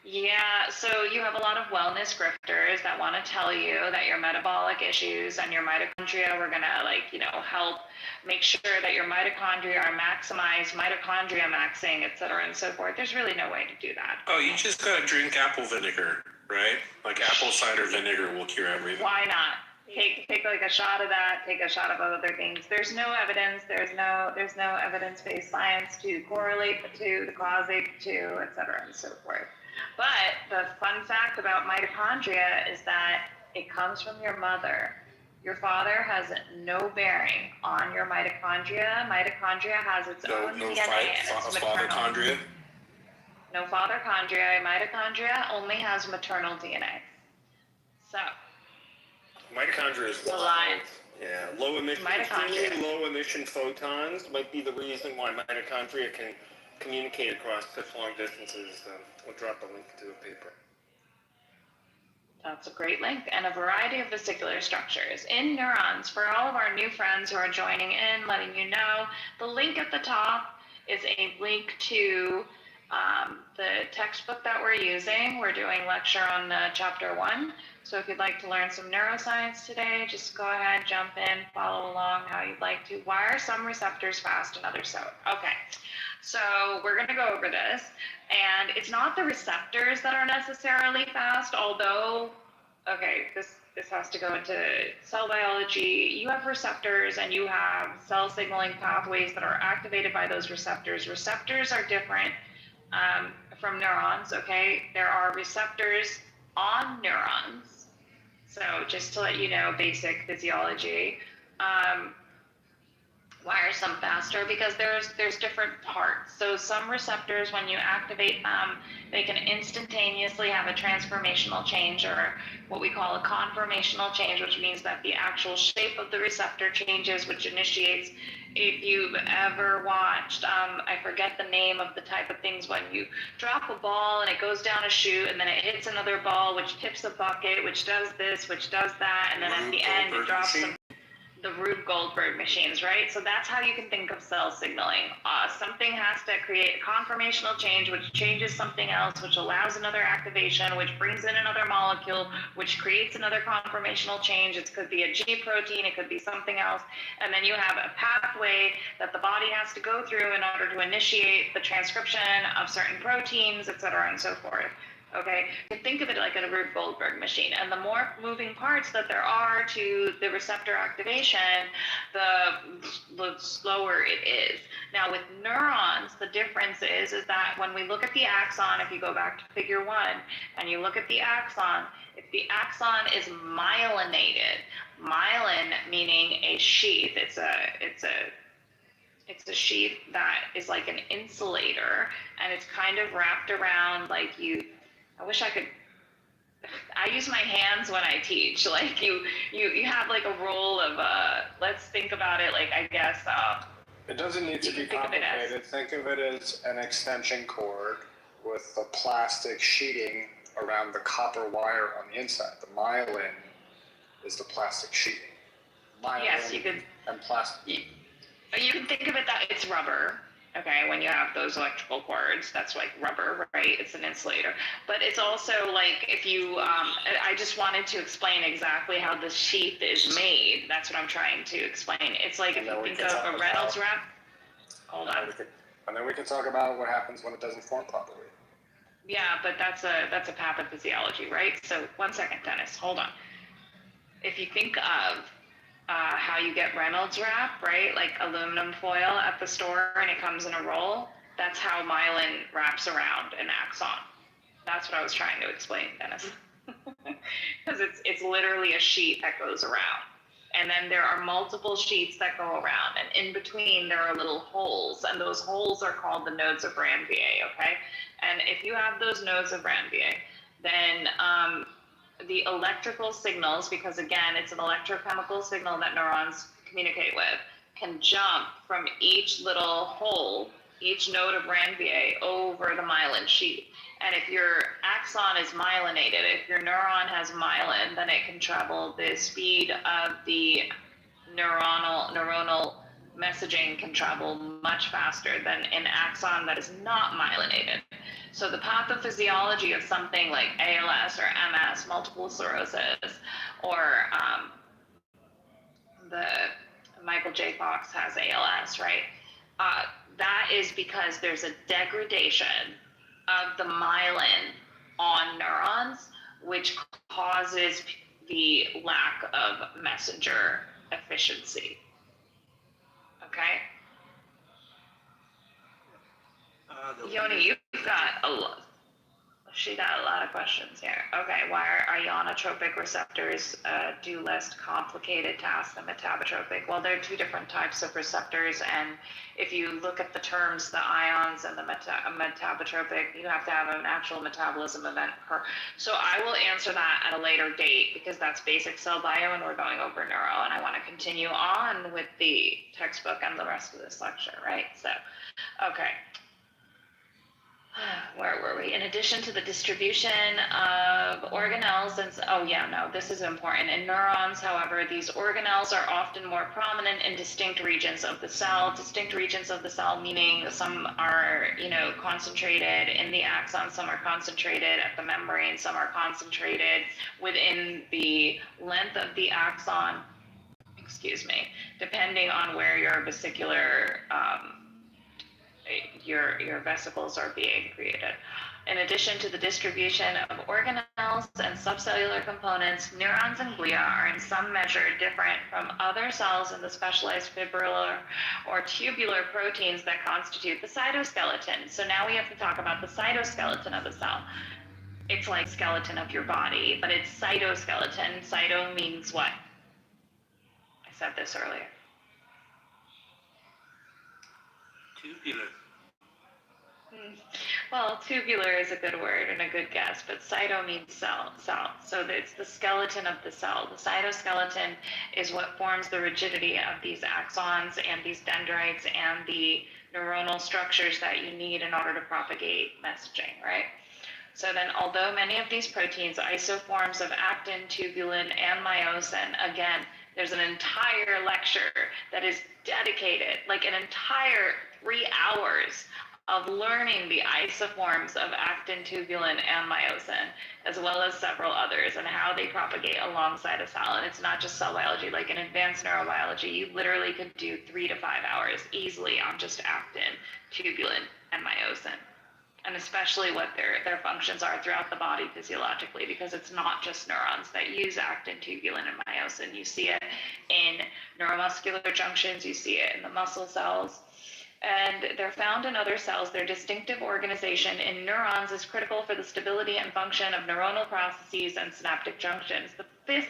yeah, so you have a lot of wellness grifters that want to tell you that your metabolic issues and your mitochondria, we're going to help make sure that your mitochondria are maximized, mitochondria maxing, et cetera, and so forth. There's really no way to do that. Oh, you just gotta drink apple vinegar, right? Like apple cider vinegar will cure everything. Why not? Take like a shot of that, take a shot of other things. There's no evidence, there's no evidence-based science to correlate the two, to causate the two, et cetera, and so forth. But the fun fact about mitochondria is that it comes from your mother. Your father has no bearing on your mitochondria. Mitochondria has its own DNA. Fatherchondria? No fatherchondria. Mitochondria only has maternal DNA. So. Mitochondria is live. Yeah, low emission photons might be the reason why mitochondria can communicate across such long distances. We'll drop a link to the paper. That's a great link. And a variety of vesicular structures. In neurons, for all of our new friends who are joining in, letting you know, the link at the top is a link to the textbook that we're using. We're doing lecture on chapter 1. So if you'd like to learn some neuroscience today, just go ahead, jump in, follow along how you'd like to. Why are some receptors fast and others slow? Okay, so we're going to go over this. And it's not the receptors that are necessarily fast, although, okay, this has to go into cell biology. You have receptors and you have cell signaling pathways that are activated by those receptors. Receptors are different from neurons, okay? There are receptors on neurons. So just to let you know, basic physiology. Why are some faster? Because there's different parts. So some receptors, when you activate them, they can instantaneously have a transformational change, or what we call a conformational change, which means that the actual shape of the receptor changes, which initiates. If you've ever watched, I forget the name of the type of things, when you drop a ball and it goes down a chute and then it hits another ball, which tips a bucket, which does this, which does that, and then at the end it drops the Rube Goldberg machines, right? So that's how you can think of cell signaling. Something has to create a conformational change, which changes something else, which allows another activation, which brings in another molecule, which creates another conformational change. It could be a G protein, it could be something else. And then you have a pathway that the body has to go through in order to initiate the transcription of certain proteins, et cetera, and so forth. Okay, you think of it like a Rube Goldberg machine, and the more moving parts that there are to the receptor activation, the slower it is. Now with neurons, the difference is that when we look at the axon, if you go back to figure 1, and you look at the axon, if the axon is myelinated, myelin meaning a sheath, it's a sheath that is like an insulator, and it's kind of wrapped around like I wish I could. I use my hands when I teach. Like you have like a roll of. Let's think about it. Like I guess. It doesn't need to be complicated. Think of it as an extension cord with a plastic sheeting around the copper wire on the inside. The myelin is the plastic sheeting. Myelin yes, you could. And plastic. You can think of it that it's rubber. Okay, when you have those electrical cords, that's like rubber, right? It's an insulator. But it's also like if you, I just wanted to explain exactly how the sheath is made. That's what I'm trying to explain. It's like if you think of a Reynolds wrap. Hold on. And then we can talk about what happens when it doesn't form properly. Yeah, but that's a pathophysiology, right? So 1 second, Dennis, hold on. If you think of how you get Reynolds wrap, right? Like aluminum foil at the store and it comes in a roll. That's how myelin wraps around an axon. That's what I was trying to explain, Dennis. Because it's literally a sheet that goes around. And then there are multiple sheets that go around. And in between, there are little holes. And those holes are called the nodes of Ranvier, okay? And if you have those nodes of Ranvier, then the electrical signals, because again, it's an electrochemical signal that neurons communicate with, can jump from each little hole, each node of Ranvier over the myelin sheet. And if your axon is myelinated, if your neuron has myelin, then it can travel the speed of the neuronal messaging can travel much faster than an axon that is not myelinated. So the pathophysiology of something like ALS or MS, multiple sclerosis, or the Michael J. Fox has ALS, right? That is because there's a degradation of the myelin on neurons, which causes the lack of messenger efficiency. Okay? Yoni, you've got a lot. She got a lot of questions here. Okay, why are ionotropic receptors do less complicated tasks than metabotropic? Well, there are two different types of receptors, and if you look at the terms, the ions and the metabotropic, you have to have an actual metabolism event occur. So I will answer that at a later date because that's basic cell bio, and we're going over neuro, and I want to continue on with the textbook and the rest of this lecture, right? So, okay. Where were we? In addition to the distribution of organelles, and oh yeah, no, this is important. In neurons, however, these organelles are often more prominent in distinct regions of the cell. Distinct regions of the cell meaning some are, concentrated in the axon, some are concentrated at the membrane, some are concentrated within the length of the axon, depending on where your vesicular your vesicles are being created. In addition to the distribution of organelles and subcellular components, neurons and glia are in some measure different from other cells in the specialized fibrillar or tubular proteins that constitute the cytoskeleton. So now we have to talk about the cytoskeleton of the cell. It's like skeleton of your body, but it's cytoskeleton. Cyto means what? I said this earlier. Tubular. Well, tubular is a good word and a good guess, but cyto means cell. So it's the skeleton of the cell. The cytoskeleton is what forms the rigidity of these axons and these dendrites and the neuronal structures that you need in order to propagate messaging, right? So then, although many of these proteins, isoforms of actin, tubulin, and myosin, again, there's an entire lecture that is dedicated, like an entire 3 hours of learning the isoforms of actin, tubulin, and myosin, as well as several others, and how they propagate alongside a cell. And it's not just cell biology, like in advanced neurobiology, you literally could do 3 to 5 hours easily on just actin, tubulin, and myosin. And especially what their functions are throughout the body physiologically, because it's not just neurons that use actin, tubulin, and myosin. You see it in neuromuscular junctions, you see it in the muscle cells, and they're found in other cells. Their distinctive organization in neurons is critical for the stability and function of neuronal processes and synaptic junctions. This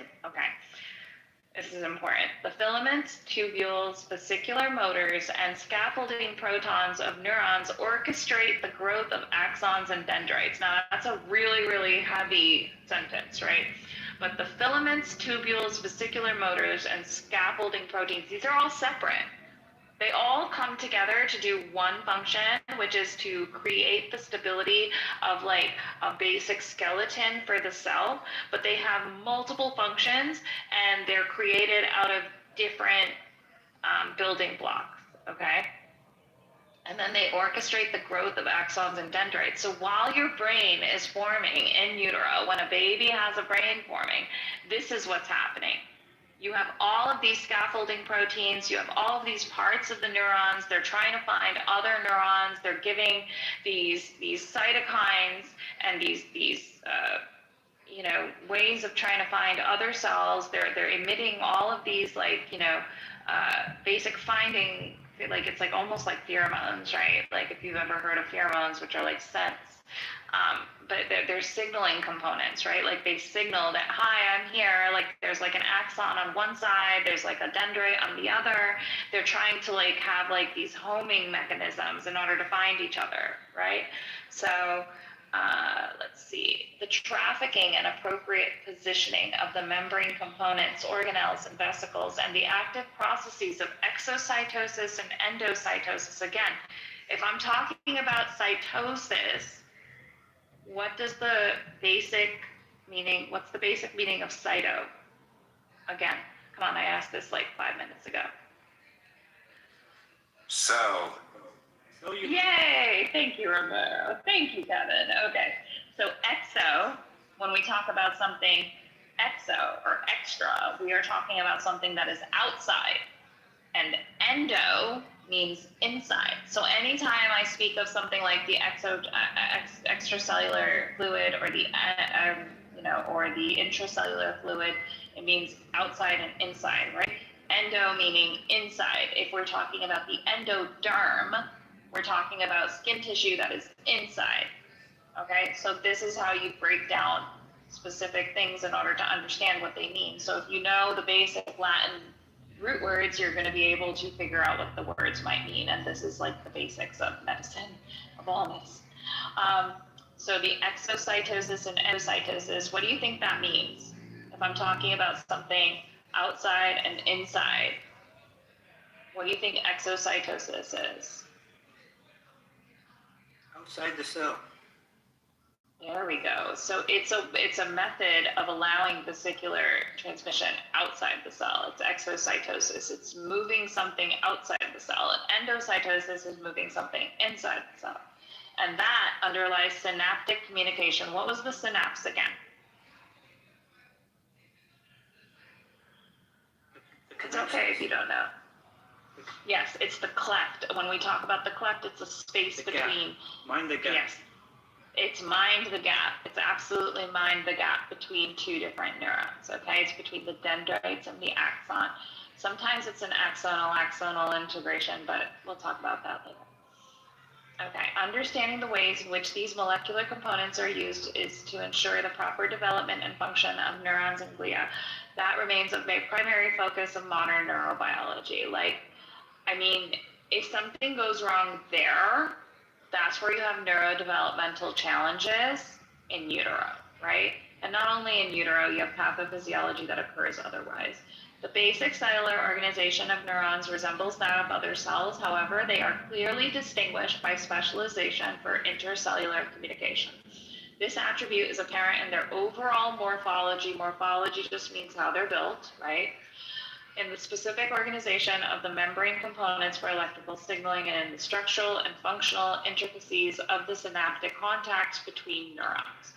is important. The filaments, tubules, vesicular motors, and scaffolding protons of neurons orchestrate the growth of axons and dendrites. Now, that's a really, really heavy sentence, right? But the filaments, tubules, vesicular motors, and scaffolding proteins, these are all separate. They all come together to do one function, which is to create the stability of like a basic skeleton for the cell, but they have multiple functions and they're created out of different building blocks, okay? And then they orchestrate the growth of axons and dendrites. So while your brain is forming in utero, when a baby has a brain forming, this is what's happening. You have all of these scaffolding proteins, you have all of these parts of the neurons, they're trying to find other neurons, they're giving these cytokines and these ways of trying to find other cells. They're emitting all of these basic finding, like it's like almost like pheromones, right? Like if you've ever heard of pheromones, which are like scents. But they're signaling components, right? Like they signal that, hi, I'm here. Like there's like an axon on one side, there's like a dendrite on the other. They're trying to like have like these homing mechanisms in order to find each other, right? So let's see, the trafficking and appropriate positioning of the membrane components, organelles, and vesicles, and the active processes of exocytosis and endocytosis. Again, if I'm talking about cytosis, what's the basic meaning of cyto? Again, come on, I asked this like 5 minutes ago. So. Yay! Thank you, Romero. Thank you, Kevin. Okay, so exo, when we talk about something exo or extra, we are talking about something that is outside. And endo means inside. So anytime I speak of something like the extracellular fluid or the or the intracellular fluid, it means outside and inside, right? Endo meaning inside. If we're talking about the endoderm, we're talking about skin tissue that is inside. Okay, so this is how you break down specific things in order to understand what they mean. So if you know the basic Latin root words, you're going to be able to figure out what the words might mean. And this is like the basics of medicine, of wellness. So the exocytosis and endocytosis, what do you think that means? If I'm talking about something outside and inside, what do you think exocytosis is? Outside the cell. There we go. So it's a method of allowing vesicular transmission outside the cell. It's exocytosis. It's moving something outside the cell. And endocytosis is moving something inside the cell. And that underlies synaptic communication. What was the synapse again? It's okay if you don't know. Yes, it's the cleft. When we talk about the cleft, it's a space The gap. between. Mind the gap. Yes. It's mind the gap. It's absolutely mind the gap between two different neurons, okay? It's between the dendrites and the axon. Sometimes it's an axonal integration, but we'll talk about that later. Okay, understanding the ways in which these molecular components are used is to ensure the proper development and function of neurons and glia. That remains a primary focus of modern neurobiology. If something goes wrong there, that's where you have neurodevelopmental challenges in utero, right? And not only in utero, you have pathophysiology that occurs otherwise. The basic cellular organization of neurons resembles that of other cells. However, they are clearly distinguished by specialization for intercellular communication. This attribute is apparent in their overall morphology. Morphology just means how they're built, right? In the specific organization of the membrane components for electrical signaling and in the structural and functional intricacies of the synaptic contacts between neurons.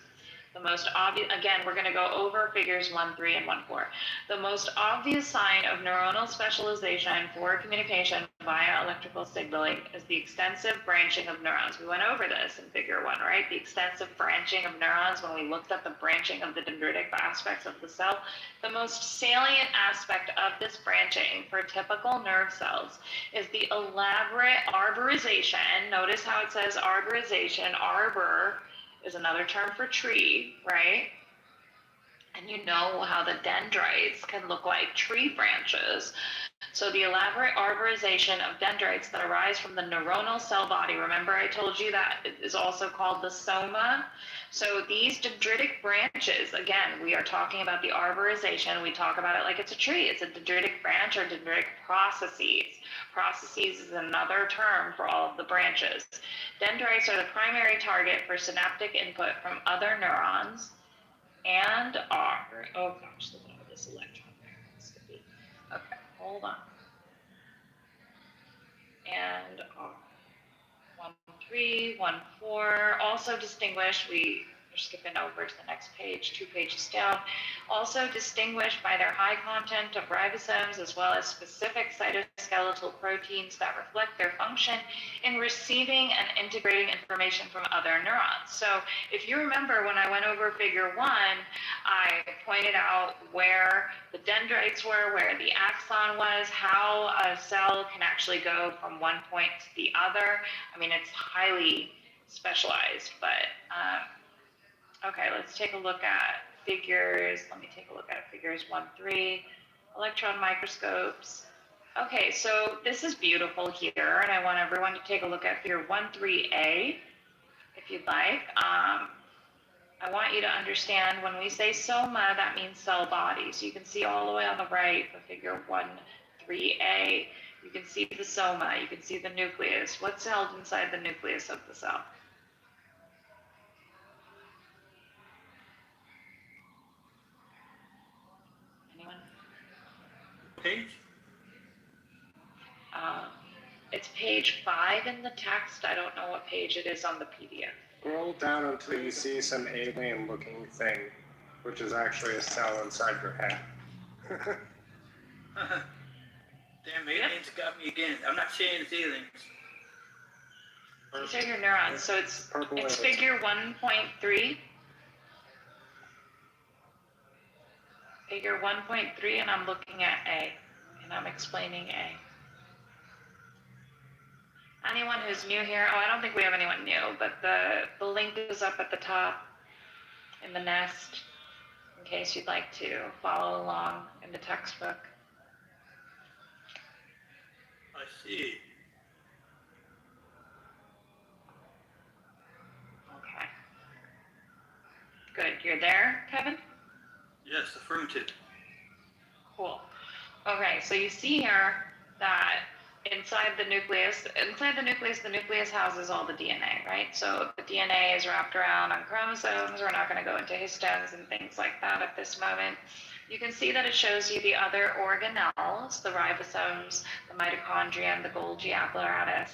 The most obvious, again, we're going to go over figures 1.3 and 1.4. The most obvious sign of neuronal specialization for communication via electrical signaling is the extensive branching of neurons. We went over this in figure 1, right? The extensive branching of neurons when we looked at the branching of the dendritic aspects of the cell. The most salient aspect of this branching for typical nerve cells is the elaborate arborization. Notice how it says arborization, arbor is another term for tree, right? And you know how the dendrites can look like tree branches. So the elaborate arborization of dendrites that arise from the neuronal cell body, remember I told you that it is also called the soma? So these dendritic branches, again, we are talking about the arborization. We talk about it like it's a tree. It's a dendritic branch or dendritic processes. Processes is another term for all of the branches. Dendrites are the primary target for synaptic input from other neurons and are, oh gosh, look at this electron there. Okay, hold on. And 1.3, 1.4, also distinguished, we're skipping over to the next page, 2 pages down, also distinguished by their high content of ribosomes as well as specific cytoskeletal proteins that reflect their function in receiving and integrating information from other neurons. So if you remember when I went over figure 1, I pointed out where the dendrites were, where the axon was, how a cell can actually go from one point to the other. I mean, it's highly specialized, but okay, let's take a look at figures. Let me take a look at figures 1.3, electron microscopes. Okay, so this is beautiful here, and I want everyone to take a look at figure 1.3a, if you'd like. I want you to understand when we say soma, that means cell body. So you can see all the way on the right for figure 1.3a, you can see the soma, you can see the nucleus. What's held inside the nucleus of the cell? Anyone? Page? It's page 5 in the text. I don't know what page it is on the PDF. Scroll down until you see some alien-looking thing, which is actually a cell inside your head. Damn, aliens got me again. I'm not saying it's aliens. These are your neurons. So it's figure 1.3. Figure 1.3, and I'm looking at A, and I'm explaining A. Anyone who's new here, I don't think we have anyone new, but the link is up at the top in the nest in case you'd like to follow along in the textbook. I see. Okay. Good. You're there, Kevin? Yes, affirmative. Cool. Okay, so you see here that inside the nucleus, the nucleus houses all the DNA, right? So the DNA is wrapped around on chromosomes. We're not going to go into histones and things like that at this moment. You can see that it shows you the other organelles, the ribosomes, the mitochondrion, the Golgi apparatus.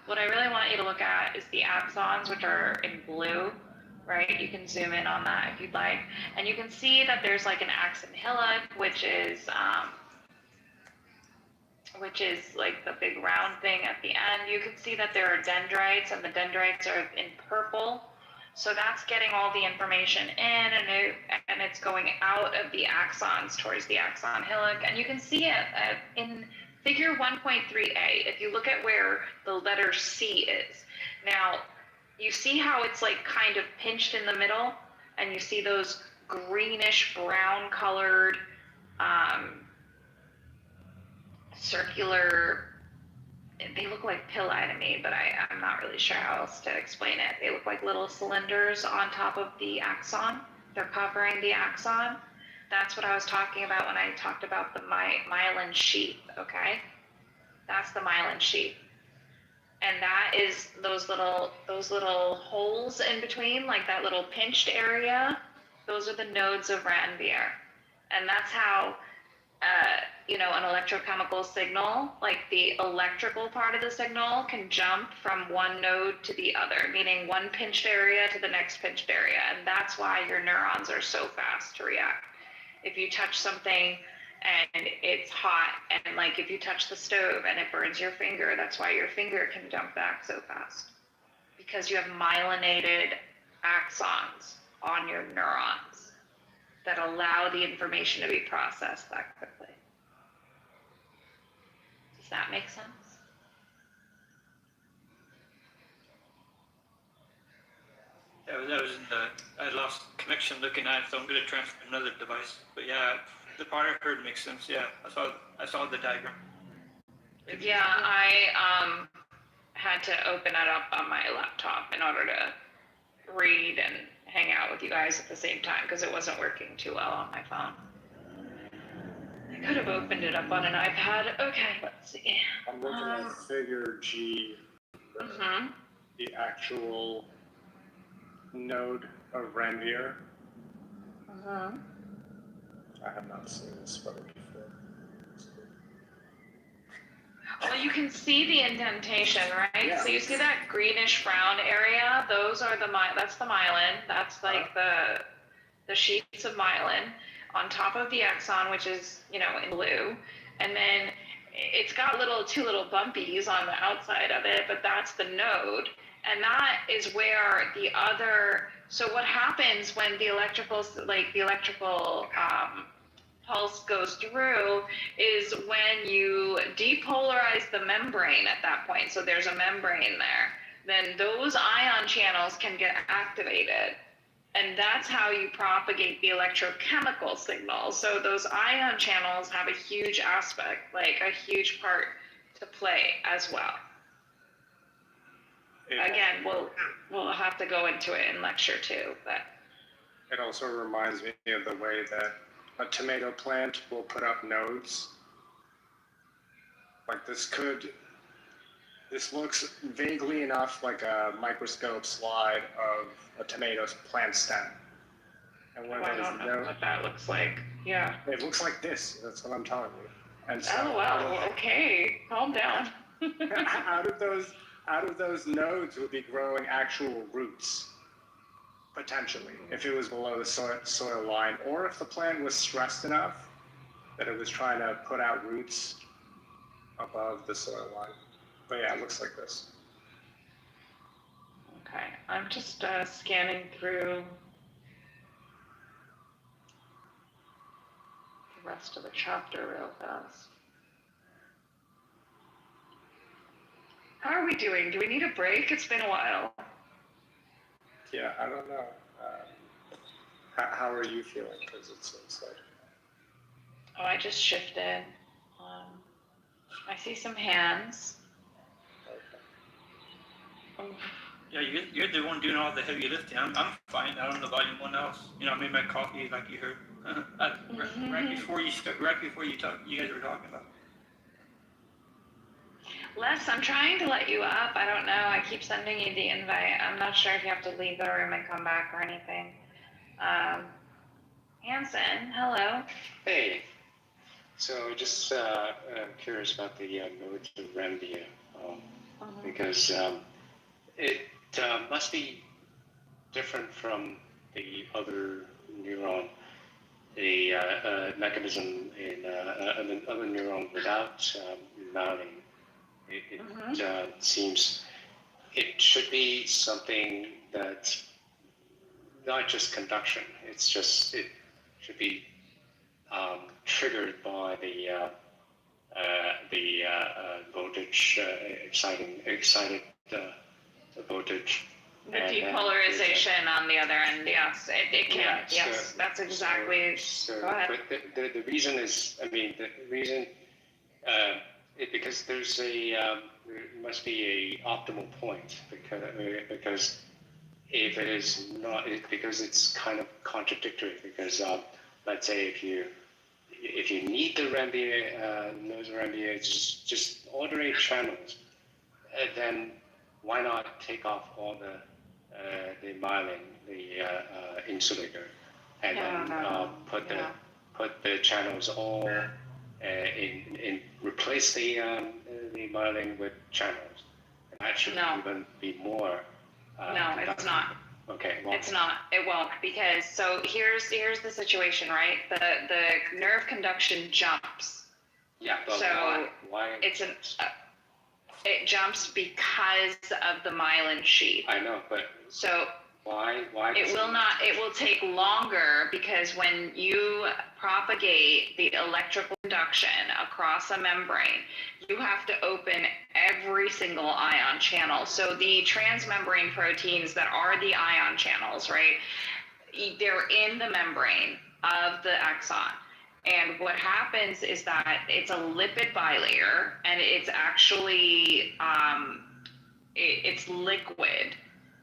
What I really want you to look at is the axons, which are in blue, right? You can zoom in on that if you'd like. And you can see that there's like an axon hillock, which is which is like the big round thing at the end. You can see that there are dendrites, and the dendrites are in purple. So that's getting all the information in, and it's going out of the axons towards the axon hillock. And you can see it in figure 1.3a. If you look at where the letter C is. Now, you see how it's like kind of pinched in the middle, and you see those greenish brown colored circular, they look like pili to me, but I'm not really sure how else to explain it. They look like little cylinders on top of the axon. They're covering the axon. That's what I was talking about when I talked about the myelin sheath, okay? That's the myelin sheath. And that is those little holes in between, like that little pinched area. Those are the nodes of Ranvier. And that's how an electrochemical signal, like the electrical part of the signal, can jump from one node to the other, meaning one pinched area to the next pinched area. And that's why your neurons are so fast to react. If you touch something and it's hot, and like if you touch the stove and it burns your finger, that's why your finger can jump back so fast. Because you have myelinated axons on your neurons that allow the information to be processed that quickly. Does that make sense? That was in the, I lost connection looking at it, so I'm going to transfer another device. But yeah, the part I heard makes sense. Yeah, I saw the diagram. Yeah, I had to open it up on my laptop in order to read and hang out with you guys at the same time because it wasn't working too well on my phone. I could have opened it up on an iPad. Okay, let's see. I'm looking at figure G, the actual node of Ranvier. I have not seen this photo before. Well, you can see the indentation, right? Yeah. So you see that greenish brown area? Those are that's the myelin. That's like the sheets of myelin on top of the axon, which is, in blue. And then it's got two little bumpies on the outside of it, but that's the node. And that is where so what happens when the electrical pulse goes through is when you depolarize the membrane at that point. So there's a membrane there. Then those ion channels can get activated. And that's how you propagate the electrochemical signal. So those ion channels have a huge aspect, like a huge part to play as well. Again, we'll have to go into it in lecture 2, but It also reminds me of the way that a tomato plant will put up nodes. Like this looks vaguely enough like a microscope slide of a tomato plant stem. And I don't know what that looks like. Yeah. It looks like this. That's what I'm telling you. And so, okay, calm down. out of those nodes would be growing actual roots, potentially, if it was below the soil line, or if the plant was stressed enough that it was trying to put out roots above the soil line. But yeah, it looks like this. Okay, I'm just scanning through the rest of the chapter real fast. How are we doing? Do we need a break? It's been a while. Yeah, I don't know. How are you feeling? Because it seems like. Oh, I just shifted. I see some hands. Okay. Oh. Yeah, you're the one doing all the heavy lifting. I'm fine. I don't know about anyone else. I made my coffee like you heard right before you talk. You guys were talking about. Les, I'm trying to let you up. I don't know. I keep sending you the invite. I'm not sure if you have to leave the room and come back or anything. Hanson, hello. Hey. So just I'm curious about the nodes of Ranvier, because it must be different from the other neuron, the mechanism in other neuron without mounting. It seems it should be something that's not just conduction. It should be triggered by the voltage, excited voltage. The depolarization on the other end, yes, it can, yes, that's exactly, go ahead. But the reason is, I mean, the reason, because there's there must be a optimal point, because if it is not, because it's kind of contradictory, because let's say if you need the nodes of Rambier, just order 8 channels, then why not take off all the myelin, the insulator, and then put the channels all replace the myelin with channels. And that should even be more. No, it's not. Okay. Well, it's not. It won't, because so here's the situation, right? The nerve conduction jumps. Yeah. But so why? It jumps because of the myelin sheath. I know, but so why? It will not. It will take longer, because when you propagate the electrical conduction across a membrane, you have to open every single ion channel. So the transmembrane proteins that are the ion channels, right? They're in the membrane of the axon. And what happens is that it's a lipid bilayer, and it's actually, it's liquid.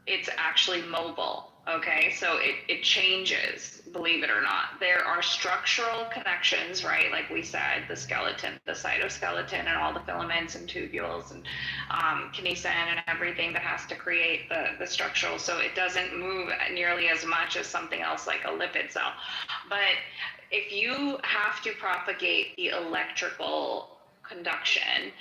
It's actually mobile, okay? So it changes, believe it or not. There are structural connections, right? Like we said, the skeleton, the cytoskeleton, and all the filaments and tubules and kinesin and everything that has to create the structural. So it doesn't move nearly as much as something else like a lipid cell. But if you have to propagate the electrical conduction,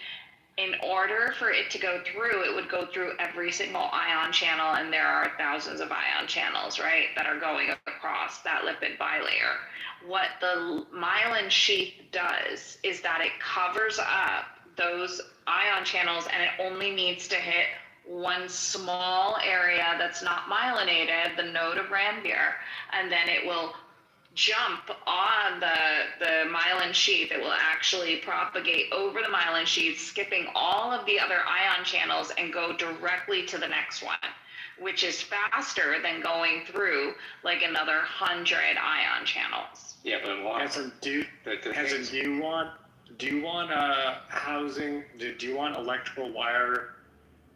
in order for it to go through, it would go through every single ion channel, and there are thousands of ion channels, right, that are going across that lipid bilayer. What the myelin sheath does is that it covers up those ion channels, and it only needs to hit one small area that's not myelinated, the node of Ranvier, and then it will jump on the myelin sheath. It will actually propagate over the myelin sheath, skipping all of the other ion channels, and go directly to the next one, which is faster than going through like another 100 ion channels. Yeah, but why? Do you want housing? Do you want electrical wire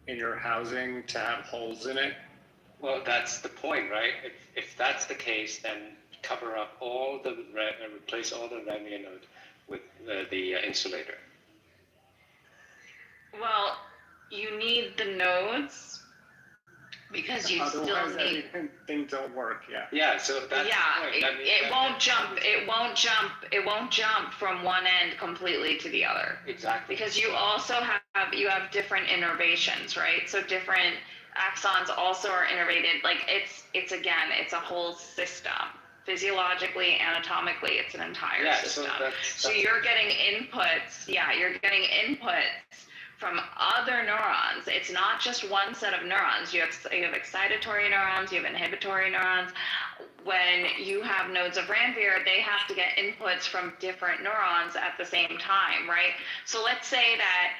in your housing to have holes in it? Well, that's the point, right? If that's the case, then cover up all replace all the Rambier node with the insulator. Well, you need the nodes because you still need. Things don't work. Yeah. Yeah. So that's the point. It won't jump. It won't jump. It won't jump from one end completely to the other. Exactly. Because you also have different innervations, right? So different axons also are innervated. Like it's a whole system. Physiologically, anatomically, it's an entire system. So you're getting inputs. Yeah, you're getting inputs from other neurons. It's not just one set of neurons. You have excitatory neurons, you have inhibitory neurons. When you have nodes of Ranvier, they have to get inputs from different neurons at the same time, right? So let's say that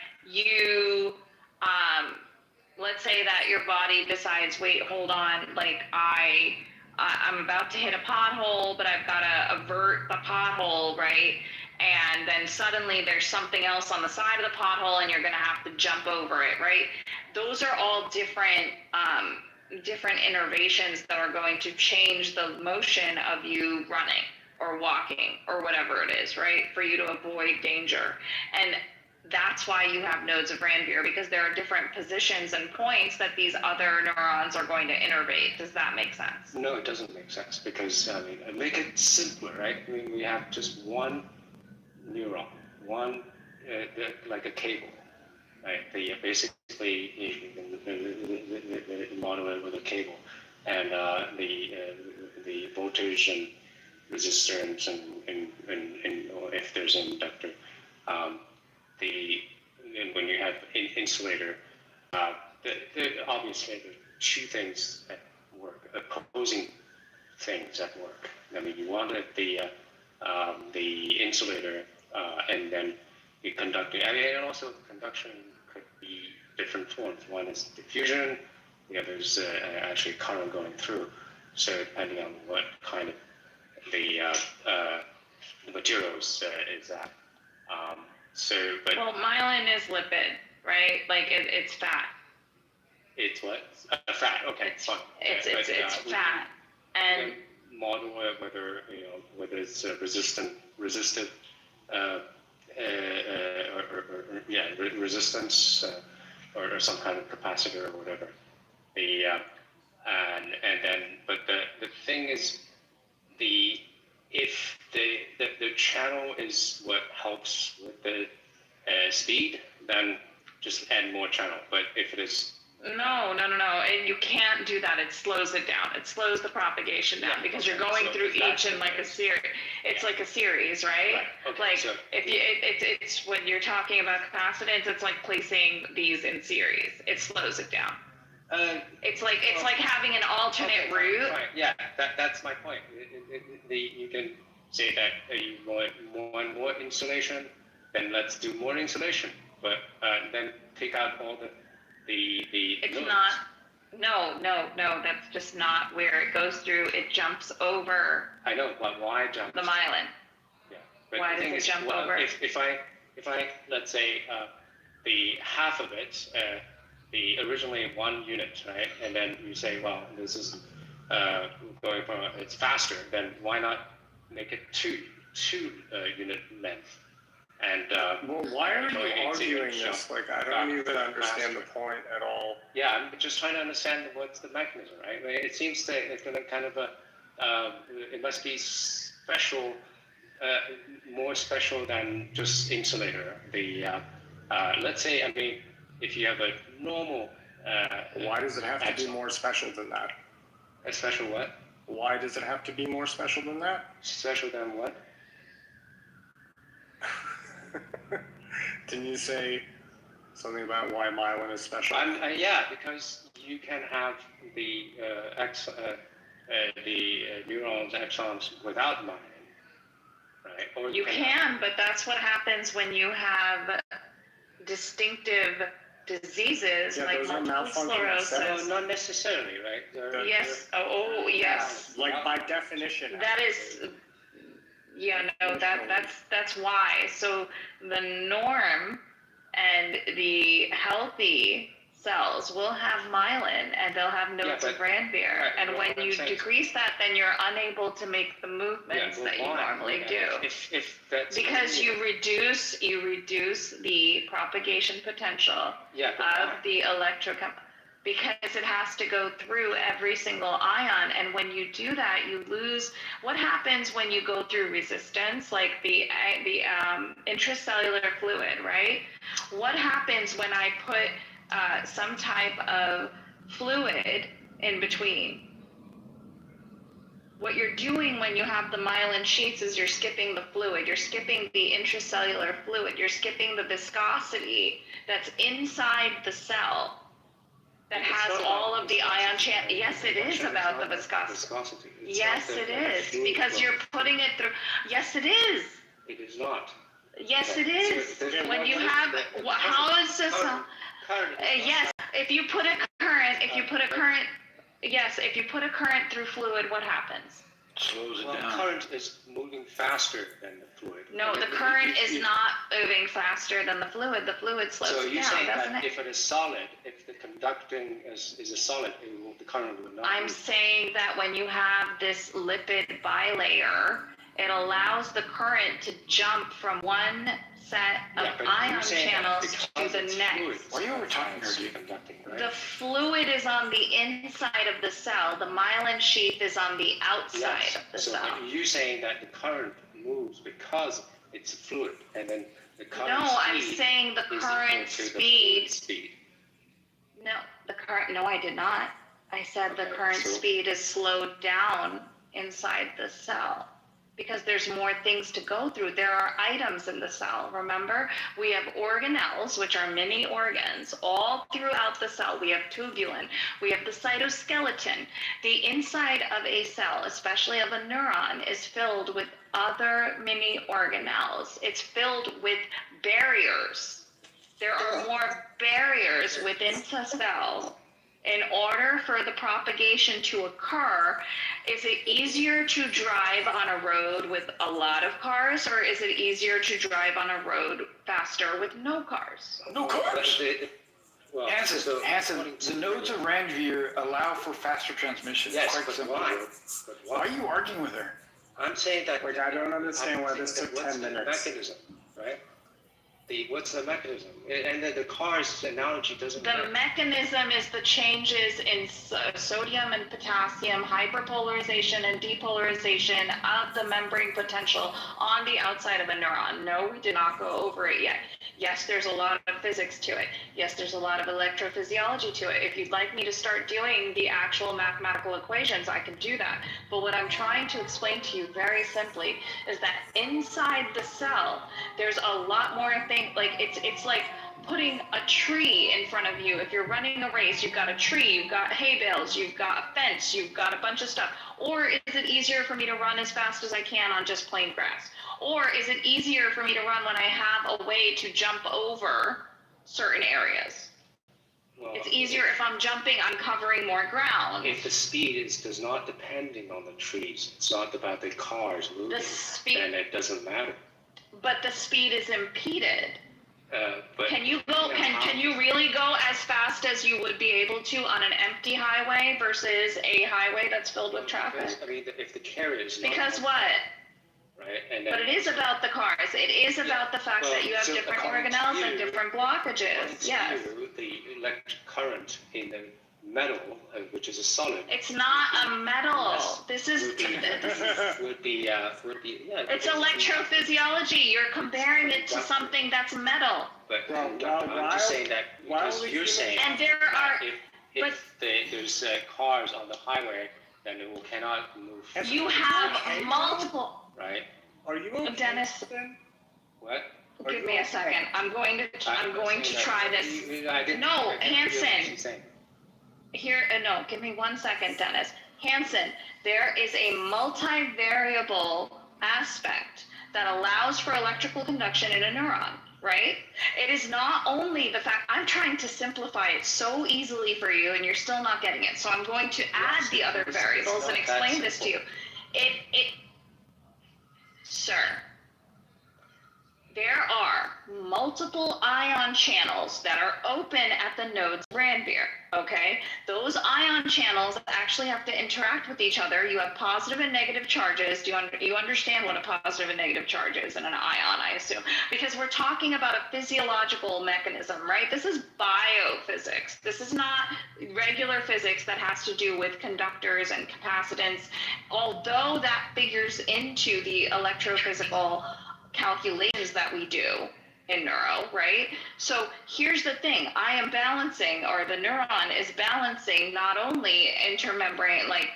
your body decides, wait, hold on, like I'm about to hit a pothole, but I've got to avert the pothole, right? And then suddenly there's something else on the side of the pothole, and you're going to have to jump over it, right? Those are all different innervations that are going to change the motion of you running or walking or whatever it is, right? For you to avoid danger. And that's why you have nodes of Ranvier, because there are different positions and points that these other neurons are going to innervate. Does that make sense? No, it doesn't make sense, because make it simpler, right? I mean, we have just one neuron, like a cable, right? Basically you can model it with a cable, and the voltage and resistance and or if there's an inductor. when you have insulator, obviously there are two things at work, opposing things at work. I mean, you wanted the insulator, and then the conductor. I mean, and also conduction could be different forms. One is diffusion, the other is actually current going through. So depending on what kind of the materials is that. Well, myelin is lipid, right? Like it's fat. It's what? Fat. Okay, fine. It's fat, and model whether it's resistive, resistance, or some kind of capacitor or whatever. The thing is, if the channel is what helps with the speed, then just add more channel. But if it is no, and you can't do that. It slows it down. It slows the propagation down because you're going through each in like a series. It's like a series, right? Okay, like so, if you, it's when you're talking about capacitance, it's like placing these in series. It slows it down. It's like having an alternate route. Right. Yeah, that's my point. You can say that you want more insulation, then let's do more insulation. But then take out all the It's nodes. not. No. That's just not where it goes through. It jumps over. I know, but why jump? The myelin. Yeah. But Why does it jump over? If I let's say the half of it, the originally 1 unit, right, and then you say, well, this is going from it's faster, then why not make it two unit length? And well, why are you arguing this? Like, I don't even understand the point at all. Yeah, I'm just trying to understand what's the mechanism, right? I mean, it seems that it's going to kind of it must be special, more special than just insulator. Let's say, I mean, if you have a normal. Why does it have to be more special than that? A special what? Why does it have to be more special than that? Special than what? Didn't you say something about why myelin is special? Yeah, because you can have the neurons, axons without myelin, right? Or You can, but that's what happens when you have distinctive diseases like multiple sclerosis. No, not necessarily, right? Yes. Oh, yes. Like by definition. That is. Yeah, no, that's why. So the norm and the healthy cells will have myelin and they'll have nodes of Ranvier. Right, and when you decrease that, then you're unable to make the movements that you normally do. If that's because you reduce the propagation potential of the electrochemical. Because it has to go through every single ion, and when you do that, you lose. What happens when you go through resistance, like the intracellular fluid, right? What happens when I put some type of fluid in between? What you're doing when you have the myelin sheaths is you're skipping the fluid, you're skipping the intracellular fluid, you're skipping the viscosity that's inside the cell. That has all of the ion channels. Yes, it is about the viscosity. Yes, it is. Because you're putting it through. Yes, it is. It is not. Yes, it is. When you have, how is this? Yes, if you put a current, yes, if you put a current through fluid, what happens? Slows it down. Current is moving faster than the fluid. No, the current is not moving faster than the fluid. The fluid slows it down, So you're saying doesn't that it? if it is solid, if the conducting is a solid, the current will not. I'm saying that when you have this lipid bilayer, it allows the current to jump from one set of ion channels to the next. Why are you talking conducting, right? The fluid is on the inside of the cell. The myelin sheath is on the outside of the cell. So you're saying that the current moves because it's fluid, and then the current No, I'm saying the current speed. No, the current. No, I did not. I said the current speed is slowed down inside the cell. because there's more things to go through. There are items in the cell, remember? We have organelles, which are mini organs, all throughout the cell. We have tubulin, we have the cytoskeleton. The inside of a cell, especially of a neuron, is filled with other mini organelles. It's filled with barriers. There are more barriers within the cell. In order for the propagation to occur, is it easier to drive on a road with a lot of cars, or is it easier to drive on a road faster with no cars? No cars. Hanson, the nodes of Ranvier allow for faster transmission. Yes, Quite but simple. why? Why are you arguing with her? I'm saying that. Like, I don't understand why this took 10 minutes. What's the mechanism, right? What's the mechanism? And then the car's analogy doesn't The mechanism is the changes in sodium and potassium hyperpolarization and depolarization of the membrane potential on the outside of a neuron. No, we did not go over it yet. Yes, there's a lot of physics to it. Yes, there's a lot of electrophysiology to it. If you'd like me to start doing the actual mathematical equations, I can do that. But what I'm trying to explain to you very simply is that inside the cell, there's a lot more things. Like it's like putting a tree in front of you. If you're running a race, you've got a tree, you've got hay bales, you've got a fence, you've got a bunch of stuff. Or is it easier for me to run as fast as I can on just plain grass? Or is it easier for me to run when I have a way to jump over certain areas? Well, it's easier if I'm jumping, I'm covering more ground. If the speed does not depending on the trees, it's not about the cars moving, then it doesn't matter. But the speed is impeded. But can you go? Can you really go as fast as you would be able to on an empty highway versus a highway that's filled with traffic? Because, I mean, if the carriage. Because what? Right. And then, but it is about the cars. It is about the fact that you have different organelles and different blockages. Yes. The electric current in the metal, which is a solid. It's not a metal. This is. Would be yeah. It's electrophysiology. You're comparing it to something that's metal. But I'm just saying that because you're saying. And there are. If there's cars on the highway, then it cannot move. You have multiple. Right. Are you okay, Dennis? What? Give me a second. I'm going to try this. No, Hanson. Here, no, give me 1 second, Dennis. Hanson, there is a multivariable aspect that allows for electrical conduction in a neuron, right? It is not only the fact, I'm trying to simplify it so easily for you and you're still not getting it. So I'm going to add the other variables and explain this to you. Sir, there are multiple ion channels that are open at the nodes of Ranvier, okay? Those ion channels actually have to interact with each other. You have positive and negative charges. Do you understand what a positive and negative charge is in an ion, I assume? Because we're talking about a physiological mechanism, right? This is biophysics. This is not regular physics that has to do with conductors and capacitance, although that figures into the electrophysical calculations that we do in neuro, right? So here's the thing, I am balancing, or the neuron is balancing not only intermembrane, like,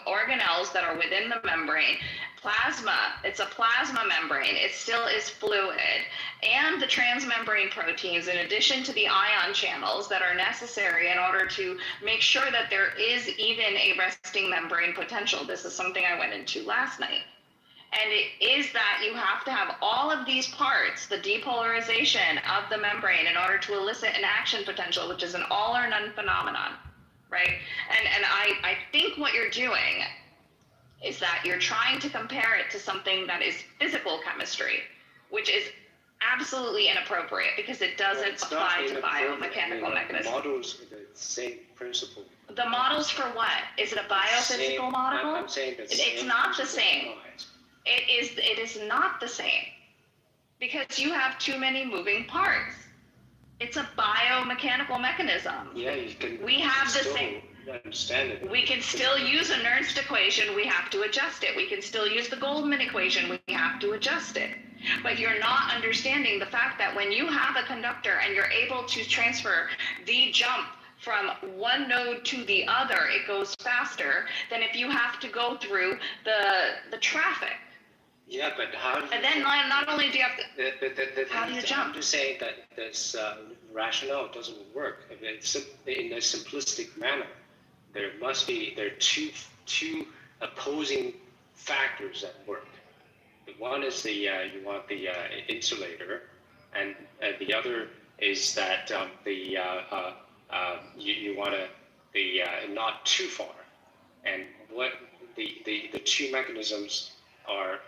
organelles that are within the membrane, plasma, it's a plasma membrane, it still is fluid, and the transmembrane proteins, in addition to the ion channels that are necessary in order to make sure that there is even a resting membrane potential. This is something I went into last night. And it is that you have to have all of these parts, the depolarization of the membrane, in order to elicit an action potential, which is an all or none phenomenon, right? And I think what you're doing is that you're trying to compare it to something that is physical chemistry, which is absolutely inappropriate because it doesn't apply to biomechanical mechanisms. The models are the same principle. The models for what? Is it a biophysical model? I'm saying it's not the same. It is not the same because you have too many moving parts. It's a biomechanical mechanism. Yeah, you can. We have the same. Understand it. We can still use a Nernst equation. We have to adjust it. We can still use the Goldman equation. We have to adjust it. But you're not understanding the fact that when you have a conductor and you're able to transfer the jump from one node to the other, it goes faster than if you have to go through the traffic. Yeah, but how? And then not only do you have to, how do you jump? I'm just saying that this rationale doesn't work. I mean, in a simplistic manner, there are two opposing factors at work. The one is you want the insulator, and the other is that you want not too far. And what the two mechanisms are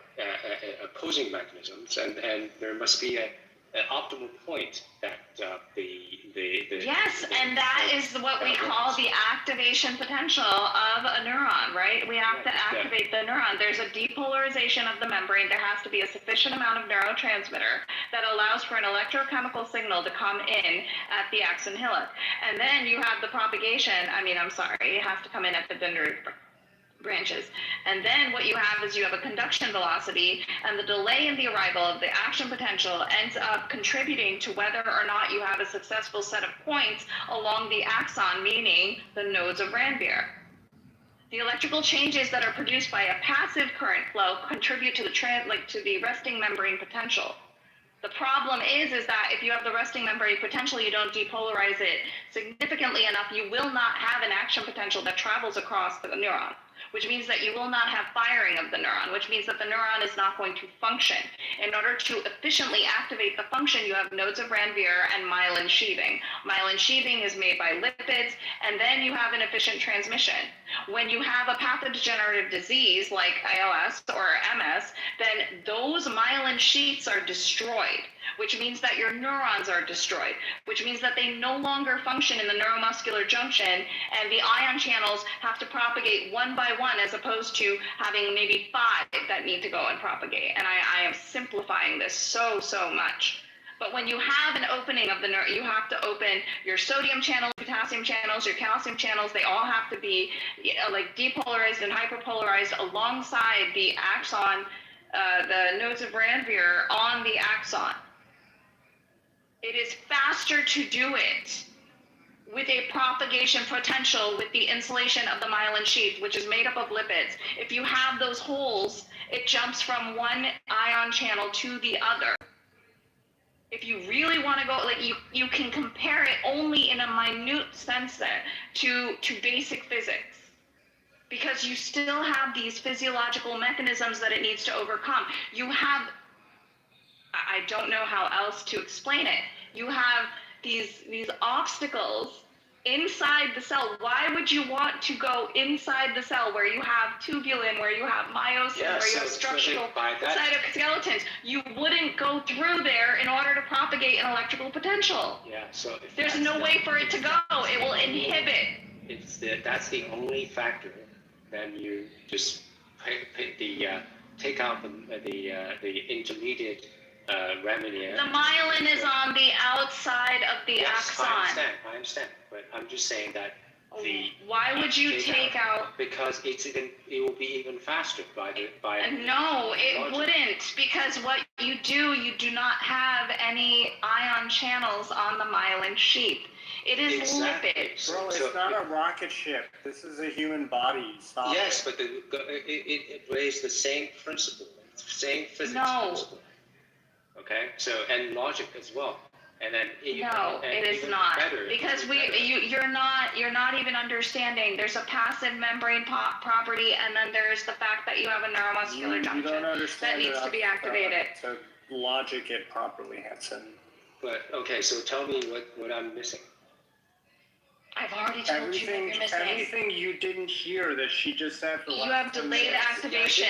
opposing mechanisms, and there must be an optimal point that yes, and that is what we call the activation potential of a neuron, right? We have to activate the neuron. There's a depolarization of the membrane. There has to be a sufficient amount of neurotransmitter that allows for an electrochemical signal to come in at the axon hillock. And then you have the propagation. It has to come in at the dendritic branches. And then what you have is you have a conduction velocity, and the delay in the arrival of the action potential ends up contributing to whether or not you have a successful set of points along the axon, meaning the nodes of Ranvier. The electrical changes that are produced by a passive current flow contribute to the resting membrane potential. The problem is that if you have the resting membrane potential, you don't depolarize it significantly enough, you will not have an action potential that travels across the neuron, which means that you will not have firing of the neuron, which means that the neuron is not going to function. In order to efficiently activate the function, you have nodes of Ranvier and myelin sheathing. Myelin sheathing is made by lipids, and then you have an efficient transmission. When you have a pathodegenerative disease like ALS or MS, then those myelin sheaths are destroyed, which means that your neurons are destroyed, which means that they no longer function in the neuromuscular junction, and the ion channels have to propagate one by one, as opposed to having maybe 5 that need to go and propagate. And I am simplifying this so much. But when you have an opening of the neuron, you have to open your sodium channels, potassium channels, your calcium channels. They all have to be depolarized and hyperpolarized alongside the axon, the nodes of Ranvier on the axon. It is faster to do it with a propagation potential with the insulation of the myelin sheath, which is made up of lipids. If you have those holes, it jumps from one ion channel to the other. If you really want to go, you can compare it only in a minute sense then to basic physics, because you still have these physiological mechanisms that it needs to overcome. You have, I don't know how else to explain it. You have these obstacles inside the cell. Why would you want to go inside the cell where you have tubulin, where you have myosin, where you have structural cytoskeletons? You wouldn't go through there in order to propagate an electrical potential. Yeah, so there's no way for it to go. It will inhibit. That's the only factor. Then you just take out the intermediate remedy. The myelin is on the outside of the axon. I understand, but I'm just saying that why would you take out? Because it will be even faster by. No, it wouldn't, because what you do not have any ion channels on the myelin sheath. It is lipids. Bro, it's not a rocket ship. This is a human body. Stop yes, but it raised the same principle, same physics principle. Okay, so and logic as well, and then it is not better, because you're not even understanding. There's a passive membrane property, and then there's the fact that you have a neuromuscular junction that needs to be activated. To logic it properly, Hanson. But okay, so tell me what I'm missing. I've already told you what you're missing. Anything you didn't hear that she just said. You have delayed activation.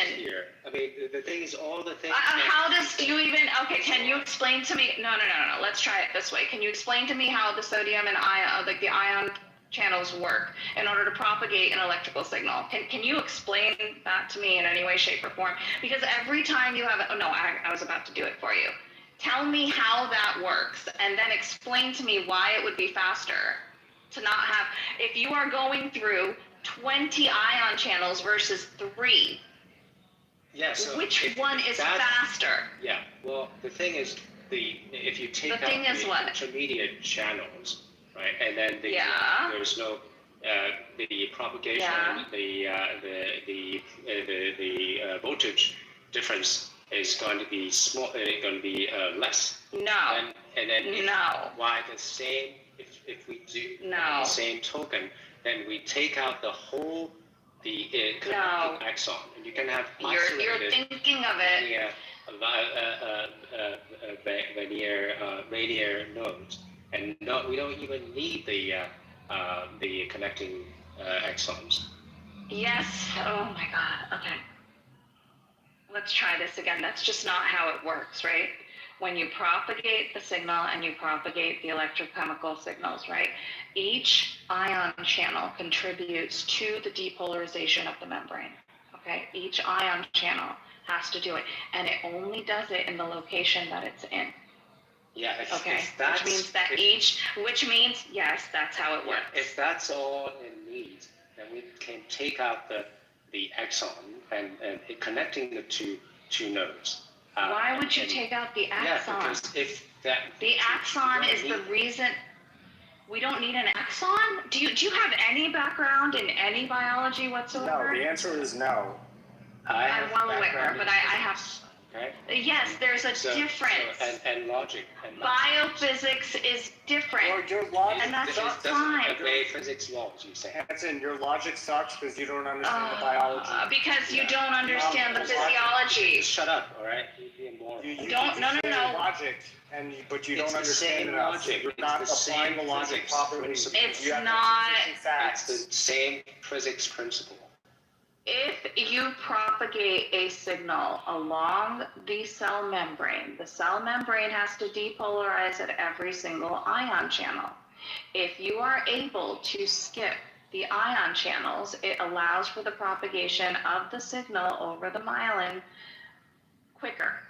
I mean, the thing is, all the things. Can you explain to me? No. Let's try it this way. Can you explain to me how the sodium and the ion channels work in order to propagate an electrical signal? Can you explain that to me in any way, shape, or form? Because every time you have I was about to do it for you. Tell me how that works, and then explain to me why it would be faster to not have, if you are going through 20 ion channels versus 3. Yeah, so which one is faster? Yeah, well, the thing is, if you take out the intermediate channels, right, and then there's no the propagation, the voltage difference is going to be small, going to be less. No. And then No. why the same? If we do No. the same token, then we take out the whole connecting axon, and you can have You're thinking of it. Linear nodes, and we don't even need the connecting axons. Yes. Oh my God. Okay. Let's try this again. That's just not how it works, right? When you propagate the signal and you propagate the electrochemical signals, right? Each ion channel contributes to the depolarization of the membrane, okay? Each ion channel has to do it, and it only does it in the location that it's in. Yeah, Okay, which means, yes, that's how it works. If that's all it needs, then we can take out the axon and connecting the two nodes. Why would you take out the axon? Yeah, because if that... The axon is the reason... We don't need an axon? Do you have any background in any biology whatsoever? No, the answer is no. I'm well aware, but I have... Okay. Yes, there's a difference. And logic. Biophysics is different. Or your logic and that's doesn't fine. obey physics laws, you say. Hanson, your logic sucks because you don't understand the biology. Because you don't understand the physiology. Just shut up, all right? You don't, no. Logic, but you don't It's the understand same enough. logic. You're It's not the applying same the logic physics properly. principle. It's You have not... insufficient facts. It's the same physics principle. If you propagate a signal along the cell membrane has to depolarize at every single ion channel. If you are able to skip the ion channels, it allows for the propagation of the signal over the myelin quicker,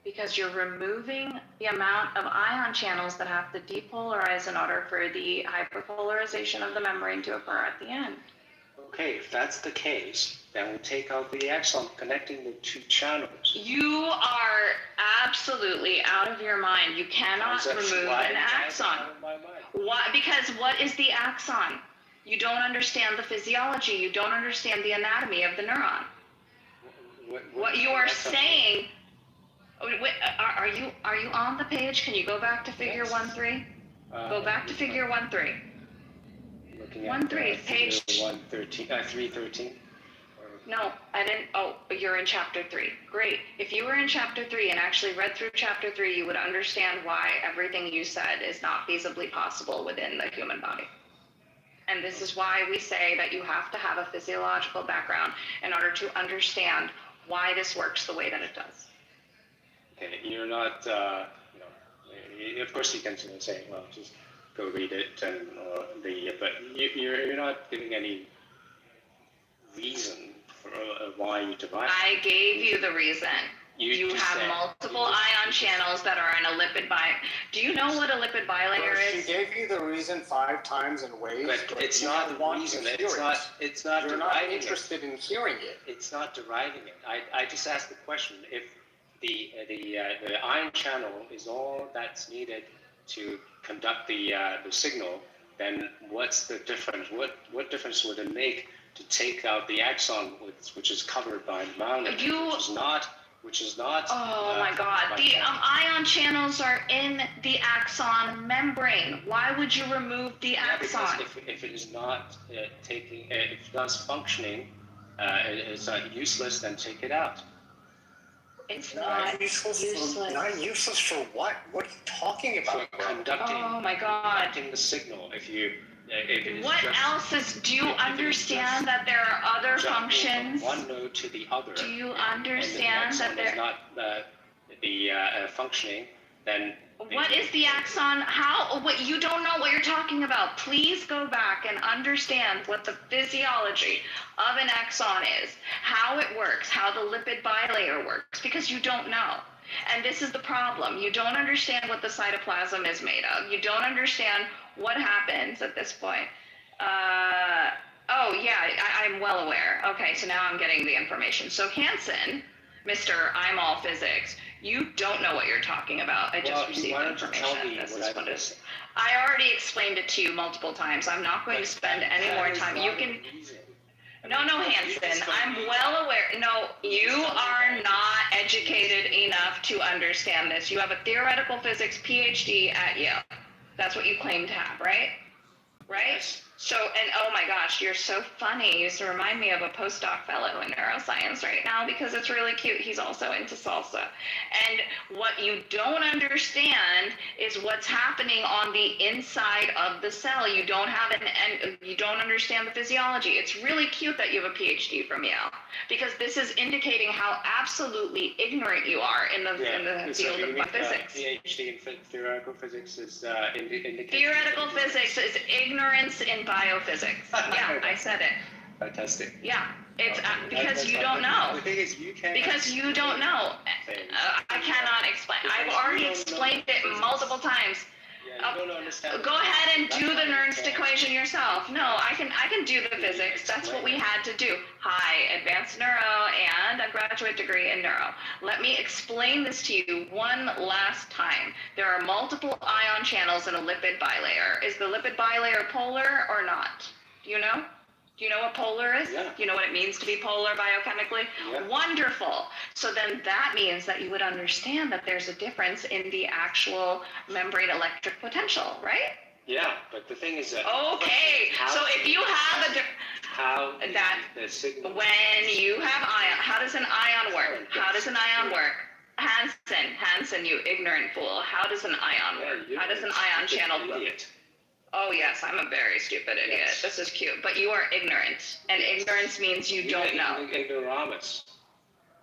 because you're removing the amount of ion channels that have to depolarize in order for the hyperpolarization of the membrane to occur at the end. Okay, if that's the case, then we'll take out the axon connecting the two channels. You are absolutely out of your mind. You cannot remove an axon. Why? Because what is the axon? You don't understand the physiology. You don't understand the anatomy of the neuron. What you are saying... Wait, are you on the page? Can you go back to figure 1.3? Go back to figure 1.3. 1.3, page 113, 313. No, I didn't. Oh, you're in chapter 3. Great. If you were in chapter 3 and actually read through chapter 3, you would understand why everything you said is not feasibly possible within the human body. And this is why we say that you have to have a physiological background in order to understand why this works the way that it does. Okay, you're not, of course you can say, well, just go read it, and but you're not giving any reason for why you divide. I gave you the reason. You have said, multiple ion channels that are in a lipid bilayer. Do you know what a lipid bilayer She is? gave you the reason 5 times in ways, but it's not the reason. It's not You're not interested in hearing it. It's not deriving it. I just asked the question: if the ion channel is all that's needed to conduct the signal, then what's the difference? What difference would it make to take out the axon, which is covered by the myelin, which is not. Oh my God! The ion channels are in the axon membrane. Why would you remove the axon? Because if it is not if it's not functioning, it's not useless, then take it out. It's not useless. Not useless for what? What are you talking about? For conducting. Oh my God! Conducting the signal. What else is? Do you understand that there are other functions? From one node to the other. Do you understand that there? Is not functioning, then. What is the axon? How? What? You don't know what you're talking about. Please go back and understand what the physiology of an axon is, how it works, how the lipid bilayer works, because you don't know. And this is the problem. You don't understand what the cytoplasm is made of. You don't understand what happens at this point. Oh, yeah, I'm well aware. Okay, so now I'm getting the information. So Hanson, Mr. I'm all physics, you don't know what you're talking about. I just received information. This is what it is. I already explained it to you multiple times. I'm not going to spend any more time. You can... No, Hanson, I'm well aware. No, you are not educated enough to understand this. You have a theoretical physics PhD at Yale. That's what you claim to have, right? Right? So, and oh my gosh, you're so funny. You used to remind me of a postdoc fellow in neuroscience right now because it's really cute. He's also into salsa. And what you don't understand is what's happening on the inside of the cell. You don't have you don't understand the physiology. It's really cute that you have a PhD from Yale because this is indicating how absolutely ignorant you are in the field of physics. PhD in theoretical physics is indicating. Theoretical physics is ignorance in biophysics. Yeah, I said it. Fantastic. Yeah, it's because you don't know. The thing is, you can't. Because you don't know. I cannot explain. I've already explained it multiple times. Yeah, you don't understand. Go ahead and do the Nernst equation yourself. No, I can do the physics. That's what we had to do. Hi, advanced neuro and a graduate degree in neuro. Let me explain this to you one last time. There are multiple ion channels in a lipid bilayer. Is the lipid bilayer polar or not? Do you know? Do you know what polar is? Yeah. Do you know what it means to be polar biochemically? Yeah. Wonderful. So then that means that you would understand that there's a difference in the actual membrane electric potential, right? Yeah, but the thing is that. Okay. So if you have the signal. when you have ion, how does an ion work? How does an ion work? Hansen, you ignorant fool. How does an ion work? How does an ion channel work? Oh yes, I'm a very stupid idiot. Yes. This is cute, but you are ignorant, and ignorance means you don't know. Ignoramus.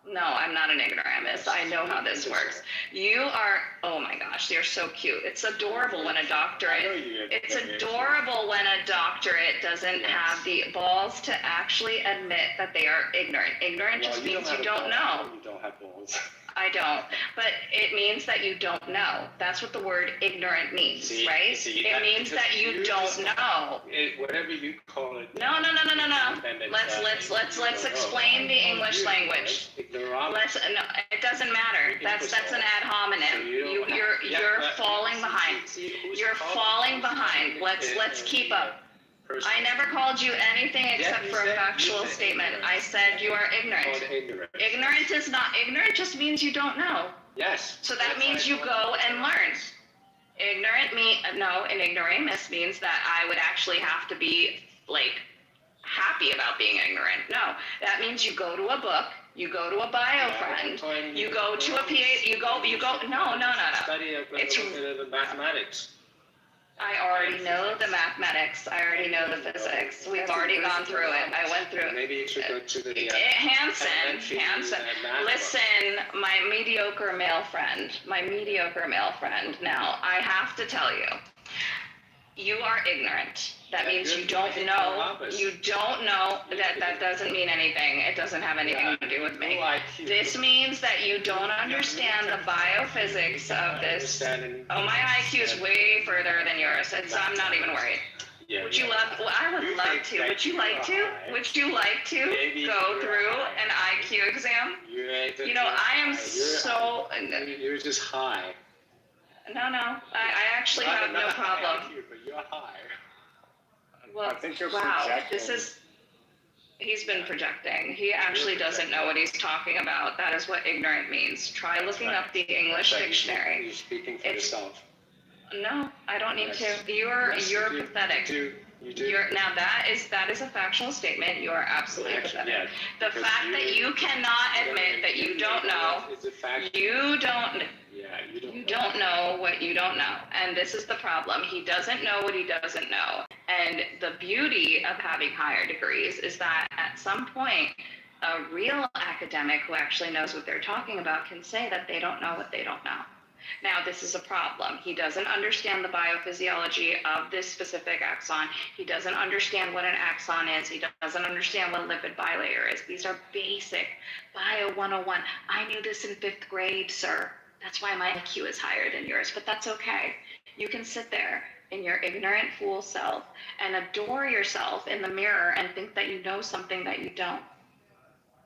No, I'm not an ignoramus. I know how this works. You are. Oh my gosh, you're so cute. It's adorable when a doctorate. It's adorable when a doctorate doesn't have the balls to actually admit that they are ignorant. Ignorant just means you don't know. You don't have balls. I don't, but it means that you don't know. That's what the word ignorant means, right? It means that you don't know. Whatever you call it. No. Let's explain the English language. No, it doesn't matter. That's an ad hominem. You're falling behind. You're falling behind. Let's keep up. I never called you anything except for a factual statement. I said you are ignorant. Ignorant is not ignorant. Just means you don't know. Yes. So that means you go and learn. An ignoramus means that I would actually have to be like happy about being ignorant. No, that means you go to a book, you go to a bio friend, you go to a PA, you go. No. Study a bit of mathematics. I already know the mathematics. I already know the physics. We've already gone through it. I went through it. Maybe you should go to the Hansen. Listen, my mediocre male friend. Now, I have to tell you, you are ignorant. That means you don't know. You don't know. That doesn't mean anything. It doesn't have anything to do with me. This means that you don't understand the biophysics of this. Oh, my IQ is way further than yours. I'm not even worried. Would you love? Well, I would love to. Would you like to? Would you like to go through an IQ exam? You know, I am so. You're just high. No. I actually have no problem. But you're high. Well, I think you're wow, projecting. He's been projecting. He actually doesn't know what he's talking about. That is what ignorant means. Try looking up the English dictionary. You're speaking for yourself. No, I don't need to. You're pathetic. You do. Now that is a factual statement. You are absolutely pathetic. Yeah, the fact that you cannot admit that you don't know, you don't know what you don't know. And this is the problem. He doesn't know what he doesn't know. And the beauty of having higher degrees is that at some point, a real academic who actually knows what they're talking about can say that they don't know what they don't know. Now, this is a problem. He doesn't understand the biophysiology of this specific axon. He doesn't understand what an axon is. He doesn't understand what a lipid bilayer is. These are basic Bio 101. I knew this in 5th grade, sir. That's why my IQ is higher than yours, but that's okay. You can sit there in your ignorant fool self and adore yourself in the mirror and think that you know something that you don't.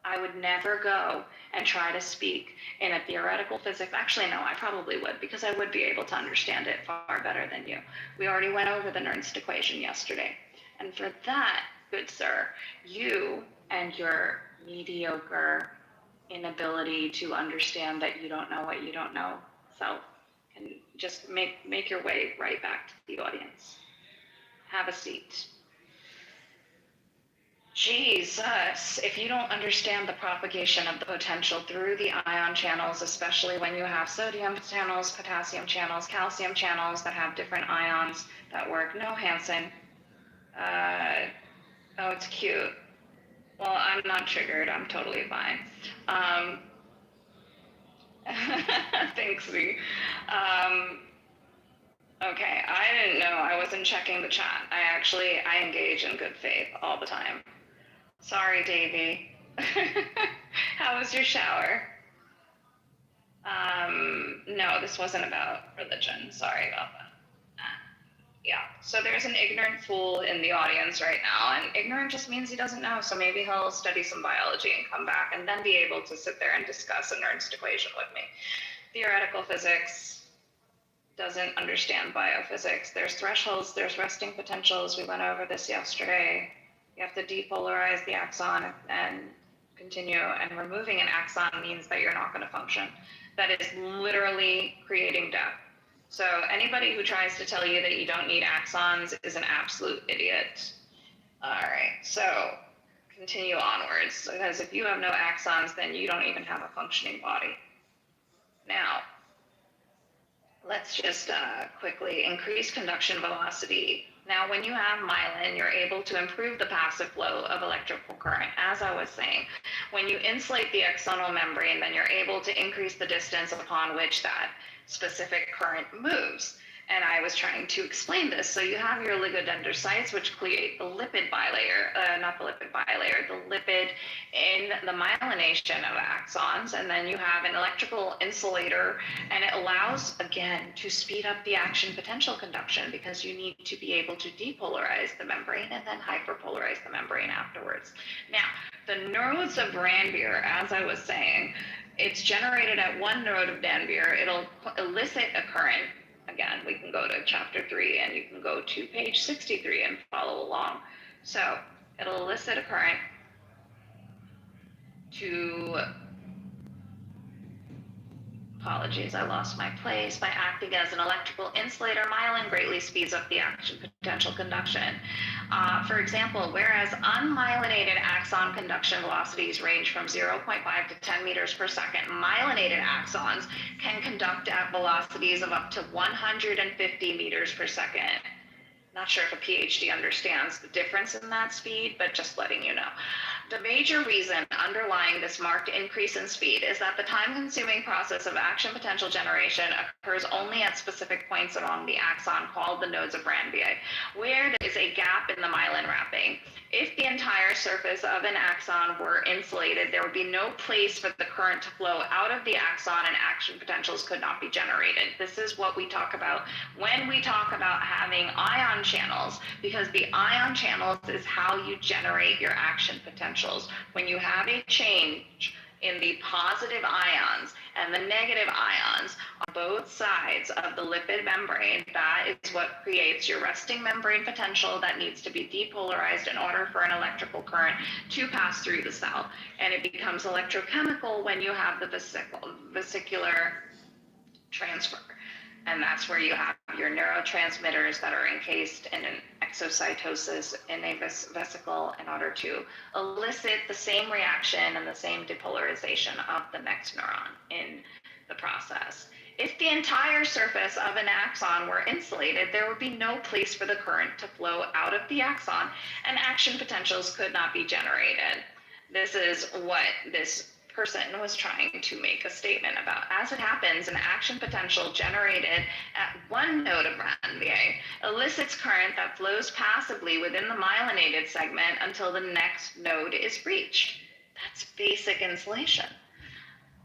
I would never go and try to speak in a theoretical physics. Actually, no, I probably would, because I would be able to understand it far better than you. We already went over the Nernst equation yesterday. And for that, good sir, you and your mediocre inability to understand that you don't know what you don't know. So, and just make your way right back to the audience. Have a seat. Jesus, if you don't understand the propagation of the potential through the ion channels, especially when you have sodium channels, potassium channels, calcium channels that have different ions that work. No, Hansen. Oh, it's cute. Well, I'm not triggered. I'm totally fine. Thanks, Z. Okay, I didn't know. I wasn't checking the chat. I engage in good faith all the time. Sorry, Davey. How was your shower? No, this wasn't about religion. Sorry about that. Yeah, so there's an ignorant fool in the audience right now, and ignorant just means he doesn't know, so maybe he'll study some biology and come back and then be able to sit there and discuss an Nernst equation with me. Theoretical physics doesn't understand biophysics. There's thresholds, there's resting potentials. We went over this yesterday. You have to depolarize the axon and continue, and removing an axon means that you're not going to function. That is literally creating death. So anybody who tries to tell you that you don't need axons is an absolute idiot. All right, so continue onwards, because if you have no axons, then you don't even have a functioning body. Now, let's just quickly increase conduction velocity. Now, when you have myelin, you're able to improve the passive flow of electrical current. As I was saying, when you insulate the axonal membrane, then you're able to increase the distance upon which that specific current moves. And I was trying to explain this. So you have your oligodendrocytes, which create the lipid bilayer, not the lipid bilayer, the lipid in the myelination of axons. And then you have an electrical insulator, and it allows, again, to speed up the action potential conduction, because you need to be able to depolarize the membrane and then hyperpolarize the membrane afterwards. Now, the nodes of Ranvier, as I was saying, it's generated at one node of Ranvier. It'll elicit a current. Again, we can go to chapter 3, and you can go to page 63 and follow along. So it'll elicit a current to, apologies, I lost my place, by acting as an electrical insulator. Myelin greatly speeds up the action potential conduction. For example, whereas unmyelinated axon conduction velocities range from 0.5 to 10 meters per second, myelinated axons can conduct at velocities of up to 150 meters per second. Not sure if a PhD understands the difference in that speed, but just letting you know. The major reason underlying this marked increase in speed is that the time-consuming process of action potential generation occurs only at specific points along the axon called the nodes of Ranvier, where there is a gap in the myelin wrapping. If the entire surface of an axon were insulated, there would be no place for the current to flow out of the axon, and action potentials could not be generated. This is what we talk about when we talk about having ion channels, because the ion channels is how you generate your action potentials. When you have a change in the positive ions and the negative ions on both sides of the lipid membrane, that is what creates your resting membrane potential that needs to be depolarized in order for an electrical current to pass through the cell. And it becomes electrochemical when you have the vesicular transfer. And that's where you have your neurotransmitters that are encased in an exocytosis in a vesicle in order to elicit the same reaction and the same depolarization of the next neuron in the process. If the entire surface of an axon were insulated, there would be no place for the current to flow out of the axon, and action potentials could not be generated. This is what this person was trying to make a statement about. As it happens, an action potential generated at one node of Ranvier elicits current that flows passively within the myelinated segment until the next node is reached. That's basic insulation.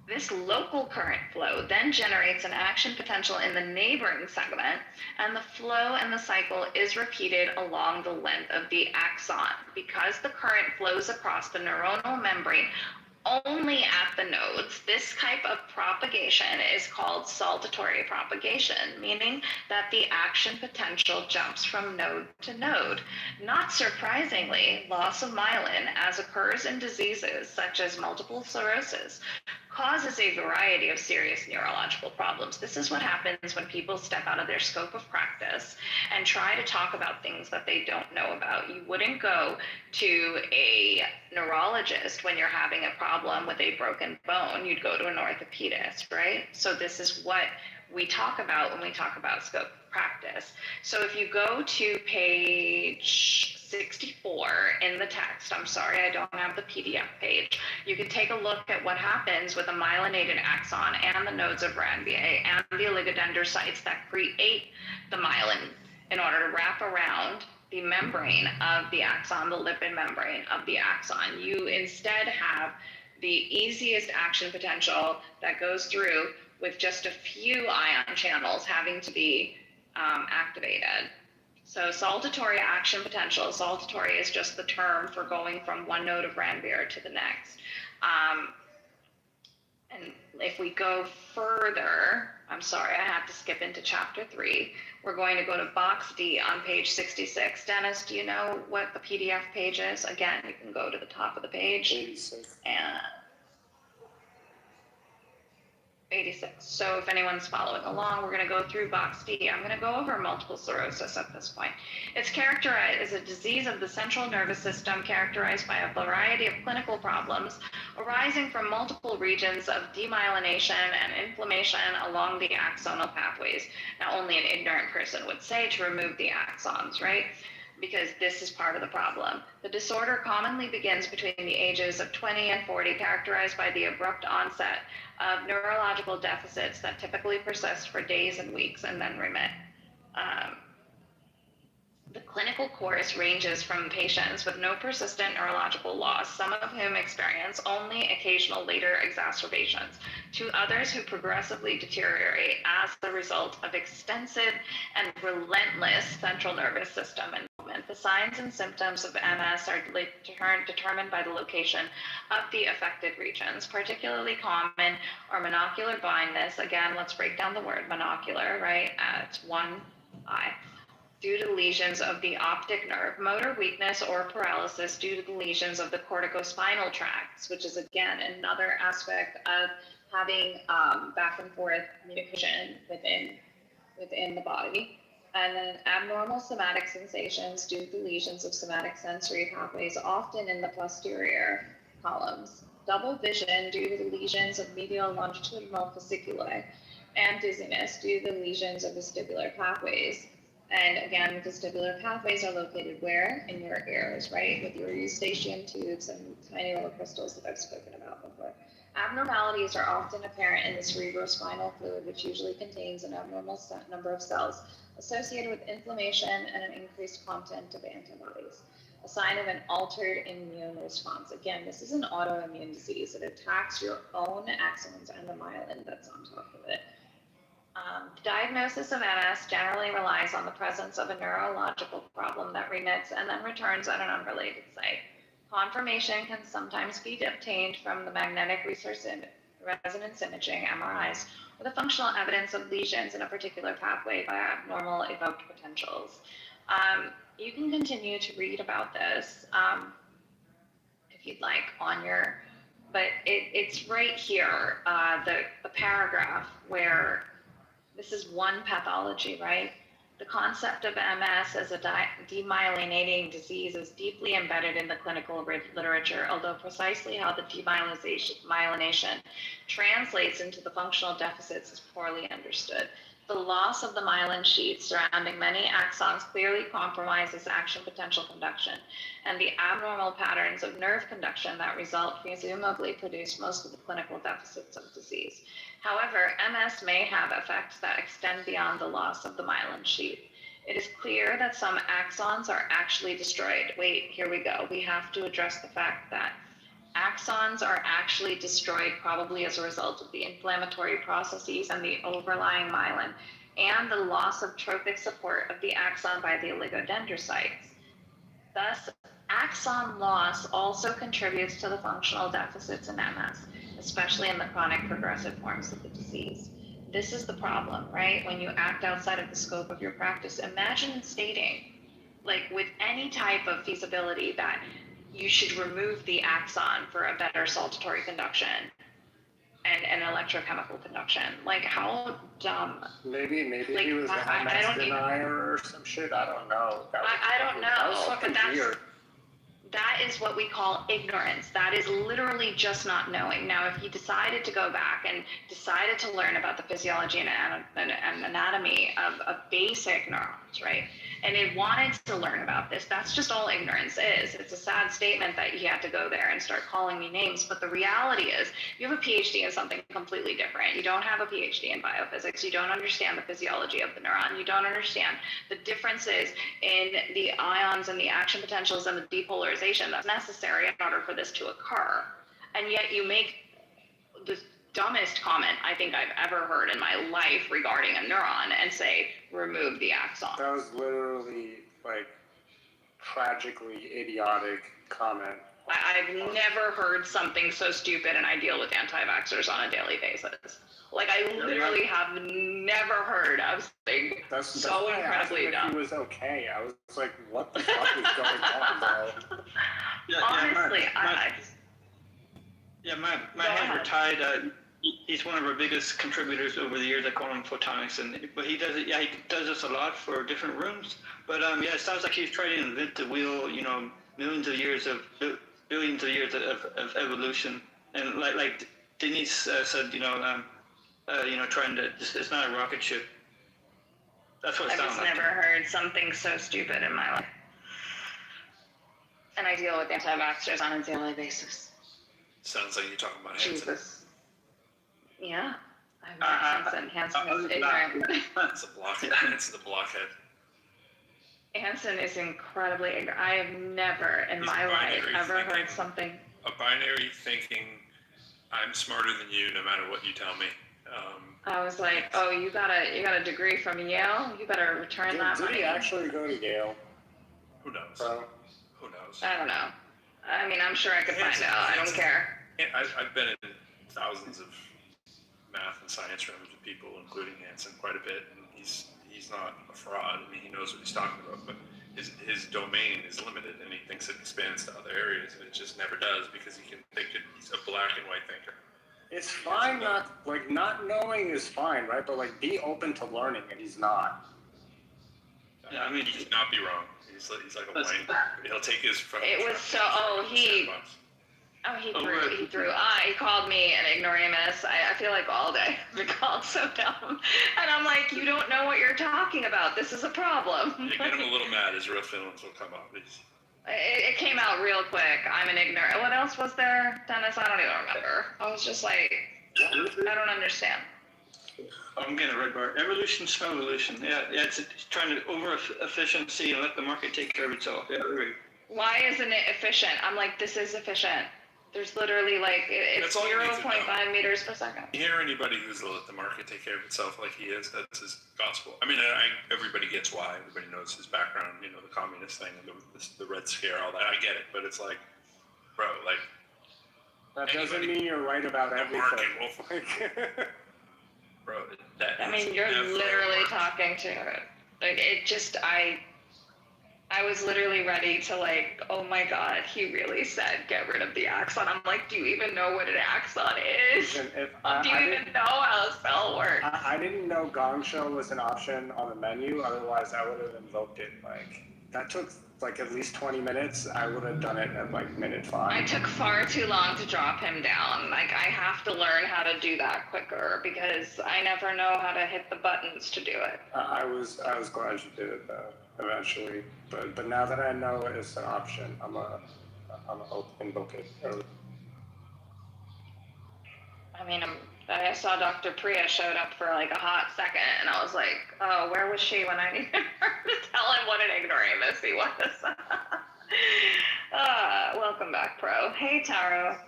This local current flow then generates an action potential in the neighboring segment, and the flow and the cycle is repeated along the length of the axon. Because the current flows across the neuronal membrane only at the nodes. This type of propagation is called saltatory propagation, meaning that the action potential jumps from node to node. Not surprisingly, loss of myelin, as occurs in diseases such as multiple sclerosis, causes a variety of serious neurological problems. This is what happens when people step out of their scope of practice and try to talk about things that they don't know about. You wouldn't go to a neurologist when you're having a problem with a broken bone. You'd go to an orthopedist, right? So this is what we talk about when we talk about scope of practice. So if you go to page 64 in the text, I'm sorry, I don't have the PDF page, you can take a look at what happens with a myelinated axon and the nodes of Ranvier and the oligodendrocytes that create the myelin in order to wrap around the membrane of the axon, the lipid membrane of the axon. You instead have the easiest action potential that goes through with just a few ion channels having to be activated. So saltatory action potential, saltatory is just the term for going from one node of Ranvier to the next. And if we go further, I'm sorry, I had to skip into chapter 3. We're going to go to box D on page 66. Dennis, do you know what the PDF page is? Again, you can go to the top of the page. 86. And 86. So if anyone's following along, we're going to go through box D. I'm going to go over multiple sclerosis at this point. It's characterized as a disease of the central nervous system characterized by a variety of clinical problems arising from multiple regions of demyelination and inflammation along the axonal pathways. Now, only an ignorant person would say to remove the axons, right? Because this is part of the problem. The disorder commonly begins between the ages of 20 and 40, characterized by the abrupt onset of neurological deficits that typically persist for days and weeks and then remit. The clinical course ranges from patients with no persistent neurological loss, some of whom experience only occasional later exacerbations, to others who progressively deteriorate as the result of extensive and relentless central nervous system involvement. The signs and symptoms of MS are determined by the location of the affected regions. Particularly common are monocular blindness. Again, let's break down the word monocular, right? It's one eye. Due to lesions of the optic nerve, motor weakness or paralysis due to the lesions of the corticospinal tracts, which is again another aspect of having back and forth communication within the body. And then abnormal somatic sensations due to lesions of somatic sensory pathways, often in the posterior columns. Double vision due to the lesions of medial longitudinal fasciculi, and dizziness due to the lesions of vestibular pathways. And again, vestibular pathways are located where? In your ears, right? With your eustachian tubes and tiny little crystals that I've spoken about before. Abnormalities are often apparent in the cerebrospinal fluid, which usually contains an abnormal number of cells associated with inflammation and an increased content of antibodies. A sign of an altered immune response. Again, this is an autoimmune disease. It attacks your own axons and the myelin that's on top of it. The diagnosis of MS generally relies on the presence of a neurological problem that remits and then returns at an unrelated site. Confirmation can sometimes be obtained from the magnetic resonance imaging, MRIs, or the functional evidence of lesions in a particular pathway by abnormal evoked potentials. You can continue to read about this if you'd like on your, but it's right here, the paragraph where this is one pathology, right? The concept of MS as a demyelinating disease is deeply embedded in the clinical literature, although precisely how the demyelination translates into the functional deficits is poorly understood. The loss of the myelin sheath surrounding many axons clearly compromises action potential conduction, and the abnormal patterns of nerve conduction that result presumably produce most of the clinical deficits of disease. However, MS may have effects that extend beyond the loss of the myelin sheath. It is clear that some axons are actually destroyed. Wait, here we go. We have to address the fact that axons are actually destroyed probably as a result of the inflammatory processes and the overlying myelin and the loss of trophic support of the axon by the oligodendrocytes. Thus, Axon loss also contributes to the functional deficits in MS, especially in the chronic progressive forms of the disease. This is the problem, right? When you act outside of the scope of your practice, imagine stating, like with any type of feasibility, that you should remove the axon for a better saltatory conduction and electrochemical conduction. Like, how dumb. Maybe Like, he was an I MS don't even- denier or some shit. I don't know. I don't know, That was but fucking that's weird. that is what we call ignorance. That is literally just not knowing. Now, if he decided to go back and decided to learn about the physiology and anatomy of basic neurons, right? And he wanted to learn about this, that's just all ignorance is. It's a sad statement that he had to go there and start calling me names, but the reality is you have a PhD in something completely different. You don't have a PhD in biophysics. You don't understand the physiology of the neuron. You don't understand the differences in the ions and the action potentials and the depolarization that's necessary in order for this to occur. And yet you make the dumbest comment I think I've ever heard in my life regarding a neuron and say, remove the axon. That was literally like tragically idiotic comment. I've never heard something so stupid, and I deal with anti-vaxxers on a daily basis. Like, I literally have never heard of something so incredibly dumb. He was okay. I was like, what the fuck is going on, bro? Honestly, my hands were tied. He's one of our biggest contributors over the years. I call him Photonics, but he does it. Yeah, he does this a lot for different rooms. But yeah, it sounds like he's trying to invent the wheel. You know, billions of years of evolution, and like Denise said, trying to. It's not a rocket ship. That's what it sounds like. I've just never heard something so stupid in my life. And I deal with anti-vaxxers on a daily basis. Sounds like you're talking about Hanson. Jesus. Yeah. Hanson. Hanson is ignorant. It's a blockhead. It's the blockhead. Hanson is incredibly ignorant. I have never in my life ever heard something. A binary thinking, I'm smarter than you no matter what you tell me. I was like, oh, you got a degree from Yale? You better return that money. Did he actually go to Yale? Who knows? Who knows? I don't know. I mean, I'm sure I could find out. I don't care. I've been in thousands of math and science rooms with people, including Hanson, quite a bit, and he's not a fraud. I mean, he knows what he's talking about, but his domain is limited, and he thinks it expands to other areas, and it just never does because he can think he's a black and white thinker. It's fine, not knowing is fine, right? But like, be open to learning, and he's not. Yeah, I mean, he cannot be wrong. He's like a white. He'll take his. It was so. He threw. He called me an ignoramus. I feel like all day I've been called so dumb. And I'm like, you don't know what you're talking about. This is a problem. You get him a little mad, his real feelings will come out. It came out real quick. I'm an ignorant. What else was there, Dennis? I don't even remember. I was just like, I don't understand. I'm getting a red bar. Evolution, smell evolution. Yeah, it's trying to over efficiency and let the market take care of itself. Yeah, agree. Why isn't it efficient? I'm like, this is efficient. There's literally like, it's 0.5 meters per second. You hear anybody who's let the market take care of itself like he is, that's his gospel. I mean, everybody gets why. Everybody knows his background, the communist thing, the Red Scare, all that. I get it, but it's like, bro, like. That doesn't mean you're right about everything. Bro, that I mean, you're literally talking to it. Like, it just, I was literally ready to like, oh my God, he really said get rid of the axon. I'm like, do you even know what an axon is? Do you even know how a spell works? I didn't know Gong Show was an option on the menu. Otherwise, I would have invoked it. Like, that took like at least 20 minutes. I would have done it at like minute 5. I took far too long to drop him down. Like, I have to learn how to do that quicker because I never know how to hit the buttons to do it. I was glad you did it though. Eventually, but now that I know it's an option, I'm a invoke it. I mean, I saw Dr. Priya showed up for like a hot second, and I was like, oh, where was she when I needed her to tell him what an ignoramus he was? Welcome back, Pro. Hey, Taro.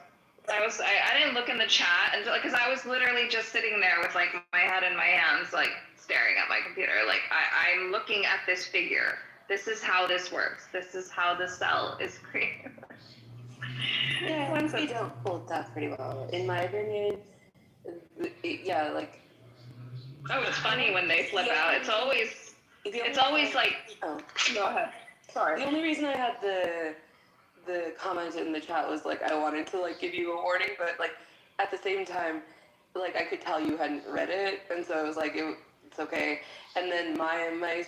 I didn't look in the chat until, because I was literally just sitting there with like my head in my hands, like staring at my computer. Like I'm looking at this figure This is how this works. This is how the cell is created. Yeah, once we don't hold that pretty well, in my opinion. Yeah, like. Oh, it's funny when they flip out. It's always like. Oh, go ahead. Sorry. The only reason I had the comment in the chat was like I wanted to like give you a warning, but like at the same time, like I could tell you hadn't read it, and so I was like it's okay. And then my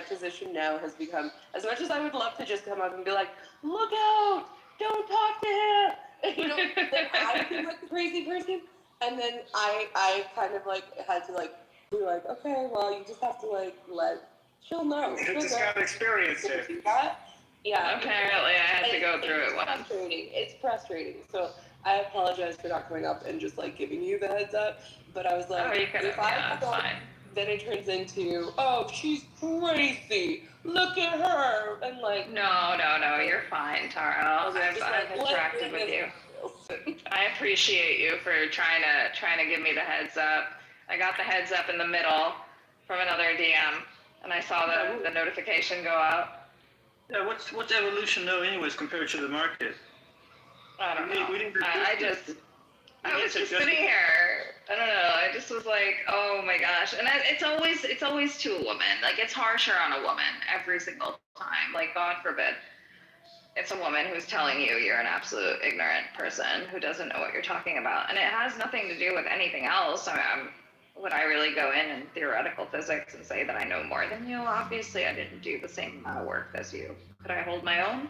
position now has become, as much as I would love to just come up and be like, look out, don't talk to him, you know, then I seem like the crazy person, and then I kind of like had to like be like, okay, well you just have to like she'll know. You just gotta experience it. Yeah. Apparently, I had to go through it once. It's frustrating. So I apologize for not coming up and just like giving you the heads up. But I was like, if I don't, then it turns into, oh, she's crazy. Look at her. And like, no, you're fine, Taro. I've interacted with you. I appreciate you for trying to give me the heads up. I got the heads up in the middle from another DM, and I saw the notification go out. Yeah, what's evolution though, anyways, compared to the market? I don't know. I was just sitting here. I don't know. I just was like, oh my gosh. And it's always to a woman. Like it's harsher on a woman every single time. Like God forbid, it's a woman who's telling you you're an absolute ignorant person who doesn't know what you're talking about. And it has nothing to do with anything else. Would I really go in theoretical physics and say that I know more than you? Obviously, I didn't do the same amount of work as you. Could I hold my own?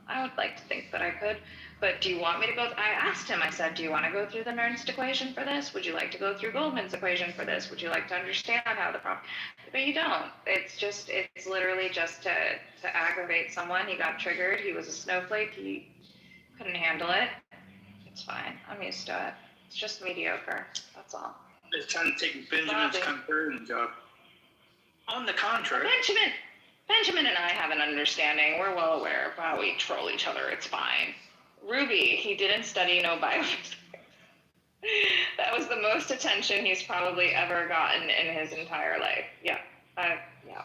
I would like to think that I could. But do you want me to go? I asked him, I said, do you want to go through the Nernst equation for this? Would you like to go through Goldman's equation for this? Would you like to understand how the problem? But you don't. It's literally just to aggravate someone. He got triggered. He was a snowflake. He couldn't handle it. It's fine. I'm used to it. It's just mediocre. That's all. It's trying to take Benjamin's conversion job. On the contrary. Benjamin and I have an understanding. We're well aware of how we troll each other. It's fine. Ruby, he didn't study no biophysics. That was the most attention he's probably ever gotten in his entire life. Yeah. Yeah.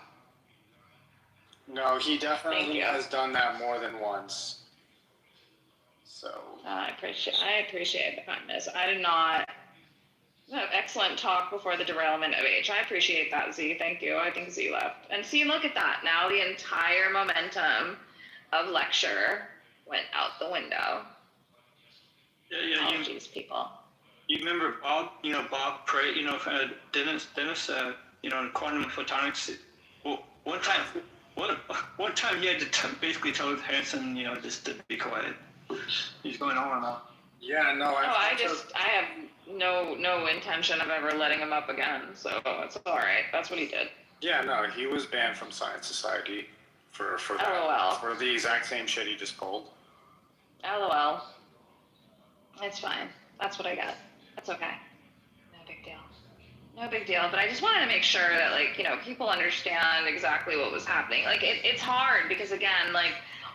No, he definitely has done that more than once. So. I appreciate the kindness. I did not have excellent talk before the derailment of H. I appreciate that, Z. Thank you. I think Z left. And see, look at that. Now the entire momentum of lecture went out the window. Yeah. Apologies, people. You remember Bob? Bob Pray. Dennis. In quantum photonics. Well, one time he had to basically tell Hanson, just to be quiet. He's going on and on. Yeah, no. I have no intention of ever letting him up again, so it's all right. That's what he did. Yeah, no, he was banned from Science Society for LOL. For the exact same shit he just pulled. LOL. It's fine. That's what I got. That's okay. No big deal. But I just wanted to make sure that people understand exactly what was happening. It's hard because again,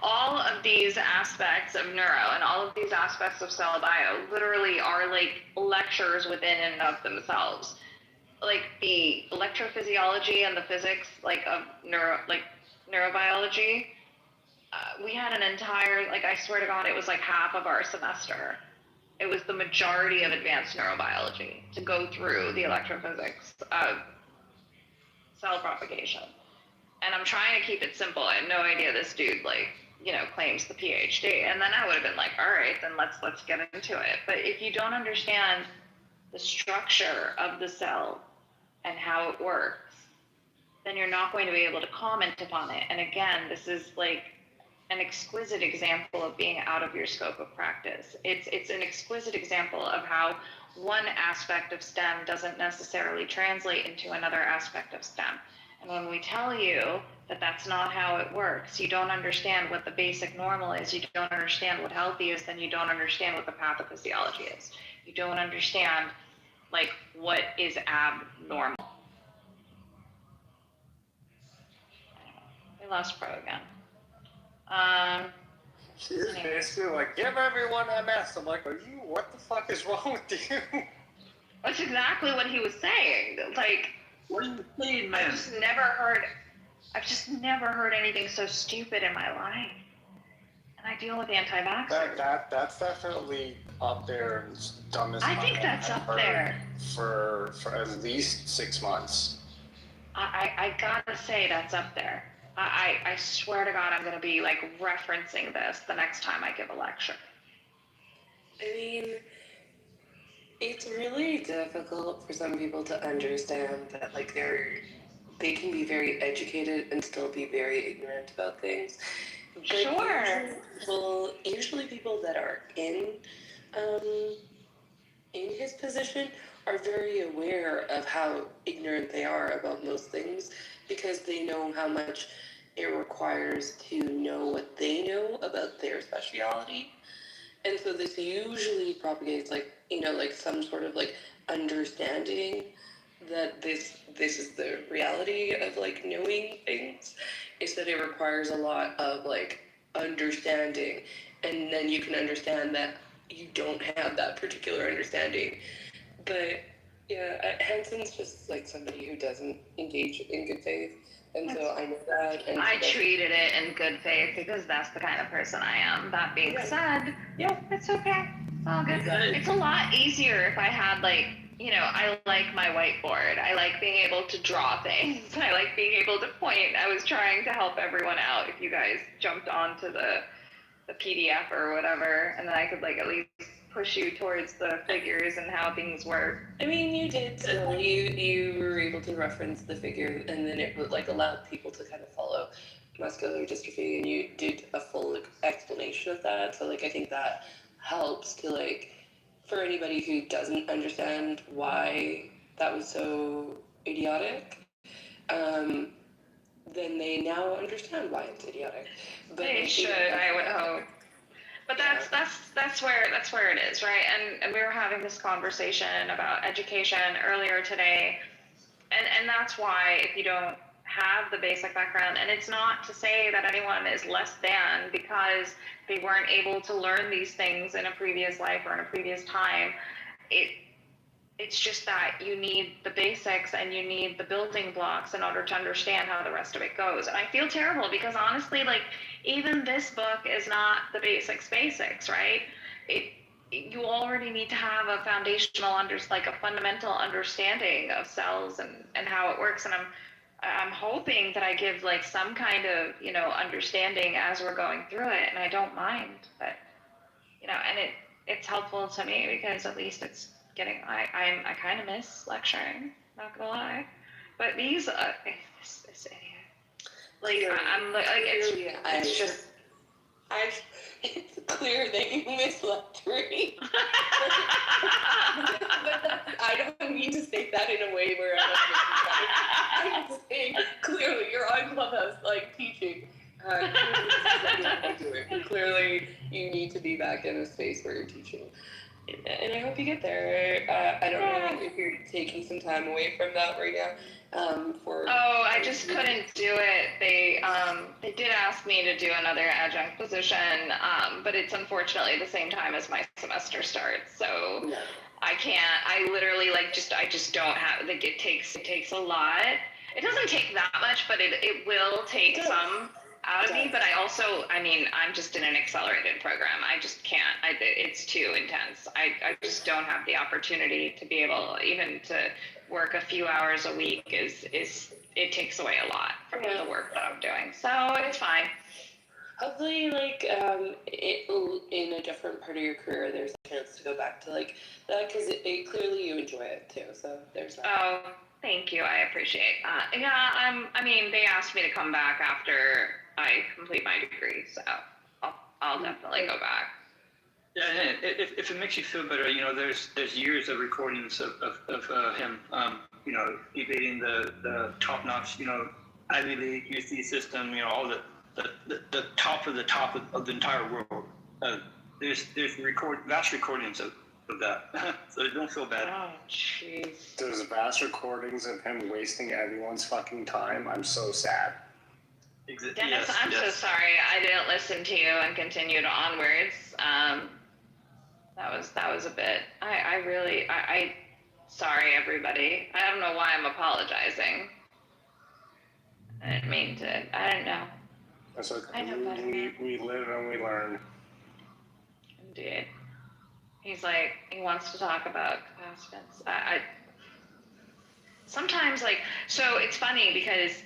all of these aspects of neuro and all of these aspects of cell bio literally are lectures within and of themselves. The electrophysiology and the physics of neurobiology, we had an entire, I swear to God, it was half of our semester. It was the majority of advanced neurobiology to go through the electrophysics of cell propagation. And I'm trying to keep it simple. I had no idea this dude claims the PhD. And then I would have been like, all right, then let's get into it. But if you don't understand the structure of the cell and how it works, then you're not going to be able to comment upon it. And again, this is an exquisite example of being out of your scope of practice. It's an exquisite example of how one aspect of STEM doesn't necessarily translate into another aspect of STEM. And when we tell you that that's not how it works, you don't understand what the basic normal is, you don't understand what healthy is, then you don't understand what the pathophysiology is. You don't understand what is abnormal. We lost Pro again. She is basically give everyone MS. I'm like, what the fuck is wrong with you? That's exactly what he was saying. What are you saying, man? I just never heard I've just never heard anything so stupid in my life. And I deal with anti-vaxxers. That's definitely up there and dumbest. I think that's up there. For at least 6 months. I gotta say that's up there. I swear to God I'm gonna be like referencing this the next time I give a lecture. I mean, it's really difficult for some people to understand that like they can be very educated and still be very ignorant about things. But Sure. Usually people that are in his position are very aware of how ignorant they are about most things because they know how much it requires to know what they know about their specialty. And so this usually propagates like some sort of like understanding that this is the reality of like knowing things, is that it requires a lot of like understanding, and then you can understand that you don't have that particular understanding. But yeah, Hanson's just like somebody who doesn't engage in good faith, and so I know that. And I treated it in good faith because that's the kind of person I am. That being said, it's okay. It's all good. It's a lot easier if I had like, I like my whiteboard. I like being able to draw things. I like being able to point. I was trying to help everyone out if you guys jumped onto the PDF or whatever, and then I could like at least push you towards the figures and how things work. I mean, you did. So you were able to reference the figure, and then it would like allow people to kind of follow muscular dystrophy, and you did a full explanation of that. So like I think that helps to like for anybody who doesn't understand why that was so idiotic. Then they now understand why it's idiotic. But They should, I would hope. But that's where it is, right? And we were having this conversation about education earlier today, and that's why if you don't have the basic background, and it's not to say that anyone is less than because they weren't able to learn these things in a previous life or in a previous time. It's just that you need the basics and you need the building blocks in order to understand how the rest of it goes. And I feel terrible because honestly, like even this book is not the basics, right? You already need to have a foundational a fundamental understanding of cells and how it works. And I'm hoping that I give like some kind of, understanding as we're going through it, and I don't mind, but and it's helpful to me because at least it's getting, I kind of miss lecturing, not gonna lie, but these, this idiot, like, I'm like, it's just, it's clear that you miss lecturing. But I don't mean to say that in a way where I'm just saying, clearly you're on Clubhouse, like, teaching. Clearly, you need to be back in a space where you're teaching. And I hope you get there. I don't know if you're taking some time away from that right now. I just couldn't do it. They did ask me to do another adjunct position, but it's unfortunately the same time as my semester starts. So I can't. I literally I just don't have. Like it takes a lot. It doesn't take that much, but it will take some out of me. But I'm just in an accelerated program. I just can't. It's too intense. I just don't have the opportunity to be able even to work a few hours a week. It takes away a lot from the work that I'm doing. So it's fine. Hopefully, in a different part of your career, there's a chance to go back to that because it clearly you enjoy it too. So there's that. Oh, thank you. I appreciate that. Yeah, they asked me to come back after I complete my degree, so I'll definitely go back. Yeah, and if it makes you feel better, there's years of recordings of him, debating the top-notch, Ivy League, UC system, all the top of the entire world. There's vast recordings of that, so don't feel bad. Oh, jeez. There's vast recordings of him wasting everyone's fucking time. I'm so sad. Dennis, I'm so sorry. I didn't listen to you and continued onwards. That was a bit. Sorry, everybody. I don't know why I'm apologizing. I didn't mean to. I don't know. That's okay. I know better. We live and we learn. Indeed. He's like, he wants to talk about capacitance. I sometimes like, so it's funny because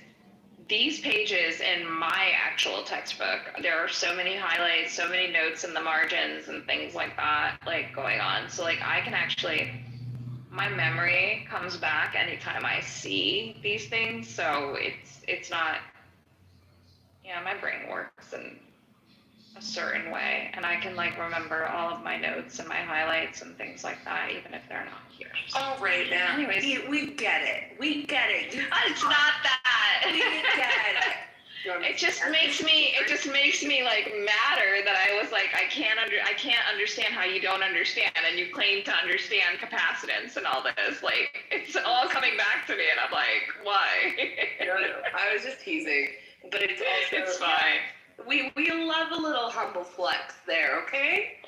these pages in my actual textbook, there are so many highlights, so many notes in the margins and things like that, like going on. So like I can actually, my memory comes back anytime I see these things. So it's not, yeah, my brain works in a certain way, and I can like remember all of my notes and my highlights and things like that, even if they're not here. All right, now. Anyways, we get it. We get it. It's not that. We get it. It just makes me like madder that I was like, I can't understand how you don't understand, and you claim to understand capacitance and all this. Like, it's all coming back to me, and I'm like, why? No, I was just teasing, but it's also It's fine. We love a little humble flex there, okay?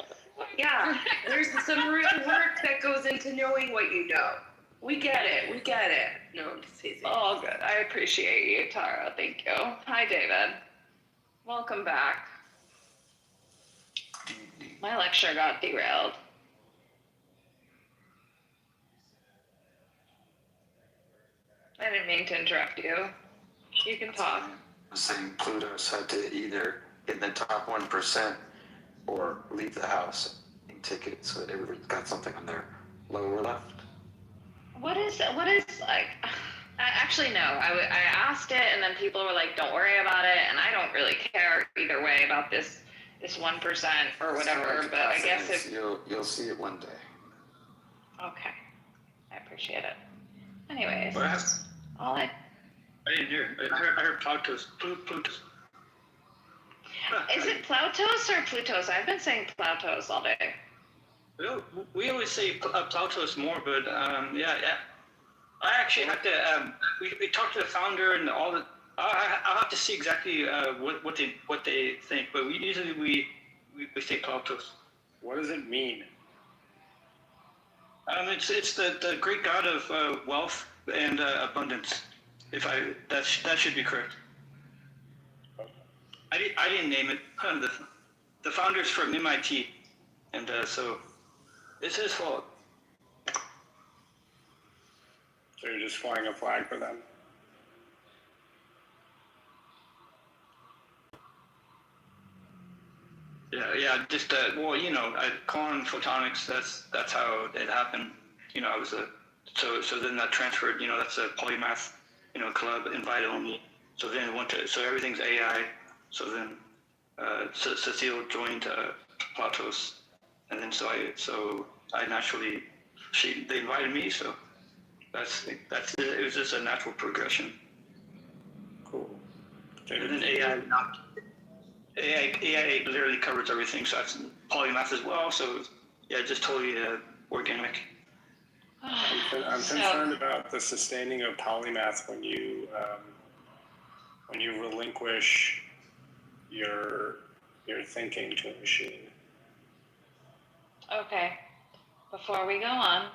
Yeah, there's some real work that goes into knowing what you know. We get it. No, I'm just teasing. Oh, good. I appreciate you, Tara. Thank you. Hi, David. Welcome back. My lecture got derailed. I didn't mean to interrupt you. You can talk. I was saying Pluto's had to either get in the top 1% or leave the house and take it so that everybody's got something on their lower left. What is like? Actually, no. I asked it, and then people were like, "Don't worry about it," and I don't really care either way about this 1% or whatever. But I guess if you'll see it one day. Okay, I appreciate it. Anyways, What happened? all I I didn't hear. I heard Plutus. Plutus. is it Plautos or Plutos? I've been saying Plautos all day. We always say Plautos more, but yeah. I actually have to. We talked to the founder and all the. I'll have to see exactly what they think, but we usually say Plautos. What does it mean? It's the great god of wealth and abundance. That should be correct. I didn't name it. The founder's from MIT, and so it's his fault. So you're just flying a flag for them? Yeah. Just well, quantum photonics. That's how it happened. I was so then that transferred. That's a polymath, club invited on me. So then it went to everything's AI. So then Cecile joined Plautos, and then so I naturally they invited me. So that's it. It was just a natural progression. Cool. And then AI literally covers everything. So that's polymath as well. So yeah, just totally organic. I'm concerned about the sustaining of polymath when you relinquish your thinking to a machine. Okay. Before we go on.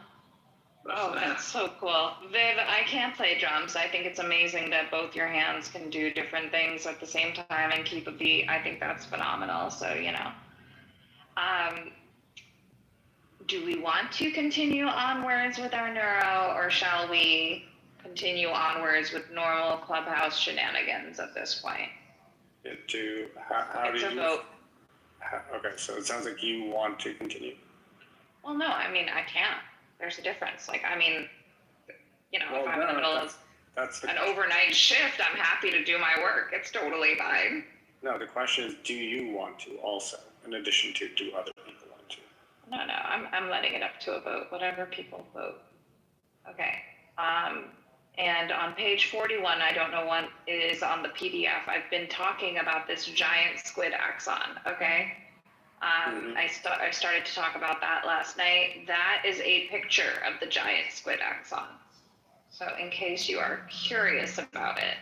Oh, that's so cool. Viv, I can't play drums. I think it's amazing that both your hands can do different things at the same time and keep a beat. I think that's phenomenal. So, do we want to continue onwards with our neuro, or shall we continue onwards with normal clubhouse shenanigans at this point? How It's do a you? vote. Okay, so it sounds like you want to continue. Well, no, I mean, I can't. There's a difference. Like, I mean, if I'm in the middle of an overnight shift, I'm happy to do my work. It's totally fine. No, the question is, do you want to also, in addition to, do other people want to? No, I'm letting it up to a vote, whatever people vote. Okay. And on page 41, I don't know what is on the PDF. I've been talking about this giant squid axon, okay? I started to talk about that last night. That is a picture of the giant squid axon. So in case you are curious about it,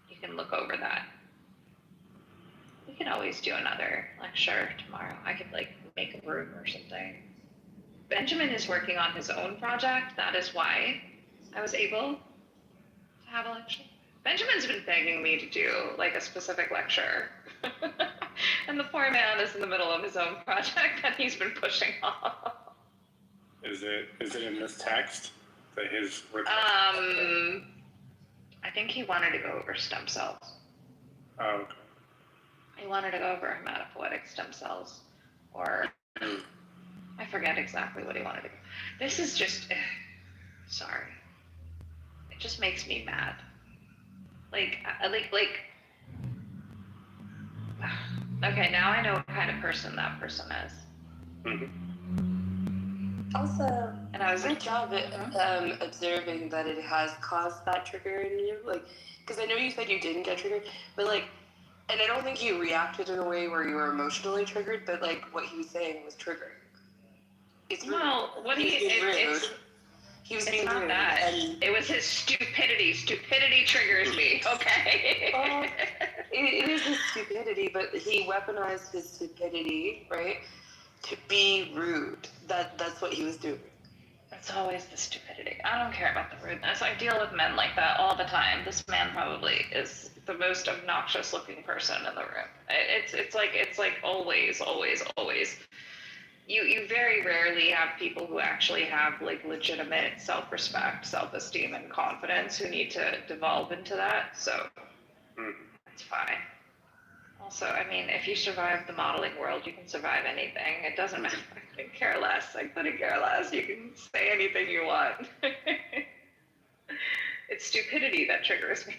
you can look over that. We can always do another lecture tomorrow. I could make a room or something. Benjamin is working on his own project. That is why I was able to have a lecture. Benjamin's been begging me to do like a specific lecture. And the poor man is in the middle of his own project that he's been pushing off. Is it in this text that his request? I think he wanted to go over stem cells. Oh, okay. He wanted to go over hematopoietic stem cells, or I forget exactly what he wanted to. This is just, sorry. It just makes me mad. Like. Okay, now I know what kind of person that person is. Also, and I was good like, job at observing that it has caused that trigger in you. Like, because I know you said you didn't get triggered, but like, and I don't think you reacted in a way where you were emotionally triggered, but like what he was saying was triggering. It's rude. Well, what he was being rude. Not that. And it was his stupidity. Stupidity triggers me. Okay. well, it is his stupidity, but he weaponized his stupidity, right, to be rude. That's what he was doing. It's always the stupidity. I don't care about the rudeness. I deal with men like that all the time. This man probably is the most obnoxious looking person in the room. It's like always. You very rarely have people who actually have like legitimate self-respect, self-esteem, and confidence who need to devolve into that. So it's fine. Also, I mean, if you survive the modeling world, you can survive anything. It doesn't matter. I couldn't care less. You can say anything you want. It's stupidity that triggers me.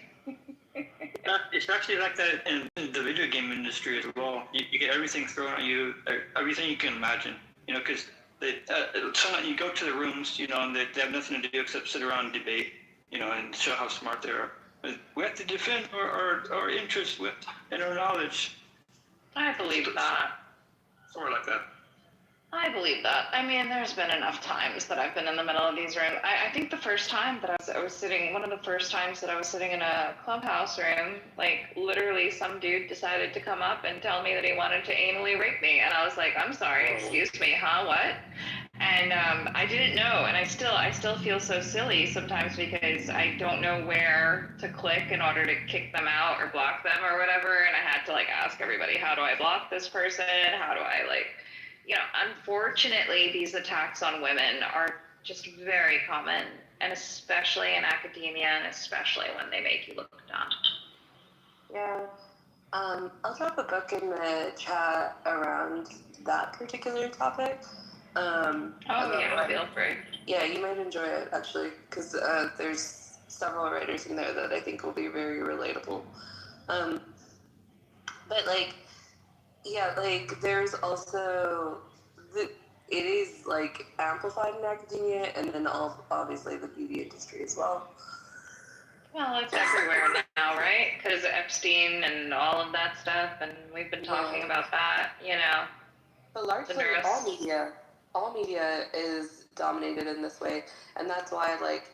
It's actually like that in the video game industry as well. You get everything thrown at you, everything you can imagine. You know, because you go to the rooms, you know, and they have nothing to do except sit around and debate, you know, and show how smart they are. We have to defend our interests and our knowledge. I believe that. Somewhere like that. I believe that. I mean, there's been enough times that I've been in the middle of these rooms. I think the first time that I was sitting, one of the first times that I was sitting in a clubhouse room, like literally some dude decided to come up and tell me that he wanted to anally rape me. And I was like, I'm sorry, excuse me, huh, what? And I didn't know, and I still feel so silly sometimes because I don't know where to click in order to kick them out or block them or whatever. And I had to like ask everybody, how do I block this person? How do I like, you know, unfortunately, these attacks on women are just very common, and especially in academia, and especially when they make you look dumb. Yeah. I'll drop a book in the chat around that particular topic. Feel free. Yeah, you might enjoy it, actually, because there's several writers in there that I think will be very relatable. But, like, yeah, like, there's also, it is, like, amplified in academia, and then obviously the beauty industry as well. Well, it's everywhere now, right? Because Epstein and all of that stuff, and we've been talking about that, you know. But largely all media is dominated in this way, and that's why, like,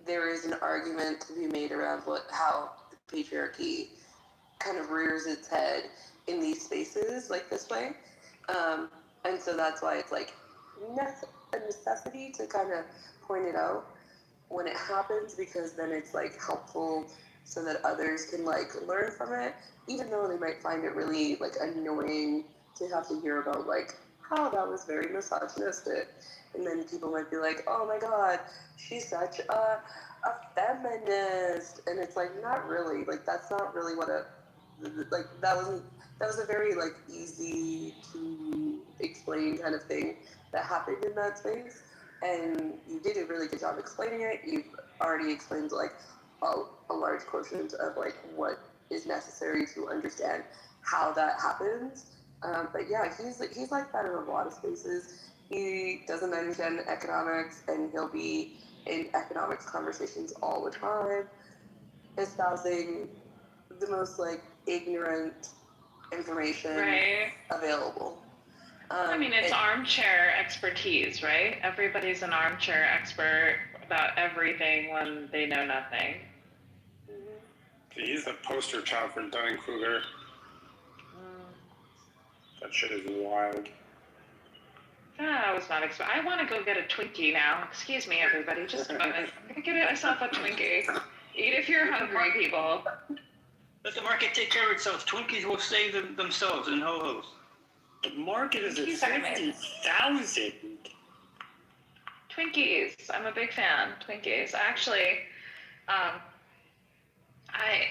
there is an argument to be made around how the patriarchy kind of rears its head in these spaces like this way. And so that's why it's like a necessity to kind of point it out when it happens, because then it's like helpful so that others can like learn from it, even though they might find it really like annoying to have to hear about like how that was very misogynistic. And then people might be like, oh my god, she's such a feminist. And it's like, not really. Like, that's not really what that was a very like easy to explain kind of thing that happened in that space. And you did a really good job explaining it. You've already explained like a large quotient of like what is necessary to understand how that happens. But yeah, he's like that in a lot of spaces. He doesn't understand economics, and he'll be in economics conversations all the time, espousing the most like ignorant information available. I mean, it's armchair expertise, right? Everybody's an armchair expert about everything when they know nothing. He's the poster child for Dunning-Kruger. That shit is wild. I was not I want to go get a Twinkie now. Excuse me, everybody. Just a moment. I'm going to get myself a Twinkie. Eat if you're hungry, people. Let the market take care of itself. Twinkies will save themselves and ho-hos. The market is at Twinkies are amazing. 50,000. Twinkies. I'm a big fan. Twinkies. Actually, I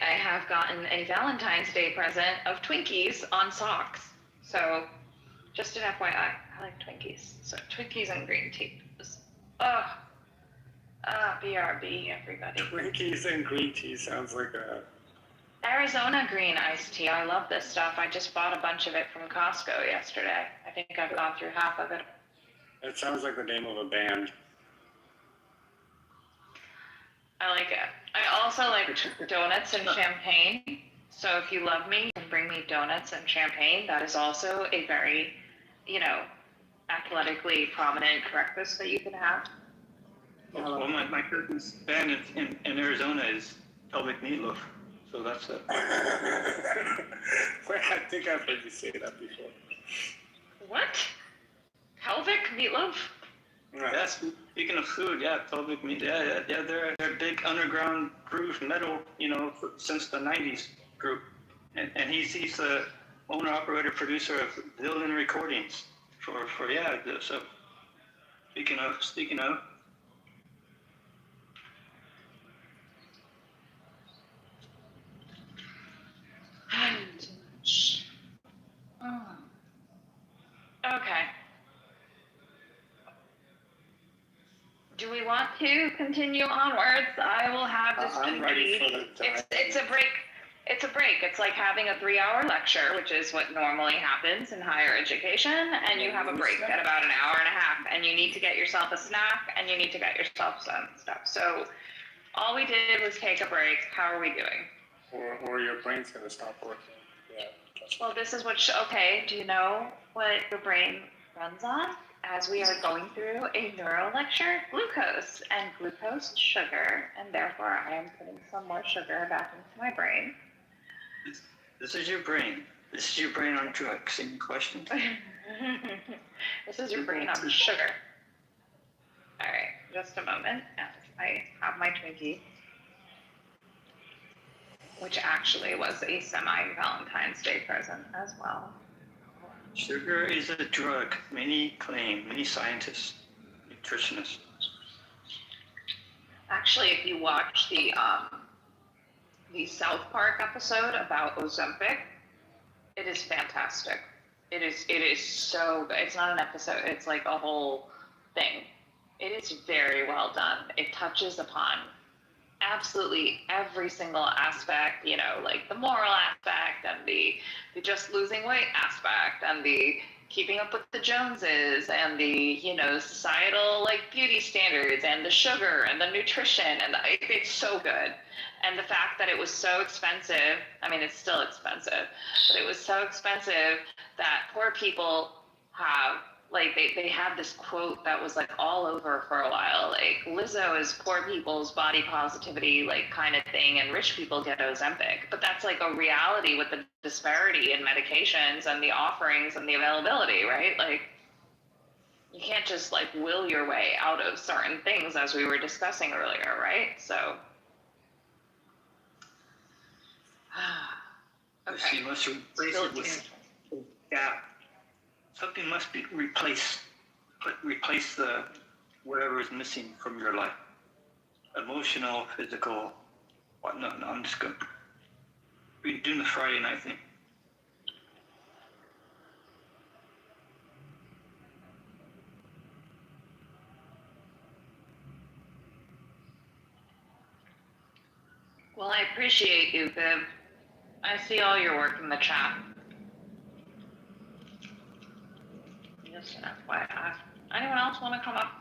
have gotten a Valentine's Day present of Twinkies on socks. So, just an FYI, I like Twinkies. So Twinkies and green tea. BRB, everybody. Twinkies and green tea sounds like a... Arizona green iced tea. I love this stuff. I just bought a bunch of it from Costco yesterday. I think I've gone through half of it. It sounds like the name of a band. I like it. I also like donuts and champagne. So if you love me, you can bring me donuts and champagne. That is also a very, athletically prominent breakfast that you can have. Well, my cousin's band in Arizona is pelvic meatloaf. So that's it. Wait, I think I've heard you say that before. What? Pelvic meatloaf? Yeah, speaking of food, pelvic meat. Yeah, they're a big underground groove metal, since the 90s group. And he's the owner, operator, producer of Zillion Recordings for so speaking of. Okay. Do we want to continue onwards? I will have this I'm ready for the It's a break. It's a break. It's like having a 3-hour lecture, which is what normally happens in higher education, and you have a break at about an hour and a half, and you need to get yourself a snack, and you need to get yourself some stuff. So all we did was take a break. How are we doing? Or your brain's going to stop working. Yeah. Well, this is what, okay, do you know what your brain runs on? As we are going through a neuro lecture, glucose, and glucose is sugar, and therefore I am putting some more sugar back into my brain. This is your brain. This is your brain on drugs. Any questions? This is your brain on sugar. All right, just a moment. I have my Twinkie, which actually was a semi-Valentine's Day present as well. Sugar is a drug. Many scientists, nutritionists. Actually, if you watch the South Park episode about Ozempic, it is fantastic. It is so good. It's not an episode. It's like a whole thing. It is very well done. It touches upon absolutely every single aspect, like the moral aspect and the just losing weight aspect and the keeping up with the Joneses and the, societal beauty standards and the sugar and the nutrition and it's so good. And the fact that it was so expensive, it's still expensive, but it was so expensive that poor people have they had this quote that was all over for a while, Lizzo is poor people's body positivity kind of thing, and rich people get Ozempic. But that's a reality with the disparity in medications and the offerings and the availability, right? You can't just will your way out of certain things, as we were discussing earlier, right? So okay. You must replace it with something must be replaced. Replace the whatever is missing from your life. Emotional, physical, whatnot. No, I'm just going. We're doing the Friday night thing. Well, I appreciate you, Viv. I see all your work in the chat. Just an FYI. Anyone else want to come up?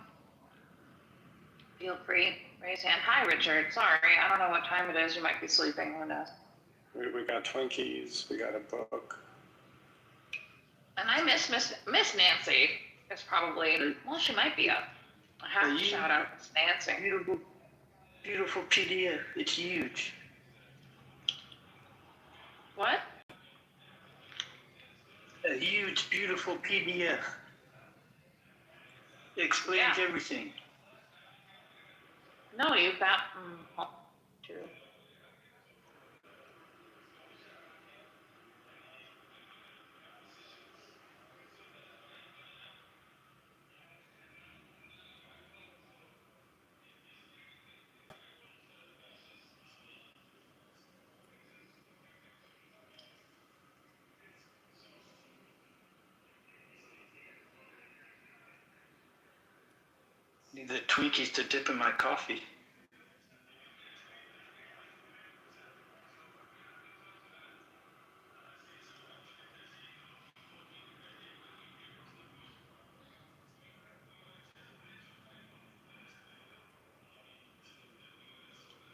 Feel free. Raise hand. Hi, Richard. Sorry, I don't know what time it is. You might be sleeping. Who knows? We got Twinkies. We got a book. And I miss Nancy. Is probably, well, she might be up. I have to shout out Miss Nancy. Beautiful PDF. It's huge. What? A huge, beautiful PDF. It explains everything. No, you've got. True. Need the Twinkies to dip in my coffee.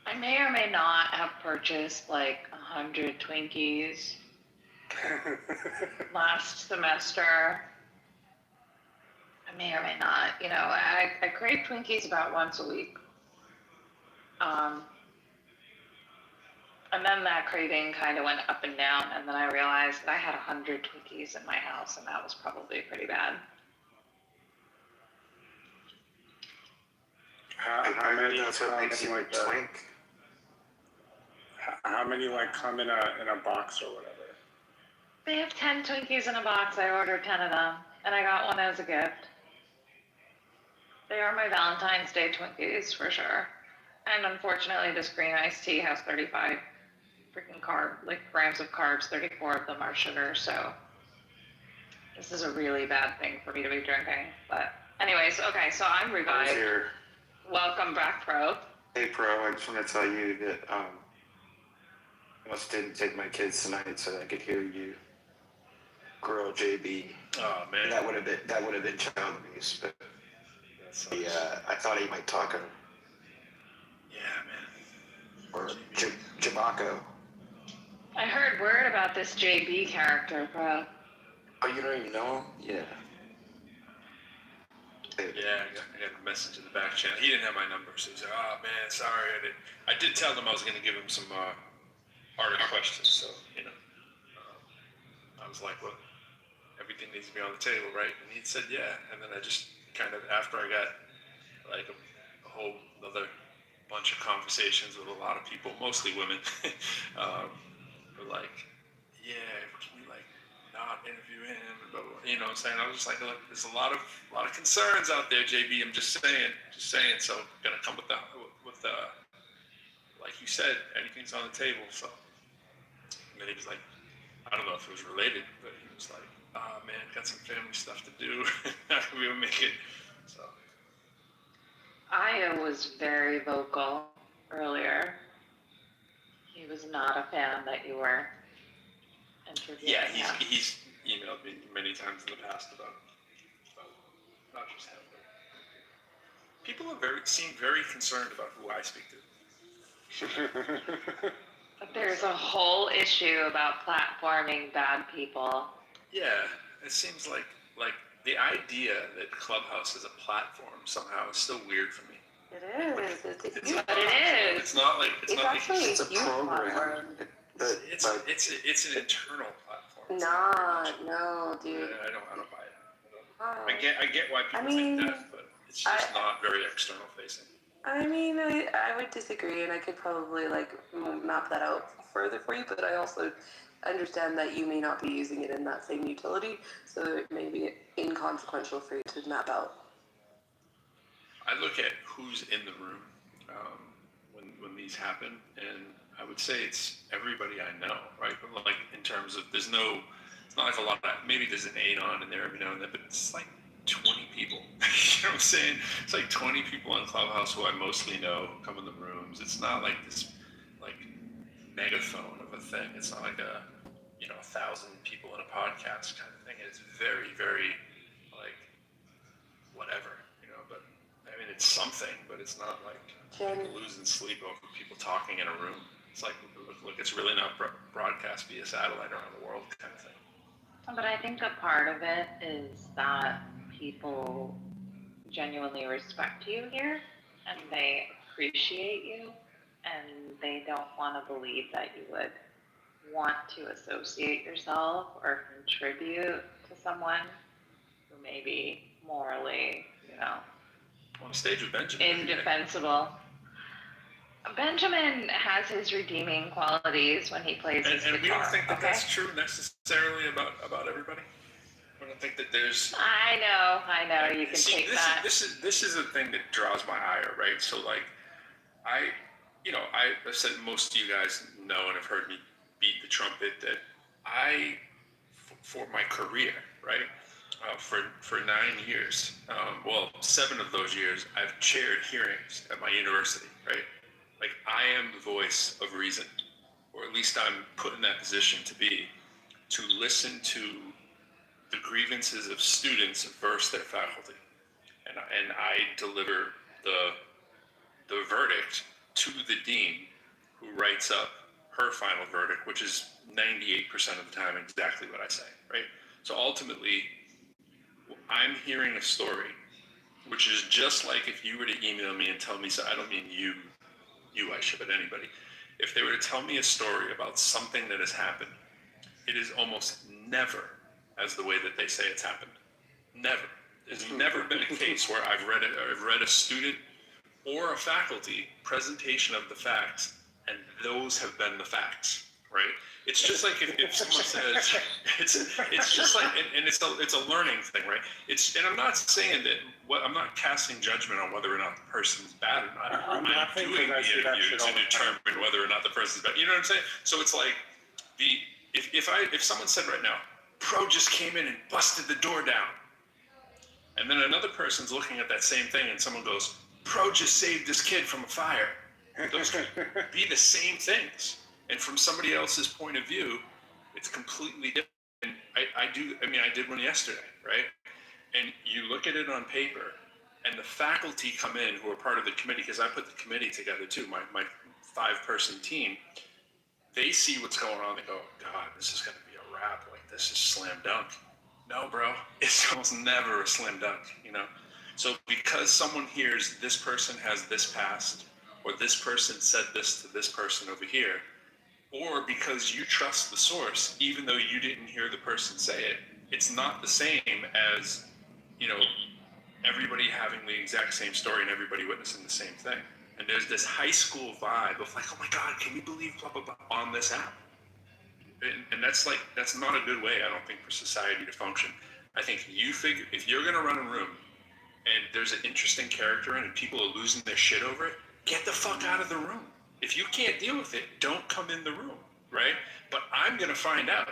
I may or may not have purchased like 100 Twinkies last semester. I may or may not. You know, I crave Twinkies about once a week. And then that craving kind of went up and down, and then I realized that I had 100 Twinkies in my house, and that was probably pretty bad. How many? That's what makes you like twink. How many like come in a box or whatever? They have 10 Twinkies in a box. I ordered 10 of them, and I got one as a gift. They are my Valentine's Day Twinkies for sure. And unfortunately, this green iced tea has 35 freaking grams of carbs. 34 of them are sugar. So this is a really bad thing for me to be drinking. But anyways, okay. So I'm revived. Here. Welcome back, Pro. Hey, Pro. I just want to tell you that I almost didn't take my kids tonight so that I could hear you grill JB. Oh man, That would have been child abuse, but I thought he might talk him. Yeah, man. Or Jabaco. I heard word about this JB character, Pro. Oh, you don't even know him? Yeah. Yeah, I got a message in the back channel. He didn't have my number, so he said, "Oh man, sorry, I did tell him I was going to give him some harder questions." So I was like, "Well, everything needs to be on the table, right?" And he said, "Yeah." And then I just kind of, after I got like a whole other bunch of conversations with a lot of people, mostly women, were like, "Yeah, can you like not interview him?" And blah, blah, blah. You know what I'm saying? I was just like, "Look, there's a lot of concerns out there, JB. I'm just saying. So gonna come with like you said, anything's on the table." So and then he was like, I don't know if it was related, but he was like, "Ah, man, got some family stuff to do. Not gonna be able to make it." So Aya was very vocal earlier. He was not a fan that you were interviewing. yeah, him. he's emailed me many times in the past about not just him, but people seem very concerned about who I speak to. But there's a whole issue about platforming bad people. Yeah, it seems like the idea that Clubhouse is a platform somehow is still weird for me. It is. It's But it is. It's not like It's actually It's a program. it's an internal platform. No, dude. I don't buy it. Oh. I get why people think that, but it's just not very external facing. I mean, I would disagree, and I could probably like map that out further for you, but I also understand that you may not be using it in that same utility, so it may be inconsequential for you to map out. I look at who's in the room when these happen, and I would say it's everybody I know, right? But like in terms of it's not like a lot of, maybe there's an anon in there every now and then, but it's like 20 people. You know what I'm saying? It's like 20 people on Clubhouse who I mostly know come in the rooms. It's not like this like megaphone of a thing. It's not like 1,000 people in a podcast kind of thing. It's very, very like whatever, but I mean it's something, but it's not like people losing sleep over people talking in a room. It's like, look, it's really not broadcast via satellite around the world kind of thing. But I think a part of it is that people genuinely respect you here, and they appreciate you, and they don't want to believe that you would want to associate yourself or contribute to someone who may be morally, On stage with Benjamin. indefensible. Benjamin has his redeeming qualities when he plays his And we don't guitar, think that okay? that's true necessarily about everybody. We don't think that there's. I know, you can See, take this that. This is the thing that draws my ire, right? So like, I said most of you guys know and have heard me beat the trumpet that for my career, right? For 9 years, well, 7 of those years, I've chaired hearings at my university, right? Like, I am the voice of reason, or at least I'm put in that position to listen to the grievances of students versus their faculty, and I deliver the verdict to the dean, who writes up her final verdict, which is 98% of the time exactly what I say, right? So ultimately, I'm hearing a story, which is just like if you were to email me and tell me, so I don't mean you I should, but anybody. If they were to tell me a story about something that has happened, it is almost never as the way that they say it's happened. Never. There's never been a case where I've read a student or a faculty presentation of the facts, and those have been the facts, right? It's just like if someone says, it's just like, and it's a learning thing, right? And I'm not saying that, I'm not casting judgment on whether or not the person's bad or not. I'm doing the interview to determine whether or not the person's bad. You know what I'm saying? So it's like, if someone said right now, Pro just came in and busted the door down, and then another person's looking at that same thing and someone goes, Pro just saved this kid from a fire. Those could be the same things. And from somebody else's point of view, it's completely different. I did one yesterday, right? And you look at it on paper, and the faculty come in who are part of the committee, because I put the committee together too, my 5-person team. They see what's going on, they go, God, this is going to be a wrap. Like, this is slam dunk. No, bro, it's almost never a slam dunk, you know? So because someone hears this person has this past, or this person said this to this person over here, or because you trust the source, even though you didn't hear the person say it, it's not the same as, you know, everybody having the exact same story and everybody witnessing the same thing. And there's this high school vibe of like, oh my God, can you believe blah, blah, blah on this app? And that's not a good way, I don't think, for society to function. I think if you're gonna run a room and there's an interesting character in it and people are losing their shit over it, get the fuck out of the room. If you can't deal with it, don't come in the room, right? But I'm gonna find out.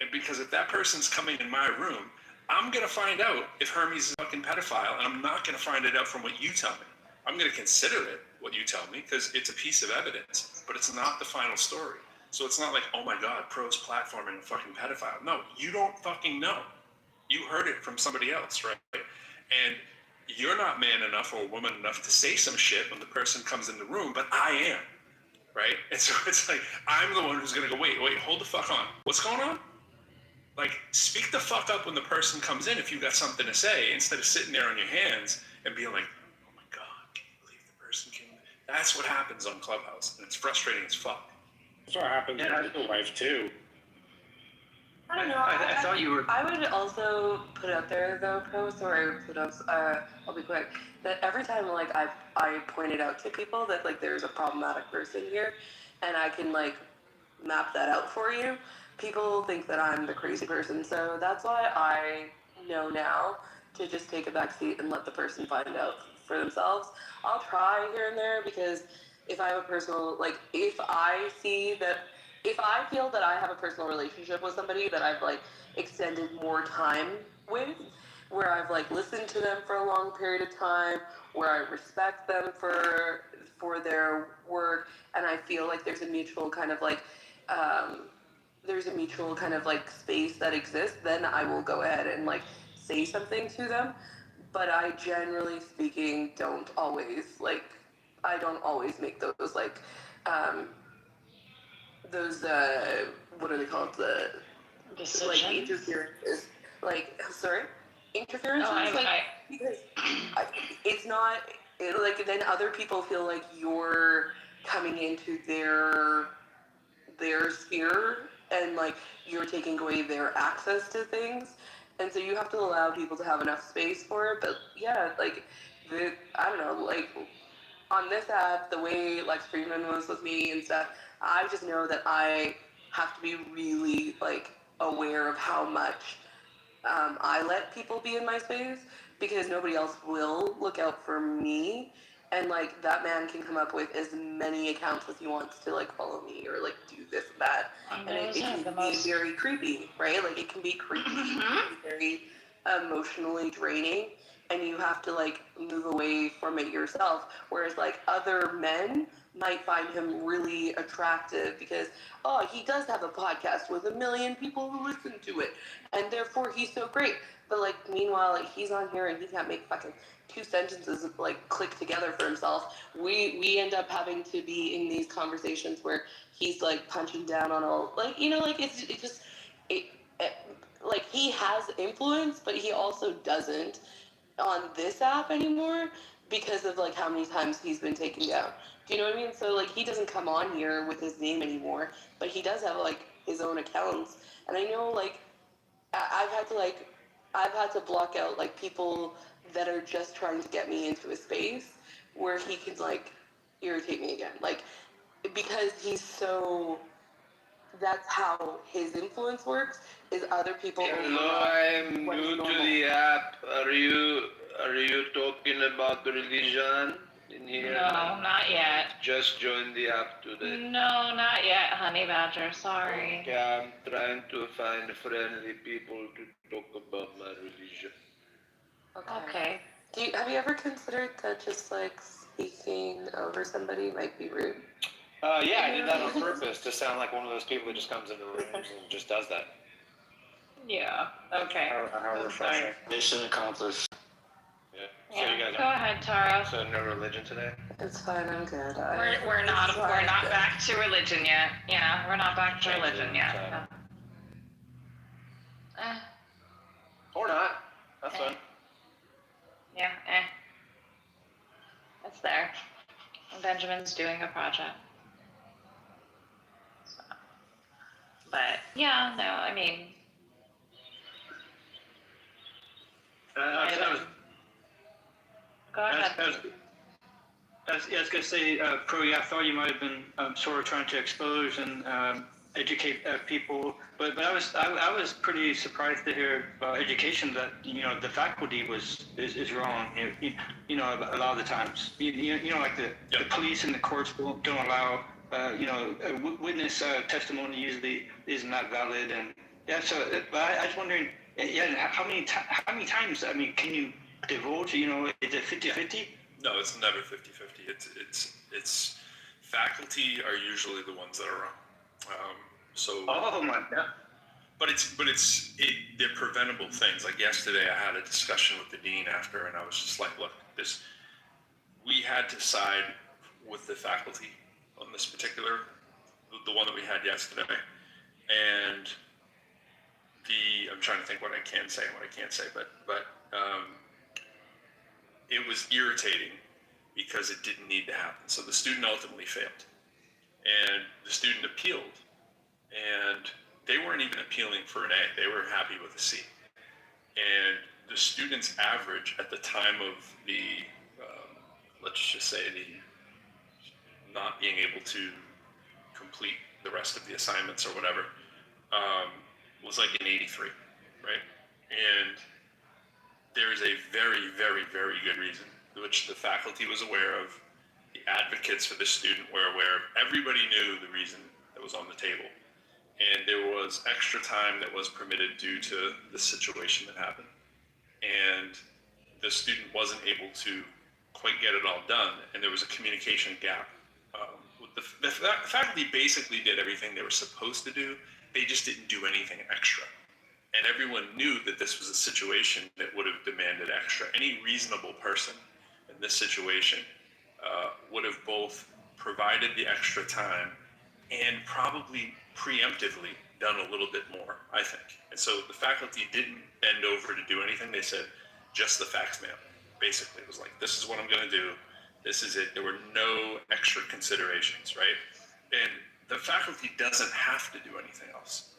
And because if that person's coming in my room, I'm gonna find out if Hermes is a fucking pedophile, and I'm not gonna find it out from what you tell me. I'm gonna consider it, what you tell me, because it's a piece of evidence, but it's not the final story. So it's not like, oh my God, Pro's platforming a fucking pedophile. No, you don't fucking know. You heard it from somebody else, right? And you're not man enough or woman enough to say some shit when the person comes in the room, but I am, right? And so it's like, I'm the one who's gonna go, wait, hold the fuck on. What's going on? Like, speak the fuck up when the person comes in if you got something to say, instead of sitting there on your hands and being like, oh my God, can you believe the person came in? That's what happens on Clubhouse, and it's frustrating as fuck. That's what happens in real life too. I don't know. I thought you were. I would also put out there though, Pro. Sorry, I'll be quick. That every time like I pointed out to people that like there's a problematic person here, and I can like map that out for you. People think that I'm the crazy person, so that's why I know now to just take a back seat and let the person find out for themselves. I'll try here and there because if I have a personal if I feel that I have a personal relationship with somebody that I've like extended more time with, where I've like listened to them for a long period of time, where I respect them for their work, and I feel like there's a mutual kind of space that exists, then I will go ahead and like say something to them. But I generally speaking don't always make those what are they called, the decisions? like interferences, interferences, because it's not then other people feel like you're coming into their sphere and like you're taking away their access to things, and so you have to allow people to have enough space for it. But yeah, I don't know, on this app, the way Lex Friedman was with me and stuff, I just know that I have to be really like aware of how much I let people be in my space, because nobody else will look out for me. And like that man can come up with as many accounts as he wants to like follow me or like do this and that, and it can be very creepy, right? Like it can be creepy, it can be very emotionally draining, and you have to like move away from it yourself. Whereas like other men might find him really attractive because, oh, he does have a podcast with 1 million people who listen to it, and therefore he's so great. But like meanwhile, like he's on here and he can't make fucking 2 sentences like click together for himself. We end up having to be in these conversations where he's like punching down on all, like, you know, like it just it like he has influence, but he also doesn't on this app anymore because of like how many times he's been taken down. Do you know what I mean? So like he doesn't come on here with his name anymore, but he does have like his own accounts. And I know like I've had to block out like people that are just trying to get me into a space where he can like irritate me again. Like because he's so, that's how his influence works, is other people. Hello, I'm new to the app. Are you talking about religion in here? No, not yet. Just joined the app today. No, not yet, honey badger. Sorry. Okay, I'm trying to find friendly people to talk about my religion. Okay. Have you ever considered that just like speaking over somebody might be rude? Yeah, I did that on purpose to sound like one of those people that just comes into rooms and just does that. Yeah. Okay. How refreshing. Mission accomplished. Yeah. Yeah. So you guys Go ahead, Tara. So no religion today? It's fine, I'm good. We're not back to religion yet. Yeah, we're not back to religion yet. Or not. That's fine. Yeah, It's there. Benjamin's doing a project. So. But yeah, no, I mean. Go ahead. I was going to say, Pro, yeah, I thought you might have been sort of trying to expose and educate people, but I was pretty surprised to hear about education that, you know, the faculty is wrong. You know, a lot of the times, you know, like the police and the courts don't allow, you know, witness testimony usually isn't that valid, and yeah. So, but I was wondering, yeah, how many times? I mean, can you divulge? You know, is it 50-50? No, it's never 50-50. It's faculty are usually the ones that are wrong. Oh my God. But they're preventable things. Like yesterday, I had a discussion with the dean after, and I was just like, look, we had to side with the faculty on this particular, the one that we had yesterday, and I'm trying to think what I can say and what I can't say, but it was irritating because it didn't need to happen. So the student ultimately failed, and the student appealed, and they weren't even appealing for an A. They were happy with a C. And the student's average at the time of the, let's just say the not being able to complete the rest of the assignments or whatever, was like an 83, right? And there is a very, very, very good reason, which the faculty was aware of, the advocates for the student were aware of, everybody knew the reason that was on the table. And there was extra time that was permitted due to the situation that happened. And the student wasn't able to quite get it all done, and there was a communication gap. The faculty basically did everything they were supposed to do, they just didn't do anything extra. And everyone knew that this was a situation that would have demanded extra. Any reasonable person in this situation would have both provided the extra time and probably preemptively done a little bit more, I think. And so the faculty didn't bend over to do anything. They said, just the facts, ma'am. Basically, it was like, this is what I'm going to do. This is it. There were no extra considerations, right? And the faculty doesn't have to do anything else.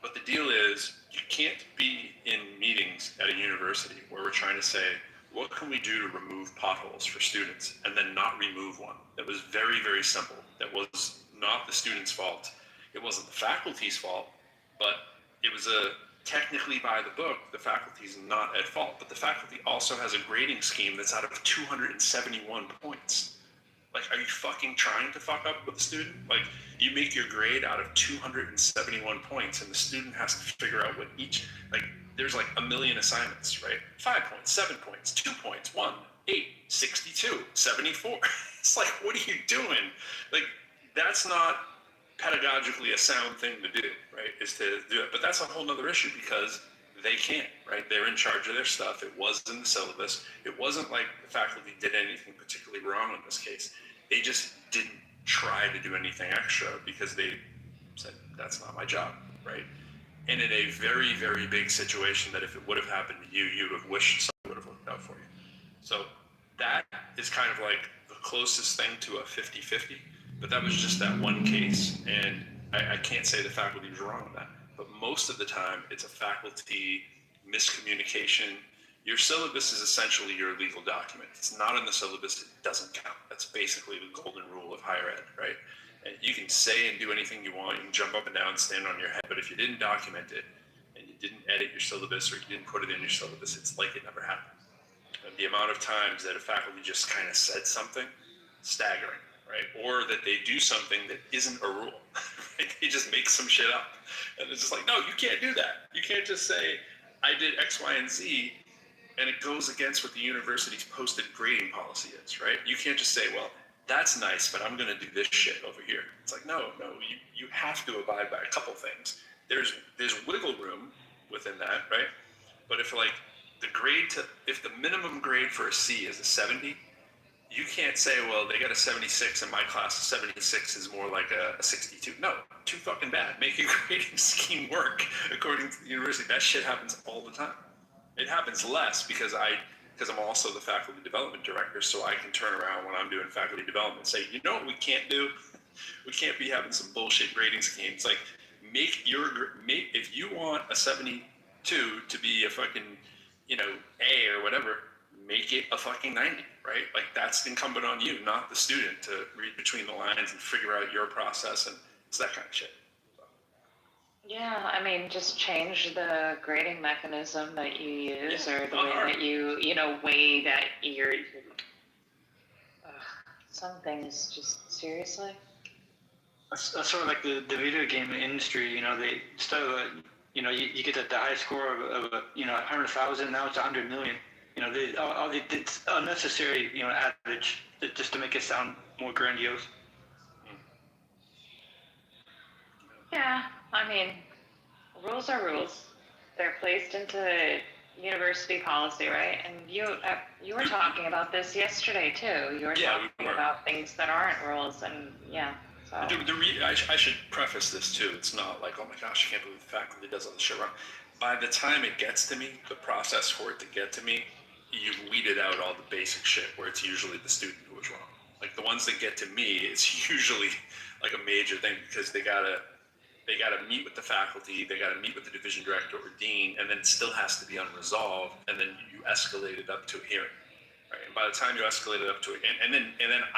But the deal is, you can't be in meetings at a university where we're trying to say, what can we do to remove potholes for students, and then not remove one that was very, very simple, that was not the student's fault. It wasn't the faculty's fault, but it was technically by the book, the faculty's not at fault, but the faculty also has a grading scheme that's out of 271 points. Like, are you fucking trying to fuck up with the student? Like, you make your grade out of 271 points, and the student has to figure out what each, like, there's like a million assignments, right? 5 points, 7 points, 2 points, 1, 8, 62, 74. It's like, what are you doing? Like, that's not pedagogically a sound thing to do, right? Is to do it. But that's a whole nother issue because they can't, right? They're in charge of their stuff. It was in the syllabus. It wasn't like the faculty did anything particularly wrong in this case. They just didn't try to do anything extra because they said, that's not my job, right? And in a very, very big situation that if it would have happened to you, you would have wished something would have worked out for you. So that is kind of like the closest thing to a 50-50, but that was just that one case. And I can't say the faculty was wrong on that, but most of the time it's a faculty miscommunication. Your syllabus is essentially your legal document. If it's not in the syllabus, it doesn't count. That's basically the golden rule of higher ed, right? And you can say and do anything you want. You can jump up and down, stand on your head, but if you didn't document it and you didn't edit your syllabus or you didn't put it in your syllabus, it's like it never happened. And the amount of times that a faculty just kind of said something, staggering, right? Or that they do something that isn't a rule, right? They just make some shit up. And it's just like, no, you can't do that. You can't just say, I did X, Y, and Z, and it goes against what the university's posted grading policy is, right? You can't just say, well, that's nice, but I'm gonna do this shit over here. It's like, no, you have to abide by a couple things. There's wiggle room within that, right? But if like if the minimum grade for a C is a 70, you can't say, well, they got a 76 in my class, a 76 is more like a 62. No, too fucking bad. Make your grading scheme work according to the university. That shit happens all the time. It happens less because I'm also the faculty development director, so I can turn around when I'm doing faculty development and say, you know what we can't do? We can't be having some bullshit grading schemes. Like, if you want a 72 to be a fucking, A or whatever, make it a fucking 90, right? Like, that's incumbent on you, not the student, to read between the lines and figure out your process, and it's that kind of shit. Yeah, I mean, just change the grading mechanism that you use, or the way that you weigh that you're. Some things, just seriously. That's sort of like the video game industry. They instead of you get the high score of 100,000. Now it's 100 million. It's unnecessary adage just to make it sound more grandiose. Yeah, I mean, rules are rules. They're placed into university policy, right? And you were talking about this yesterday too. You were talking about things that aren't rules, and yeah. So. I should preface this too. It's not like, oh my gosh, I can't believe the faculty does all this shit wrong. By the time it gets to me, the process for it to get to me, you've weeded out all the basic shit where it's usually the student who was wrong. Like the ones that get to me, it's usually like a major thing because they gotta meet with the faculty, they gotta meet with the division director or dean, and then it still has to be unresolved, and then you escalate it up to a hearing, right? And by the time you escalate it up to it, and then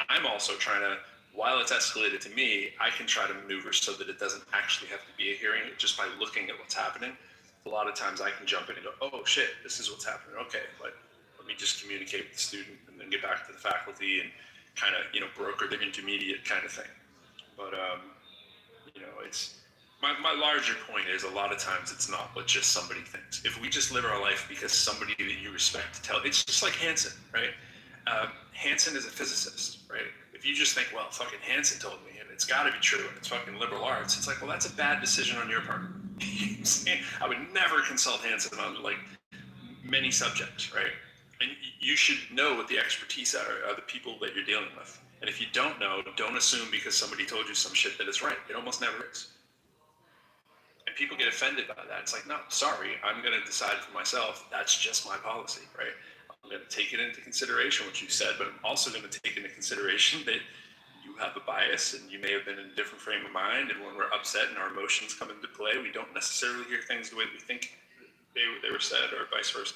I'm also trying to, while it's escalated to me, I can try to maneuver so that it doesn't actually have to be a hearing just by looking at what's happening. A lot of times I can jump in and go, oh shit, this is what's happening. Okay, let me just communicate with the student and then get back to the faculty and kind of, broker the intermediate kind of thing. But, it's, my larger point is a lot of times it's not what just somebody thinks. If we just live our life because somebody that you respect it's just like Hansen, right? Hansen is a physicist, right? If you just think, well, fucking Hansen told me, and it's got to be true, and it's fucking liberal arts, it's like, well, that's a bad decision on your part. You know what I'm saying? I would never consult Hansen on like many subjects, right? And you should know what the expertise are the people that you're dealing with. And if you don't know, don't assume because somebody told you some shit that it's right. It almost never is. And people get offended by that. It's like, no, sorry, I'm going to decide for myself. That's just my policy, right? I'm going to take it into consideration what you said, but I'm also going to take into consideration that you have a bias and you may have been in a different frame of mind. And when we're upset and our emotions come into play, we don't necessarily hear things the way we think they were said, or vice versa.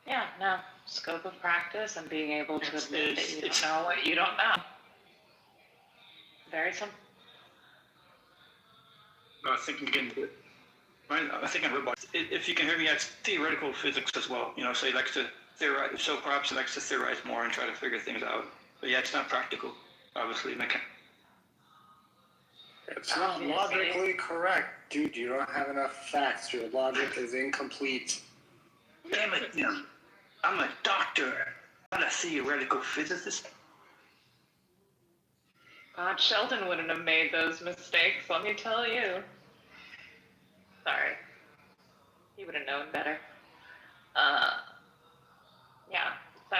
Yeah, no, scope of practice and being able to admit that you It's don't know what you don't know. Very simple. I think you can. I think I heard about. If you can hear me, it's theoretical physics as well. You know, so he likes to theorize. So perhaps he likes to theorize more and try to figure things out. But yeah, it's not practical, obviously. It's not logically correct, dude. You don't have enough facts. Your logic is incomplete. Damn it, Tim. I'm a doctor, not a theoretical physicist. God, Sheldon wouldn't have made those mistakes, let me tell you. Sorry. He would have known better. Yeah, so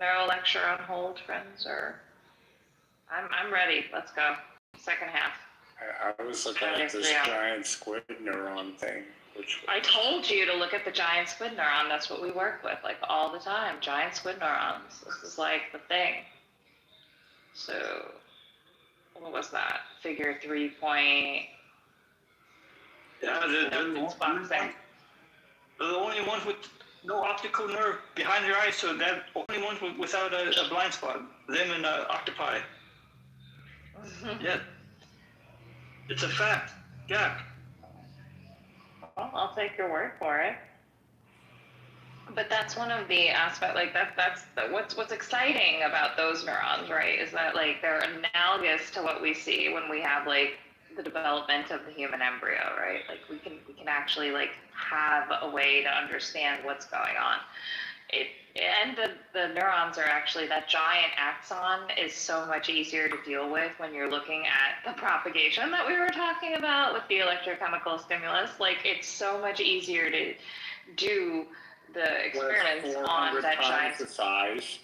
neuro lecture on hold, friends, or I'm ready. Let's go. Second half. I was looking at this giant squid neuron thing, which I told you to look at the giant squid neuron. That's what we work with, like all the time. Giant squid neurons. This is like the thing. So, what was that? Figure 3 point. Yeah, they're the only ones with no optical nerve behind their eyes, so they're the only ones without a blind spot. Them and octopi. Yeah. It's a fact. Yeah. Well, I'll take your word for it. But that's one of the aspects, like that's what's exciting about those neurons, right? Is that like they're analogous to what we see when we have like the development of the human embryo, right? Like we can actually like have a way to understand what's going on. And the neurons are actually, that giant axon is so much easier to deal with when you're looking at the propagation that we were talking about with the electrochemical stimulus. Like it's so much easier to do the experiments on that giant. The size.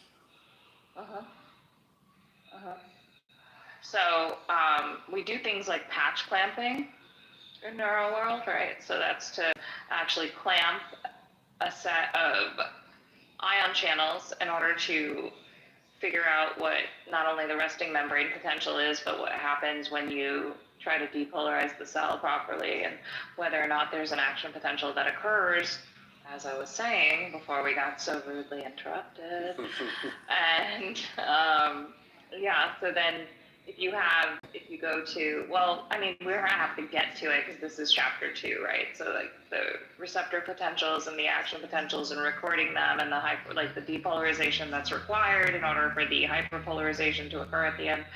So we do things like patch clamping in Neuro World, right? So that's to actually clamp a set of ion channels in order to figure out what not only the resting membrane potential is, but what happens when you try to depolarize the cell properly, and whether or not there's an action potential that occurs, as I was saying before we got so rudely interrupted. And yeah, so then if you go to, well, I mean, we're gonna have to get to it because this is chapter 2, right? So like the receptor potentials and the action potentials and recording them, and the depolarization that's required in order for the hyperpolarization to occur at the end.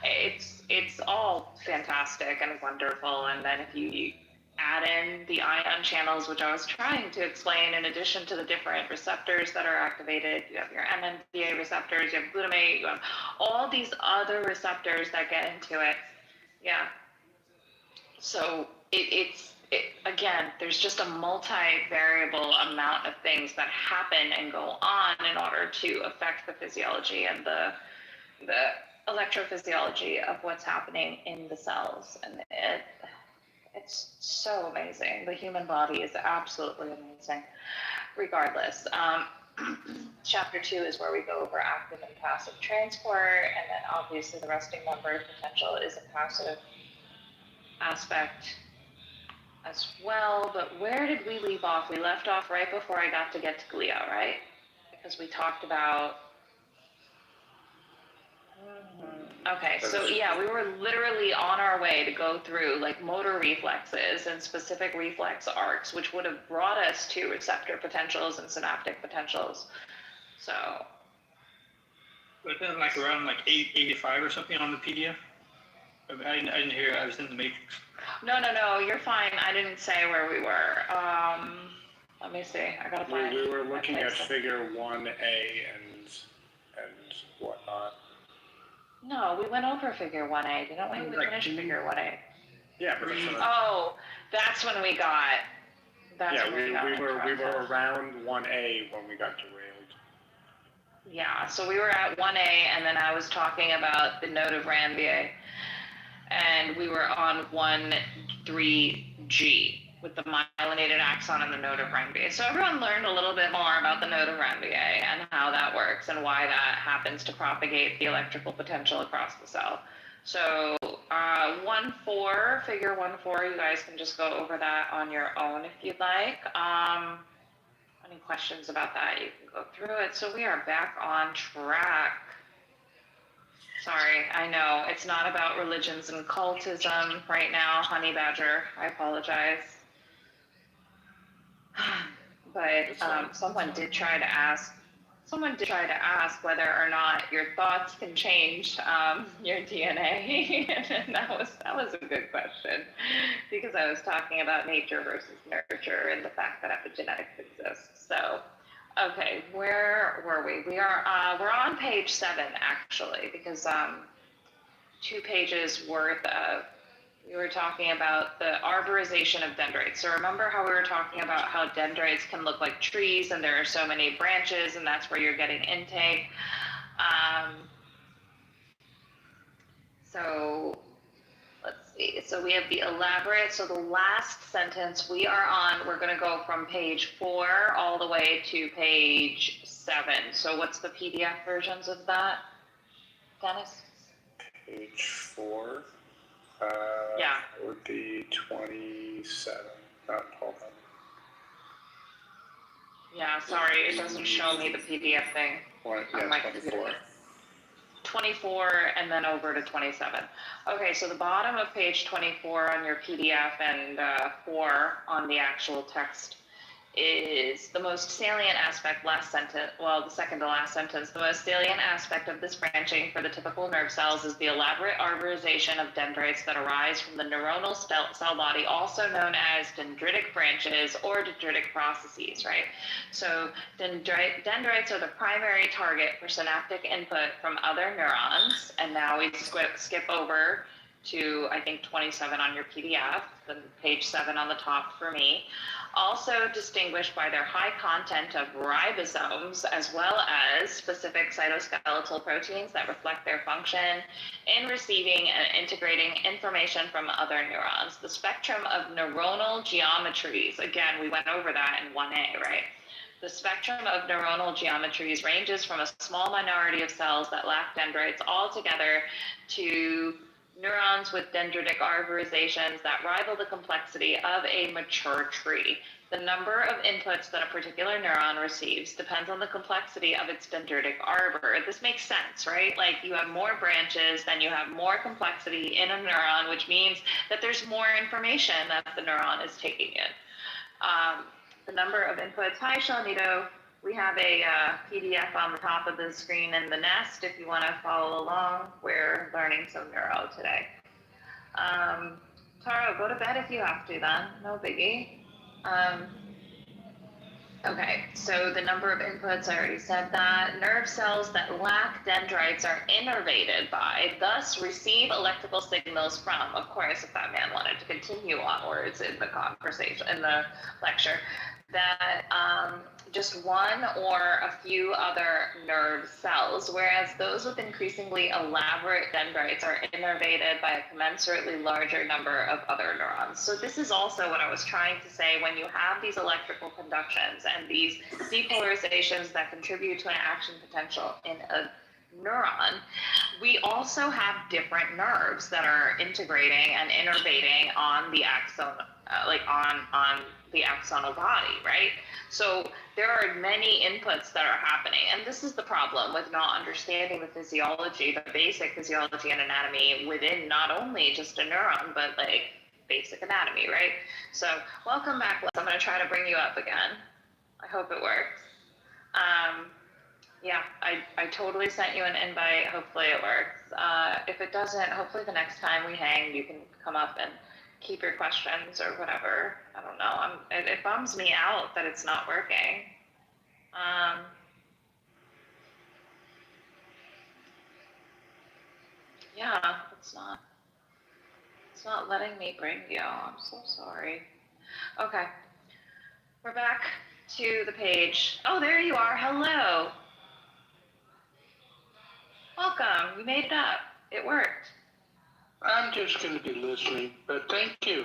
It's all fantastic and wonderful. And then if you add in the ion channels, which I was trying to explain, in addition to the different receptors that are activated, you have your NMDA receptors, you have glutamate, you have all these other receptors that get into it. Yeah. So again, there's just a multi-variable amount of things that happen and go on in order to affect the physiology and the electrophysiology of what's happening in the cells. And it's so amazing. The human body is absolutely amazing, regardless. Chapter 2 is where we go over active and passive transport, and then obviously the resting membrane potential is a passive aspect as well. But where did we leave off? We left off right before I got to get to glia, right? Because we talked about. Okay, so yeah, we were literally on our way to go through like motor reflexes and specific reflex arcs, which would have brought us to receptor potentials and synaptic potentials. So. But then like around like 885 or something on the PDF? I didn't hear, I was in the matrix. No, you're fine. I didn't say where we were. Let me see, I gotta find. We were looking at figure 1A and whatnot. No, we went over figure 1A, didn't we? We finished figure 1A. Yeah, but oh, that's when we got. We were around 1A when we got derailed. Yeah, so we were at 1A, and then I was talking about the node of Ranvier, and we were on 1,3G with the myelinated axon and the node of Ranvier. So everyone learned a little bit more about the node of Ranvier and how that works and why that happens to propagate the electrical potential across the cell. So 1,4, figure 1,4, you guys can just go over that on your own if you'd like. any questions about that, you can go through it. So we are back on track. Sorry, I know it's not about religions and cultism right now, Honey Badger. I apologize. But someone did try to ask whether or not your thoughts can change your DNA, and that was a good question, because I was talking about nature versus nurture and the fact that epigenetics exists. So, okay, where were we? We're on page 7 actually, because 2 pages worth of. We were talking about the arborization of dendrites. So remember how we were talking about how dendrites can look like trees and there are so many branches and that's where you're getting intake. So let's see. So we have the elaborate. So the last sentence we're going to go from page 4 all the way to page 7. So what's the PDF versions of that, Dennis? Page 4. Yeah. It would be 27. Hold on. Yeah, sorry, it doesn't show me the PDF thing. On my 24. computer. 24 and then over to 27. Okay, so the bottom of page 24 on your PDF and 4 on the actual text is the most salient aspect, last sentence, well, the second to last sentence, the most salient aspect of this branching for the typical nerve cells is the elaborate arborization of dendrites that arise from the neuronal cell body, also known as dendritic branches or dendritic processes, right? So dendrites are the primary target for synaptic input from other neurons, and now we skip over to, I think, 27 on your PDF, then page 7 on the top for me. Also distinguished by their high content of ribosomes, as well as specific cytoskeletal proteins that reflect their function in receiving and integrating information from other neurons. The spectrum of neuronal geometries, again, we went over that in 1A, right? The spectrum of neuronal geometries ranges from a small minority of cells that lack dendrites altogether to neurons with dendritic arborizations that rival the complexity of a mature tree. The number of inputs that a particular neuron receives depends on the complexity of its dendritic arbor. This makes sense, right? Like you have more branches, then you have more complexity in a neuron, which means that there's more information that the neuron is taking in. The number of inputs. Hi, Shalnito. We have a PDF on the top of the screen in the nest if you want to follow along. We're learning some neuro today. Taro, go to bed if you have to then. No biggie. Okay, so the number of inputs, I already said that. Nerve cells that lack dendrites are innervated by, thus receive electrical signals from, of course, if that man wanted to continue onwards in the conversation, in the lecture, that just one or a few other nerve cells, whereas those with increasingly elaborate dendrites are innervated by a commensurately larger number of other neurons. So this is also what I was trying to say. When you have these electrical conductions and these depolarizations that contribute to an action potential in a neuron, we also have different nerves that are integrating and innervating on the axon, on the axonal body, right? So there are many inputs that are happening, and this is the problem with not understanding the physiology, the basic physiology and anatomy within not only just a neuron, but like basic anatomy, right? So welcome back, Liz. I'm gonna try to bring you up again. I hope it works. Yeah, I totally sent you an invite. Hopefully it works. If it doesn't, hopefully the next time we hang, you can come up and keep your questions or whatever. I don't know. It bums me out that it's not working. Yeah, it's not letting me bring you. I'm so sorry. Okay, we're back to the page. Oh, there you are. Hello. Welcome. You made it up. It worked. I'm just going to be listening, but thank you.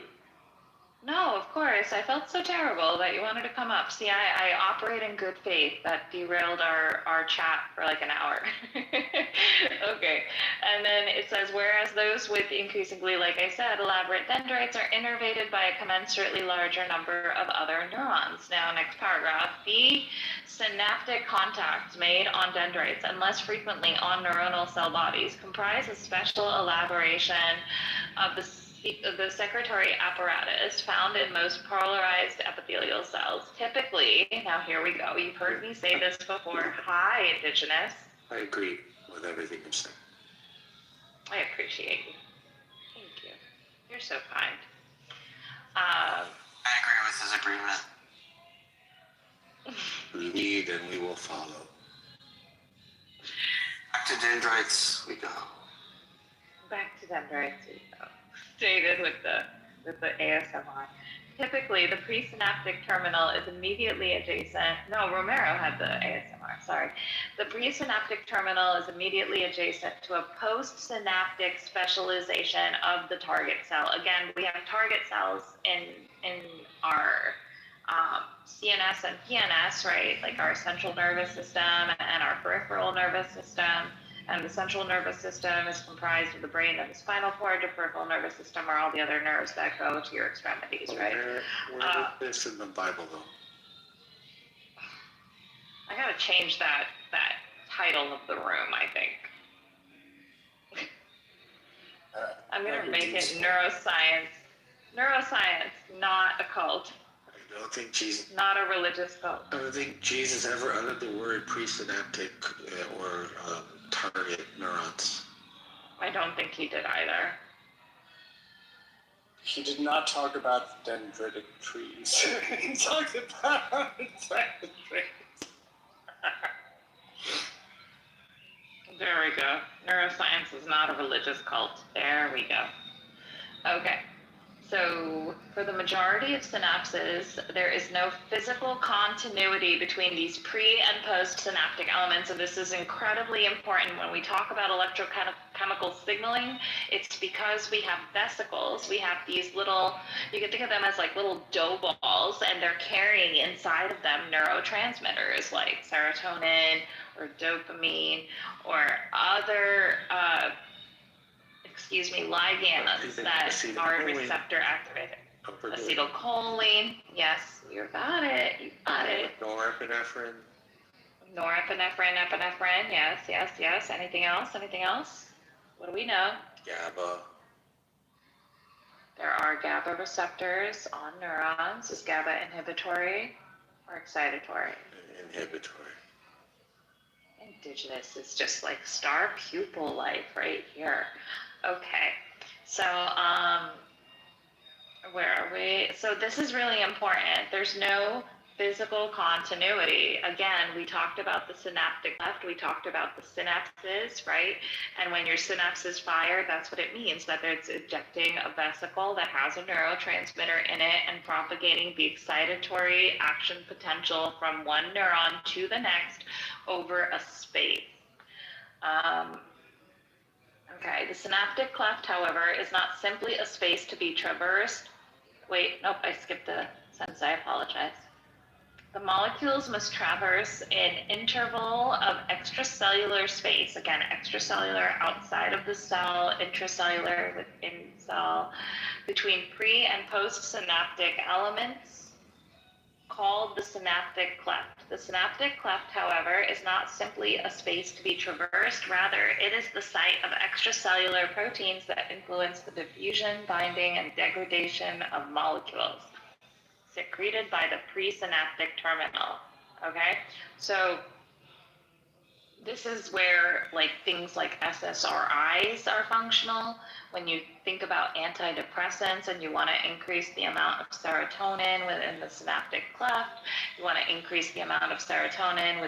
No, of course. I felt so terrible that you wanted to come up. See, I operate in good faith. That derailed our chat for like an hour. Okay. And then it says, whereas those with increasingly, like I said, elaborate dendrites are innervated by a commensurately larger number of other neurons. Now, next paragraph. The synaptic contacts made on dendrites and less frequently on neuronal cell bodies comprise a special elaboration of the secretory apparatus found in most polarized epithelial cells. Typically, now here we go, you've heard me say this before. Hi, Indigenous. I agree with everything you're saying. I appreciate you. Thank you. You're so kind. I agree with his agreement. Lead and we will follow. Back to dendrites we go. Back to dendrites we go. Stated with the ASMR. Typically, the presynaptic terminal is immediately adjacent. No, Romero had the ASMR, sorry. The presynaptic terminal is immediately adjacent to a postsynaptic specialization of the target cell. Again, we have target cells in our CNS and PNS, right? Like our central nervous system and our peripheral nervous system. And the central nervous system is comprised of the brain and the spinal cord. The peripheral nervous system are all the other nerves that go to your extremities, right? Where is this in the Bible, though? I gotta change that title of the room, I think. I'm gonna make it neuroscience. Neuroscience, not a cult. I don't think Jesus. Not a religious cult. I don't think Jesus ever uttered the word presynaptic or target neurons. I don't think he did either. He did not talk about dendritic trees. He talked about dendritic trees. There we go. Neuroscience is not a religious cult. There we go. Okay. So for the majority of synapses, there is no physical continuity between these pre and post-synaptic elements, and this is incredibly important when we talk about electrochemical signaling. It's because we have vesicles. We have these little, you can think of them as like little dough balls, and they're carrying inside of them neurotransmitters like serotonin or dopamine or other ligands that are receptor activated. Acetylcholine, yes, you got it. Norepinephrine. Norepinephrine, epinephrine, yes. Anything else? What do we know? GABA. There are GABA receptors on neurons. Is GABA inhibitory or excitatory? Inhibitory. Indigenous is just like star pupil life right here. Okay, so where are we? So this is really important. There's no physical continuity. Again, we talked about the synaptic cleft, we talked about the synapses, right? And when your synapses fire, that's what it means, that it's ejecting a vesicle that has a neurotransmitter in it and propagating the excitatory action potential from one neuron to the next over a space. Okay, the synaptic cleft, however, is not simply a space to be traversed. Wait, nope, I skipped the sentence, I apologize. The molecules must traverse an interval of extracellular space, again, extracellular outside of the cell, intracellular within cell, between pre- and post-synaptic elements called the synaptic cleft. The synaptic cleft, however, is not simply a space to be traversed. Rather, it is the site of extracellular proteins that influence the diffusion, binding, and degradation of molecules secreted by the presynaptic terminal. Okay, so this is where like things like SSRIs are functional. When you think about antidepressants and you want to increase the amount of serotonin within the synaptic cleft, you want to increase the amount of serotonin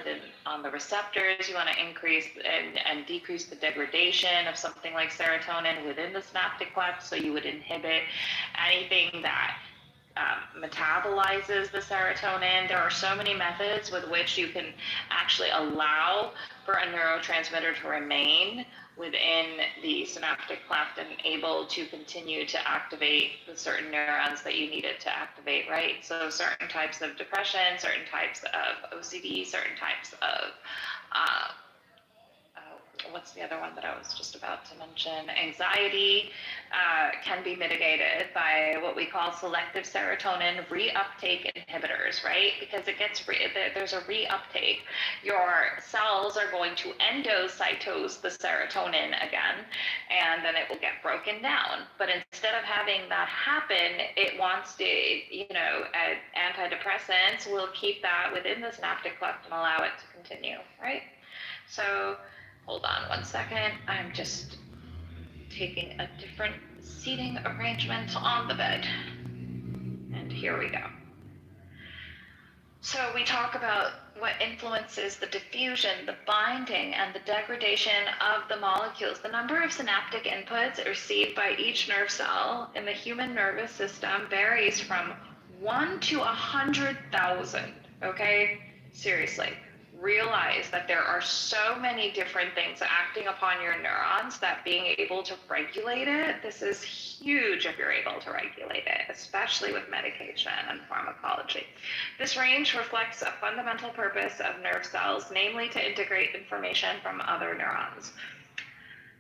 on the receptors, you want to increase and decrease the degradation of something like serotonin within the synaptic cleft, so you would inhibit anything that metabolizes the serotonin. There are so many methods with which you can actually allow for a neurotransmitter to remain within the synaptic cleft and able to continue to activate the certain neurons that you needed to activate, right? So certain types of depression, certain types of OCD, certain types of what's the other one that I was just about to mention? Anxiety can be mitigated by what we call selective serotonin reuptake inhibitors, right? Because it gets there's a reuptake. Your cells are going to endocytose the serotonin again, and then it will get broken down. But instead of having that happen, it wants to, antidepressants will keep that within the synaptic cleft and allow it to continue, right? So hold on one second. I'm just taking a different seating arrangement on the bed. And here we go. So we talk about what influences the diffusion, the binding, and the degradation of the molecules. The number of synaptic inputs received by each nerve cell in the human nervous system varies from 1 to 100,000, okay? Seriously. Realize that there are so many different things acting upon your neurons that being able to regulate it, this is huge if you're able to regulate it, especially with medication and pharmacology. This range reflects a fundamental purpose of nerve cells, namely to integrate information from other neurons.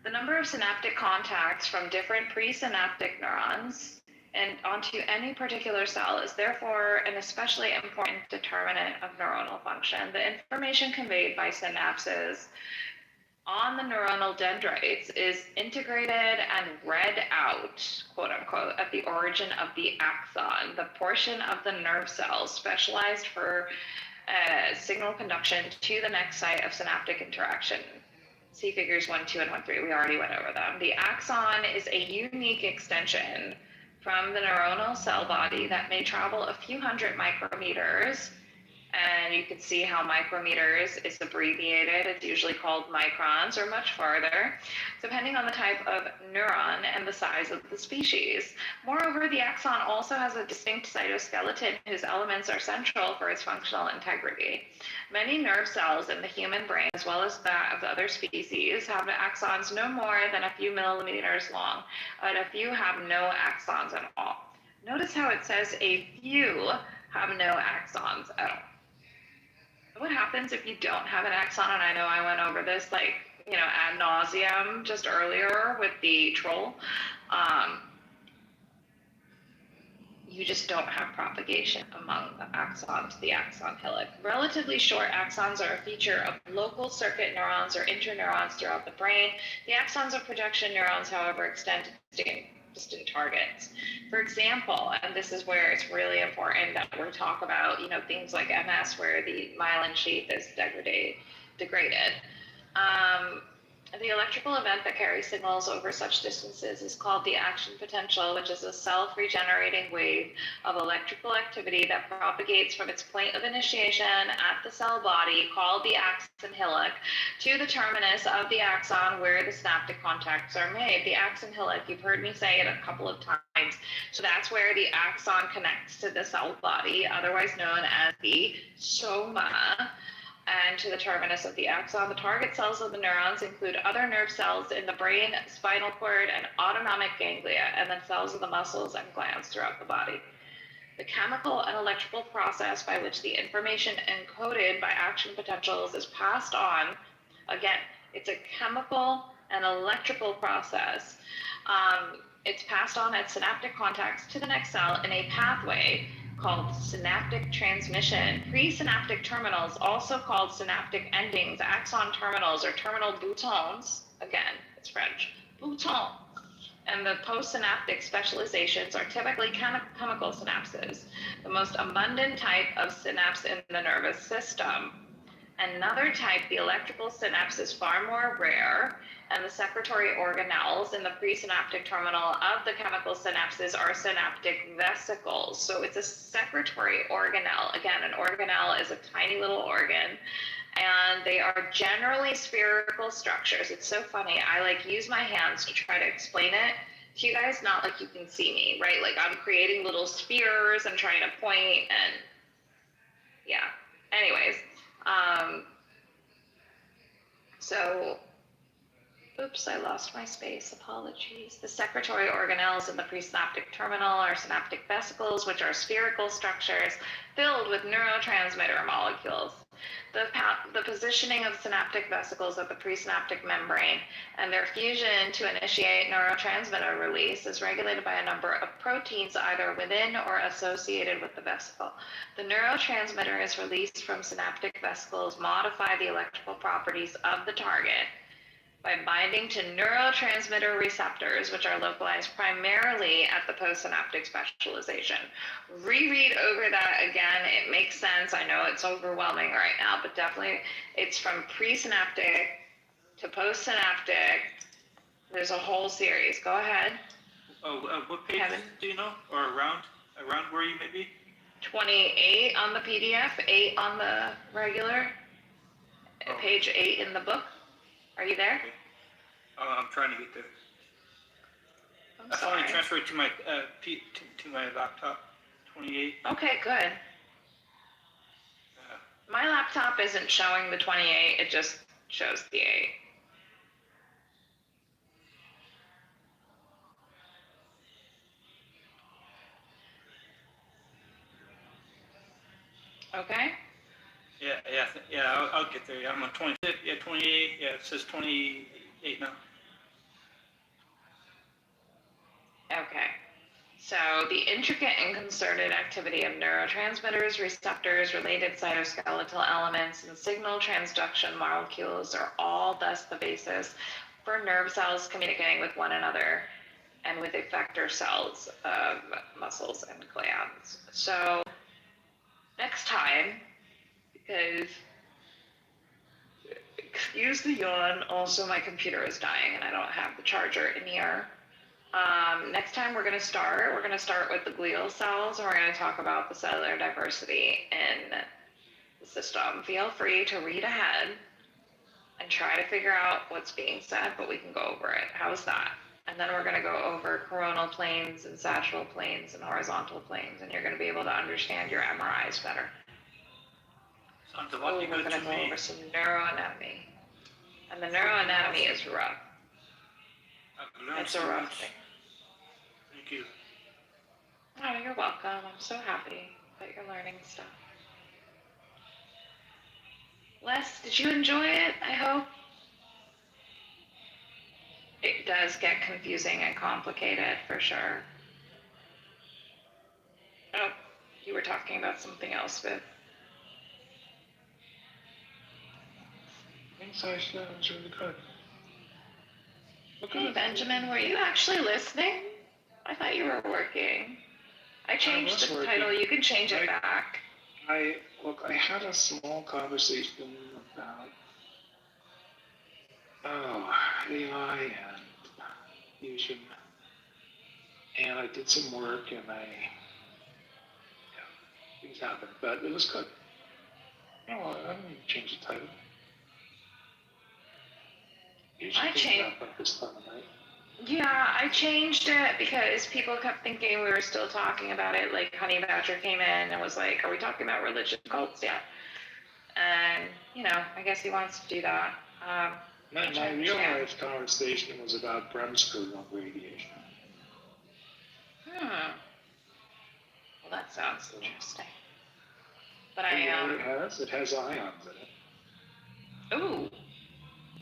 The number of synaptic contacts from different presynaptic neurons and onto any particular cell is therefore an especially important determinant of neuronal function. The information conveyed by synapses on the neuronal dendrites is integrated and read out, quote unquote, at the origin of the axon, the portion of the nerve cells specialized for signal conduction to the next site of synaptic interaction. See figures 1, 2, and 1, 3. We already went over them. The axon is a unique extension from the neuronal cell body that may travel a few hundred micrometers. And you can see how micrometers is abbreviated. It's usually called microns or much farther, depending on the type of neuron and the size of the species. Moreover, the axon also has a distinct cytoskeleton whose elements are central for its functional integrity. Many nerve cells in the human brain, as well as that of the other species, have axons no more than a few millimeters long, but a few have no axons at all. Notice how it says a few have no axons at all. What happens if you don't have an axon? And I know I went over this ad nauseum just earlier with the troll. You just don't have propagation among the axons, the axon hillock. Relatively short axons are a feature of local circuit neurons or interneurons throughout the brain. The axons of projection neurons, however, extend to distant targets. For example, and this is where it's really important that we talk about, things like MS where the myelin sheath is degraded. The electrical event that carries signals over such distances is called the action potential, which is a self-regenerating wave of electrical activity that propagates from its point of initiation at the cell body, called the axon hillock, to the terminus of the axon where the synaptic contacts are made. The axon hillock, you've heard me say it a couple of times. So that's where the axon connects to the cell body, otherwise known as the soma. And to the terminus of the axon, the target cells of the neurons include other nerve cells in the brain, spinal cord, and autonomic ganglia, and then cells of the muscles and glands throughout the body. The chemical and electrical process by which the information encoded by action potentials is passed on, again, it's a chemical and electrical process. It's passed on at synaptic contacts to the next cell in a pathway called synaptic transmission. Presynaptic terminals, also called synaptic endings, axon terminals, or terminal boutons, again, it's French, bouton, and the postsynaptic specializations are typically chemical synapses, the most abundant type of synapse in the nervous system. Another type, the electrical synapse, is far more rare, and the secretory organelles in the presynaptic terminal of the chemical synapses are synaptic vesicles. So it's a secretory organelle. Again, an organelle is a tiny little organ, and they are generally spherical structures. It's so funny. I use my hands to try to explain it to you guys, not like you can see me, right? I'm creating little spheres and trying to point, and yeah. Anyways, so Oops, I lost my space. Apologies. The secretory organelles in the presynaptic terminal are synaptic vesicles, which are spherical structures filled with neurotransmitter molecules. The positioning of synaptic vesicles at the presynaptic membrane and their fusion to initiate neurotransmitter release is regulated by a number of proteins either within or associated with the vesicle. The neurotransmitters released from synaptic vesicles modify the electrical properties of the target by binding to neurotransmitter receptors, which are localized primarily at the postsynaptic specialization. Reread over that again. It makes sense. I know it's overwhelming right now, but definitely it's from presynaptic to postsynaptic. There's a whole series. Go ahead. Oh, what page Kevin? do you know? Or around where you may be? 28 on the PDF, 8 on the regular, page 8 in the book. Are you there? I'm trying to get there. I finally transferred to my to my laptop. 28. Okay, good. My laptop isn't showing the 28, it just shows the 8. Okay. Yeah. I'll get there. Yeah, I'm on 26. Yeah, 28. Yeah, it says 28 now. Okay. So the intricate and concerted activity of neurotransmitters, receptors, related cytoskeletal elements, and signal transduction molecules are all thus the basis for nerve cells communicating with one another and with effector cells of muscles and glands. So next time, because excuse the yawn, also my computer is dying and I don't have the charger in here. Next time we're going to start with the glial cells, and we're going to talk about the cellular diversity in the system. Feel free to read ahead and try to figure out what's being said, but we can go over it. How's that? And then we're going to go over coronal planes and sagittal planes and horizontal planes, and you're going to be able to understand your MRIs better. Sounds a lot We're good going to to go me. over some neuroanatomy. And the neuroanatomy is rough. I've learned It's a so rough much. thing. Thank you. Oh, you're welcome. I'm so happy that you're learning stuff. Les, did you enjoy it? I hope. It does get confusing and complicated for sure. Oh, you were talking about something else, Viv. Inside sounds really good. Hey, Benjamin, were you actually listening? I thought you were working. I changed the title. You can change it back. I had a small conversation about AI and fusion, and I did some work, and things happened, but it was good. No, I didn't even change the title. I changed. Like this time of night. Yeah, I changed it because people kept thinking we were still talking about it. Like Honey Badger came in and was like, "Are we talking about religious cults yet?" And I guess he wants to do that. My real life conversation was about Bremsberg radiation. Well, that sounds interesting. But It has ions in it. Ooh.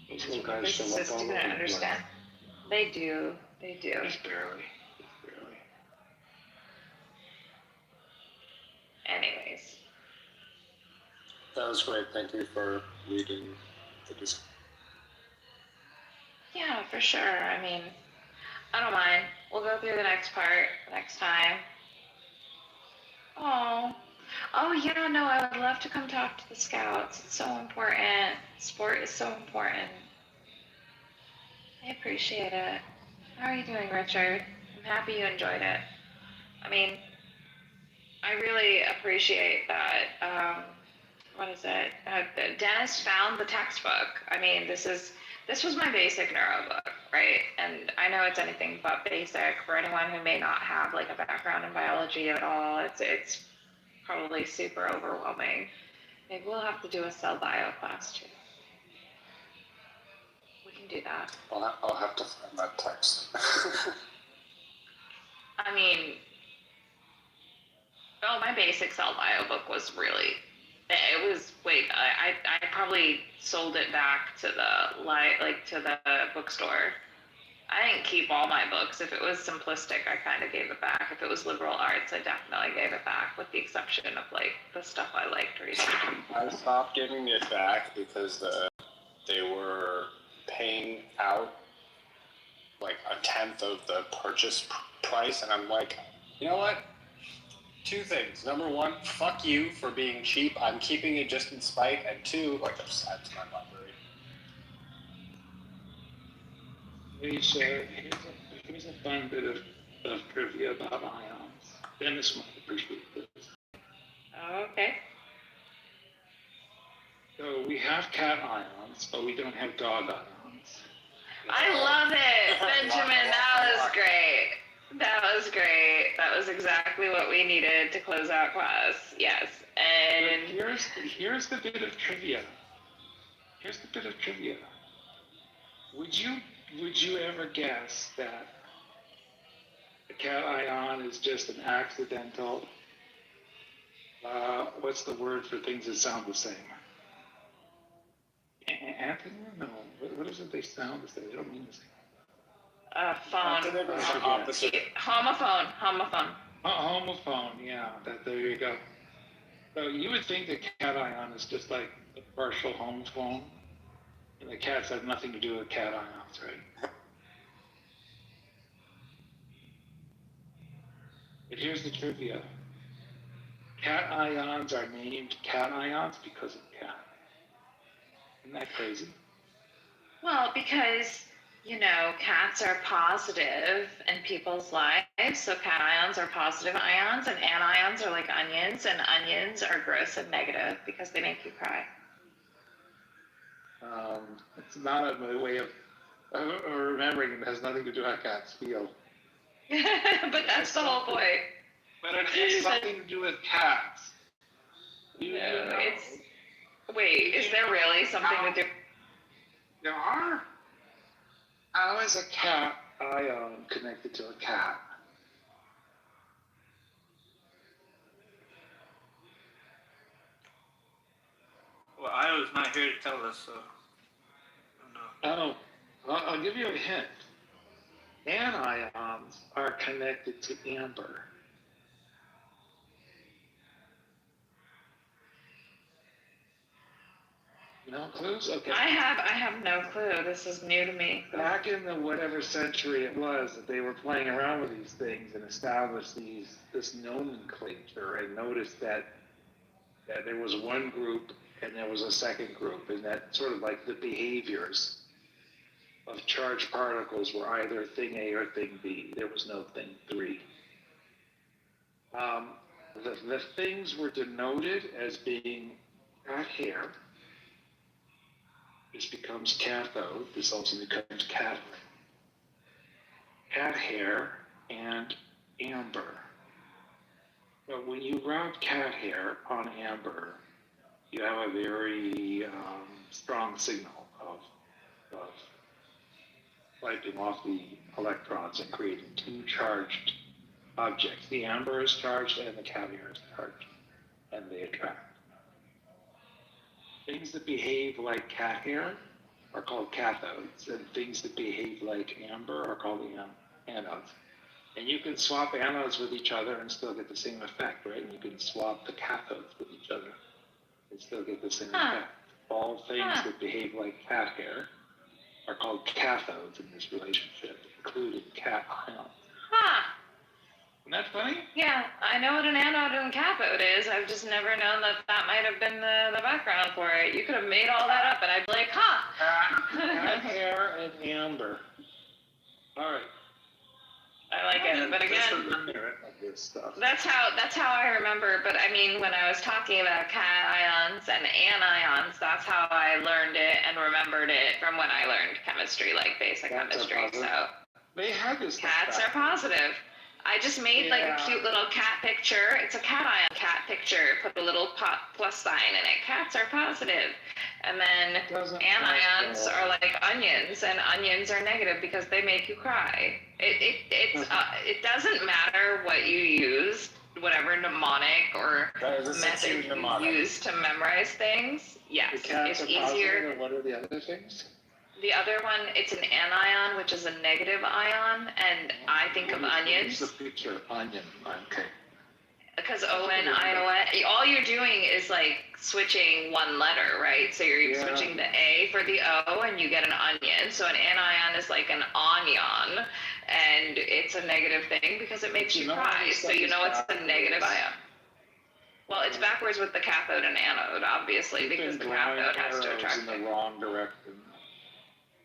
Those little guys show up Physicists all do over not the understand. They do. Just barely. Anyways. That was great. Thank you for reading the discussion. Yeah, for sure. I mean, I don't mind. We'll go through the next part next time. Oh yeah, no, I would love to come talk to the scouts. It's so important. Sport is so important. I appreciate it. How are you doing, Richard? I'm happy you enjoyed it. I mean, I really appreciate that. What is it? Dennis found the textbook. I mean, this was my basic neuro book, right? And I know it's anything but basic for anyone who may not have like a background in biology at all. It's probably super overwhelming. Maybe we'll have to do a cell bio class too. We can do that. I'll have to find that text. I mean, my basic cell bio book was really, it was, I probably sold it back to the bookstore. I didn't keep all my books. If it was simplistic, I kind of gave it back. If it was liberal arts, I definitely gave it back, with the exception of the stuff I liked reading. I stopped giving it back because they were paying out like a tenth of the purchase price, and I'm like, you know what? Two things. Number one, fuck you for being cheap. I'm keeping it just in spite. And two, like, I'm sad to my library. Here's a fun bit of trivia about ions. Dennis might appreciate this. Okay. So we have cat ions, but we don't have dog ions. I love it, Benjamin. That was great. That was great. That was exactly what we needed to close out class. Yes. And here's the bit of trivia. Would you ever guess that a cat ion is just an accidental? What's the word for things that sound the same? Anthony? No. What is it? They sound the same. They don't mean the same. Phone. Homophone. Homophone, yeah. There you go. So you would think that cation is just like a partial homophone, and the cats have nothing to do with cations, right? But here's the trivia. Cations are named cations because of cat. Isn't that crazy? Well, because, cats are positive in people's lives, so cations are positive ions, and anions are like onions, and onions are gross and negative because they make you cry. It's not a way of remembering it has nothing to do with how cats feel. But that's the whole point. But it has something to do with cats. Is there really something to do? There are. How is a cat ion connected to a cat? Well, I was not here to tell us, so. Oh, I'll give you a hint. Anions are connected to amber. No clues? Okay. I have no clue. This is new to me. Back in the whatever century it was that they were playing around with these things and established this nomenclature, and noticed that there was one group and there was a second group, and that sort of like the behaviors of charged particles were either thing A or thing B. There was no thing 3. The things were denoted as being cat hair. This becomes cathode. This also becomes cathode. Cat hair and amber. But when you rub cat hair on amber, you have a very strong signal of wiping off the electrons and creating 2 charged objects. The amber is charged and the cat hair is charged, and they attract. Things that behave like cat hair are called cathodes, and things that behave like amber are called anodes. And you can swap anodes with each other and still get the same effect, right? And you can swap the cathodes with each other and still get the same effect. All things that behave like cat hair are called cathodes in this relationship, including cat ions. Isn't that funny? Yeah, I know what an anode and cathode is. I've just never known that might have been the background for it. You could have made all that up, and I'd be like, Cat hair and amber. All right. I like it, but again, that's how I remember. But I mean, when I was talking about cations and anions, that's how I learned it and remembered it from when I learned chemistry, like basic chemistry. So they had this. Cats are positive. I just made like a cute little cat picture. It's a cation cat picture. Put a little plus sign in it. Cats are positive. And then anions are like onions, and onions are negative because they make you cry. It doesn't matter what you use, whatever mnemonic or method you use to memorize things. Yes, it's easier. What are the other things? The other one, it's an anion, which is a negative ion, and I think of onions. What's the picture? Onion. Okay. Because O-N-I-O-N, all you're doing is like switching one letter, right? So you're switching the A for the O and you get an onion. So an anion is like an onion, and it's a negative thing because it makes you cry. So you know it's a negative ion. Well, it's backwards with the cathode and anode, obviously, because the cathode has to attract in the wrong direction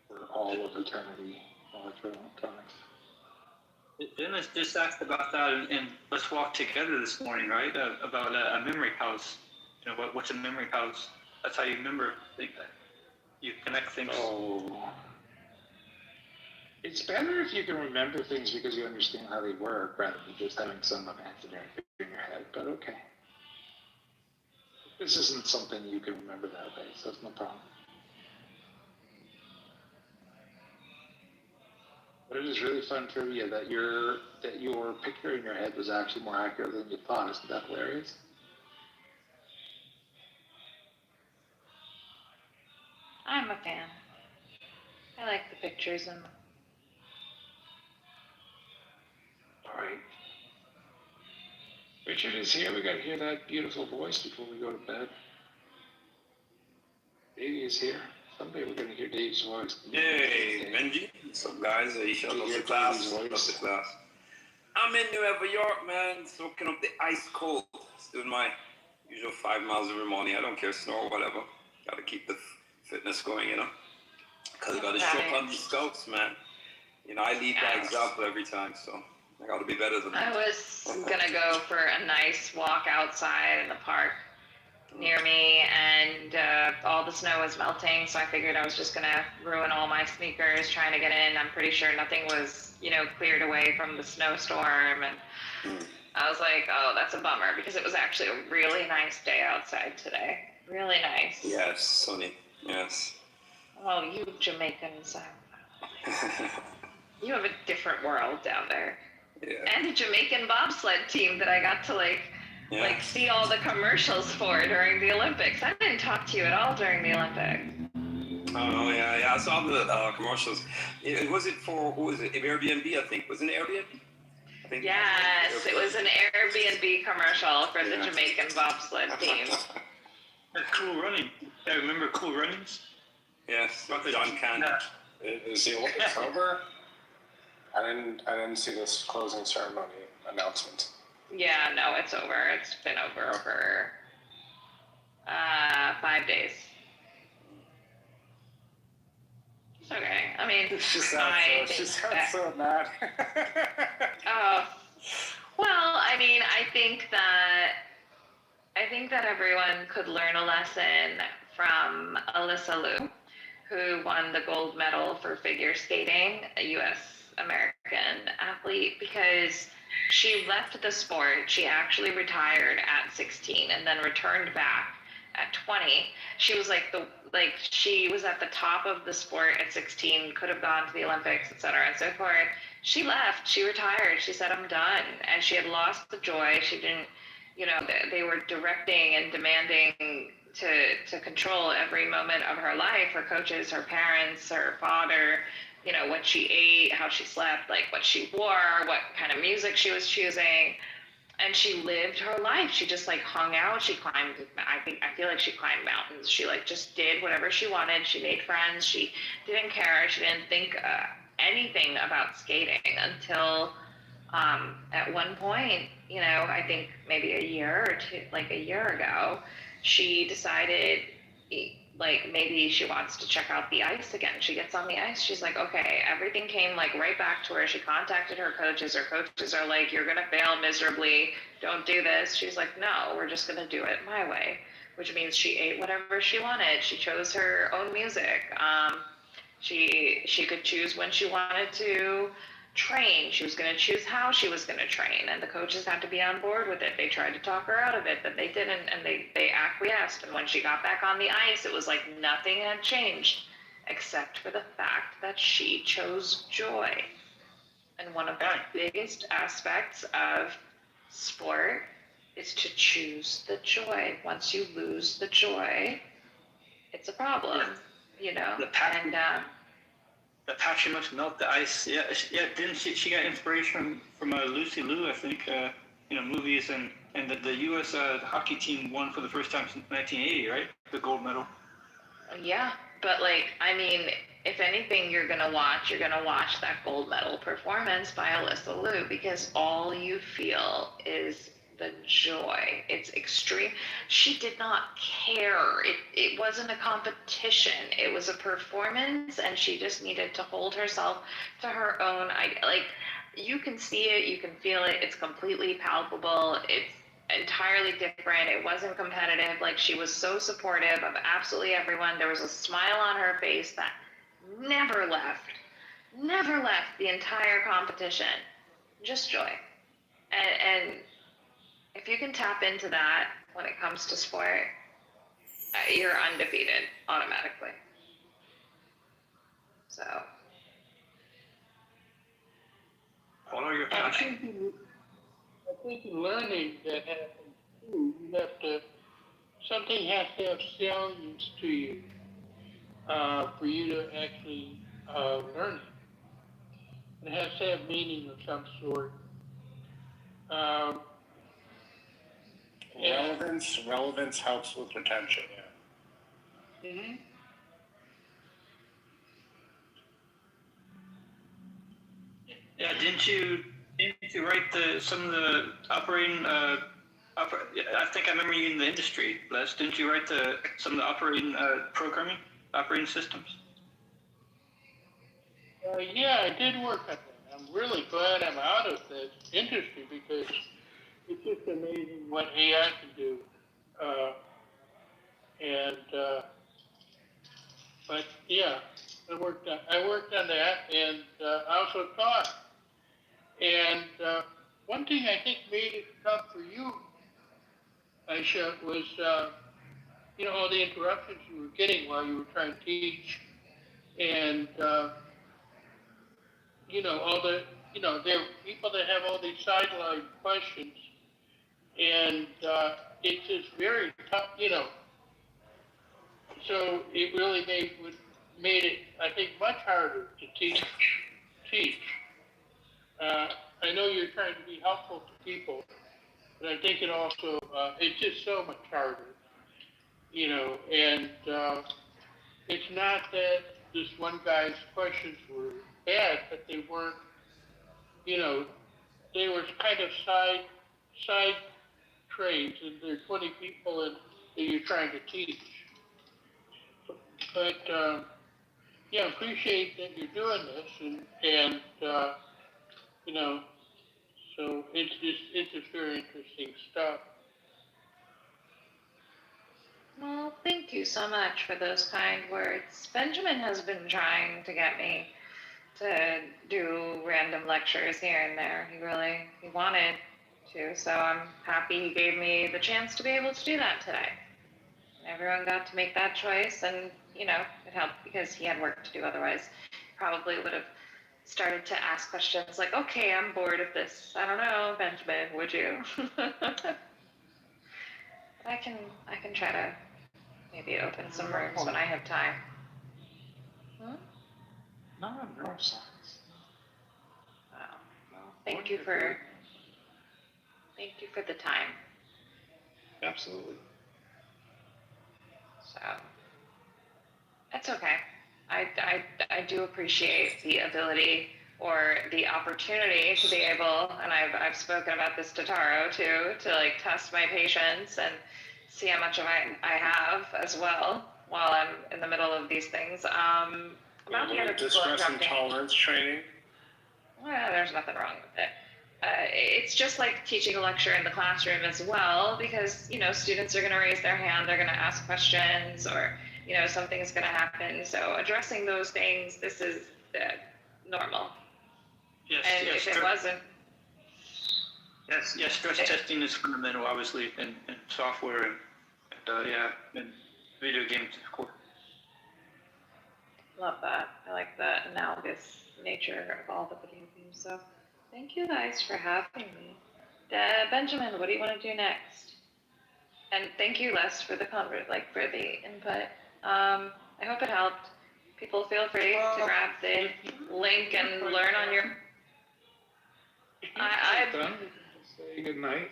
for all of eternity, electronics. Dennis just asked about that in Let's Walk Together this morning, right? About a memory house. You know, what's a memory house? That's how you remember things. You connect things. Oh. It's better if you can remember things because you understand how they work rather than just having some imaginary thing in your head, but okay. This isn't something you can remember that way, so it's no problem. But it is really fun trivia that your picture in your head was actually more accurate than you thought. Isn't that hilarious? I'm a fan. I like the pictures and. All right. Richard is here. We got to hear that beautiful voice before we go to bed. Davey is here. Someday we're going to hear Dave's voice. Hey, Benji. What's up, guys? Love the class. Love the class. I'm in New York, man. Soaking up the ice cold. Doing my usual 5 miles every morning. I don't care, snow or whatever. Got to keep the fitness going, you know. Because I got to show up on these scouts, man. You know, I lead by example every time, so I got to be better than them. I was going to go for a nice walk outside in the park near me, and all the snow was melting, so I figured I was just gonna ruin all my sneakers trying to get in. I'm pretty sure nothing was, cleared away from the snowstorm, and I was like, oh, that's a bummer, because it was actually a really nice day outside today. Really nice. Yes, sunny. Yes. Oh, you Jamaicans. You have a different world down there. Yeah. And a Jamaican bobsled team that I got to see all the commercials for during the Olympics. I didn't talk to you at all during the Olympics. Oh, yeah, I saw the commercials. Was it for, who was it? Airbnb, I think. Was it an Airbnb? Yes, it was an Airbnb commercial for the Jamaican bobsled team. Cool Running. I remember Cool Runnings? Yes, John Cannon. Is the Olympics over? I didn't see this closing ceremony announcement. Yeah, no, it's over. It's been over for 5 days. It's okay. I mean, she sounds so mad. Well, I mean, I think that everyone could learn a lesson from Alyssa Liu, who won the gold medal for figure skating, a U.S. American athlete, because she left the sport. She actually retired at 16 and then returned back at 20. She was she was at the top of the sport at 16, could have gone to the Olympics, et cetera, and so forth. She left, she retired, she said, I'm done. And she had lost the joy. She didn't, they were directing and demanding to control every moment of her life, her coaches, her parents, her father, what she ate, how she slept, what she wore, what kind of music she was choosing. And she lived her life. She just hung out. She climbed, I feel like she climbed mountains. She just did whatever she wanted. She made friends. She didn't care. She didn't think anything about skating until at one point, I think maybe a year or two, a year ago, she decided maybe she wants to check out the ice again. She gets on the ice. She's like, okay, everything came right back to her. She contacted her coaches. Her coaches are like, you're going to fail miserably. Don't do this. She's like, no, we're just going to do it my way, which means she ate whatever she wanted. She chose her own music. She could choose when she wanted to train. She was going to choose how she was going to train, and the coaches had to be on board with it. They tried to talk her out of it, but they didn't, and they acquiesced. And when she got back on the ice, it was like nothing had changed except for the fact that she chose joy. And one of the biggest aspects of sport is to choose the joy. Once you lose the joy, it's a problem, you know. The passion must melt the ice. Yeah, didn't she got inspiration from Lucy Liu, I think, movies, and the U.S. Hockey team won for the first time since 1980, right? The gold medal. Yeah, but like, I mean, if anything you're gonna watch that gold medal performance by Alyssa Liu, because all you feel is the joy. It's extreme. She did not care. It wasn't a competition. It was a performance, and she just needed to hold herself to her own idea. Like, you can see it, you can feel it. It's completely palpable. It's entirely different. It wasn't competitive. Like, she was so supportive of absolutely everyone. There was a smile on her face that never left the entire competition. Just joy. And if you can tap into that when it comes to sport, you're undefeated automatically. So, follow your passion. I think learning that happens too. You have to, something has to have salience to you for you to actually learn it. It has to have meaning of some sort. Relevance helps with retention. Yeah. Mm-hmm. Yeah, didn't you write some of the operating? I think I remember you in the industry, Les. Didn't you write some of the operating programming, operating systems? Yeah, I did work on that. I'm really glad I'm out of this industry because it's just amazing what AI can do. But yeah, I worked on that, and I also taught. And one thing I think made it tough for you, Aisha, was all the interruptions you were getting while you were trying to teach, and there are people that have all these sideline questions, and it's just very tough, So it really made it, I think, much harder to teach. I know you're trying to be helpful to people, but I think it also, it's just so much harder, and it's not that this one guy's questions were bad, but they weren't, they were kind of side trades, and there are 20 people that you're trying to teach. But yeah, appreciate that you're doing this, and so it's just very interesting stuff. well, thank you so much for those kind words. Benjamin has been trying to get me to do random lectures here and there. He wanted to, so I'm happy he gave me the chance to be able to do that today. Everyone got to make that choice, and it helped because he had work to do. Otherwise, probably would have started to ask questions like, "Okay, I'm bored of this. I don't know, Benjamin, would you?" I can try to maybe open some rooms when I have time. Not neuroscience. Wow. Well, thank you for the time. Absolutely. So it's okay. I do appreciate the ability or the opportunity to be able, and I've spoken about this to Taro too, to like test my patience and see how much of I have as well while I'm in the middle of these things. About the other people Distress and interrupting. tolerance training. Well, there's nothing wrong with it. It's just like teaching a lecture in the classroom as well, because students are going to raise their hand, they're going to ask questions, or something's going to happen. So addressing those things, this is normal. Yes, And yes. if it wasn't, Yes, stress testing is fundamental, obviously, in software and video games, of course. love that. I like the analogous nature of all the video games. So thank you guys for having me. Benjamin, what do you want to do next? And thank you, Les, for the for the input. I hope it helped. People feel free to grab the link and learn on your. I'm done. We can just say good night.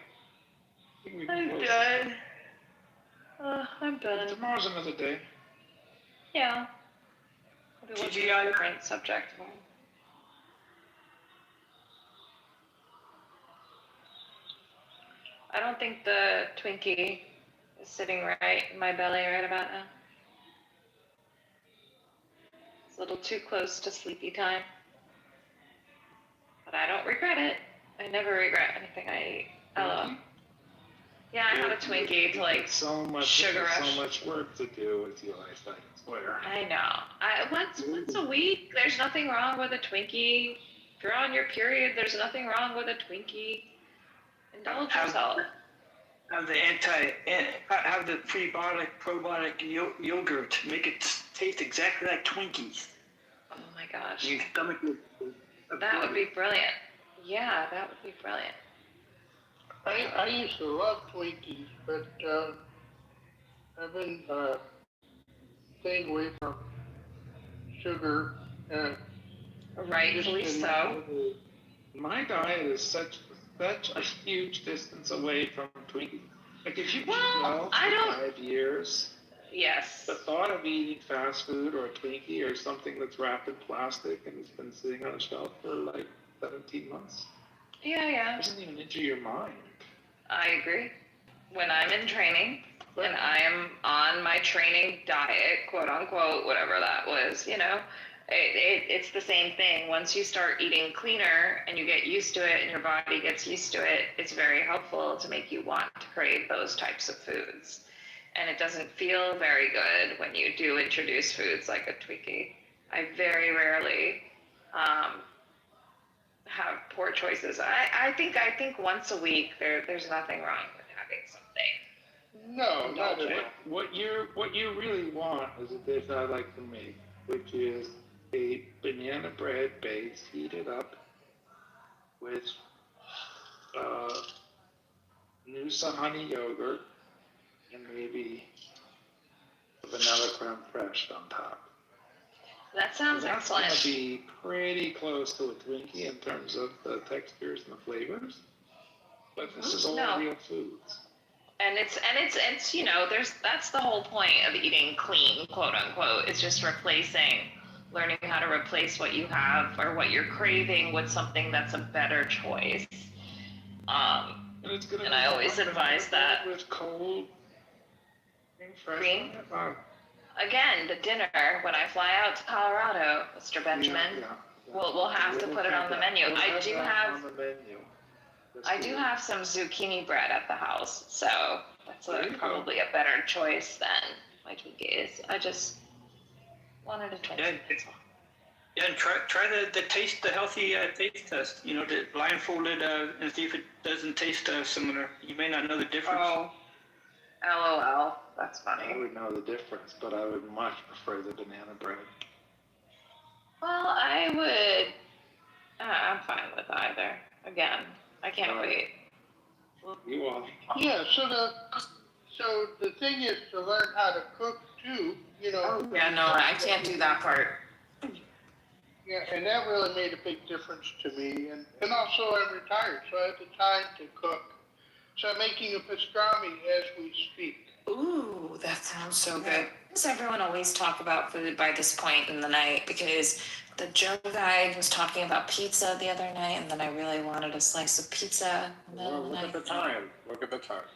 I'm done. I'm done. Tomorrow's another day. Yeah. Maybe we'll do a different subject. I don't think the Twinkie is sitting right in my belly right about now. It's a little too close to sleepy time. But I don't regret it. I never regret anything I eat. LOL. Yeah, I have a Twinkie to like sugar rush. So much work to do with your life, I swear. I know. Once a week, there's nothing wrong with a Twinkie. If you're on your period, there's nothing wrong with a Twinkie. Indulge yourself. Have the probiotic yogurt. Make it taste exactly like Twinkies. Oh my gosh. Your stomach That would be brilliant. Yeah, that would be brilliant. I used to love Twinkies, but I've been staying away from sugar. Rightfully so. My diet is such a huge distance away from Twinkies. Like if you well, for 5 years, yes, the thought of eating fast food or a Twinkie or something that's wrapped in plastic and has been sitting on a shelf for like 17 months. Yeah. Doesn't even enter your mind. I agree. When I'm in training and I am on my training diet, quote unquote, whatever that was, it's the same thing. Once you start eating cleaner and you get used to it and your body gets used to it, it's very helpful to make you want to crave those types of foods. And it doesn't feel very good when you do introduce foods like a Twinkie. I very rarely have poor choices. I think once a week there's nothing wrong with having something. No, not at all. What you really want is a dish I like to make, which is a banana bread base heated up with Noosa honey yogurt and maybe vanilla creme fraiche on top. That sounds excellent. That's going to be pretty close to a Twinkie in terms of the textures and the flavors, but this is all real foods. And it's that's the whole point of eating clean, quote unquote. It's just learning how to replace what you have or what you're craving with something that's a better choice. And I always advise that. With cold cream. Again, the dinner when I fly out to Colorado, Mr. Benjamin. We'll have to put it on the menu. I do have some zucchini bread at the house, so that's probably a better choice than my Twinkies. I just wanted to try. Yeah, and try the healthy taste test. The blindfolded and see if it doesn't taste similar. You may not know the difference. Oh, LOL. That's funny. I would know the difference, but I would much prefer the banana bread. Well, I'm fine with either. Again, I can't wait. You are. Yeah, so the thing is to learn how to cook too, Oh, yeah, no, I can't do that part. Yeah, and that really made a big difference to me. And also I'm retired, so I have the time to cook. So I'm making a pastrami as we speak. Ooh, that sounds so good. Does everyone always talk about food by this point in the night? Because the Joe guy was talking about pizza the other night, and then I really wanted a slice of pizza. Well, look at the time. Look at the time.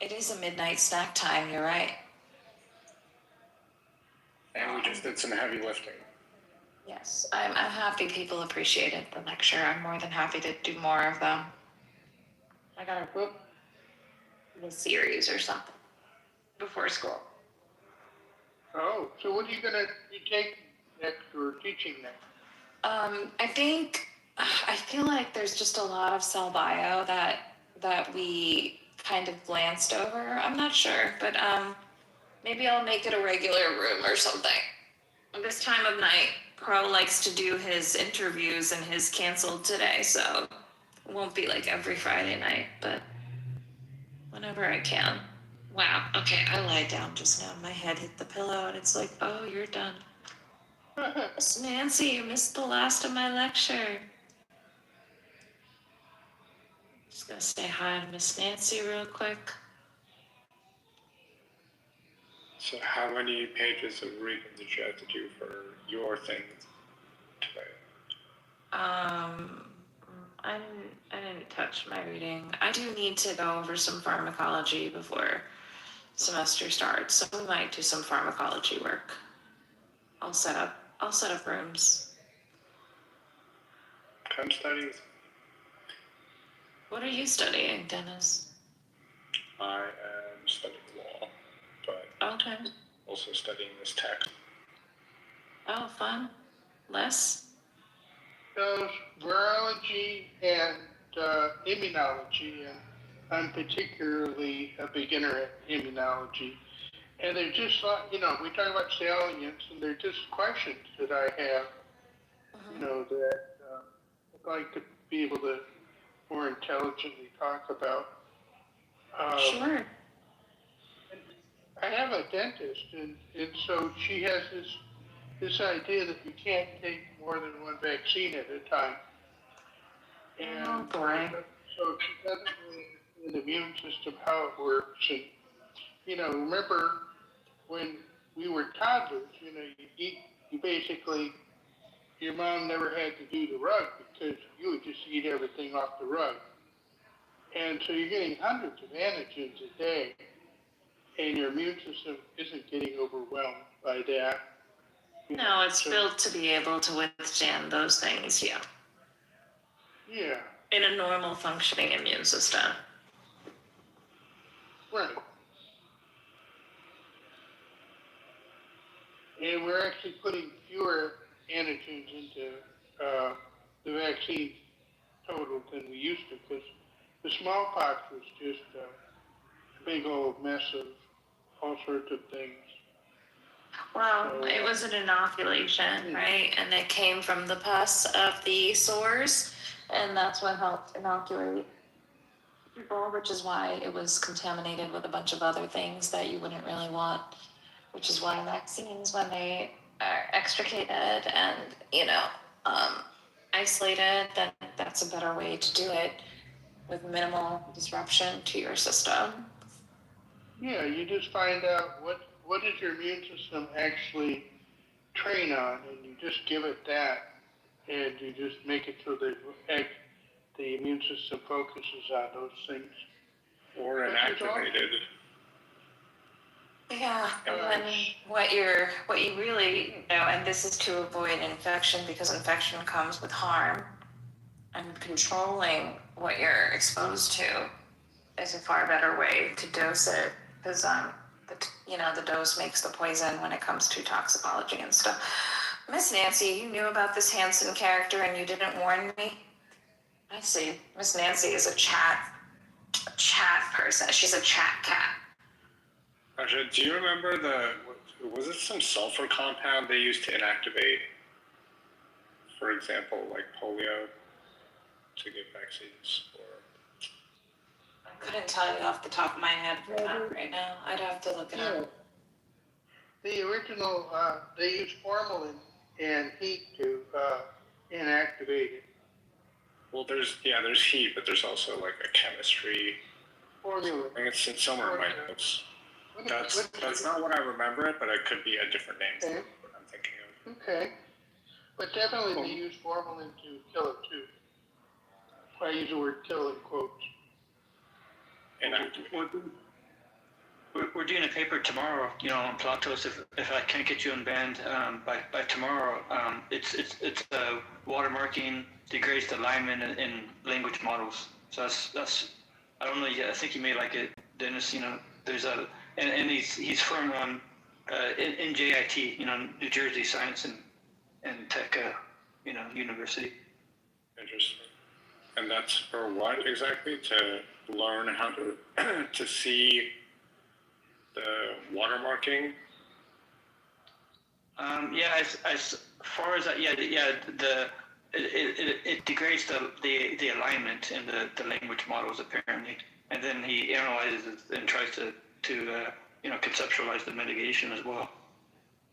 It is a midnight snack time, you're right. And we just did some heavy lifting. Yes, I'm happy people appreciated the lecture. I'm more than happy to do more of them. I gotta book a series or something before school. Oh, so what are you going to be taking next or teaching next? I think I feel like there's just a lot of cell bio that we kind of glanced over. I'm not sure, but maybe I'll make it a regular room or something. This time of night, Crow likes to do his interviews and his canceled today, so it won't be like every Friday night, but whenever I can. Wow, okay, I lied down just now. My head hit the pillow and it's like, oh, you're done. Miss Nancy, you missed the last of my lecture. Just gonna say hi to Miss Nancy real quick. So how many pages of reading did you have to do for your thing today? I didn't touch my reading. I do need to go over some pharmacology before semester starts, so we might do some pharmacology work. I'll set up rooms. I'm studying. What are you studying, Dennis? I am studying law, but Okay. also studying this tech. Oh, fun. Les? Those virology and immunology, and I'm particularly a beginner at immunology. And they're just, we talk about salience, and they're just questions that I have, that I'd like to be able to more intelligently talk about. Sure. I have a dentist, and so she has this idea that you can't take more than one vaccine at a time. And oh boy. So she doesn't really understand the immune system, how it works. And, remember when we were toddlers, you basically, your mom never had to do the rug because you would just eat everything off the rug. And so you're getting hundreds of antigens a day, and your immune system isn't getting overwhelmed by that. No, it's built to be able to withstand those things, yeah. Yeah. In a normal functioning immune system. Right. And we're actually putting fewer antigens into the vaccine total than we used to, because the smallpox was just a big old mess of all sorts of things. Well, it was an inoculation, right? And it came from the pus of the sores, and that's what helped inoculate people, which is why it was contaminated with a bunch of other things that you wouldn't really want, which is why vaccines, when they are extricated and, isolated, then that's a better way to do it with minimal disruption to your system. Yeah, you just find out what does your immune system actually train on, and you just give it that, and you just make it so that the immune system focuses on those things. Or inactivated. Yeah, and then what you really, and this is to avoid infection, because infection comes with harm, and controlling what you're exposed to is a far better way to dose it, because the dose makes the poison when it comes to toxicology and stuff. Miss Nancy, you knew about this Hansen character and you didn't warn me? I see. Miss Nancy is a chat person. She's a chat cat. Actually, do you remember was it some sulfur compound they used to inactivate, for example, like polio, to get vaccines? I couldn't tell you off the top of my head right now. I'd have to look it up. The original, they used formalin and heat to inactivate it. Well, there's heat, but there's also like a chemistry formula. I think it's somewhere in my notes. That's not what I remember it, but it could be a different name for what I'm thinking of. Okay. But definitely they use formalin to kill it too. I use the word kill in quotes. We're doing a paper tomorrow, on Platos. If I can't get you unbanned by tomorrow, it's watermarking degrades the alignment in language models. So that's I don't know. I think you may like it, Dennis. There's and he's from NJIT, New Jersey Science and Tech, University. Interesting. And that's for what exactly? To learn how to to see the watermarking? Yeah, as far as that, it degrades the alignment in the language models apparently, and then he analyzes it and tries to conceptualize the mitigation as well.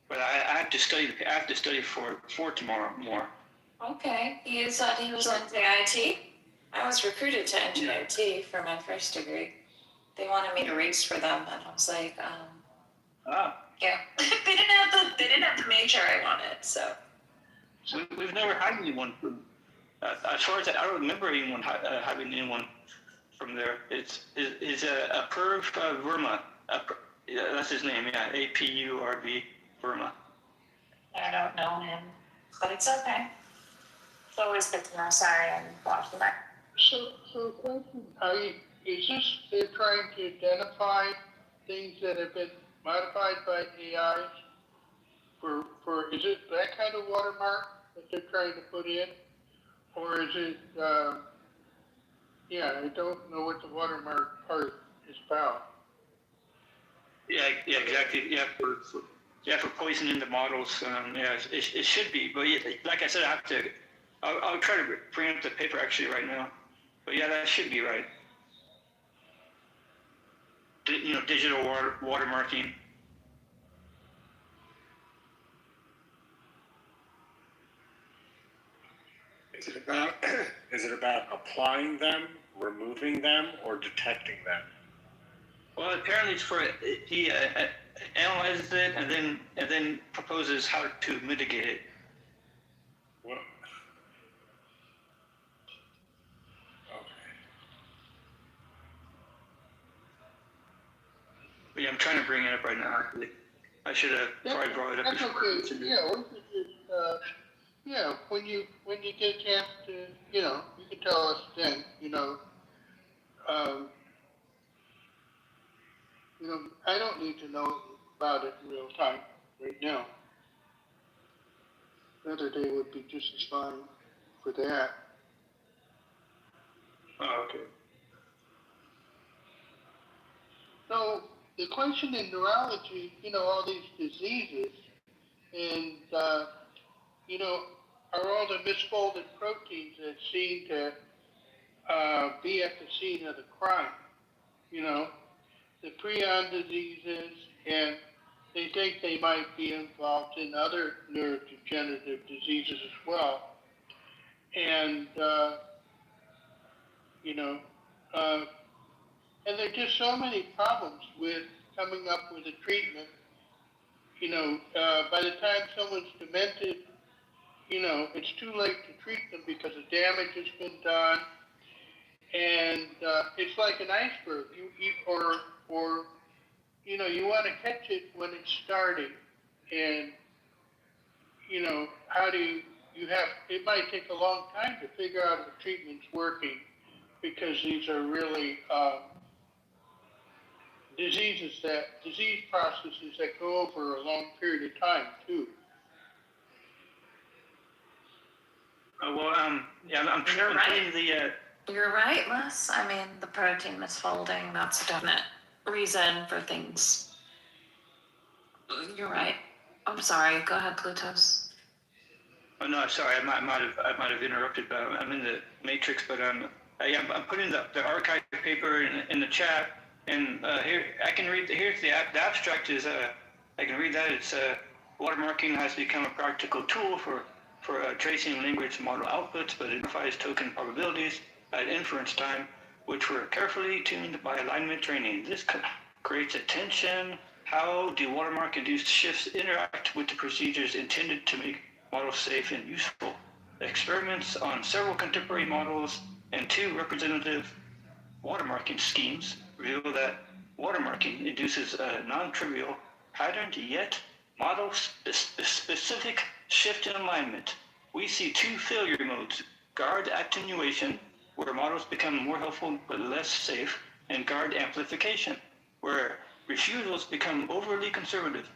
But I have to study for tomorrow more. Okay, you thought he was on the IT? I was recruited to engineer T for my first degree. They wanted me to race for them, and I was like, yeah. they didn't have the major I wanted, so. We've never had anyone from, as far as I don't remember anyone having anyone from there. It's a Perv Verma. That's his name, yeah, APURV Verma. I don't know him, but it's okay. It's always good to know. Sorry, I'm watching that. So question, is this, they're trying to identify things that have been modified by AIs is it that kind of watermark that they're trying to put in? Or is it, I don't know what the watermark part is about. Yeah, exactly. Yeah, for poisoning the models. It should be. But like I said, I'll try to bring up the paper actually right now. But yeah, that should be right. Digital watermarking. Is it about applying them, removing them, or detecting them? Well, apparently it's he analyzes it and then proposes how to mitigate it. What? Yeah, I'm trying to bring it up right now. Actually, I should have probably brought it up. That's okay. When you get a chance to, you can tell us then. I don't need to know about it in real time right now. Another day would be just as fine for that. Oh, okay. So the question in neurology, all these diseases, and are all the misfolded proteins that seem to be at the scene of the crime. The prion diseases, and they think they might be involved in other neurodegenerative diseases as well. And, and there are just so many problems with coming up with a treatment. By the time someone's demented, it's too late to treat them because the damage has been done. And it's like an iceberg. You want to catch it when it's starting. And, how do it might take a long time to figure out if the treatment's working because these are really disease processes that go over a long period of time too. I'm putting the. You're right, Les. I mean, the protein misfolding, that's a definite reason for things. You're right. I'm sorry. Go ahead, Plutos. Oh no, sorry. I might have interrupted, but I'm in the matrix. But I'm putting the archive paper in the chat, and here I can read. Here's the abstract is I can read that. It's watermarking has become a practical tool for tracing language model outputs, but it identifies token probabilities at inference time, which were carefully tuned by alignment training. This creates a tension. How do watermark-induced shifts interact with the procedures intended to make models safe and useful? Experiments on several contemporary models and 2 representative watermarking schemes reveal that watermarking induces a non-trivial patterned yet model-specific shift in alignment. We see 2 failure modes: guard attenuation, where models become more helpful but less safe, and guard amplification, where refusals become overly conservative.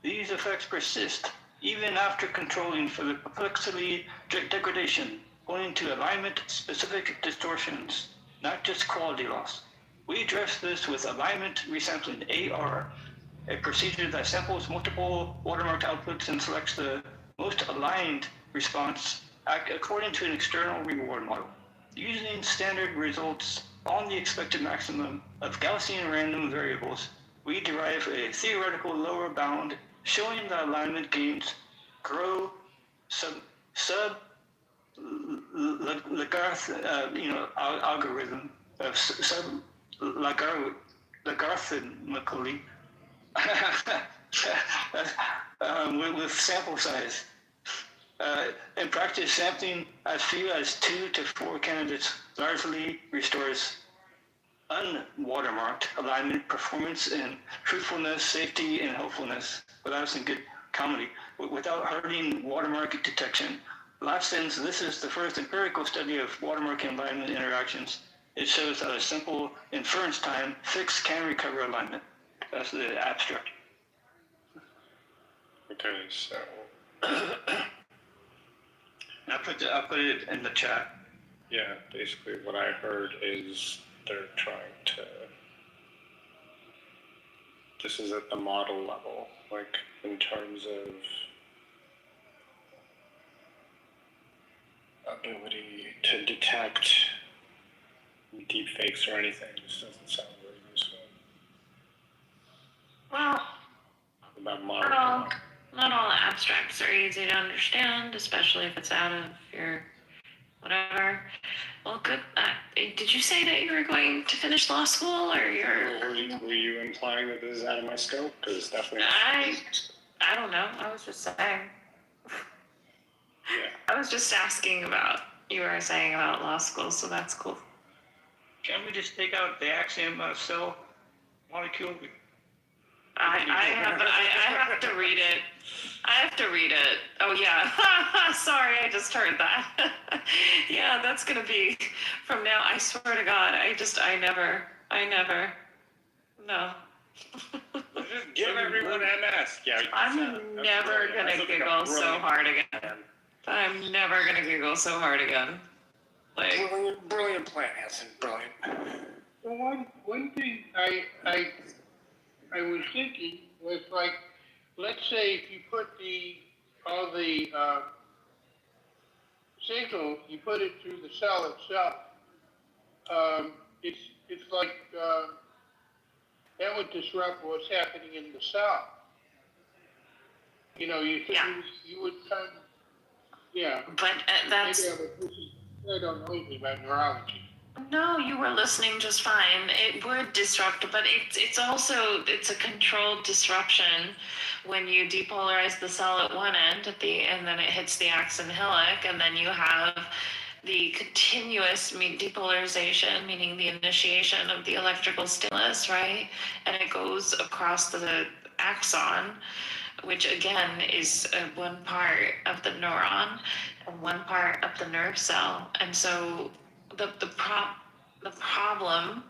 These effects persist even after controlling for the perplexity degradation owing to alignment-specific distortions, not just quality loss. We address this with alignment resampling, AR, a procedure that samples multiple watermarked outputs and selects the most aligned response according to an external reward model. Using standard results on the expected maximum of Gaussian random variables, we derive a theoretical lower bound showing the alignment gains grow algorithm of logarithmically with sample size. In practice, sampling as few as 2 to 4 candidates largely restores unwatermarked alignment, performance, and truthfulness, safety, and helpfulness, without some good comedy, without hurting watermark detection. Since this is the first empirical study of watermark and alignment interactions, it shows that a simple inference time fix can recover alignment. That's the abstract. Okay, so I'll put it in the chat. yeah, basically what I heard is they're trying to, this is at the model level, like in terms of ability to detect deep fakes or anything. This doesn't sound very useful. Well, About model. not all abstracts are easy to understand, especially if it's out of your whatever. Well, good. Did you say that you were going to finish law school, or you're? Were you implying that this is out of my scope? Because it's definitely. I don't know. I was just saying. Yeah. I was just asking about you were saying about law school, so that's cool. Can we just take out the axiom cell molecule? I have to read it. I have to read it. Oh yeah. Sorry, I just heard that. Yeah, that's gonna be from now. I swear to God, I never. No. Just give everyone MS. Yeah. I'm never gonna giggle so hard again. I'm never gonna giggle so hard again. Like Brilliant plan, Hanson. Brilliant. Well, one thing I was thinking was like, let's say if you put all the signal, you put it through the cell itself. It's like that would disrupt what's happening in the cell. You know, you would kind of, yeah. But that's. I don't know anything about neurology. No, you were listening just fine. It would disrupt, but it's also a controlled disruption when you depolarize the cell at one end and then it hits the axon hillock, and then you have the continuous depolarization, meaning the initiation of the electrical stimulus, right? And it goes across the axon, which again is one part of the neuron and one part of the nerve cell. And so the problem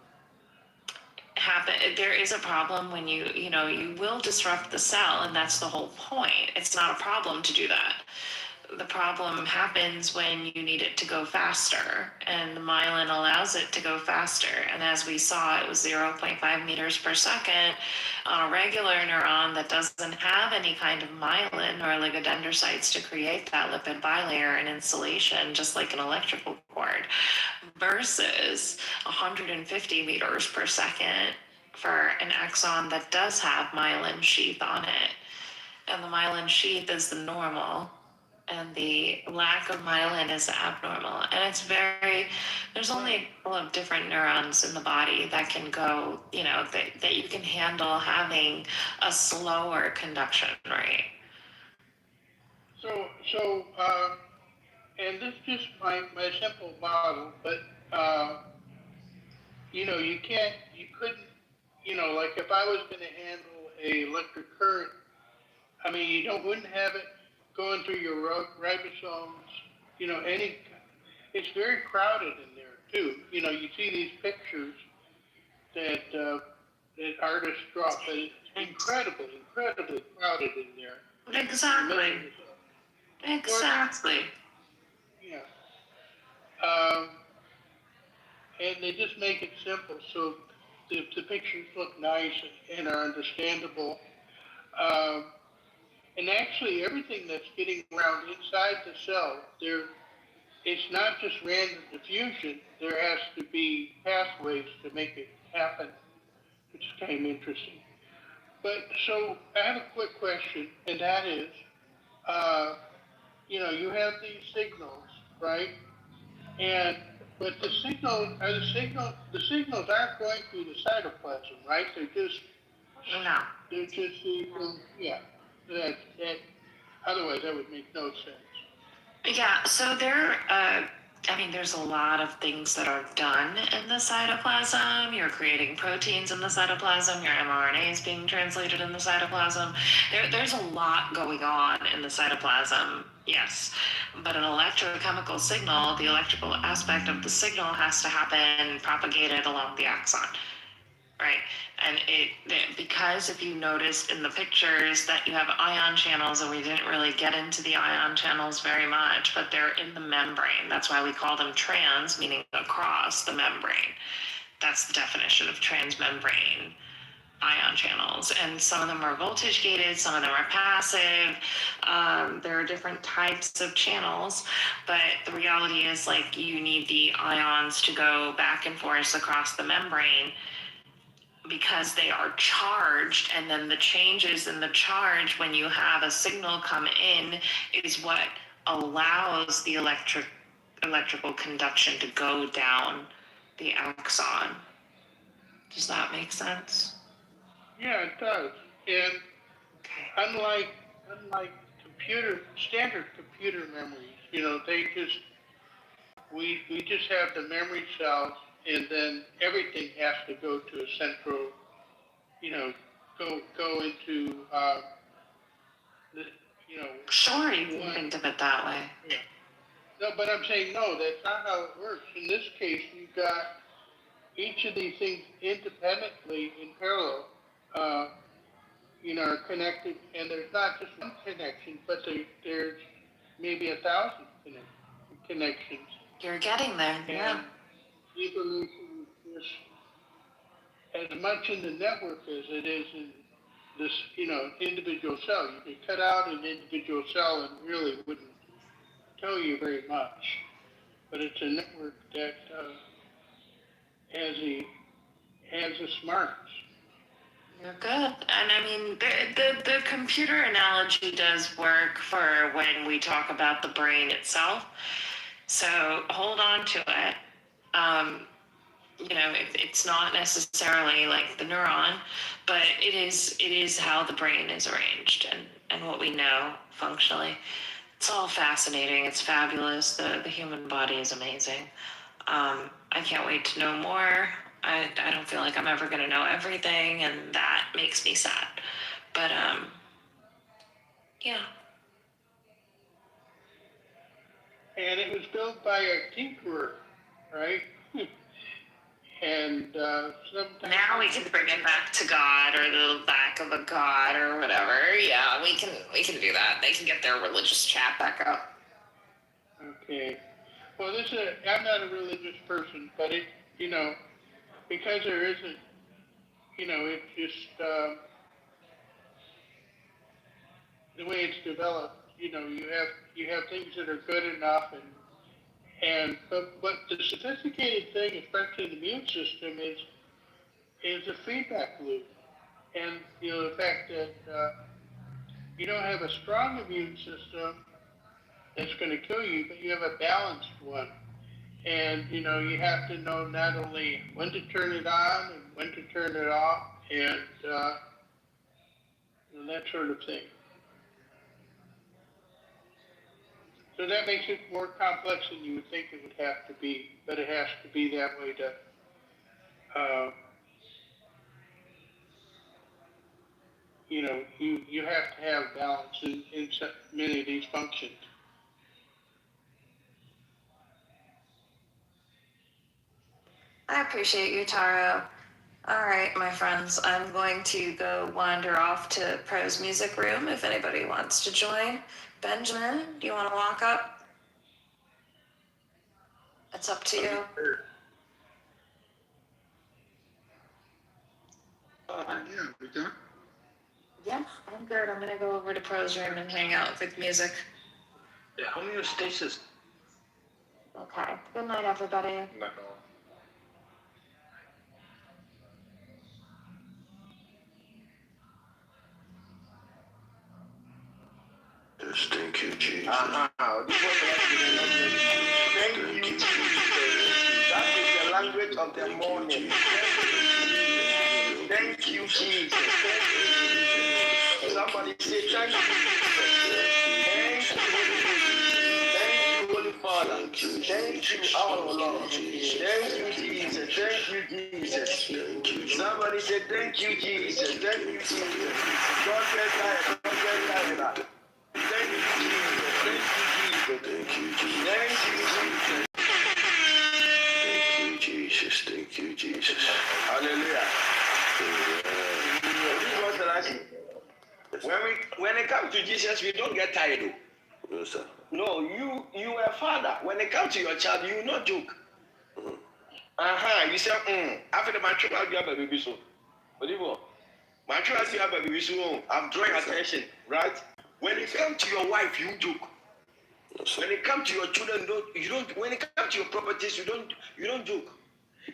happen. There is a problem when you will disrupt the cell, and that's the whole point. It's not a problem to do that. The problem happens when you need it to go faster, and the myelin allows it to go faster. And as we saw, it was 0.5 meters per second on a regular neuron that doesn't have any kind of myelin or oligodendrocytes to create that lipid bilayer and insulation, just like an electrical cord, versus 150 meters per second for an axon that does have myelin sheath on it. And the myelin sheath is the normal, and the lack of myelin is abnormal. And there's only a couple of different neurons in the body that can go, that you can handle having a slower conduction rate. So, and this is just my simple model, but, you couldn't, like if I was going to handle a electric current, I mean, you wouldn't have it going through your ribosomes, it's very crowded in there too. You see these pictures that artists draw, but it's incredibly crowded in there. Exactly. Yeah. Um, and they just make it simple so the pictures look nice and are understandable. Um, and actually, everything that's getting around inside the cell, it's not just random diffusion. There has to be pathways to make it happen, which is kind of interesting. But so I have a quick question, and that is, you have these signals, right? And but the signals aren't going through the cytoplasm, right? No. They're just yeah. That otherwise that would make no sense. Yeah, so there's a lot of things that are done in the cytoplasm. You're creating proteins in the cytoplasm, your mRNA is being translated in the cytoplasm. There's a lot going on in the cytoplasm, yes. But an electrochemical signal, the electrical aspect of the signal has to happen propagated along the axon. Right, and because if you noticed in the pictures that you have ion channels, and we didn't really get into the ion channels very much, but they're in the membrane. That's why we call them trans, meaning across the membrane. That's the definition of transmembrane ion channels, and some of them are voltage gated, some of them are passive. There are different types of channels, but the reality is, like, you need the ions to go back and forth across the membrane because they are charged, and then the changes in the charge when you have a signal come in is what allows the electrical conduction to go down the axon. Does that make sense? Yeah, it does. And unlike standard computer memories, we just have the memory cells, and then everything has to go to a central, go into Sure, you can think of it that way. Yeah. No, but I'm saying no, that's not how it works. In this case, you've got each of these things independently in parallel, are connected, and there's not just one connection, but there's maybe 1,000 connections. You're getting there, yeah. Evolution is as much in the network as it is in this, individual cell. You could cut out an individual cell and really wouldn't tell you very much, but it's a network that has the smarts. You're good. And I mean, the computer analogy does work for when we talk about the brain itself. So hold on to it. It's not necessarily like the neuron, but it is how the brain is arranged and what we know functionally. It's all fascinating. It's fabulous. The human body is amazing. I can't wait to know more. I don't feel like I'm ever going to know everything, and that makes me sad. But, yeah. And it was built by a tinkerer, right? And sometimes... Now we can bring it back to God, or the back of a god, or whatever. Yeah, we can do that. They can get their religious chat back up. Okay. Well, I'm not a religious person, but because there isn't, it's just the way it's developed. You have things that are good enough, but the sophisticated thing, especially in the immune system, is a feedback loop, and the fact that you don't have a strong immune system that's going to kill you, but you have a balanced one. And, you have to know not only when to turn it on and when to turn it off, and that sort of thing. So that makes it more complex than you would think it would have to be, but it has to be that way to, you have to have balance in many of these functions. I appreciate you, Taro. All right, my friends, I'm going to go wander off to Pro's music room if anybody wants to join. Benjamin, do you want to walk up? It's up to you. Yeah, we done? Yeah, I'm good. I'm gonna go over to Pro's room and hang out with music. Yeah, homeostasis. Okay. Good night, everybody. No. Just thank you, Jesus. Thank you, Jesus. That is the language of the morning. Thank you, Jesus. Somebody say thank you, Jesus. Thank you, Holy Father. Thank you, our Lord. Thank you, Jesus. Thank you, Jesus. Somebody say thank you, Jesus. Thank you, Jesus. God bless you. God bless you. Thank you, Jesus. Thank you, Jesus. Thank you, Jesus. Thank you, Jesus. Thank you, Jesus. Hallelujah. When it comes to Jesus, we don't get tired. No, sir. No, you are a father. When it comes to your child, you will not joke. You say, after my child, you have a baby so. What do you want? My child, you have a baby so. I'm drawing attention, right? When it comes to your wife, you joke. When it comes to your children, you don't. When it comes to your properties, you don't joke.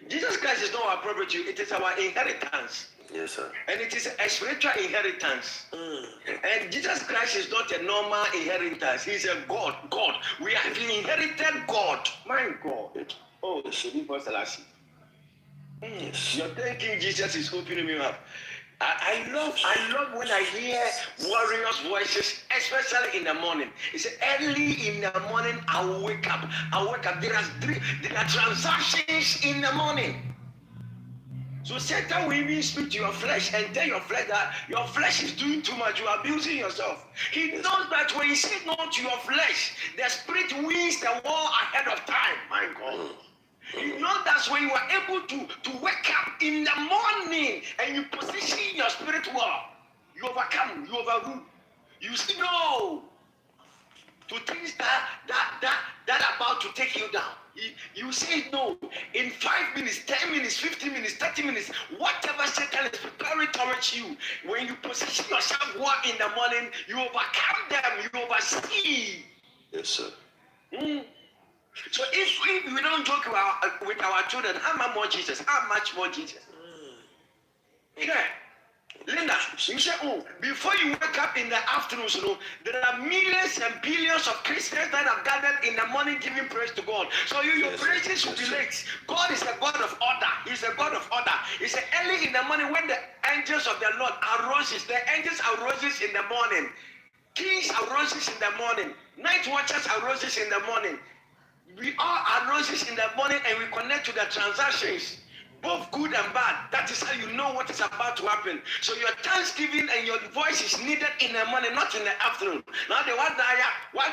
Jesus Christ is not our property; it is our inheritance. Yes, sir. And it is a spiritual inheritance. And Jesus Christ is not a normal inheritance. He's a God. God. We have inherited God. My God. Oh, yes. Your thanking Jesus is opening me up. I love when I hear warriors' voices, especially in the morning. It's early in the morning. I will wake up. There are transactions in the morning. So Satan will even speak to your flesh and tell your flesh that your flesh is doing too much. You are abusing yourself. He knows that when you say no to your flesh, the spirit wins the war ahead of time. My God. You know that's when you are able to wake up in the morning and you position your spirit well. You overcome, you overrule. You say no to things that are about to take you down. You say no in 5 minutes, 10 minutes, 15 minutes, 30 minutes, whatever Satan is preparing towards you. When you position yourself well in the morning, you overcome them, you oversee. Yes, sir. So if we don't joke with our children, how much more Jesus? How much more Jesus? Yeah. Linda, you say, before you wake up in the afternoons, there are millions and billions of Christians that have gathered in the morning giving praise to God. So your praises will be late. God is a God of order. He's a God of order. He said early in the morning when the angels of the Lord aroses, the angels aroses in the morning. Kings aroses in the morning. Night watchers aroses in the morning. We all aroses in the morning and we connect to the transactions. Both good and bad. That is how you know what is about to happen. So your thanksgiving and your voice is needed in the morning, not in the afternoon. Now the one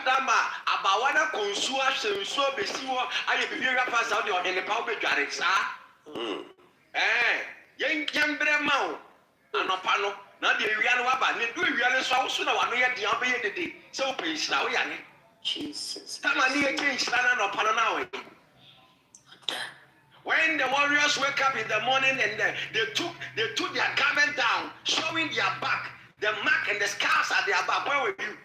dama about one consua so besiwo aye bibiga pass out in the power bedware sa. Yen brema o anopa no. Now the wiano waba ne do wiano so na wano ye de obeye dede. So please na we ane. Jesus. Tamani ye change na no pano na we. When the warriors wake up in the morning and they took their garment down, showing their back, the mark and the scars at their back. Where were you?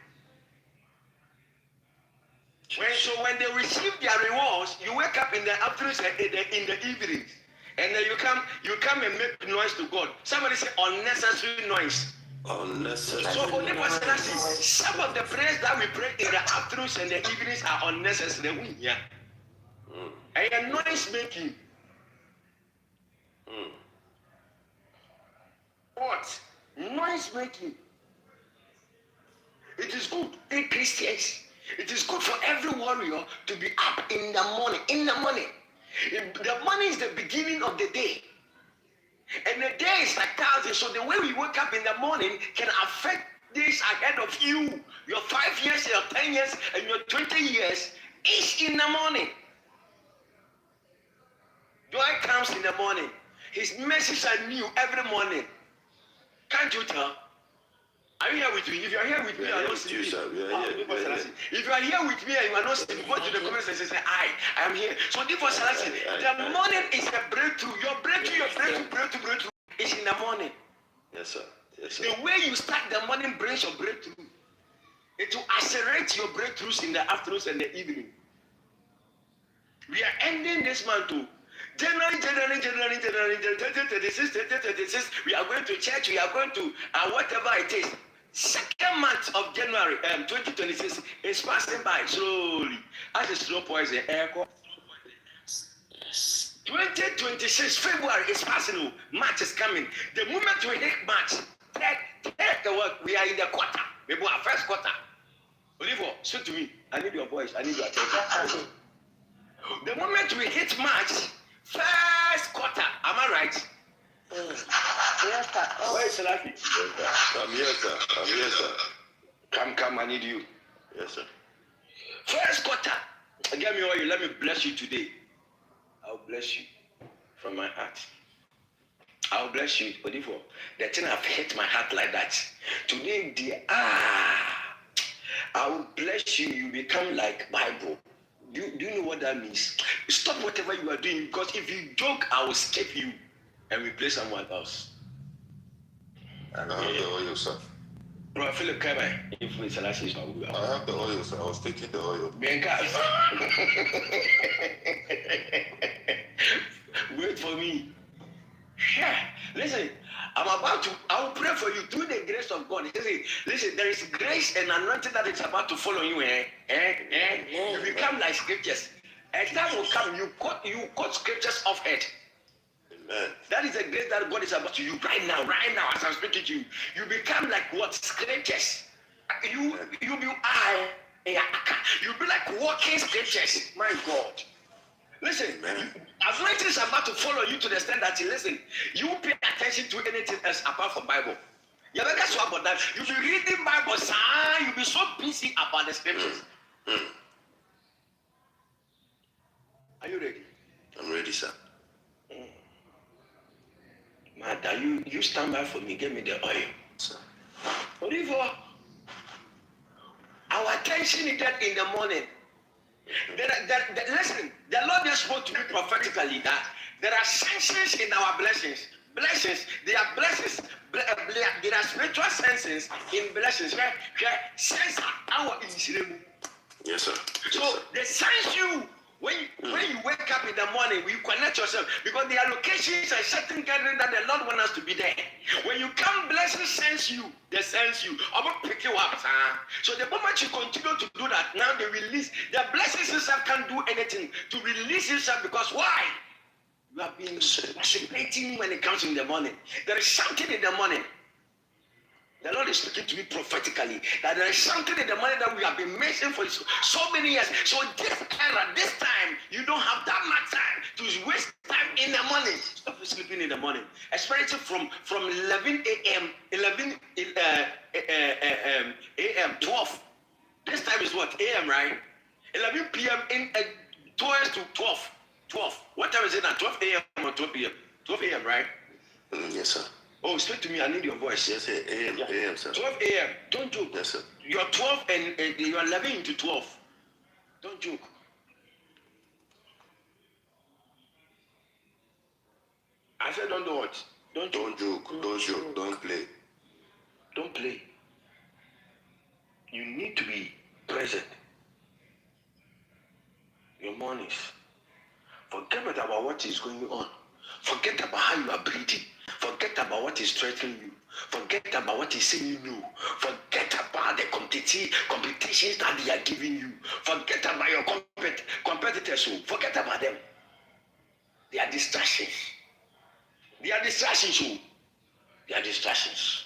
When they receive their rewards, you wake up in the afternoons and in the evenings, and then you come and make noise to God. Somebody say unnecessary noise. Unnecessary. So only some of the prayers that we pray in the afternoons and the evenings are unnecessary. Yeah. And noise making. What? Noise making. It is good in Christians. It is good for every warrior to be up in the morning. In the morning. The morning is the beginning of the day. And the day is like thousands. So the way we wake up in the morning can affect days ahead of you. Your 5 years, your 10 years, and your 20 years is in the morning. Joy comes in the morning. His messages are new every morning. Can't you tell? Are you here with me? If you are here with me, I don't see you. If you are here with me and you are not sleeping, go to the comment section and say, I am here. So therefore, the morning is a breakthrough. Your breakthrough is in the morning. Yes, sir. Yes, sir. The way you start the morning brings your breakthrough. It will accelerate your breakthroughs in the afternoons and the evening. We are ending this month too. January, 36. We are going to church. We are going to whatever it is. Second month of January 2026 is passing by slowly. As a slow poison air. 2026 February is passing. March is coming. The moment we hit March, we are in the quarter. Maybe our first quarter. Oliver, speak to me. I need your voice. I need your attention. The moment we hit March, first quarter. Am I right? Yes, sir. Oh. Where is Salafi? I'm here, sir. I'm here, sir. Come, I need you. Yes, sir. First quarter. Get me oil. Let me bless you today. I'll bless you from my heart. I'll bless you, Oliver. The thing have hit my heart like that. Today, I will bless you. You become like Bible. Do you know what that means? Stop whatever you are doing, because if you joke, I will skip you and replace someone else. I have the oil, sir. Bro, Philip, come on. Influence, I have the oil, sir. I was taking the oil. Wait for me. Yeah. Listen, I will pray for you through the grace of God. Listen, there is grace and anointing that is about to follow you. You become like scriptures. A time will come, you quote scriptures off it. Amen. That is the grace that God is about to you right now, as I'm speaking to you. You become like what? Scriptures. You be like walking scriptures. My God. Listen, anointing is about to follow you to the extent that, listen, you pay attention to anything else apart from Bible. You ever guess what about that? You'll be reading Bible, sir. You'll be so busy about the scriptures. Are you ready? I'm ready, sir. Mother, you stand by for me. Give me the oil. Sir. Oliver, our attention is that in the morning. Listen, the Lord just spoke to me prophetically that there are sanctions in our blessings. Blessings, there are blessings. There are spiritual senses in blessings. Sense our initiative. Yes, sir. So they sense you. When you wake up in the morning, you connect yourself, because there are locations and certain gathering that the Lord wants us to be there. When you come, blessings sense you. They sense you. I'm going to pick you up. So the moment you continue to do that, now they release. The blessings itself can't do anything to release itself, because why? You have been participating when it comes in the morning. There is something in the morning. The Lord is speaking to me prophetically that there is something in the morning that we have been missing for so many years. So this era, this time, you don't have that much time to waste time in the morning. Stop sleeping in the morning, especially from 11 a.m. 12. This time is what? A.m., right? 11 p.m. in 12 to 12. 12. What time is it now? 12 a.m. or 12 p.m.? 12 a.m., right? Yes, sir. Oh, speak to me. I need your voice. Yes, sir. A.m., sir. 12 a.m. Don't joke. Yes, sir. You're 12 and you're 11 into 12. Don't joke. I said don't do what? Don't joke. Don't joke. Don't play. Don't play. You need to be present. Your mornings. Forget about what is going on. Forget about how you are breathing. Forget about what is threatening you. Forget about what is saying you know. Forget about the competitions that they are giving you. Forget about your competitors. Forget about them. They are distractions. They are distractions. They are distractions.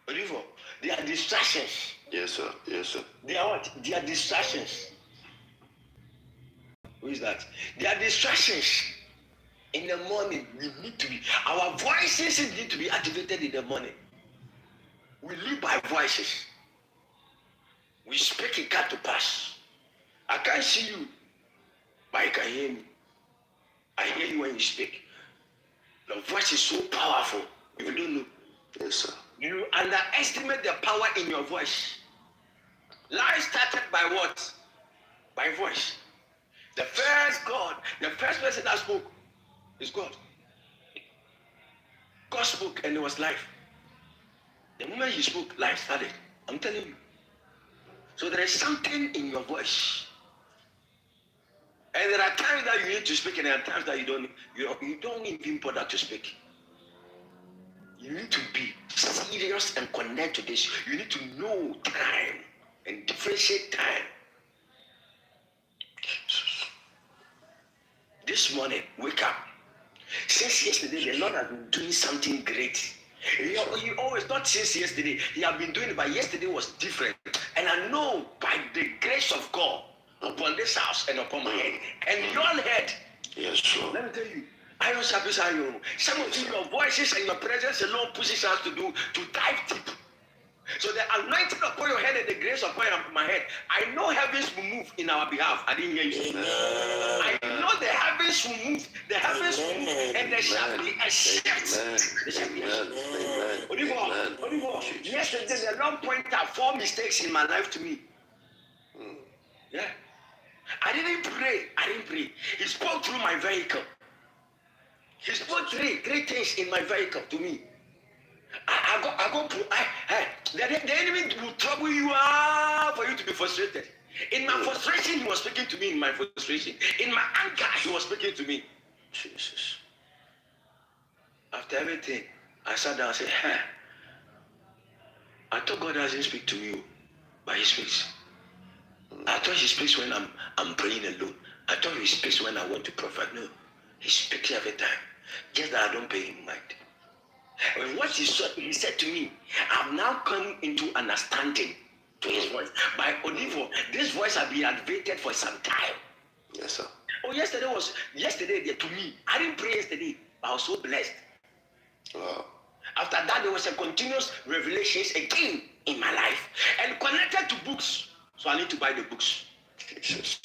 Oliver, they are distractions. Yes, sir. Yes, sir. They are what? They are distractions. Who is that? They are distractions. In the morning, we need to be, our voices need to be activated in the morning. We live by voices. We speak, it got to pass. I can't see you, but I can hear me. I hear you when you speak. Your voice is so powerful. If you don't know. Yes, sir. You underestimate the power in your voice. Life started by what? By voice. The first person that spoke is God. God spoke and it was life. The moment he spoke, life started. I'm telling you. So there is something in your voice. And there are times that you need to speak and there are times that you don't even bother to speak. You need to be serious and connect to this. You need to know time and differentiate time. This morning, wake up. Since yesterday, the Lord has been doing something great. He always, not since yesterday, he has been doing it, but yesterday was different. And I know by the grace of God upon this house and upon my head and your head. Yes, sure. Let me tell you, I don't service you. Some of you, your voices and your presence alone pushes us to dive deep. So the anointing upon your head and the grace upon my head, I know heavens will move in our behalf. I didn't hear you. I know the heavens will move. The heavens will move, and there shall be a shift. There shall be a shift. Oliver, yesterday the Lord pointed out 4 mistakes in my life to me. Yeah. I didn't pray. He spoke through my vehicle. He spoke 3 great things in my vehicle to me. The enemy will trouble you for you to be frustrated. In my frustration, he was speaking to me in my frustration. In my anger, he was speaking to me. Jesus. After everything, I sat down and said, I thought God doesn't speak to you, but he speaks. I thought he speaks when I'm praying alone. I thought he speaks when I want to prophet. No, he speaks every time. Just that I don't pay him mind. And what he said to me, I've now come into understanding to his voice. By Odivo, this voice has been activated for some time. Yes, sir. Oh, yesterday to me. I didn't pray yesterday, but I was so blessed. Wow. After that, there was a continuous revelations again in my life and connected to books. So I need to buy the books. Jesus.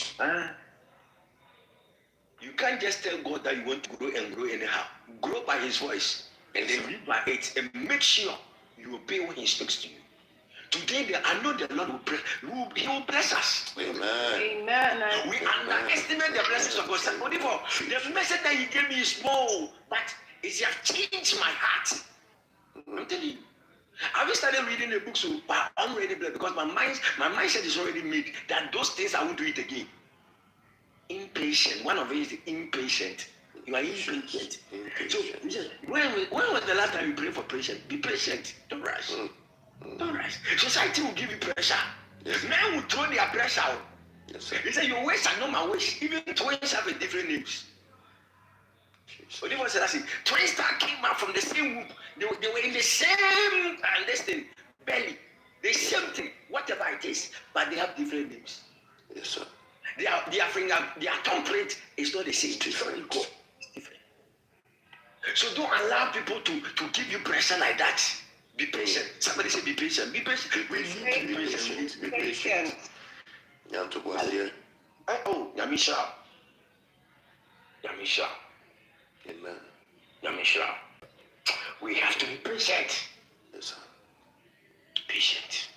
You can't just tell God that you want to grow and grow anyhow. Grow by his voice. And then live by it and make sure you obey when he speaks to you. Today, I know the Lord he will bless us. Amen. Amen. We underestimate the blessings of God. The message that he gave me is small, but it has changed my heart. I'm telling you. I've started reading the book, so I'm already blessed because my mindset is already made that those things I won't do it again. Impatient. One of it is impatient. You are impatient. So, when was the last time you prayed for patience? Be patient. Don't rush. Don't rush. Society will give you pressure. Yes. Men will throw their pressure out. Yes, they say your ways are not my ways. Even twins have a different names. But it was twins that came out from the same womb. They were in the same belly. The same thing, whatever it is, but they have different names. Yes, sir. Their tongue print is not the same. It's different. It's different. So don't allow people to give you pressure like that. Be patient. Somebody say be patient. Be patient. We need to be patient. Be patient. Yamisha. Amen. Yamisha. We have to be patient. Yes, sir. Patient.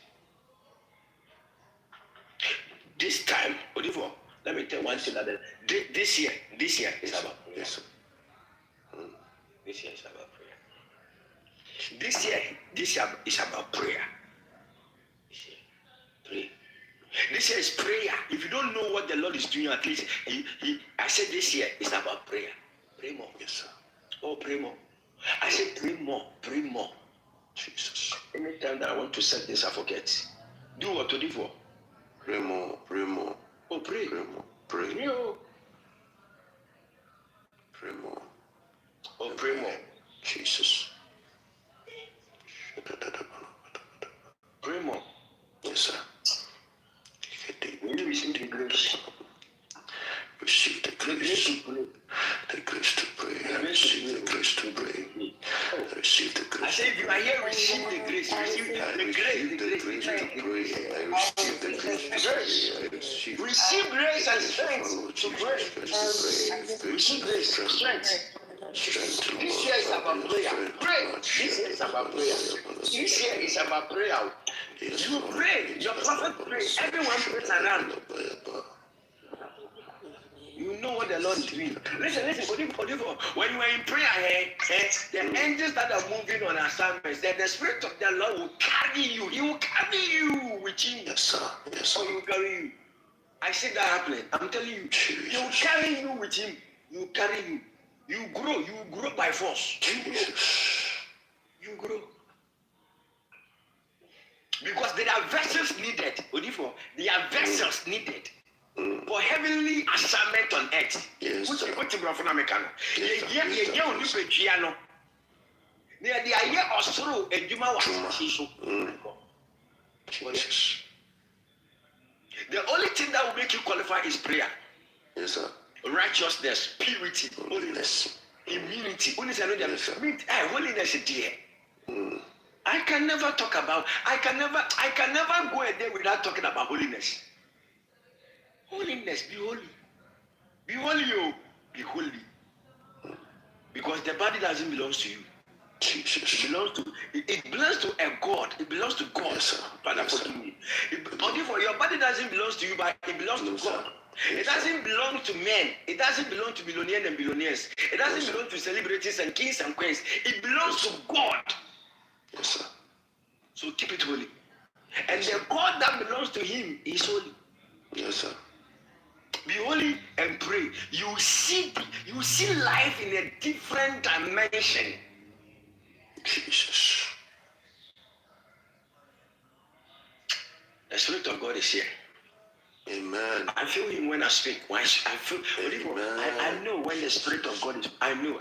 This time, Oliver, let me tell you one thing that this year is about prayer. Yes, sir. This year is about prayer. This year is about prayer. Pray. This year is prayer. If you don't know what the Lord is doing, at least I said this year is about prayer. Pray more. Yes, sir. Oh, pray more. I said pray more. Pray more. Jesus. Anytime that I want to set this, I forget. Do what to do for. Pray more. Pray more. Oh, pray. Pray more. Pray. Pray. Pray more. Oh, pray more. Jesus. Pray more. Yes, sir. When you receive the grace, receive the grace. The grace to pray. I receive the grace to pray. I receive the grace. I say if you are here, receive the grace. Receive the grace to pray. I receive the grace to pray. I receive grace and strength to pray. Receive grace, strength. Strength. This year is about about prayer. Pray. This year is about prayer. This year is about prayer. You pray. Your prophet prays. Everyone prays around. You know what the Lord is doing. Listen, when you are in prayer, the angels that are moving on assignments, the Spirit of the Lord will carry you. He will carry you with him. Yes, sir. Yes, sir. Or he will carry you. I see that happening. I'm telling you. He will carry you with him. He will carry you. You grow. You grow by force. You grow. Because there are vessels needed. There are vessels needed. For heavenly assignment on earth. Yes, sir. The only thing that will make you qualify is prayer. Yes, sir. Righteousness, purity, holiness, immunity. Holiness is there. I can never go a day without talking about holiness. Holiness, be holy. Be holy, oh. Be holy. Because the body doesn't belong to you. Jesus. It belongs to a God. It belongs to God. Yes, sir. Father, forgive me. Your body doesn't belong to you, but it belongs to God. It doesn't belong to men. It doesn't belong to millionaires and billionaires. It doesn't belong to celebrities and kings and queens. It belongs to God. Yes, sir. So keep it holy. And the God that belongs to him is holy. Yes, sir. Be holy and pray. You see life in a different dimension. Jesus. The Spirit of God is here. Amen. I feel him when I speak. I know when the Spirit of God is. I know.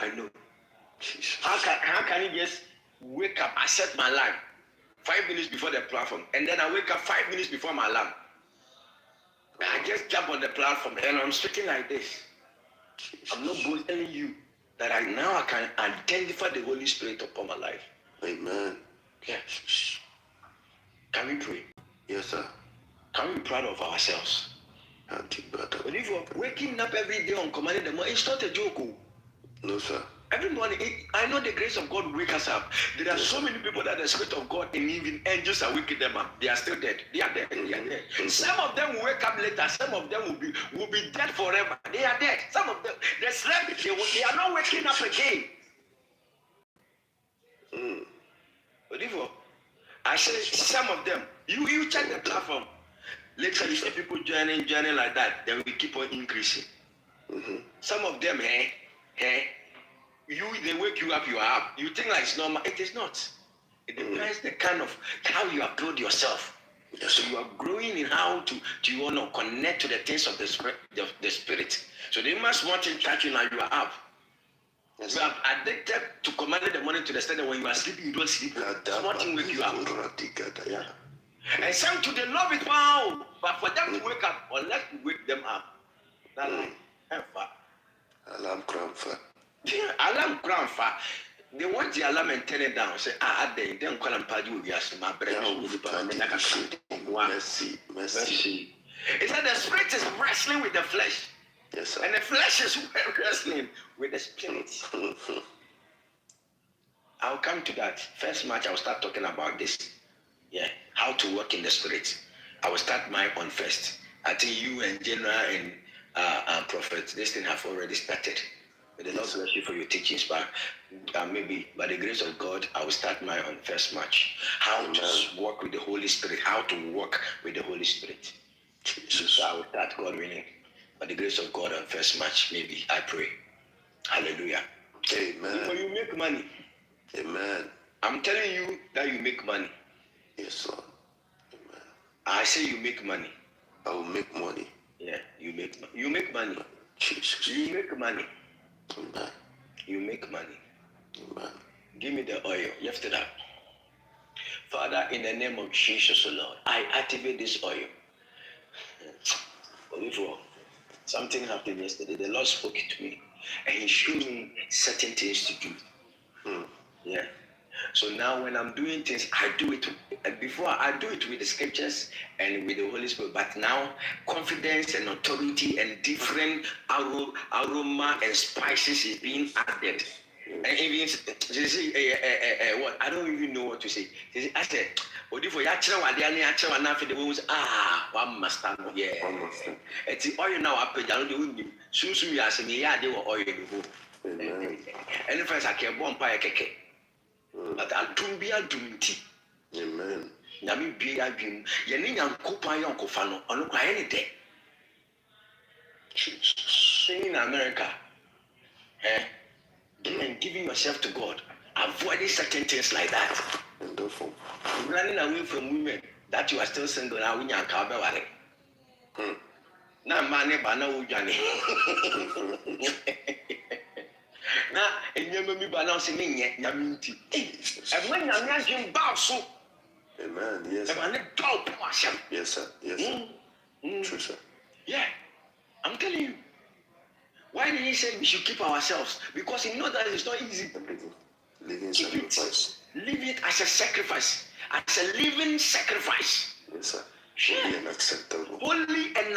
Jesus. How can you just wake up? I set my alarm 5 minutes before the platform, and then I wake up 5 minutes before my alarm. I just jump on the platform and I'm speaking like this. I'm not telling you that I can identify the Holy Spirit upon my life. Amen. Yes. Can we pray? Yes, sir. Can we be proud of ourselves? But if you're waking up every day on commanding the morning, it's not a joke. No, sir. Every morning, I know the grace of God will wake us up. There are so many people that the Spirit of God and even angels are waking them up. They are still dead. They are dead. They are dead. Some of them will wake up later. Some of them will be dead forever. They are dead. Some of them, they slept. They are not waking up again. But if I say some of them, you check the platform. Later you see people joining like that. Then we keep on increasing. Some of them, they wake you up, you are up. You think like it's normal. It is not. It depends the kind of how you have built yourself. Yes. So you are growing in how to connect to the things of the spirit. So they must want to touch you now. You are up. Yes. You are addicted to commanding the morning to the extent that when you are sleeping, you don't sleep. Nothing wake you up. Yeah. And some to they love it, wow. But for them to wake up, unless you wake them up, that's alarm grandfather. Yeah, alarm grandfather. They want the alarm and turn it down. Say, they don't call them party with us. My mercy. It's that the spirit is wrestling with the flesh. Yes, sir. And the flesh is wrestling with the spirit. I'll come to that. First match, I'll start talking about this. Yeah, how to work in the spirit. I will start mine on first. I think you and General and Prophet, this thing have already started. May the Lord bless you for your teachings, but maybe by the grace of God, I will start mine on first match. How to work with the Holy Spirit. How to work with the Holy Spirit. So I will start, God willing. By the grace of God on first match, maybe I pray. Hallelujah. Amen. Before you make money. Amen. I'm telling you that you make money. Yes, Lord. Amen. I say you make money. I will make money. Yeah, you make money. Jesus. You make money. Amen. You make money. Amen. Give me the oil. Lift it up. Father, in the name of Jesus, Lord, I activate this oil. Before something happened yesterday, the Lord spoke to me and He showed me certain things to do. Yeah. So now when I'm doing things, I do it. Before I do it with the scriptures and with the Holy Spirit, but now confidence and authority and different aroma and spices is being added. And even what I don't even know what to say. I said, "What if we actually want the actual one after the wounds? One must stand. Yeah, one must stand. It's the oil now. I pay down the wind. Soon you ask me, yeah, they were oil. And if I can bomb by a cake, but I'll do be a doom tea. Amen. Yami be a dream. Yaning and Copa Yonko Fano on any day. Sing in America. Giving yourself to God, avoiding certain things like that. Wonderful. Running away from women that you are still single now. When you are covered, now money, but now Johnny. Now, and you remember me, but now singing yet, Yaminti. And when I'm not in Bowso, amen. Yes, I'm not top myself. Yes, sir. Yes, sir. True, sir. Yeah, I'm telling you. Why did he say we should keep ourselves? Because he knows that it's not easy. Living sacrifice. Live it as a sacrifice. As a living sacrifice. Yes, sir. Holy and acceptable. Holy and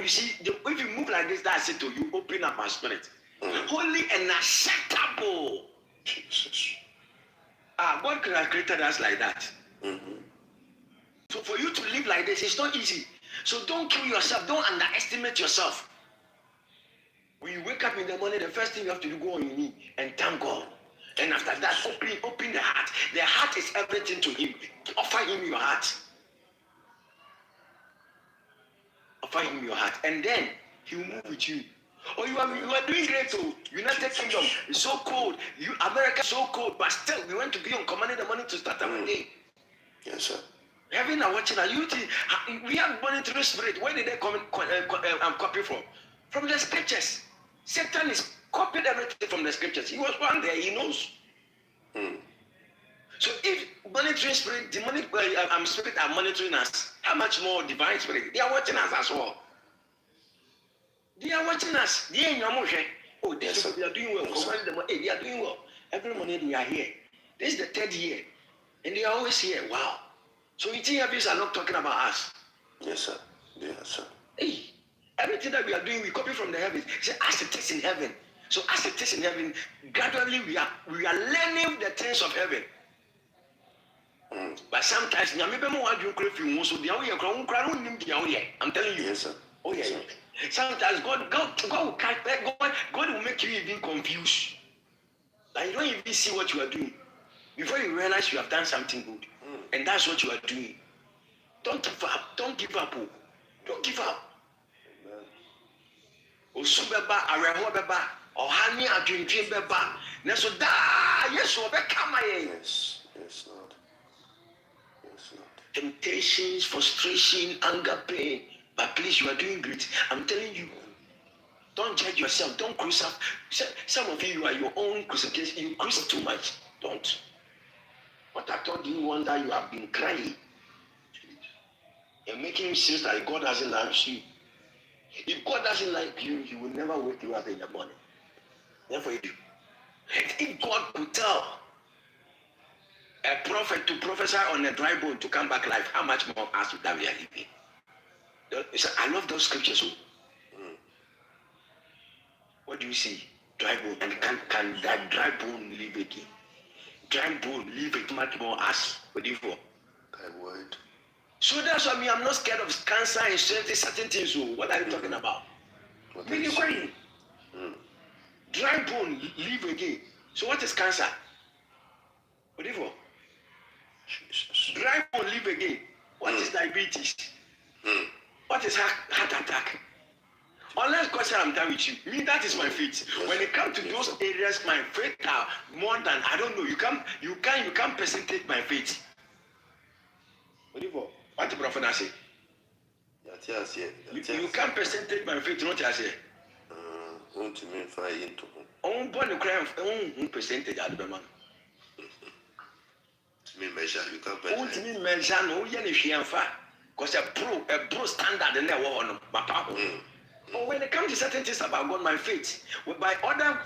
you see, if you move like this, that's it. You open up my spirit. Holy and acceptable. Jesus. God created us like that. So for you to live like this, it's not easy. So don't kill yourself. Don't underestimate yourself. When you wake up in the morning, the first thing you have to do, go on your knee and thank God. And after that, open the heart. The heart is everything to Him. Offer Him your heart. Offer Him your heart. And then He will move with you. Oh, you are doing great too. United Kingdom is so cold. America is so cold. But still, we want to be on command in the morning to start our day. Yes, sir. Having a watching a youth, we have monetary spirit. Where did they copy from? From the scriptures. Satan is copied everything from the scriptures. He was one there, he knows. So if monitoring spirit, demonic spirit are monitoring us, how much more divine spirit? They are watching us as well. They are watching us. They are in your motion. Oh, this yes, they are doing well. Hey, they are doing well. Every morning we are here. This is the 3rd year. And they are always here. Wow. So you think these are not talking about us? Yes, sir. Yes, sir. Hey. Everything that we are doing, we copy from the heavens. He said, as it is in heaven. So as it is in heaven, gradually we are learning the things of heaven. But sometimes, I'm telling you. Yes, sir. Oh, yeah. Yes, sometimes God will make you even confused. Like you don't even see what you are doing. Before you realize you have done something good. And that's what you are doing. Don't give up. Don't give up. Don't give up. Osubeba arehobeba ohani adwendwen beba neso da yes obekama ye yes Lord. Yes, Lord. Temptations, frustration, anger, pain, but please you are doing great. I'm telling you, don't judge yourself. Don't crucify. Some of you are your own crucifixion. You crucify too much. Don't. What I told you one day, you have been crying. You're making it seem like God doesn't love you. If God doesn't like you, He will never wake you up in the morning. Therefore, if God could tell a prophet to prophesy on a dry bone to come back alive, how much more us that we are living? I love those scriptures. What do you see? Dry bone. And can that dry bone live again? Dry bone live it much more us. What do you for? Thy word. So that's why I'm not scared of cancer and certain things. So what are you talking about? Really crying. Dry bone live again. So what is cancer? What do you for? Dry bone live again. What is diabetes? What is heart attack? Unless God said I'm done with you. Me, that is my faith. When it comes to those areas, my faith are more than I don't know. You can't percentage my faith. What do you for? What the prophet say? You can't percentage my faith, not as want to mean fire into on born the crime on percentage at the man. To me measure, you can't to me measure no yen if you because a pro standard in there one but when it comes to certain things about God, my faith, by other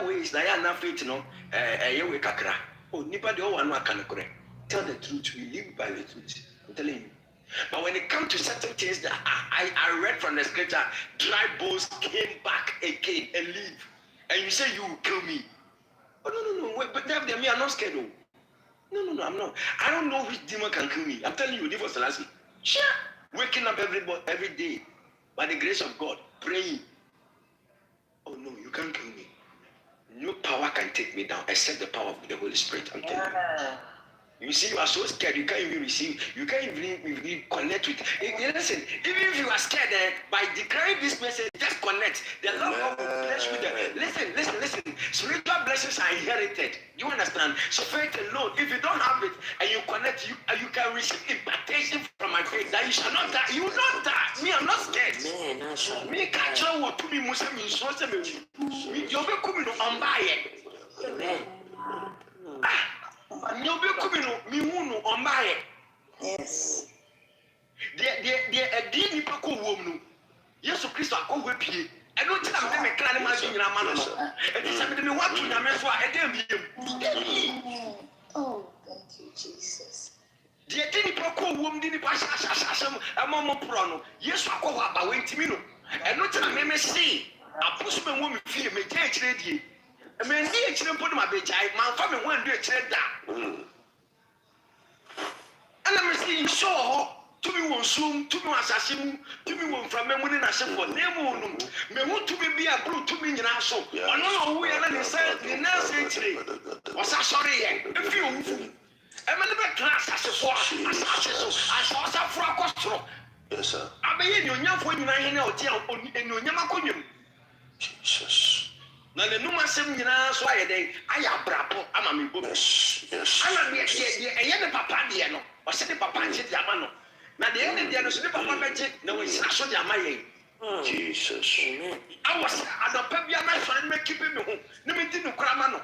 ways, I have not faith, we kakra. Oh, nobody one can correct. Tell the truth, we live by the truth. I'm telling you. But when it comes to certain things that I read from the scripture, dry bones came back again and live. And you say you will kill me. me, I'm not scared. No, I'm not. I don't know which demon can kill me. I'm telling you, for Selassie. Sure. Waking up every day by the grace of God, praying. Oh no, you can't kill me. No power can take me down except the power of the Holy Spirit. I'm telling you. You see, you are so scared, you can't even receive, you can't even connect with. Listen, even if you are scared, by declaring this message, just connect. The love of God will bless you. Listen. Spiritual blessings are inherited. Do you understand? So faith alone, if you don't have it and you connect, you can receive impartation from my faith that you shall not die. You will not die. Me, I'm not scared. Me, catch on what to me, Muslim, so me, you'll be coming on by it. You'll be coming on by it. Yes. The dean people woman. Yes, Christ, I go with you. I don't tell them to climb my junior man. And it's something we want to know. Oh, thank you, Jesus. The dean people woman didn't pass a moment prono. Yes, I go up. I went to me. And not tell them, see. I push my woman fear me, take ready. I mean, the put my bitch. My family won't do a check down. And I'm saying, so. To me one soon, to me one assassin, to me one from me when I say for name me want to be a blue to me in our soul. I don't know who are inside the nursery today. Was I sorry? If you, I'm a little class as a sword, as I saw some fracostro. Yes, sir. I be in your young when you know, and your Yamakunim. Jesus. Now the number 7 years, so I am brapo, I'm a me bonus. Yes, I'm a young papa, dear, or send papa and sit Yamano. Now the end of the other papa magic, no one's not so damn. Jesus. I was at the Pebia, my friend, make keep him home. No, me didn't cramano.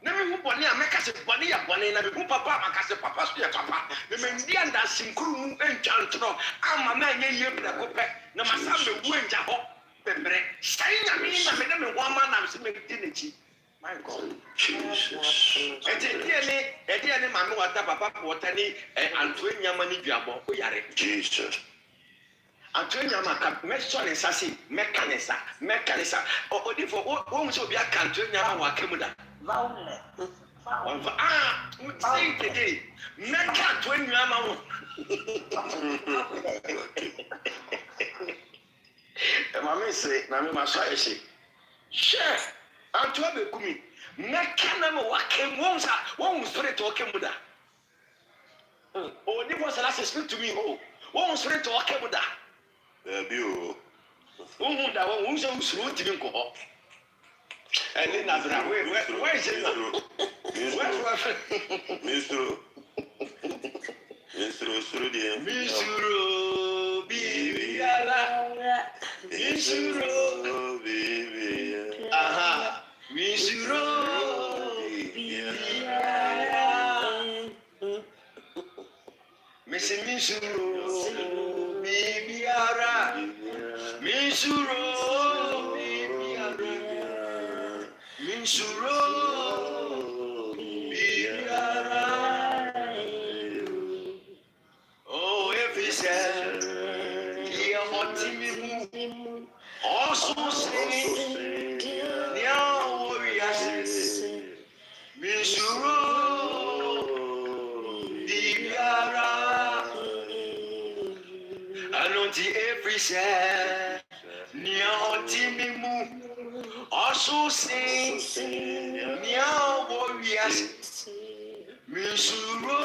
No, me who bonny, I make us a bonny, and who papa, I can papa, papa. The Mendian dancing crew and chantro. I'm a man, you have a copet. No, my son, the wind, saying, I mean, I made them a woman, I'm saying, dignity. My God, Jesus. And the mamma, what papa, what any, and 20 money, Jesus. Antonio Maka, Messon and Sassy, Mechanism, or if one should be a country now, Wakamuda. Say today, Mecca 20 Yama. Mamma say, Mamma say, sure, Antonio Kumi, Mechanamo Wakem Wonsa, one was ready to Wakamuda. Oh, it was the last speak to me, oh, one was ready to Wakamuda. Who that one who's on slow to go up? And then after that, where is it? Mr. Bibiara. Mr. Bibiara. Aha. Mr. Bibiara. Mr. Bibiara. Misuro, Bibiara. Oh, if he said, he ought also say, now warriors, Misuro, Bibiara. And on the every said, Nia Timimu also sing Nia warriors Misuro.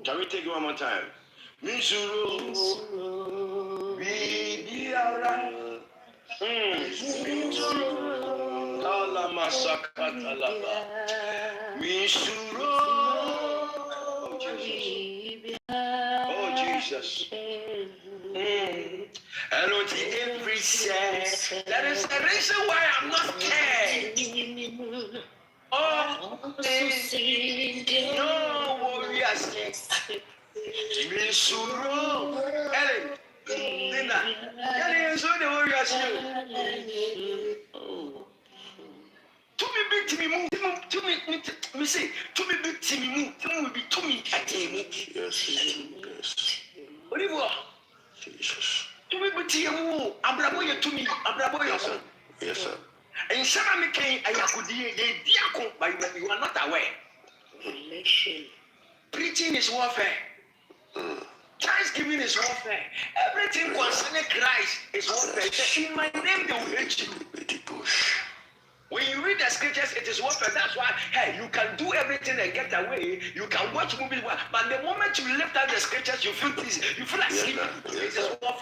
Can we take it one more time? Misuro Bibiara. Misuro Alamasakatalaba. Misuro. Oh Jesus. And on the every side, that is the reason why I'm not scared. Oh, no warriors. Misuro. Ellen. Linda. Ellen, so the warriors. To me big to me move. To me say. To me big to me move. To me be to me at me. Yes. What do you want? Jesus. Yes, sir. Yes, sir. And Sarah McCain, but you are not aware. Preaching is warfare. Thanksgiving is warfare. Everything concerning Christ is warfare. In my name, they will hate you. When you read the scriptures, it is warfare. That's why, hey, you can do everything and get away. You can watch movies, but the moment you lift out the scriptures, you feel peace. You feel asleep. It is warfare.